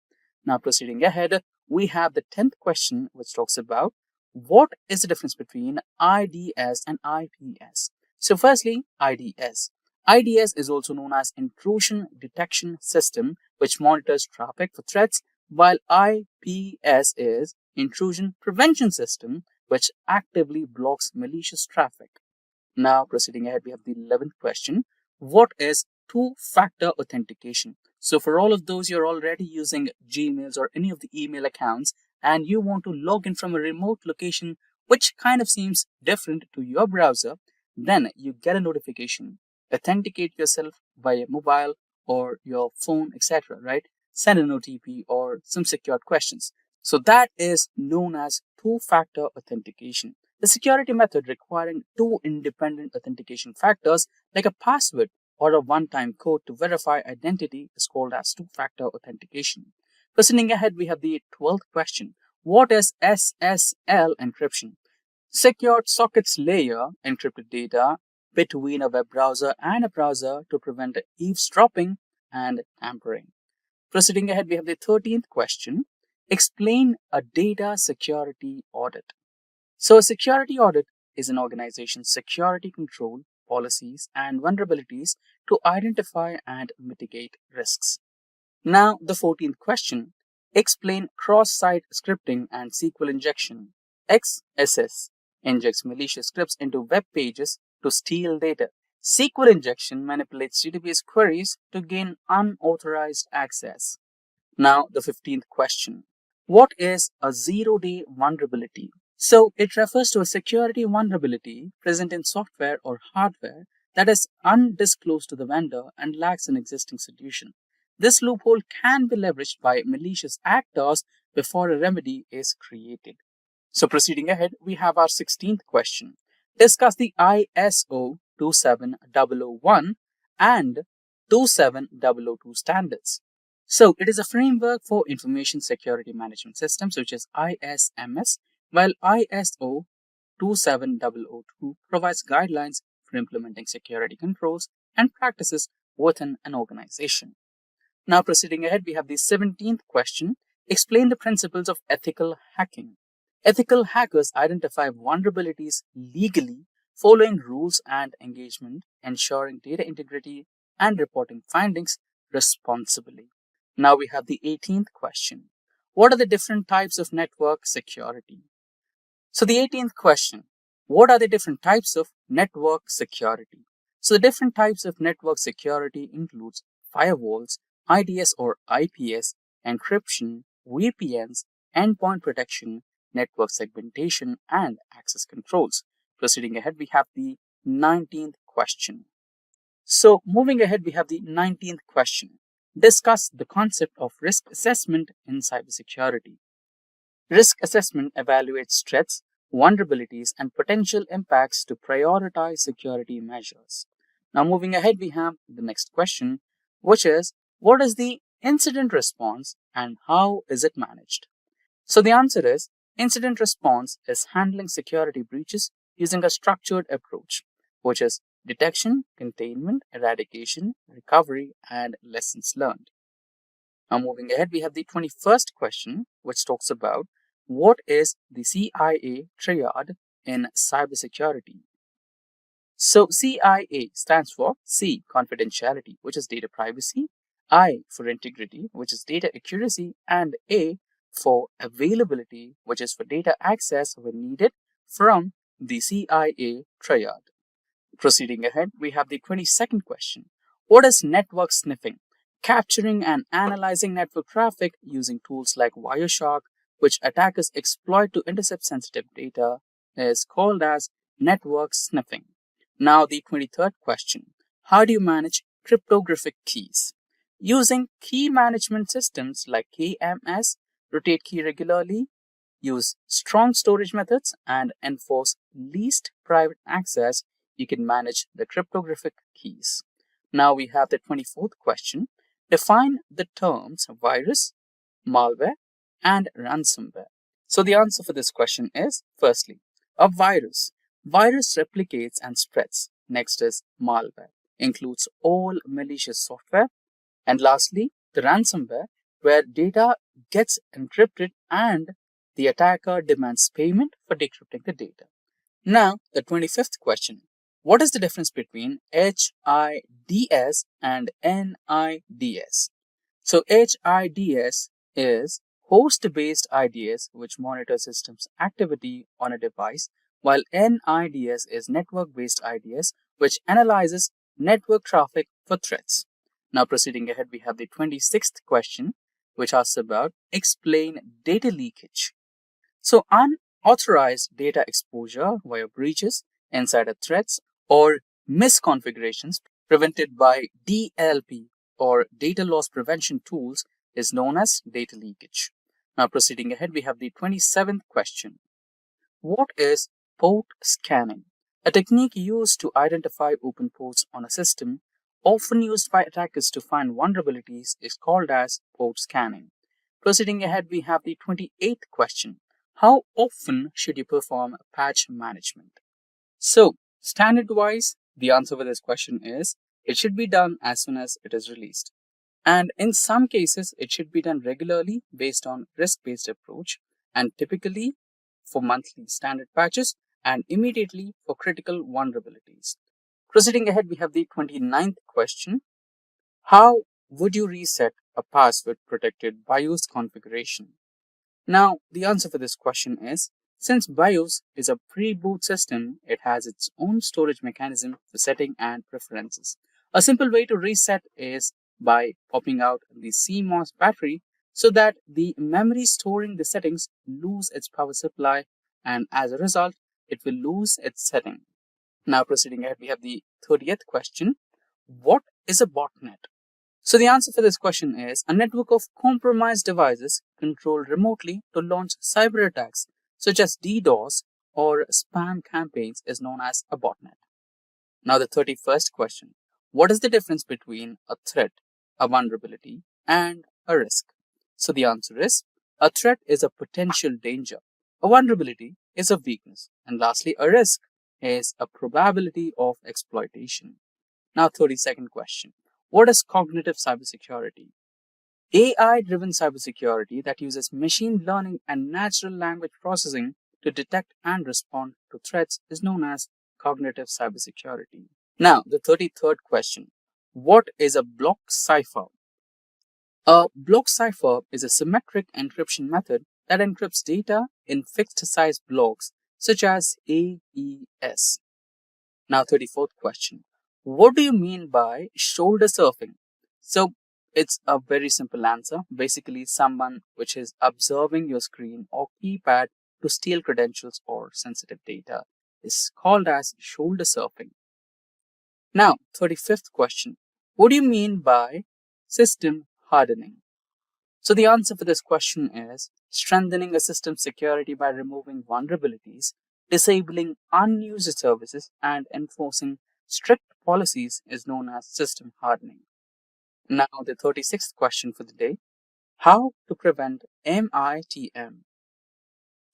Now proceeding ahead, we have the 10th question, which talks about what is the difference between IDS and IPS. So firstly, IDS. IDS is also known as Intrusion Detection System, which monitors traffic for threats, while IPS is Intrusion Prevention System, which actively blocks malicious traffic. Now proceeding ahead, we have the 11th question. What is two-factor authentication? So for all of those you're already using Gmails or any of the email accounts and you want to log in from a remote location which kind of seems different to your browser, then you get a notification. Authenticate yourself via mobile or your phone, etc., right? Send an OTP or some secured questions. So that is known as two-factor authentication. The security method requiring two independent authentication factors like a password or a one-time code to verify identity is called as two-factor authentication. Proceeding ahead, we have the 12th question. What is SSL encryption? Secured sockets layer encrypted data between a web browser and a browser to prevent eavesdropping and tampering. Proceeding ahead, we have the 13th question. Explain a data security audit. So a security audit is an organization's security control, policies, and vulnerabilities to identify and mitigate risks. Now, the 14th question. Explain cross-site scripting and SQL injection. XSS injects malicious scripts into web pages to steal data. SQL injection manipulates database queries to gain unauthorized access. Now, the 15th question. What is a zero-day vulnerability? So, it refers to a security vulnerability present in software or hardware that is undisclosed to the vendor and lacks an existing solution. This loophole can be leveraged by malicious actors before a remedy is created. So, proceeding ahead, we have our 16th question. Discuss the ISO 27001 and 27002 standards. So, it is a framework for information security management systems, which is ISMS, while ISO 27002 provides guidelines for implementing security controls and practices within an organization. Now, proceeding ahead, we have the 17th question. Explain the principles of ethical hacking. Ethical hackers identify vulnerabilities legally, following rules and engagement, ensuring data integrity, and reporting findings responsibly. Now we have the 18th question. What are the different types of network security? So the 18th question, what are the different types of network security? So the different types of network security includes firewalls, IDS or IPS, encryption, VPNs, endpoint protection, network segmentation, and access controls. Proceeding ahead, we have the 19th question. So moving ahead, we have the 19th question. Discuss the concept of risk assessment in cybersecurity. Risk assessment evaluates threats, vulnerabilities, and potential impacts to prioritize security measures. Now, moving ahead, we have the next question, which is what is the incident response and how is it managed? So, the answer is incident response is handling security breaches using a structured approach, which is detection, containment, eradication, recovery, and lessons learned. Now, moving ahead, we have the 21st question, which talks about what is the CIA triad in cybersecurity? So, CIA stands for C, confidentiality, which is data privacy, I for integrity, which is data accuracy, and A for availability, which is for data access when needed from the CIA triad. Proceeding ahead, we have the 22nd question. What is network sniffing? Capturing and analyzing network traffic using tools like Wireshark, which attackers exploit to intercept sensitive data, is called as network sniffing. Now, the 23rd question. How do you manage cryptographic keys? Using key management systems like KMS, rotate key regularly, use strong storage methods, and enforce least private access, you can manage the cryptographic keys. Now we have the 24th question. Define the terms virus, malware, and ransomware. So the answer for this question is, firstly, a virus. Virus replicates and spreads. Next is malware. Includes all malicious software. And lastly, the ransomware, where data gets encrypted and the attacker demands payment for decrypting the data. Now, the 25th question. What is the difference between HIDS and NIDS? So, HIDS is host-based IDS, which monitors systems activity on a device, while NIDS is network-based IDS, which analyzes network traffic for threats. Now, proceeding ahead, we have the 26th question, which asks about explain data leakage. So, unauthorized data exposure via breaches, insider threats, or misconfigurations prevented by DLP or data loss prevention tools is known as data leakage. Now, proceeding ahead, we have the 27th question. What is port scanning? A technique used to identify open ports on a system, often used by attackers to find vulnerabilities, is called as port scanning. Proceeding ahead, we have the 28th question. How often should you perform patch management? So, standard-wise, the answer for this question is it should be done as soon as it is released. And in some cases, it should be done regularly based on risk-based approach, and typically for monthly standard patches and immediately for critical vulnerabilities. Proceeding ahead, we have the 29th question. How would you reset a password protected BIOS configuration? Now, the answer for this question is, since BIOS is a pre-boot system, it has its own storage mechanism for setting and preferences. A simple way to reset is by popping out the CMOS battery so that the memory storing the settings lose its power supply, and as a result, it will lose its setting. Now, proceeding ahead, we have the 30th question. What is a botnet? So the answer for this question is a network of compromised devices controlled remotely to launch cyber attacks such as DDoS or spam campaigns is known as a botnet. Now the 31st question. What is the difference between a threat, a vulnerability, and a risk? So the answer is a threat is a potential danger. A vulnerability is a weakness. And lastly, a risk is a probability of exploitation. Now 32nd question. What is cognitive cybersecurity? AI-driven cybersecurity that uses machine learning and natural language processing to detect and respond to threats is known as cognitive cybersecurity. Now, the 33rd question. What is a block cipher? A block cipher is a symmetric encryption method that encrypts data in fixed size blocks such as AES. Now, 34th question. What do you mean by shoulder surfing? So, it's a very simple answer. Basically, someone which is observing your screen or keypad to steal credentials or sensitive data is called as shoulder surfing. Now, 35th question. What do you mean by system hardening? So the answer for this question is strengthening a system's security by removing vulnerabilities, disabling unused services, and enforcing strict policies is known as system hardening. Now, the 36th question for the day. How to prevent MITM?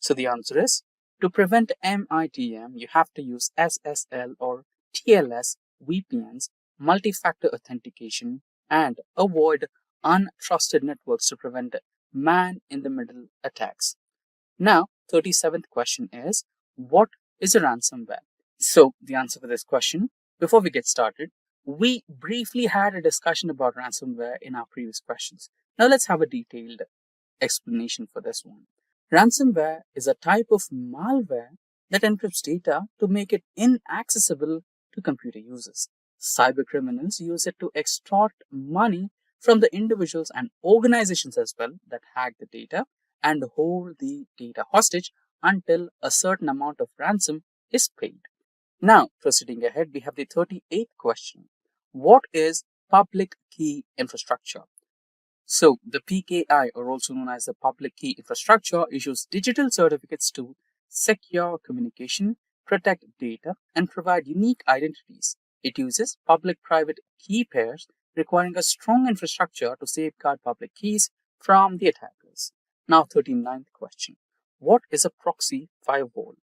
So the answer is, to prevent MITM, you have to use SSL or TLS VPNs, multi-factor authentication, and avoid untrusted networks to prevent man-in-the-middle attacks. Now, 37th question is, what is a ransomware? So the answer for this question, before we get started, we briefly had a discussion about ransomware in our previous questions. Now let's have a detailed explanation for this one. Ransomware is a type of malware that encrypts data to make it inaccessible to computer users. Cybercriminals use it to extort money from the individuals and organizations as well that hack the data and hold the data hostage until a certain amount of ransom is paid. Now, proceeding ahead, we have the 38th question. What is public key infrastructure? So, the PKI, or also known as the Public Key Infrastructure, issues digital certificates to secure communication, protect data, and provide unique identities. It uses public-private key pairs, requiring a strong infrastructure to safeguard public keys from the attackers. Now, 39th question. What is a proxy firewall?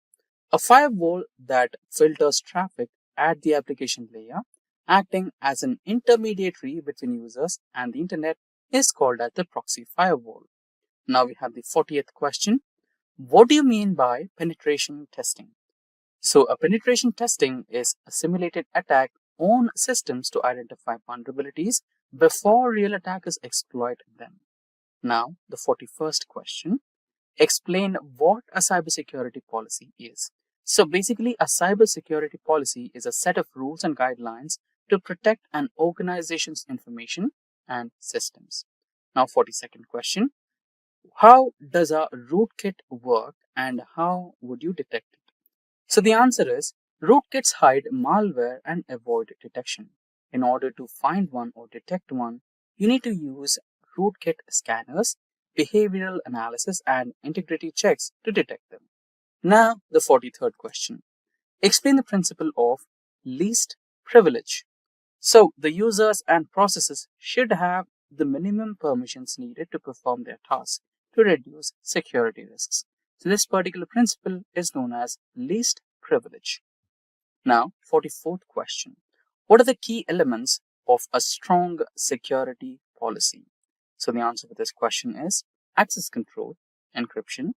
A firewall that filters traffic at the application layer, acting as an intermediary between users and the internet, is called as the proxy firewall. Now we have the 40th question. What do you mean by penetration testing? So a penetration testing is a simulated attack on systems to identify vulnerabilities before real attackers exploit them. Now the 41st question. Explain what a cybersecurity policy is. So basically, a cybersecurity policy is a set of rules and guidelines to protect an organization's information and systems. Now, 42nd question. How does a rootkit work and how would you detect it? So the answer is, rootkits hide malware and avoid detection. In order to find one or detect one, you need to use rootkit scanners, behavioral analysis, and integrity checks to detect them. Now, the 43rd question. Explain the principle of least privilege. So, the users and processes should have the minimum permissions needed to perform their tasks to reduce security risks. So, this particular principle is known as least privilege. Now, 44th question. What are the key elements of a strong security policy? So, the answer for this question is access control, encryption,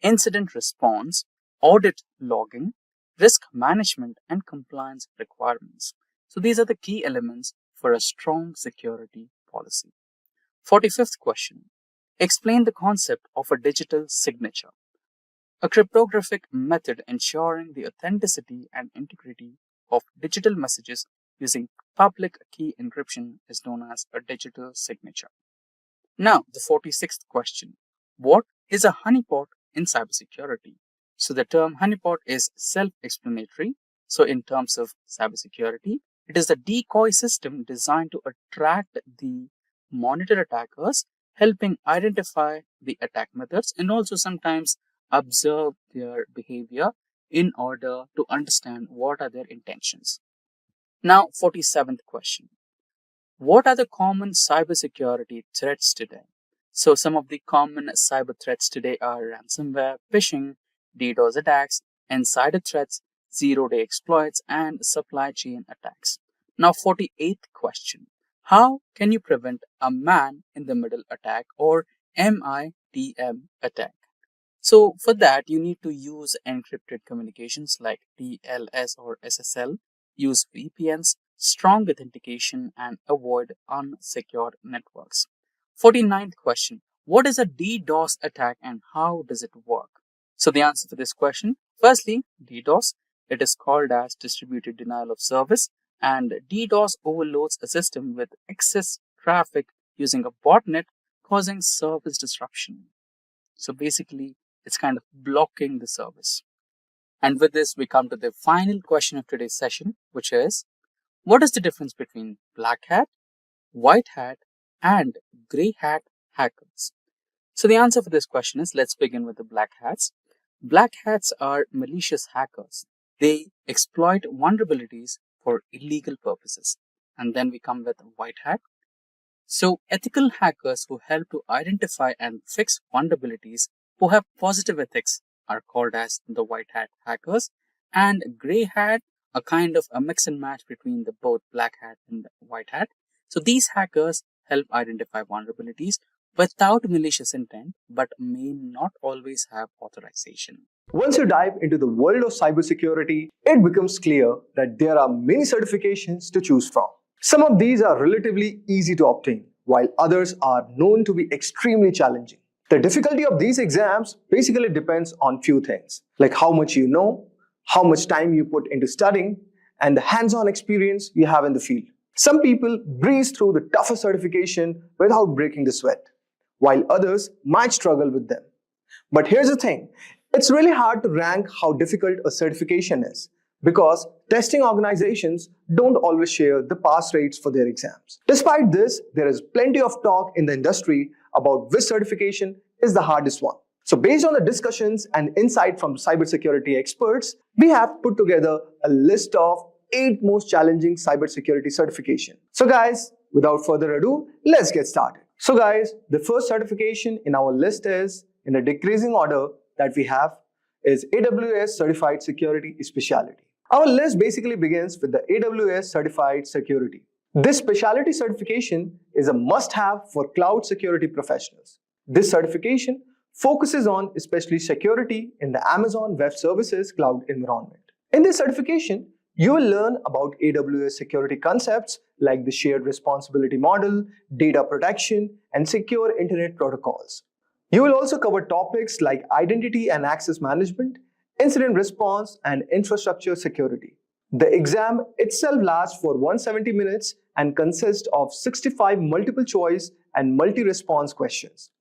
incident response, audit logging, risk management, and compliance requirements. So these are the key elements for a strong security policy. 45th question. Explain the concept of a digital signature. A cryptographic method ensuring the authenticity and integrity of digital messages using public key encryption is known as a digital signature. Now, the 46th question. What is a honeypot in cybersecurity? So the term honeypot is self-explanatory. So in terms of cybersecurity, it is a decoy system designed to attract the monitor attackers, helping identify the attack methods and also sometimes observe their behavior in order to understand what are their intentions. Now, 47th question. What are the common cybersecurity threats today? So some of the common cyber threats today are ransomware, phishing, DDoS attacks, insider threats, zero-day exploits, and supply chain attacks. Now, 48th question. How can you prevent a man-in-the-middle attack or MITM attack? So for that, you need to use encrypted communications like TLS or SSL, use VPNs, strong authentication, and avoid unsecured networks. 49th question. What is a DDoS attack and how does it work? So the answer for this question, Firstly, DDoS. It is called as distributed denial of service, and DDoS overloads a system with excess traffic using a botnet, causing service disruption. So basically, it's kind of blocking the service. And with this, we come to the final question of today's session, which is, what is the difference between black hat, white hat, and grey hat hackers? So the answer for this question is, let's begin with the black hats. Black hats are malicious hackers. They exploit vulnerabilities for illegal purposes. And then we come with white hat. So ethical hackers who help to identify and fix vulnerabilities, who have positive ethics, are called as the white hat hackers. And grey hat, a kind of a mix and match between the both black hat and white hat. So these hackers help identify vulnerabilities without malicious intent, but may not always have authorization. Once you dive into the world of cybersecurity, it becomes clear that there are many certifications to choose from. Some of these are relatively easy to obtain, while others are known to be extremely challenging. The difficulty of these exams basically depends on few things, like how much you know, how much time you put into studying, and the hands-on experience you have in the field. Some people breeze through the toughest certification without breaking the sweat, while others might struggle with them. But here's the thing, it's really hard to rank how difficult a certification is because testing organizations don't always share the pass rates for their exams. Despite this, there is plenty of talk in the industry about which certification is the hardest one. So based on the discussions and insight from cybersecurity experts, we have put together a list of 8 most challenging cybersecurity certification. So guys, without further ado, let's get started. So guys, the first certification in our list is, in a decreasing order that we have, is AWS Certified Security Specialty. Our list basically begins with the AWS Certified Security. This specialty certification is a must-have for cloud security professionals. This certification focuses on especially security in the Amazon Web Services cloud environment. In this certification, you will learn about AWS security concepts like the shared responsibility model, data protection, and secure internet protocols. You will also cover topics like identity and access management, incident response, and infrastructure security. The exam itself lasts for 170 minutes and consists of 65 multiple choice and multi-response questions.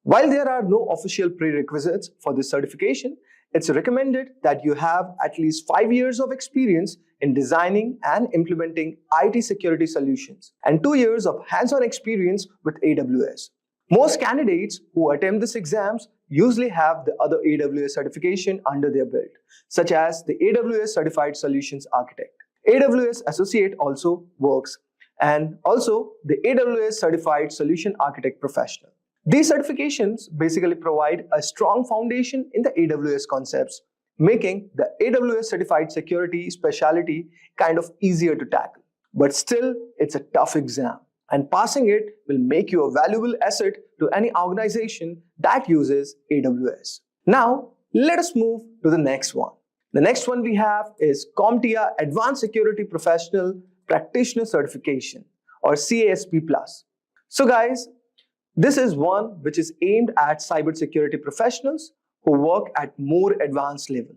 While there are no official prerequisites for this certification, it's recommended that you have at least 5 years of experience in designing and implementing IT security solutions and 2 years of hands-on experience with AWS. Most candidates who attempt these exams usually have the other AWS certification under their belt, such as the AWS Certified Solutions Architect. AWS Associate also works, and also the AWS Certified Solution Architect Professional. These certifications basically provide a strong foundation in the AWS concepts, making the AWS Certified Security Specialty kind of easier to tackle. But still, it's a tough exam, and passing it will make you a valuable asset to any organization that uses AWS. Now, let us move to the next one. The next one we have is CompTIA Advanced Security Professional Practitioner Certification, or CASP+. So guys, this is one which is aimed at cybersecurity professionals who work at more advanced level.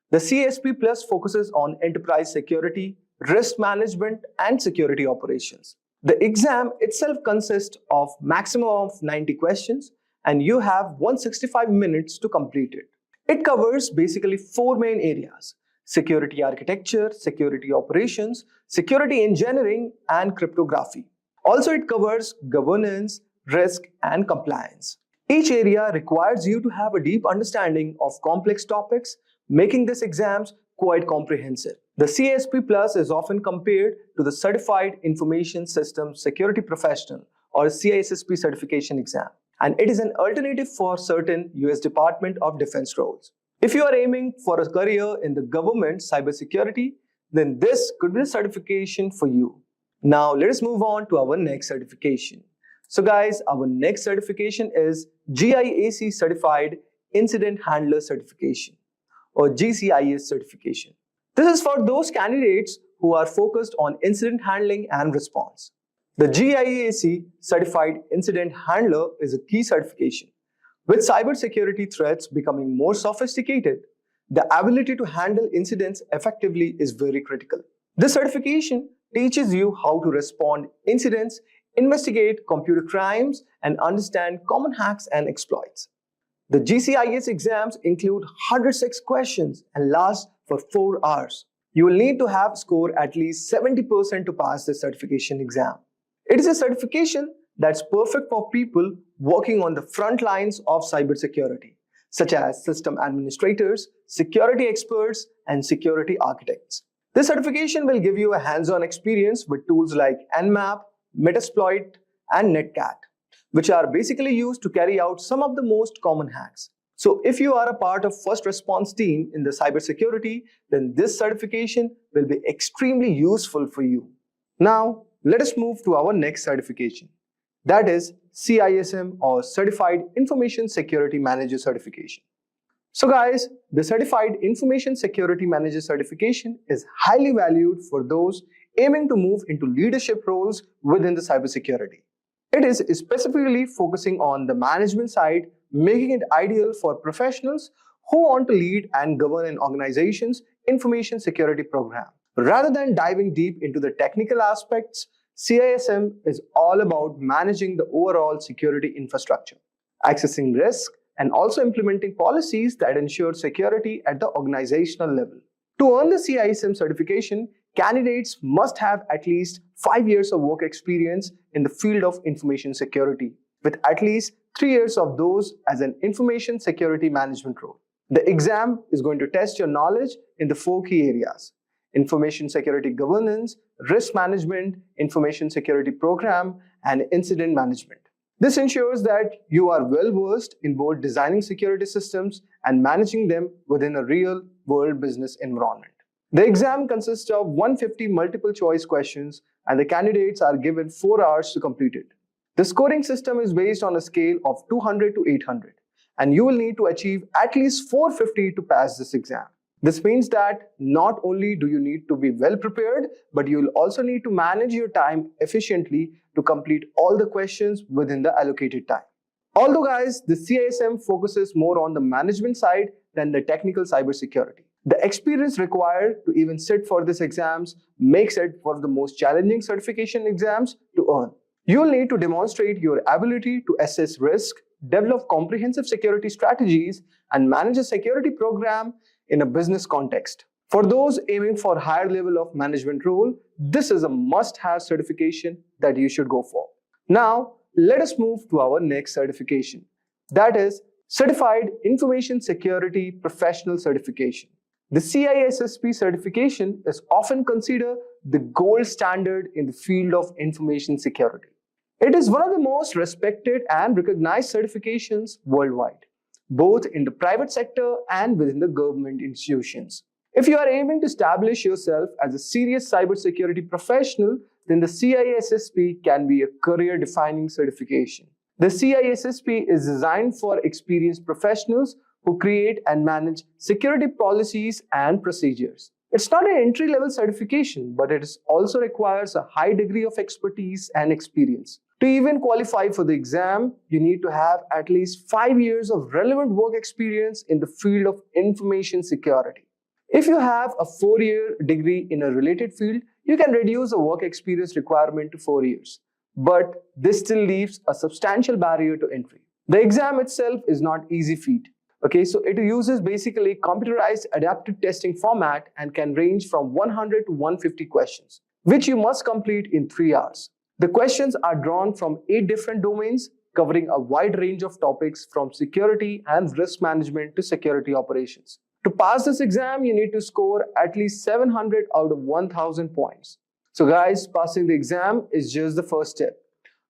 The CASP+ focuses on enterprise security, risk management, and security operations. The exam itself consists of maximum of 90 questions and you have 165 minutes to complete it. It covers basically 4 main areas: security architecture, security operations, security engineering, and cryptography. Also, it covers governance, risk, and compliance. Each area requires you to have a deep understanding of complex topics, making these exams quite comprehensive. The CASP Plus is often compared to the Certified Information Systems Security Professional or CISSP certification exam, and it is an alternative for certain US Department of Defense roles. If you are aiming for a career in the government cybersecurity, then this could be a certification for you. Now let us move on to our next certification. So guys, our next certification is GIAC Certified Incident Handler Certification, or GCIS certification. This is for those candidates who are focused on incident handling and response. The GIAC Certified Incident Handler is a key certification. With cybersecurity threats becoming more sophisticated, The ability to handle incidents effectively is very critical. This certification teaches you how to respond to incidents, investigate computer crimes, and understand common hacks and exploits. The GCIS exams include 106 questions and last for 4 hours. You will need to have scored at least 70% to pass this certification exam. It is a certification that's perfect for people working on the front lines of cybersecurity, such as system administrators, security experts, and security architects. This certification will give you a hands-on experience with tools like Nmap, Metasploit, and Netcat, which are basically used to carry out some of the most common hacks. So if you are a part of first response team in the cybersecurity, then this certification will be extremely useful for you. Now, let us move to our next certification. That is CISM, or Certified Information Security Manager certification. So guys, the Certified Information Security Manager certification is highly valued for those aiming to move into leadership roles within the cybersecurity. It is specifically focusing on the management side, making it ideal for professionals who want to lead and govern an organization's information security program. Rather than diving deep into the technical aspects, CISM is all about managing the overall security infrastructure, accessing risk, and also implementing policies that ensure security at the organizational level. To earn the CISM certification, candidates must have at least 5 years of work experience in the field of information security, with at least 3 years of those as an information security management role. The exam is going to test your knowledge in the 4 key areas: information security governance, risk management, information security program, and incident management. This ensures that you are well versed in both designing security systems and managing them within a real-world business environment. The exam consists of 150 multiple choice questions, and the candidates are given 4 hours to complete it. The scoring system is based on a scale of 200 to 800, and you will need to achieve at least 450 to pass this exam. This means that not only do you need to be well prepared, but you will also need to manage your time efficiently to complete all the questions within the allocated time. Although guys, the CISM focuses more on the management side than the technical cybersecurity, the experience required to even sit for these exams makes it one of the most challenging certification exams to earn. You will need to demonstrate your ability to assess risk, develop comprehensive security strategies, and manage a security program in a business context. For those aiming for higher level of management role, this is a must-have certification that you should go for. Now, let us move to our next certification. That is Certified Information Security Professional Certification. The CISSP certification is often considered the gold standard in the field of information security. It is one of the most respected and recognized certifications worldwide, both in the private sector and within the government institutions. If you are aiming to establish yourself as a serious cybersecurity professional, then the CISSP can be a career-defining certification. The CISSP is designed for experienced professionals who create and manage security policies and procedures. It's not an entry-level certification, but it also requires a high degree of expertise and experience. To even qualify for the exam, you need to have at least 5 years of relevant work experience in the field of information security. If you have a 4-year degree in a related field, you can reduce the work experience requirement to 4 years. But this still leaves a substantial barrier to entry. The exam itself is not easy feat. Okay, so it uses basically computerized adaptive testing format and can range from 100 to 150 questions, which you must complete in 3 hours. The questions are drawn from 8 different domains, covering a wide range of topics from security and risk management to security operations. To pass this exam, you need to score at least 700 out of 1000 points. So guys, passing the exam is just the first step.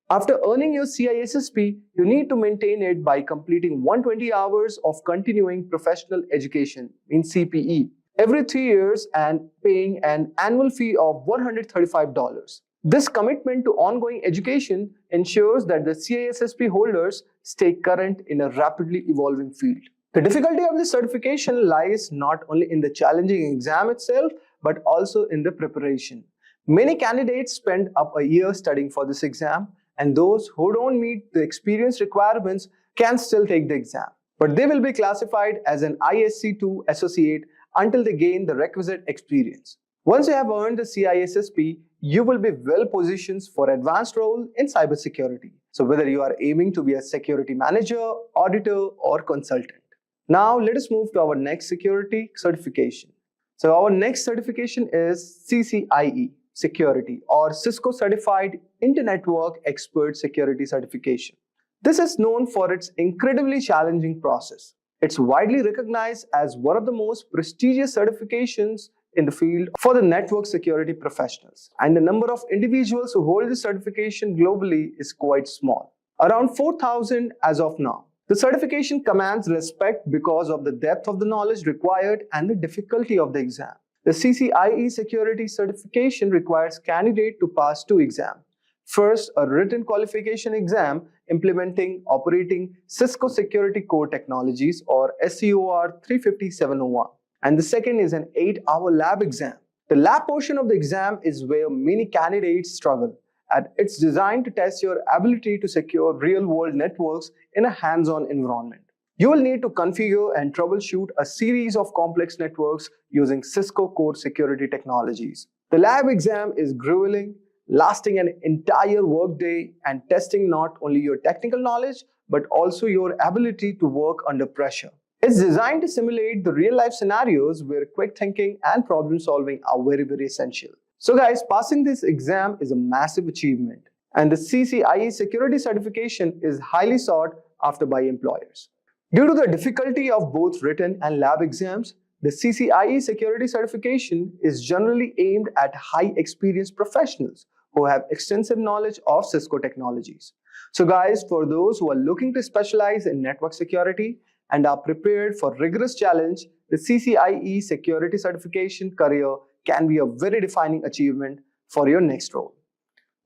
After earning your CISSP, you need to maintain it by completing 120 hours of continuing professional education in CPE every 3 years and paying an annual fee of $135. This commitment to ongoing education ensures that the CISSP holders stay current in a rapidly evolving field. The difficulty of this certification lies not only in the challenging exam itself, but also in the preparation. Many candidates spend up a year studying for this exam, and those who don't meet the experience requirements can still take the exam. but they will be classified as an ISC2 associate until they gain the requisite experience. Once you have earned the CISSP, you will be well positioned for advanced role in cybersecurity. So whether you are aiming to be a security manager, auditor, or consultant. Now let us move to our next security certification. So our next certification is CCIE Security, or Cisco Certified Inter-Network Expert Security Certification. This is known for its incredibly challenging process. It's widely recognized as one of the most prestigious certifications in the field for the network security professionals, and the number of individuals who hold this certification globally is quite small, around 4,000 as of now. The certification commands respect because of the depth of the knowledge required and the difficulty of the exam. The CCIE Security Certification requires candidate to pass 2 exams. First, a written qualification exam implementing operating Cisco Security Core Technologies, or SCOR 35701. And the second is an 8-hour lab exam. The lab portion of the exam is where many candidates struggle, and it's designed to test your ability to secure real-world networks in a hands-on environment. You will need to configure and troubleshoot a series of complex networks using Cisco Core Security Technologies. The lab exam is grueling, lasting an entire workday and testing not only your technical knowledge but also your ability to work under pressure. It's designed to simulate the real-life scenarios where quick thinking and problem solving are very essential. So guys, passing this exam is a massive achievement, and the CCIE Security Certification is highly sought after by employers. Due to the difficulty of both written and lab exams, the CCIE Security Certification is generally aimed at high experienced professionals who have extensive knowledge of Cisco technologies. So guys, for those who are looking to specialize in network security and are prepared for rigorous challenge, the CCIE Security Certification career can be a very defining achievement for your next role.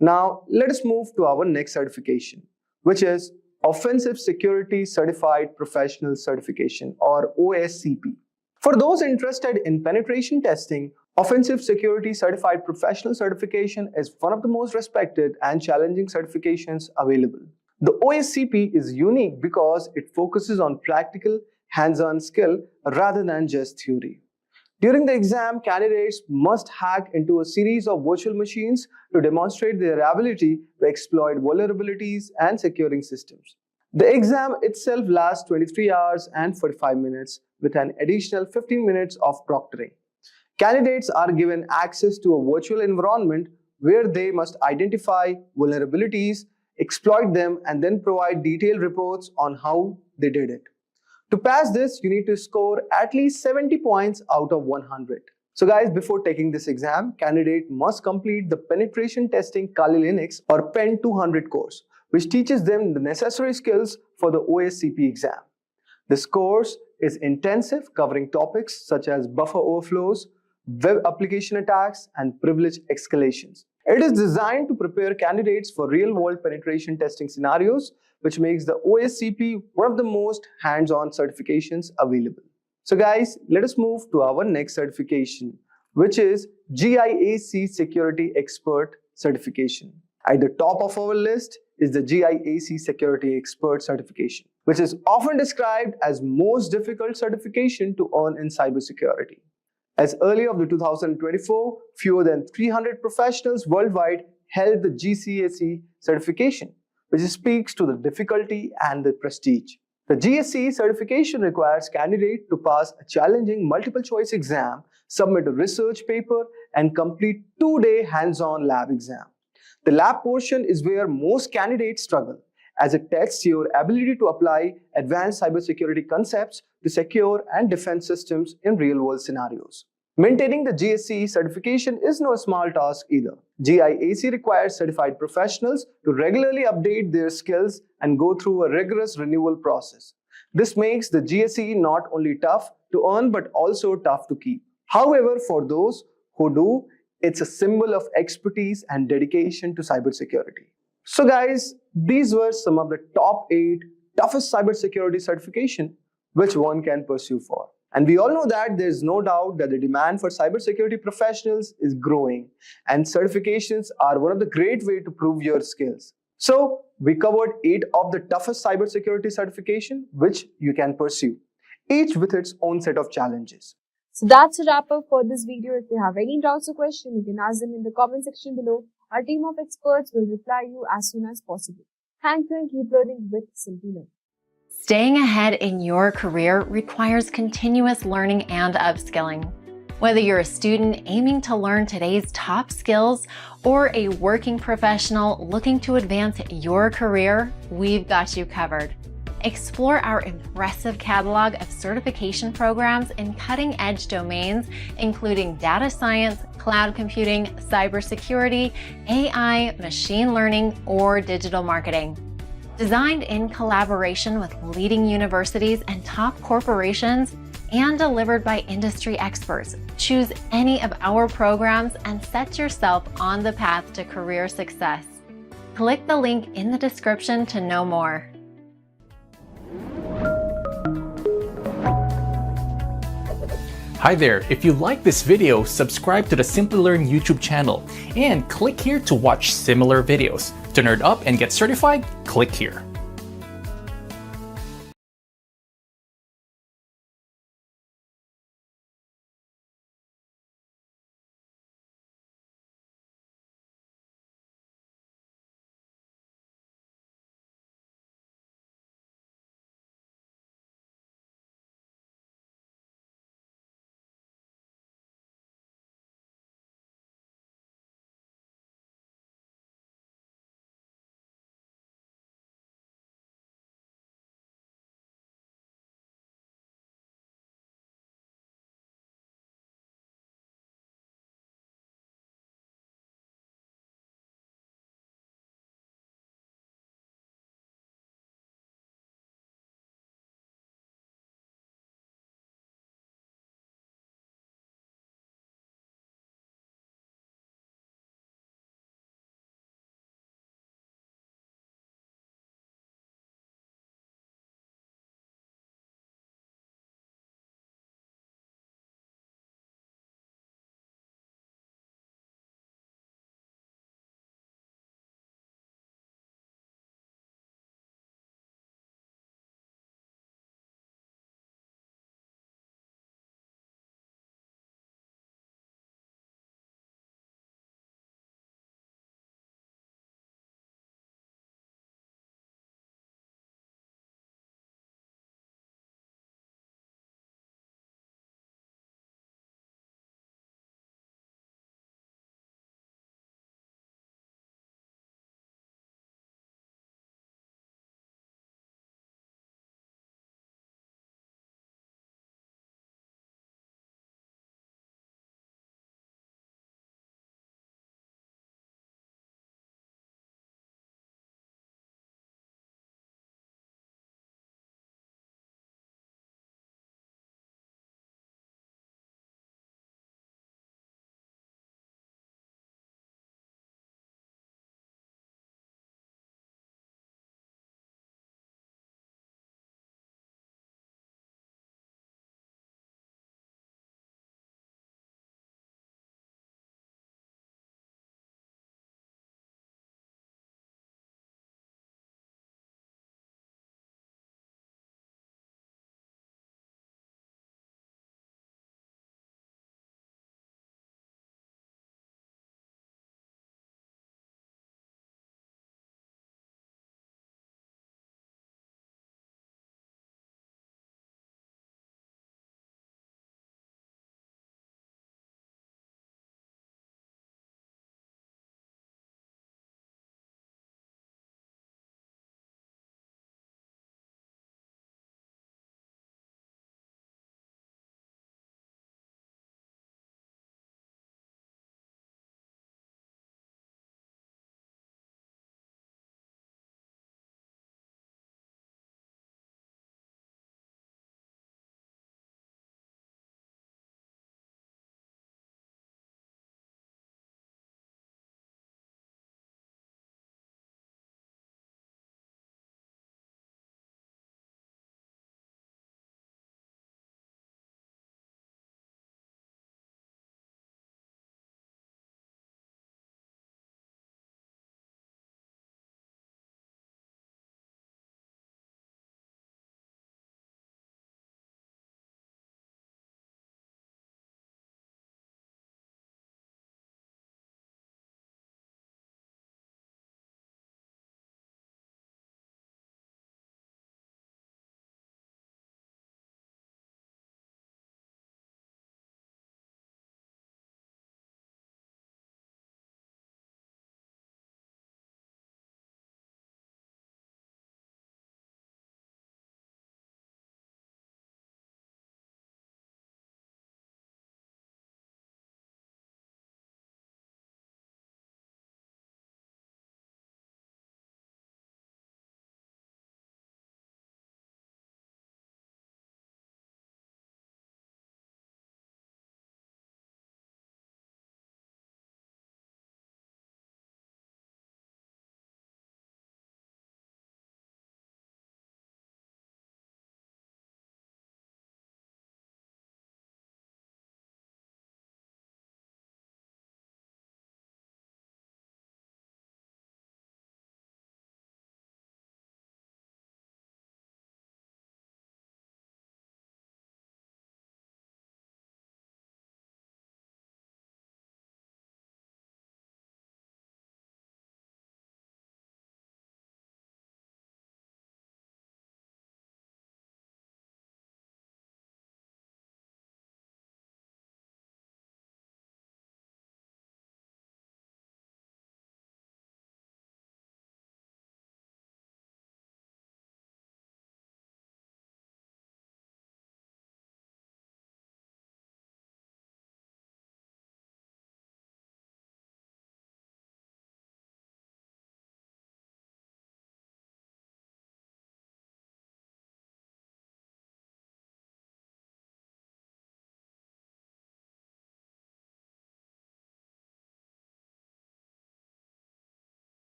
Now, let us move to our next certification, which is Offensive Security Certified Professional Certification, or OSCP. For those interested in penetration testing, Offensive Security Certified Professional Certification is one of the most respected and challenging certifications available. The OSCP is unique because it focuses on practical, hands-on skill rather than just theory. During the exam, candidates must hack into a series of virtual machines to demonstrate their ability to exploit vulnerabilities and securing systems. The exam itself lasts 23 hours and 45 minutes with an additional 15 minutes of proctoring. Candidates are given access to a virtual environment where they must identify vulnerabilities, exploit them, and then provide detailed reports on how they did it. To pass this, you need to score at least 70 points out of 100. So guys, before taking this exam, candidate must complete the Penetration Testing Kali Linux, or PEN 200 course, which teaches them the necessary skills for the OSCP exam. This course is intensive, covering topics such as buffer overflows, web application attacks, and privilege escalations. It is designed to prepare candidates for real-world penetration testing scenarios, which makes the OSCP one of the most hands-on certifications available. So guys, let us move to our next certification, which is GIAC Security Expert Certification. At the top of our list is the GIAC Security Expert Certification, which is often described as most difficult certification to earn in cybersecurity. As early of the 2024, fewer than 300 professionals worldwide held the GCAC certification, which speaks to the difficulty and the prestige. The GSC certification requires candidates to pass a challenging multiple choice exam, submit a research paper, and complete 2-day hands-on lab exam. The lab portion is where most candidates struggle, as it tests your ability to apply advanced cybersecurity concepts to secure and defend systems in real-world scenarios. Maintaining the GSC certification is no small task either. GIAC requires certified professionals to regularly update their skills and go through a rigorous renewal process. This makes the GSC not only tough to earn but also tough to keep. However, for those who do, it's a symbol of expertise and dedication to cybersecurity. So guys, these were some of the top 8 toughest cybersecurity certification which one can pursue for. And we all know that there's no doubt that the demand for cybersecurity professionals is growing, and certifications are one of the great ways to prove your skills. So we covered 8 of the toughest cybersecurity certification which you can pursue, each with its own set of challenges. So that's a wrap up for this video. If you have any doubts or questions, you can ask them in the comment section below. Our team of experts will reply you as soon as possible. Thank you and keep learning with Simplilearn. Staying ahead in your career requires continuous learning and upskilling. Whether you're a student aiming to learn today's top skills or a working professional looking to advance your career, we've got you covered. Explore our impressive catalog of certification programs in cutting-edge domains, including data science, cloud computing, cybersecurity, AI, machine learning, or digital marketing. Designed in collaboration with leading universities and top corporations, and delivered by industry experts, choose any of our programs and set yourself on the path to career success. Click the link in the description to know more. Hi there, if you like this video, subscribe to the Simplilearn YouTube channel and click here to watch similar videos. To nerd up and get certified, click here.